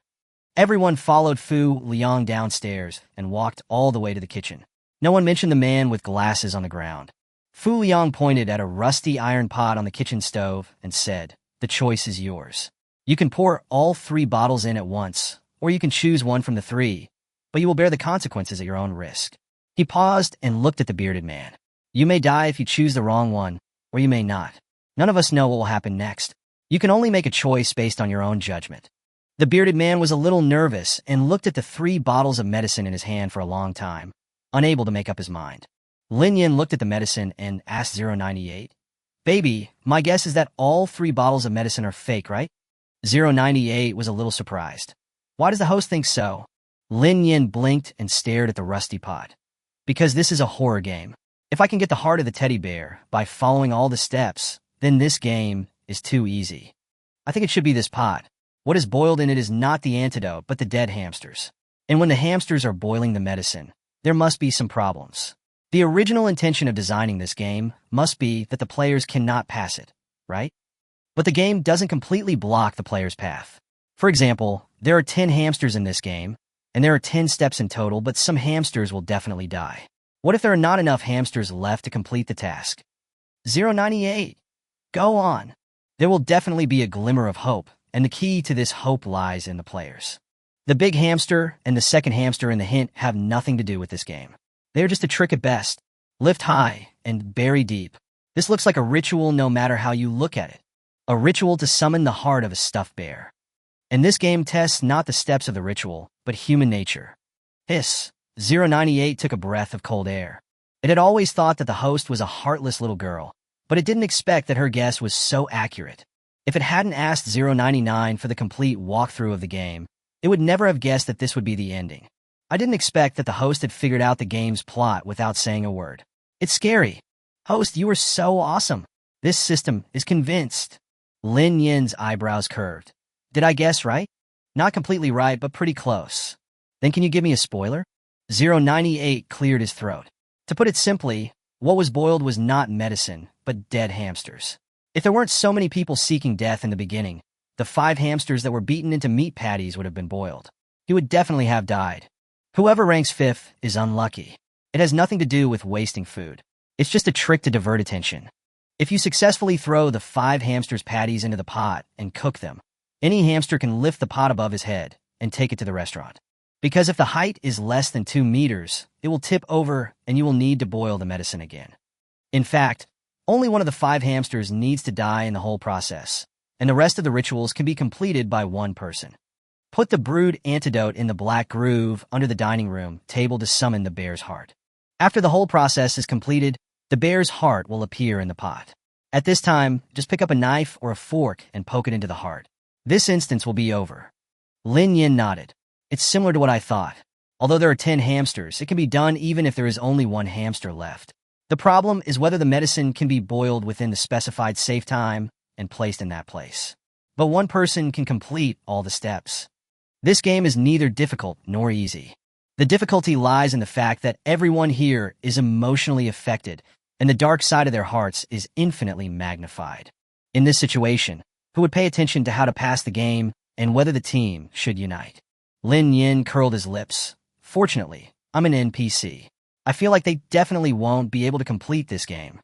Everyone followed Fu Liang downstairs and walked all the way to the kitchen. No one mentioned the man with glasses on the ground. Fu Liang pointed at a rusty iron pot on the kitchen stove and said, the choice is yours. You can pour all 3 bottles in at once, or you can choose one from the 3, but you will bear the consequences at your own risk. He paused and looked at the bearded man. You may die if you choose the wrong one, or you may not. None of us know what will happen next. You can only make a choice based on your own judgment. The bearded man was a little nervous and looked at the 3 bottles of medicine in his hand for a long time, unable to make up his mind. Lin Nian looked at the medicine and asked 098, Baby, my guess is that all 3 bottles of medicine are fake, right? 098 was a little surprised. Why does the host think so? Lin Nian blinked and stared at the rusty pot. Because this is a horror game. If I can get the heart of the teddy bear by following all the steps, then this game is too easy. I think it should be this pot. What is boiled in it is not the antidote, but the dead hamsters. And when the hamsters are boiling the medicine, there must be some problems. The original intention of designing this game must be that the players cannot pass it, right? But the game doesn't completely block the player's path. For example, there are 10 hamsters in this game, and there are 10 steps in total, but some hamsters will definitely die. What if there are not enough hamsters left to complete the task? 098. Go on. There will definitely be a glimmer of hope, and the key to this hope lies in the players. The big hamster and the second hamster in the hint have nothing to do with this game. They are just a trick at best. Lift high and bury deep. This looks like a ritual no matter how you look at it. A ritual to summon the heart of a stuffed bear. And this game tests not the steps of the ritual, but human nature. Hiss. 098 took a breath of cold air. It had always thought that the host was a heartless little girl, but it didn't expect that her guess was so accurate. If it hadn't asked 099 for the complete walkthrough of the game, it would never have guessed that this would be the ending. I didn't expect that the host had figured out the game's plot without saying a word. It's scary. Host, you are so awesome. This system is convinced. Lin Yin's eyebrows curved. Did I guess right? Not completely right, but pretty close. Then can you give me a spoiler? 098 cleared his throat. To put it simply, what was boiled was not medicine, but dead hamsters. If there weren't so many people seeking death in the beginning, the 5 hamsters that were beaten into meat patties would have been boiled. He would definitely have died. Whoever ranks 5th is unlucky. It has nothing to do with wasting food. It's just a trick to divert attention. If you successfully throw the 5 hamsters' patties into the pot and cook them, any hamster can lift the pot above his head and take it to the restaurant. Because if the height is less than 2 meters, it will tip over and you will need to boil the medicine again. In fact, only one of the 5 hamsters needs to die in the whole process, and the rest of the rituals can be completed by one person. Put the brewed antidote in the black groove under the dining room table to summon the bear's heart. After the whole process is completed, the bear's heart will appear in the pot. At this time, just pick up a knife or a fork and poke it into the heart. This instance will be over. Lin Yin nodded. It's similar to what I thought. Although there are 10 hamsters, it can be done even if there is only 1 hamster left. The problem is whether the medicine can be boiled within the specified safe time and placed in that place. But one person can complete all the steps. This game is neither difficult nor easy. The difficulty lies in the fact that everyone here is emotionally affected, and the dark side of their hearts is infinitely magnified. In this situation, who would pay attention to how to pass the game and whether the team should unite? Lin Yin curled his lips. Fortunately, I'm an NPC. I feel like they definitely won't be able to complete this game.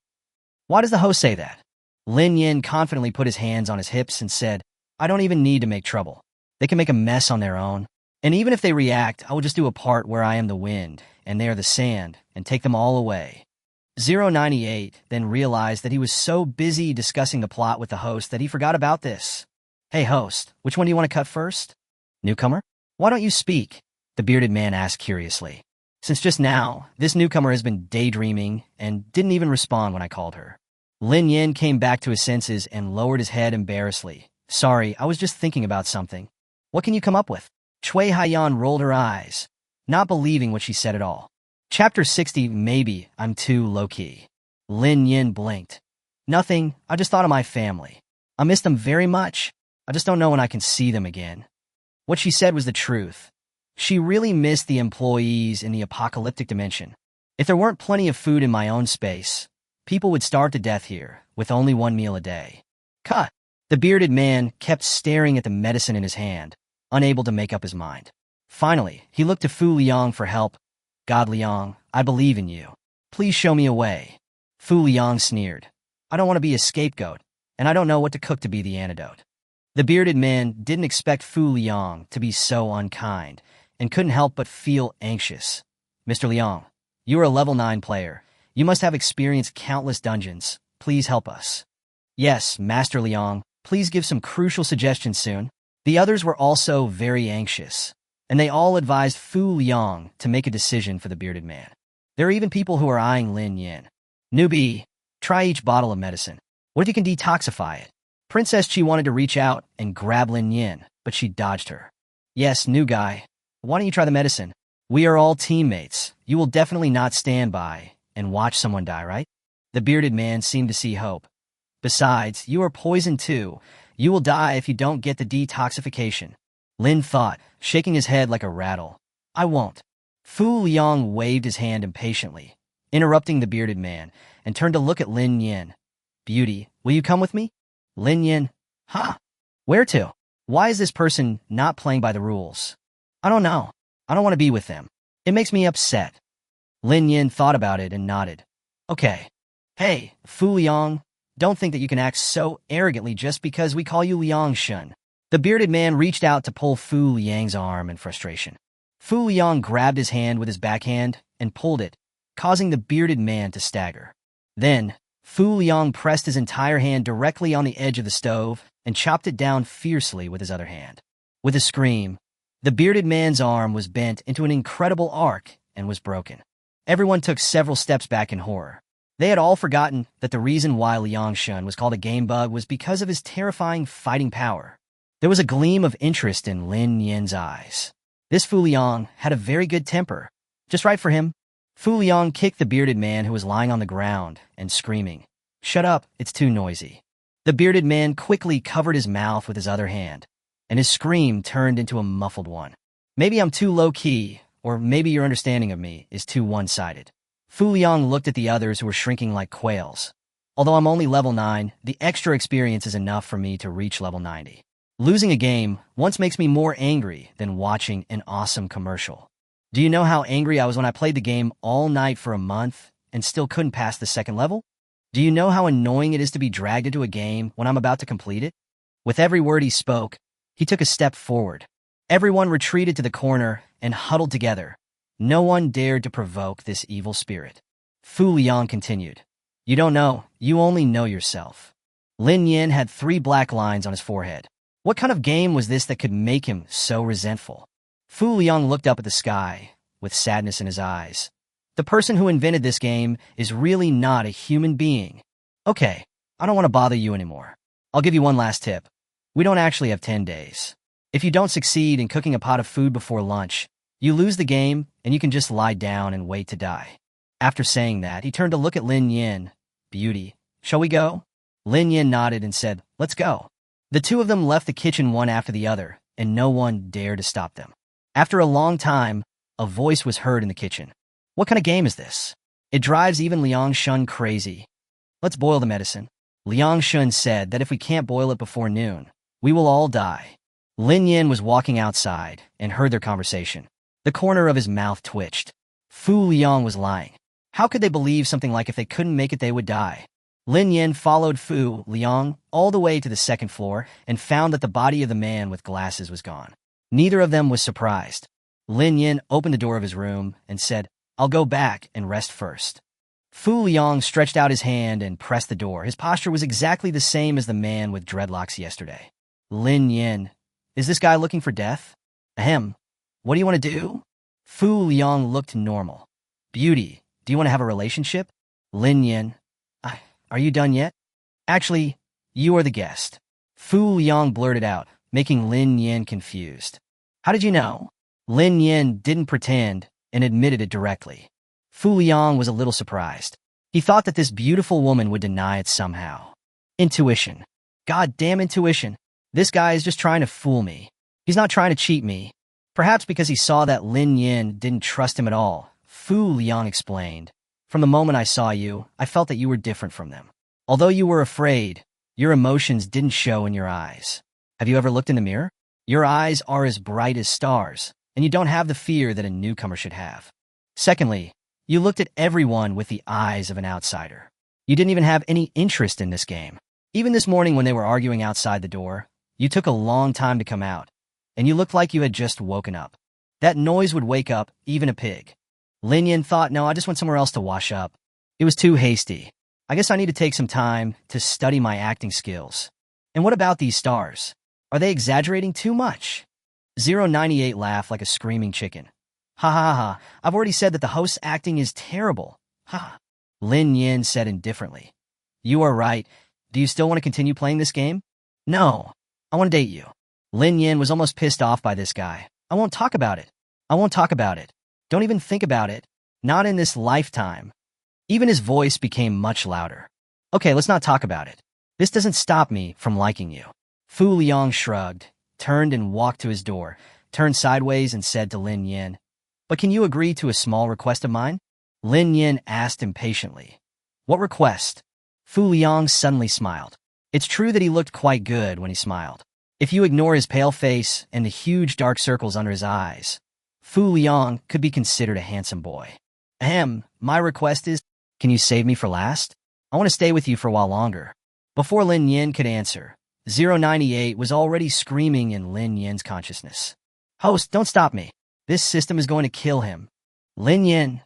Why does the host say that? Lin Yin confidently put his hands on his hips and said, I don't even need to make trouble. They can make a mess on their own. And even if they react, I will just do a part where I am the wind, and they are the sand, and take them all away. 098 then realized that he was so busy discussing the plot with the host that he forgot about this. Hey host, which one do you want to cut first? Newcomer? Why don't you speak? The bearded man asked curiously. Since just now, this newcomer has been daydreaming and didn't even respond when I called her. Lin Nian came back to his senses and lowered his head embarrassedly. Sorry, I was just thinking about something. What can you come up with? Cui Haiyan rolled her eyes, not believing what she said at all. Chapter 60, maybe I'm too low-key. Lin Nian blinked. Nothing, I just thought of my family. I miss them very much. I just don't know when I can see them again. What she said was the truth. She really missed the employees in the apocalyptic dimension. If there weren't plenty of food in my own space, people would starve to death here, with only one meal a day. Cut! The bearded man kept staring at the medicine in his hand, unable to make up his mind. Finally, he looked to Fu Liang for help. God Liang, I believe in you. Please show me a way. Fu Liang sneered. I don't want to be a scapegoat, and I don't know what to cook to be the antidote. The bearded man didn't expect Fu Liang to be so unkind, and couldn't help but feel anxious. Mr. Liang, you are a level 9 player. You must have experienced countless dungeons. Please help us. Yes, Master Liang, please give some crucial suggestions soon. The others were also very anxious, and they all advised Fu Liang to make a decision for the bearded man. There are even people who are eyeing Lin Nian. Newbie, try each bottle of medicine. What if you can detoxify it? Princess Chi wanted to reach out and grab Lin Nian, but she dodged her. Yes, new guy. Why don't you try the medicine? We are all teammates. You will definitely not stand by and watch someone die, right? The bearded man seemed to see hope. Besides, you are poisoned too. You will die if you don't get the detoxification. Lin thought, shaking his head like a rattle. I won't. Fu Liang waved his hand impatiently, interrupting the bearded man, and turned to look at Lin Nian. Beauty, will you come with me? Lin Nian, huh? Where to? Why is this person not playing by the rules? I don't know. I don't want to be with them. It makes me upset. Lin Nian thought about it and nodded. Okay. Hey, Fu Liang, don't think that you can act so arrogantly just because we call you Liang Shun. The bearded man reached out to pull Fu Liang's arm in frustration. Fu Liang grabbed his hand with his backhand and pulled it, causing the bearded man to stagger. Then, Fu Liang pressed his entire hand directly on the edge of the stove and chopped it down fiercely with his other hand. With a scream, the bearded man's arm was bent into an incredible arc and was broken. Everyone took several steps back in horror. They had all forgotten that the reason why Liang Shun was called a game bug was because of his terrifying fighting power. There was a gleam of interest in Lin Nian's eyes. This Fu Liang had a very good temper, just right for him. Fu Liang kicked the bearded man who was lying on the ground and screaming, "Shut up, it's too noisy." The bearded man quickly covered his mouth with his other hand, and his scream turned into a muffled one. Maybe I'm too low-key, or maybe your understanding of me is too one-sided. Fu Liang looked at the others who were shrinking like quails. Although I'm only level 9, the extra experience is enough for me to reach level 90. Losing a game once makes me more angry than watching an awesome commercial. Do you know how angry I was when I played the game all night for a month and still couldn't pass the second level? Do you know how annoying it is to be dragged into a game when I'm about to complete it? With every word he spoke, he took a step forward. Everyone retreated to the corner and huddled together. No one dared to provoke this evil spirit. Fu Liang continued. You don't know, you only know yourself. Lin Nian had 3 black lines on his forehead. What kind of game was this that could make him so resentful? Fu Liang looked up at the sky, with sadness in his eyes. The person who invented this game is really not a human being. Okay, I don't want to bother you anymore. I'll give you one last tip. We don't actually have 10 days. If you don't succeed in cooking a pot of food before lunch, you lose the game and you can just lie down and wait to die. After saying that, he turned to look at Lin Nian. Beauty, shall we go? Lin Nian nodded and said, let's go. The two of them left the kitchen one after the other, and no one dared to stop them. After a long time, a voice was heard in the kitchen. What kind of game is this? It drives even Liang Shun crazy. Let's boil the medicine. Liang Shun said that if we can't boil it before noon, we will all die. Lin Nian was walking outside and heard their conversation. The corner of his mouth twitched. Fu Liang was lying. How could they believe something like if they couldn't make it they would die? Lin Nian followed Fu Liang all the way to the second floor and found that the body of the man with glasses was gone. Neither of them was surprised. Lin Nian opened the door of his room and said, I'll go back and rest first. Fu Liang stretched out his hand and pressed the door. His posture was exactly the same as the man with dreadlocks yesterday. Lin Nian, is this guy looking for death? Ahem. What do you want to do? Fu Liang looked normal. Beauty, do you want to have a relationship? Lin Nian, are you done yet? Actually, you are the guest. Fu Liang blurted out, making Lin Nian confused. How did you know? Lin Nian didn't pretend and admitted it directly. Fu Liang was a little surprised. He thought that this beautiful woman would deny it somehow. Intuition. Goddamn intuition. This guy is just trying to fool me. He's not trying to cheat me. Perhaps because he saw that Lin Nian didn't trust him at all. Fu Liang explained. From the moment I saw you, I felt that you were different from them. Although you were afraid, your emotions didn't show in your eyes. Have you ever looked in the mirror? Your eyes are as bright as stars, and you don't have the fear that a newcomer should have. Secondly, you looked at everyone with the eyes of an outsider. You didn't even have any interest in this game. Even this morning when they were arguing outside the door, you took a long time to come out, and you looked like you had just woken up. That noise would wake up even a pig. Lin Nian thought, no, I just went somewhere else to wash up. It was too hasty. I guess I need to take some time to study my acting skills. And what about these stars? Are they exaggerating too much? 098 laughed like a screaming chicken. Ha ha ha, I've already said that the host's acting is terrible. Ha. Lin Nian said indifferently. You are right. Do you still want to continue playing this game? No. I want to date you. Lin Nian was almost pissed off by this guy. I won't talk about it. I won't talk about it. Don't even think about it. Not in this lifetime. Even his voice became much louder. Okay, let's not talk about it. This doesn't stop me from liking you. Fu Liang shrugged, turned and walked to his door, turned sideways and said to Lin Nian, but can you agree to a small request of mine? Lin Nian asked impatiently. What request? Fu Liang suddenly smiled. It's true that he looked quite good when he smiled. If you ignore his pale face and the huge dark circles under his eyes, Fu Liang could be considered a handsome boy. Ahem, my request is, can you save me for last? I want to stay with you for a while longer. Before Lin Nian could answer, 098 was already screaming in Lin Nian's consciousness. Host, don't stop me. This system is going to kill him. Lin Nian.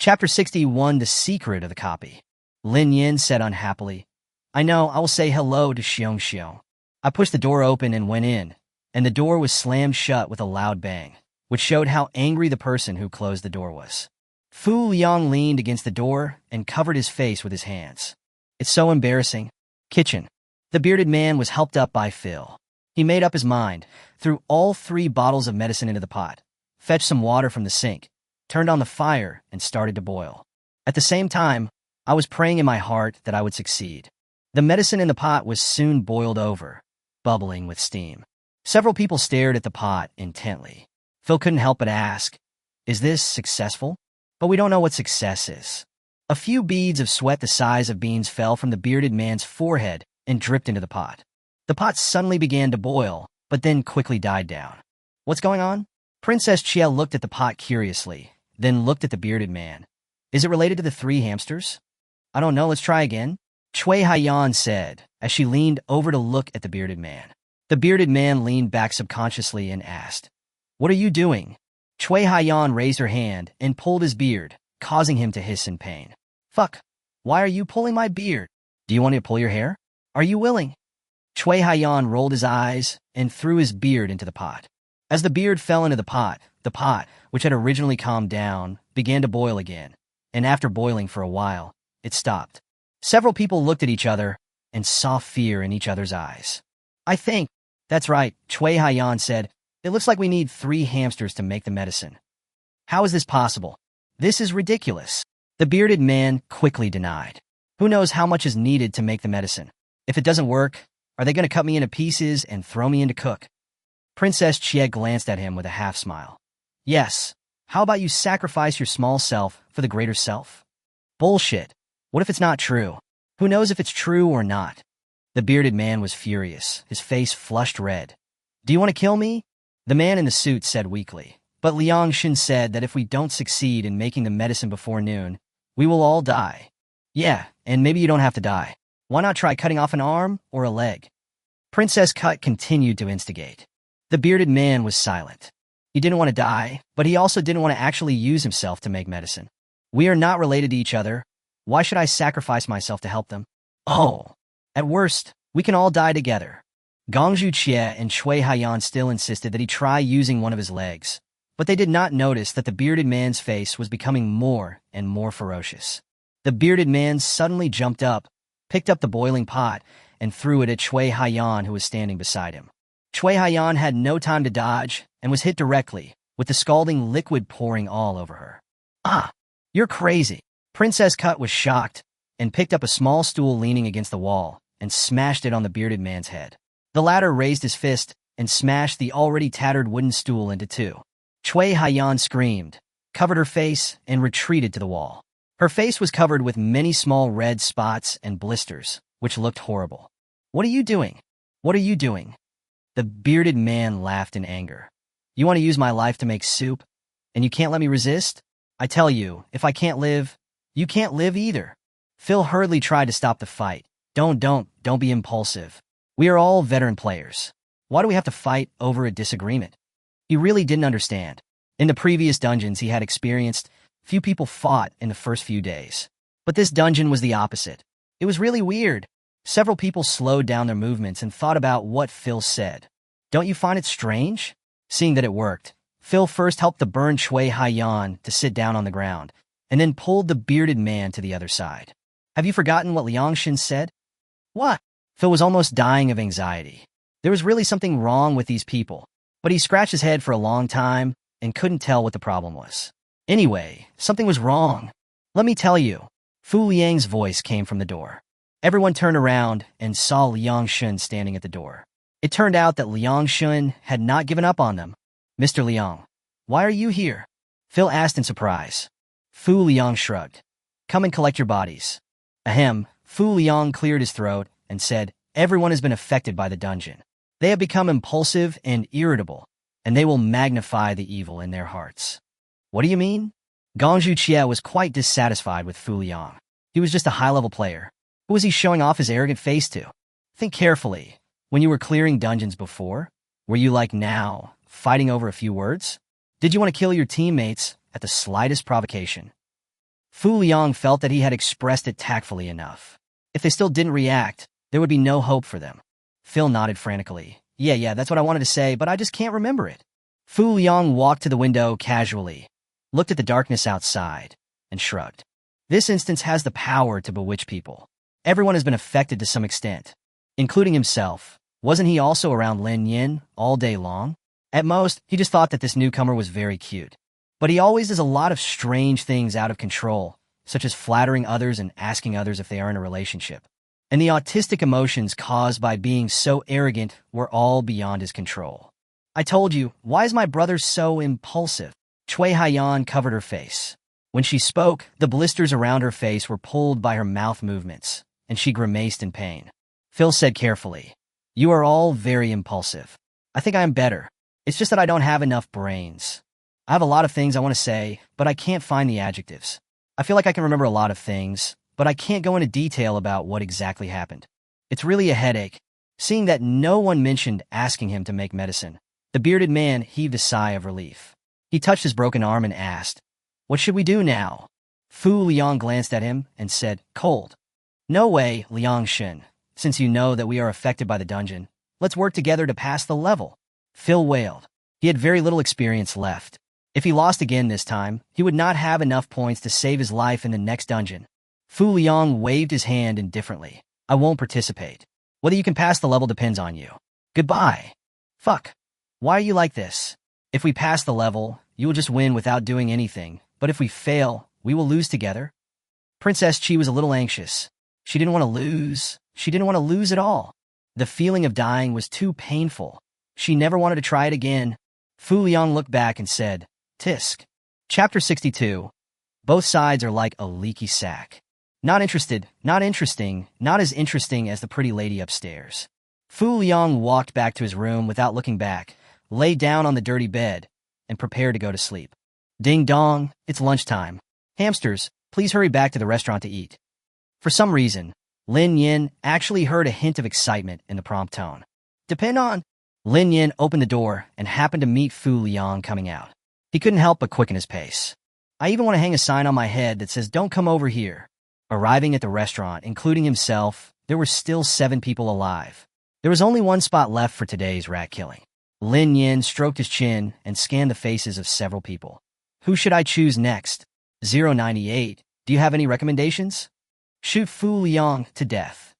Chapter 61, The Secret of the Copy. Lin Nian said unhappily, I know, I will say hello to Xiong Xiong. I pushed the door open and went in, and the door was slammed shut with a loud bang, which showed how angry the person who closed the door was. Fu Liang leaned against the door and covered his face with his hands. It's so embarrassing. Kitchen. The bearded man was helped up by Phil. He made up his mind, threw all 3 bottles of medicine into the pot, fetched some water from the sink, turned on the fire, and started to boil. At the same time, I was praying in my heart that I would succeed. The medicine in the pot was soon boiled over, bubbling with steam. Several people stared at the pot intently. Phil couldn't help but ask, is this successful? But we don't know what success is. A few beads of sweat the size of beans fell from the bearded man's forehead and dripped into the pot. The pot suddenly began to boil, but then quickly died down. What's going on? Princess Chia looked at the pot curiously, then looked at the bearded man. Is it related to the 3 hamsters? I don't know, let's try again. Cui Haiyan said, as she leaned over to look at the bearded man. The bearded man leaned back subconsciously and asked, what are you doing? Cui Haiyan raised her hand and pulled his beard, causing him to hiss in pain. Fuck, why are you pulling my beard? Do you want me to pull your hair? Are you willing? Cui Haiyan rolled his eyes and threw his beard into the pot. As the beard fell into the pot, which had originally calmed down, began to boil again, and after boiling for a while, it stopped. Several people looked at each other and saw fear in each other's eyes. I think, that's right, Cui Haiyan said, it looks like we need 3 hamsters to make the medicine. How is this possible? This is ridiculous. The bearded man quickly denied. Who knows how much is needed to make the medicine? If it doesn't work, are they going to cut me into pieces and throw me in to cook? Princess Chia glanced at him with a half smile. Yes. How about you sacrifice your small self for the greater self? Bullshit. What if it's not true? Who knows if it's true or not? The bearded man was furious, his face flushed red. Do you want to kill me? The man in the suit said weakly. But Liang Xin said that if we don't succeed in making the medicine before noon, we will all die. Yeah, and maybe you don't have to die. Why not try cutting off an arm or a leg? Princess Cut continued to instigate. The bearded man was silent. He didn't want to die, but he also didn't want to actually use himself to make medicine. We are not related to each other. Why should I sacrifice myself to help them? Oh, at worst, we can all die together. Gongzhu Jie and Cui Haiyan still insisted that he try using one of his legs, but they did not notice that the bearded man's face was becoming more and more ferocious. The bearded man suddenly jumped up, picked up the boiling pot, and threw it at Cui Haiyan, who was standing beside him. Cui Haiyan had no time to dodge and was hit directly, with the scalding liquid pouring all over her. Ah, you're crazy. Princess Cut was shocked and picked up a small stool leaning against the wall and smashed it on the bearded man's head. The latter raised his fist and smashed the already tattered wooden stool into two. Cui Haiyan screamed, covered her face, and retreated to the wall. Her face was covered with many small red spots and blisters, which looked horrible. What are you doing? What are you doing? The bearded man laughed in anger. You want to use my life to make soup? And you can't let me resist? I tell you, if I can't live, you can't live either. Phil hurriedly tried to stop the fight. Don't be impulsive. We are all veteran players. Why do we have to fight over a disagreement? He really didn't understand. In the previous dungeons he had experienced, few people fought in the first few days. But this dungeon was the opposite. It was really weird. Several people slowed down their movements and thought about what Phil said. Don't you find it strange? Seeing that it worked, Phil first helped the burned Cui Haiyan to sit down on the ground, and then pulled the bearded man to the other side. Have you forgotten what Liang Xin said? What? Phil was almost dying of anxiety. There was really something wrong with these people, but he scratched his head for a long time and couldn't tell what the problem was. Anyway, something was wrong. Let me tell you. Fu Liang's voice came from the door. Everyone turned around and saw Liang Shun standing at the door. It turned out that Liang Shun had not given up on them. Mr. Liang, why are you here? Phil asked in surprise. Fu Liang shrugged. Come and collect your bodies. Ahem. Fu Liang cleared his throat and said, everyone has been affected by the dungeon. They have become impulsive and irritable, and they will magnify the evil in their hearts. What do you mean? Gongzhu Jie was quite dissatisfied with Fu Liang. He was just a high-level player. Who was he showing off his arrogant face to? Think carefully. When you were clearing dungeons before, were you like now, fighting over a few words? Did you want to kill your teammates at the slightest provocation? Fu Liang felt that he had expressed it tactfully enough. If they still didn't react, there would be no hope for them. Phil nodded frantically. Yeah, that's what I wanted to say, but I just can't remember it. Fu Liang walked to the window casually, looked at the darkness outside, and shrugged. This instance has the power to bewitch people. Everyone has been affected to some extent, including himself. Wasn't he also around Lin Nian all day long? At most, he just thought that this newcomer was very cute. But he always does a lot of strange things out of control, such as flattering others and asking others if they are in a relationship. And the autistic emotions caused by being so arrogant were all beyond his control. I told you, why is my brother so impulsive? Cui Haiyan covered her face. When she spoke, the blisters around her face were pulled by her mouth movements, and she grimaced in pain. Phil said carefully, you are all very impulsive. I think I am better. It's just that I don't have enough brains. I have a lot of things I want to say, but I can't find the adjectives. I feel like I can remember a lot of things, but I can't go into detail about what exactly happened. It's really a headache. Seeing that no one mentioned asking him to make medicine, the bearded man heaved a sigh of relief. He touched his broken arm and asked, what should we do now? Fu Liang glanced at him and said, cold. No way, Liang Xin. Since you know that we are affected by the dungeon, let's work together to pass the level. Phil wailed. He had very little experience left. If he lost again this time, he would not have enough points to save his life in the next dungeon. Fu Liang waved his hand indifferently. I won't participate. Whether you can pass the level depends on you. Goodbye. Fuck. Why are you like this? If we pass the level, you will just win without doing anything, but if we fail, we will lose together. Princess Chi was a little anxious. She didn't want to lose. She didn't want to lose at all. The feeling of dying was too painful. She never wanted to try it again. Fu Liang looked back and said, Tisk. Chapter 62. Both sides are like a leaky sack. Not interested, not interesting, not as interesting as the pretty lady upstairs. Fu Liang walked back to his room without looking back, lay down on the dirty bed, and prepared to go to sleep. Ding dong, it's lunchtime. Hamsters, please hurry back to the restaurant to eat. For some reason, Lin Nian actually heard a hint of excitement in the prompt tone. Depend on. Lin Nian opened the door and happened to meet Fu Liang coming out. He couldn't help but quicken his pace. I even want to hang a sign on my head that says, "Don't come over here." Arriving at the restaurant, including himself, there were still 7 people alive. There was only one spot left for today's rat killing. Lin Yin stroked his chin and scanned the faces of several people. Who should I choose next? 098, do you have any recommendations? Shoot Fu Liang to death.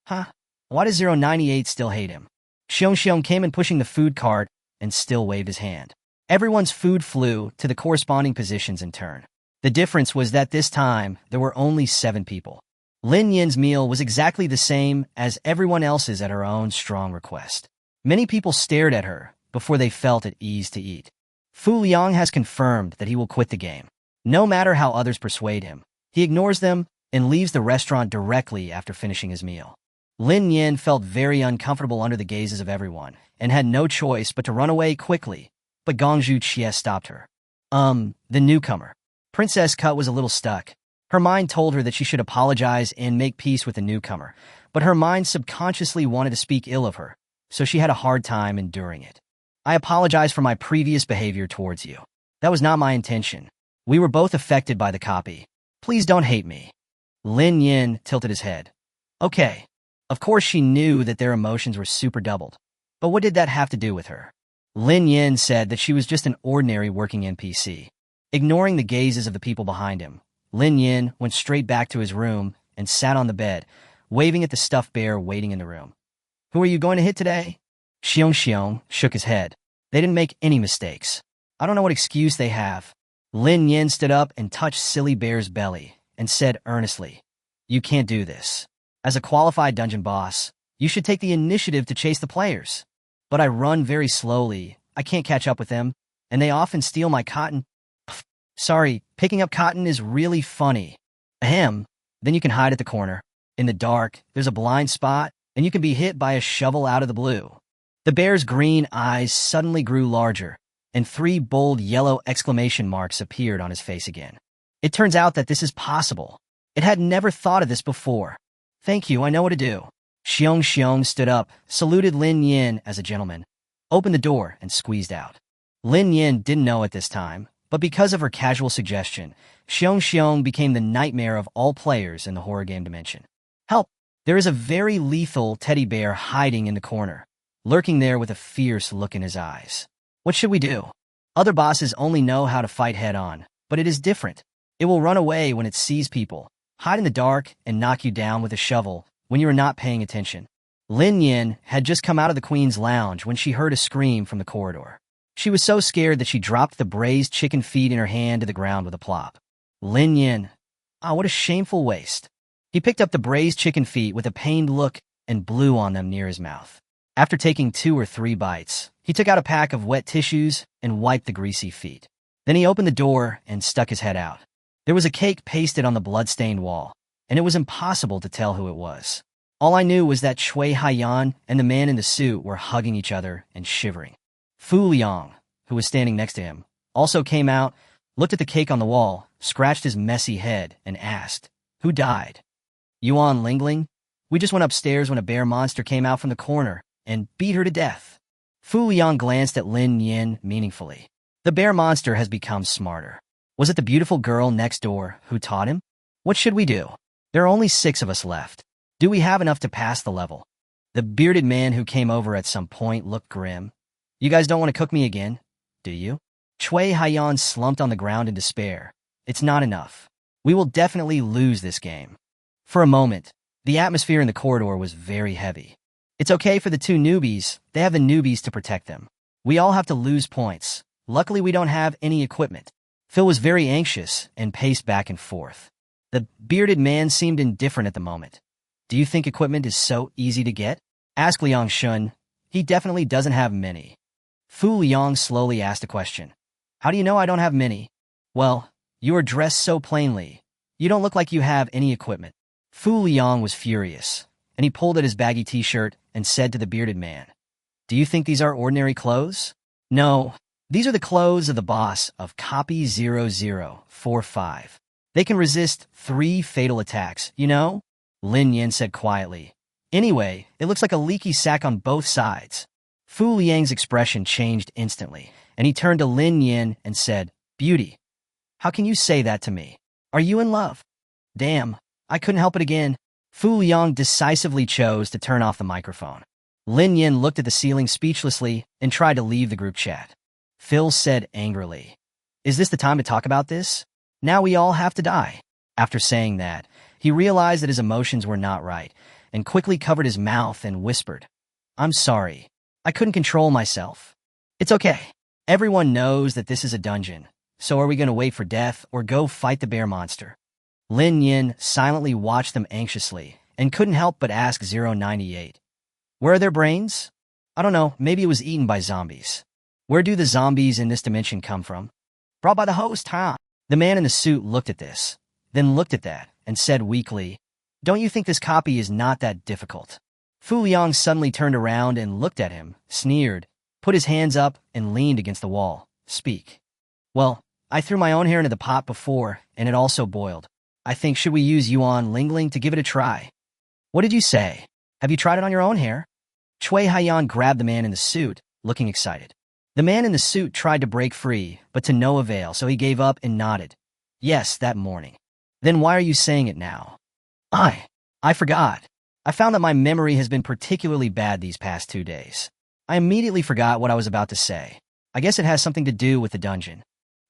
Huh? Why does 098 still hate him? Xiong came in pushing the food cart and still waved his hand. Everyone's food flew to the corresponding positions in turn. The difference was that this time, there were only 7 people. Lin Yin's meal was exactly the same as everyone else's at her own strong request. Many people stared at her before they felt at ease to eat. Fu Liang has confirmed that he will quit the game. No matter how others persuade him, he ignores them and leaves the restaurant directly after finishing his meal. Lin Yin felt very uncomfortable under the gazes of everyone and had no choice but to run away quickly, but Gongzhu Chie stopped her. The newcomer. Princess Cut was a little stuck. Her mind told her that she should apologize and make peace with the newcomer, but her mind subconsciously wanted to speak ill of her, so she had a hard time enduring it. I apologize for my previous behavior towards you. That was not my intention. We were both affected by the copy. Please don't hate me. Lin Yin tilted his head. Okay. Of course she knew that their emotions were super doubled. But what did that have to do with her? Lin Yin said that she was just an ordinary working NPC. Ignoring the gazes of the people behind him, Lin Yin went straight back to his room and sat on the bed, waving at the stuffed bear waiting in the room. Who are you going to hit today? Xiong shook his head. They didn't make any mistakes. I don't know what excuse they have. Lin Yin stood up and touched Silly Bear's belly and said earnestly, "You can't do this. As a qualified dungeon boss, you should take the initiative to chase the players. But I run very slowly, I can't catch up with them, and they often steal my cotton." Pfft, sorry, picking up cotton is really funny. Ahem, then you can hide at the corner. In the dark, there's a blind spot, and you can be hit by a shovel out of the blue. The bear's green eyes suddenly grew larger, and 3 bold yellow exclamation marks appeared on his face again. It turns out that this is possible. It had never thought of this before. Thank you, I know what to do. Xiong stood up, saluted Lin Yin as a gentleman, opened the door, and squeezed out. Lin Yin didn't know at this time, but because of her casual suggestion, Xiong became the nightmare of all players in the horror game dimension. Help! There is a very lethal teddy bear hiding in the corner, lurking there with a fierce look in his eyes. What should we do? Other bosses only know how to fight head-on, but it is different. It will run away when it sees people, hide in the dark, and knock you down with a shovel when you are not paying attention. Lin Yin had just come out of the Queen's lounge when she heard a scream from the corridor. She was so scared that she dropped the braised chicken feet in her hand to the ground with a plop. Lin Yin. What a shameful waste. He picked up the braised chicken feet with a pained look and blew on them near his mouth. After taking 2 or 3 bites, he took out a pack of wet tissues and wiped the greasy feet. Then he opened the door and stuck his head out. There was a cake pasted on the blood-stained wall, and it was impossible to tell who it was. All I knew was that Shui Haiyan and the man in the suit were hugging each other and shivering. Fu Liang, who was standing next to him, also came out, looked at the cake on the wall, scratched his messy head, and asked, "Who died?" "Yuan Lingling. We just went upstairs when a bear monster came out from the corner and beat her to death." Fu Liang glanced at Lin Yin meaningfully. The bear monster has become smarter. Was it the beautiful girl next door who taught him? What should we do? There are only 6 of us left. Do we have enough to pass the level? The bearded man who came over at some point looked grim. You guys don't want to cook me again, do you? Shui Haiyan slumped on the ground in despair. It's not enough. We will definitely lose this game. For a moment, the atmosphere in the corridor was very heavy. It's okay for the 2 newbies. They have the newbies to protect them. We all have to lose points. Luckily, we don't have any equipment. Phil was very anxious and paced back and forth. The bearded man seemed indifferent at the moment. Do you think equipment is so easy to get? Asked Liang Shun. He definitely doesn't have many. Fu Liang slowly asked a question. How do you know I don't have many? Well, you are dressed so plainly. You don't look like you have any equipment. Fu Liang was furious, and he pulled at his baggy t-shirt and said to the bearded man, "Do you think these are ordinary clothes?" "No, these are the clothes of the boss of Copy 0045. They can resist 3 fatal attacks, you know?" Lin Yin said quietly. "Anyway, it looks like a leaky sack on both sides." Fu Liang's expression changed instantly, and he turned to Lin Nian and said, "Beauty, how can you say that to me? Are you in love?" Damn, I couldn't help it again. Fu Liang decisively chose to turn off the microphone. Lin Nian looked at the ceiling speechlessly and tried to leave the group chat. Phil said angrily, "Is this the time to talk about this? Now we all have to die." After saying that, he realized that his emotions were not right and quickly covered his mouth and whispered, "I'm sorry. I couldn't control myself. It's okay. Everyone knows that this is a dungeon, so are we going to wait for death or go fight the bear monster?" Lin Nian silently watched them anxiously and couldn't help but ask 098, "Where are their brains?" "I don't know, maybe it was eaten by zombies." "Where do the zombies in this dimension come from?" "Brought by the host, huh?" The man in the suit looked at this, then looked at that, and said weakly, "Don't you think this copy is not that difficult?" Fu Liang suddenly turned around and looked at him, sneered, put his hands up, and leaned against the wall. "Speak." "Well, I threw my own hair into the pot before, and it also boiled. I think should we use Yuan Lingling to give it a try?" "What did you say? Have you tried it on your own hair?" Cui Haiyan grabbed the man in the suit, looking excited. The man in the suit tried to break free, but to no avail, so he gave up and nodded. "Yes, that morning." "Then why are you saying it now?" I forgot. I found that my memory has been particularly bad these past 2 days. I immediately forgot what I was about to say. I guess it has something to do with the dungeon."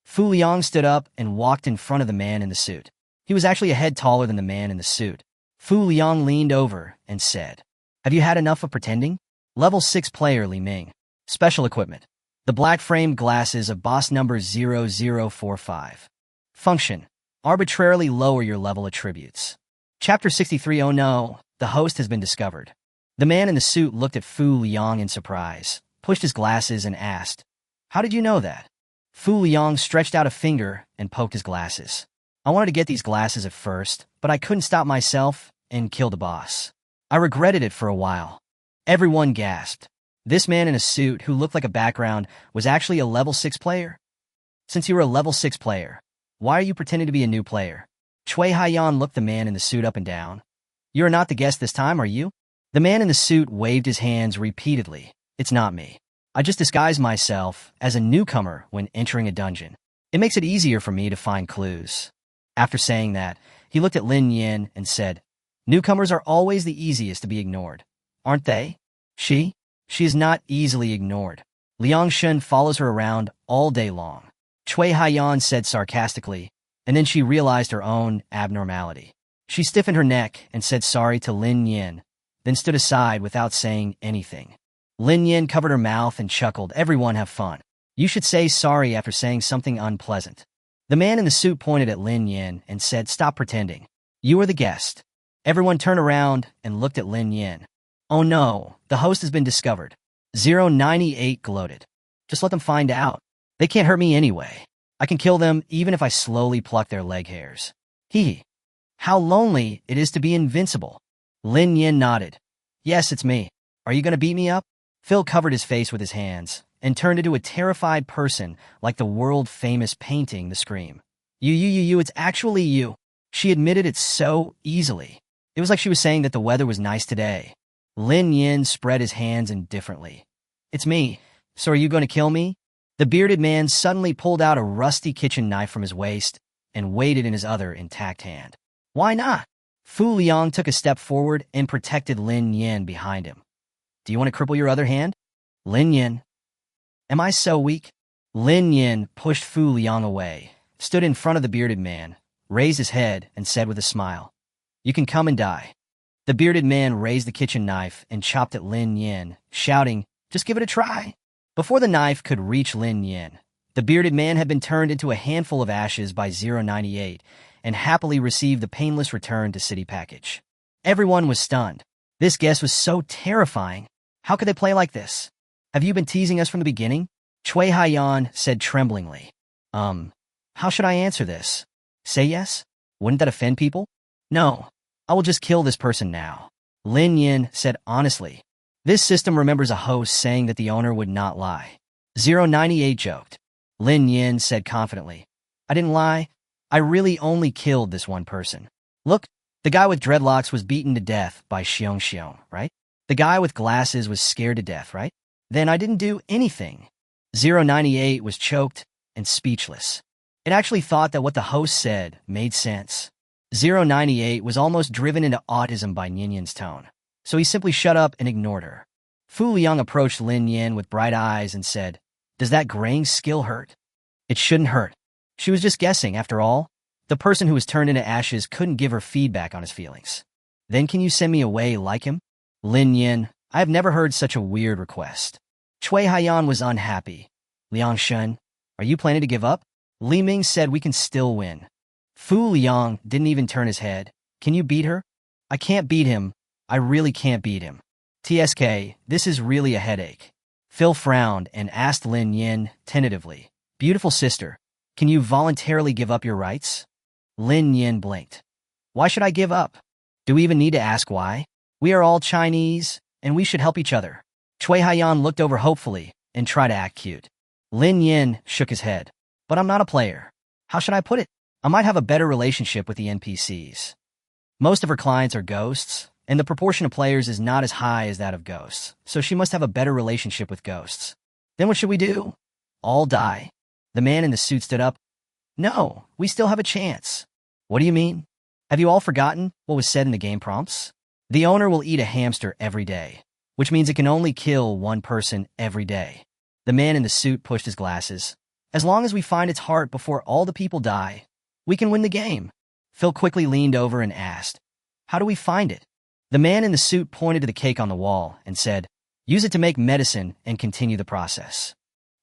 Fu Liang stood up and walked in front of the man in the suit. He was actually a head taller than the man in the suit. Fu Liang leaned over and said, "Have you had enough of pretending?" Level 6 player Li Ming. Special equipment. The black-framed glasses of boss number 0045. Function. Arbitrarily lower your level attributes. Chapter 63. Oh no, the host has been discovered. The man in the suit looked at Fu Liang in surprise, pushed his glasses, and asked, "How did you know that?" Fu Liang stretched out a finger and poked his glasses. "I wanted to get these glasses at first, but I couldn't stop myself and killed the boss. I regretted it for a while." Everyone gasped. This man in a suit who looked like a background was actually a level 6 player? "Since you were a level 6 player, why are you pretending to be a new player?" Cui Haiyan looked the man in the suit up and down. "You are not the guest this time, are you?" The man in the suit waved his hands repeatedly. "It's not me. I just disguise myself as a newcomer when entering a dungeon. It makes it easier for me to find clues." After saying that, he looked at Lin Nian and said, "Newcomers are always the easiest to be ignored, aren't they?" She is not easily ignored. Liang Shun follows her around all day long." Cui Haiyan said sarcastically, and then she realized her own abnormality. She stiffened her neck and said sorry to Lin Nian, then stood aside without saying anything. Lin Nian covered her mouth and chuckled. "Everyone have fun. You should say sorry after saying something unpleasant." The man in the suit pointed at Lin Nian and said, "Stop pretending. You are the guest." Everyone turned around and looked at Lin Nian. "Oh no, the host has been discovered." 098 gloated. "Just let them find out. They can't hurt me anyway. I can kill them even if I slowly pluck their leg hairs." Hee. How lonely it is to be invincible. Lin Nian nodded. "Yes, it's me. Are you going to beat me up?" Phil covered his face with his hands and turned into a terrified person like the world-famous painting The Scream. You, it's actually you." She admitted it so easily. It was like she was saying that the weather was nice today. Lin Yin spread his hands indifferently. "It's me. So are you going to kill me?" The bearded man suddenly pulled out a rusty kitchen knife from his waist and weighed it in his other intact hand. "Why not?" Fu Liang took a step forward and protected Lin Yin behind him. "Do you want to cripple your other hand?" "Lin Yin. Am I so weak?" Lin Yin pushed Fu Liang away, stood in front of the bearded man, raised his head, and said with a smile, "You can come and die." The bearded man raised the kitchen knife and chopped at Lin Yin, shouting, "Just give it a try." Before the knife could reach Lin Yin, the bearded man had been turned into a handful of ashes by 098 and happily received the painless return to city package. Everyone was stunned. This guest was so terrifying. How could they play like this? "Have you been teasing us from the beginning?" Cui Haiyan said tremblingly. How should I answer this? Say yes? Wouldn't that offend people?" "No. I will just kill this person now." Lin Yin said honestly. This system remembers a host saying that the owner would not lie. 098 joked. Lin Yin said confidently, "I didn't lie. I really only killed this one person. Look, the guy with dreadlocks was beaten to death by Xiong Xiong, right? The guy with glasses was scared to death, right? Then I didn't do anything. 098 was choked and speechless. It actually thought that what the host said made sense. 098 was almost driven into autism by Lin Nian's tone, so he simply shut up and ignored her. Fu Liang approached Lin Nian with bright eyes and said, "Does that graying skill hurt?" "It shouldn't hurt. She was just guessing, after all." The person who was turned into ashes couldn't give her feedback on his feelings. "Then can you send me away like him?" "Lin Nian, I have never heard such a weird request." Cui Haiyan was unhappy. "Liang Shen, are you planning to give up?" Li Ming said, "We can still win." Fu Liang didn't even turn his head. "Can you beat her?" "I can't beat him. I really can't beat him." "TSK, this is really a headache." Phil frowned and asked Lin Nian tentatively, "Beautiful sister, can you voluntarily give up your rights?" Lin Nian blinked. "Why should I give up? Do we even need to ask why? We are all Chinese, and we should help each other." Cui Haiyan looked over hopefully and tried to act cute. Lin Nian shook his head. "But I'm not a player. How should I put it? I might have a better relationship with the NPCs. Most of her clients are ghosts, and the proportion of players is not as high as that of ghosts, so she must have a better relationship with ghosts." "Then what should we do?" "All die." The man in the suit stood up. "No, we still have a chance." "What do you mean? Have you all forgotten what was said in the game prompts? The owner will eat a hamster every day, which means it can only kill one person every day." The man in the suit pushed his glasses. "As long as we find its heart before all the people die, we can win the game." Phil quickly leaned over and asked, "How do we find it?" The man in the suit pointed to the cake on the wall and said, "Use it to make medicine and continue the process."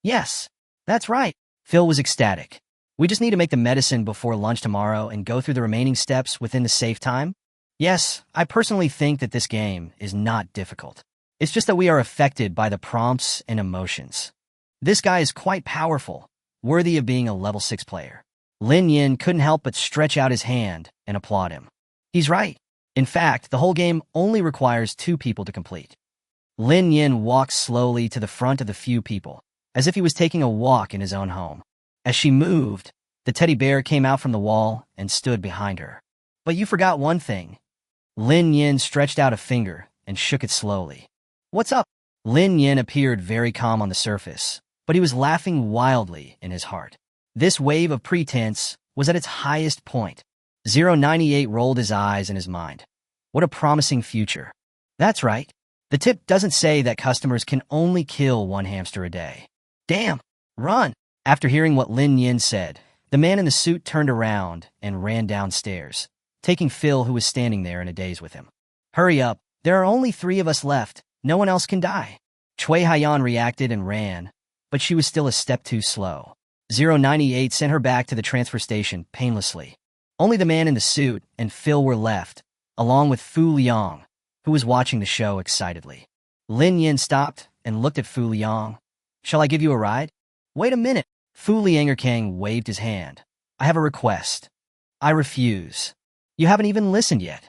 "Yes, that's right." Phil was ecstatic. "We just need to make the medicine before lunch tomorrow and go through the remaining steps within the safe time?" "Yes, I personally think that this game is not difficult. It's just that we are affected by the prompts and emotions. This guy is quite powerful, worthy of being a level 6 player." Lin Nian couldn't help but stretch out his hand and applaud him. "He's right. In fact, the whole game only requires 2 people to complete." Lin Nian walked slowly to the front of the few people, as if he was taking a walk in his own home. As she moved, the teddy bear came out from the wall and stood behind her. "But you forgot one thing." Lin Nian stretched out a finger and shook it slowly. "What's up?" Lin Nian appeared very calm on the surface, but he was laughing wildly in his heart. This wave of pretense was at its highest point. 098 rolled his eyes in his mind. What a promising future. "That's right. The tip doesn't say that customers can only kill 1 hamster a day." "Damn, run!" After hearing what Lin Nian said, the man in the suit turned around and ran downstairs, taking Phil, who was standing there, in a daze with him. "Hurry up. There are only 3 of us left. No one else can die." Cui Haiyan reacted and ran, but she was still a step too slow. 098 sent her back to the transfer station painlessly. Only the man in the suit and Phil were left, along with Fu Liang, who was watching the show excitedly. Lin Nian stopped and looked at Fu Liang. "Shall I give you a ride?" "Wait a minute." Fu Liangerkang waved his hand. "I have a request." "I refuse." "You haven't even listened yet."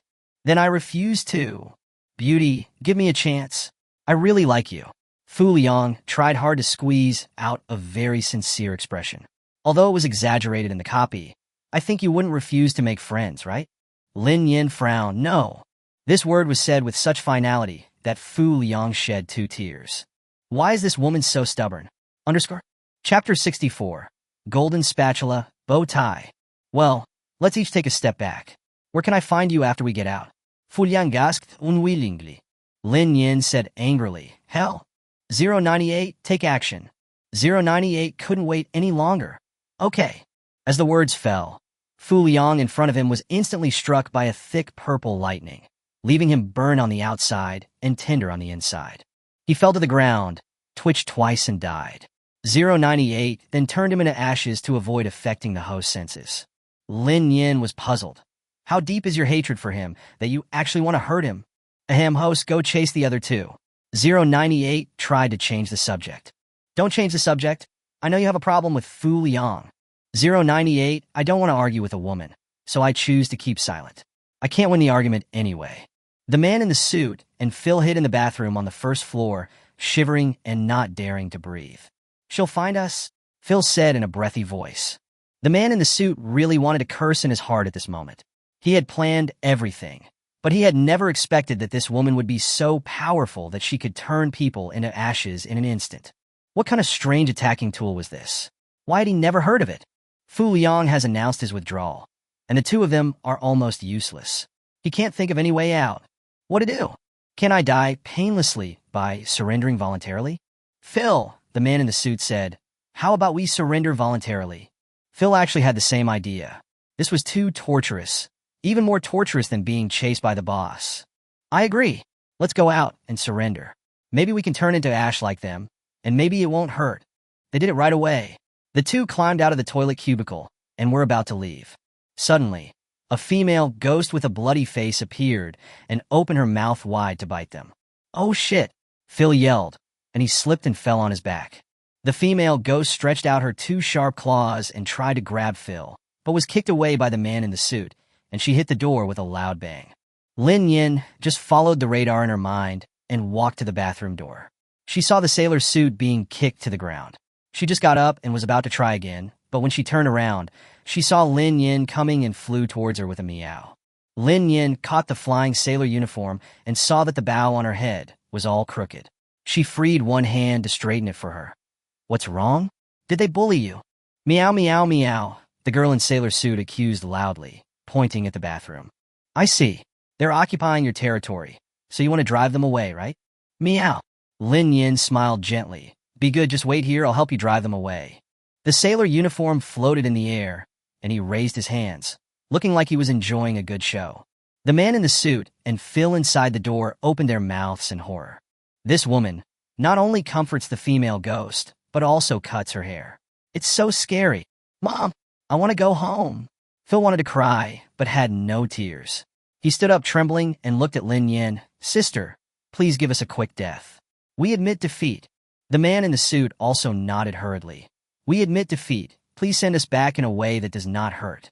"Then I refuse too." "Beauty, give me a chance. I really like you." Fu Liang tried hard to squeeze out a very sincere expression. "Although it was exaggerated in the copy, I think you wouldn't refuse to make friends, right?" Lin Nian frowned. "No." This word was said with such finality that Fu Liang shed 2 tears. Why is this woman so stubborn? Chapter 64. Golden Spatula, Bow Tie. "Well, let's each take a step back. Where can I find you after we get out?" Fu Liang asked unwillingly. Lin Nian said angrily, "Hell. 098, take action." 098 couldn't wait any longer. "Okay." As the words fell, Fu Liang in front of him was instantly struck by a thick purple lightning, leaving him burn on the outside and tender on the inside. He fell to the ground, twitched twice and died. 098 then turned him into ashes to avoid affecting the host's senses. Lin Nian was puzzled. How deep is your hatred for him that you actually want to hurt him? Ahem, host, go chase the other 2. 098 tried to change the subject. "Don't change the subject. I know you have a problem with Fu Liang." 098, "I don't want to argue with a woman, so I choose to keep silent. I can't win the argument anyway." The man in the suit and Phil hid in the bathroom on the first floor, shivering and not daring to breathe. "She'll find us," Phil said in a breathy voice. The man in the suit really wanted to curse in his heart at this moment. He had planned everything, But he had never expected that this woman would be so powerful that she could turn people into ashes in an instant. What kind of strange attacking tool was this? Why had he never heard of it? Fu Liang has announced his withdrawal, and the two of them are almost useless. He can't think of any way out. What to do? Can I die painlessly by surrendering voluntarily? Phil, the man in the suit said, how about we surrender voluntarily? Phil actually had the same idea. This was too torturous, even more torturous than being chased by the boss. I agree. Let's go out and surrender. Maybe we can turn into ash like them, and maybe it won't hurt. They did it right away. The two climbed out of the toilet cubicle and were about to leave. Suddenly, a female ghost with a bloody face appeared and opened her mouth wide to bite them. Oh shit, Phil yelled, and he slipped and fell on his back. The female ghost stretched out her two sharp claws and tried to grab Phil, but was kicked away by the man in the suit, and she hit the door with a loud bang. Lin Nian just followed the radar in her mind and walked to the bathroom door. She saw the sailor's suit being kicked to the ground. She just got up and was about to try again, but when she turned around, she saw Lin Nian coming and flew towards her with a meow. Lin Nian caught the flying sailor uniform and saw that the bow on her head was all crooked. She freed one hand to straighten it for her. What's wrong? Did they bully you? Meow, meow, meow, the girl in sailor suit accused loudly, pointing at the bathroom. I see. They're occupying your territory, so you want to drive them away, right? Meow. Lin Yin smiled gently. Be good, just wait here, I'll help you drive them away. The sailor uniform floated in the air, and he raised his hands, looking like he was enjoying a good show. The man in the suit and Phil inside the door opened their mouths in horror. This woman not only comforts the female ghost, but also cuts her hair. It's so scary. Mom, I want to go home. Phil wanted to cry, but had no tears. He stood up trembling and looked at Lin Yin. Sister, please give us a quick death. We admit defeat. The man in the suit also nodded hurriedly. We admit defeat. Please send us back in a way that does not hurt.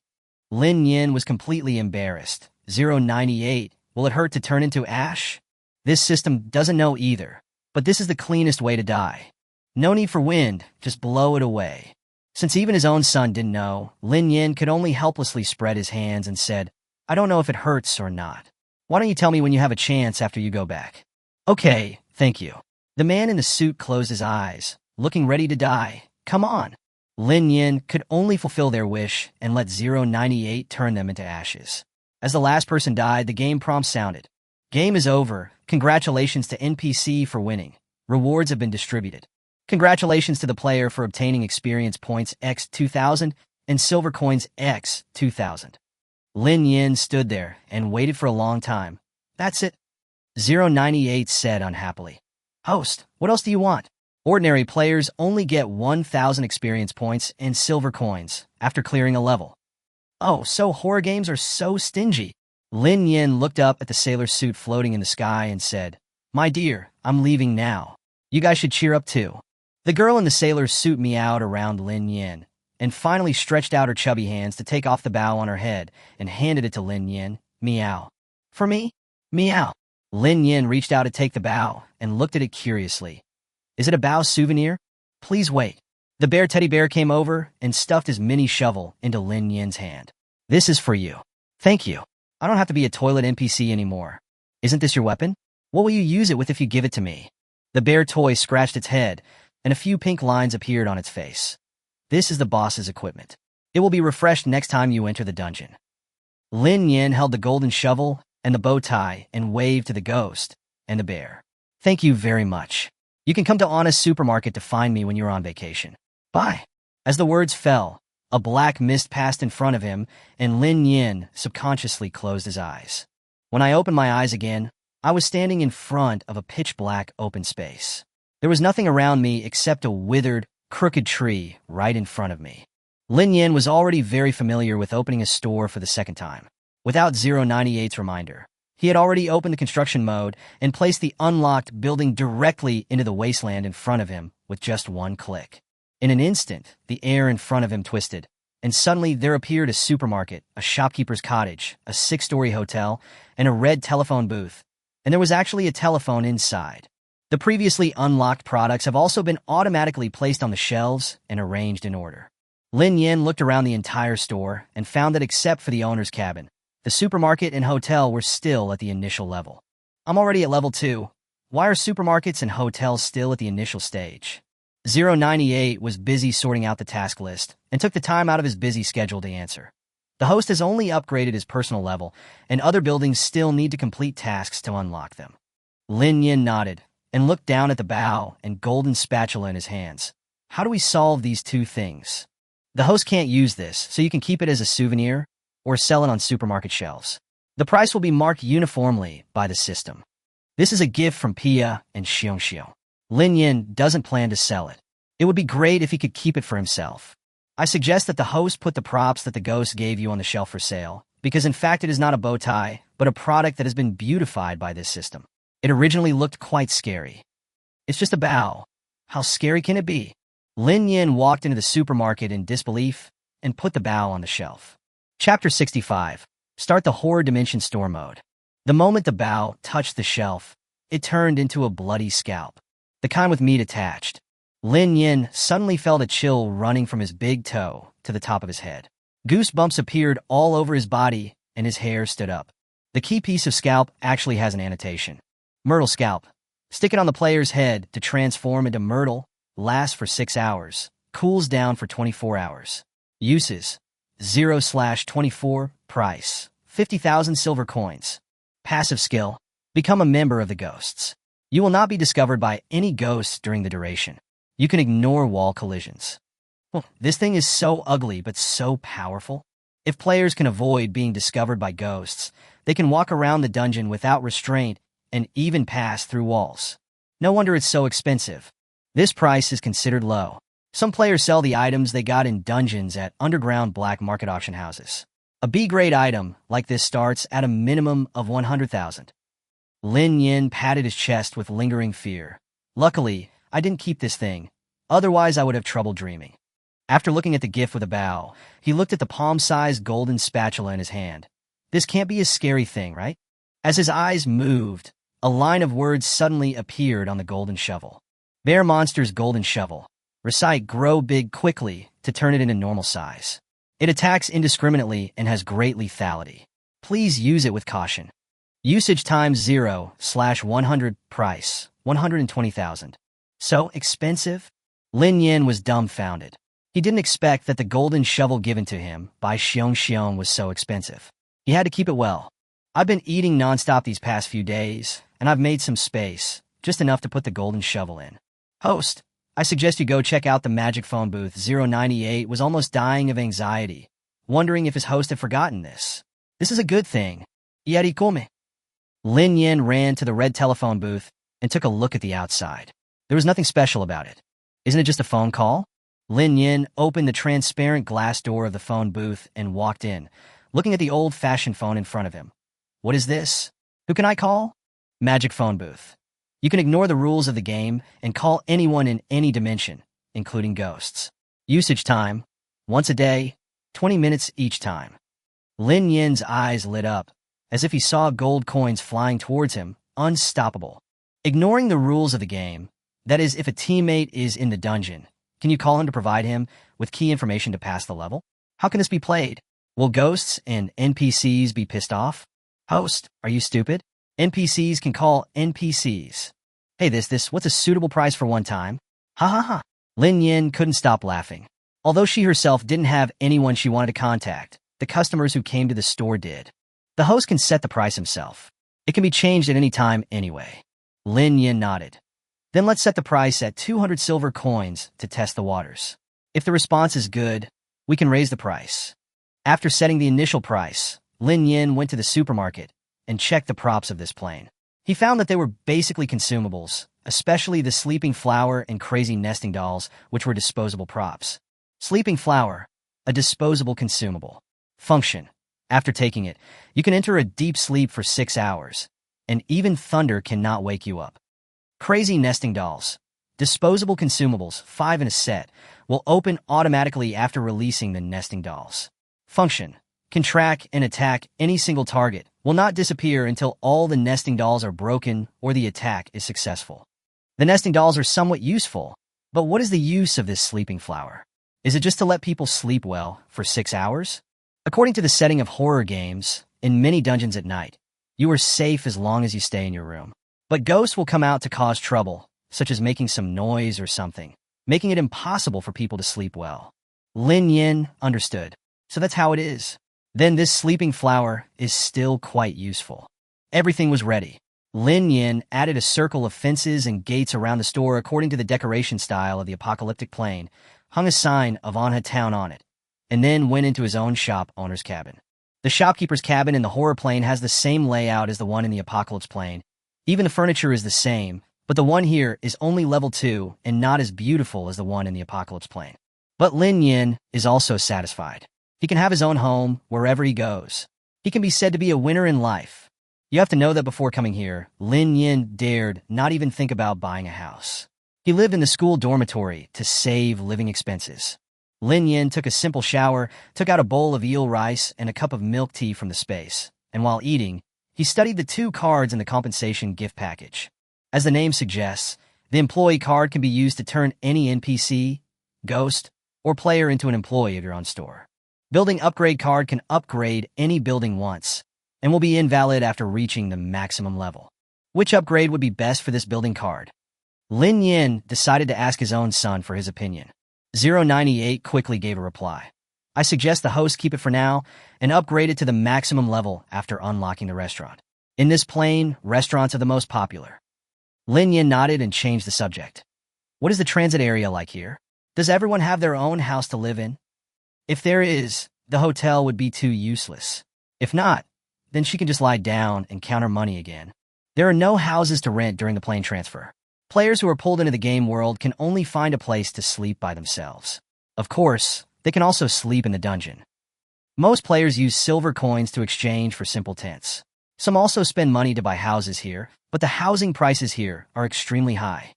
Lin Yin was completely embarrassed. 098. Will it hurt to turn into ash? This system doesn't know either, but this is the cleanest way to die. No need for wind, just blow it away. Since even his own son didn't know, Lin Yin could only helplessly spread his hands and said, I don't know if it hurts or not. Why don't you tell me when you have a chance after you go back? Okay, thank you. The man in the suit closed his eyes, looking ready to die. Come on. Lin Yin could only fulfill their wish and let 098 turn them into ashes. As the last person died, the game prompt sounded. Game is over. Congratulations to NPC for winning. Rewards have been distributed. Congratulations to the player for obtaining experience points X 2000 and silver coins X 2000. Lin Yin stood there and waited for a long time. That's it. 098 said unhappily. Host, what else do you want? Ordinary players only get 1,000 experience points and silver coins after clearing a level. Oh, so horror games are so stingy. Lin Yin looked up at the sailor suit floating in the sky and said, My dear, I'm leaving now. You guys should cheer up too. The girl in the sailor's suit meowed around Lin Yin and finally stretched out her chubby hands to take off the bow on her head and handed it to Lin Yin. Meow. For me? Meow. Lin Yin reached out to take the bow and looked at it curiously. Is it a bow souvenir? Please wait. The bear teddy bear came over and stuffed his mini shovel into Lin Yin's hand. This is for you. Thank you. I don't have to be a toilet NPC anymore. Isn't this your weapon? What will you use it with if you give it to me? The bear toy scratched its head, and a few pink lines appeared on its face. This is the boss's equipment. It will be refreshed next time you enter the dungeon. Lin Yin held the golden shovel and the bow tie and waved to the ghost and the bear. Thank you very much. You can come to Honest Supermarket to find me when you're on vacation. Bye. As the words fell, a black mist passed in front of him, and Lin Yin subconsciously closed his eyes. When I opened my eyes again, I was standing in front of a pitch-black open space. There was nothing around me except a withered, crooked tree right in front of me. Lin Yin was already very familiar with opening a store for the second time. Without 098's reminder, he had already opened the construction mode and placed the unlocked building directly into the wasteland in front of him with just one click. In an instant, the air in front of him twisted, and suddenly there appeared a supermarket, a shopkeeper's cottage, a 6-story hotel, and a red telephone booth. And there was actually a telephone inside. The previously unlocked products have also been automatically placed on the shelves and arranged in order. Lin Yin looked around the entire store and found that except for the owner's cabin, The supermarket and hotel were still at the initial level. I'm already at level 2. Why are supermarkets and hotels still at the initial stage? 098 was busy sorting out the task list and took the time out of his busy schedule to answer. The host has only upgraded his personal level, and other buildings still need to complete tasks to unlock them. Lin Nian nodded and looked down at the bow and golden spatula in his hands. How do we solve these two things? The host can't use this, so you can keep it as a souvenir or sell it on supermarket shelves. The price will be marked uniformly by the system. This is a gift from Pia and Xiong. Lin Yin doesn't plan to sell it. It would be great if he could keep it for himself. I suggest that the host put the props that the ghost gave you on the shelf for sale, because in fact it is not a bow tie, but a product that has been beautified by this system. It originally looked quite scary. It's just a bow. How scary can it be? Lin Yin walked into the supermarket in disbelief and put the bow on the shelf. Chapter 65. Start the Horror Dimension Store Mode. The moment the bow touched the shelf, it turned into a bloody scalp, the kind with meat attached. Lin Yin suddenly felt a chill running from his big toe to the top of his head. Goosebumps appeared all over his body, and his hair stood up. The key piece of scalp actually has an annotation. Myrtle Scalp. Stick it on the player's head to transform into Myrtle. Lasts for 6 hours. Cools down for 24 hours. Uses. 0/24. Price. 50,000 silver coins. Passive skill. Become a member of the ghosts. You will not be discovered by any ghosts during the duration. You can ignore wall collisions. This thing is so ugly but so powerful. If players can avoid being discovered by ghosts, they can walk around the dungeon without restraint and even pass through walls. No wonder it's so expensive. This price is considered low. Some players sell the items they got in dungeons at underground black market auction houses. A B-grade item like this starts at a minimum of 100,000. Lin Yin patted his chest with lingering fear. Luckily, I didn't keep this thing. Otherwise, I would have trouble dreaming. After looking at the gift with a bow, he looked at the palm-sized golden spatula in his hand. This can't be a scary thing, right? As his eyes moved, a line of words suddenly appeared on the golden shovel. Bear Monster's golden shovel. Recite grow big quickly to turn it into normal size. It attacks indiscriminately and has great lethality. Please use it with caution. Usage times 0/100. Price 120,000. So expensive? Lin Yin was dumbfounded. He didn't expect that the golden shovel given to him by Xiong was so expensive. He had to keep it well. I've been eating nonstop these past few days, and I've made some space, just enough to put the golden shovel in. Host, I suggest you go check out the magic phone booth. 098 was almost dying of anxiety, wondering if his host had forgotten this. This is a good thing. Yeti come. Lin Yin ran to the red telephone booth and took a look at the outside. There was nothing special about it. Isn't it just a phone call? Lin Yin opened the transparent glass door of the phone booth and walked in, looking at the old-fashioned phone in front of him. What is this? Who can I call? Magic phone booth. You can ignore the rules of the game and call anyone in any dimension, including ghosts. Usage time, once a day, 20 minutes each time. Lin Yin's eyes lit up, as if he saw gold coins flying towards him, unstoppable. Ignoring the rules of the game, that is, if a teammate is in the dungeon, can you call him to provide him with key information to pass the level? How can this be played? Will ghosts and NPCs be pissed off? Host, are you stupid? NPCs can call NPCs. Hey, what's a suitable price for one time? Ha ha ha. Lin Yin couldn't stop laughing. Although she herself didn't have anyone she wanted to contact, the customers who came to the store did. The host can set the price himself. It can be changed at any time anyway. Lin Yin nodded. Then let's set the price at 200 silver coins to test the waters. If the response is good, we can raise the price. After setting the initial price, Lin Yin went to the supermarket and checked the props of this plane. He found that they were basically consumables, especially the sleeping flower and crazy nesting dolls, which were disposable props. Sleeping flower, a disposable consumable. Function. After taking it, you can enter a deep sleep for 6 hours, and even thunder cannot wake you up. Crazy nesting dolls. Disposable consumables, 5 in a set, will open automatically after releasing the nesting dolls. Function. Can track and attack any single target, will not disappear until all the nesting dolls are broken or the attack is successful. The nesting dolls are somewhat useful, but what is the use of this sleeping flower? Is it just to let people sleep well for 6 hours? According to the setting of horror games, in many dungeons at night, you are safe as long as you stay in your room. But ghosts will come out to cause trouble, such as making some noise or something, making it impossible for people to sleep well. Lin Nian understood. So that's how it is. Then this sleeping flower is still quite useful. Everything was ready. Lin Nian added a circle of fences and gates around the store according to the decoration style of the apocalyptic plane, hung a sign of Anha Town on it, and then went into his own shop owner's cabin. The shopkeeper's cabin in the horror plane has the same layout as the one in the apocalypse plane. Even the furniture is the same, but the one here is only level 2 and not as beautiful as the one in the apocalypse plane. But Lin Nian is also satisfied. He can have his own home wherever he goes. He can be said to be a winner in life. You have to know that before coming here, Lin Nian dared not even think about buying a house. He lived in the school dormitory to save living expenses. Lin Nian took a simple shower, took out a bowl of eel rice and a cup of milk tea from the space, and while eating, he studied the 2 cards in the compensation gift package. As the name suggests, the employee card can be used to turn any NPC, ghost, or player into an employee of your own store. Building upgrade card can upgrade any building once, and will be invalid after reaching the maximum level. Which upgrade would be best for this building card? Lin Nian decided to ask his own son for his opinion. 098 quickly gave a reply. I suggest the host keep it for now and upgrade it to the maximum level after unlocking the restaurant. In this plane, restaurants are the most popular. Lin Nian nodded and changed the subject. What is the transit area like here? Does everyone have their own house to live in? If there is, the hotel would be too useless. If not, then she can just lie down and count her money again. There are no houses to rent during the plane transfer. Players who are pulled into the game world can only find a place to sleep by themselves. Of course, they can also sleep in the dungeon. Most players use silver coins to exchange for simple tents. Some also spend money to buy houses here, but the housing prices here are extremely high.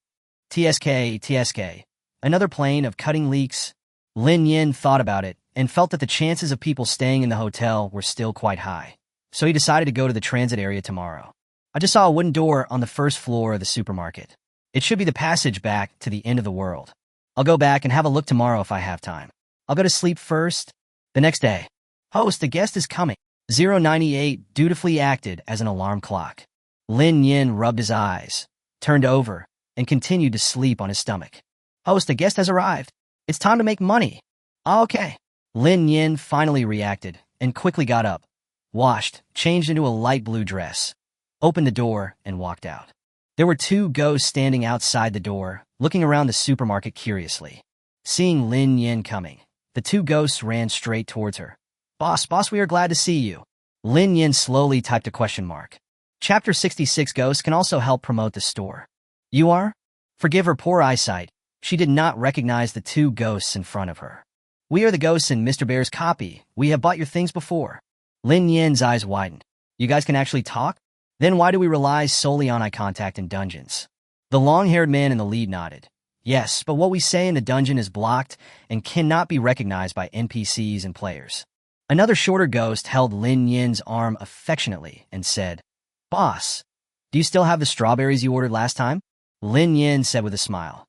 TSK, another plane of cutting leaks. Lin Nian thought about it and felt that the chances of people staying in the hotel were still quite high. So he decided to go to the transit area tomorrow. I just saw a wooden door on the first floor of the supermarket. It should be the passage back to the end of the world. I'll go back and have a look tomorrow if I have time. I'll go to sleep first. The next day. Host, the guest is coming. 098 dutifully acted as an alarm clock. Lin Nian rubbed his eyes, turned over, and continued to sleep on his stomach. Host, the guest has arrived. It's time to make money. Okay. Lin Nian finally reacted and quickly got up, washed, changed into a light blue dress, opened the door, and walked out. There were 2 ghosts standing outside the door, looking around the supermarket curiously. Seeing Lin Nian coming, the 2 ghosts ran straight towards her. Boss, we are glad to see you. Lin Nian slowly typed a question mark. Chapter 66 Ghosts can also help promote the store. You are? Forgive her poor eyesight. She did not recognize the 2 ghosts in front of her. We are the ghosts in Mr. Bear's copy. We have bought your things before. Lin Nian's eyes widened. You guys can actually talk? Then why do we rely solely on eye contact in dungeons? The long-haired man in the lead nodded. Yes, but what we say in the dungeon is blocked and cannot be recognized by NPCs and players. Another shorter ghost held Lin Nian's arm affectionately and said, Boss, do you still have the strawberries you ordered last time? Lin Nian said with a smile.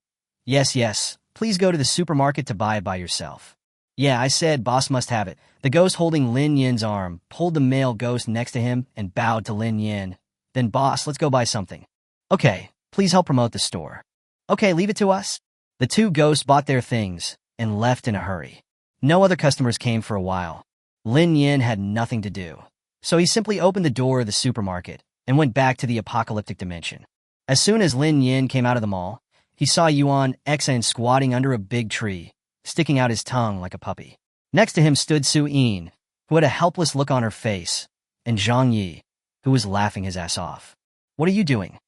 Yes, please go to the supermarket to buy it by yourself. Yeah, I said boss must have it. The ghost holding Lin Nian's arm pulled the male ghost next to him and bowed to Lin Nian. Then boss, let's go buy something. Okay, please help promote the store. Okay, leave it to us. The 2 ghosts bought their things and left in a hurry. No other customers came for a while. Lin Nian had nothing to do, so he simply opened the door of the supermarket and went back to the apocalyptic dimension. As soon as Lin Nian came out of the mall, he saw Yuan Xan squatting under a big tree, sticking out his tongue like a puppy. Next to him stood Su Yin, who had a helpless look on her face, and Zhang Yi, who was laughing his ass off. What are you doing?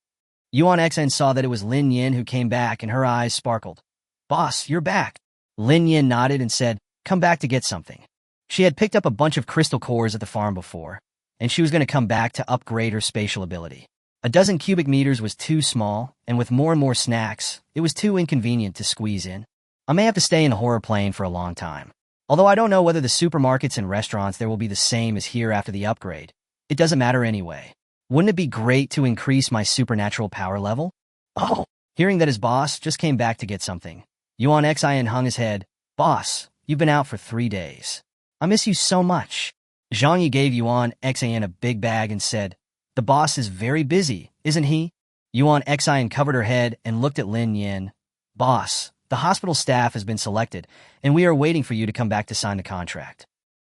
Yuan Xan saw that it was Lin Nian who came back, and her eyes sparkled. Boss, you're back. Lin Nian nodded and said, come back to get something. She had picked up a bunch of crystal cores at the farm before, and she was going to come back to upgrade her spatial ability. A dozen cubic meters was too small, and with more and more snacks, it was too inconvenient to squeeze in. I may have to stay in the horror plane for a long time. Although I don't know whether the supermarkets and restaurants there will be the same as here after the upgrade. It doesn't matter anyway. Wouldn't it be great to increase my supernatural power level? Oh! Hearing that his boss just came back to get something, Yuan Xin hung his head. Boss, you've been out for 3 days. I miss you so much. Zhang Yi gave Yuan Xian a big bag and said, "The boss is very busy, isn't he?" Yuan Xian covered her head and looked at Lin Nian. "Boss, the hospital staff has been selected, and we are waiting for you to come back to sign the contract."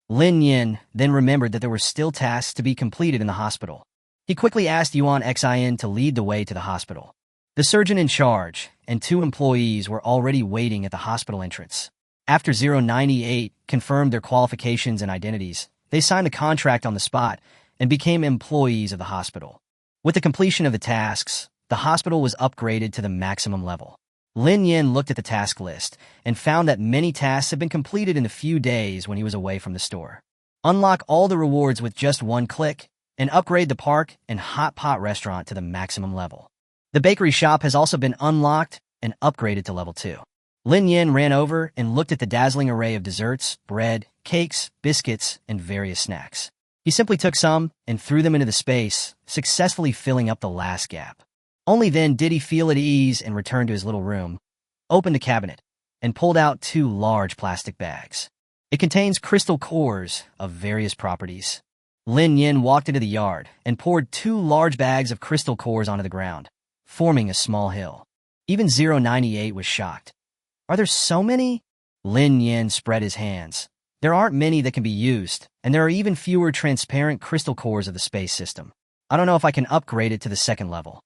Lin Nian then remembered that there were still tasks to be completed in the hospital. He quickly asked Yuan Xian to lead the way to the hospital. The surgeon in charge and 2 employees were already waiting at the hospital entrance. After 098 confirmed their qualifications and identities, they signed the contract on the spot and became employees of the hospital. With the completion of the tasks, the hospital was upgraded to the maximum level. Lin Yin looked at the task list and found that many tasks had been completed in the few days when he was away from the store. Unlock all the rewards with just 1 click and upgrade the park and hot pot restaurant to the maximum level. The bakery shop has also been unlocked and upgraded to level 2. Lin Yin ran over and looked at the dazzling array of desserts, bread, cakes, biscuits, and various snacks. He simply took some and threw them into the space, successfully filling up the last gap. Only then did he feel at ease and return to his little room, opened a cabinet, and pulled out 2 large plastic bags. It contains crystal cores of various properties. Lin Yin walked into the yard and poured 2 large bags of crystal cores onto the ground, forming a small hill. Even 098 was shocked. "Are there so many?" Lin Yin spread his hands. "There aren't many that can be used, and there are even fewer transparent crystal cores of the space system. I don't know if I can upgrade it to the 2nd level."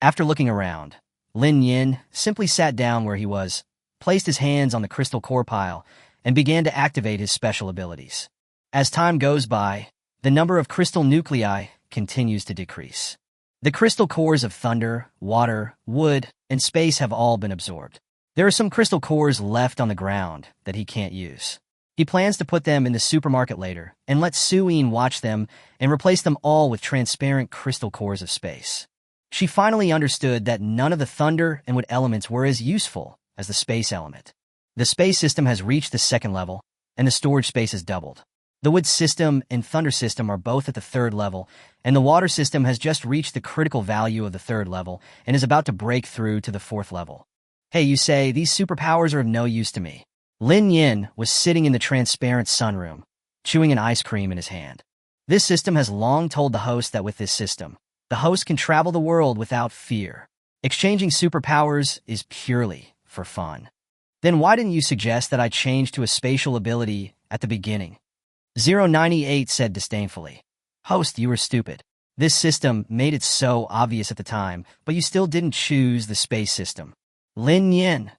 After looking around, Lin Yin simply sat down where he was, placed his hands on the crystal core pile, and began to activate his special abilities. As time goes by, the number of crystal nuclei continues to decrease. The crystal cores of thunder, water, wood, and space have all been absorbed. There are some crystal cores left on the ground that he can't use. He plans to put them in the supermarket later and let Suyin watch them and replace them all with transparent crystal cores of space. She finally understood that none of the thunder and wood elements were as useful as the space element. The space system has reached the 2nd level, and the storage space has doubled. The wood system and thunder system are both at the 3rd level, and the water system has just reached the critical value of the 3rd level and is about to break through to the 4th level. "Hey, you say, these superpowers are of no use to me." Lin Yin was sitting in the transparent sunroom, chewing an ice cream in his hand. This system has long told the host that with this system, the host can travel the world without fear. Exchanging superpowers is purely for fun. "Then why didn't you suggest that I change to a spatial ability at the beginning?" 098 said disdainfully. "Host, you were stupid. This system made it so obvious at the time, but you still didn't choose the space system." Lin Yin.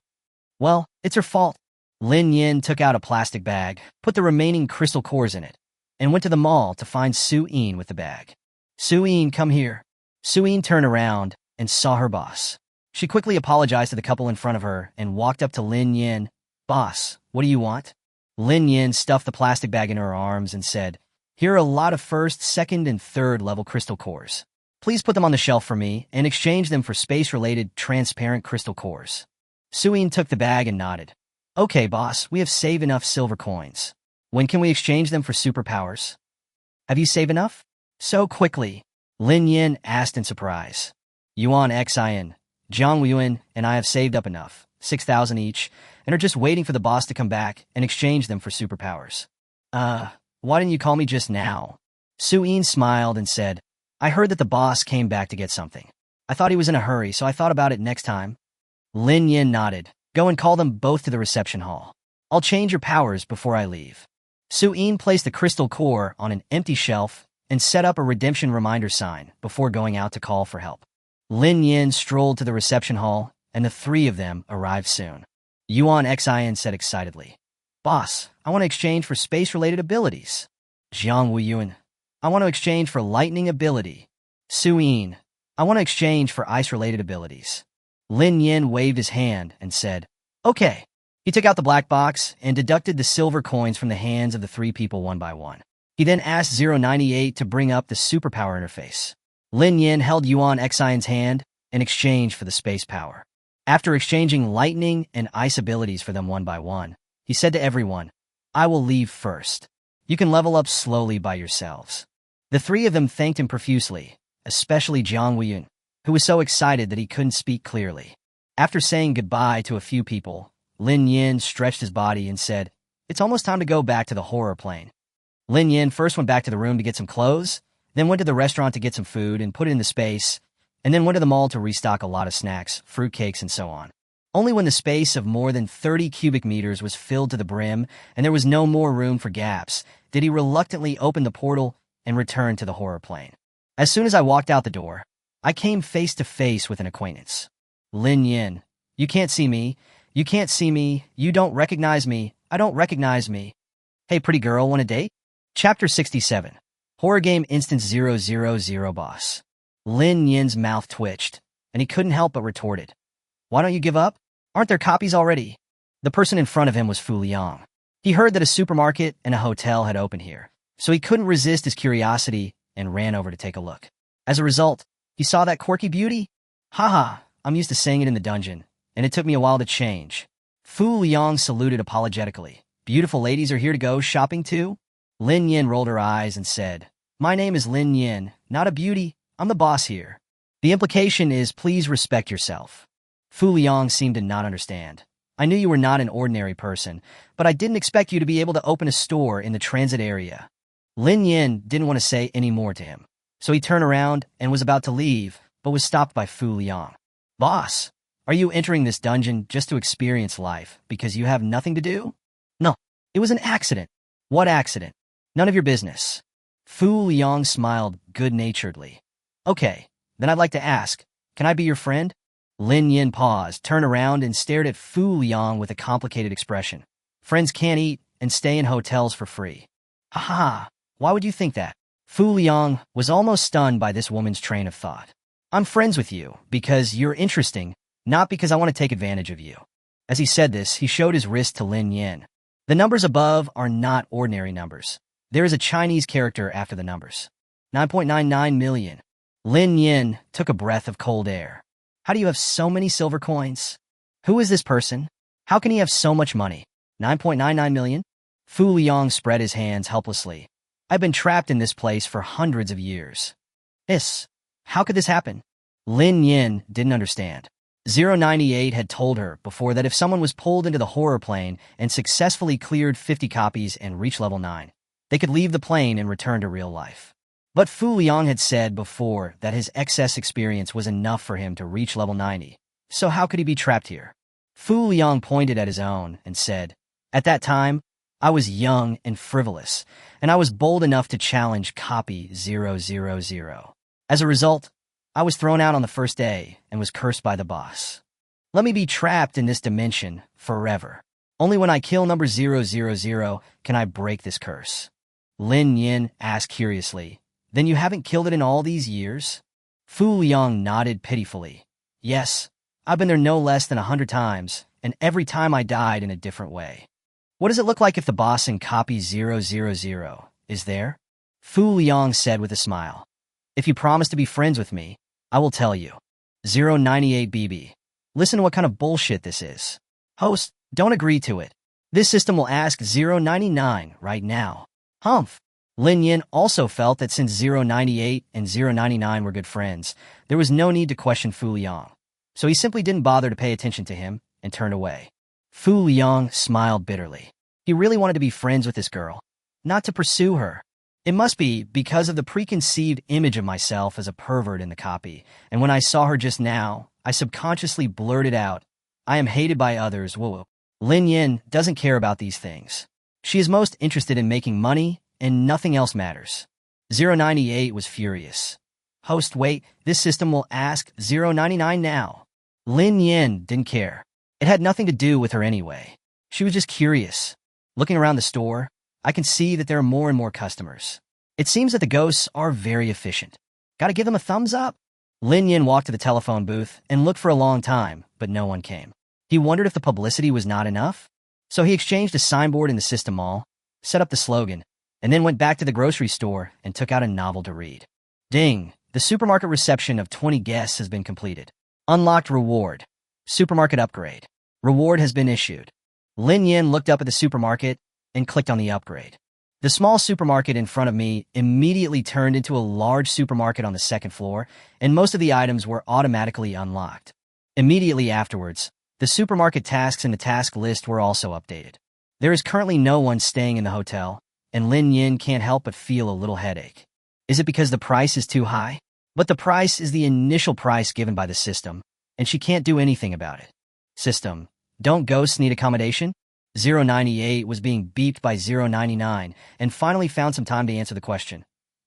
"Well, it's her fault." Lin Yin took out a plastic bag, put the remaining crystal cores in it, and went to the mall to find Suyin with the bag. "Suyin, come here." Suyin turned around and saw her boss. She quickly apologized to the couple in front of her and walked up to Lin Yin. "Boss, what do you want?" Lin Yin stuffed the plastic bag in her arms and said, "Here are a lot of 1st, 2nd, and 3rd level crystal cores. Please put them on the shelf for me and exchange them for space-related transparent crystal cores." Suyin took the bag and nodded. "Okay, boss, we have saved enough silver coins. When can we exchange them for superpowers?" "Have you saved enough?" "So quickly?" Lin Yin asked in surprise. Yuan Xian, Zhang Yuan, and I have saved up enough, 6,000 each, and are just waiting for the boss to come back and exchange them for superpowers. Why didn't you call me just now?" Suyin smiled and said, "I heard that the boss came back to get something. I thought he was in a hurry, so I thought about it next time." Lin Yin nodded. "Go and call them both to the reception hall. I'll change your powers before I leave." Suyin placed the crystal core on an empty shelf and set up a redemption reminder sign before going out to call for help. Lin Yin strolled to the reception hall, and the 3 of them arrived soon. Yuan Xian said excitedly, "Boss, I want to exchange for space-related abilities." Zhang Wuyuan, "I want to exchange for lightning ability." Suyin, "I want to exchange for ice-related abilities." Lin Yin waved his hand and said, "Okay." He took out the black box and deducted the silver coins from the hands of the 3 people one by one. He then asked 098 to bring up the superpower interface. Lin Yin held Yuan Xian's hand in exchange for the space power. After exchanging lightning and ice abilities for them one by one, he said to everyone, "I will leave first. You can level up slowly by yourselves." The 3 of them thanked him profusely, especially Zhang Wuyun, who was so excited that he couldn't speak clearly. After saying goodbye to a few people, Lin Yin stretched his body and said, "It's almost time to go back to the horror plane." Lin Yin first went back to the room to get some clothes, then went to the restaurant to get some food and put it in the space, and then went to the mall to restock a lot of snacks, fruitcakes, and so on. Only when the space of more than 30 cubic meters was filled to the brim and there was no more room for gaps did he reluctantly open the portal and return to the horror plane. As soon as I walked out the door, I came face to face with an acquaintance. Lin Yin. You can't see me. You can't see me. You don't recognize me. I don't recognize me. Hey, pretty girl, want a date? Chapter 67. Horror Game Instance 000 Boss. Lin Yin's mouth twitched, and he couldn't help but retorted. Why don't you give up? Aren't there copies already? The person in front of him was Fu Liang. He heard that a supermarket and a hotel had opened here, so he couldn't resist his curiosity and ran over to take a look. As a result, he saw that quirky beauty. Haha, I'm used to saying it in the dungeon, and it took me a while to change. Fu Liang saluted apologetically. Beautiful ladies are here to go shopping too? Lin Yin rolled her eyes and said, My name is Lin Yin, not a beauty. I'm the boss here. The implication is please respect yourself. Fu Liang seemed to not understand. I knew you were not an ordinary person, but I didn't expect you to be able to open a store in the transit area. Lin Yin didn't want to say any more to him, so he turned around and was about to leave, but was stopped by Fu Liang. Boss, are you entering this dungeon just to experience life because you have nothing to do? No, it was an accident. What accident? None of your business. Fu Liang smiled good-naturedly. Okay, then I'd like to ask, can I be your friend? Lin Yin paused, turned around, and stared at Fu Liang with a complicated expression. Friends can't eat and stay in hotels for free. Haha, why would you think that? Fu Liang was almost stunned by this woman's train of thought. I'm friends with you because you're interesting, not because I want to take advantage of you. As he said this, he showed his wrist to Lin Yin. The numbers above are not ordinary numbers. There is a Chinese character after the numbers. 9.99 million. Lin Yin took a breath of cold air. How do you have so many silver coins? Who is this person? How can he have so much money? 9.99 million? Fu Liang spread his hands helplessly. I've been trapped in this place for hundreds of years. How could this happen? Lin Yin didn't understand. 098 had told her before that if someone was pulled into the horror plane and successfully cleared 50 copies and reached level 9, they could leave the plane and return to real life. But Fu Liang had said before that his excess experience was enough for him to reach level 90, so how could he be trapped here? Fu Liang pointed at his own and said, At that time, I was young and frivolous, and I was bold enough to challenge copy 000. As a result, I was thrown out on the first day and was cursed by the boss. Let me be trapped in this dimension forever. Only when I kill number 000 can I break this curse. Lin Yin asked curiously, Then you haven't killed it in all these years? Fu Liang nodded pitifully. Yes, I've been there no less than 100 times, and every time I died in a different way. What does it look like if the boss in copy 000 is there? Fu Liang said with a smile. If you promise to be friends with me, I will tell you. 098 BB. Listen to what kind of bullshit this is. Host, don't agree to it. This system will ask 099 right now. Humph. Lin Yin also felt that since 098 and 099 were good friends, there was no need to question Fu Liang. So he simply didn't bother to pay attention to him and turned away. Fu Liang smiled bitterly. He really wanted to be friends with this girl, not to pursue her. It must be because of the preconceived image of myself as a pervert in the copy, and when I saw her just now, I subconsciously blurted out, I am hated by others, woo. Lin Yin doesn't care about these things. She is most interested in making money, and nothing else matters. 098 was furious. Host, wait, this system will ask 099 now. Lin Yin didn't care. It had nothing to do with her anyway. She was just curious. Looking around the store, I can see that there are more and more customers. It seems that the ghosts are very efficient. Gotta give them a thumbs up. Lin Yin walked to the telephone booth and looked for a long time, but no one came. He wondered if the publicity was not enough. So he exchanged a signboard in the system mall, set up the slogan, and then went back to the grocery store and took out a novel to read. Ding! The supermarket reception of 20 guests has been completed. Unlocked reward. Supermarket upgrade. Reward has been issued. Lin Yin looked up at the supermarket and clicked on the upgrade. The small supermarket in front of me immediately turned into a large supermarket on the second floor, and most of the items were automatically unlocked. Immediately afterwards, the supermarket tasks in the task list were also updated. There is currently no one staying in the hotel, and Lin Yin can't help but feel a little headache. Is it because the price is too high? But the price is the initial price given by the system, and she can't do anything about it. System, don't ghosts need accommodation? 098 was being beeped by 099 and finally found some time to answer the question.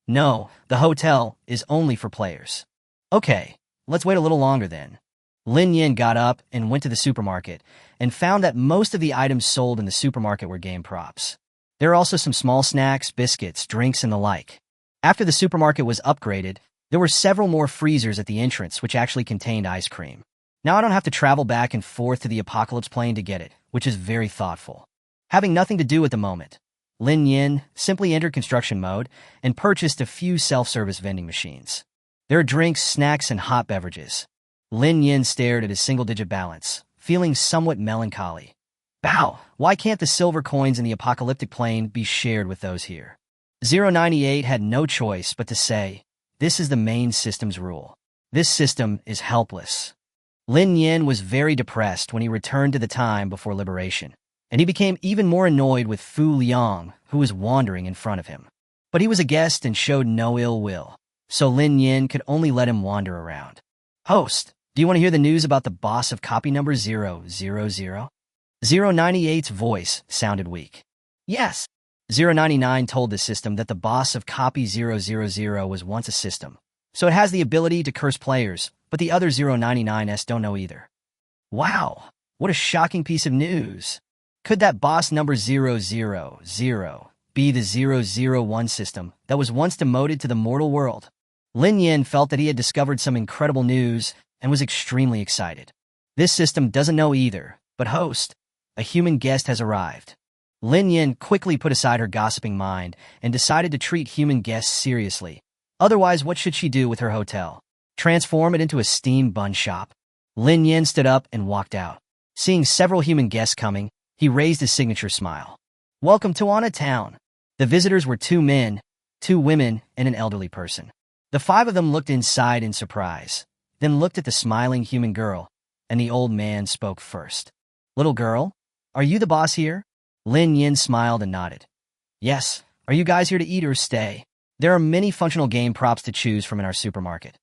No, the hotel is only for players. Okay, let's wait a little longer then. Lin Yin got up and went to the supermarket and found that most of the items sold in the supermarket were game props. There are also some small snacks, biscuits, drinks, and the like. After the supermarket was upgraded, there were several more freezers at the entrance which actually contained ice cream. Now I don't have to travel back and forth to the apocalypse plane to get it, which is very thoughtful. Having nothing to do at the moment, Lin Yin simply entered construction mode and purchased a few self-service vending machines. There are drinks, snacks, and hot beverages. Lin Yin stared at his single-digit balance, feeling somewhat melancholy. Bow, why can't the silver coins in the apocalyptic plane be shared with those here? 098 had no choice but to say, this is the main system's rule. This system is helpless. Lin Yin was very depressed when he returned to the time before liberation, and he became even more annoyed with Fu Liang, who was wandering in front of him. But he was a guest and showed no ill will, so Lin Yin could only let him wander around. Host, do you want to hear the news about the boss of copy number 000? 098's voice sounded weak. Yes. 099 told the system that the boss of copy 000 was once a system, so it has the ability to curse players, but the other 099s don't know either. Wow, what a shocking piece of news. Could that boss number 000 be the 001 system that was once demoted to the mortal world? Lin Yin felt that he had discovered some incredible news and was extremely excited. This system doesn't know either, but host, a human guest has arrived. Lin Yin quickly put aside her gossiping mind and decided to treat human guests seriously. Otherwise, what should she do with her hotel? Transform it into a steam bun shop? Lin Yin stood up and walked out. Seeing several human guests coming, he raised his signature smile. Welcome to Anna Town. The visitors were 2 men, 2 women, and an elderly person. The 5 of them looked inside in surprise, then looked at the smiling human girl, and the old man spoke first. Little girl, are you the boss here? Lin Yin smiled and nodded. Yes, are you guys here to eat or stay? There are many functional game props to choose from in our supermarket.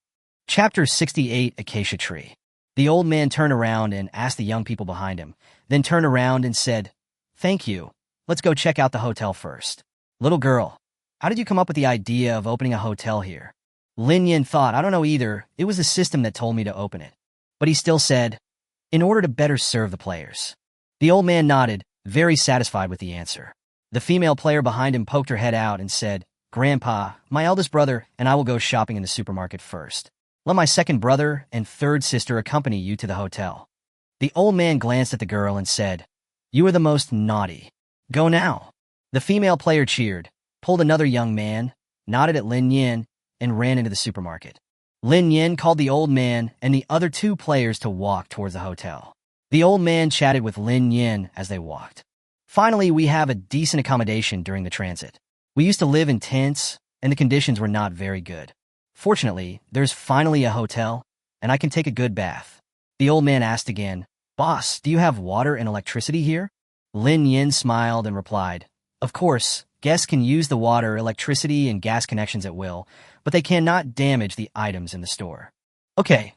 Chapter 68, Acacia Tree. The old man turned around and asked the young people behind him, then turned around and said, Thank you. Let's go check out the hotel first. Little girl, how did you come up with the idea of opening a hotel here? Lin Yin thought, I don't know either. It was the system that told me to open it. But he still said, in order to better serve the players. The old man nodded, very satisfied with the answer. The female player behind him poked her head out and said, Grandpa, my eldest brother and I will go shopping in the supermarket first. Let my second brother and third sister accompany you to the hotel. The old man glanced at the girl and said, You are the most naughty. Go now. The female player cheered, pulled another young man, nodded at Lin Yin, and ran into the supermarket. Lin Yin called the old man and the other 2 players to walk towards the hotel. The old man chatted with Lin Yin as they walked. Finally, we have a decent accommodation during the transit. We used to live in tents, and the conditions were not very good. Fortunately, there's finally a hotel, and I can take a good bath. The old man asked again, Boss, do you have water and electricity here? Lin Yin smiled and replied, Of course, guests can use the water, electricity, and gas connections at will, but they cannot damage the items in the store. Okay,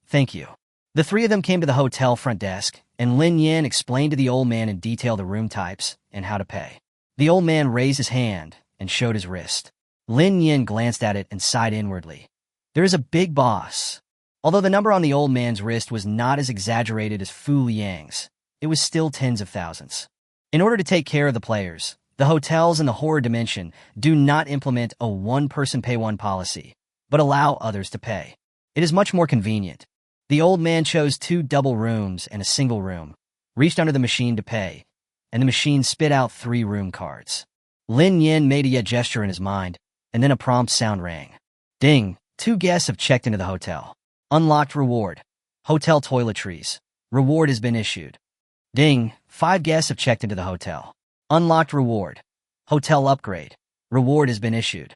thank you. The 3 of them came to the hotel front desk, and Lin Yin explained to the old man in detail the room types and how to pay. The old man raised his hand and showed his wrist. Lin Yin glanced at it and sighed inwardly. There is a big boss. Although the number on the old man's wrist was not as exaggerated as Fu Liang's, it was still tens of thousands. In order to take care of the players, the hotels in the horror dimension do not implement a one-person pay-one policy, but allow others to pay. It is much more convenient. The old man chose 2 double rooms and a single room, reached under the machine to pay, and the machine spit out 3 room cards. Lin Yin made a gesture in his mind, and then a prompt sound rang. Ding! 2 guests have checked into the hotel. Unlocked reward. Hotel toiletries. Reward has been issued. Ding! 5 guests have checked into the hotel. Unlocked reward. Hotel upgrade. Reward has been issued.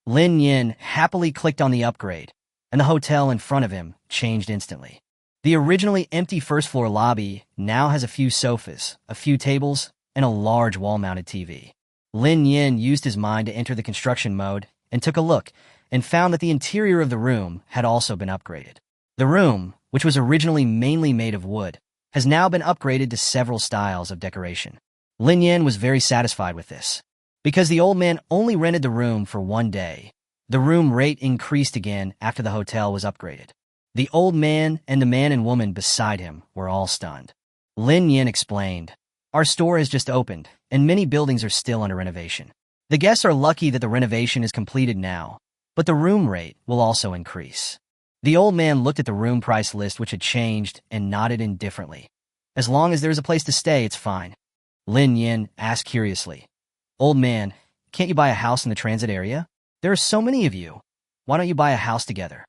Lin Yin happily clicked on the upgrade, and the hotel in front of him changed instantly. The originally empty first-floor lobby now has a few sofas, a few tables, and a large wall-mounted TV. Lin Nian used his mind to enter the construction mode and took a look and found that the interior of the room had also been upgraded. The room, which was originally mainly made of wood, has now been upgraded to several styles of decoration. Lin Nian was very satisfied with this. Because the old man only rented the room for one day, the room rate increased again after the hotel was upgraded. The old man and the man and woman beside him were all stunned. Lin Nian explained, "Our store has just opened, and many buildings are still under renovation. The guests are lucky that the renovation is completed now, but the room rate will also increase." The old man looked at the room price list, which had changed, and nodded indifferently. "As long as there's a place to stay, it's fine." Lin Nian asked curiously, "Old man, can't you buy a house in the transit area? There are so many of you. Why don't you buy a house together?"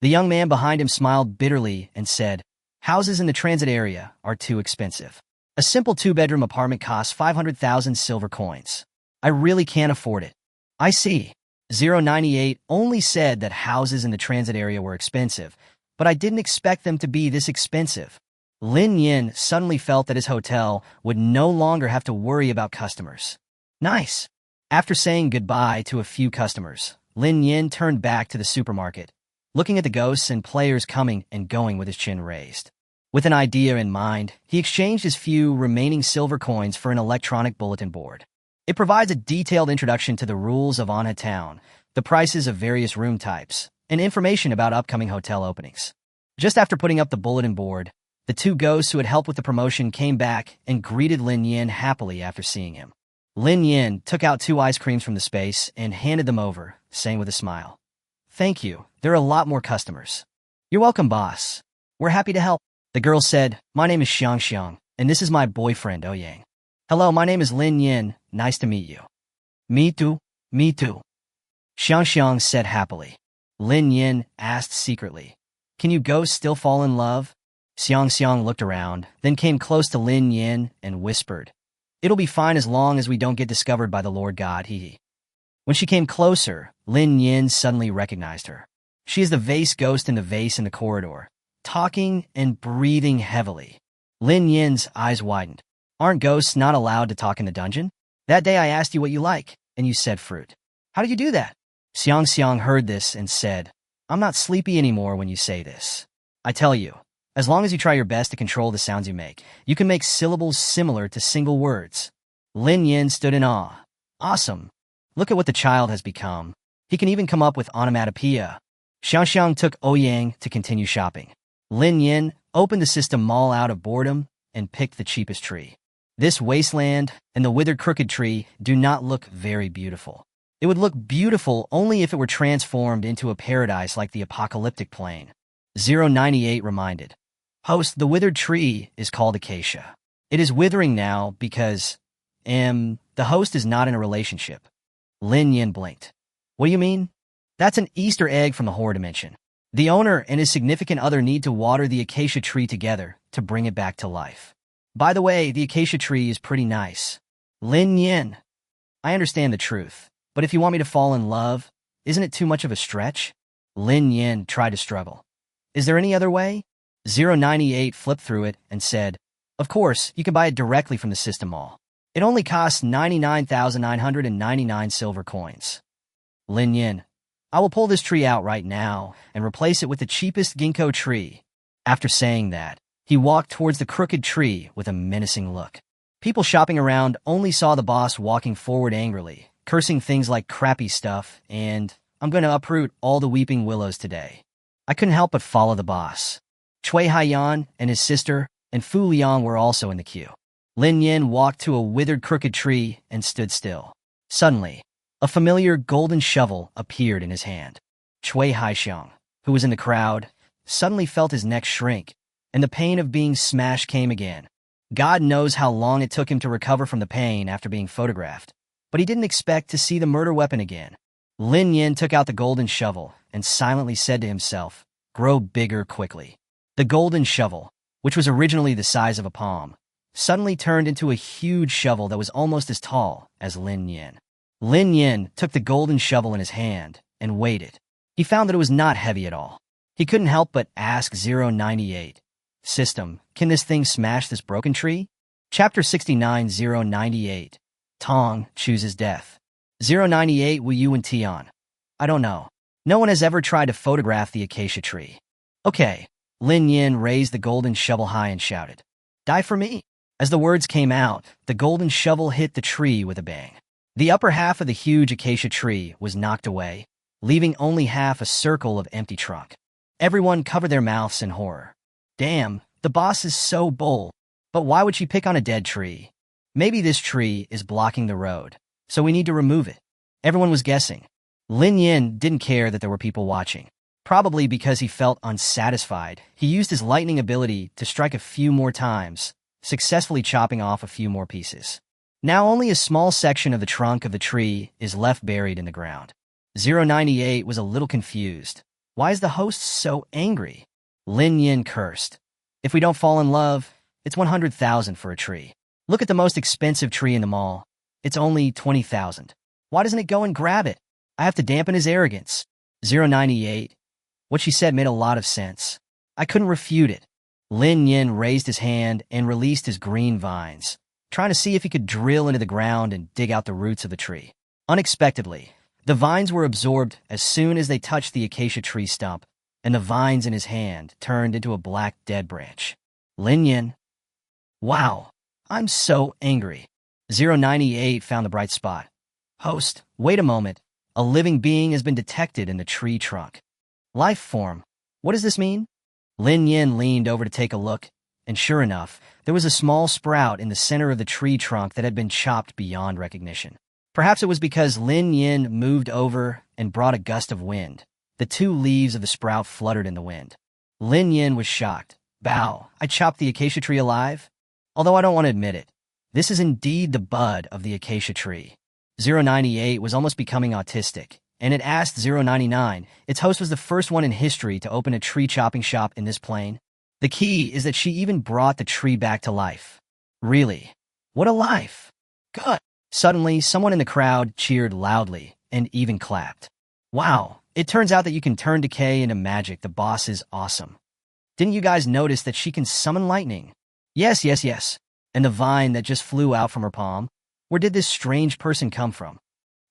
The young man behind him smiled bitterly and said, "Houses in the transit area are too expensive. A simple two-bedroom apartment costs 500,000 silver coins. I really can't afford it." "I see. 098 only said that houses in the transit area were expensive, but I didn't expect them to be this expensive." Lin Yin suddenly felt that his hotel would no longer have to worry about customers. Nice. After saying goodbye to a few customers, Lin Yin turned back to the supermarket, looking at the ghosts and players coming and going with his chin raised. With an idea in mind, he exchanged his few remaining silver coins for an electronic bulletin board. It provides a detailed introduction to the rules of Anha Town, the prices of various room types, and information about upcoming hotel openings. Just after putting up the bulletin board, the two ghosts who had helped with the promotion came back and greeted Lin Yin happily after seeing him. Lin Yin took out 2 ice creams from the space and handed them over, saying with a smile, "Thank you. There are a lot more customers." "You're welcome, boss. We're happy to help." The girl said, "My name is Xiang Xiang, and this is my boyfriend, Ouyang." "Hello, my name is Lin Yin. Nice to meet you." Me too. Me too." Xiang Xiang said happily. Lin Yin asked secretly, "Can you ghosts still fall in love?" Xiang Xiang looked around, then came close to Lin Yin and whispered, "It'll be fine as long as we don't get discovered by the Lord God, hee." When she came closer, Lin Yin suddenly recognized her. She is the vase ghost in the vase in the corridor, talking and breathing heavily. Lin Yin's eyes widened. "Aren't ghosts not allowed to talk in the dungeon? That day I asked you what you like, and you said fruit. How did you do that?" Xiang Xiang heard this and said, "I'm not sleepy anymore when you say this. I tell you, as long as you try your best to control the sounds you can make syllables similar to single words." Lin Yin stood in awe. "Awesome. Look at what the child has become. He can even come up with onomatopoeia." Xiang Xiang took Ouyang to continue shopping. Lin Yin opened the system mall out of boredom and picked the cheapest tree. This wasteland and the withered crooked tree do not look very beautiful. It would look beautiful only if it were transformed into a paradise like the apocalyptic plane. 098 reminded. "Host, the withered tree is called acacia. It is withering now because, the host is not in a relationship." Lin Yin blinked. "What do you mean?" "That's an Easter egg from the horror dimension. The owner and his significant other need to water the acacia tree together to bring it back to life. By the way, the acacia tree is pretty nice." Lin Yin. "I understand the truth, but if you want me to fall in love, isn't it too much of a stretch?" Lin Yin tried to struggle. "Is there any other way?" 098 flipped through it and said, "Of course, you can buy it directly from the system mall. It only costs 99,999 silver coins." Lin Yin. "I will pull this tree out right now and replace it with the cheapest ginkgo tree." After saying that, he walked towards the crooked tree with a menacing look. People shopping around only saw the boss walking forward angrily, cursing things like crappy stuff and, "I'm going to uproot all the weeping willows today." I couldn't help but follow the boss. Cui Haiyan and his sister and Fu Liang were also in the queue. Lin Yin walked to a withered crooked tree and stood still. Suddenly, a familiar golden shovel appeared in his hand. Cui Haixiang, who was in the crowd, suddenly felt his neck shrink, and the pain of being smashed came again. God knows how long it took him to recover from the pain after being photographed, but he didn't expect to see the murder weapon again. Lin Yin took out the golden shovel and silently said to himself, "Grow bigger quickly." The golden shovel, which was originally the size of a palm, suddenly turned into a huge shovel that was almost as tall as Lin Yin. Lin Yin took the golden shovel in his hand and waited. He found that it was not heavy at all. He couldn't help but ask 098, "System, can this thing smash this broken tree?" Chapter 69 098. Tong chooses death. 098 Wu Yu and Tian. I don't know. No one has ever tried to photograph the acacia tree. Okay. Lin Nian raised the golden shovel high and shouted, "Die for me." As the words came out, the golden shovel hit the tree with a bang. The upper half of the huge acacia tree was knocked away, leaving only half a circle of empty trunk. Everyone covered their mouths in horror. Damn, the boss is so bold. But why would she pick on a dead tree? Maybe this tree is blocking the road, so we need to remove it. Everyone was guessing. Lin Yin didn't care that there were people watching. Probably because he felt unsatisfied, he used his lightning ability to strike a few more times, successfully chopping off a few more pieces. Now only a small section of the trunk of the tree is left buried in the ground. 098 was a little confused. Why is the host so angry? Lin Yin cursed. If we don't fall in love, it's 100,000 for a tree. Look at the most expensive tree in the mall. It's only 20,000. Why doesn't it go and grab it? I have to dampen his arrogance. 098. What she said made a lot of sense. I couldn't refute it. Lin Yin raised his hand and released his green vines, trying to see if he could drill into the ground and dig out the roots of the tree. Unexpectedly, the vines were absorbed as soon as they touched the acacia tree stump, and the vines in his hand turned into a black dead branch. Lin Yin. Wow, I'm so angry. 098 found the bright spot. Host, wait a moment. A living being has been detected in the tree trunk. Life form. What does this mean? Lin Yin leaned over to take a look, and sure enough, there was a small sprout in the center of the tree trunk that had been chopped beyond recognition. Perhaps it was because Lin Yin moved over and brought a gust of wind. The two leaves of the sprout fluttered in the wind. Lin Yin was shocked. Bow, I chopped the acacia tree alive? Although I don't want to admit it, this is indeed the bud of the acacia tree. 098 was almost becoming autistic, and it asked 099, its host was the first one in history to open a tree chopping shop in this plane. The key is that she even brought the tree back to life. Really? What a life! Good! Suddenly, someone in the crowd cheered loudly and even clapped. Wow, it turns out that you can turn decay into magic. The boss is awesome. Didn't you guys notice that she can summon lightning? Yes. And the vine that just flew out from her palm? Where did this strange person come from?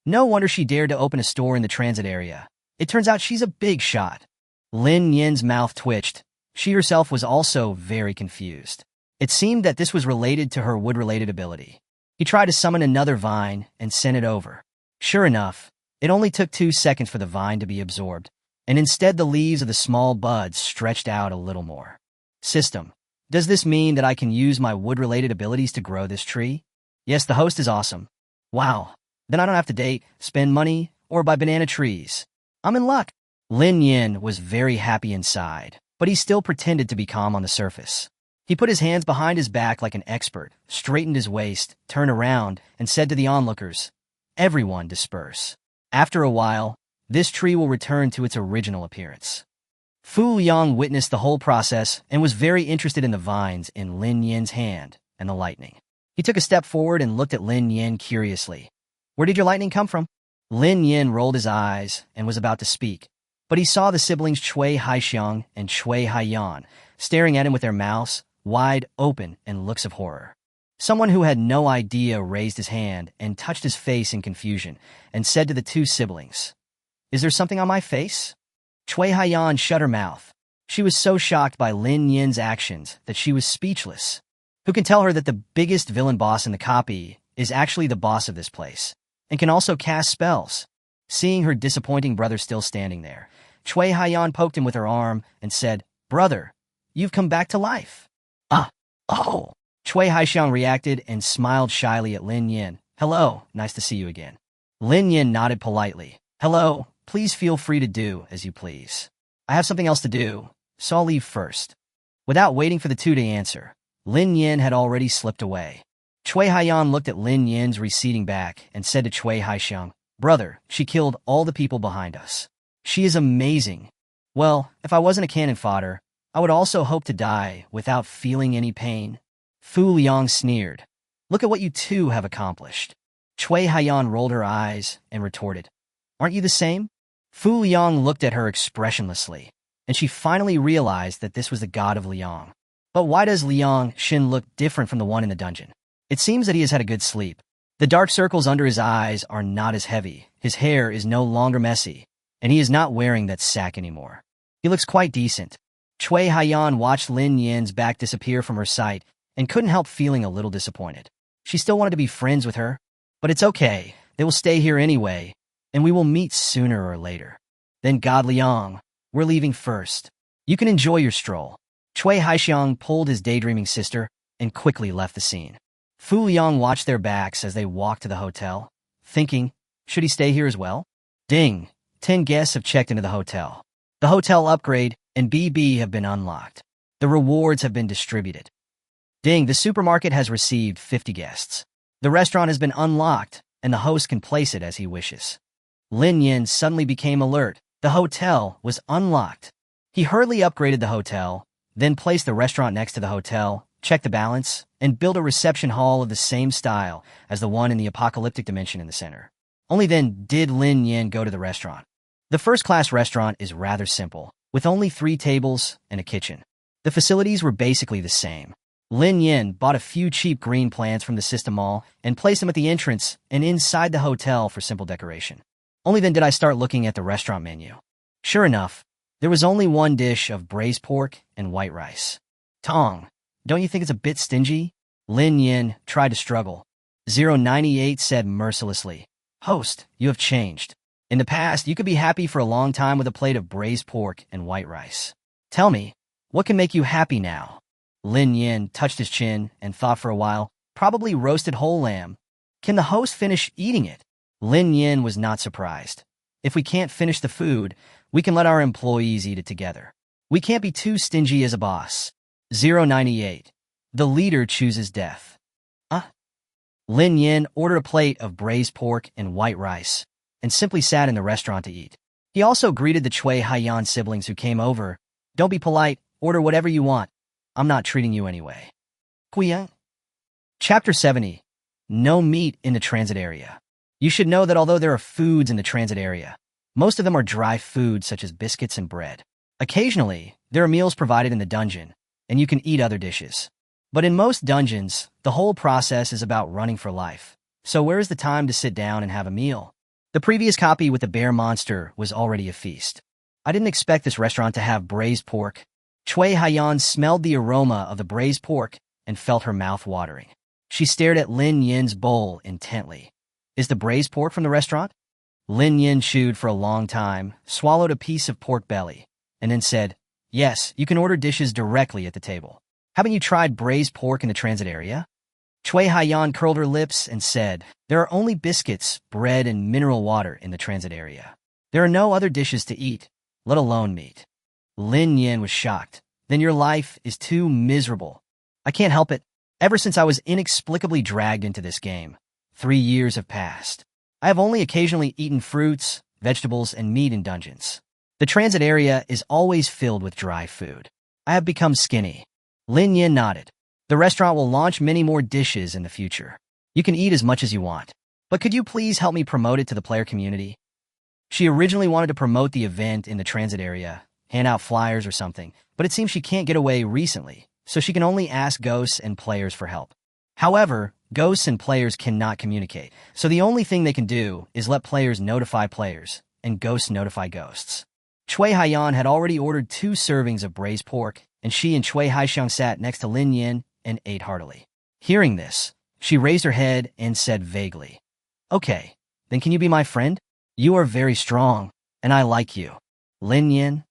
No wonder she dared to open a store in the transit area. It turns out she's a big shot. Lin Yin's mouth twitched. She herself was also very confused. It seemed that this was related to her wood-related ability. He tried to summon another vine and sent it over. Sure enough, it only took 2 seconds for the vine to be absorbed, and instead the leaves of the small buds stretched out a little more. System. Does this mean that I can use my wood-related abilities to grow this tree? Yes, the host is awesome. Wow. Then I don't have to date, spend money, or buy banana trees. I'm in luck. Lin Yin was very happy inside, but he still pretended to be calm on the surface. He put his hands behind his back like an expert, straightened his waist, turned around, and said to the onlookers, "Everyone disperse. After a while, this tree will return to its original appearance." Fu Yang witnessed the whole process and was very interested in the vines in Lin Yin's hand and the lightning. He took a step forward and looked at Lin Yin curiously. "Where did your lightning come from?" Lin Yin rolled his eyes and was about to speak, but he saw the siblings Cui Haixiang and Cui Haiyan staring at him with their mouths wide open and looks of horror. Someone who had no idea raised his hand and touched his face in confusion and said to the two siblings, "Is there something on my face?" Cui Haiyan shut her mouth. She was so shocked by Lin Yin's actions that she was speechless. Who can tell her that the biggest villain boss in the copy is actually the boss of this place, and can also cast spells? Seeing her disappointing brother still standing there, Cui Haiyan poked him with her arm and said, "Brother, you've come back to life." Oh. Cui Haixiang reacted and smiled shyly at Lin Yin. "Hello, nice to see you again." Lin Yin nodded politely. "Hello, please feel free to do as you please. I have something else to do, so I'll leave first." Without waiting for the two to answer, Lin Yin had already slipped away. Cui Haiyan looked at Lin Yin's receding back and said to Cui Haixiang, "Brother, she killed all the people behind us. She is amazing. Well, if I wasn't a cannon fodder, I would also hope to die without feeling any pain." Fu Liang sneered. "Look at what you two have accomplished." Cui Haiyan rolled her eyes and retorted, "Aren't you the same?" Fu Liang looked at her expressionlessly, and she finally realized that this was the god of Liang. But why does Liang Xin look different from the one in the dungeon? It seems that he has had a good sleep. The dark circles under his eyes are not as heavy, his hair is no longer messy, and he is not wearing that sack anymore. He looks quite decent. Cui Haiyan watched Lin Nian's back disappear from her sight and couldn't help feeling a little disappointed. She still wanted to be friends with her, but it's okay, they will stay here anyway, and we will meet sooner or later. Then God Liang, we're leaving first. You can enjoy your stroll. Cui Haixiang pulled his daydreaming sister and quickly left the scene. Fu Liang watched their backs as they walked to the hotel, thinking, should he stay here as well? Ding! 10 guests have checked into the hotel. The hotel upgrade and BB have been unlocked. The rewards have been distributed. Ding! The supermarket has received 50 guests. The restaurant has been unlocked, and the host can place it as he wishes. Lin Nian suddenly became alert. The hotel was unlocked. He hurriedly upgraded the hotel, then placed the restaurant next to the hotel, checked the balance, and built a reception hall of the same style as the one in the apocalyptic dimension in the center. Only then did Lin Nian go to the restaurant. The first-class restaurant is rather simple, with only 3 tables and a kitchen. The facilities were basically the same. Lin Nian bought a few cheap green plants from the system mall and placed them at the entrance and inside the hotel for simple decoration. Only then did I start looking at the restaurant menu. Sure enough, there was only one dish of braised pork and white rice. Tong, don't you think it's a bit stingy? Lin Nian tried to struggle. 098 said mercilessly, Host, you have changed. In the past, you could be happy for a long time with a plate of braised pork and white rice. Tell me, what can make you happy now? Lin Nian touched his chin and thought for a while, probably roasted whole lamb. Can the host finish eating it? Lin Nian was not surprised. If we can't finish the food, we can let our employees eat it together. We can't be too stingy as a boss. 098. The leader chooses death. Lin Nian ordered a plate of braised pork and white rice, and simply sat in the restaurant to eat. He also greeted the Cui Haiyan siblings who came over. Don't be polite, order whatever you want. I'm not treating you anyway. Kuya. Chapter 70. No meat in the transit area. You should know that although there are foods in the transit area, most of them are dry foods such as biscuits and bread. Occasionally, there are meals provided in the dungeon, and you can eat other dishes. But in most dungeons, the whole process is about running for life. So where is the time to sit down and have a meal? The previous copy with the bear monster was already a feast. I didn't expect this restaurant to have braised pork. Cui Haiyan smelled the aroma of the braised pork and felt her mouth watering. She stared at Lin Nian's bowl intently. Is the braised pork from the restaurant? Lin Nian chewed for a long time, swallowed a piece of pork belly, and then said, Yes, you can order dishes directly at the table. Haven't you tried braised pork in the transit area? Cui Haiyan curled her lips and said, There are only biscuits, bread, and mineral water in the transit area. There are no other dishes to eat, let alone meat. Lin Nian was shocked. Then your life is too miserable. I can't help it. Ever since I was inexplicably dragged into this game, 3 years have passed. I have only occasionally eaten fruits, vegetables, and meat in dungeons. The transit area is always filled with dry food. I have become skinny. Lin Nian nodded. The restaurant will launch many more dishes in the future. You can eat as much as you want. But could you please help me promote it to the player community? She originally wanted to promote the event in the transit area, hand out flyers or something, but it seems she can't get away recently, so she can only ask ghosts and players for help. However, ghosts and players cannot communicate, so the only thing they can do is let players notify players, and ghosts notify ghosts. Cui Haiyan had already ordered 2 servings of braised pork, and she and Cui Haixiang sat next to Lin Nian and ate heartily. Hearing this, she raised her head and said vaguely, Okay, then can you be my friend? You are very strong, and I like you. Lin Nian?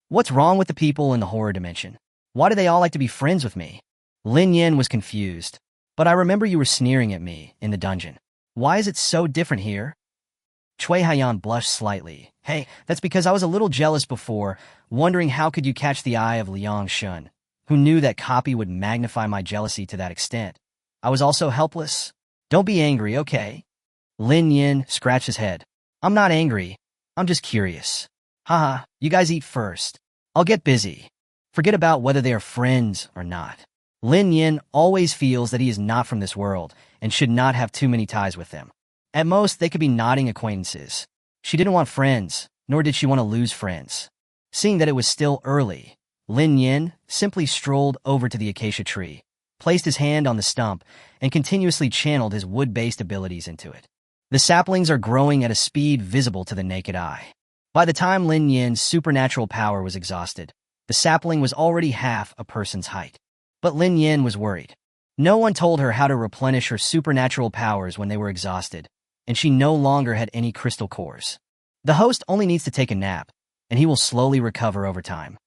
What's wrong with the people in the horror dimension? Why do they all like to be friends with me? Lin Nian was confused. But I remember you were sneering at me in the dungeon. Why is it so different here? Cui Haiyan blushed slightly. Hey, that's because I was a little jealous before, wondering how could you catch the eye of Liang Shun, who knew that copy would magnify my jealousy to that extent. I was also helpless. Don't be angry, okay? Lin Nian scratched his head. I'm not angry. I'm just curious. Haha, you guys eat first. I'll get busy. Forget about whether they are friends or not. Lin Nian always feels that he is not from this world and should not have too many ties with them. At most, they could be nodding acquaintances. She didn't want friends, nor did she want to lose friends. Seeing that it was still early, Lin Nian simply strolled over to the acacia tree placed his hand on the stump, and continuously channeled his wood-based abilities into it. The saplings are growing at a speed visible to the naked eye. By the time Lin Nian's supernatural power was exhausted, the sapling was already half a person's height. But Lin Nian was worried. No one told her how to replenish her supernatural powers when they were exhausted, and she no longer had any crystal cores. The host only needs to take a nap, and he will slowly recover over time.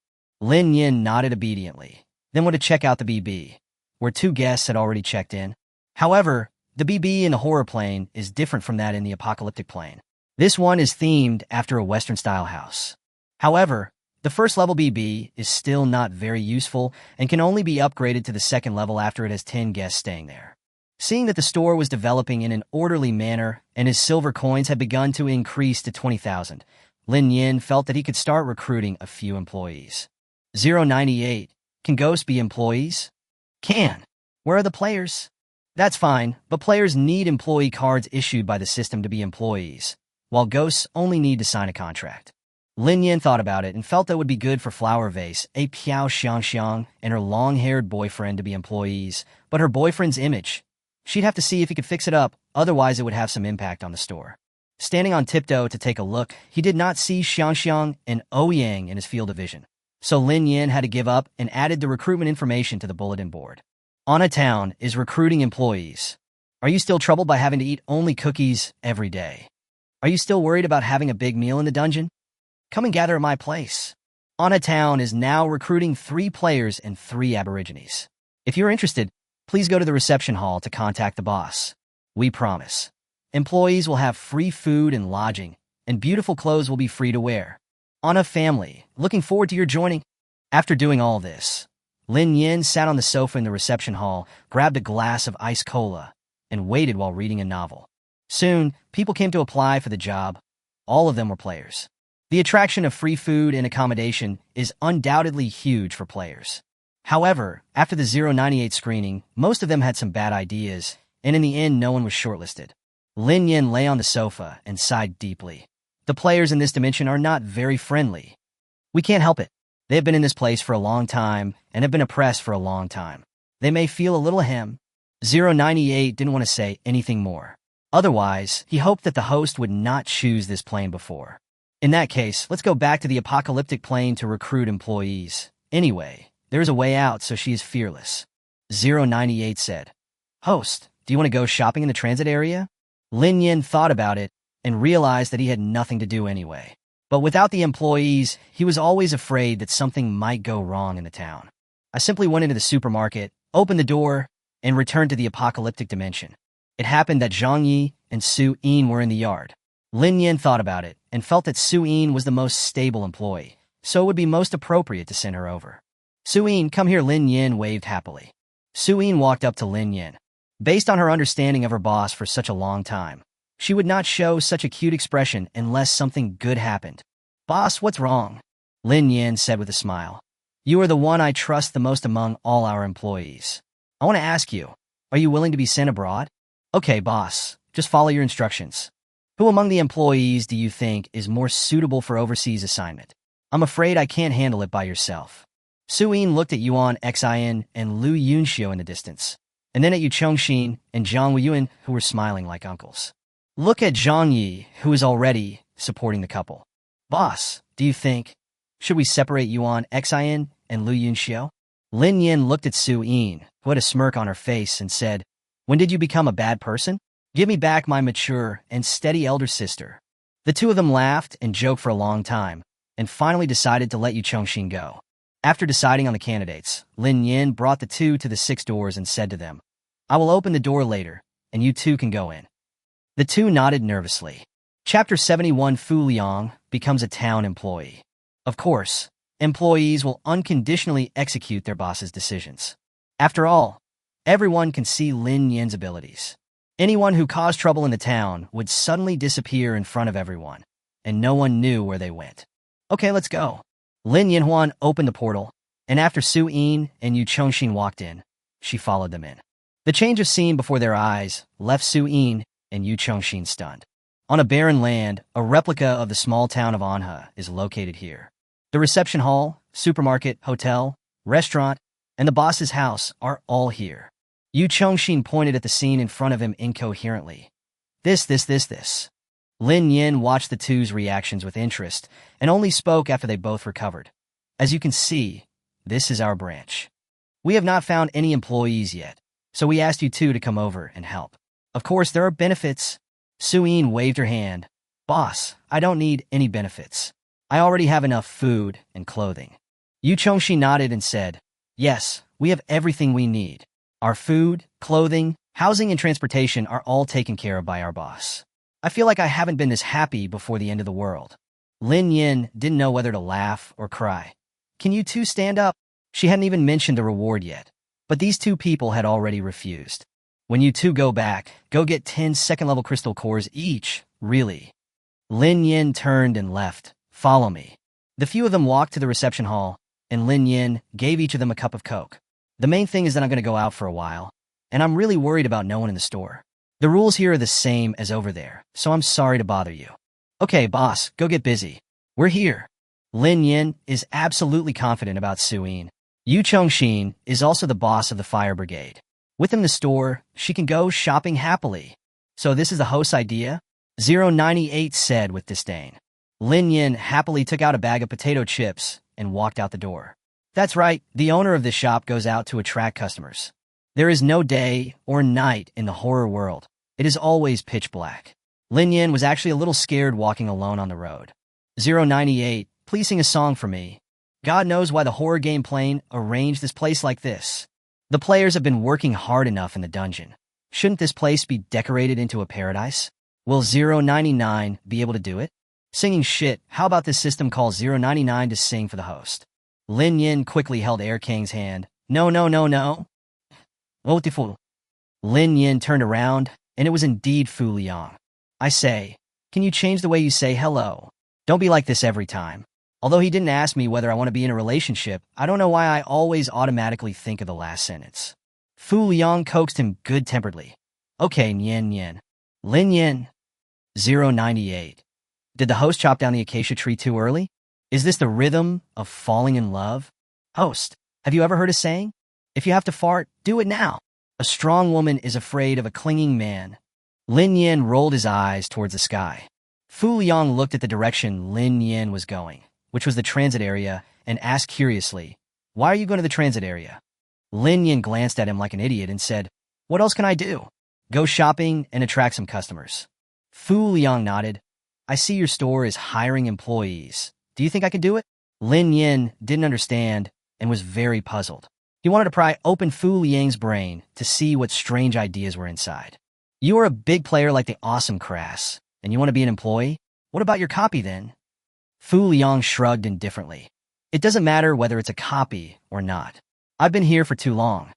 Lin Nian nodded obediently, then went to check out the BB, where 2 guests had already checked in. However, the BB in the horror plane is different from that in the apocalyptic plane. This one is themed after a Western-style house. However, the first-level BB is still not very useful and can only be upgraded to the second level after it has 10 guests staying there. Seeing that the store was developing in an orderly manner and his silver coins had begun to increase to 20,000, Lin Nian felt that he could start recruiting a few employees. 098. Can ghosts be employees? Can. Where are the players? That's fine, but players need employee cards issued by the system to be employees, while ghosts only need to sign a contract. Lin Nian thought about it and felt that would be good for Flower Vase, a Piao Xiangxiang, and her long-haired boyfriend to be employees, but her boyfriend's image. She'd have to see if he could fix it up, otherwise it would have some impact on the store. Standing on tiptoe to take a look, he did not see Xiangxiang and Ouyang in his field of vision. So Lin Nian had to give up and added the recruitment information to the bulletin board. On a town is recruiting employees. Are you still troubled by having to eat only cookies every day? Are you still worried about having a big meal in the dungeon? Come and gather at my place. On a town is now recruiting 3 players and 3 aborigines. If you're interested, please go to the reception hall to contact the boss. We promise. Employees will have free food and lodging, and beautiful clothes will be free to wear. On a family, looking forward to your joining. After doing all this, Lin Nian sat on the sofa in the reception hall, grabbed a glass of iced cola, and waited while reading a novel. Soon, people came to apply for the job. All of them were players. The attraction of free food and accommodation is undoubtedly huge for players. However, after the 098 screening, most of them had some bad ideas, and in the end no one was shortlisted. Lin Nian lay on the sofa and sighed deeply. The players in this dimension are not very friendly. We can't help it. They have been in this place for a long time and have been oppressed for a long time. They may feel a little hem. 098 didn't want to say anything more. Otherwise, he hoped that the host would not choose this plane before. In that case, let's go back to the apocalyptic plane to recruit employees. Anyway, there is a way out, so she is fearless. 098 said, Host, do you want to go shopping in the transit area? Lin Nian thought about it and realized that he had nothing to do anyway. But without the employees, he was always afraid that something might go wrong in the town. I simply went into the supermarket, opened the door, and returned to the apocalyptic dimension. It happened that Zhang Yi and Su Yin were in the yard. Lin Nian thought about it and felt that Su Yin was the most stable employee, so it would be most appropriate to send her over. Su Yin, come here. Lin Nian waved happily. Su Yin walked up to Lin Nian. Based on her understanding of her boss for such a long time, she would not show such a cute expression unless something good happened. Boss, what's wrong? Lin Nian said with a smile. You are the one I trust the most among all our employees. I want to ask you, are you willing to be sent abroad? Okay, boss, just follow your instructions. Who among the employees do you think is more suitable for overseas assignment? I'm afraid I can't handle it by yourself. Su Yin looked at Yuan Xin and Lu Yunxiu in the distance, and then at Yu Chongxin and Zhang Weiyuan, who were smiling like uncles. Look at Zhang Yi, who is already supporting the couple. Boss, do you think, should we separate Yuan Xin and Lu Yunxiu? Lin Nian looked at Su Yin, who had a smirk on her face, and said, When did you become a bad person? Give me back my mature and steady elder sister. The two of them laughed and joked for a long time, and finally decided to let Yu Chongxin go. After deciding on the candidates, Lin Nian brought the two to the 6 doors and said to them, I will open the door later, and you two can go in. The two nodded nervously. Chapter 71 Fu Liang becomes a town employee. Of course, employees will unconditionally execute their boss's decisions. After all, everyone can see Lin Nian's abilities. Anyone who caused trouble in the town would suddenly disappear in front of everyone, and no one knew where they went. Okay, let's go. Lin Yanhuan opened the portal, and after Su Yin and Yu Chongxin walked in, she followed them in. The change of scene before their eyes left Su Yin and Yu Chongxin stunned. On a barren land, a replica of the small town of Anha is located here. The reception hall, supermarket, hotel, restaurant, and the boss's house are all here. Yu Chongxin pointed at the scene in front of him incoherently. This. Lin Nian watched the two's reactions with interest and only spoke after they both recovered. As you can see, this is our branch. We have not found any employees yet, so we asked you two to come over and help. Of course, there are benefits. Suyin waved her hand. Boss, I don't need any benefits. I already have enough food and clothing. Yu Chongxi nodded and said, yes, we have everything we need. Our food, clothing, housing, and transportation are all taken care of by our boss. I feel like I haven't been this happy before the end of the world. Lin Yin didn't know whether to laugh or cry. Can you two stand up? She hadn't even mentioned the reward yet, but these two people had already refused. When you two go back, go get 10 second-level crystal cores each, really. Lin Yin turned and left. Follow me. The few of them walked to the reception hall, and Lin Yin gave each of them a cup of Coke. The main thing is that I'm going to go out for a while, and I'm really worried about no one in the store. The rules here are the same as over there, so I'm sorry to bother you. Okay, boss, go get busy. We're here. Lin Yin is absolutely confident about Suyin. Yu Chongxin is also the boss of the fire brigade. Within the store, she can go shopping happily. So this is the host's idea? 098 said with disdain. Lin Yin happily took out a bag of potato chips and walked out the door. That's right, the owner of this shop goes out to attract customers. There is no day or night in the horror world. It is always pitch black. Lin Yin was actually a little scared walking alone on the road. 098, please sing a song for me. God knows why the horror game plane arranged this place like this. The players have been working hard enough in the dungeon. Shouldn't this place be decorated into a paradise? Will 099 be able to do it? Singing shit, how about this system call 099 to sing for the host? Lin Yin quickly held Air King's hand. No. Beautiful. Lin Yin turned around, and it was indeed Fu Liang. I say, can you change the way you say hello? Don't be like this every time. Although he didn't ask me whether I want to be in a relationship, I don't know why I always automatically think of the last sentence. Fu Liang coaxed him good-temperedly. Okay, Nian. Lin Yin. 098. Did the host chop down the acacia tree too early? Is this the rhythm of falling in love? Host, have you ever heard a saying? If you have to fart, do it now. A strong woman is afraid of a clinging man. Lin Yin rolled his eyes towards the sky. Fu Liang looked at the direction Lin Yin was going, which was the transit area, and asked curiously, why are you going to the transit area? Lin Yin glanced at him like an idiot and said, what else can I do? Go shopping and attract some customers. Fu Liang nodded. I see your store is hiring employees. Do you think I could do it? Lin Yin didn't understand and was very puzzled. He wanted to pry open Fu Liang's brain to see what strange ideas were inside. You are a big player like the awesome Crass, and you want to be an employee? What about your copy then? Fu Liang shrugged indifferently. It doesn't matter whether it's a copy or not. I've been here for too long.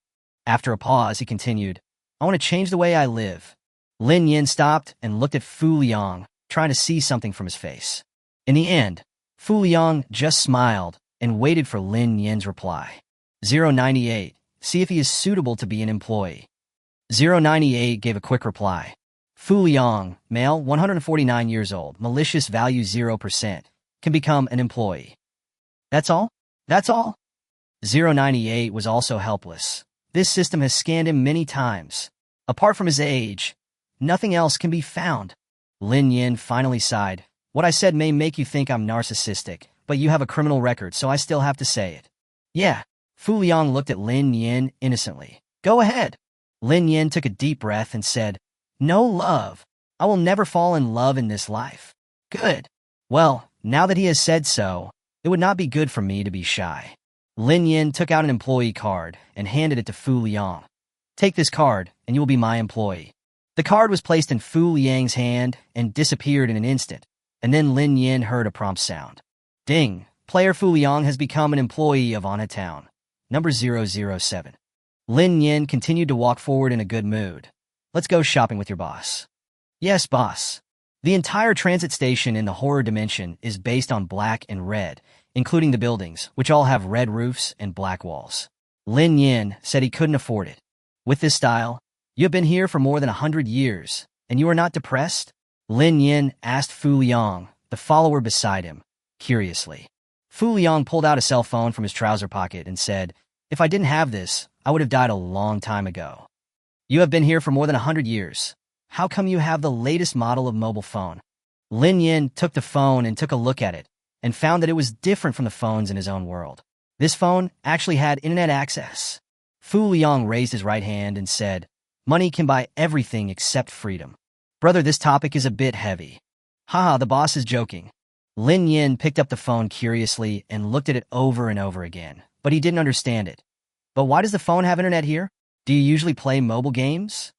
After a pause, he continued, I want to change the way I live. Lin Yin stopped and looked at Fu Liang, trying to see something from his face. In the end, Fu Liang just smiled and waited for Lin Yin's reply. 098, see if he is suitable to be an employee. 098 gave a quick reply. Fu Liang, male, 149 years old, malicious value 0%, can become an employee. That's all? That's all? 098 was also helpless. This system has scanned him many times. Apart from his age, nothing else can be found. Lin Yin finally sighed. What I said may make you think I'm narcissistic, but you have a criminal record, so I still have to say it. Yeah. Fu Liang looked at Lin Yin innocently. Go ahead. Lin Yin took a deep breath and said, no love. I will never fall in love in this life. Good. Well, now that he has said so, it would not be good for me to be shy. Lin Yin took out an employee card and handed it to Fu Liang. Take this card, and you will be my employee. The card was placed in Fu Liang's hand and disappeared in an instant, and then Lin Yin heard a prompt sound. Ding! Player Fu Liang has become an employee of Anha Town. Number 007. Lin Yin continued to walk forward in a good mood. Let's go shopping with your boss. Yes, boss. The entire transit station in the horror dimension is based on black and red, including the buildings, which all have red roofs and black walls. Lin Yin said he couldn't afford it. With this style, you have been here for more than 100 years, and you are not depressed? Lin Yin asked Fu Liang, the follower beside him, curiously. Fu Liang pulled out a cell phone from his trouser pocket and said, If I didn't have this, I would have died a long time ago. You have been here for more than 100 years. How come you have the latest model of mobile phone? Lin Nian took the phone and took a look at it, and found that it was different from the phones in his own world. This phone actually had internet access. Fu Liang raised his right hand and said, "Money can buy everything except freedom." Brother, this topic is a bit heavy. Haha, the boss is joking. Lin Yin picked up the phone curiously and looked at it over and over again, but he didn't understand it. But why does the phone have internet here? Do you usually play mobile games?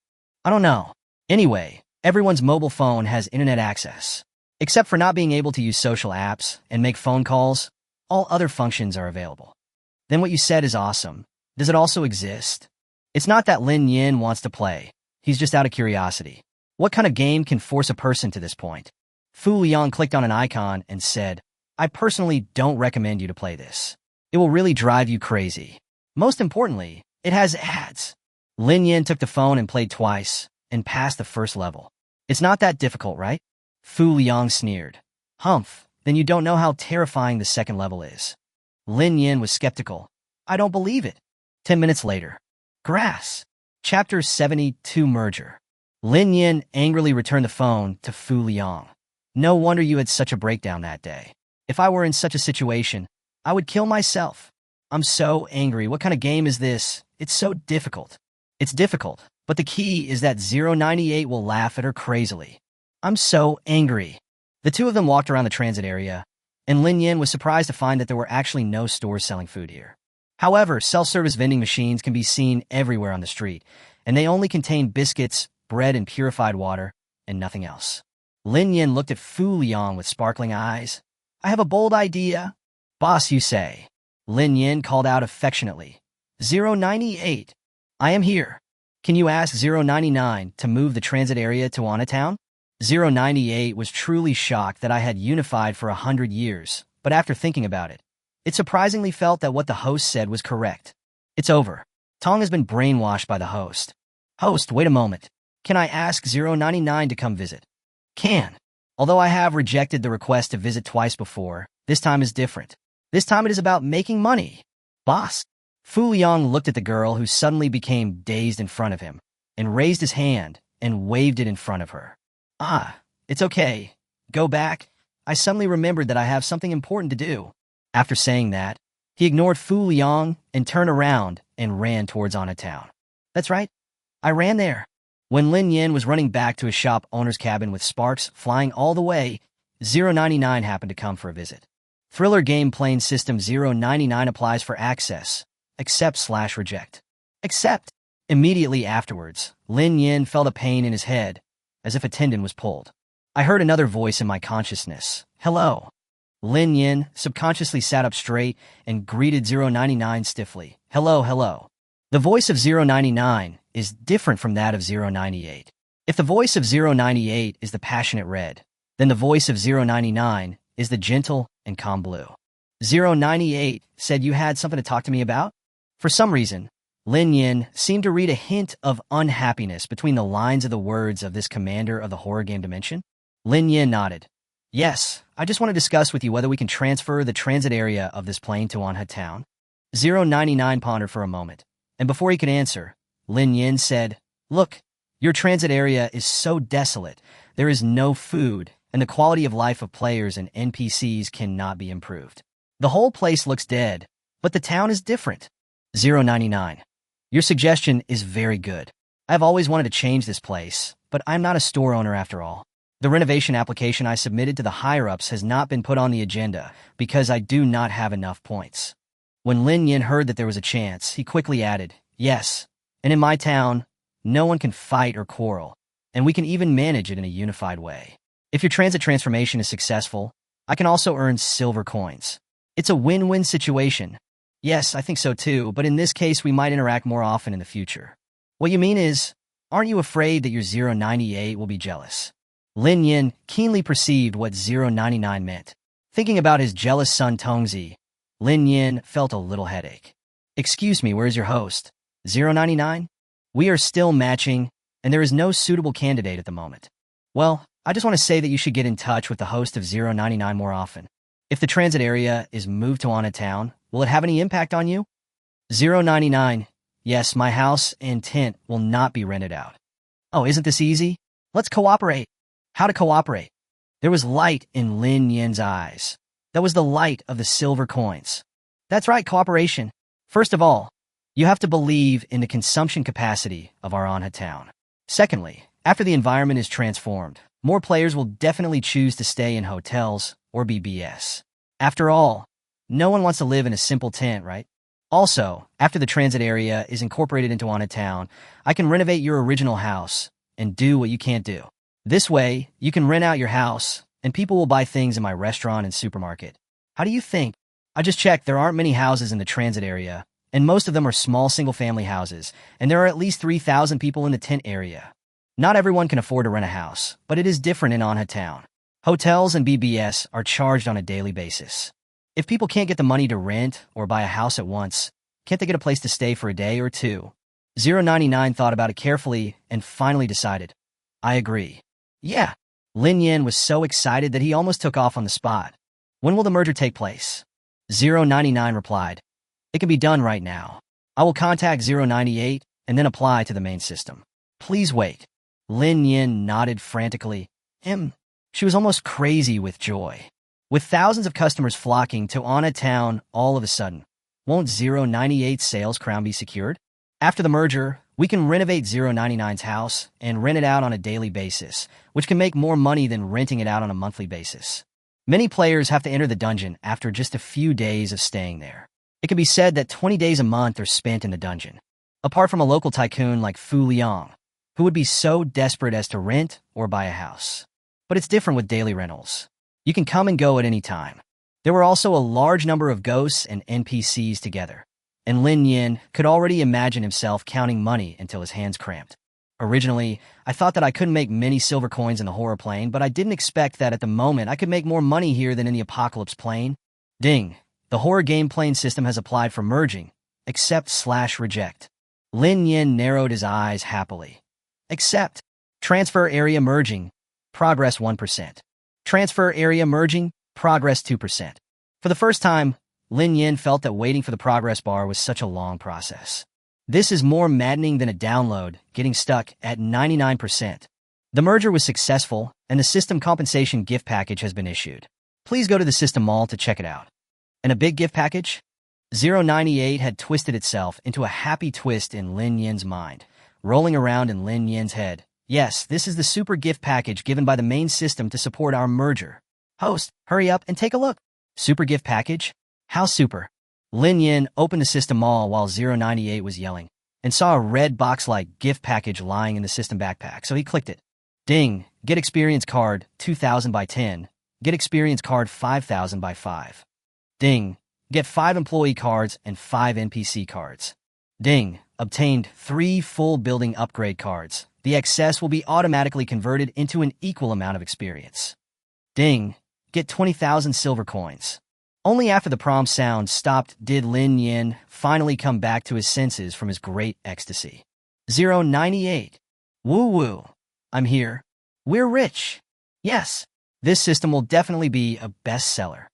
I don't know. Anyway, everyone's mobile phone has internet access. Except for not being able to use social apps and make phone calls, all other functions are available. Then what you said is awesome. Does it also exist? It's not that Lin Yin wants to play. He's just out of curiosity. What kind of game can force a person to this point? Fu Liang clicked on an icon and said, "I personally don't recommend you to play this. It will really drive you crazy. Most importantly, it has ads." Lin Yin took the phone and played twice, and passed the first level. It's not that difficult, right? Fu Liang sneered. Humph, then you don't know how terrifying the second level is. Lin Yin was skeptical. I don't believe it. 10 minutes later. Grass. Chapter 72 Merger. Lin Yin angrily returned the phone to Fu Liang. No wonder you had such a breakdown that day. If I were in such a situation, I would kill myself. I'm so angry. What kind of game is this? It's so difficult. It's difficult, but the key is that 098 will laugh at her crazily. I'm so angry. The two of them walked around the transit area, and Lin Yin was surprised to find that there were actually no stores selling food here. However, self-service vending machines can be seen everywhere on the street, and they only contain biscuits, bread, and purified water, and nothing else. Lin Yin looked at Fu Liang with sparkling eyes. I have a bold idea. Boss, you say. Lin Yin called out affectionately. 098. I am here. Can you ask 099 to move the transit area to Wanatown? 098 was truly shocked that I had unified for 100 years, but after thinking about it, it surprisingly felt that what the host said was correct. It's over. Tong has been brainwashed by the host. Host, wait a moment. Can I ask 099 to come visit? Can. Although I have rejected the request to visit twice before, this time is different. This time it is about making money. Boss. Fu Liang looked at the girl who suddenly became dazed in front of him, and raised his hand and waved it in front of her. Ah, it's okay. Go back. I suddenly remembered that I have something important to do. After saying that, he ignored Fu Liang and turned around and ran towards Wanatown. That's right. I ran there. When Lin Yin was running back to his shop owner's cabin with sparks flying all the way, 099 happened to come for a visit. Thriller game playing system 099 applies for access. Accept/reject. Accept. Immediately afterwards, Lin Yin felt a pain in his head, as if a tendon was pulled. I heard another voice in my consciousness. Hello. Lin Yin subconsciously sat up straight and greeted 099 stiffly. Hello, hello. The voice of 099 is different from that of 098. If the voice of 098 is the passionate red, then the voice of 099 is the gentle and calm blue. 098 said you had something to talk to me about? For some reason, Lin Yin seemed to read a hint of unhappiness between the lines of the words of this commander of the horror game dimension. Lin Yin nodded. Yes, I just want to discuss with you whether we can transfer the transit area of this plane to Wanatown. 099 pondered for a moment, and before he could answer, Lin Yin said, Look, your transit area is so desolate, there is no food, and the quality of life of players and NPCs cannot be improved. The whole place looks dead, but the town is different. 099. Your suggestion is very good. I've always wanted to change this place, but I'm not a store owner after all. The renovation application I submitted to the higher-ups has not been put on the agenda because I do not have enough points. When Lin Yin heard that there was a chance, he quickly added, Yes, and in my town, no one can fight or quarrel, and we can even manage it in a unified way. If your transit transformation is successful, I can also earn silver coins. It's a win-win situation. Yes, I think so too, but in this case we might interact more often in the future. What you mean is, aren't you afraid that your 098 will be jealous? Lin Yin keenly perceived what 099 meant. Thinking about his jealous son Tongzi, Lin Yin felt a little headache. Excuse me, where's your host? 099? We are still matching, and there is no suitable candidate at the moment. Well, I just want to say that you should get in touch with the host of 099 more often. If the transit area is moved to Wanatown, will it have any impact on you? 099. Yes, my house and tent will not be rented out. Oh, isn't this easy? Let's cooperate. How to cooperate? There was light in Lin Nian's eyes. That was the light of the silver coins. That's right, cooperation. First of all, you have to believe in the consumption capacity of our Anha town. Secondly, after the environment is transformed, more players will definitely choose to stay in hotels or BBS. After all, no one wants to live in a simple tent, right? Also, after the transit area is incorporated into Anha town, I can renovate your original house and do what you can't do. This way, you can rent out your house, and people will buy things in my restaurant and supermarket. How do you think? I just checked, there aren't many houses in the transit area, and most of them are small single-family houses, and there are at least 3,000 people in the tent area. Not everyone can afford to rent a house, but it is different in Anha town. Hotels and BBS are charged on a daily basis. If people can't get the money to rent or buy a house at once, can't they get a place to stay for a day or two? 099 thought about it carefully and finally decided, I agree. Yeah. Lin Nian was so excited that he almost took off on the spot. When will the merger take place? 099 replied, it can be done right now. I will contact 098 and then apply to the main system. Please wait. Lin Nian nodded frantically. She was almost crazy with joy. With thousands of customers flocking to Anha town all of a sudden, won't 098's sales crown be secured? After the merger, we can renovate 099's house and rent it out on a daily basis, which can make more money than renting it out on a monthly basis. Many players have to enter the dungeon after just a few days of staying there. It can be said that 20 days a month are spent in the dungeon. Apart from a local tycoon like Fu Liang, who would be so desperate as to rent or buy a house. But it's different with daily rentals. You can come and go at any time. There were also a large number of ghosts and NPCs together, and Lin Nian could already imagine himself counting money until his hands cramped. Originally, I thought that I couldn't make many silver coins in the horror plane, but I didn't expect that at the moment I could make more money here than in the apocalypse plane. Ding! The horror game plane system has applied for merging. Accept/reject. Lin Nian narrowed his eyes happily. Accept. Transfer area merging. Progress 1%. Transfer area merging, progress 2%. For the first time, Lin Nian felt that waiting for the progress bar was such a long process. This is more maddening than a download, getting stuck at 99%. The merger was successful, and the system compensation gift package has been issued. Please go to the system mall to check it out. And a big gift package? 098 had twisted itself into a happy twist in Lin Nian's mind, rolling around in Lin Nian's head. Yes, this is the super gift package given by the main system to support our merger. Host, hurry up and take a look. Super gift package? How super? Lin Nian opened the system mall while 098 was yelling, and saw a red box-like gift package lying in the system backpack, so he clicked it. Ding, get experience card 2,000 by 10, get experience card 5,000 by 5. Ding, get 5 employee cards and 5 NPC cards. Ding, obtained 3 full building upgrade cards. The excess will be automatically converted into an equal amount of experience. Ding, get 20,000 silver coins. Only after the prompt sound stopped did Lin Nian finally come back to his senses from his great ecstasy. 098. Woo-woo. I'm here. We're rich. Yes, this system will definitely be a bestseller.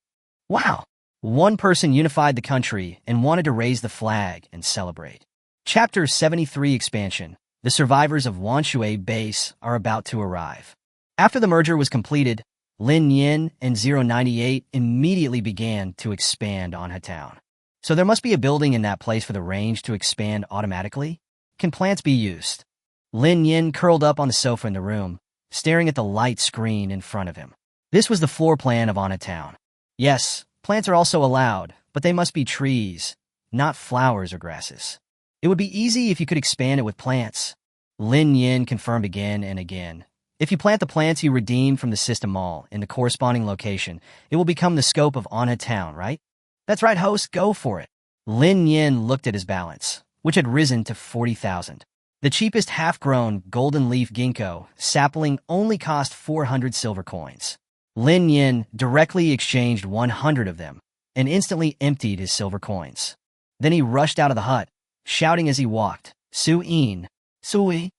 Wow. One person unified the country and wanted to raise the flag and celebrate. Chapter 73 Expansion. The survivors of Wanshui base are about to arrive. After the merger was completed, Lin Nian and 098 immediately began to expand Anha town. So there must be a building in that place for the range to expand automatically? Can plants be used? Lin Nian curled up on the sofa in the room, staring at the light screen in front of him. This was the floor plan of Anha town. Yes, plants are also allowed, but they must be trees, not flowers or grasses. It would be easy if you could expand it with plants. Lin Nian confirmed again and again. If you plant the plants you redeem from the system mall in the corresponding location, it will become the scope of Anha town, right? That's right, host, go for it. Lin Nian looked at his balance, which had risen to 40,000. The cheapest half-grown golden leaf ginkgo sapling only cost 400 silver coins. Lin Nian directly exchanged 100 of them and instantly emptied his silver coins. Then he rushed out of the hut, shouting as he walked, Su-Yin, Sui.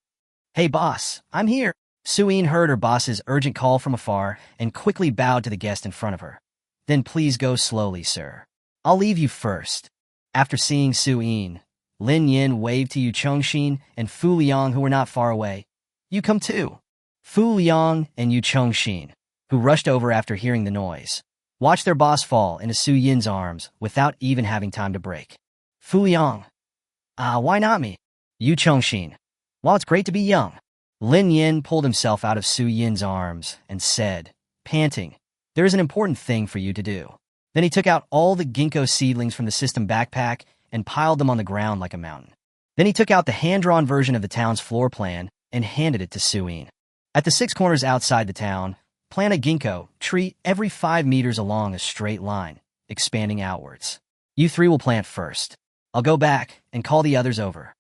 Hey boss, I'm here. Su-Yin heard her boss's urgent call from afar and quickly bowed to the guest in front of her. Then please go slowly, sir. I'll leave you first. After seeing Su Yin, Lin Nian waved to Yu Chengxin and Fu Liang, who were not far away. You come too. Fu Liang and Yu Chengxin, who rushed over after hearing the noise, watched their boss fall into Su Yin's arms without even having time to break. Fu Liang. Why not me? Yu Chengxin. While it's great to be young. Lin Yin pulled himself out of Su Yin's arms and said, panting, there is an important thing for you to do. Then he took out all the ginkgo seedlings from the system backpack and piled them on the ground like a mountain. Then he took out the hand-drawn version of the town's floor plan and handed it to Su Yin. At the 6 corners outside the town, plant a ginkgo tree every 5 meters along a straight line, expanding outwards. You 3 will plant first. I'll go back and call the others over.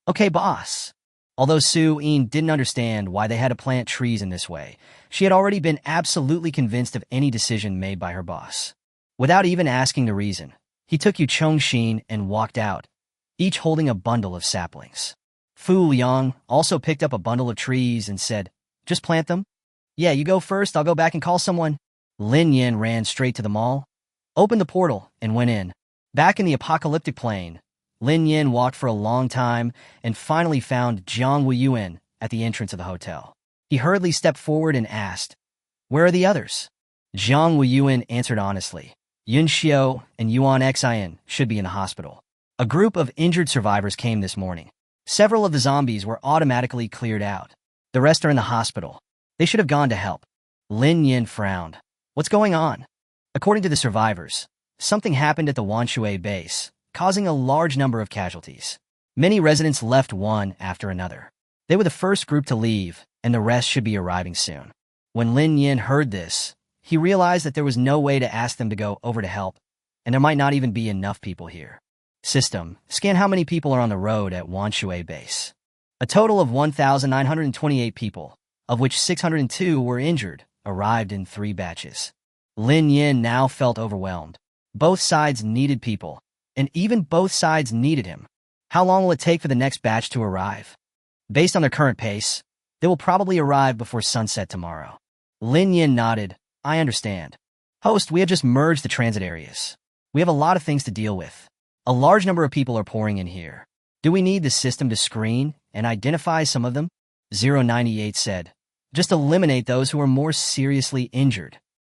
Okay, boss. Although Su Yin didn't understand why they had to plant trees in this way, she had already been absolutely convinced of any decision made by her boss. Without even asking the reason, he took Yu Chengxin and walked out, each holding a bundle of saplings. Fu Liang also picked up a bundle of trees and said, just plant them? Yeah, you go first, I'll go back and call someone. Lin Nian ran straight to the mall, opened the portal, and went in. Back in the apocalyptic plane, Lin Nian walked for a long time and finally found Jiang Wuyuan at the entrance of the hotel. He hurriedly stepped forward and asked, where are the others? Jiang Wuyuan answered honestly, Yun Xiao and Yuan Xian should be in the hospital. A group of injured survivors came this morning. Several of the zombies were automatically cleared out. The rest are in the hospital. They should have gone to help. Lin Yin frowned. What's going on? According to the survivors, something happened at the Wanshui base, causing a large number of casualties. Many residents left one after another. They were the first group to leave, and the rest should be arriving soon. When Lin Yin heard this, he realized that there was no way to ask them to go over to help, and there might not even be enough people here. System, scan how many people are on the road at Wanshui base. A total of 1,928 people, of which 602 were injured, arrived in 3 batches. Lin Yin now felt overwhelmed. Both sides needed people, and even both sides needed him. How long will it take for the next batch to arrive? Based on their current pace, they will probably arrive before sunset tomorrow. Lin Yin nodded. I understand. Host, we have just merged the transit areas. We have a lot of things to deal with. A large number of people are pouring in here. Do we need the system to screen and identify some of them? 098 said. Just eliminate those who are more seriously injured.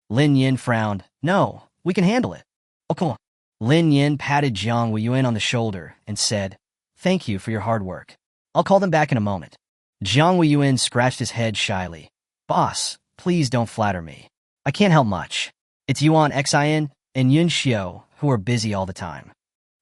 Lin Yin frowned. No, we can handle it. Oh, cool. Lin Yin patted Jiang Wuyuan on the shoulder and said, thank you for your hard work. I'll call them back in a moment. Jiang Wuyuan scratched his head shyly. Boss, please don't flatter me. I can't help much. It's Yuan Xian and Yun Xiao who are busy all the time.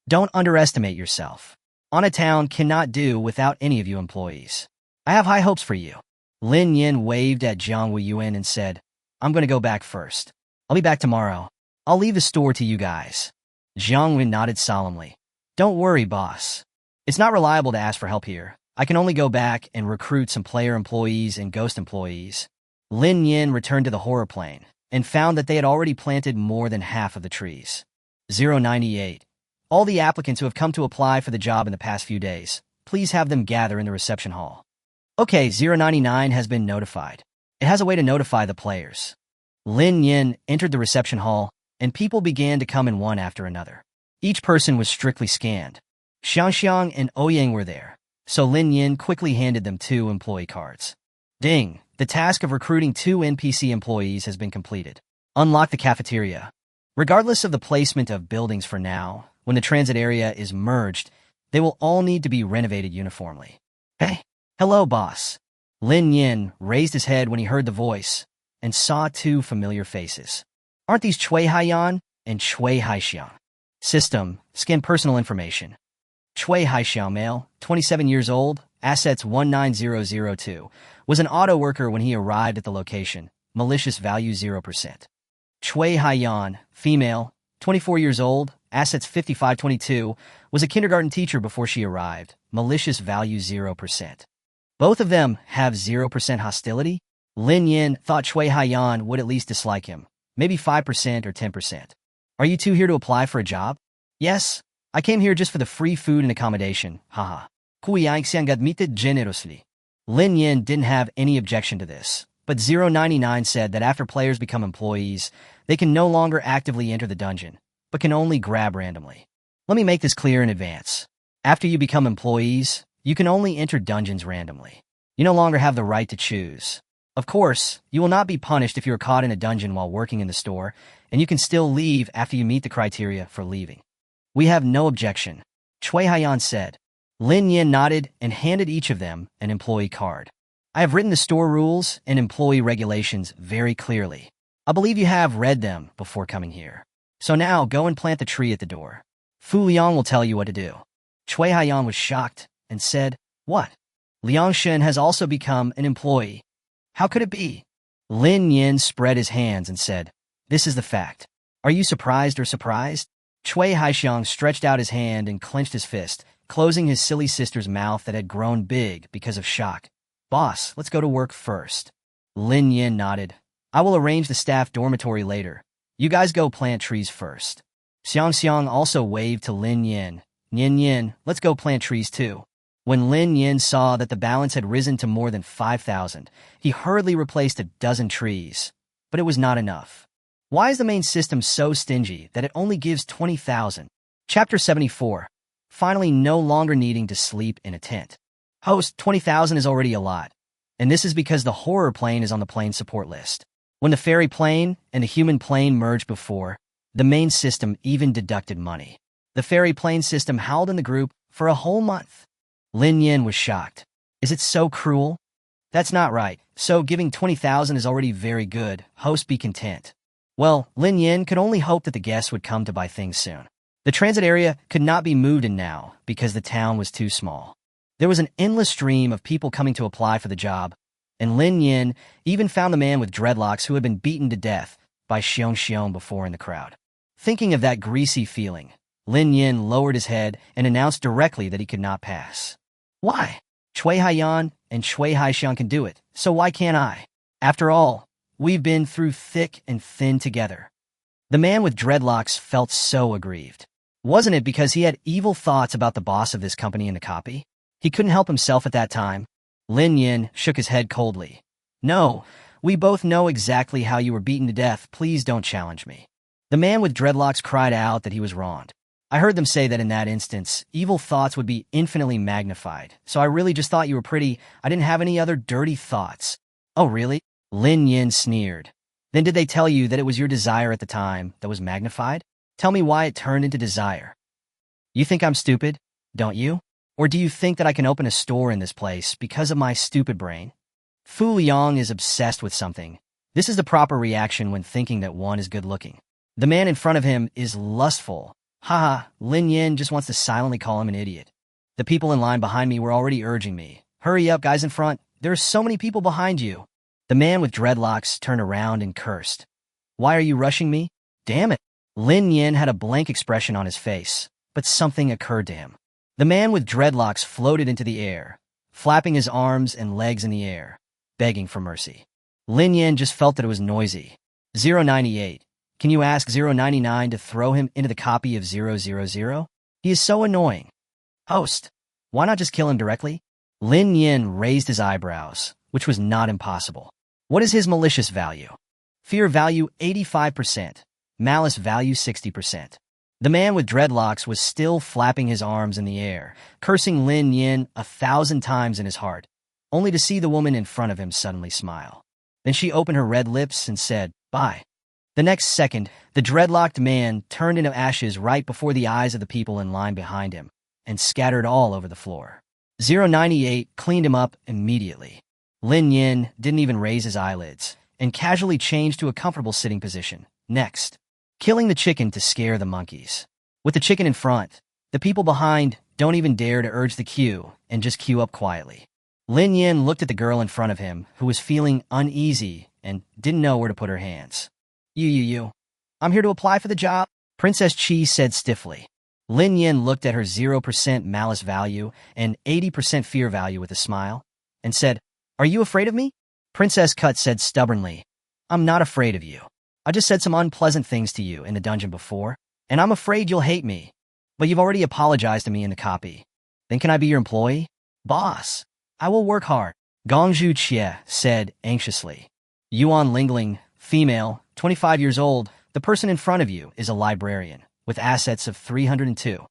Don't underestimate yourself. On Town cannot do without any of you employees. I have high hopes for you. Lin Yin waved at Jiang Wuyuan and said, I'm going to go back first. I'll be back tomorrow. I'll leave the store to you guys. Jiang Wuyuan nodded solemnly. Don't worry, boss. It's not reliable to ask for help here. I can only go back and recruit some player employees and ghost employees. Lin Yin returned to the horror plane and found that they had already planted more than half of the trees. 098. All the applicants who have come to apply for the job in the past few days, please have them gather in the reception hall. Okay, 099 has been notified. It has a way to notify the players. Lin Yin entered the reception hall, and people began to come in one after another. Each person was strictly scanned. Xiangxiang and Ouyang were there, so Lin Yin quickly handed them 2 employee cards. Ding! The task of recruiting 2 NPC employees has been completed. Unlock the cafeteria. Regardless of the placement of buildings for now, when the transit area is merged, they will all need to be renovated uniformly. Hey! Hello, boss. Lin Yin raised his head when he heard the voice and saw 2 familiar faces. Aren't these Cui Haiyan and Cui Haixiang? System, scan personal information. Cui Haixiang male, 27 years old, assets 19002, was an auto worker when he arrived at the location, malicious value 0%. Cui Haiyan, female, 24 years old, assets 5522, was a kindergarten teacher before she arrived, malicious value 0%. Both of them have 0% hostility. Lin Yin thought Cui Haiyan would at least dislike him, maybe 5% or 10%. Are you 2 here to apply for a job? Yes, I came here just for the free food and accommodation, haha. Kui Xiang admitted generously. Lin Yin didn't have any objection to this, but 099 said that after players become employees, they can no longer actively enter the dungeon, but can only grab randomly. Let me make this clear in advance. After you become employees, you can only enter dungeons randomly. You no longer have the right to choose. Of course, you will not be punished if you are caught in a dungeon while working in the store, and you can still leave after you meet the criteria for leaving. We have no objection, Cui Haiyan said. Lin Nian nodded and handed each of them an employee card. I have written the store rules and employee regulations very clearly. I believe you have read them before coming here. So now go and plant the tree at the door. Fu Liang will tell you what to do. Cui Haiyan was shocked and said, What? Liang Shen has also become an employee. How could it be? Lin Nian spread his hands and said, This is the fact. Are you surprised or surprised? Cui Haixiang stretched out his hand and clenched his fist, closing his silly sister's mouth that had grown big because of shock. Boss, let's go to work first. Lin Nian nodded. I will arrange the staff dormitory later. You guys go plant trees first. Xiang Xiang also waved to Lin Nian. Nian, let's go plant trees too. When Lin Nian saw that the balance had risen to more than 5,000, he hurriedly replaced a dozen trees. But it was not enough. Why is the main system so stingy that it only gives 20,000? Chapter 74. Finally no longer needing to sleep in a tent. Host, 20,000 is already a lot. And this is because the horror plane is on the plane support list. When the fairy plane and the human plane merged before, the main system even deducted money. The fairy plane system howled in the group for a whole month. Lin Nian was shocked. Is it so cruel? That's not right. So giving 20,000 is already very good. Host, be content. Well, Lin Nian could only hope that the guests would come to buy things soon. The transit area could not be moved in now because the town was too small. There was an endless stream of people coming to apply for the job, and Lin Nian even found the man with dreadlocks who had been beaten to death by Xiong before in the crowd. Thinking of that greasy feeling, Lin Nian lowered his head and announced directly that he could not pass. Why? Cui Haiyan and Cui Haixiang can do it, so why can't I? After all, we've been through thick and thin together. The man with dreadlocks felt so aggrieved. Wasn't it because he had evil thoughts about the boss of this company in the copy? He couldn't help himself at that time. Lin Nian shook his head coldly. No, we both know exactly how you were beaten to death. Please don't challenge me. The man with dreadlocks cried out that he was wronged. I heard them say that in that instance, evil thoughts would be infinitely magnified, so I really just thought you were pretty. I didn't have any other dirty thoughts. Oh, really? Lin Nian sneered. Then did they tell you that it was your desire at the time that was magnified? Tell me why it turned into desire. You think I'm stupid, don't you? Or do you think that I can open a store in this place because of my stupid brain? Fu Liang is obsessed with something. This is the proper reaction when thinking that one is good-looking. The man in front of him is lustful. Haha, Lin Nian just wants to silently call him an idiot. The people in line behind me were already urging me. Hurry up, guys in front. There are so many people behind you. The man with dreadlocks turned around and cursed. Why are you rushing me? Damn it. Lin Nian had a blank expression on his face, but something occurred to him. The man with dreadlocks floated into the air, flapping his arms and legs in the air, begging for mercy. Lin Nian just felt that it was noisy. 098. Can you ask 099 to throw him into the copy of 000? He is so annoying. Host, why not just kill him directly? Lin Nian raised his eyebrows, which was not impossible. What is his malicious value? Fear value 85%, malice value 60%. The man with dreadlocks was still flapping his arms in the air, cursing Lin Nian 1,000 times in his heart, only to see the woman in front of him suddenly smile. Then she opened her red lips and said, Bye. The next second, the dreadlocked man turned into ashes right before the eyes of the people in line behind him and scattered all over the floor. 098 cleaned him up immediately. Lin Nian didn't even raise his eyelids and casually changed to a comfortable sitting position. Next, killing the chicken to scare the monkeys. With the chicken in front, the people behind don't even dare to urge the queue and just queue up quietly. Lin Nian looked at the girl in front of him who was feeling uneasy and didn't know where to put her hands. You. I'm here to apply for the job, Princess Chi said stiffly. Lin Nian looked at her 0% malice value and 80% fear value with a smile and said, Are you afraid of me? Princess Cut said stubbornly, I'm not afraid of you. I just said some unpleasant things to you in the dungeon before, and I'm afraid you'll hate me. But you've already apologized to me in the copy. Then can I be your employee? Boss, I will work hard, Gongzhu Xie said anxiously. Yuan Lingling, female, 25 years old, the person in front of you is a librarian, with assets of 302.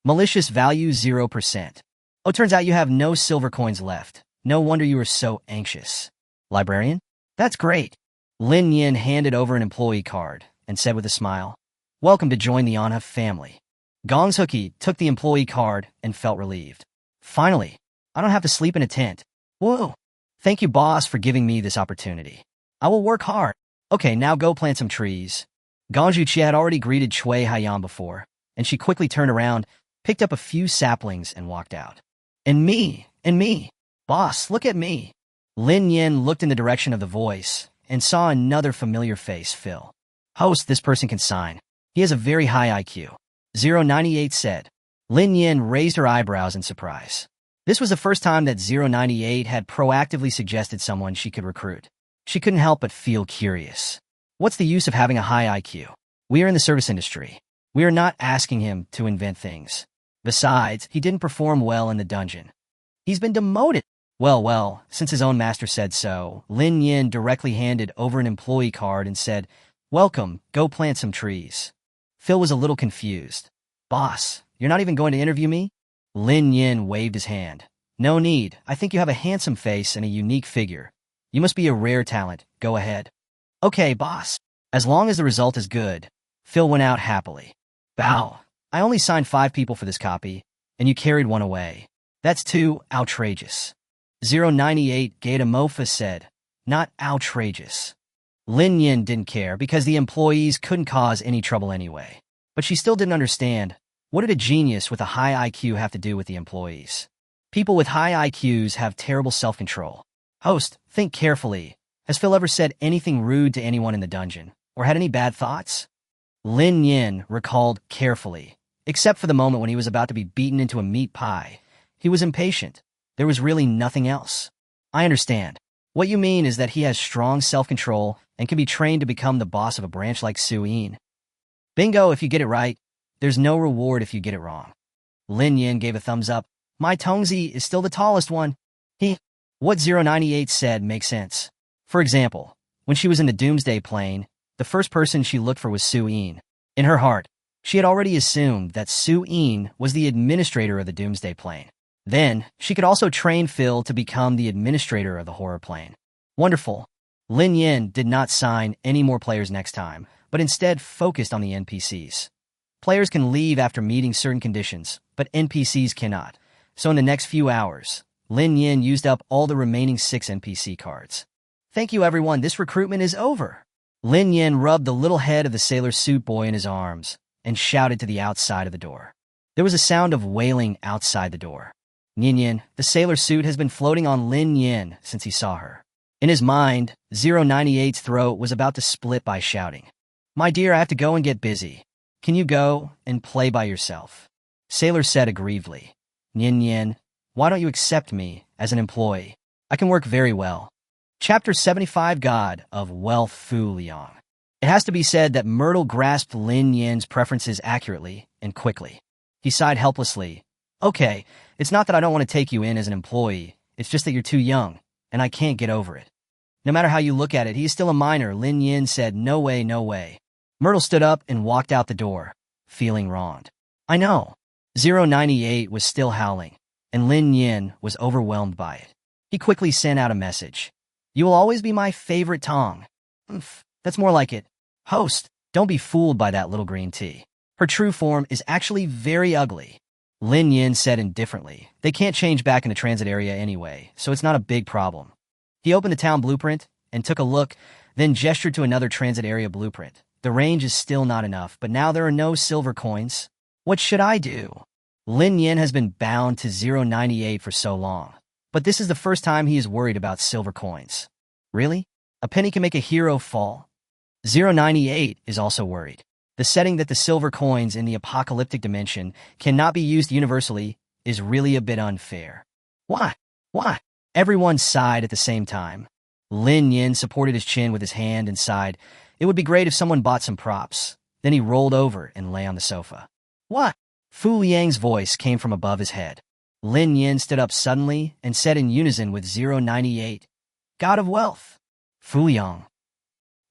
Malicious value 0%. Oh, turns out you have no silver coins left. No wonder you were so anxious. Librarian? That's great. Lin Nian handed over an employee card and said with a smile, "Welcome to join the Anha family." Gong's Hookie took the employee card and felt relieved. Finally, I don't have to sleep in a tent. Whoa. Thank you, boss, for giving me this opportunity. I will work hard. Okay, now go plant some trees. Gongjuqi had already greeted Cui Haiyan before, and she quickly turned around, picked up a few saplings, and walked out. And me. Boss, look at me. Lin Nian looked in the direction of the voice and saw another familiar face, Phil. Host, this person can sign. He has a very high IQ. 098 said. Lin Nian raised her eyebrows in surprise. This was the first time that 098 had proactively suggested someone she could recruit. She couldn't help but feel curious. What's the use of having a high IQ? We are in the service industry. We are not asking him to invent things. Besides, he didn't perform well in the dungeon. He's been demoted. Well, since his own master said so, Lin Nian directly handed over an employee card and said, "Welcome, go plant some trees." Phil was a little confused. Boss, you're not even going to interview me? Lin Nian waved his hand. No need. I think you have a handsome face and a unique figure. You must be a rare talent. Go ahead. Okay, boss. As long as the result is good. Phil went out happily. Bow. I only signed 5 people for this copy, and you carried one away. That's too outrageous. 098 Gaeta Mofa said, not outrageous. Lin Nian didn't care because the employees couldn't cause any trouble anyway. But she still didn't understand. What did a genius with a high IQ have to do with the employees? People with high IQs have terrible self-control. Host, think carefully. Has Phil ever said anything rude to anyone in the dungeon, or had any bad thoughts? Lin Nian recalled carefully, except for the moment when he was about to be beaten into a meat pie. He was impatient. There was really nothing else. I understand. What you mean is that he has strong self-control and can be trained to become the boss of a branch like Suyin. Bingo if you get it right. There's no reward if you get it wrong. Lin Nian gave a thumbs up. My Tongzi is still the tallest one. What 098 said makes sense. For example, when she was in the Doomsday Plane, the first person she looked for was Suyin. In her heart, she had already assumed that Suyin was the administrator of the Doomsday Plane. Then, she could also train Phil to become the administrator of the horror plane. Wonderful. Lin Nian did not sign any more players next time, but instead focused on the NPCs. Players can leave after meeting certain conditions, but NPCs cannot. So in the next few hours, Lin Nian used up all the remaining 6 NPC cards. Thank you, everyone. This recruitment is over. Lin Nian rubbed the little head of the sailor suit boy in his arms and shouted to the outside of the door. There was a sound of wailing outside the door. Nian, the sailor suit, has been floating on Lin Nian since he saw her. In his mind, 098's throat was about to split by shouting. My dear, I have to go and get busy. Can you go and play by yourself? Sailor said aggrievedly. Nian, why don't you accept me as an employee? I can work very well. Chapter 75 God of Wealth Fu Liang. It has to be said that Myrtle grasped Lin Nian's preferences accurately and quickly. He sighed helplessly. Okay, it's not that I don't want to take you in as an employee, it's just that you're too young, and I can't get over it. No matter how you look at it, he is still a minor, Lin Nian said. No way, no way. Myrtle stood up and walked out the door, feeling wronged. I know. 098 was still howling, and Lin Nian was overwhelmed by it. He quickly sent out a message. You will always be my favorite Tong. That's more like it. Host, don't be fooled by that little green tea. Her true form is actually very ugly. Lin Nian said indifferently. They can't change back in the transit area anyway, so it's not a big problem. He opened the town blueprint and took a look, then gestured to another transit area blueprint. The range is still not enough, but now there are no silver coins. What should I do? Lin Nian has been bound to 098 for so long, but this is the first time he is worried about silver coins. Really? A penny can make a hero fall? 098 is also worried. The setting that the silver coins in the apocalyptic dimension cannot be used universally is really a bit unfair. Why? Everyone sighed at the same time. Lin Nian supported his chin with his hand and sighed. It would be great if someone bought some props. Then he rolled over and lay on the sofa. What? Fu Liang's voice came from above his head. Lin Nian stood up suddenly and said in unison with 098, God of Wealth. Fu Liang.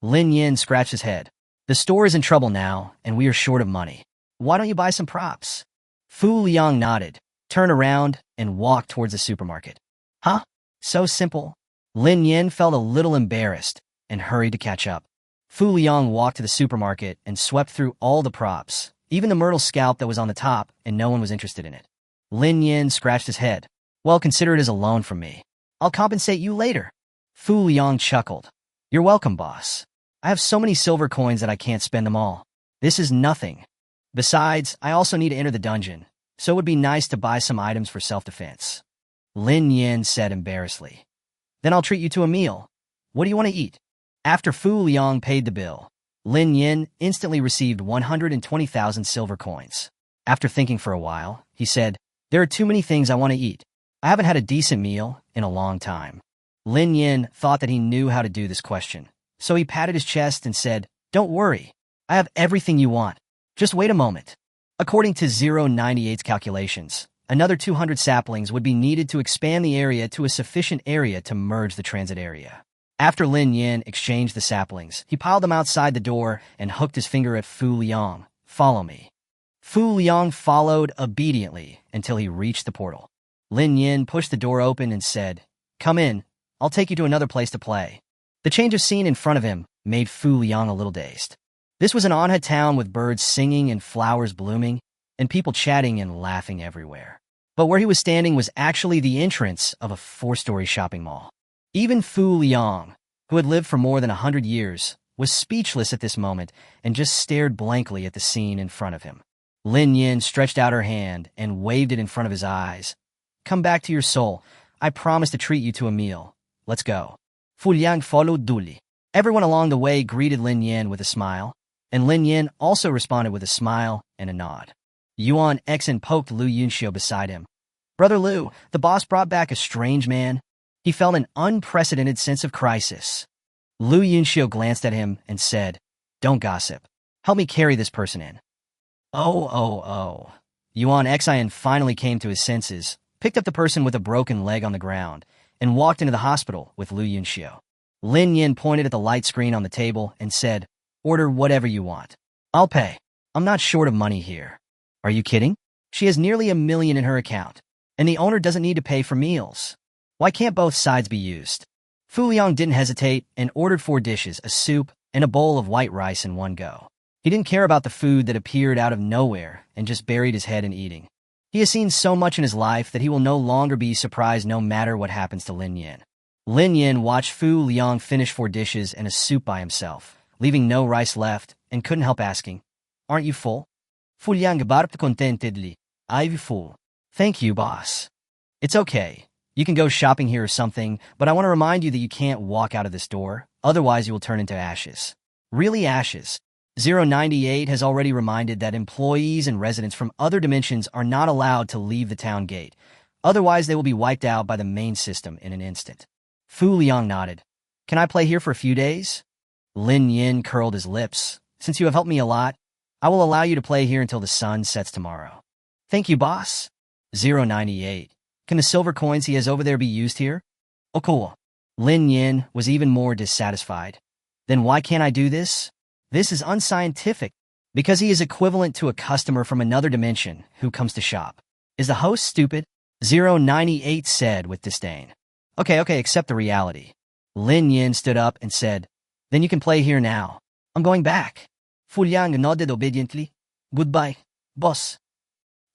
Lin Nian scratched his head. The store is in trouble now, and we are short of money. Why don't you buy some props? Fu Liang nodded, turned around, and walked towards the supermarket. Huh? So simple? Lin Nian felt a little embarrassed and hurried to catch up. Fu Liang walked to the supermarket and swept through all the props, even the myrtle scalp that was on the top, and no one was interested in it. Lin Nian scratched his head. Well, consider it as a loan from me. I'll compensate you later. Fu Liang chuckled. You're welcome, boss. I have so many silver coins that I can't spend them all. This is nothing. Besides, I also need to enter the dungeon, so it would be nice to buy some items for self-defense. Lin Nian said embarrassedly. Then I'll treat you to a meal. What do you want to eat? After Fu Liang paid the bill, Lin Nian instantly received 120,000 silver coins. After thinking for a while, he said, there are too many things I want to eat. I haven't had a decent meal in a long time. Lin Nian thought that he knew how to do this question, so he patted his chest and said, don't worry. I have everything you want. Just wait a moment. According to 098's calculations, another 200 saplings would be needed to expand the area to a sufficient area to merge the transit area. After Lin Nian exchanged the saplings, he piled them outside the door and hooked his finger at Fu Liang. Follow me. Fu Liang followed obediently until he reached the portal. Lin Nian pushed the door open and said, come in. I'll take you to another place to play. The change of scene in front of him made Fu Liang a little dazed. This was an Anha town with birds singing and flowers blooming, and people chatting and laughing everywhere. But where he was standing was actually the entrance of a 4-story shopping mall. Even Fu Liang, who had lived for more than 100 years, was speechless at this moment and just stared blankly at the scene in front of him. Lin Nian stretched out her hand and waved it in front of his eyes. Come back to your soul. I promise to treat you to a meal. Let's go. Fu Liang followed duly. Everyone along the way greeted Lin Nian with a smile, and Lin Nian also responded with a smile and a nod. Yuan Xen poked Lu Yunxiu beside him. Brother Lu, the boss brought back a strange man. He felt an unprecedented sense of crisis. Lu Yunxiu glanced at him and said, don't gossip. Help me carry this person in. Oh. Yuan Xen finally came to his senses, picked up the person with a broken leg on the ground, and walked into the hospital with Lu Yunxiu. Lin Nian pointed at the light screen on the table and said, order whatever you want. I'll pay. I'm not short of money here. Are you kidding? She has nearly $1 million in her account, and the owner doesn't need to pay for meals. Why can't both sides be used? Fu Liang didn't hesitate and ordered 4 dishes, a soup, and a bowl of white rice in one go. He didn't care about the food that appeared out of nowhere and just buried his head in eating. He has seen so much in his life that he will no longer be surprised no matter what happens to Lin Nian. Lin Nian watched Fu Liang finish 4 dishes and a soup by himself, leaving no rice left, and couldn't help asking, aren't you full? Fu Liang barked contentedly. I'm full. Thank you, boss. It's okay. You can go shopping here or something, but I want to remind you that you can't walk out of this door, otherwise you will turn into ashes. Really ashes. 098 has already reminded that employees and residents from other dimensions are not allowed to leave the town gate, otherwise they will be wiped out by the main system in an instant. Fu Liang nodded. Can I play here for a few days? Lin Nian curled his lips. Since you have helped me a lot, I will allow you to play here until the sun sets tomorrow. Thank you, boss. 098. Can the silver coins he has over there be used here? Oh, cool. Lin Nian was even more dissatisfied. Then why can't I do this? This is unscientific, because he is equivalent to a customer from another dimension who comes to shop. Is the host stupid? 098 said with disdain. Okay, accept the reality. Lin Nian stood up and said, then you can play here now. I'm going back. Fu Liang nodded obediently. Goodbye, boss.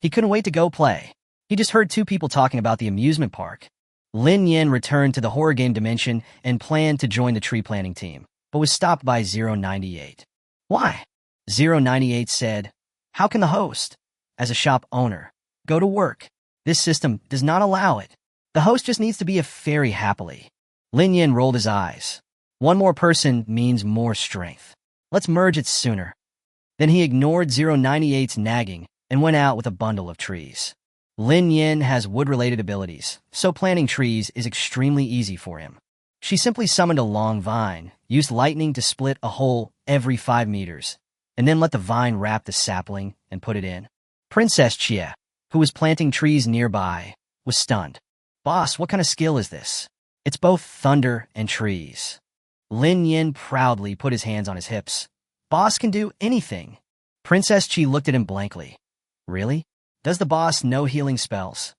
He couldn't wait to go play. He just heard 2 people talking about the amusement park. Lin Nian returned to the horror game dimension and planned to join the tree planting team, but was stopped by 098. Why? 098 said, how can the host, as a shop owner, go to work? This system does not allow it. The host just needs to be a fairy happily. Lin Nian rolled his eyes. One more person means more strength. Let's merge it sooner. Then he ignored 098's nagging and went out with a bundle of trees. Lin Nian has wood-related abilities, so planting trees is extremely easy for him. She simply summoned a long vine, used lightning to split a hole every 5 meters, and then let the vine wrap the sapling and put it in. Princess Chia, who was planting trees nearby, was stunned. Boss, what kind of skill is this? It's both thunder and trees. Lin Nian proudly put his hands on his hips. Boss can do anything. Princess Chi looked at him blankly. Really? Does the boss know healing spells?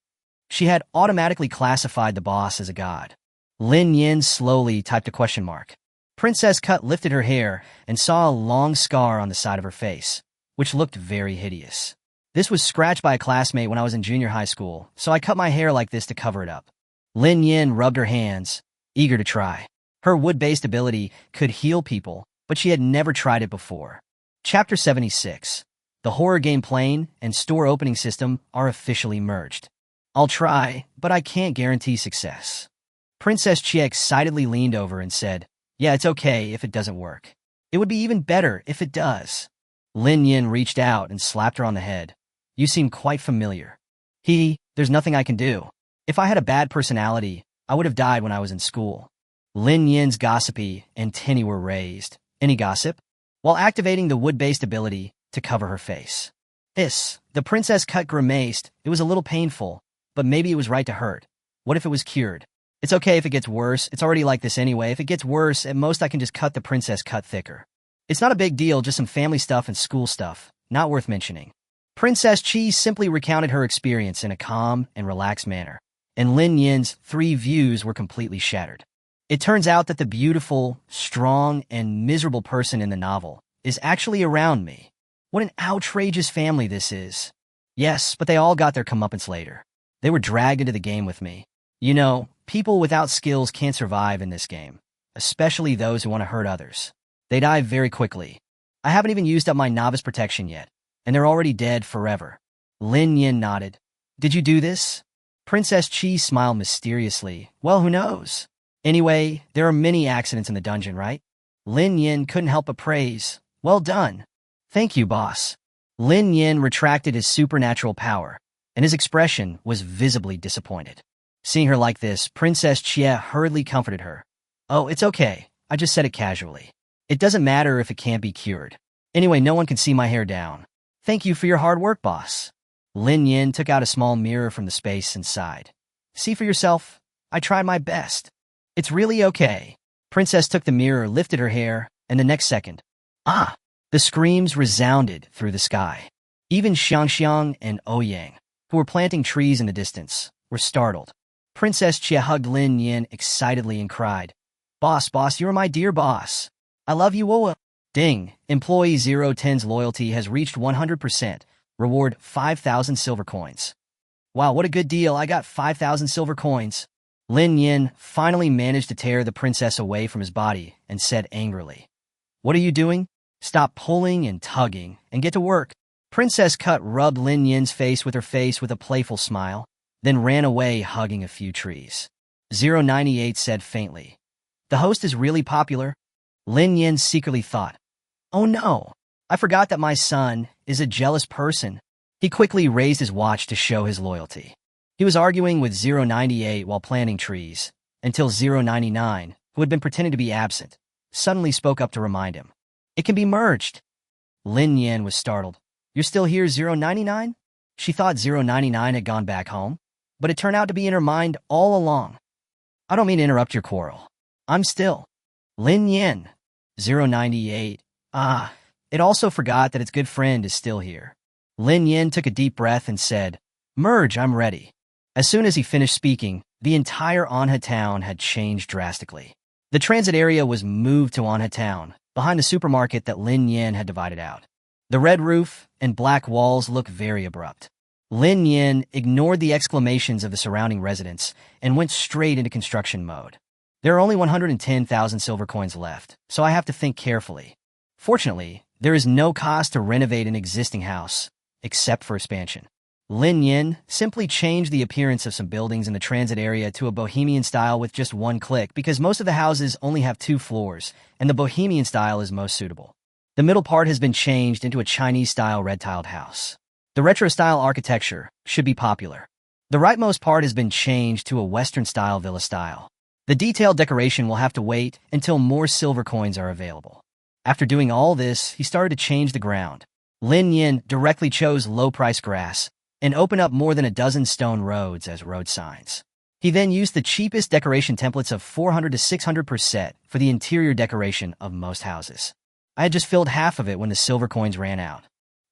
She had automatically classified the boss as a god. Lin Nian slowly typed a question mark. Princess Cut lifted her hair and saw a long scar on the side of her face, which looked very hideous. This was scratched by a classmate when I was in junior high school, so I cut my hair like this to cover it up. Lin Nian rubbed her hands, eager to try. Her wood-based ability could heal people, but she had never tried it before. Chapter 76. The horror game plane and store opening system are officially merged. I'll try, but I can't guarantee success. Princess Chia excitedly leaned over and said, "Yeah, it's okay if it doesn't work. It would be even better if it does." Lin Yin reached out and slapped her on the head. "You seem quite familiar." There's nothing I can do. If I had a bad personality, I would have died when I was in school." Lin Yin's gossipy antennae were raised. Any gossip? While activating the wood-based ability to cover her face. The princess cut grimaced. It was a little painful, but maybe it was right to hurt. What if it was cured? It's okay if it gets worse. It's already like this anyway. If it gets worse, at most I can just cut the princess cut thicker. It's not a big deal, just some family stuff and school stuff. Not worth mentioning. Princess Chi simply recounted her experience in a calm and relaxed manner, and Lin Yin's 3 views were completely shattered. It turns out that the beautiful, strong, and miserable person in the novel is actually around me. What an outrageous family this is. Yes, but they all got their comeuppance later. They were dragged into the game with me. You know, people without skills can't survive in this game, especially those who want to hurt others. They die very quickly. I haven't even used up my novice protection yet, and they're already dead forever. Lin Yin nodded. "Did you do this?" Princess Chi smiled mysteriously. "Well, who knows? Anyway, there are many accidents in the dungeon, right?" Lin Yin couldn't help but praise. "Well done." "Thank you, boss." Lin Yin retracted his supernatural power, and his expression was visibly disappointed. Seeing her like this, Princess Chia hurriedly comforted her. "Oh, it's okay. I just said it casually. It doesn't matter if it can't be cured. Anyway, no one can see my hair down. Thank you for your hard work, boss." Lin Yin took out a small mirror from the space and sighed. "See for yourself. I tried my best. It's really okay." Princess took the mirror, lifted her hair, and the next second, the screams resounded through the sky. Even Xiangxiang and Ouyang, who were planting trees in the distance, were startled. Princess Chia hugged Lin Yin excitedly and cried, Boss, you're my dear boss. I love you, Woa." Ding, Employee 010's loyalty has reached 100%. Reward 5,000 silver coins. Wow, what a good deal. I got 5,000 silver coins. Lin Yin finally managed to tear the princess away from his body and said angrily, "What are you doing? Stop pulling and tugging and get to work." Princess Cut rubbed Lin Yin's face with a playful smile, then ran away hugging a few trees. 098 said faintly, "The host is really popular." Lin Yin secretly thought, "Oh no, I forgot that my son is a jealous person." He quickly raised his watch to show his loyalty. He was arguing with 098 while planting trees, until 099, who had been pretending to be absent, suddenly spoke up to remind him. "It can be merged." Lin Yin was startled. "You're still here, 099? She thought 099 had gone back home, but it turned out to be in her mind all along. "I don't mean to interrupt your quarrel. I'm still Lin Yin." 098. It also forgot that its good friend is still here. Lin Yin took a deep breath and said, "Merge, I'm ready." As soon as he finished speaking, the entire Anha town had changed drastically. The transit area was moved to Anha town, behind the supermarket that Lin Yin had divided out. The red roof and black walls looked very abrupt. Lin Yin ignored the exclamations of the surrounding residents and went straight into construction mode. There are only 110,000 silver coins left, so I have to think carefully. Fortunately, there is no cost to renovate an existing house, except for expansion. Lin Yin simply changed the appearance of some buildings in the transit area to a bohemian style with just one click because most of the houses only have 2 floors, and the bohemian style is most suitable. The middle part has been changed into a Chinese-style red-tiled house. The retro-style architecture should be popular. The rightmost part has been changed to a Western-style villa style. The detailed decoration will have to wait until more silver coins are available. After doing all this, he started to change the ground. Lin Yin directly chose low-price grass and opened up more than a dozen stone roads as road signs. He then used the cheapest decoration templates of 400 to 600 per set for the interior decoration of most houses. I had just filled half of it when the silver coins ran out.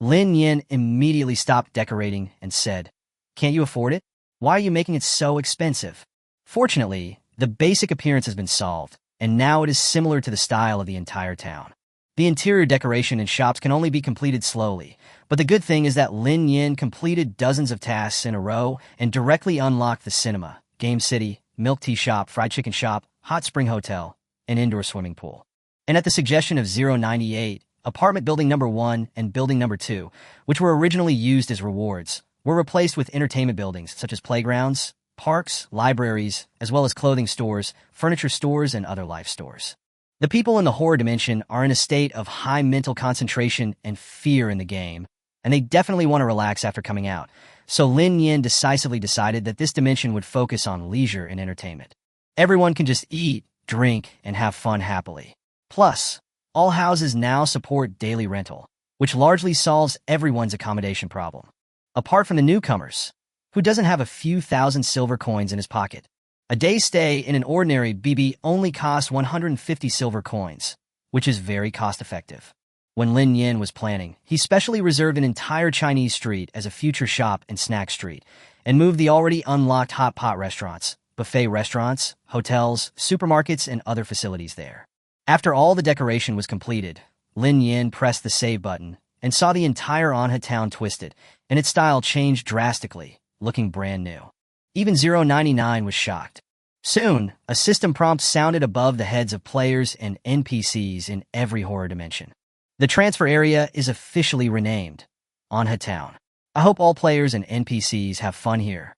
Lin Nian immediately stopped decorating and said, "Can't you afford it? Why are you making it so expensive?" Fortunately, the basic appearance has been solved, and now it is similar to the style of the entire town. The interior decoration and shops can only be completed slowly, but the good thing is that Lin Yin completed dozens of tasks in a row and directly unlocked the cinema, game city, milk tea shop, fried chicken shop, hot spring hotel, and indoor swimming pool. And at the suggestion of 098, apartment building number 1 and building number 2, which were originally used as rewards, were replaced with entertainment buildings such as playgrounds, parks, libraries, as well as clothing stores, furniture stores, and other life stores. The people in the horror dimension are in a state of high mental concentration and fear in the game, and they definitely want to relax after coming out. So Lin Yin decisively decided that this dimension would focus on leisure and entertainment. Everyone can just eat, drink, and have fun happily. Plus, all houses now support daily rental, which largely solves everyone's accommodation problem. Apart from the newcomers, who doesn't have a few thousand silver coins in his pocket. A day's stay in an ordinary BB only costs 150 silver coins, which is very cost-effective. When Lin Yin was planning, he specially reserved an entire Chinese street as a future shop and snack street, and moved the already unlocked hot pot restaurants, buffet restaurants, hotels, supermarkets, and other facilities there. After all the decoration was completed, Lin Yin pressed the save button and saw the entire Anha town twisted, and its style changed drastically, looking brand new. Even 099 was shocked. Soon, a system prompt sounded above the heads of players and NPCs in every horror dimension. The transfer area is officially renamed Anha Town. I hope all players and NPCs have fun here.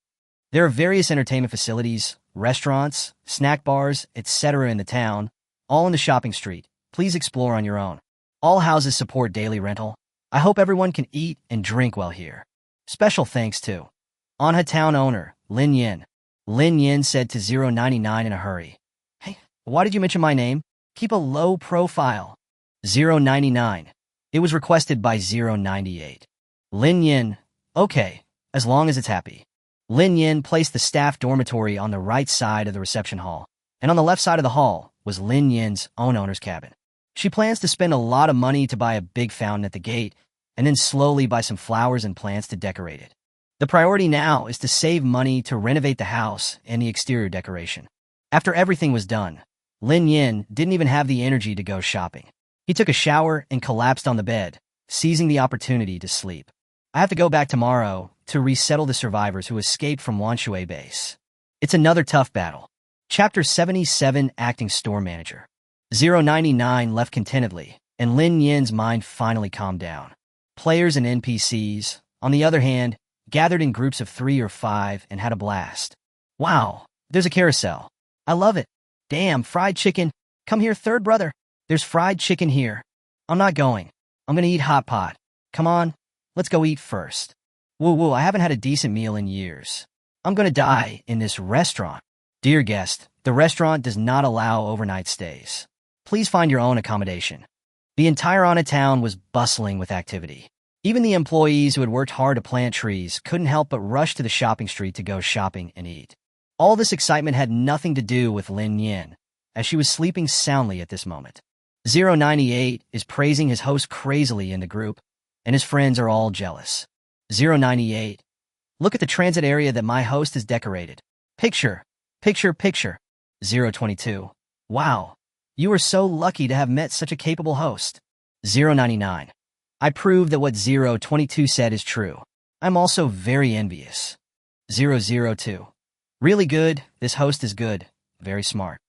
There are various entertainment facilities, restaurants, snack bars, etc. in the town, all in the shopping street. Please explore on your own. All houses support daily rental. I hope everyone can eat and drink while here. Special thanks to Anha Town owner, Lin Yin. Lin Yin said to 099 in a hurry, "Hey, why did you mention my name? Keep a low profile." 099. It was requested by 098. Lin Yin, okay, as long as it's happy. Lin Yin placed the staff dormitory on the right side of the reception hall, and on the left side of the hall was Lin Yin's own owner's cabin. She plans to spend a lot of money to buy a big fountain at the gate, and then slowly buy some flowers and plants to decorate it. The priority now is to save money to renovate the house and the exterior decoration. After everything was done, Lin Yin didn't even have the energy to go shopping. He took a shower and collapsed on the bed, seizing the opportunity to sleep. I have to go back tomorrow to resettle the survivors who escaped from Wanshui base. It's another tough battle. Chapter 77, Acting Store Manager. 099 left contentedly, and Lin Yin's mind finally calmed down. Players and NPCs, on the other hand, gathered in groups of 3 or 5 and had a blast. Wow, there's a carousel. I love it. Damn, fried chicken. Come here, third brother. There's fried chicken here. I'm not going. I'm gonna eat hot pot. Come on, let's go eat first. Woo, I haven't had a decent meal in years. I'm gonna die in this restaurant. Dear guest, the restaurant does not allow overnight stays. Please find your own accommodation. The entire Anna town was bustling with activity. Even the employees who had worked hard to plant trees couldn't help but rush to the shopping street to go shopping and eat. All this excitement had nothing to do with Lin Yin, as she was sleeping soundly at this moment. 098 is praising his host crazily in the group, and his friends are all jealous. 098. Look at the transit area that my host has decorated. Picture. 022. Wow, you are so lucky to have met such a capable host. 099. I prove that what 022 said is true. I'm also very envious. 002. Really good, this host is good, very smart.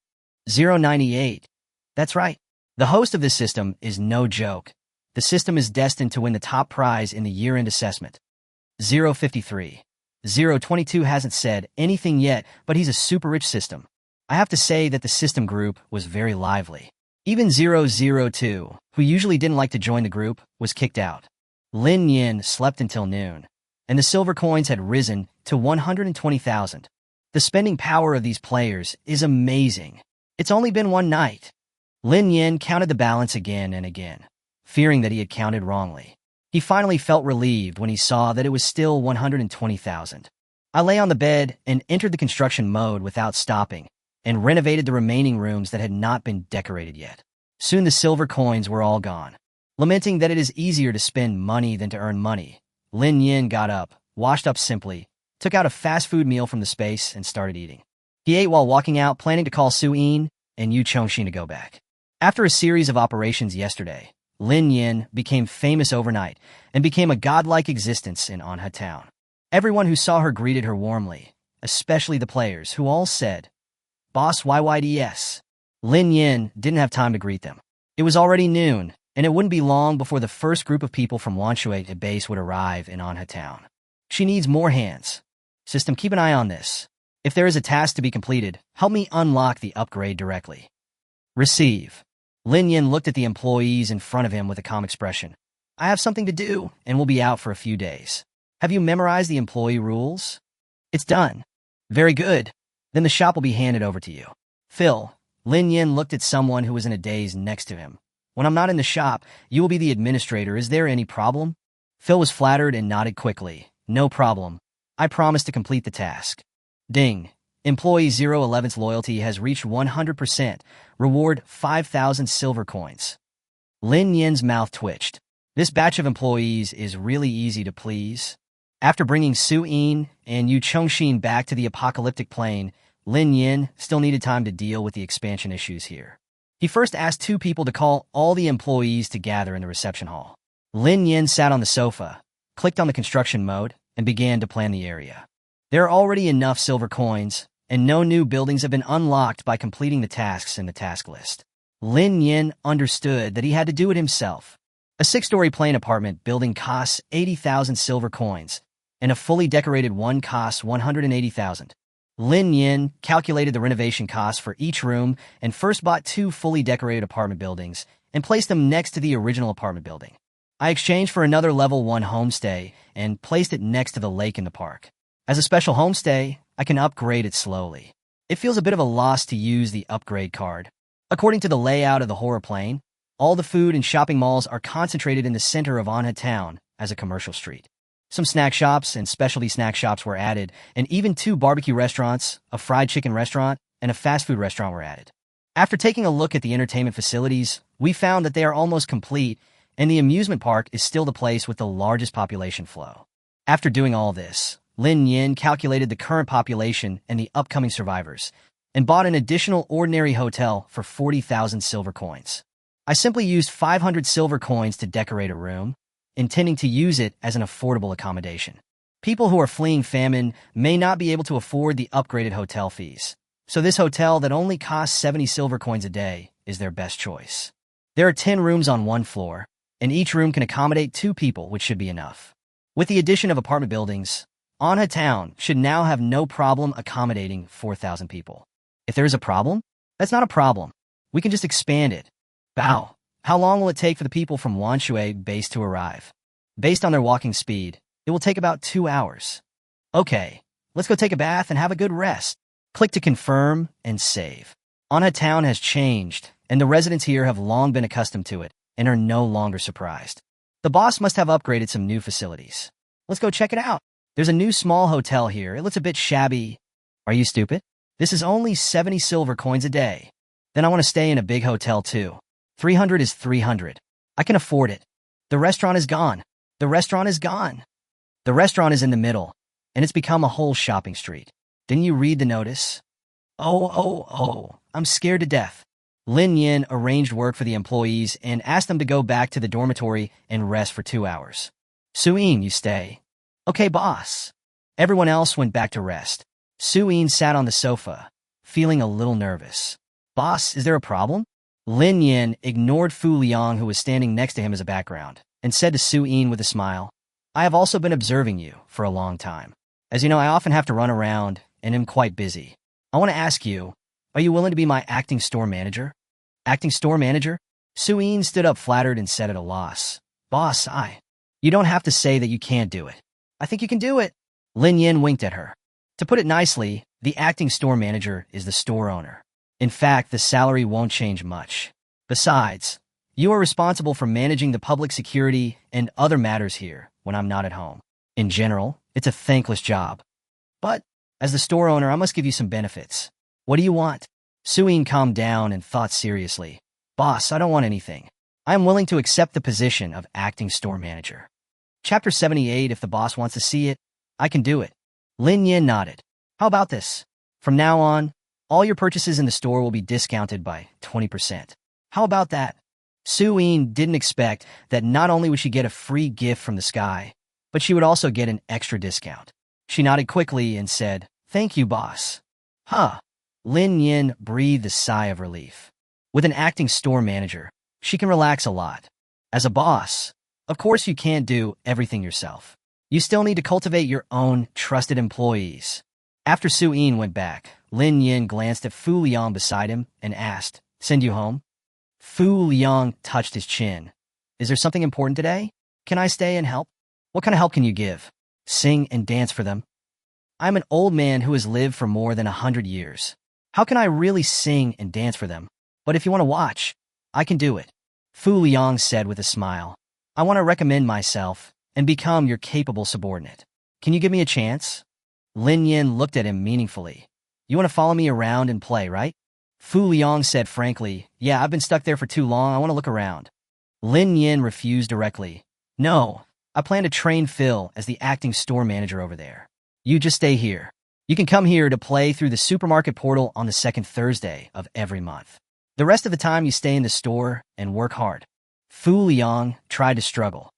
098. That's right. The host of this system is no joke. The system is destined to win the top prize in the year-end assessment. 053. 022 hasn't said anything yet, but he's a super rich system. I have to say that the system group was very lively. Even 002, who usually didn't like to join the group, was kicked out. Lin Yin slept until noon, and the silver coins had risen to 120,000. The spending power of these players is amazing. It's only been one night. Lin Yin counted the balance again and again, fearing that he had counted wrongly. He finally felt relieved when he saw that it was still 120,000. I lay on the bed and entered the construction mode without stopping, and renovated the remaining rooms that had not been decorated yet. Soon the silver coins were all gone. Lamenting that it is easier to spend money than to earn money, Lin Nian got up, washed up simply, took out a fast food meal from the space, and started eating. He ate while walking out, planning to call Su-in and Yu Chongxin to go back. After a series of operations yesterday, Lin Nian became famous overnight and became a godlike existence in Anha town. Everyone who saw her greeted her warmly, especially the players, who all said, "Boss YYDS." Lin Nian didn't have time to greet them. It was already noon, and it wouldn't be long before the first group of people from Wanshui base would arrive in Anha town. She needs more hands. System, keep an eye on this. If there is a task to be completed, help me unlock the upgrade directly. Receive. Lin Nian looked at the employees in front of him with a calm expression. I have something to do, and will be out for a few days. Have you memorized the employee rules? It's done. Very good. Then the shop will be handed over to you. Phil. Lin Nian looked at someone who was in a daze next to him. When I'm not in the shop, you will be the administrator. Is there any problem? Phil was flattered and nodded quickly. No problem. I promise to complete the task. Ding. Employee 011's loyalty has reached 100%. Reward 5,000 silver coins. Lin Nian's mouth twitched. This batch of employees is really easy to please. After bringing Su-in and Yu Chongxin back to the apocalyptic plane, Lin Nian still needed time to deal with the expansion issues here. He first asked 2 people to call all the employees to gather in the reception hall. Lin Nian sat on the sofa, clicked on the construction mode, and began to plan the area. There are already enough silver coins, and no new buildings have been unlocked by completing the tasks in the task list. Lin Nian understood that he had to do it himself. A 6-story plain apartment building costs 80,000 silver coins, and a fully decorated one costs 180,000. Lin Nian calculated the renovation costs for each room and first bought 2 fully decorated apartment buildings and placed them next to the original apartment building. I exchanged for another level 1 homestay and placed it next to the lake in the park. As a special homestay, I can upgrade it slowly. It feels a bit of a loss to use the upgrade card. According to the layout of the horror plane, all the food and shopping malls are concentrated in the center of Anha town as a commercial street. Some snack shops and specialty snack shops were added, and even 2 barbecue restaurants, a fried chicken restaurant, and a fast food restaurant were added. After taking a look at the entertainment facilities, we found that they are almost complete, and the amusement park is still the place with the largest population flow. After doing all this, Lin Nian calculated the current population and the upcoming survivors, and bought an additional ordinary hotel for 40,000 silver coins. I simply used 500 silver coins to decorate a room, intending to use it as an affordable accommodation. People who are fleeing famine may not be able to afford the upgraded hotel fees, so this hotel that only costs 70 silver coins a day is their best choice. There are 10 rooms on one floor, and each room can accommodate 2 people, which should be enough. With the addition of apartment buildings, Anha town should now have no problem accommodating 4,000 people. If there is a problem, that's not a problem. We can just expand it. Bow. How long will it take for the people from Wanshui base to arrive? Based on their walking speed, it will take about 2 hours. Okay, let's go take a bath and have a good rest. Click to confirm and save. Anha town has changed, and the residents here have long been accustomed to it and are no longer surprised. The boss must have upgraded some new facilities. Let's go check it out. There's a new small hotel here. It looks a bit shabby. Are you stupid? This is only 70 silver coins a day. Then I want to stay in a big hotel too. 300 is 300. I can afford it. The restaurant is gone. The restaurant is gone. The restaurant is in the middle, and it's become a whole shopping street. Didn't you read the notice? Oh, I'm scared to death. Lin Nian arranged work for the employees and asked them to go back to the dormitory and rest for 2 hours. Su-in, you stay. Okay, boss. Everyone else went back to rest. Su-in sat on the sofa, feeling a little nervous. Boss, is there a problem? Lin Nian ignored Fu Liang, who was standing next to him as a background, and said to Su-in with a smile, I have also been observing you for a long time. As you know, I often have to run around and am quite busy. I want to ask you, are you willing to be my acting store manager? Acting store manager? Su-in stood up flattered and said at a loss. Boss, You don't have to say that you can't do it. I think you can do it. Lin Nian winked at her. To put it nicely, the acting store manager is the store owner. In fact, the salary won't change much. Besides, you are responsible for managing the public security and other matters here when I'm not at home. In general, it's a thankless job. But, as the store owner, I must give you some benefits. What do you want? Su-in calmed down and thought seriously. Boss, I don't want anything. I am willing to accept the position of acting store manager. Chapter 78, if the boss wants to see it, I can do it. Lin Nian nodded. How about this? From now on, all your purchases in the store will be discounted by 20%. How about that? Su-Yin didn't expect that not only would she get a free gift from the sky, but she would also get an extra discount. She nodded quickly and said, "Thank you, boss." Huh. Lin Yin breathed a sigh of relief. With an acting store manager, she can relax a lot. As a boss, of course you can't do everything yourself. You still need to cultivate your own trusted employees. After Su-Yin went back, Lin Yin glanced at Fu Liang beside him and asked, "Send you home?" Fu Liang touched his chin. "Is there something important today? Can I stay and help?" "What kind of help can you give?" "Sing and dance for them." "I'm an old man who has lived for more than 100 years. How can I really sing and dance for them? But if you want to watch, I can do it." Fu Liang said with a smile. "I want to recommend myself and become your capable subordinate. Can you give me a chance?" Lin Yin looked at him meaningfully. "You want to follow me around and play, right?" Fu Liang said frankly, "Yeah, I've been stuck there for too long. I want to look around." Lin Yin refused directly. "No, I plan to train Phil as the acting store manager over there. You just stay here. You can come here to play through the supermarket portal on the second Thursday of every month. The rest of the time you stay in the store and work hard." Fu Liang tried to struggle.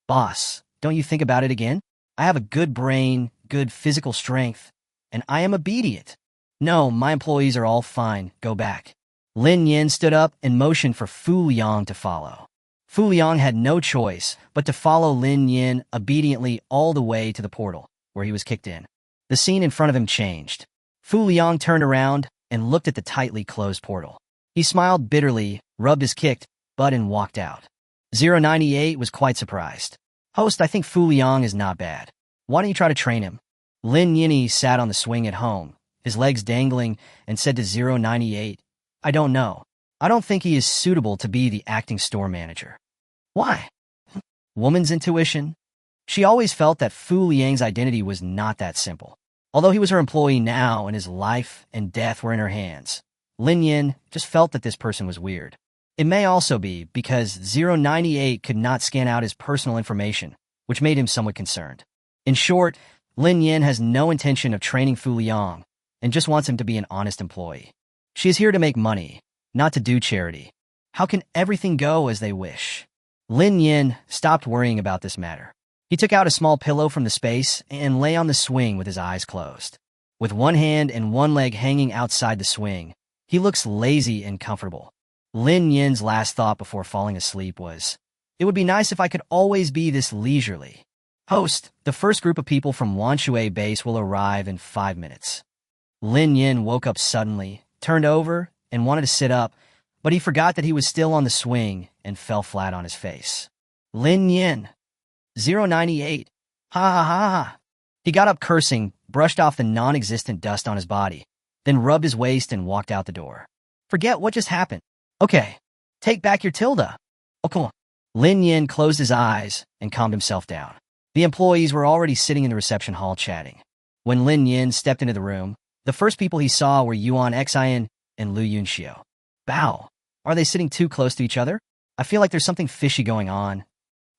"Boss, don't you think about it again? I have a good brain, good physical strength, and I am obedient." "No, my employees are all fine. Go back." Lin Yin stood up and motioned for Fu Liang to follow. Fu Liang had no choice but to follow Lin Yin obediently all the way to the portal, where he was kicked in. The scene in front of him changed. Fu Liang turned around and looked at the tightly closed portal. He smiled bitterly, rubbed his kicked butt, and walked out. 098 was quite surprised. "Host, I think Fu Liang is not bad. Why don't you try to train him?" Lin Yinny sat on the swing at home, his legs dangling, and said to 098, "I don't know. I don't think he is suitable to be the acting store manager." "Why?" Woman's intuition. She always felt that Fu Liang's identity was not that simple. Although he was her employee now and his life and death were in her hands, Lin Yin just felt that this person was weird. It may also be because 098 could not scan out his personal information, which made him somewhat concerned. In short, Lin Yin has no intention of training Fu Liang and just wants him to be an honest employee. She is here to make money, not to do charity. How can everything go as they wish? Lin Yin stopped worrying about this matter. He took out a small pillow from the space and lay on the swing with his eyes closed. With one hand and one leg hanging outside the swing, he looks lazy and comfortable. Lin Yin's last thought before falling asleep was, "It would be nice if I could always be this leisurely." "Host, the first group of people from Wanshui base will arrive in 5 minutes." Lin Yin woke up suddenly, turned over, and wanted to sit up, but he forgot that he was still on the swing and fell flat on his face. "Lin Yin." 098. Ha ha ha ha. He got up cursing, brushed off the non-existent dust on his body, then rubbed his waist and walked out the door. "Forget what just happened. Okay, take back your tilde." "Oh, cool." Lin Yin closed his eyes and calmed himself down. The employees were already sitting in the reception hall chatting. When Lin Yin stepped into the room, the first people he saw were Yuan Xian and Lu Yunxiu. "Bow, are they sitting too close to each other? I feel like there's something fishy going on."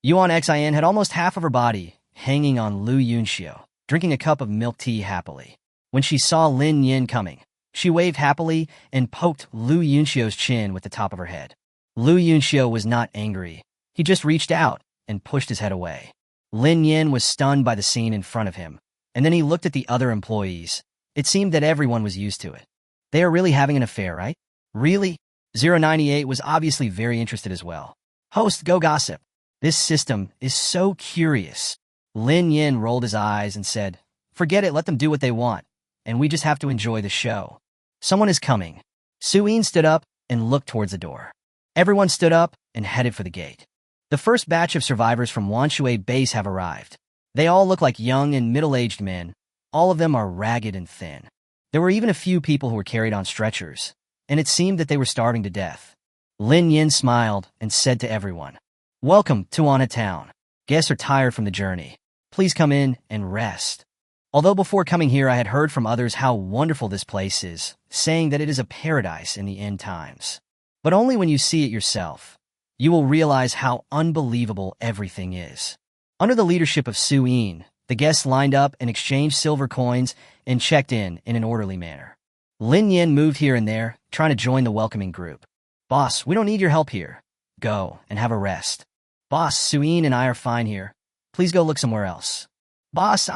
Yuan Xian had almost half of her body hanging on Lu Yunxiu, drinking a cup of milk tea happily. When she saw Lin Yin coming, she waved happily and poked Lu Yunxiu's chin with the top of her head. Lu Yunxiu was not angry. He just reached out and pushed his head away. Lin Yin was stunned by the scene in front of him, and then he looked at the other employees. It seemed that everyone was used to it. They are really having an affair, right? Really? 098 was obviously very interested as well. "Host, go gossip. This system is so curious." Lin Yin rolled his eyes and said, "Forget it, let them do what they want, and we just have to enjoy the show." Someone is coming. Su-Yin stood up and looked towards the door. Everyone stood up and headed for the gate. The first batch of survivors from Wanshui base have arrived. They all look like young and middle-aged men. All of them are ragged and thin. There were even a few people who were carried on stretchers, and it seemed that they were starving to death. Lin Yin smiled and said to everyone, "Welcome to Wana Town. Guests are tired from the journey. Please come in and rest." Although before coming here I had heard from others how wonderful this place is, saying that it is a paradise in the end times. But only when you see it yourself. you will realize how unbelievable everything is. Under the leadership of Su Yin, the guests lined up and exchanged silver coins and checked in an orderly manner. Lin Nian moved here and there, trying to join the welcoming group. Boss, we don't need your help here. Go and have a rest. Boss, Su Yin and I are fine here. Please go look somewhere else. Boss,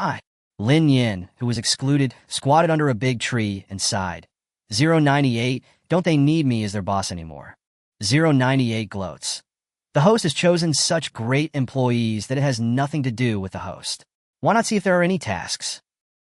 Lin Nian, who was excluded, squatted under a big tree and sighed. 098, don't they need me as their boss anymore? 098 gloats. The host has chosen such great employees that it has nothing to do with the host. Why not see if there are any tasks?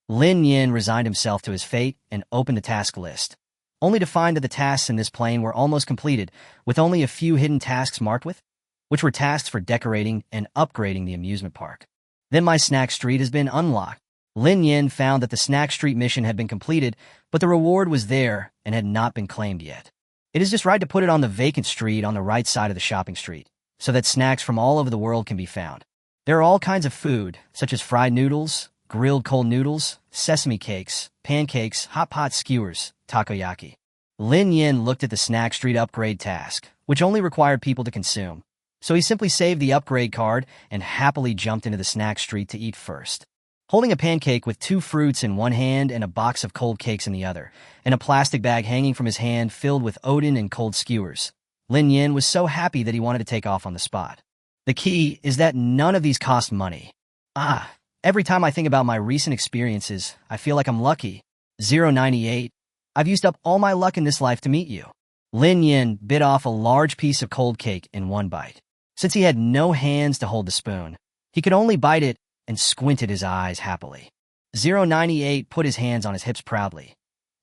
Lin Nian resigned himself to his fate and opened the task list, only to find that the tasks in this plane were almost completed, with only a few hidden tasks marked with, which were tasks for decorating and upgrading the amusement park. Then my snack street has been unlocked. Lin Nian found that the snack street mission had been completed, but the reward was there and had not been claimed yet. It is just right to put it on the vacant street on the right side of the shopping street, so that snacks from all over the world can be found. There are all kinds of food, such as fried noodles, grilled cold noodles, sesame cakes, pancakes, hot pot skewers, takoyaki. Lin Nian looked at the snack street upgrade task, which only required people to consume, so he simply saved the upgrade card and happily jumped into the snack street to eat first. Holding a pancake with 2 fruits in one hand and a box of cold cakes in the other, and a plastic bag hanging from his hand filled with Odin and cold skewers, Lin Nian was so happy that he wanted to take off on the spot. The key is that none of these cost money. Every time I think about my recent experiences, I feel like I'm lucky. 098. I've used up all my luck in this life to meet you. Lin Nian bit off a large piece of cold cake in one bite. Since he had no hands to hold the spoon, he could only bite it and squinted his eyes happily. 098 put his hands on his hips proudly.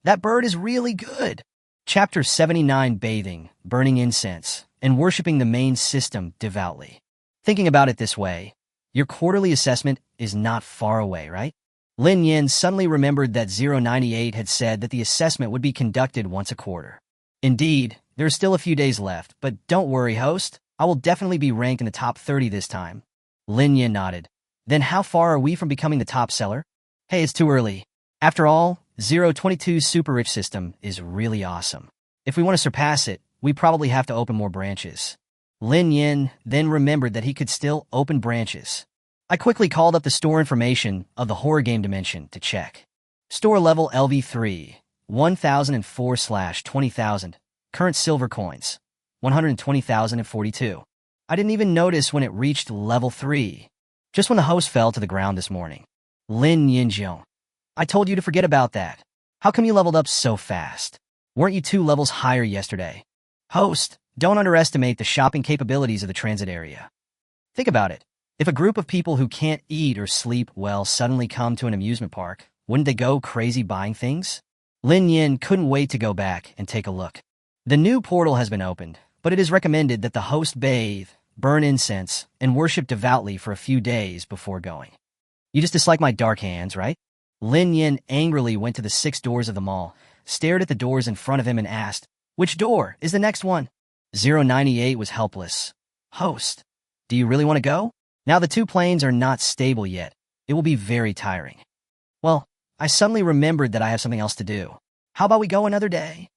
That bird is really good. Chapter 79, Bathing, Burning Incense, and Worshipping the Main System Devoutly. Thinking about it this way, your quarterly assessment is not far away, right? Lin Nian suddenly remembered that 098 had said that the assessment would be conducted once a quarter. Indeed, there are still a few days left, but don't worry, host. I will definitely be ranked in the top 30 this time. Lin Nian nodded. Then how far are we from becoming the top seller? Hey, it's too early. After all, 022's super rich system is really awesome. If we want to surpass it, we probably have to open more branches. Lin Nian then remembered that he could still open branches. I quickly called up the store information of the horror game dimension to check. Store level LV3, 1004/20,000, current silver coins, 120,042. I didn't even notice when it reached level 3, just when the host fell to the ground this morning. Lin Nian, I told you to forget about that. How come you leveled up so fast? Weren't you 2 levels higher yesterday? Host, don't underestimate the shopping capabilities of the transit area. Think about it. If a group of people who can't eat or sleep well suddenly come to an amusement park, wouldn't they go crazy buying things? Lin Nian couldn't wait to go back and take a look. The new portal has been opened, but it is recommended that the host bathe, burn incense, and worship devoutly for a few days before going. You just dislike my dark hands, right? Lin Nian angrily went to the 6 doors of the mall, stared at the doors in front of him and asked, which door is the next one? 098 was helpless. Host, do you really want to go? Now the 2 planes are not stable yet. It will be very tiring. Well, I suddenly remembered that I have something else to do. How about we go another day?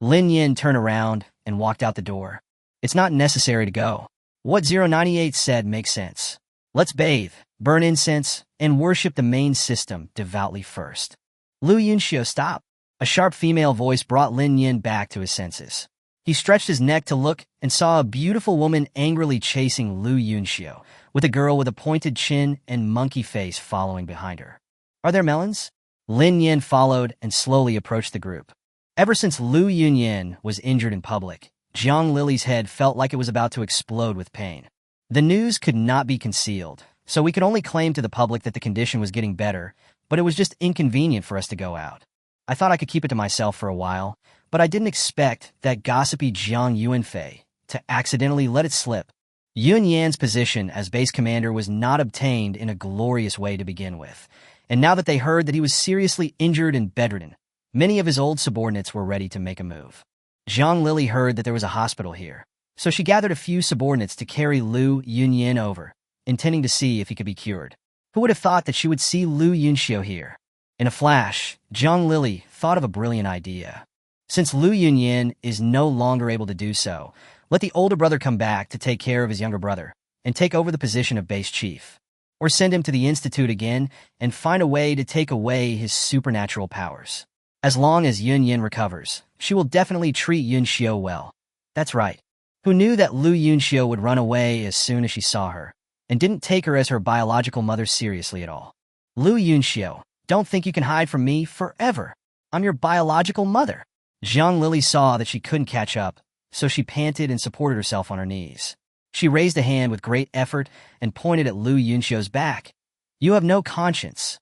Lin Nian turned around and walked out the door. It's not necessary to go. What 098 said makes sense. Let's bathe, burn incense, and worship the main system devoutly first. Lu Yunxiu, stop. A sharp female voice brought Lin Nian back to his senses. He stretched his neck to look and saw a beautiful woman angrily chasing Lu Yunxiu, with a girl with a pointed chin and monkey face following behind her. Are there melons? Lin Nian followed and slowly approached the group. Ever since Lu Yunyan was injured in public, Zhang Lily's head felt like it was about to explode with pain. The news could not be concealed, so we could only claim to the public that the condition was getting better, but it was just inconvenient for us to go out. I thought I could keep it to myself for a while, but I didn't expect that gossipy Jiang Yuanfei to accidentally let it slip. Yun Yan's position as base commander was not obtained in a glorious way to begin with, and now that they heard that he was seriously injured and bedridden, many of his old subordinates were ready to make a move. Zhang Lily heard that there was a hospital here, so she gathered a few subordinates to carry Lu Yunyan over, intending to see if he could be cured. Who would have thought that she would see Lu Yunxiu here? In a flash, Zhang Lily thought of a brilliant idea. Since Lu Yunyan is no longer able to do so, Let the older brother come back to take care of his younger brother and take over the position of base chief. Or send him to the institute again and find a way to take away his supernatural powers. As long as Yun Yin recovers, she will definitely treat Yun Xiu well. That's right. Who knew that Lu Yunxiu would run away as soon as she saw her, and didn't take her as her biological mother seriously at all? Lu Yunxiu, don't think you can hide from me forever. I'm your biological mother. Zhang Lili saw that she couldn't catch up, so she panted and supported herself on her knees. She raised a hand with great effort and pointed at Lu Yunxiu's back. You have no conscience.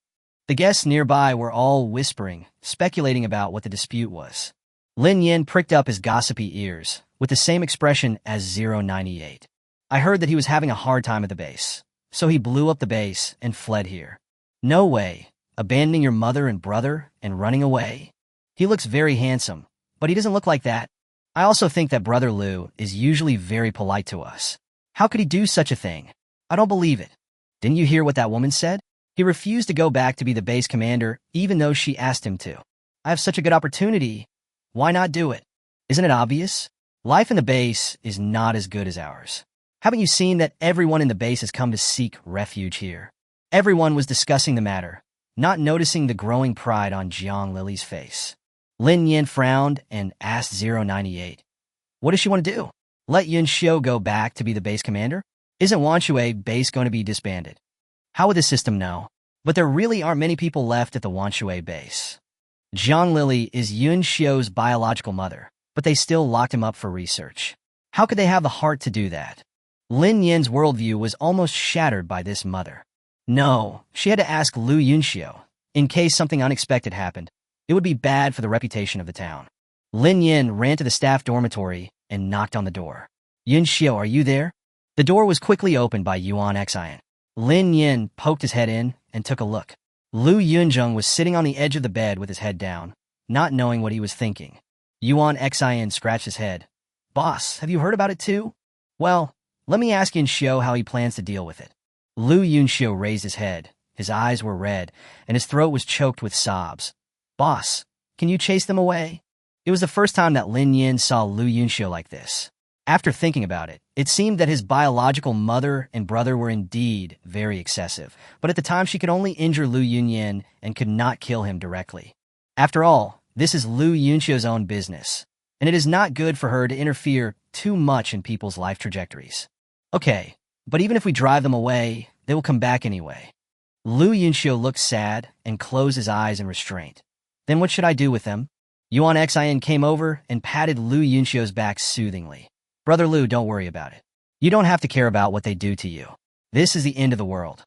The guests nearby were all whispering, speculating about what the dispute was. Lin Nian pricked up his gossipy ears, with the same expression as 098. I heard that he was having a hard time at the base, so he blew up the base and fled here. No way, abandoning your mother and brother and running away? He looks very handsome, but he doesn't look like that. I also think that Brother Lu is usually very polite to us. How could he do such a thing? I don't believe it. Didn't you hear what that woman said? He refused to go back to be the base commander even though she asked him to. I have such a good opportunity. Why not do it? Isn't it obvious? Life in the base is not as good as ours. Haven't you seen that everyone in the base has come to seek refuge here? Everyone was discussing the matter, not noticing the growing pride on Zhang Lili's face. Lin Nian frowned and asked 098. What does she want to do? Let Yun Xiu go back to be the base commander? Isn't Wanshui base going to be disbanded? How would the system know? But there really aren't many people left at the Wanshui base. Zhang Lili is Yun Xiu's biological mother, but they still locked him up for research. How could they have the heart to do that? Lin Yan's worldview was almost shattered by this mother. No, she had to ask Lu Yunxiu. In case something unexpected happened, it would be bad for the reputation of the town. Lin Yan ran to the staff dormitory and knocked on the door. Yunxiu, are you there? The door was quickly opened by Yuan Xian. Lin Yan poked his head in and took a look. Lu Yunzheng was sitting on the edge of the bed with his head down, not knowing what he was thinking. Yuan Xian scratched his head. Boss, have you heard about it too? Well, let me ask Yunxiu how he plans to deal with it. Lu Yunxiu raised his head. His eyes were red, and his throat was choked with sobs. Boss, can you chase them away? It was the first time that Lin Nian saw Lu Yunxiu like this. After thinking about it, it seemed that his biological mother and brother were indeed very excessive, but at the time she could only injure Lu Yunyan and could not kill him directly. After all, this is Lu Yunxiu's own business, and it is not good for her to interfere too much in people's life trajectories. Okay, but even if we drive them away, they will come back anyway. Lu Yunxiu looked sad and closed his eyes in restraint. Then what should I do with them? Yuan Xian came over and patted Lu Yunxiu's back soothingly. Brother Lu, don't worry about it. You don't have to care about what they do to you. This is the end of the world.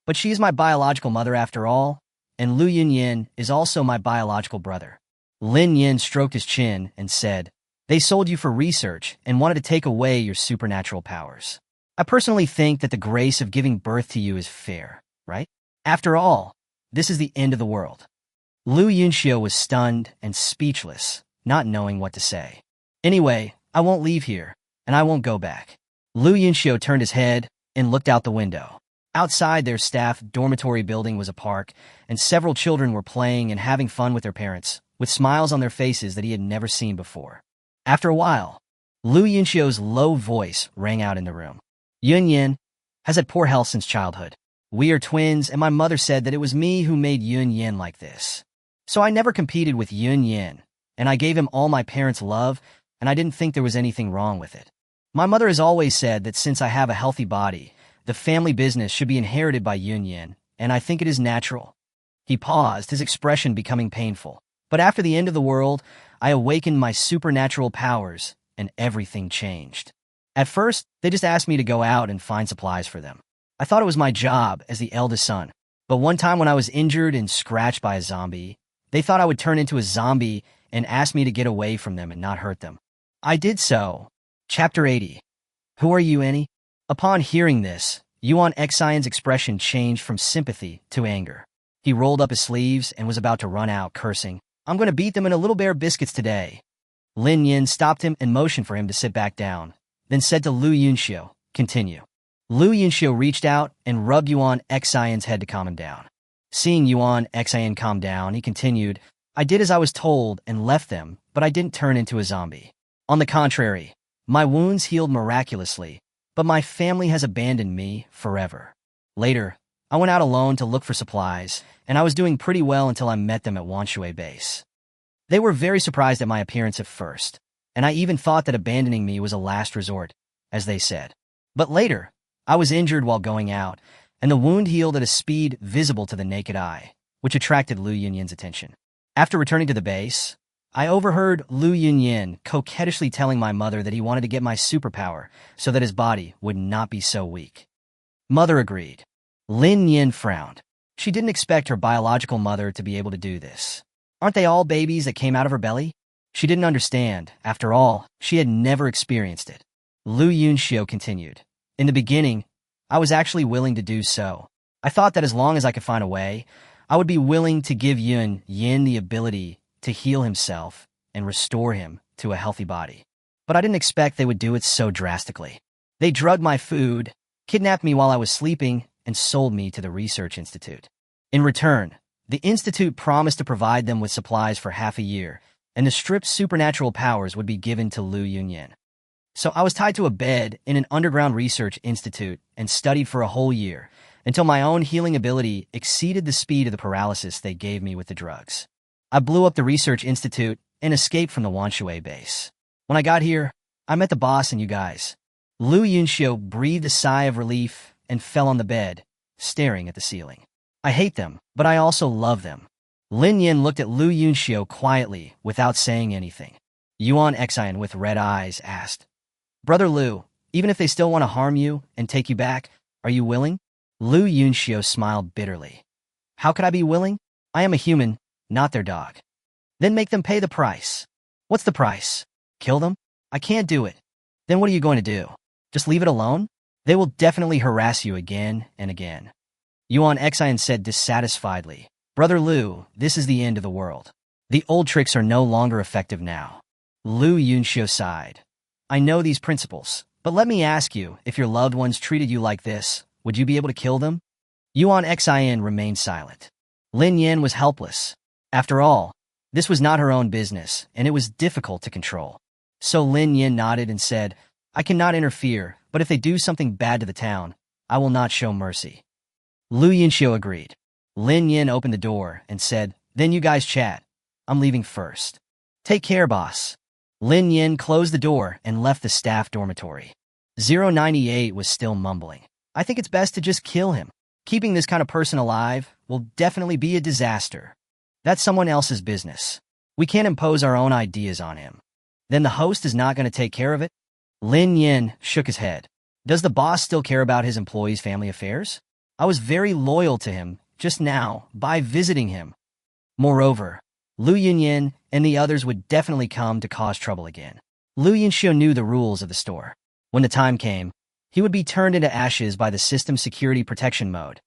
But she is my biological mother after all, and Lu Yunyan is also my biological brother. Lin Yin stroked his chin and said, They sold you for research and wanted to take away your supernatural powers. I personally think that the grace of giving birth to you is fair, right? After all, this is the end of the world. Lu Yunxiu was stunned and speechless, not knowing what to say. Anyway, I won't leave here, and I won't go back. Lu Yunxiu turned his head and looked out the window. Outside their staff dormitory building was a park, and several children were playing and having fun with their parents, with smiles on their faces that he had never seen before. After a while, Lu Yunxiu's low voice rang out in the room. Yun Yin has had poor health since childhood. We are twins, and my mother said that it was me who made Yun Yin like this. So I never competed with Yun Yin, and I gave him all my parents' love, and I didn't think there was anything wrong with it. My mother has always said that since I have a healthy body, the family business should be inherited by Yun Yin, and I think it is natural. He paused, his expression becoming painful. But after the end of the world, I awakened my supernatural powers, and everything changed. At first, they just asked me to go out and find supplies for them. I thought it was my job as the eldest son. But one time when I was injured and scratched by a zombie, they thought I would turn into a zombie and asked me to get away from them and not hurt them. I did so. Chapter 80. Who are you, Annie? Upon hearing this, Yuan Xian's expression changed from sympathy to anger. He rolled up his sleeves and was about to run out, cursing, I'm going to beat them in a little bear biscuits today. Lin Yin stopped him and motioned for him to sit back down, then said to Lu Yunxiu, continue. Lu Yunxiu reached out and rubbed Yuan Xian's head to calm him down. Seeing Yuan Xian calm down, he continued, I did as I was told and left them, but I didn't turn into a zombie. On the contrary, My wounds healed miraculously, but my family has abandoned me forever. Later, I went out alone to look for supplies, and I was doing pretty well until I met them at Wanshui base. They were very surprised at my appearance at first, and I even thought that abandoning me was a last resort, as they said. But later, I was injured while going out, and the wound healed at a speed visible to the naked eye, which attracted Lu Yunyan's attention. After returning to the base, I overheard Lu Yunyan coquettishly telling my mother that he wanted to get my superpower so that his body would not be so weak. Mother agreed. Lin Nian frowned. She didn't expect her biological mother to be able to do this. Aren't they all babies that came out of her belly? She didn't understand. After all, she had never experienced it. Lu Yunxiu continued. In the beginning, I was actually willing to do so. I thought that as long as I could find a way, I would be willing to give Yun Yin the ability to heal himself and restore him to a healthy body. But I didn't expect they would do it so drastically. They drugged my food, kidnapped me while I was sleeping, and sold me to the research institute. In return, the institute promised to provide them with supplies for half a year, and the stripped supernatural powers would be given to Lu Yunyan. So I was tied to a bed in an underground research institute and studied for a whole year, until my own healing ability exceeded the speed of the paralysis they gave me with the drugs. I blew up the research institute and escaped from the Wanshui base. When I got here, I met the boss and you guys. Lu Yunxiu breathed a sigh of relief and fell on the bed, staring at the ceiling. I hate them, but I also love them. Lin Nian looked at Lu Yunxiu quietly without saying anything. Yuan Xian with red eyes asked, Brother Lu, even if they still want to harm you and take you back, are you willing? Lu Yunxiu smiled bitterly. How could I be willing? I am a human, not their dog. Then make them pay the price. What's the price? Kill them? I can't do it. Then what are you going to do? Just leave it alone? They will definitely harass you again and again. Yuan Xian said dissatisfiedly, Brother Lu, this is the end of the world. The old tricks are no longer effective now. Lu Yunxiu sighed. I know these principles, but let me ask you, if your loved ones treated you like this, would you be able to kill them? Yuan Xian remained silent. Lin Yan was helpless. After all, this was not her own business, and it was difficult to control. So Lin Yan nodded and said, I cannot interfere, but if they do something bad to the town, I will not show mercy. Lu Yunxiu agreed. Lin Yan opened the door and said, Then you guys chat. I'm leaving first. Take care, boss. Lin Yan closed the door and left the staff dormitory. 098 was still mumbling. I think it's best to just kill him. Keeping this kind of person alive will definitely be a disaster. That's someone else's business. We can't impose our own ideas on him. Then the host is not going to take care of it? Lin Yin shook his head. Does the boss still care about his employees' family affairs? I was very loyal to him just now by visiting him. Moreover, Lu Yunyan and the others would definitely come to cause trouble again. Lu Yunxiu knew the rules of the store. When the time came, he would be turned into ashes by the system security protection mode,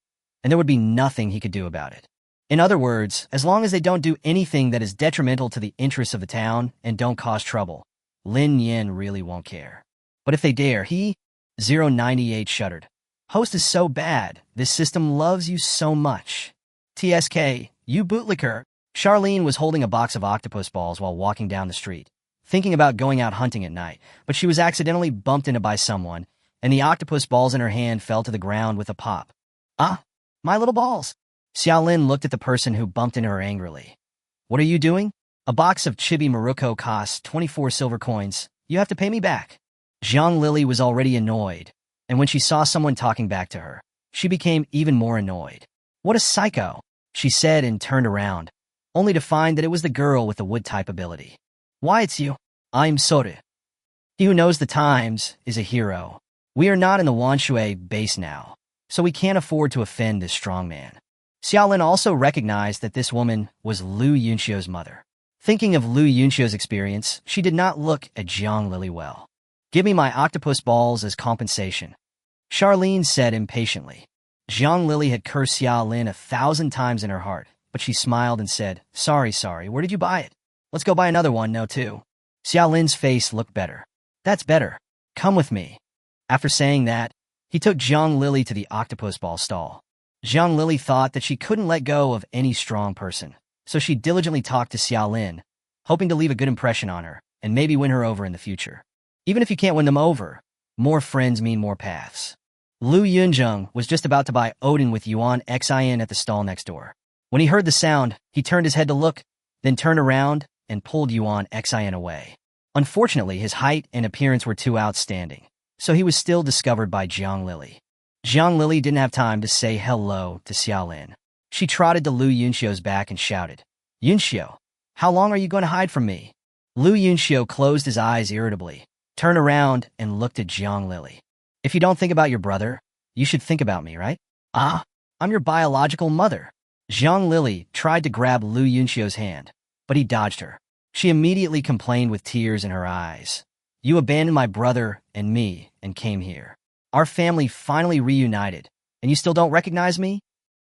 and there would be nothing he could do about it. In other words, as long as they don't do anything that is detrimental to the interests of the town and don't cause trouble, Lin Yin really won't care. But if they dare, 098 shuddered. Host is so bad. This system loves you so much. TSK, you bootlicker. Charlene was holding a box of octopus balls while walking down the street, thinking about going out hunting at night, but she was accidentally bumped into by someone, and the octopus balls in her hand fell to the ground with a pop. Ah, my little balls. Xiaolin looked at the person who bumped into her angrily. What are you doing? A box of chibi Morocco costs 24 silver coins. You have to pay me back. Zhang Lily was already annoyed, and when she saw someone talking back to her, she became even more annoyed. What a psycho, she said and turned around, only to find that it was the girl with the wood-type ability. Why, it's you. I'm Soru. He who knows the times is a hero. We are not in the Wanshui base now, so we can't afford to offend this strong man. Xiaolin also recognized that this woman was Lu Yunxiu's mother. Thinking of Lu Yunxiu's experience, she did not look at Zhang Lily well. Give me my octopus balls as compensation, Charlene said impatiently. Zhang Lily had cursed Xiaolin 1,000 times in her heart, but she smiled and said, Sorry, where did you buy it? Let's go buy another one, no too. Xiaolin's face looked better. That's better. Come with me. After saying that, he took Zhang Lily to the octopus ball stall. Zhang Lily thought that she couldn't let go of any strong person, so she diligently talked to Xiaolin, hoping to leave a good impression on her and maybe win her over in the future. Even if you can't win them over, more friends mean more paths. Lu Yunjung was just about to buy Odin with Yuan Xin at the stall next door. When he heard the sound, he turned his head to look, then turned around and pulled Yuan Xin away. Unfortunately, his height and appearance were too outstanding, so he was still discovered by Jiang Lili. Jiang Lili didn't have time to say hello to Xiaolin. She trotted to Lu Yunxiu's back and shouted, "Yunxiu, how long are you going to hide from me?" Lu Yunxiu closed his eyes irritably, turned around, and looked at Jiang Lili. "If you don't think about your brother, you should think about me, right?" "Ah, I'm your biological mother." Jiang Lili tried to grab Lu Yunxiu's hand, but he dodged her. She immediately complained with tears in her eyes. "You abandoned my brother and me and came here. Our family finally reunited, and you still don't recognize me?"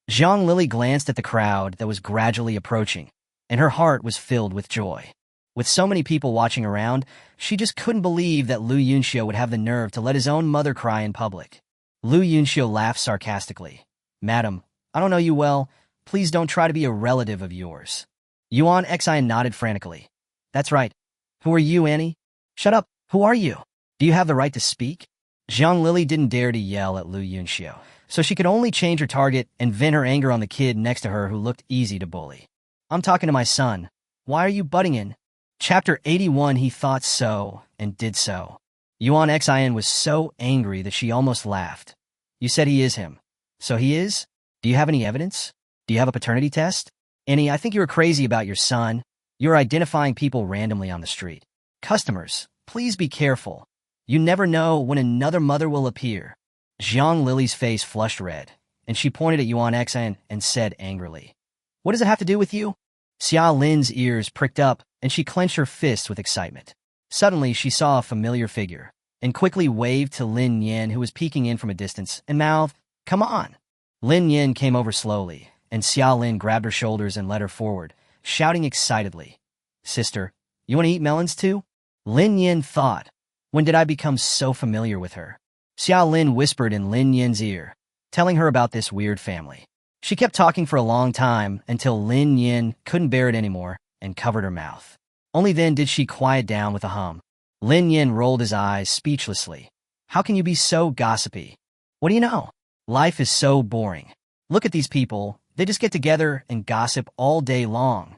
Jiang Lili glanced at the crowd that was gradually approaching, and her heart was filled with joy. With so many people watching around, she just couldn't believe that Lu Yunxiu would have the nerve to let his own mother cry in public. Lu Yunxiu laughed sarcastically. "Madam, I don't know you well. Please don't try to be a relative of yours." Yuan Xin nodded frantically. "That's right. Who are you, Annie?" "Shut up. Who are you? Do you have the right to speak?" Jiang Lili didn't dare to yell at Lu Yunxiu, so she could only change her target and vent her anger on the kid next to her who looked easy to bully. "I'm talking to my son. Why are you butting in?" Chapter 81. He thought so and did so. Yuan Xin was so angry that she almost laughed. "You said he is him. So he is? Do you have any evidence? Do you have a paternity test?" "Annie, I think you're crazy about your son. You're identifying people randomly on the street. Customers, please be careful. You never know when another mother will appear." Jiang Lili's face flushed red, and she pointed at Yuan Xin and said angrily, "What does it have to do with you?" Xiao Lin's ears pricked up, and she clenched her fists with excitement. Suddenly, she saw a familiar figure, and quickly waved to Lin Nian, who was peeking in from a distance, and mouthed, "Come on." Lin Nian came over slowly, and Xiao Lin grabbed her shoulders and led her forward, shouting excitedly, "Sister, you want to eat melons too?" Lin Nian thought, when did I become so familiar with her? Xiao Lin whispered in Lin Nian's ear, telling her about this weird family. She kept talking for a long time until Lin Nian couldn't bear it anymore and covered her mouth. Only then did she quiet down with a hum. Lin Nian rolled his eyes speechlessly. "How can you be so gossipy? What do you know? Life is so boring. Look at these people. They just get together and gossip all day long."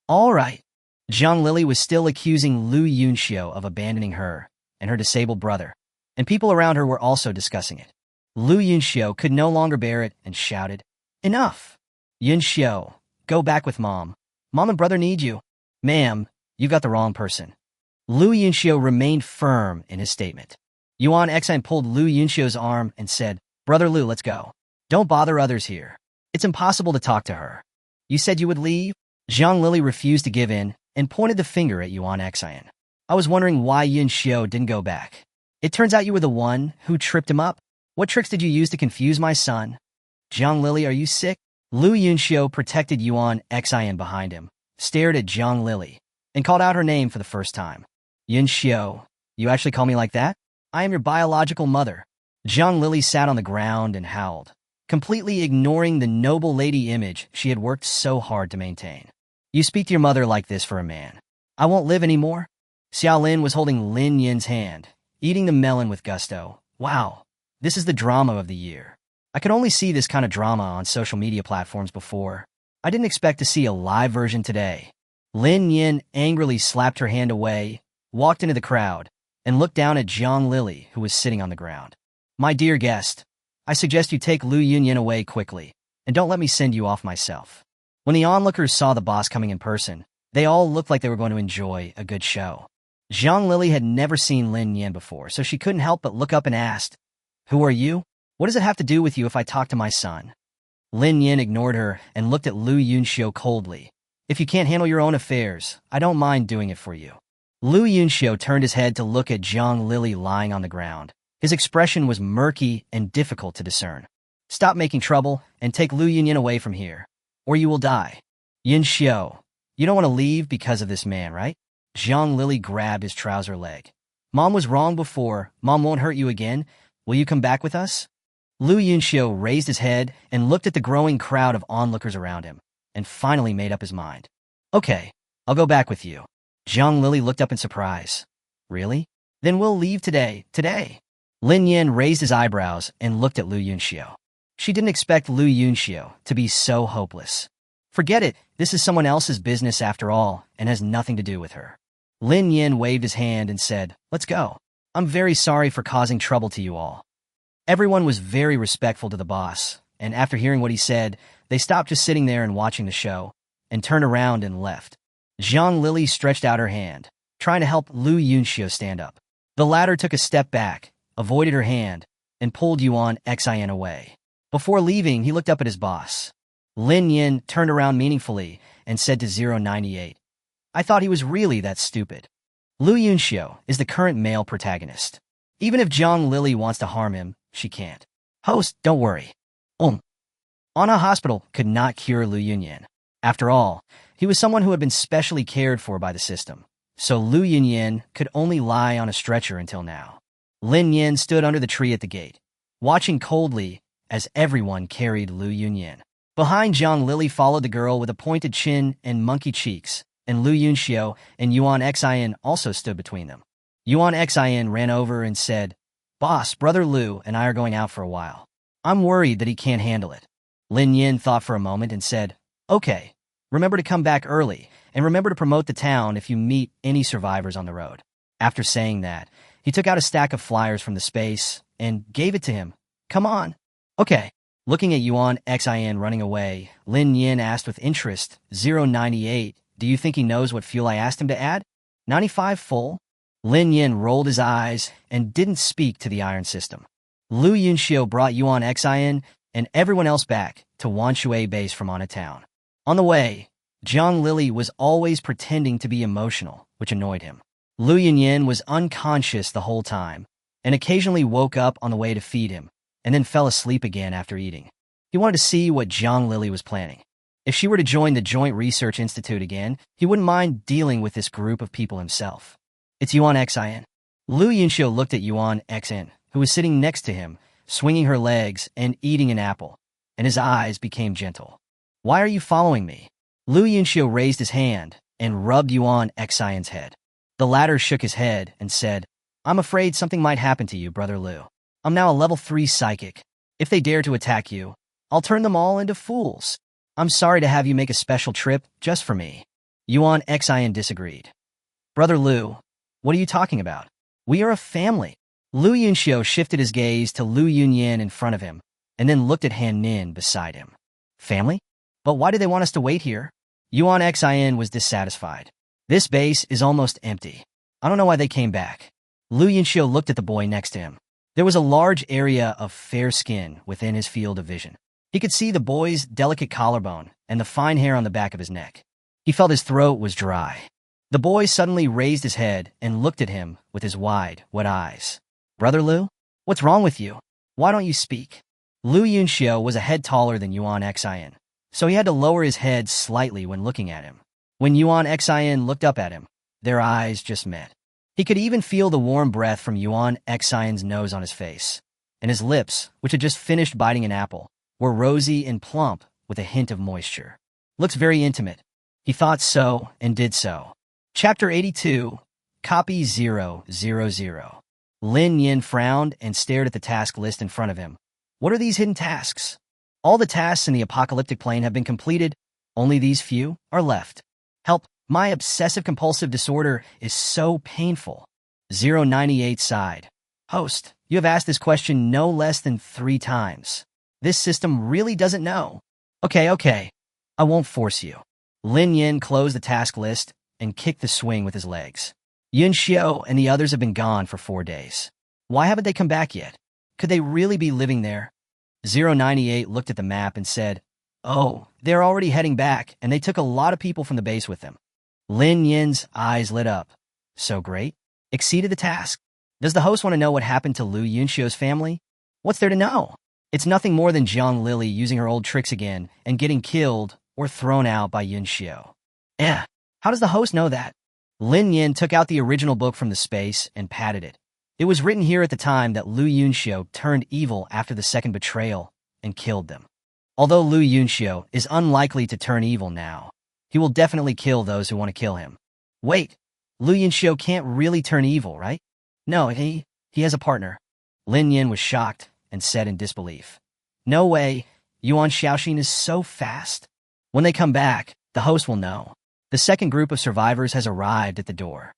"All right." Jiang Lili was still accusing Lu Yunxiu of abandoning her and her disabled brother, and people around her were also discussing it. Lu Yunxiu could no longer bear it and shouted, "Enough! Yunxiu, go back with Mom. Mom and brother need you." "Ma'am, you got the wrong person." Lu Yunxiu remained firm in his statement. Yuan Xin pulled Lu Yunxiu's arm and said, "Brother Lu, let's go. Don't bother others here. It's impossible to talk to her." "You said you would leave?" Jiang Lili refused to give in and pointed the finger at Yuan Xin. "I was wondering why Yunxiu didn't go back. It turns out you were the one who tripped him up. What tricks did you use to confuse my son?" "Jiang Lili, are you sick?" Lu Yunxiu protected Yuan Xin behind him, stared at Jiang Lili, and called out her name for the first time. "Yunxiu, you actually call me like that? I am your biological mother." Jiang Lili sat on the ground and howled, completely ignoring the noble lady image she had worked so hard to maintain. "You speak to your mother like this for a man. I won't live anymore." Xiao Lin was holding Lin Yin's hand, eating the melon with gusto. "Wow, this is the drama of the year. I could only see this kind of drama on social media platforms before. I didn't expect to see a live version today." Lin Yin angrily slapped her hand away, walked into the crowd, and looked down at Jiang Lili, who was sitting on the ground. "My dear guest, I suggest you take Lu Yunyan away quickly, and don't let me send you off myself." When the onlookers saw the boss coming in person, they all looked like they were going to enjoy a good show. Jiang Lili had never seen Lin Nian before, so she couldn't help but look up and asked, "Who are you? What does it have to do with you if I talk to my son?" Lin Nian ignored her and looked at Lu Yunxiu coldly. "If you can't handle your own affairs, I don't mind doing it for you." Lu Yunxiu turned his head to look at Jiang Lili lying on the ground. His expression was murky and difficult to discern. "Stop making trouble and take Lu Yunyan away from here, or you will die." "Yunxiu, you don't want to leave because of this man, right?" Jiang Lili grabbed his trouser leg. "Mom was wrong before. Mom won't hurt you again. Will you come back with us?" Lu Yunxiu raised his head and looked at the growing crowd of onlookers around him, and finally made up his mind. "Okay, I'll go back with you." Jiang Lili looked up in surprise. "Really? Then we'll leave today. Today. Lin Nian raised his eyebrows and looked at Lu Yunxiu. She didn't expect Lu Yunxiu to be so hopeless. Forget it, this is someone else's business after all, and has nothing to do with her. Lin Nian waved his hand and said, "Let's go. I'm very sorry for causing trouble to you all." Everyone was very respectful to the boss, and after hearing what he said, they stopped just sitting there and watching the show, and turned around and left. Zhang Lili stretched out her hand, trying to help Lu Yunxiu stand up. The latter took a step back, avoided her hand, and pulled Yuan Xin away. Before leaving, he looked up at his boss. Lin Nian turned around meaningfully and said to 098, "I thought he was really that stupid. Lu Yunxiu is the current male protagonist. Even if Zhang Lili wants to harm him, she can't. Host, don't worry. Ana Hospital could not cure Lu Yunyan. After all, he was someone who had been specially cared for by the system, so Lu Yunyan could only lie on a stretcher until now." Lin Nian stood under the tree at the gate, watching coldly as everyone carried Lu Yunyan. Behind Zhang Lili followed the girl with a pointed chin and monkey cheeks, and Lu Yunxiu and Yuan Xin also stood between them. Yuan Xin ran over and said, "Boss, Brother Lu and I are going out for a while. I'm worried that he can't handle it." Lin Yin thought for a moment and said, "Okay, remember to come back early, and remember to promote the town if you meet any survivors on the road." After saying that, he took out a stack of flyers from the space and gave it to him. "Come on." "Okay." Looking at Yuan Xin running away, Lin Yin asked with interest, 098, "Do you think he knows what fuel I asked him to add? 95 full?" Lin Yin rolled his eyes and didn't speak to the iron system. Lu Yunxiu brought Yuan Xin and everyone else back to Wanshui base from Ana town. On the way, Zhang Lili was always pretending to be emotional, which annoyed him. Lu Yunyan was unconscious the whole time, and occasionally woke up on the way to feed him, and then fell asleep again after eating. He wanted to see what Zhang Lili was planning. If she were to join the Joint Research Institute again, he wouldn't mind dealing with this group of people himself. "It's Yuan Xin." Lu Yunxiu looked at Yuan Xin, who was sitting next to him, swinging her legs and eating an apple, and his eyes became gentle. "Why are you following me?" Lu Yunxiu raised his hand and rubbed Yuan Xion's head. The latter shook his head and said, "I'm afraid something might happen to you, Brother Lu. I'm now a level 3 psychic. If they dare to attack you, I'll turn them all into fools. I'm sorry to have you make a special trip just for me." Yuan Xion disagreed. "Brother Lu, what are you talking about? We are a family." Lu Yunxiu shifted his gaze to Lu Yunyan in front of him, and then looked at Han Nin beside him. "Family? But why do they want us to wait here?" Yuan Xion was dissatisfied. "This base is almost empty. I don't know why they came back." Lu Yunxiu looked at the boy next to him. There was a large area of fair skin within his field of vision. He could see the boy's delicate collarbone and the fine hair on the back of his neck. He felt his throat was dry. The boy suddenly raised his head and looked at him with his wide, wet eyes. "Brother Lu, what's wrong with you? Why don't you speak?" Lu Yunxiu was a head taller than Yuan Xion, so he had to lower his head slightly when looking at him. When Yuan Xion looked up at him, their eyes just met. He could even feel the warm breath from Yuan Xion's nose on his face, and his lips, which had just finished biting an apple, were rosy and plump with a hint of moisture. "Looks very intimate." He thought so and did so. Chapter 82, Copy 000. Lin Yin frowned and stared at the task list in front of him. What are these hidden tasks? All the tasks in the apocalyptic plane have been completed. Only these few are left. Help, my obsessive-compulsive disorder is so painful. 098 sighed. Host, you have asked this question no less than 3 times. This system really doesn't know. Okay. I won't force you. Lin Yin closed the task list and kicked the swing with his legs. Yun Xiao and the others have been gone for 4 days. Why haven't they come back yet? Could they really be living there? 098 looked at the map and said, "Oh, they're already heading back, and they took a lot of people from the base with them." Lin Yin's eyes lit up. So great? Exceeded the task? Does the host want to know what happened to Lu Yunxiu's family? What's there to know? It's nothing more than Zhang Lili using her old tricks again and getting killed or thrown out by Yun Xiu. How does the host know that? Lin Yin took out the original book from the space and patted it. It was written here at the time that Lu Yunxiu turned evil after the second betrayal and killed them. Although Lu Yunxiu is unlikely to turn evil now, he will definitely kill those who want to kill him. Wait, Lu Yunxiu can't really turn evil, right? No, he has a partner. Lin Nian was shocked and said in disbelief. No way, Yuan Xiaoxin is so fast. When they come back, the host will know. The second group of survivors has arrived at the door.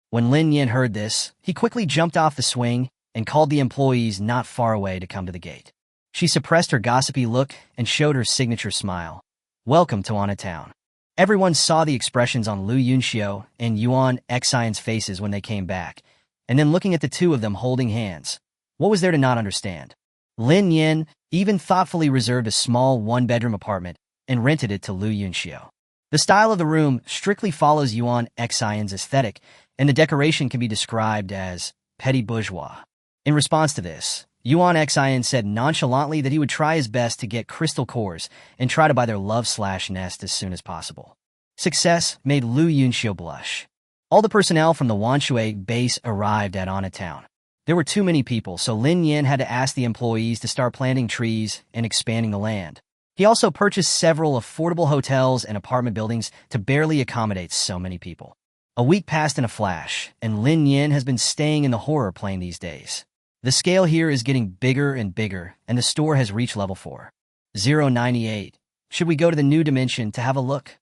When Lin Nian heard this, he quickly jumped off the swing and called the employees not far away to come to the gate. She suppressed her gossipy look and showed her signature smile. Welcome to Ana Town. Everyone saw the expressions on Lu Yunxiu and Yuan Xian's faces when they came back, and then looking at the two of them holding hands. What was there to not understand? Lin Nian even thoughtfully reserved a small one-bedroom apartment and rented it to Lu Yunxiu. The style of the room strictly follows Yuan Xian's aesthetic, and the decoration can be described as petty bourgeois. In response to this, Yuan Xian said nonchalantly that he would try his best to get crystal cores and try to buy their love/nest as soon as possible. Success made Lu Yunxiu blush. All the personnel from the Wanshui base arrived at Ana Town. There were too many people, so Lin Nian had to ask the employees to start planting trees and expanding the land. He also purchased several affordable hotels and apartment buildings to barely accommodate so many people. A week passed in a flash, and Lin Nian has been staying in the horror plane these days. The scale here is getting bigger and bigger, and the store has reached level 4. 098. Should we go to the new dimension to have a look?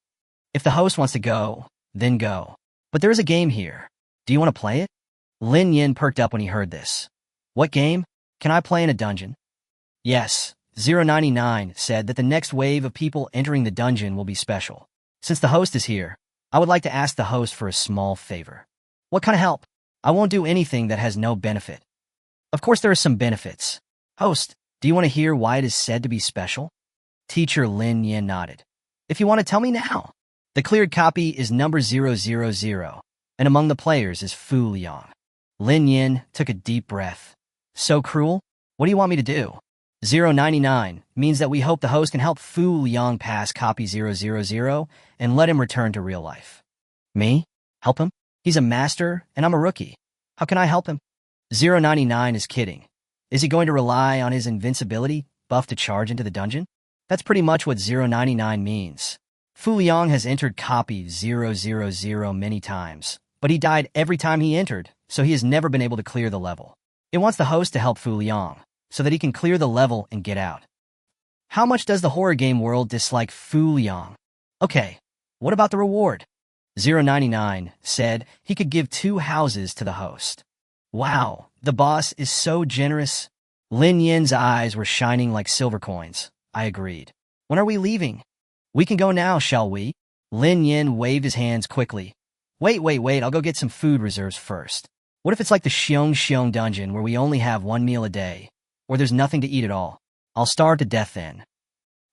If the host wants to go, then go. But there is a game here. Do you want to play it? Lin Nian perked up when he heard this. What game? Can I play in a dungeon? Yes. 099 said that the next wave of people entering the dungeon will be special. Since the host is here, I would like to ask the host for a small favor. What kind of help? I won't do anything that has no benefit. Of course there are some benefits. Host, do you want to hear why it is said to be special? Teacher Lin Nian nodded. If you want to tell me now. The cleared copy is number 000, and among the players is Fu Liang. Lin Nian took a deep breath. So cruel? What do you want me to do? 099 means that we hope the host can help Fu Liang pass copy 000 and let him return to real life. Me? Help him? He's a master, and I'm a rookie. How can I help him? 099 is kidding. Is he going to rely on his invincibility buff to charge into the dungeon? That's pretty much what 099 means. Fu Liang has entered copy 000 many times, but he died every time he entered, so he has never been able to clear the level. It wants the host to help Fu Liang, so that he can clear the level and get out. How much does the horror game world dislike Fu Liang? Okay, what about the reward? 099 said he could give 2 houses to the host. Wow, the boss is so generous. Lin Yan's eyes were shining like silver coins. I agreed. When are we leaving? We can go now, shall we? Lin Yan waved his hands quickly. Wait, I'll go get some food reserves first. What if it's like the Xiong dungeon where we only have 1 meal a day, or there's nothing to eat at all? I'll starve to death then.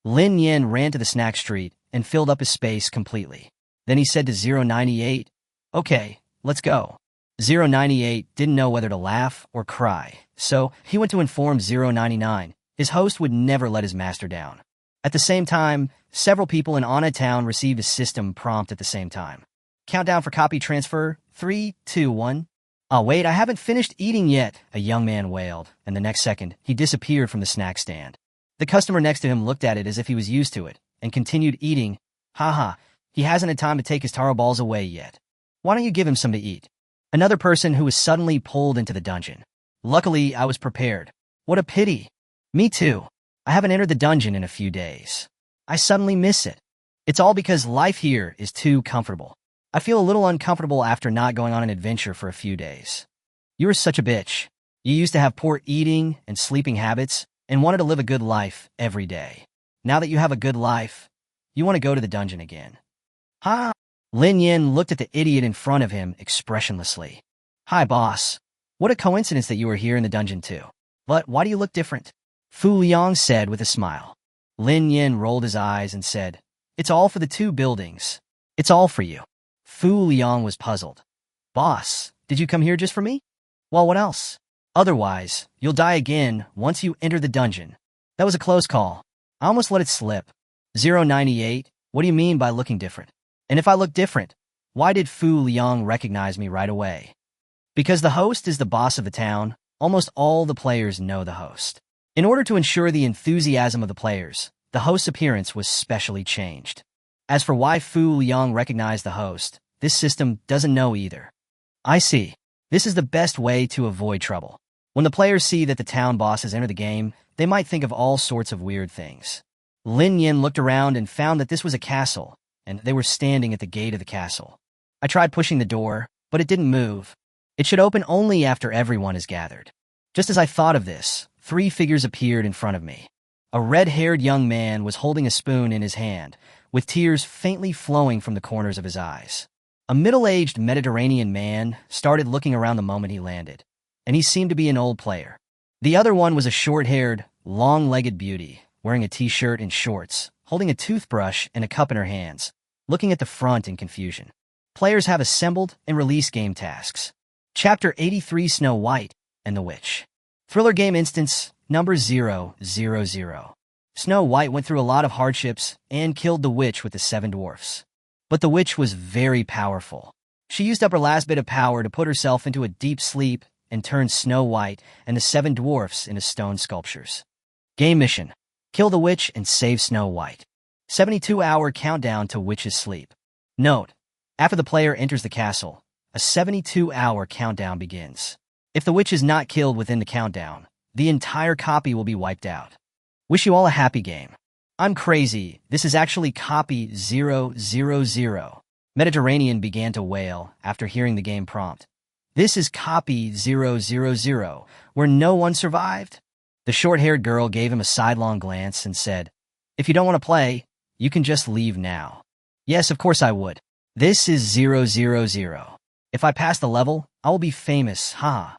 Lin Yan ran to the snack street and filled up his space completely. Then he said to 098, Okay, let's go. 098 didn't know whether to laugh or cry, so he went to inform 099. His host would never let his master down. At the same time, several people in Ana Town received a system prompt at the same time. Countdown for copy transfer, 3, 2, 1. Oh, wait, I haven't finished eating yet, a young man wailed, and the next second, he disappeared from the snack stand. The customer next to him looked at it as if he was used to it, and continued eating. Haha, he hasn't had time to take his taro balls away yet. Why don't you give him some to eat? Another person who was suddenly pulled into the dungeon. Luckily, I was prepared. What a pity. Me too. I haven't entered the dungeon in a few days. I suddenly miss it. It's all because life here is too comfortable. I feel a little uncomfortable after not going on an adventure for a few days. You were such a bitch. You used to have poor eating and sleeping habits and wanted to live a good life every day. Now that you have a good life, you want to go to the dungeon again. Ha! Lin Nian looked at the idiot in front of him expressionlessly. Hi, boss. What a coincidence that you are here in the dungeon too. But why do you look different? Fu Liang said with a smile. Lin Nian rolled his eyes and said, It's all for the 2 buildings. It's all for you. Fu Liang was puzzled. Boss, did you come here just for me? Well, what else? Otherwise, you'll die again once you enter the dungeon. That was a close call. I almost let it slip. 098, what do you mean by looking different? And if I look different, why did Fu Liang recognize me right away? Because the host is the boss of the town, almost all the players know the host. In order to ensure the enthusiasm of the players, the host's appearance was specially changed. As for why Fu Liang recognized the host, this system doesn't know either. I see. This is the best way to avoid trouble. When the players see that the town bosses enter the game, they might think of all sorts of weird things. Lin Nian looked around and found that this was a castle, and they were standing at the gate of the castle. I tried pushing the door, but it didn't move. It should open only after everyone is gathered. Just as I thought of this, 3 figures appeared in front of me. A red-haired young man was holding a spoon in his hand, with tears faintly flowing from the corners of his eyes. A middle-aged Mediterranean man started looking around the moment he landed, and he seemed to be an old player. The other one was a short-haired, long-legged beauty, wearing a t-shirt and shorts, holding a toothbrush and a cup in her hands, looking at the front in confusion. Players have assembled and released game tasks. Chapter 83, Snow White and the Witch. Thriller game instance number 000. Snow White went through a lot of hardships and killed the witch with the 7 dwarfs. But the witch was very powerful. She used up her last bit of power to put herself into a deep sleep and turned Snow White and the 7 dwarfs into stone sculptures. Game mission: kill the witch and save Snow White. 72-hour countdown to witch's sleep. Note: after the player enters the castle, a 72-hour countdown begins. If the witch is not killed within the countdown, the entire copy will be wiped out. Wish you all a happy game. I'm crazy. This is actually copy 000. Mediterranean began to wail after hearing the game prompt. This is copy 000, where no one survived? The short-haired girl gave him a sidelong glance and said, if you don't want to play, you can just leave now. Yes, of course I would. This is 000. If I pass the level, I will be famous, haha.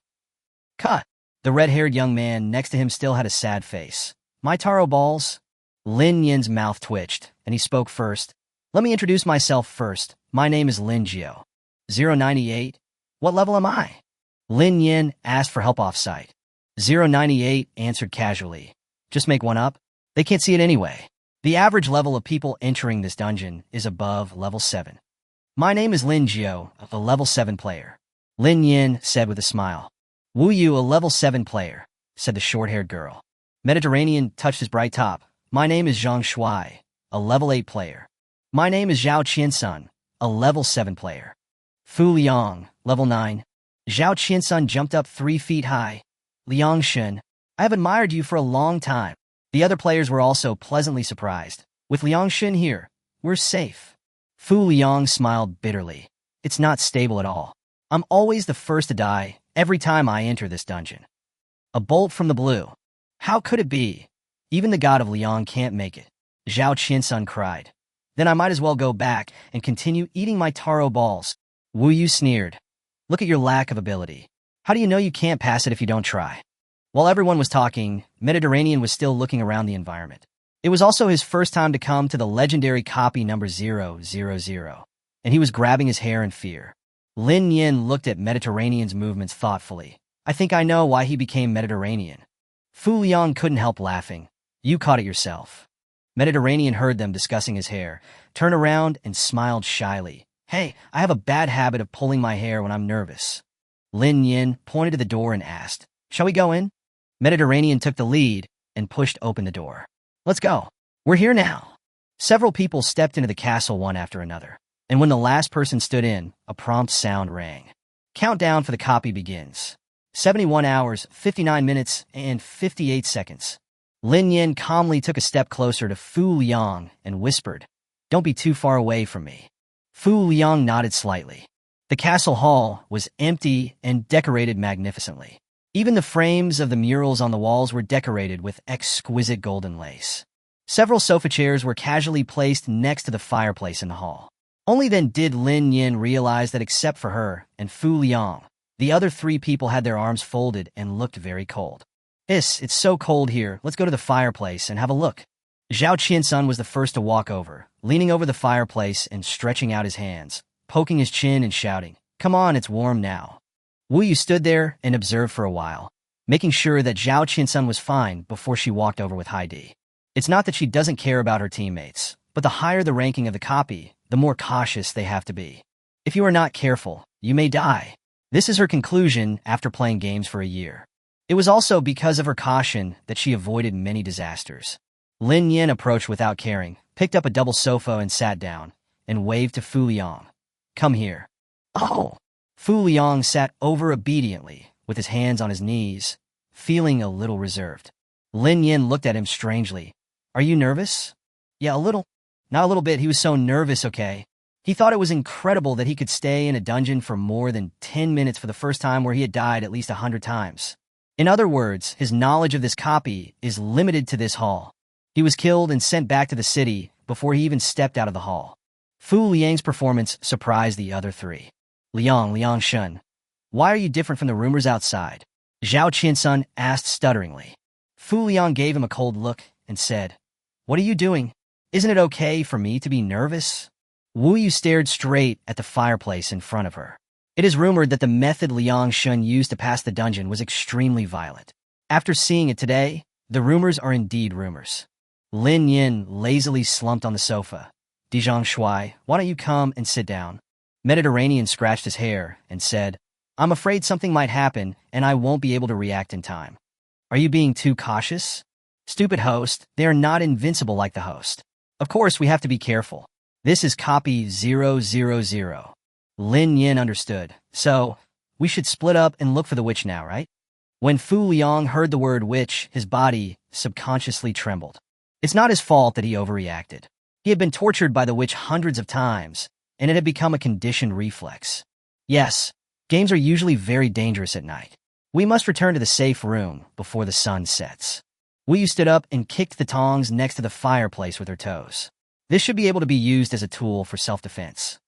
Cut. The red-haired young man next to him still had a sad face. My taro balls? Lin Nian's mouth twitched, and he spoke first. Let me introduce myself first. My name is Lin Gio. 098. What level am I? Lin Nian asked for help off-site. 098 answered casually. Just make one up. They can't see it anyway. The average level of people entering this dungeon is above level 7. My name is Lin Gio, a level 7 player. Lin Nian said with a smile. Wu Yu, a level 7 player, said the short-haired girl. Mediterranean touched his bright top. My name is Zhang Shuai, a level 8 player. My name is Zhao Qiansun, a level 7 player. Fu Liang, level 9. Zhao Qiansun jumped up 3 feet high. Liang Shun, I have admired you for a long time. The other players were also pleasantly surprised. With Liang Shun here, we're safe. Fu Liang smiled bitterly. It's not stable at all. I'm always the first to die every time I enter this dungeon. A bolt from the blue. How could it be? Even the god of Liang can't make it. Zhao Qiansun cried. Then I might as well go back and continue eating my taro balls. Wu Yu sneered. Look at your lack of ability. How do you know you can't pass it if you don't try? While everyone was talking, Mediterranean was still looking around the environment. It was also his first time to come to the legendary copy number 000, and he was grabbing his hair in fear. Lin Nian looked at Mediterranean's movements thoughtfully. I think I know why he became Mediterranean. Fu Liang couldn't help laughing. You caught it yourself. Mediterranean heard them discussing his hair, turned around and smiled shyly. Hey, I have a bad habit of pulling my hair when I'm nervous. Lin Nian pointed to the door and asked, shall we go in? Mediterranean took the lead and pushed open the door. Let's go. We're here now. Several people stepped into the castle one after another, and when the last person stood in, a prompt sound rang. Countdown for the copy begins. 71 hours, 59 minutes, and 58 seconds. Lin Nian calmly took a step closer to Fu Liang and whispered, don't be too far away from me. Fu Liang nodded slightly. The castle hall was empty and decorated magnificently. Even the frames of the murals on the walls were decorated with exquisite golden lace. Several sofa chairs were casually placed next to the fireplace in the hall. Only then did Lin Nian realize that except for her and Fu Liang, the other 3 people had their arms folded and looked very cold. It's so cold here. Let's go to the fireplace and have a look. Zhao Qiansun was the first to walk over, leaning over the fireplace and stretching out his hands, poking his chin and shouting, come on, it's warm now. Wu Yu stood there and observed for a while, making sure that Zhao Qiansun was fine before she walked over with Heidi. It's not that she doesn't care about her teammates, but the higher the ranking of the copy, the more cautious they have to be. If you are not careful, you may die. This is her conclusion after playing games for a year. It was also because of her caution that she avoided many disasters. Lin Nian approached without caring, picked up a double sofa and sat down, and waved to Fu Liang. Come here. Oh! Fu Liang sat over obediently, with his hands on his knees, feeling a little reserved. Lin Nian looked at him strangely. Are you nervous? Yeah, a little. Not a little bit, he was so nervous, okay? He thought it was incredible that he could stay in a dungeon for more than 10 minutes for the first time where he had died at least 100 times. In other words, his knowledge of this copy is limited to this hall. He was killed and sent back to the city before he even stepped out of the hall. Fu Liang's performance surprised the other three. Liang Shun, why are you different from the rumors outside? Zhao Qiansun asked stutteringly. Fu Liang gave him a cold look and said, What are you doing? Isn't it okay for me to be nervous? Wu Yu stared straight at the fireplace in front of her. It is rumored that the method Liang Shun used to pass the dungeon was extremely violent. After seeing it today, the rumors are indeed rumors. Lin Nian lazily slumped on the sofa. Dijong Shui, why don't you come and sit down? Mediterranean scratched his hair and said, I'm afraid something might happen and I won't be able to react in time. Are you being too cautious? Stupid host, they are not invincible like the host. Of course, we have to be careful. This is copy 000. Lin Nian understood. So, we should split up and look for the witch now, right? When Fu Liang heard the word witch, his body subconsciously trembled. It's not his fault that he overreacted. He had been tortured by the witch hundreds of times, and it had become a conditioned reflex. Yes, games are usually very dangerous at night. We must return to the safe room before the sun sets. Wu Yu stood up and kicked the tongs next to the fireplace with her toes. This should be able to be used as a tool for self-defense.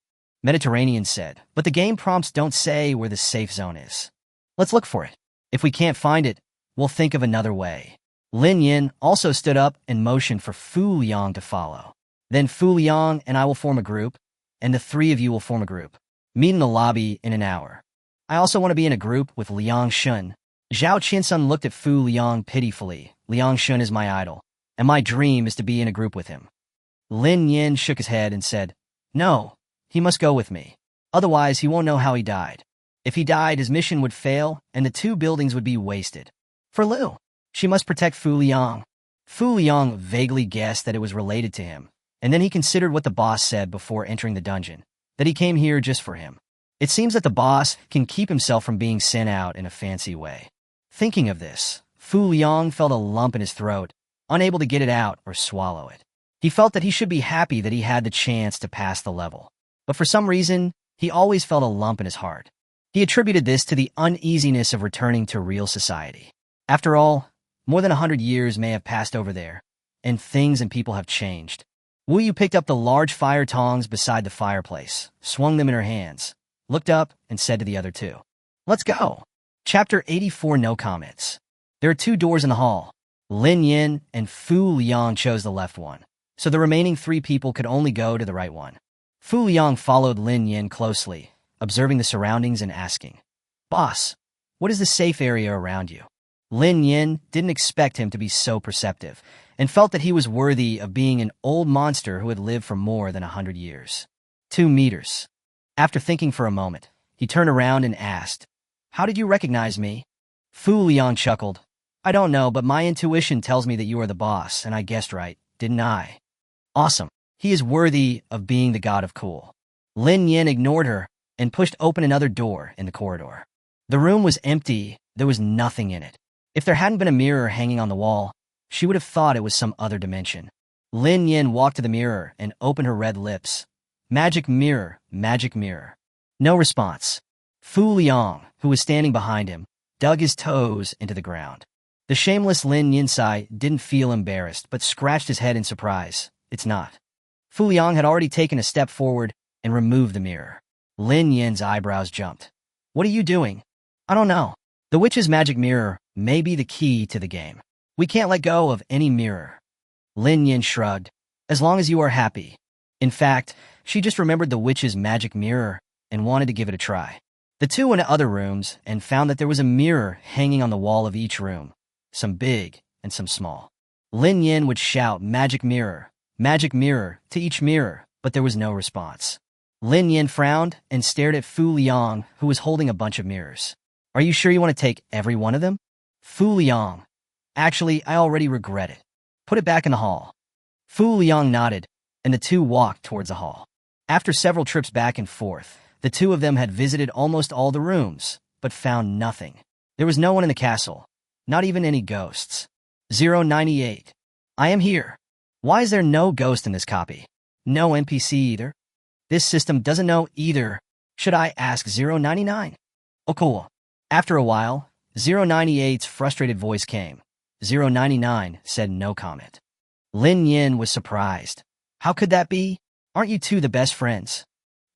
Mediterranean said, but the game prompts don't say where the safe zone is. Let's look for it. If we can't find it, we'll think of another way. Lin Nian also stood up and motioned for Fu Liang to follow. Then Fu Liang and I will form a group, and the three of you will form a group. Meet in the lobby in an hour. I also want to be in a group with Liang Shun. Zhao Qiansun looked at Fu Liang pitifully. Liang Shun is my idol, and my dream is to be in a group with him. Lin Nian shook his head and said, No, he must go with me. Otherwise, he won't know how he died. If he died, his mission would fail, and the 2 buildings would be wasted. For Liu, she must protect Fu Liang. Fu Liang vaguely guessed that it was related to him, and then he considered what the boss said before entering the dungeon, that he came here just for him. It seems that the boss can keep himself from being sent out in a fancy way. Thinking of this, Fu Liang felt a lump in his throat, unable to get it out or swallow it. He felt that he should be happy that he had the chance to pass the level. But for some reason, he always felt a lump in his heart. He attributed this to the uneasiness of returning to real society. After all, more than 100 years may have passed over there, and things and people have changed. Wu Yu picked up the large fire tongs beside the fireplace, swung them in her hands, looked up, and said to the other 2, Let's go. Chapter 84, no comments. There are 2 doors in the hall. Lin Nian and Fu Liang chose the left one, so the remaining 3 people could only go to the right one. Fu Liang followed Lin Nian closely, observing the surroundings and asking, Boss, what is the safe area around you? Lin Nian didn't expect him to be so perceptive, and felt that he was worthy of being an old monster who had lived for more than 100 years. 2 meters. After thinking for a moment, he turned around and asked, How did you recognize me? Fu Liang chuckled. I don't know, but my intuition tells me that you are the boss, and I guessed right, didn't I? Awesome. He is worthy of being the god of cool. Lin Nian ignored her and pushed open another door in the corridor. The room was empty. There was nothing in it. If there hadn't been a mirror hanging on the wall, she would have thought it was some other dimension. Lin Nian walked to the mirror and opened her red lips. Magic mirror, magic mirror. No response. Fu Liang, who was standing behind him, dug his toes into the ground. The shameless Lin Niansai didn't feel embarrassed, but scratched his head in surprise. It's not. Fu Liang had already taken a step forward and removed the mirror. Lin Yan's eyebrows jumped. What are you doing? I don't know. The witch's magic mirror may be the key to the game. We can't let go of any mirror. Lin Yan shrugged. As long as you are happy. In fact, she just remembered the witch's magic mirror and wanted to give it a try. The 2 went to other rooms and found that there was a mirror hanging on the wall of each room, some big and some small. Lin Yan would shout magic mirror to each mirror, but there was no response. Lin Yan frowned and stared at Fu Liang, who was holding a bunch of mirrors. Are you sure you want to take every one of them? Fu Liang. Actually, I already regret it. Put it back in the hall. Fu Liang nodded, and the 2 walked towards the hall. After several trips back and forth, The two of them had visited almost all the rooms, but found nothing. There was no one in the castle, not even any ghosts. 098. I am here. Why is there no ghost in this copy? No NPC either? This system doesn't know either. Should I ask 099? Oh, cool. After a while, 098's frustrated voice came. 099 said no comment. Lin Nian was surprised. How could that be? Aren't you two the best friends?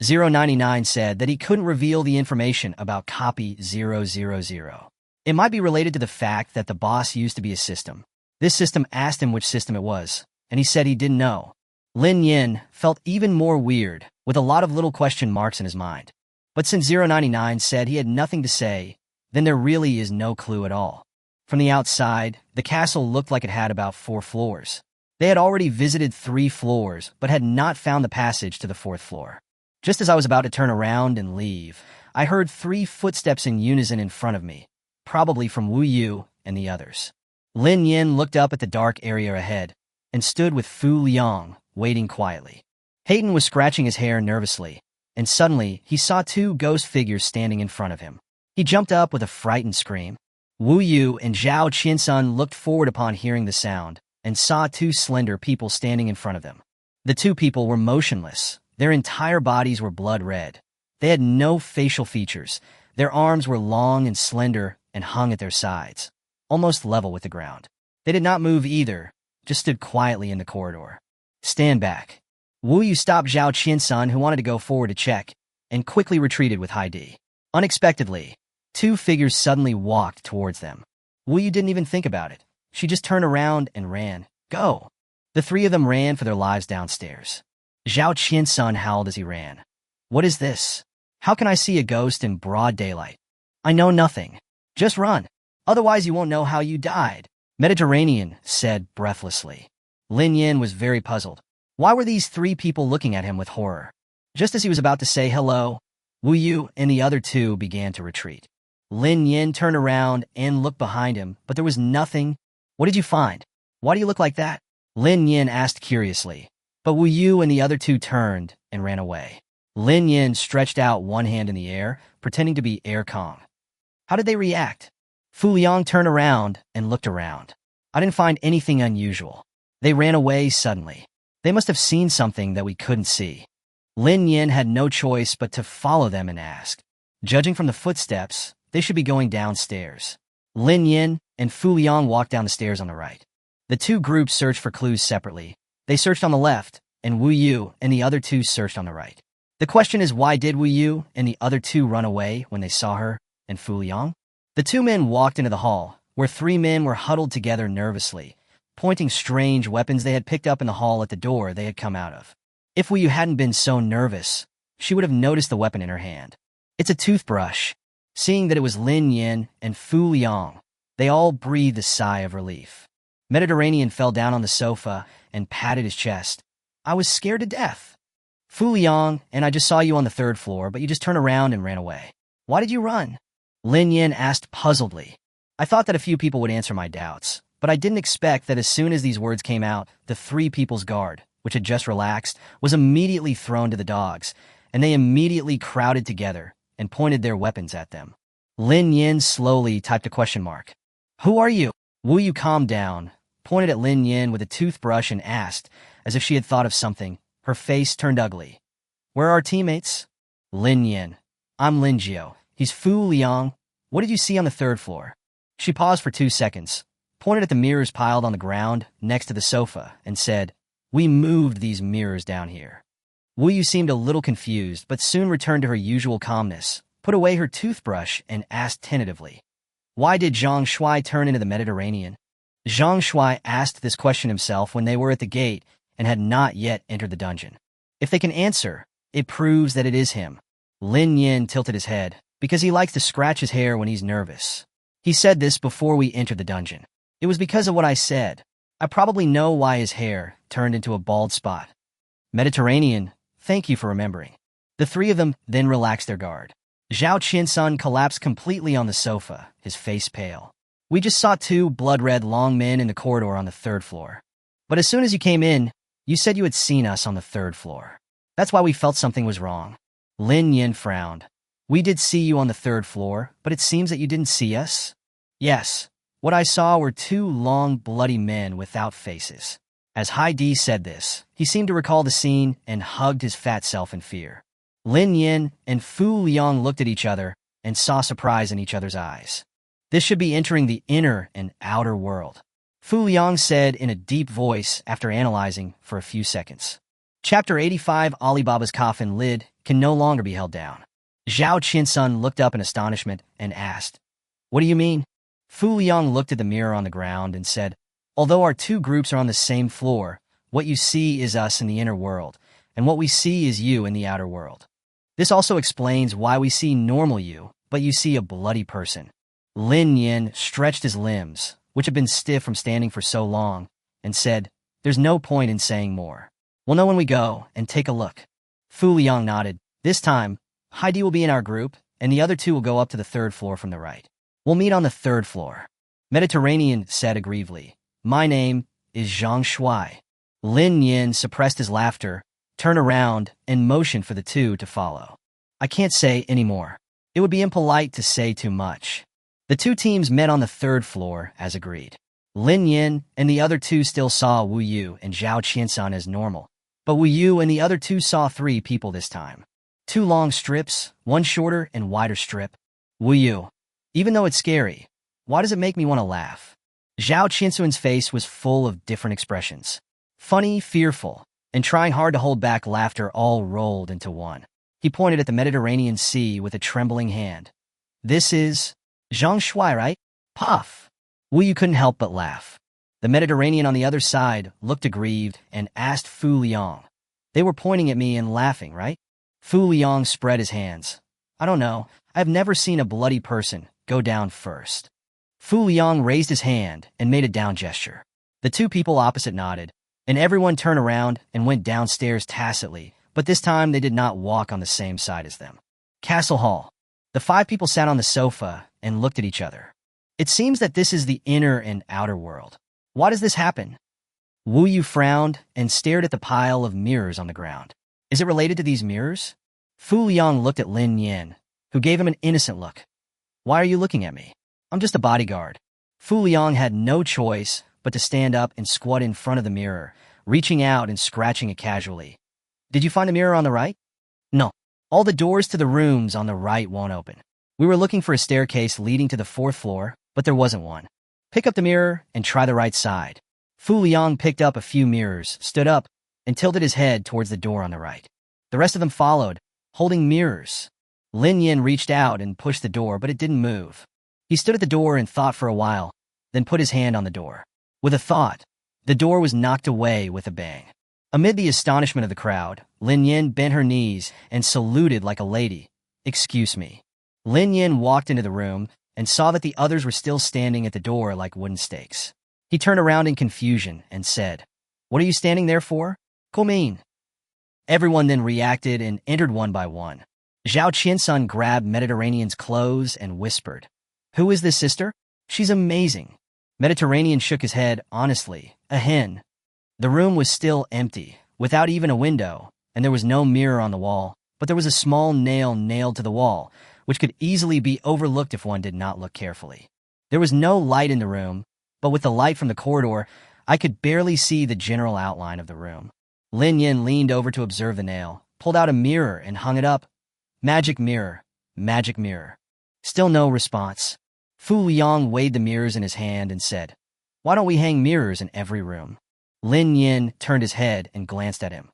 099 said that he couldn't reveal the information about copy 000. It might be related to the fact that the boss used to be a system. This system asked him which system it was, and he said he didn't know. Lin Nian felt even more weird, with a lot of little question marks in his mind. But since 099 said he had nothing to say, then there really is no clue at all. From the outside, the castle looked like it had about 4 floors. They had already visited 3 floors, but had not found the passage to the 4th floor. Just as I was about to turn around and leave, I heard 3 footsteps in unison in front of me, probably from Wu Yu and the others. Lin Nian looked up at the dark area ahead and stood with Fu Liang, waiting quietly. Hayden was scratching his hair nervously, and suddenly he saw 2 ghost figures standing in front of him. He jumped up with a frightened scream. Wu Yu and Zhao Qiansun looked forward upon hearing the sound and saw 2 slender people standing in front of them. The 2 people were motionless. Their entire bodies were blood red. They had no facial features. Their arms were long and slender and hung at their sides, almost level with the ground. They did not move either, just stood quietly in the corridor. Stand back. Wu Yu stopped Zhao Qiansun, who wanted to go forward to check, and quickly retreated with high D. Unexpectedly, 2 figures suddenly walked towards them. Wu Yu didn't even think about it. She just turned around and ran. Go! The 3 of them ran for their lives downstairs. Zhao Qiansun howled as he ran. What is this? How can I see a ghost in broad daylight? I know nothing. Just run. Otherwise you won't know how you died. Mediterranean said breathlessly. Lin Nian was very puzzled. Why were these 3 people looking at him with horror? Just as he was about to say hello, Wu Yu and the other 2 began to retreat. Lin Nian turned around and looked behind him, but there was nothing. What did you find? Why do you look like that? Lin Nian asked curiously, but Wu Yu and the other 2 turned and ran away. Lin Nian stretched out one hand in the air, pretending to be Air Kong. How did they react? Fu Liang turned around and looked around. I didn't find anything unusual. They ran away suddenly. They must have seen something that we couldn't see. Lin Nian had no choice but to follow them and ask. Judging from the footsteps, they should be going downstairs. Lin Nian and Fu Liang walked down the stairs on the right. The 2 groups searched for clues separately. They searched on the left, and Wu Yu and the other 2 searched on the right. The question is, why did Wu Yu and the other 2 run away when they saw her and Fu Liang? The 2 men walked into the hall, where 3 men were huddled together nervously, pointing strange weapons they had picked up in the hall at the door they had come out of. If Wu Yu hadn't been so nervous, she would have noticed the weapon in her hand. It's a toothbrush. Seeing that it was Lin Nian and Fu Liang, they all breathed a sigh of relief. Mediterranean fell down on the sofa and patted his chest. I was scared to death. Fu Liang, and I just saw you on the 3rd floor, but you just turned around and ran away. Why did you run? Lin Nian asked puzzledly. I thought that a few people would answer my doubts, but I didn't expect that as soon as these words came out, the 3 people's guard, which had just relaxed, was immediately thrown to the dogs, and they immediately crowded together and pointed their weapons at them. Lin Nian slowly typed a question mark. Who are you? Wu Yu calmed down, pointed at Lin Nian with a toothbrush and asked, as if she had thought of something. Her face turned ugly. Where are our teammates? Lin Nian. I'm Lin Jiao. He's Fu Liang. What did you see on the 3rd floor? She paused for 2 seconds, pointed at the mirrors piled on the ground next to the sofa, and said, We moved these mirrors down here. Wu Yu seemed a little confused, but soon returned to her usual calmness, put away her toothbrush, and asked tentatively, Why did Zhang Shuai turn into the Mediterranean? Zhang Shuai asked this question himself when they were at the gate and had not yet entered the dungeon. If they can answer, it proves that it is him. Lin Nian tilted his head, because he likes to scratch his hair when he's nervous. He said this before we entered the dungeon. It was because of what I said. I probably know why his hair turned into a bald spot. Mediterranean, thank you for remembering. The 3 of them then relaxed their guard. Zhao Qiansun collapsed completely on the sofa, his face pale. We just saw 2 blood-red long men in the corridor on the 3rd floor. But as soon as you came in, you said you had seen us on the 3rd floor. That's why we felt something was wrong. Lin Nian frowned. We did see you on the third floor, but it seems that you didn't see us? Yes. What I saw were two long, bloody men without faces. As Heidi said this, he seemed to recall the scene and hugged his fat self in fear. Lin Yin and Fu Liang looked at each other and saw surprise in each other's eyes. This should be entering the inner and outer world, Fu Liang said in a deep voice after analyzing for a few seconds. Chapter 85 Alibaba's coffin lid can no longer be held down. Zhao Qinsun looked up in astonishment and asked, "What do you mean?" Fu Liang looked at the mirror on the ground and said, "Although our two groups are on the same floor, what you see is us in the inner world, and what we see is you in the outer world. This also explains why we see normal you, but you see a bloody person." Lin Yin stretched his limbs, which had been stiff from standing for so long, and said, "There's no point in saying more. We'll know when we go, and take a look." Fu Liang nodded. This time, Heidi will be in our group, and the other two will go up to the third floor from the right. We'll meet on the third floor. Mediterranean said aggrievedly, "My name is Zhang Shuai." Lin Yin suppressed his laughter, turned around, and motioned for the two to follow. "I can't say any more. It would be impolite to say too much." The two teams met on the third floor, as agreed. Lin Yin and the other two still saw Wu Yu and Zhao Qiansun as normal, but Wu Yu and the other two saw three people this time. Two long strips, one shorter and wider strip. Wu Yu. Even though it's scary, why does it make me want to laugh? Zhao Qiansun's face was full of different expressions. Funny, fearful, and trying hard to hold back laughter all rolled into one. He pointed at the Mediterranean Sea with a trembling hand. "This is Zhang Shuai, right?" Puff. Wu Yu couldn't help but laugh. The Mediterranean on the other side looked aggrieved and asked Fu Liang. "They were pointing at me and laughing, right?" Fu Liang spread his hands. "I don't know. I've never seen a bloody person go down first." Fu Liang raised his hand and made a down gesture. The two people opposite nodded, and everyone turned around and went downstairs tacitly, but this time they did not walk on the same side as them. Castle Hall. The five people sat on the sofa and looked at each other. It seems that this is the inner and outer world. Why does this happen? Wu Yu frowned and stared at the pile of mirrors on the ground. Is it related to these mirrors? Fu Liang looked at Lin Nian, who gave him an innocent look. "Why are you looking at me? I'm just a bodyguard." Fu Liang had no choice but to stand up and squat in front of the mirror, reaching out and scratching it casually. "Did you find the mirror on the right?" "No. All the doors to the rooms on the right won't open. We were looking for a staircase leading to the fourth floor, but there wasn't one. Pick up the mirror and try the right side." Fu Liang picked up a few mirrors, stood up, and tilted his head towards the door on the right. The rest of them followed, holding mirrors. Lin Yin reached out and pushed the door, but it didn't move. He stood at the door and thought for a while, then put his hand on the door. With a thought, the door was knocked away with a bang. Amid the astonishment of the crowd, Lin Yin bent her knees and saluted like a lady. "Excuse me." Lin Yin walked into the room and saw that the others were still standing at the door like wooden stakes. He turned around in confusion and said, "What are you standing there for? Come. Everyone then reacted and entered one by one. Zhao Qiansun grabbed Mediterranean's clothes and whispered, "Who is this sister? She's amazing." Mediterranean shook his head honestly. "A hen." The room was still empty, without even a window, and there was no mirror on the wall, but there was a small nail nailed to the wall, which could easily be overlooked if one did not look carefully. There was no light in the room, but with the light from the corridor, I could barely see the general outline of the room. Lin Yin leaned over to observe the nail, pulled out a mirror and hung it up. Magic mirror, magic mirror. Still no response. Fu Liang weighed the mirrors in his hand and said, "Why don't we hang mirrors in every room?" Lin Yin turned his head and glanced at him.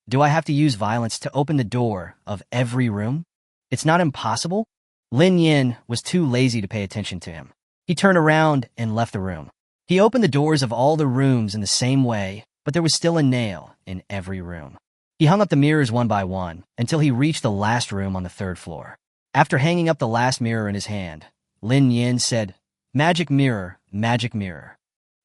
"Do I have to use violence to open the door of every room? It's not impossible?" Lin Yin was too lazy to pay attention to him. He turned around and left the room. He opened the doors of all the rooms in the same way, but there was still a nail in every room. He hung up the mirrors one by one until he reached the last room on the third floor. After hanging up the last mirror in his hand, Lin Yin said, magic mirror, magic mirror."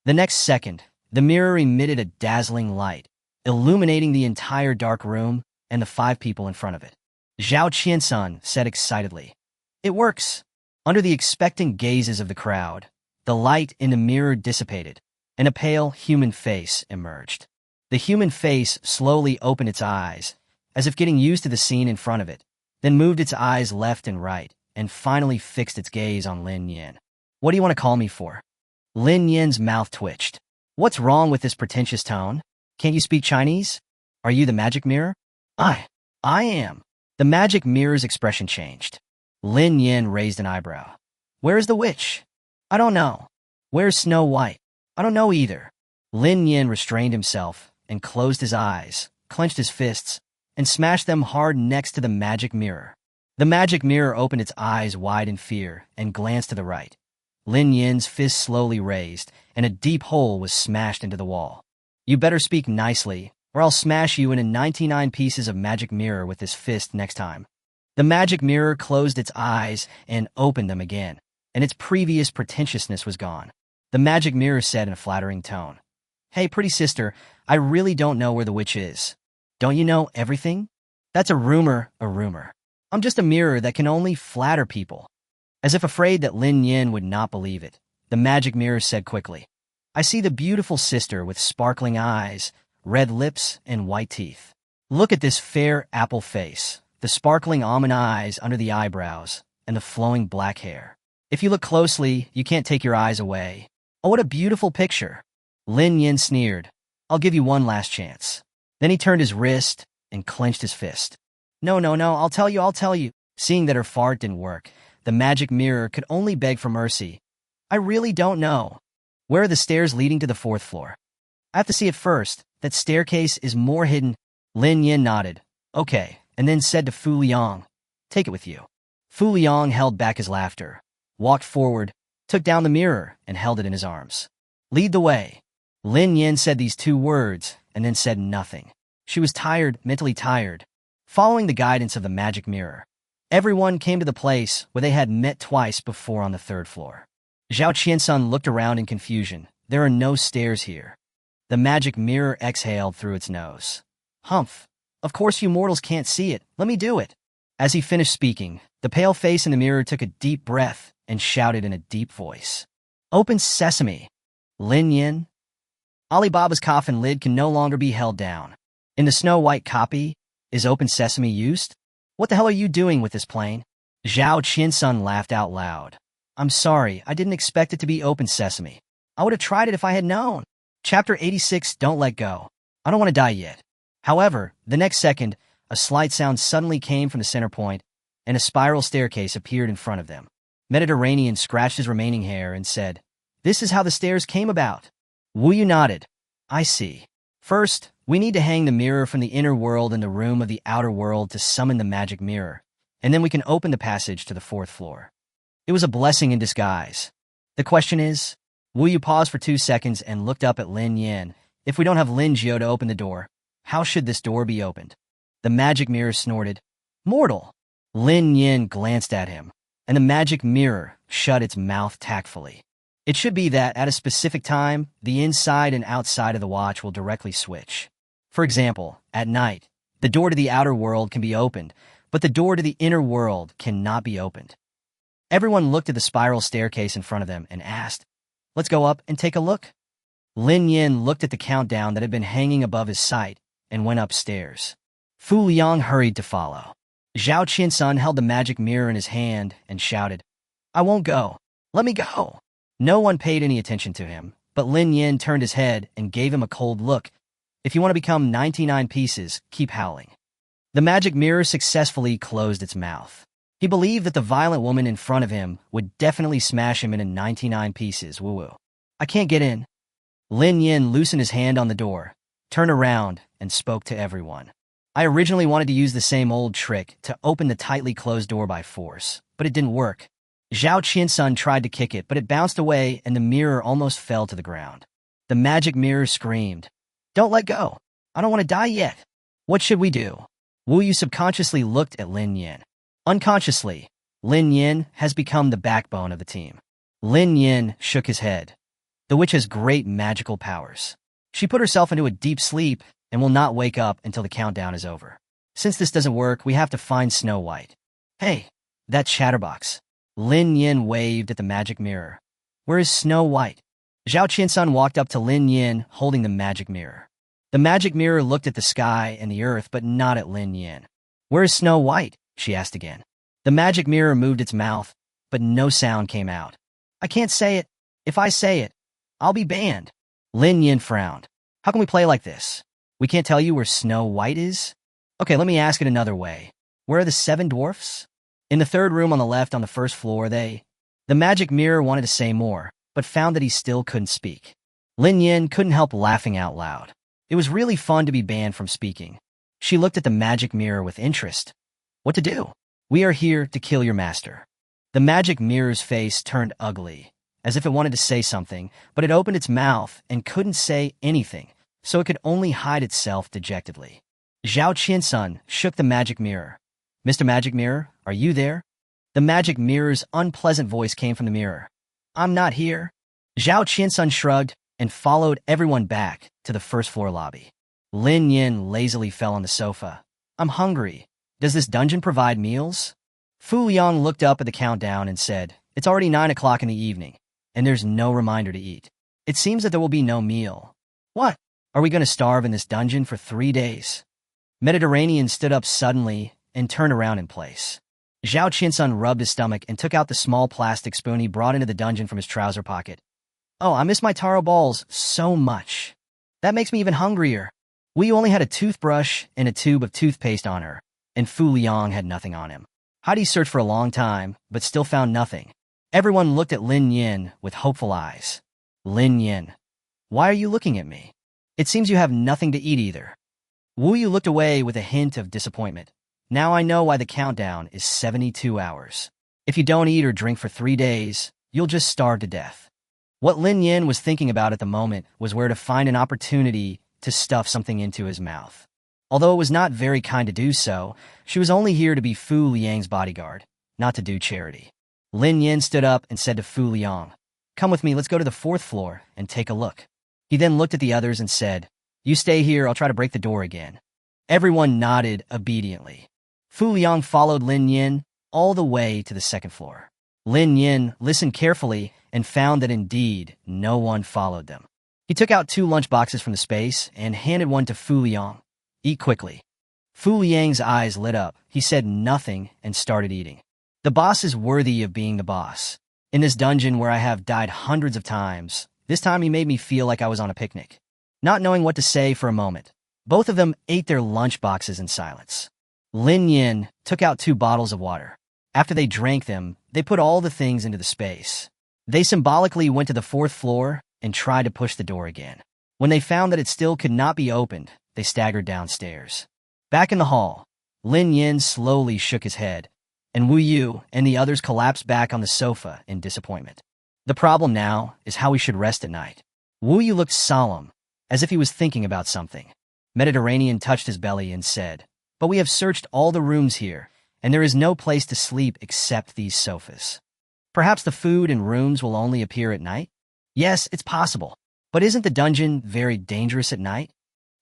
The next second, the mirror emitted a dazzling light, illuminating the entire dark room and the five people in front of it. Zhao Qiansun said excitedly, "It works." Under the expectant gazes of the crowd, the light in the mirror dissipated, and a pale human face emerged. The human face slowly opened its eyes, as if getting used to the scene in front of it, then moved its eyes left and right, and finally fixed its gaze on Lin Nian. What do you want to call me for? Lin Nian's mouth twitched. What's wrong with this pretentious tone? Can't you speak Chinese? Are you the magic mirror? I am. The magic mirror's expression changed. Lin Nian raised an eyebrow. Where is the witch? I don't know. Where's Snow White? I don't know either. Lin Nian restrained himself and closed his eyes, clenched his fists, and smashed them hard next to the magic mirror. The magic mirror opened its eyes wide in fear and glanced to the right. Lin Nian's fist slowly raised, and a deep hole was smashed into the wall. You better speak nicely, or I'll smash you into 99 pieces of magic mirror with this fist next time. The magic mirror closed its eyes and opened them again, and its previous pretentiousness was gone. The magic mirror said in a flattering tone, Hey, pretty sister, I really don't know where the witch is. Don't you know everything? That's a rumor. I'm just a mirror that can only flatter people. As if afraid that Lin Nian would not believe it, the magic mirror said quickly, I see the beautiful sister with sparkling eyes, red lips, and white teeth. Look at this fair apple face, the sparkling almond eyes under the eyebrows, and the flowing black hair. If you look closely, you can't take your eyes away. Oh, what a beautiful picture. Lin Nian sneered. I'll give you one last chance. Then he turned his wrist and clenched his fist. No, I'll tell you. Seeing that her fart didn't work, the magic mirror could only beg for mercy. I really don't know. Where are the stairs leading to the 4th floor? I have to see it first. That staircase is more hidden. Lin Nian nodded. Okay, and then said to Fu Liang, Take it with you. Fu Liang held back his laughter, walked forward, took down the mirror, and held it in his arms. Lead the way. Lin Nian said these 2 words, and then said nothing. She was tired, mentally tired. Following the guidance of the magic mirror, everyone came to the place where they had met twice before on the 3rd floor. Zhao Qiansun looked around in confusion. There are no stairs here. The magic mirror exhaled through its nose. Humph. Of course you mortals can't see it. Let me do it. As he finished speaking, the pale face in the mirror took a deep breath and shouted in a deep voice. Open sesame. Lin Nian. Alibaba's coffin lid can no longer be held down. In the Snow White copy, is open sesame used? What the hell are you doing with this plane? Zhao Qiansun laughed out loud. I'm sorry, I didn't expect it to be open sesame. I would have tried it if I had known. Chapter 86, Don't Let Go. I don't want to die yet. However, the next second, a slight sound suddenly came from the center point, and a spiral staircase appeared in front of them. Mediterranean scratched his remaining hair and said, This is how the stairs came about. Wu Yu nodded. I see. First, we need to hang the mirror from the inner world in the room of the outer world to summon the magic mirror, and then we can open the passage to the 4th floor. It was a blessing in disguise. The question is, Wu Yu paused for 2 seconds and looked up at Lin Nian. If we don't have Lin Jiao to open the door, how should this door be opened? The magic mirror snorted. Mortal! Lin Nian glanced at him, and the magic mirror shut its mouth tactfully. It should be that at a specific time, the inside and outside of the watch will directly switch. For example, at night, the door to the outer world can be opened, but the door to the inner world cannot be opened. Everyone looked at the spiral staircase in front of them and asked, Let's go up and take a look. Lin Nian looked at the countdown that had been hanging above his sight and went upstairs. Fu Liang hurried to follow. Zhao Qiansun held the magic mirror in his hand and shouted, I won't go. Let me go. No one paid any attention to him, but Lin Nian turned his head and gave him a cold look. If you want to become 99 pieces, keep howling. The magic mirror successfully closed its mouth. He believed that the violent woman in front of him would definitely smash him into 99 pieces. Woo-woo. I can't get in. Lin Nian loosened his hand on the door, turned around, and spoke to everyone. I originally wanted to use the same old trick to open the tightly closed door by force, but it didn't work. Zhao Qiansun tried to kick it, but it bounced away and the mirror almost fell to the ground. The magic mirror screamed, Don't let go. I don't want to die yet. What should we do? Wu Yu subconsciously looked at Lin Nian. Unconsciously, Lin Nian has become the backbone of the team. Lin Nian shook his head. The witch has great magical powers. She put herself into a deep sleep and will not wake up until the countdown is over. Since this doesn't work, we have to find Snow White. Hey, that chatterbox. Lin Nian waved at the magic mirror. Where is Snow White? Zhao Qiansun walked up to Lin Nian holding the magic mirror. The magic mirror looked at the sky and the earth, but not at Lin Nian. Where is Snow White? she asked again. The magic mirror moved its mouth, but no sound came out. I can't say it. If I say it, I'll be banned. Lin Nian frowned. How can we play like this? We can't tell you where Snow White is? Okay, let me ask it another way. Where are the 7 dwarfs? In the 3rd room on the left on the 1st floor, The magic mirror wanted to say more, but found that he still couldn't speak. Lin Nian couldn't help laughing out loud. It was really fun to be banned from speaking. She looked at the magic mirror with interest. What to do? We are here to kill your master. The magic mirror's face turned ugly, as if it wanted to say something, but it opened its mouth and couldn't say anything, so it could only hide itself dejectedly. Zhao Qiansun shook the magic mirror. Mr. Magic Mirror, are you there? The magic mirror's unpleasant voice came from the mirror. I'm not here. Zhao Qiansun shrugged and followed everyone back to the 1st floor lobby. Lin Nian lazily fell on the sofa. I'm hungry. Does this dungeon provide meals? Fu Liang looked up at the countdown and said, It's already 9 o'clock in the evening, and there's no reminder to eat. It seems that there will be no meal. What? Are we going to starve in this dungeon for 3 days? Mediterranean stood up suddenly and turned around in place. Zhao Qiansun rubbed his stomach and took out the small plastic spoon he brought into the dungeon from his trouser pocket. Oh, I miss my taro balls so much. That makes me even hungrier. Wu only had a toothbrush and a tube of toothpaste on her, and Fu Liang had nothing on him. Heidi searched for a long time, but still found nothing. Everyone looked at Lin Nian with hopeful eyes. Lin Nian, why are you looking at me? It seems you have nothing to eat either. Wu Yu looked away with a hint of disappointment. Now I know why the countdown is 72 hours. If you don't eat or drink for 3 days, you'll just starve to death. What Lin Nian was thinking about at the moment was where to find an opportunity to stuff something into his mouth. Although it was not very kind to do so, she was only here to be Fu Liang's bodyguard, not to do charity. Lin Nian stood up and said to Fu Liang, Come with me, let's go to the 4th floor and take a look. He then looked at the others and said, You stay here, I'll try to break the door again. Everyone nodded obediently. Fu Liang followed Lin Nian all the way to the 2nd floor. Lin Nian listened carefully and found that indeed no one followed them. He took out 2 lunch boxes from the space and handed one to Fu Liang. Eat quickly. Fu Liang's eyes lit up. He said nothing and started eating. The boss is worthy of being the boss. In this dungeon where I have died hundreds of times, this time he made me feel like I was on a picnic. Not knowing what to say for a moment, both of them ate their lunch boxes in silence. Lin Nian took out 2 bottles of water. After they drank them, they put all the things into the space. They symbolically went to the 4th floor and tried to push the door again. When they found that it still could not be opened, they staggered downstairs. Back in the hall, Lin Nian slowly shook his head, and Wu Yu and the others collapsed back on the sofa in disappointment. The problem now is how we should rest at night. Wu Yu looked solemn, as if he was thinking about something. Mediterranean touched his belly and said, But we have searched all the rooms here, and there is no place to sleep except these sofas. Perhaps the food and rooms will only appear at night? Yes, it's possible. But isn't the dungeon very dangerous at night?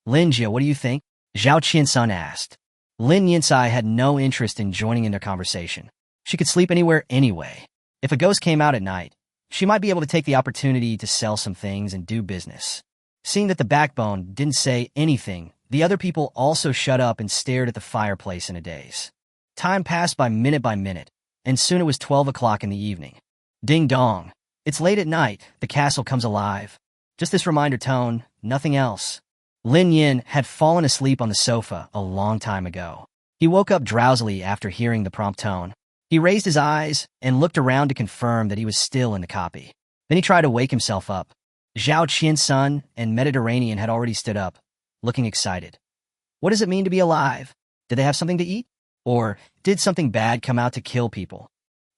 Lin Jia, what do you think? Zhao Qiansun asked. Lin Yinsai had no interest in joining in their conversation. She could sleep anywhere anyway. If a ghost came out at night, she might be able to take the opportunity to sell some things and do business. Seeing that the backbone didn't say anything, the other people also shut up and stared at the fireplace in a daze. Time passed by minute, and soon it was 12 o'clock in the evening. Ding dong. It's late at night, the castle comes alive. Just this reminder tone, nothing else. Lin Yin had fallen asleep on the sofa a long time ago. He woke up drowsily after hearing the prompt tone. He raised his eyes and looked around to confirm that he was still in the copy. Then he tried to wake himself up. Zhao Qiansun and Mediterranean had already stood up, looking excited. What does it mean to be alive? Did they have something to eat? Or did something bad come out to kill people?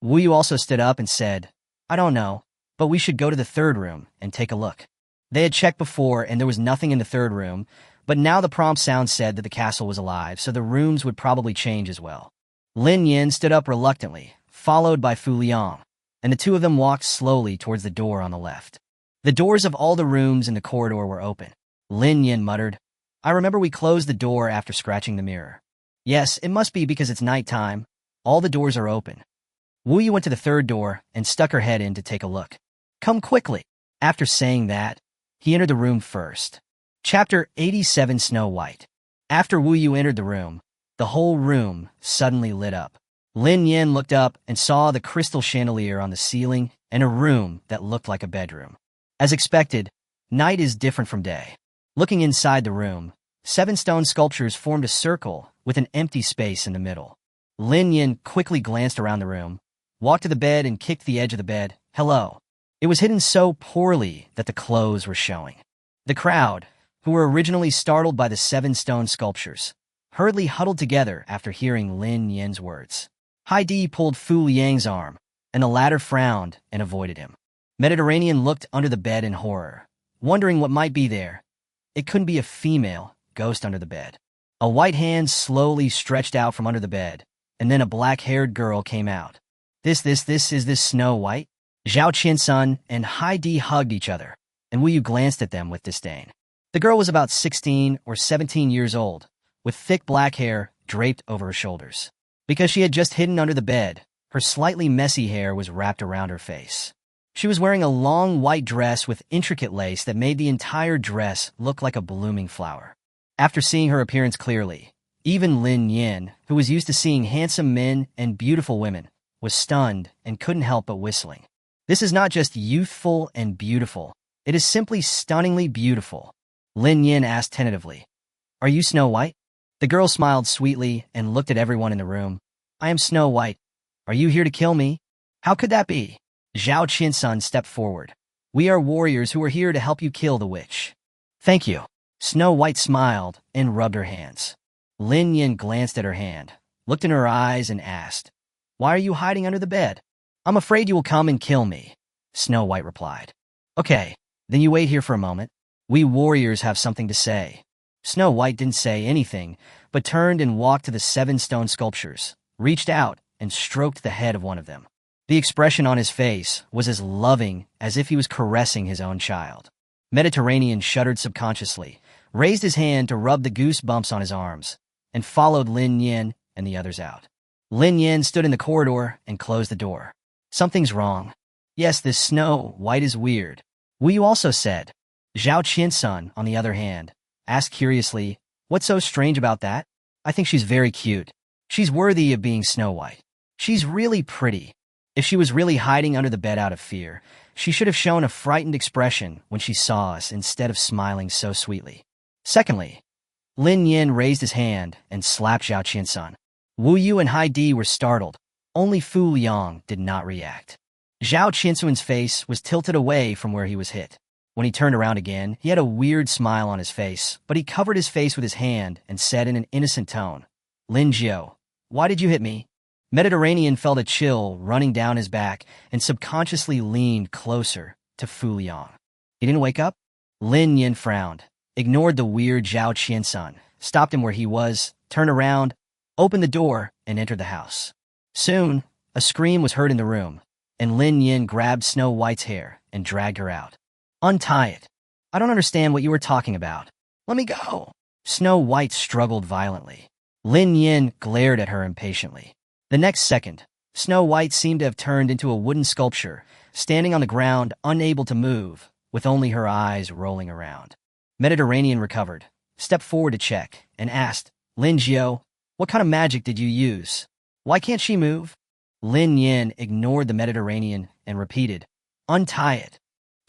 Wu Yu also stood up and said, I don't know, but we should go to the 3rd room and take a look. They had checked before and there was nothing in the 3rd room, but now the prompt sound said that the castle was alive, so the rooms would probably change as well. Lin Yin stood up reluctantly, followed by Fu Liang, and the 2 of them walked slowly towards the door on the left. The doors of all the rooms in the corridor were open. Lin Yin muttered, I remember we closed the door after scratching the mirror. Yes, it must be because it's nighttime. All the doors are open. Wu Yu went to the 3rd door and stuck her head in to take a look. Come quickly. After saying that, he entered the room first. Chapter 87 Snow White. After Wu Yu entered the room, The whole room suddenly lit up. Lin Nian looked up and saw the crystal chandelier on the ceiling and a room that looked like a bedroom. As expected, night is different from day. Looking inside the room, 7 stone sculptures formed a circle with an empty space in the middle. Lin Nian quickly glanced around the room, walked to the bed and kicked the edge of the bed. Hello. It was hidden so poorly that the clothes were showing. The crowd, who were originally startled by the 7 stone sculptures, hurriedly huddled together after hearing Lin Nian's words. Heidi pulled Fu Liang's arm, and the latter frowned and avoided him. Mediterranean looked under the bed in horror, wondering what might be there. It couldn't be a female ghost under the bed. A white hand slowly stretched out from under the bed, and then a black-haired girl came out. Is this Snow White? Zhao Qiansun and Heidi hugged each other, and Wu Yu glanced at them with disdain. The girl was about 16 or 17 years old, with thick black hair draped over her shoulders. Because she had just hidden under the bed, her slightly messy hair was wrapped around her face. She was wearing a long white dress with intricate lace that made the entire dress look like a blooming flower. After seeing her appearance clearly, even Lin Nian, who was used to seeing handsome men and beautiful women, was stunned and couldn't help but whistling. This is not just youthful and beautiful, it is simply stunningly beautiful. Lin Nian asked tentatively, "Are you Snow White?" The girl smiled sweetly and looked at everyone in the room. "I am Snow White. Are you here to kill me?" "How could that be?" Zhao Qiansun stepped forward. "We are warriors who are here to help you kill the witch." "Thank you." Snow White smiled and rubbed her hands. Lin Nian glanced at her hand, looked in her eyes and asked, "Why are you hiding under the bed?" "I'm afraid you will come and kill me," Snow White replied. "Okay, then you wait here for a moment. We warriors have something to say." Snow White didn't say anything, but turned and walked to the 7 stone sculptures, reached out, and stroked the head of one of them. The expression on his face was as loving as if he was caressing his own child. Mediterranean shuddered subconsciously, raised his hand to rub the goosebumps on his arms, and followed Lin Nian and the others out. Lin Nian stood in the corridor and closed the door. "Something's wrong. Yes, this Snow White is weird." Wu Yu also said. Zhao Qiansun, on the other hand, asked curiously, "What's so strange about that?" "I think she's very cute. She's worthy of being Snow White. She's really pretty. If she was really hiding under the bed out of fear, she should have shown a frightened expression when she saw us instead of smiling so sweetly." Secondly, Lin Nian raised his hand and slapped Zhao Qiansun. Wu Yu and Heidi were startled. Only Fu Liang did not react. Zhao Qiansun's face was tilted away from where he was hit. When he turned around again, he had a weird smile on his face, but he covered his face with his hand and said in an innocent tone, "Lin Jiao, why did you hit me?" Mediterranean felt a chill running down his back and subconsciously leaned closer to Fu Liang. "He didn't wake up?" Lin Nian frowned, ignored the weird Zhao Qiansun, stopped him where he was, turned around, opened the door, and entered the house. Soon, a scream was heard in the room, and Lin Nian grabbed Snow White's hair and dragged her out. "Untie it. I don't understand what you were talking about. Let me go." Snow White struggled violently. Lin Nian glared at her impatiently. The next second, Snow White seemed to have turned into a wooden sculpture, standing on the ground, unable to move, with only her eyes rolling around. Mediterranean recovered, stepped forward to check, and asked, "Lin Jiao, what kind of magic did you use? Why can't she move?" Lin Nian ignored the Mediterranean and repeated, "Untie it."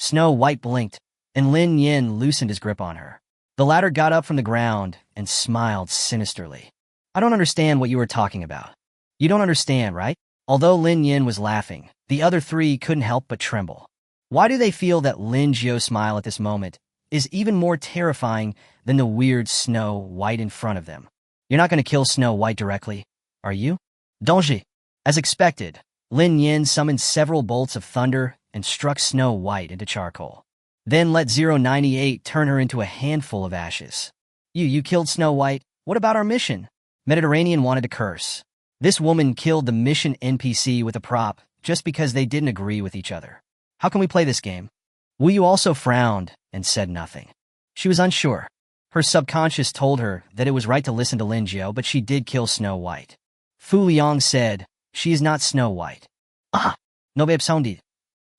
Snow White blinked, and Lin Nian loosened his grip on her. The latter got up from the ground and smiled sinisterly. "I don't understand what you were talking about." "You don't understand, right?" Although Lin Nian was laughing, the other 3 couldn't help but tremble. Why do they feel that Lin Jiao's smile at this moment is even more terrifying than the weird Snow White in front of them? "You're not going to kill Snow White directly, are you?" "Donji." As expected, Lin Nian summoned several bolts of thunder and struck Snow White into charcoal. Then let 098 turn her into a handful of ashes. You killed Snow White. What about our mission?" Mediterranean wanted to curse. This woman killed the mission NPC with a prop just because they didn't agree with each other. How can we play this game? Wu Yu also frowned and said nothing. She was unsure. Her subconscious told her that it was right to listen to Lin Jiao, but she did kill Snow White. Fu Liang said, "She is not Snow White." "Ah, no babe sounded.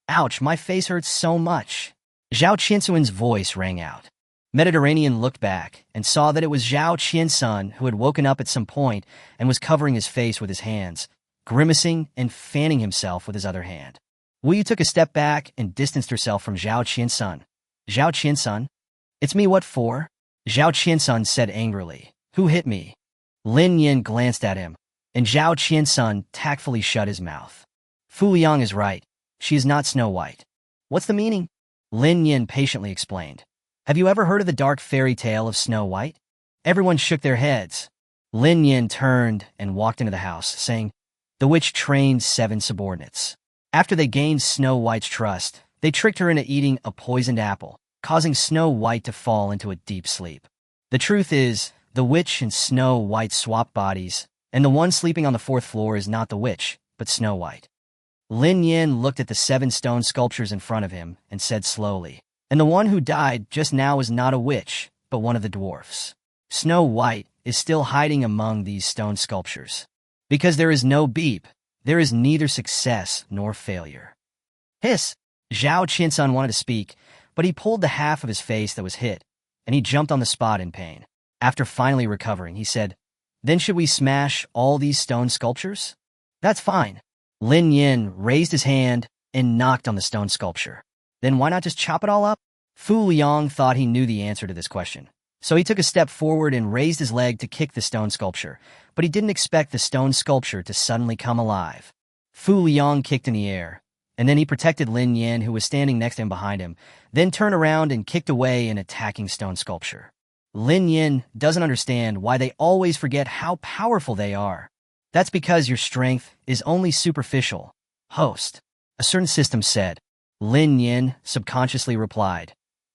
Ouch, my face hurts so much." Zhao Qiansun's voice rang out. Mediterranean looked back and saw that it was Zhao Qiansun who had woken up at some point and was covering his face with his hands, grimacing and fanning himself with his other hand. Wu Yu took a step back and distanced herself from Zhao Qiansun. Zhao Qiansun? It's me, what for? Zhao Qiansun said angrily. Who hit me? Lin Nian glanced at him, and Zhao Qiansun tactfully shut his mouth. Fu Liang is right. She is not Snow White. What's the meaning? Lin Nian patiently explained. Have you ever heard of the dark fairy tale of Snow White? Everyone shook their heads. Lin Nian turned and walked into the house, saying, The witch trained 7 subordinates. After they gained Snow White's trust, they tricked her into eating a poisoned apple, causing Snow White to fall into a deep sleep. The truth is, the witch and Snow White swapped bodies, and the one sleeping on the 4th floor is not the witch, but Snow White. Lin Nian looked at the 7 stone sculptures in front of him and said slowly, And the one who died just now is not a witch, but one of the dwarfs. Snow White is still hiding among these stone sculptures. Because there is no beep, there is neither success nor failure. Hiss! Zhao Qiansun wanted to speak, but he pulled the half of his face that was hit, and he jumped on the spot in pain. After finally recovering, he said, Then should we smash all these stone sculptures? That's fine. Lin Nian raised his hand and knocked on the stone sculpture. Then why not just chop it all up? Fu Liang thought he knew the answer to this question. So he took a step forward and raised his leg to kick the stone sculpture, but he didn't expect the stone sculpture to suddenly come alive. Fu Liang kicked in the air, and then he protected Lin Nian, who was standing next to him behind him, then turned around and kicked away an attacking stone sculpture. Lin Nian doesn't understand why they always forget how powerful they are. That's because your strength is only superficial. Host. A certain system said. Lin Nian subconsciously replied.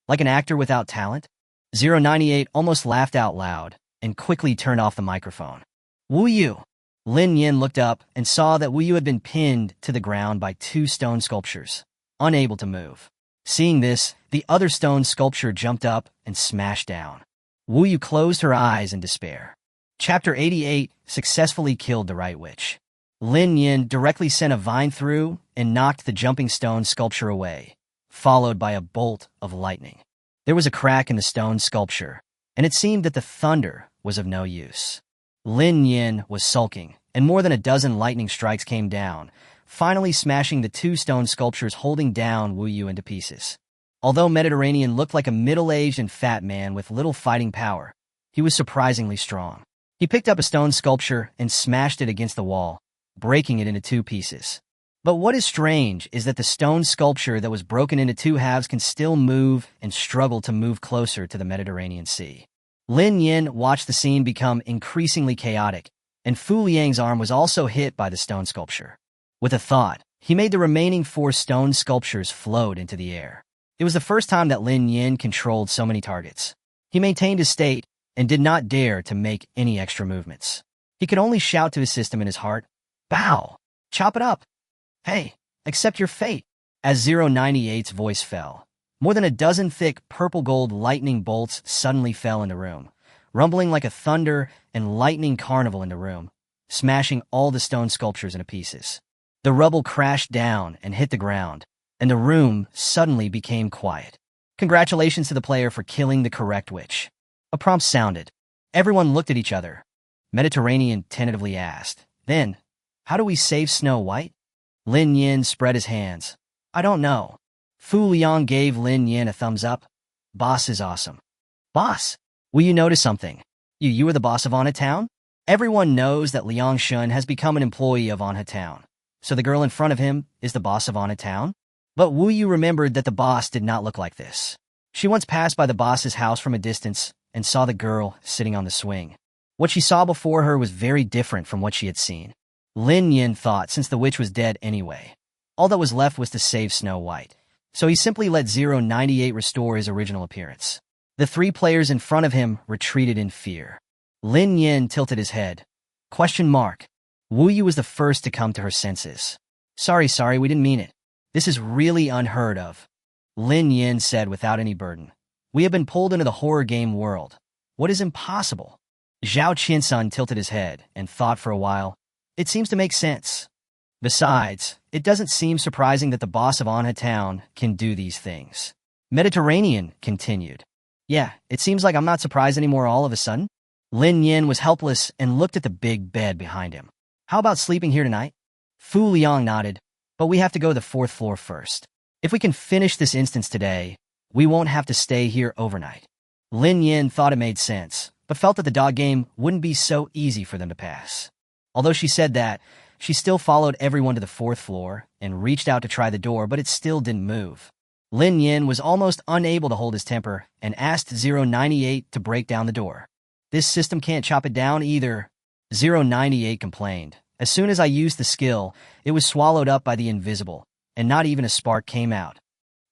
Like an actor without talent? 098 almost laughed out loud and quickly turned off the microphone. Wu Yu. Lin Nian looked up and saw that Wu Yu had been pinned to the ground by 2 stone sculptures, unable to move. Seeing this, the other stone sculpture jumped up and smashed down. Wu Yu closed her eyes in despair. Chapter 88 successfully killed the right witch. Lin Nian directly sent a vine through and knocked the jumping stone sculpture away, followed by a bolt of lightning. There was a crack in the stone sculpture, and it seemed that the thunder was of no use. Lin Nian was sulking, and more than a dozen lightning strikes came down, finally smashing the 2 stone sculptures holding down Wu Yu into pieces. Although Mediterranean looked like a middle-aged and fat man with little fighting power, he was surprisingly strong. He picked up a stone sculpture and smashed it against the wall, breaking it into 2 pieces. But what is strange is that the stone sculpture that was broken into 2 halves can still move and struggle to move closer to the Mediterranean Sea. Lin Nian watched the scene become increasingly chaotic, and Fu Liang's arm was also hit by the stone sculpture. With a thought, he made the remaining 4 stone sculptures float into the air. It was the first time that Lin Nian controlled so many targets. He maintained his state and did not dare to make any extra movements. He could only shout to his system in his heart, Bow! Chop it up! Hey, accept your fate! As 098's voice fell, more than a dozen thick purple-gold lightning bolts suddenly fell in the room, rumbling like a thunder and lightning carnival in the room, smashing all the stone sculptures into pieces. The rubble crashed down and hit the ground, and the room suddenly became quiet. Congratulations to the player for killing the correct witch. A prompt sounded. Everyone looked at each other. Mediterranean tentatively asked, Then, how do we save Snow White? Lin Nian spread his hands. I don't know. Fu Liang gave Lin Nian a thumbs up. Boss is awesome. Boss, will you notice something? You are the boss of Anha Town? Everyone knows that Liang Shun has become an employee of Anha Town, so the girl in front of him is the boss of Anha Town? But Wu Yu remembered that the boss did not look like this. She once passed by the boss's house from a distance and saw the girl sitting on the swing. What she saw before her was very different from what she had seen. Lin Nian thought since the witch was dead anyway, all that was left was to save Snow White, so he simply let 098 restore his original appearance. The 3 players in front of him retreated in fear. Lin Nian tilted his head. Question mark. Wu Yu was the first to come to her senses. Sorry, we didn't mean it. This is really unheard of. Lin Nian said without any burden. We have been pulled into the horror game world. What is impossible? Zhao Qiansun tilted his head and thought for a while. It seems to make sense. Besides, it doesn't seem surprising that the boss of Anha Town can do these things. Mediterranean continued. Yeah, it seems like I'm not surprised anymore all of a sudden. Lin Nian was helpless and looked at the big bed behind him. How about sleeping here tonight? Fu Liang nodded, but we have to go to the fourth floor first. If we can finish this instance today, we won't have to stay here overnight. Lin Yin thought it made sense, but felt that the dog game wouldn't be so easy for them to pass. Although she said that, she still followed everyone to the fourth floor and reached out to try the door, but it still didn't move. Lin Yin was almost unable to hold his temper and asked 098 to break down the door. This system can't chop it down either. 098 complained. As soon as I used the skill, it was swallowed up by the Invincible, and not even a spark came out.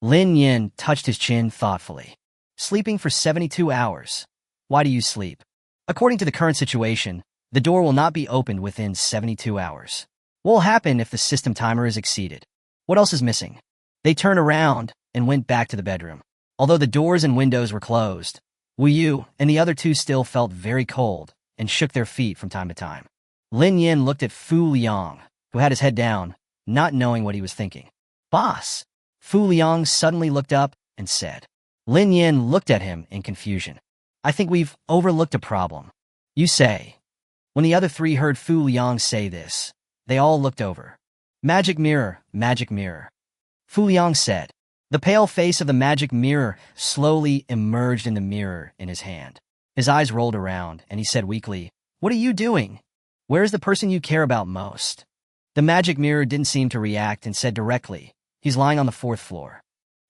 Lin Yin touched his chin thoughtfully. Sleeping for 72 hours. Why do you sleep? According to the current situation, the door will not be opened within 72 hours. What will happen if the system timer is exceeded? What else is missing? They turned around and went back to the bedroom. Although the doors and windows were closed, Wu Yu and the other two still felt very cold and shook their feet from time to time. Lin Yin looked at Fu Liang, who had his head down, not knowing what he was thinking. Boss! Fu Liang suddenly looked up and said. Lin Yin looked at him in confusion. I think we've overlooked a problem. You say. When the other three heard Fu Liang say this, they all looked over. Magic mirror, magic mirror. Fu Liang said. The pale face of the magic mirror slowly emerged in the mirror in his hand. His eyes rolled around, and he said weakly, What are you doing? Where is the person you care about most? The magic mirror didn't seem to react and said directly, He's lying on the fourth floor.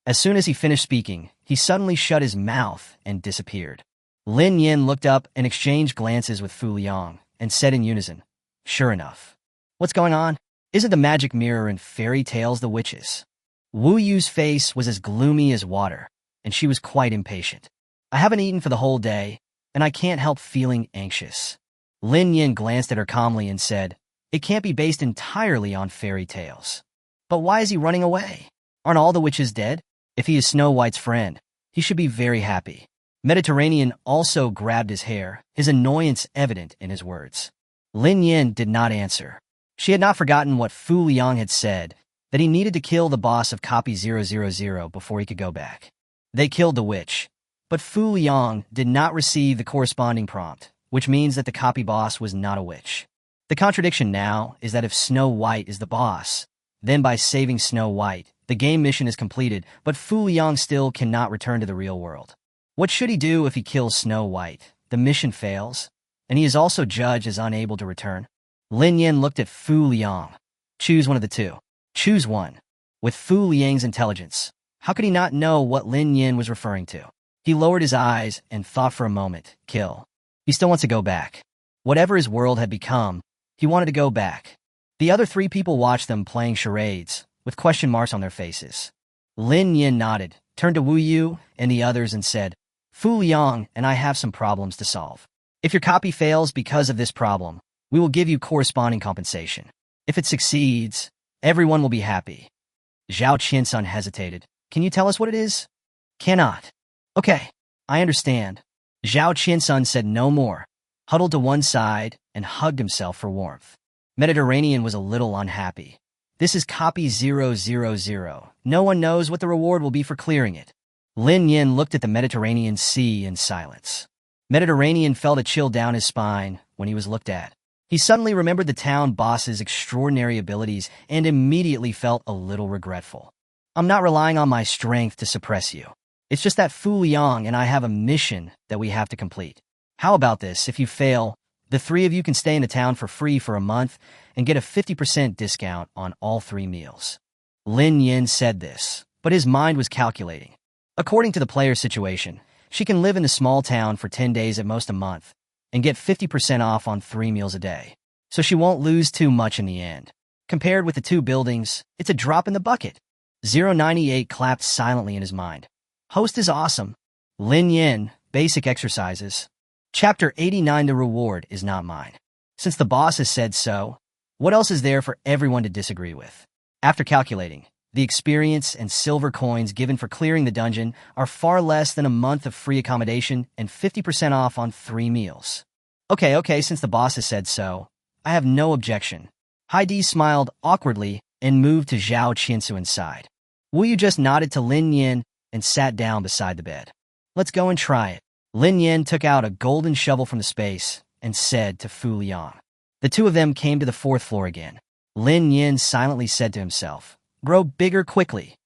As soon as he finished speaking, he suddenly shut his mouth and disappeared. Lin Yin looked up and exchanged glances with Fu Liang and said in unison, Sure enough. What's going on? Isn't the magic mirror in fairy tales the witches? Wu Yu's face was as gloomy as water, and she was quite impatient. I haven't eaten for the whole day, and I can't help feeling anxious. Lin Yin glanced at her calmly and said, It can't be based entirely on fairy tales. But why is he running away? Aren't all the witches dead? If he is Snow White's friend, he should be very happy. Mediterranean also grabbed his hair, his annoyance evident in his words. Lin Yin did not answer. She had not forgotten what Fu Liang had said, that he needed to kill the boss of Copy 000 before he could go back. They killed the witch, but Fu Liang did not receive the corresponding prompt, which means that the copy boss was not a witch. The contradiction now is that if Snow White is the boss, then by saving Snow White, the game mission is completed, but Fu Liang still cannot return to the real world. What should he do if he kills Snow White? The mission fails, and he is also judged as unable to return. Lin Yin looked at Fu Liang. Choose one of the two. Choose one. With Fu Liang's intelligence, how could he not know what Lin Yin was referring to? He lowered his eyes and thought for a moment. Kill. He still wants to go back. Whatever his world had become, he wanted to go back. The other three people watched them playing charades, with question marks on their faces. Lin Yin nodded, turned to Wu Yu and the others and said, Fu Liang and I have some problems to solve. If your copy fails because of this problem, we will give you corresponding compensation. If it succeeds, everyone will be happy. Zhao Qiansun hesitated. Can you tell us what it is? Cannot. Okay, I understand. Zhao Qiansun said no more, huddled to one side, and hugged himself for warmth. Mediterranean was a little unhappy. This is Copy 000. No one knows what the reward will be for clearing it. Lin Yin looked at the Mediterranean Sea in silence. Mediterranean felt a chill down his spine when he was looked at. He suddenly remembered the town boss's extraordinary abilities and immediately felt a little regretful. I'm not relying on my strength to suppress you. It's just that Fu Liang and I have a mission that we have to complete. How about this? If you fail, the three of you can stay in the town for free for a month and get a 50% discount on all 3 meals. Lin Yin said this, but his mind was calculating. According to the player's situation, she can live in the small town for 10 days at most a month and get 50% off on 3 meals a day. So she won't lose too much in the end. Compared with the 2 buildings, it's a drop in the bucket. 098 clapped silently in his mind. Host is awesome. Lin Yin, basic exercises. Chapter 89. The reward is not mine. Since the boss has said so, what else is there for everyone to disagree with? After calculating, the experience and silver coins given for clearing the dungeon are far less than a month of free accommodation and 50% off on 3 meals. Okay, since the boss has said so, I have no objection. Heidi smiled awkwardly and moved to Zhao Qiansuan's side. Wu Yu just nodded to Lin Yin and sat down beside the bed. Let's go and try it. Lin Nian took out a golden shovel from the space and said to Fu Liang. The two of them came to the fourth floor again. Lin Nian silently said to himself, "Grow bigger quickly,"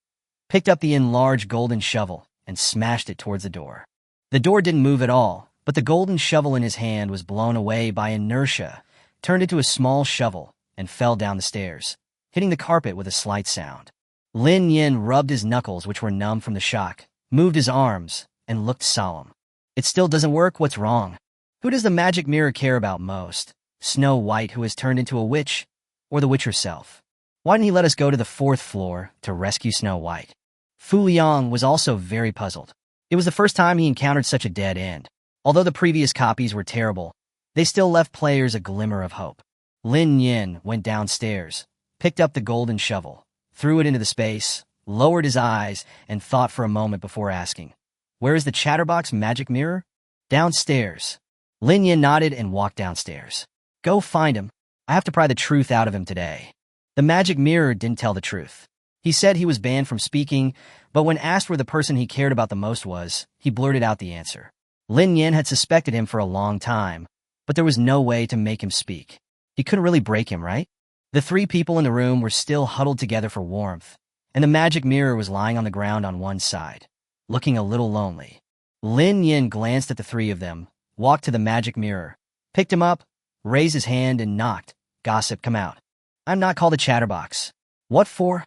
picked up the enlarged golden shovel and smashed it towards the door. The door didn't move at all, but the golden shovel in his hand was blown away by inertia, turned into a small shovel, and fell down the stairs, hitting the carpet with a slight sound. Lin Yin rubbed his knuckles, which were numb from the shock, moved his arms, and looked solemn. It still doesn't work. What's wrong? Who does the magic mirror care about most? Snow White, who has turned into a witch, or the witch herself? Why didn't he let us go to the fourth floor to rescue Snow White? Fu Liang was also very puzzled. It was the first time he encountered such a dead end. Although the previous copies were terrible, they still left players a glimmer of hope. Lin Yin went downstairs, picked up the golden shovel, threw it into the space, lowered his eyes, and thought for a moment before asking, "Where is the Chatterbox magic mirror?" "Downstairs." Lin Yin nodded and walked downstairs. "Go find him. I have to pry the truth out of him today." The magic mirror didn't tell the truth. He said he was banned from speaking, but when asked where the person he cared about the most was, he blurted out the answer. Lin Yin had suspected him for a long time, but there was no way to make him speak. He couldn't really break him, right? The three people in the room were still huddled together for warmth, and the magic mirror was lying on the ground on one side, looking a little lonely. Lin Yin glanced at the three of them, walked to the magic mirror, picked him up, raised his hand, and knocked. "Gossip, come out." "I'm not called a chatterbox." "What for?"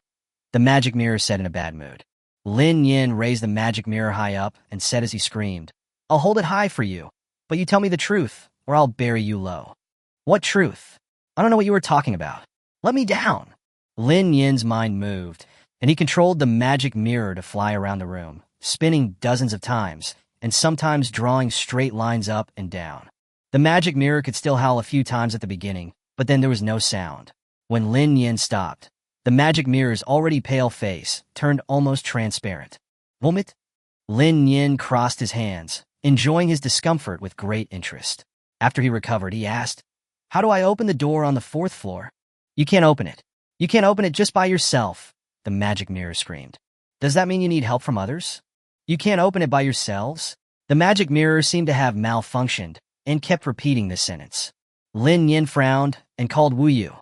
The magic mirror said in a bad mood. Lin Yin raised the magic mirror high up and said as he screamed, "I'll hold it high for you, but you tell me the truth, or I'll bury you low." "What truth? I don't know what you were talking about. Let me down." Lin Yin's mind moved, and he controlled the magic mirror to fly around the room, spinning dozens of times, and sometimes drawing straight lines up and down. The magic mirror could still howl a few times at the beginning, but then there was no sound. When Lin Yin stopped, the magic mirror's already pale face turned almost transparent. "Vomit?" Lin Yin crossed his hands, enjoying his discomfort with great interest. After he recovered, he asked, "How do I open the door on the fourth floor?" "You can't open it. You can't open it just by yourself," the magic mirror screamed. "Does that mean you need help from others? You can't open it by yourselves?" The magic mirror seemed to have malfunctioned and kept repeating this sentence. Lin Yin frowned and called Wu Yu.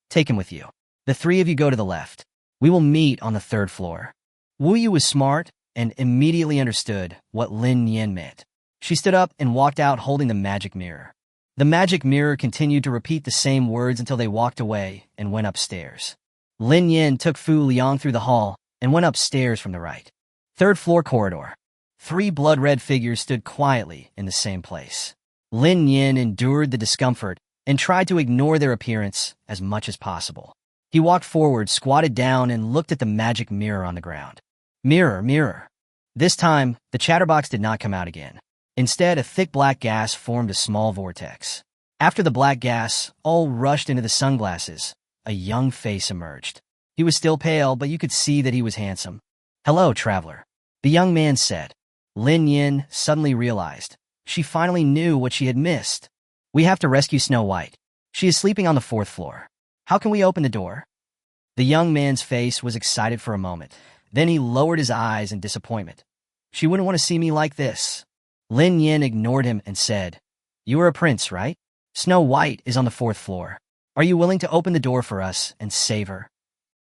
"Take him with you. The three of you go to the left. We will meet on the third floor." Wu Yu was smart and immediately understood what Lin Yin meant. She stood up and walked out holding the magic mirror. The magic mirror continued to repeat the same words until they walked away and went upstairs. Lin Yin took Fu Liang through the hall and went upstairs from the right. Third floor corridor. Three blood-red figures stood quietly in the same place. Lin Yin endured the discomfort and tried to ignore their appearance as much as possible. He walked forward, squatted down, and looked at the magic mirror on the ground. "Mirror, mirror." This time, the chatterbox did not come out again. Instead, a thick black gas formed a small vortex. After the black gas, all rushed into the sunglasses. A young face emerged. He was still pale, but you could see that he was handsome. "Hello, traveler," the young man said. Lin Yin suddenly realized. She finally knew what she had missed. "We have to rescue Snow White. She is sleeping on the fourth floor. How can we open the door?" The young man's face was excited for a moment. Then he lowered his eyes in disappointment. "She wouldn't want to see me like this." Lin Yin ignored him and said, "You are a prince, right? Snow White is on the fourth floor. Are you willing to open the door for us and save her?"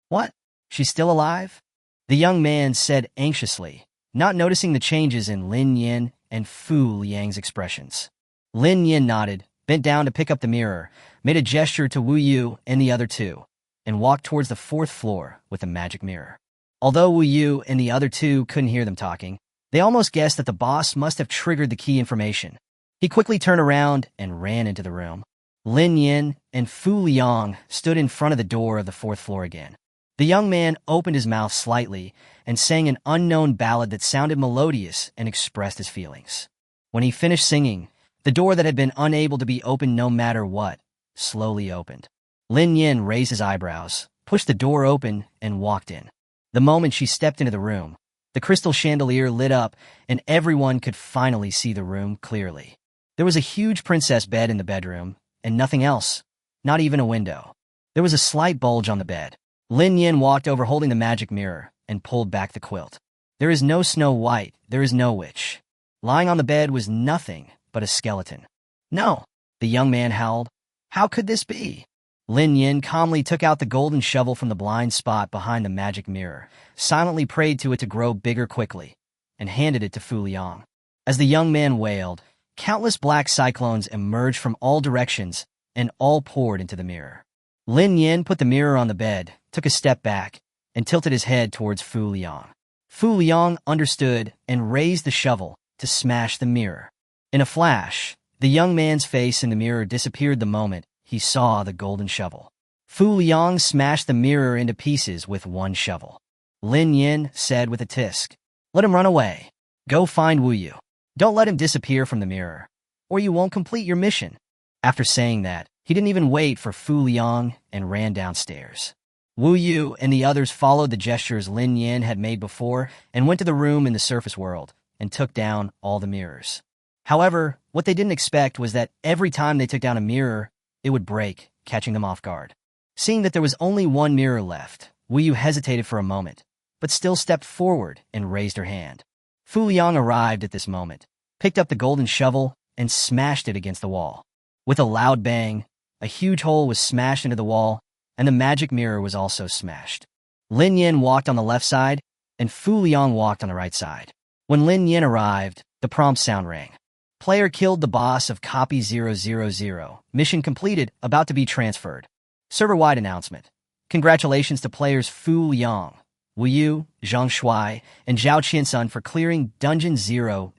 "What? She's still alive?" the young man said anxiously, not noticing the changes in Lin Yin and Fu Liang's expressions. Lin Yin nodded, bent down to pick up the mirror, made a gesture to Wu Yu and the other two, and walked towards the fourth floor with the magic mirror. Although Wu Yu and the other two couldn't hear them talking, they almost guessed that the boss must have triggered the key information. He quickly turned around and ran into the room. Lin Yin and Fu Liang stood in front of the door of the fourth floor again. The young man opened his mouth slightly and sang an unknown ballad that sounded melodious and expressed his feelings. When he finished singing, the door that had been unable to be opened no matter what slowly opened. Lin Yin raised his eyebrows, pushed the door open, and walked in. The moment she stepped into the room, the crystal chandelier lit up, and everyone could finally see the room clearly. There was a huge princess bed in the bedroom, and nothing else, not even a window. There was a slight bulge on the bed. Lin Yin walked over holding the magic mirror and pulled back the quilt. "There is no Snow White, there is no witch." Lying on the bed was nothing but a skeleton. No, the young man howled. How could this be? Lin Nian calmly took out the golden shovel from the blind spot behind the magic mirror, silently prayed to it to grow bigger quickly, and handed it to Fu Liang. As the young man wailed, countless black cyclones emerged from all directions and all poured into the mirror. Lin Nian put the mirror on the bed, took a step back, and tilted his head towards Fu Liang. Fu Liang understood and raised the shovel to smash the mirror. In a flash, the young man's face in the mirror disappeared the moment he saw the golden shovel. Fu Liang smashed the mirror into pieces with one shovel. Lin Nian said with a tisk, "Let him run away. Go find Wu Yu. Don't let him disappear from the mirror, or you won't complete your mission." After saying that, he didn't even wait for Fu Liang and ran downstairs. Wu Yu and the others followed the gestures Lin Nian had made before and went to the room in the surface world and took down all the mirrors. However, what they didn't expect was that every time they took down a mirror, it would break, catching them off guard. Seeing that there was only one mirror left, Wu Yu hesitated for a moment, but still stepped forward and raised her hand. Fu Liang arrived at this moment, picked up the golden shovel, and smashed it against the wall. With a loud bang, a huge hole was smashed into the wall, and the magic mirror was also smashed. Lin Nian walked on the left side, and Fu Liang walked on the right side. When Lin Nian arrived, the prompt sound rang. Player killed the boss of Copy 000. Mission completed, about to be transferred. Server-wide announcement. Congratulations to players Fu Liang, Wu Yu, Zhang Shuai, and Zhao Qiansun for clearing Dungeon 000.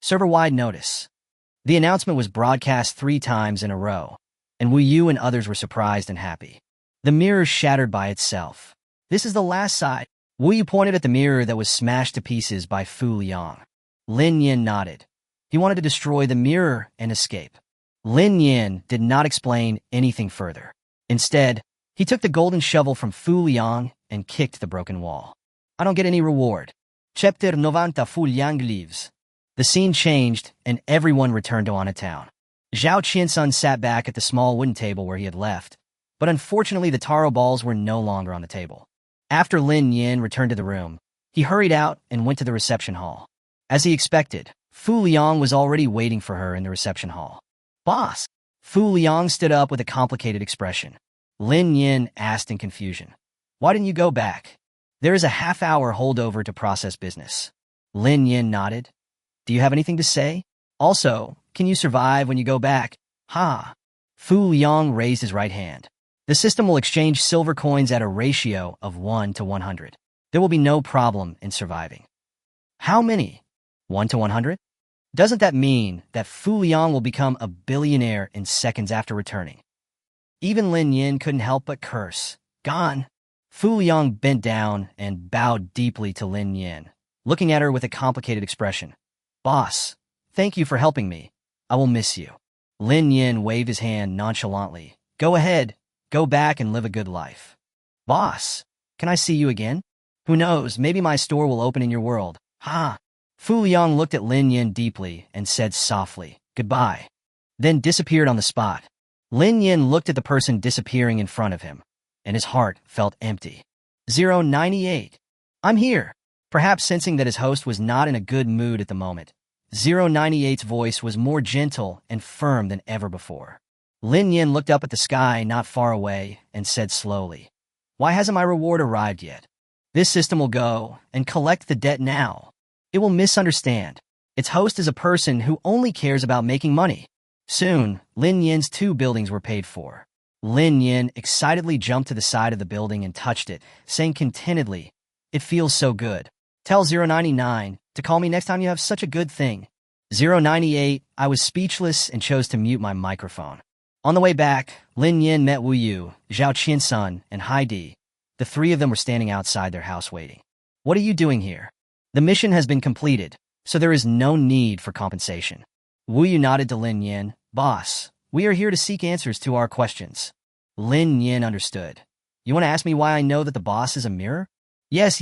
Server-wide notice. The announcement was broadcast 3 times in a row, and Wu Yu and others were surprised and happy. The mirror shattered by itself. This is the last side. Wu Yu pointed at the mirror that was smashed to pieces by Fu Liang. Lin Nian nodded. He wanted to destroy the mirror and escape. Lin Nian did not explain anything further. Instead, he took the golden shovel from Fu Liang and kicked the broken wall. I don't get any reward. Chapter 90 Fu Liang leaves. The scene changed, and everyone returned to Ana Town. Zhao Qiansun sat back at the small wooden table where he had left, but unfortunately the taro balls were no longer on the table. After Lin Nian returned to the room, he hurried out and went to the reception hall. As he expected, Fu Liang was already waiting for her in the reception hall. "Boss!" Fu Liang stood up with a complicated expression. Lin Nian asked in confusion, "Why didn't you go back?" "There is a half-hour holdover to process business." Lin Nian nodded. "Do you have anything to say? Also, can you survive when you go back?" "Ha!" Fu Liang raised his right hand. "The system will exchange silver coins at a ratio of 1 to 100. There will be no problem in surviving." "How many? 1 to 100? Doesn't that mean that Fu Liang will become a billionaire in seconds after returning?" Even Lin Nian couldn't help but curse. "Gone." Fu Liang bent down and bowed deeply to Lin Nian, looking at her with a complicated expression. "Boss, thank you for helping me. I will miss you." Lin Nian waved his hand nonchalantly. "Go ahead. Go back and live a good life." "Boss, can I see you again? Who knows, maybe my store will open in your world." "Ha!" Fu Liang looked at Lin Nian deeply and said softly, "Goodbye," then disappeared on the spot. Lin Nian looked at the person disappearing in front of him, and his heart felt empty. 098. "I'm here." Perhaps sensing that his host was not in a good mood at the moment, 098's voice was more gentle and firm than ever before. Lin Nian looked up at the sky not far away and said slowly, "Why hasn't my reward arrived yet? This system will go and collect the debt now. It will misunderstand. Its host is a person who only cares about making money." Soon, Lin Nian's 2 buildings were paid for. Lin Nian excitedly jumped to the side of the building and touched it, saying contentedly, "It feels so good. Tell 099 to call me next time you have such a good thing." 098, I was speechless and chose to mute my microphone. On the way back, Lin Nian met Wu Yu, Zhao Qiansun, and Heidi. The 3 of them were standing outside their house waiting. "What are you doing here?" "The mission has been completed, so there is no need for compensation." Wu Yu nodded to Lin Nian. "Boss, we are here to seek answers to our questions." Lin Nian understood. "You want to ask me why I know that the boss is a mirror?" Yes.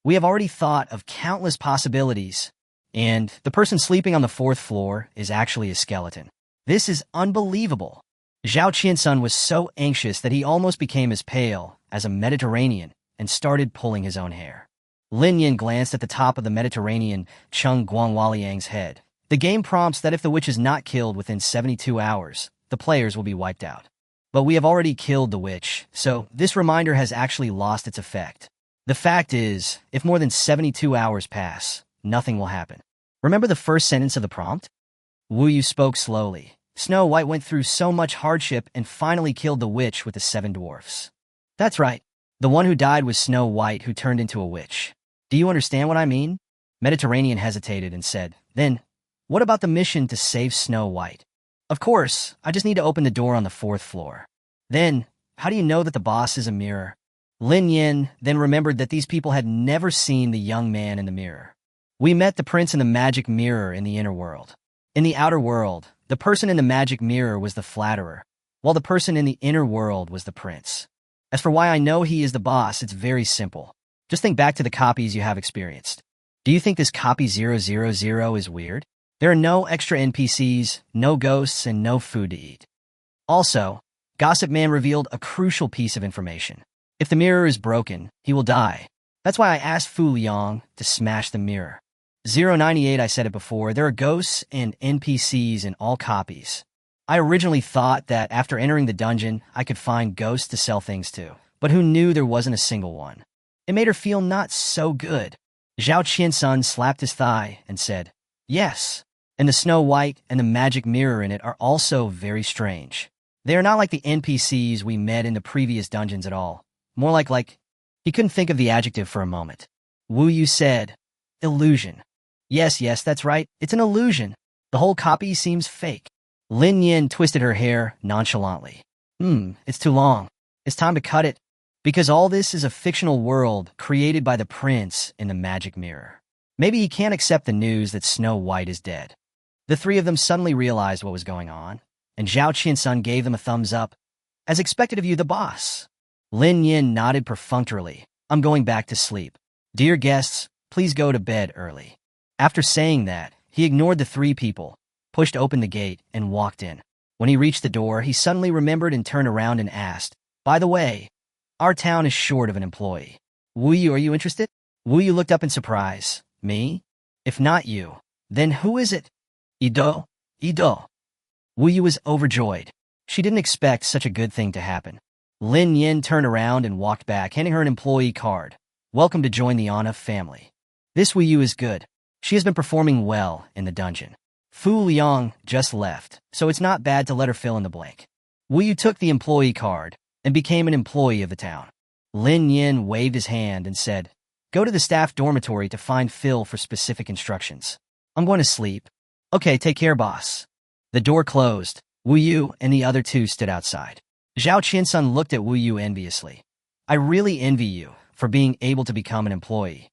We have already thought of countless possibilities, and the person sleeping on the 4th floor is actually a skeleton. This is unbelievable." Zhao Qiansun was so anxious that he almost became as pale as a Mediterranean and started pulling his own hair. Lin Nian glanced at the top of the Mediterranean Chung Guangwaliang's head. The game prompts that if the witch is not killed within 72 hours, the players will be wiped out. But we have already killed the witch, so this reminder has actually lost its effect. The fact is, if more than 72 hours pass, nothing will happen. Remember the first sentence of the prompt? Wu Yu spoke slowly. Snow White went through so much hardship and finally killed the witch with the 7 dwarfs. That's right. The one who died was Snow White, who turned into a witch. Do you understand what I mean? Mediterranean hesitated and said, Then, what about the mission to save Snow White? Of course, I just need to open the door on the 4th floor. Then, how do you know that the boss is a mirror? Lin Yin then remembered that these people had never seen the young man in the mirror. We met the prince in the magic mirror in the inner world. In the outer world, the person in the magic mirror was the flatterer, while the person in the inner world was the prince. As for why I know he is the boss, it's very simple. Just think back to the copies you have experienced. Do you think this copy 000 is weird? There are no extra NPCs, no ghosts, and no food to eat. Also, Gossip Man revealed a crucial piece of information. If the mirror is broken, he will die. That's why I asked Fu Liang to smash the mirror. 098, I said it before, there are ghosts and NPCs in all copies. I originally thought that after entering the dungeon, I could find ghosts to sell things to, but who knew there wasn't a single one? It made her feel not so good. Zhao Qiansun slapped his thigh and said, Yes, and the Snow White and the magic mirror in it are also very strange. They are not like the NPCs we met in the previous dungeons at all. More like, he couldn't think of the adjective for a moment. Wu Yu said, Illusion. Yes, that's right, it's an illusion. The whole copy seems fake. Lin Yin twisted her hair nonchalantly. It's too long. It's time to cut it. Because all this is a fictional world created by the prince in the magic mirror. Maybe he can't accept the news that Snow White is dead. The three of them suddenly realized what was going on, and Zhao Qiansun gave them a thumbs up. As expected of you, the boss. Lin Yin nodded perfunctorily. I'm going back to sleep. Dear guests, please go to bed early. After saying that, he ignored the 3 people, pushed open the gate, and walked in. When he reached the door, he suddenly remembered and turned around and asked, By the way, our town is short of an employee. Wu Yu, are you interested? Wu Yu looked up in surprise. Me? If not you, then who is it? Ido. Wu Yu was overjoyed. She didn't expect such a good thing to happen. Lin Yin turned around and walked back, handing her an employee card. Welcome to join the Ana family. This Wu Yu is good. She has been performing well in the dungeon. Fu Liang just left, so it's not bad to let her fill in the blank. Wu Yu took the employee card and became an employee of the town. Lin Yin waved his hand and said, Go to the staff dormitory to find Phil for specific instructions. I'm going to sleep. Okay, take care, boss. The door closed. Wu Yu and the other 2 stood outside. Zhao Qiansun looked at Wu Yu enviously. I really envy you for being able to become an employee.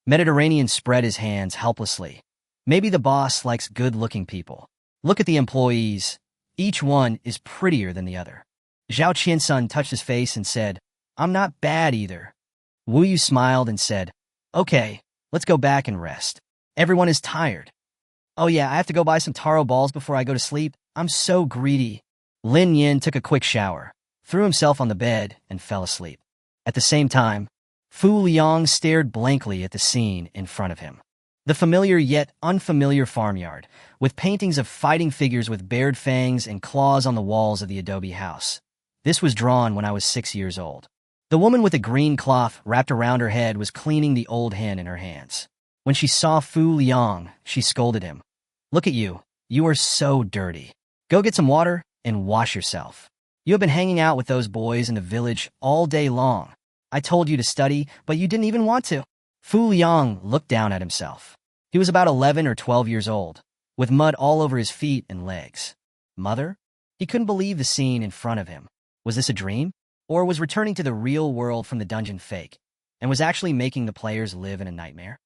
Mediterranean spread his hands helplessly. Maybe the boss likes good-looking people. Look at the employees. Each one is prettier than the other. Zhao Qiansun touched his face and said, I'm not bad either. Wu Yu smiled and said, Okay, let's go back and rest. Everyone is tired. Oh yeah, I have to go buy some taro balls before I go to sleep. I'm so greedy. Lin Yin took a quick shower, threw himself on the bed, and fell asleep. At the same time, Fu Liang stared blankly at the scene in front of him. The familiar yet unfamiliar farmyard, with paintings of fighting figures with bared fangs and claws on the walls of the adobe house. This was drawn when I was 6 years old. The woman with a green cloth wrapped around her head was cleaning the old hen in her hands. When she saw Fu Liang, she scolded him. Look at you. You are so dirty. Go get some water and wash yourself. You have been hanging out with those boys in the village all day long. I told you to study, but you didn't even want to. Fu Liang looked down at himself. He was about 11 or 12 years old, with mud all over his feet and legs. Mother? He couldn't believe the scene in front of him. Was this a dream? Or was returning to the real world from the dungeon fake, and was actually making the players live in a nightmare?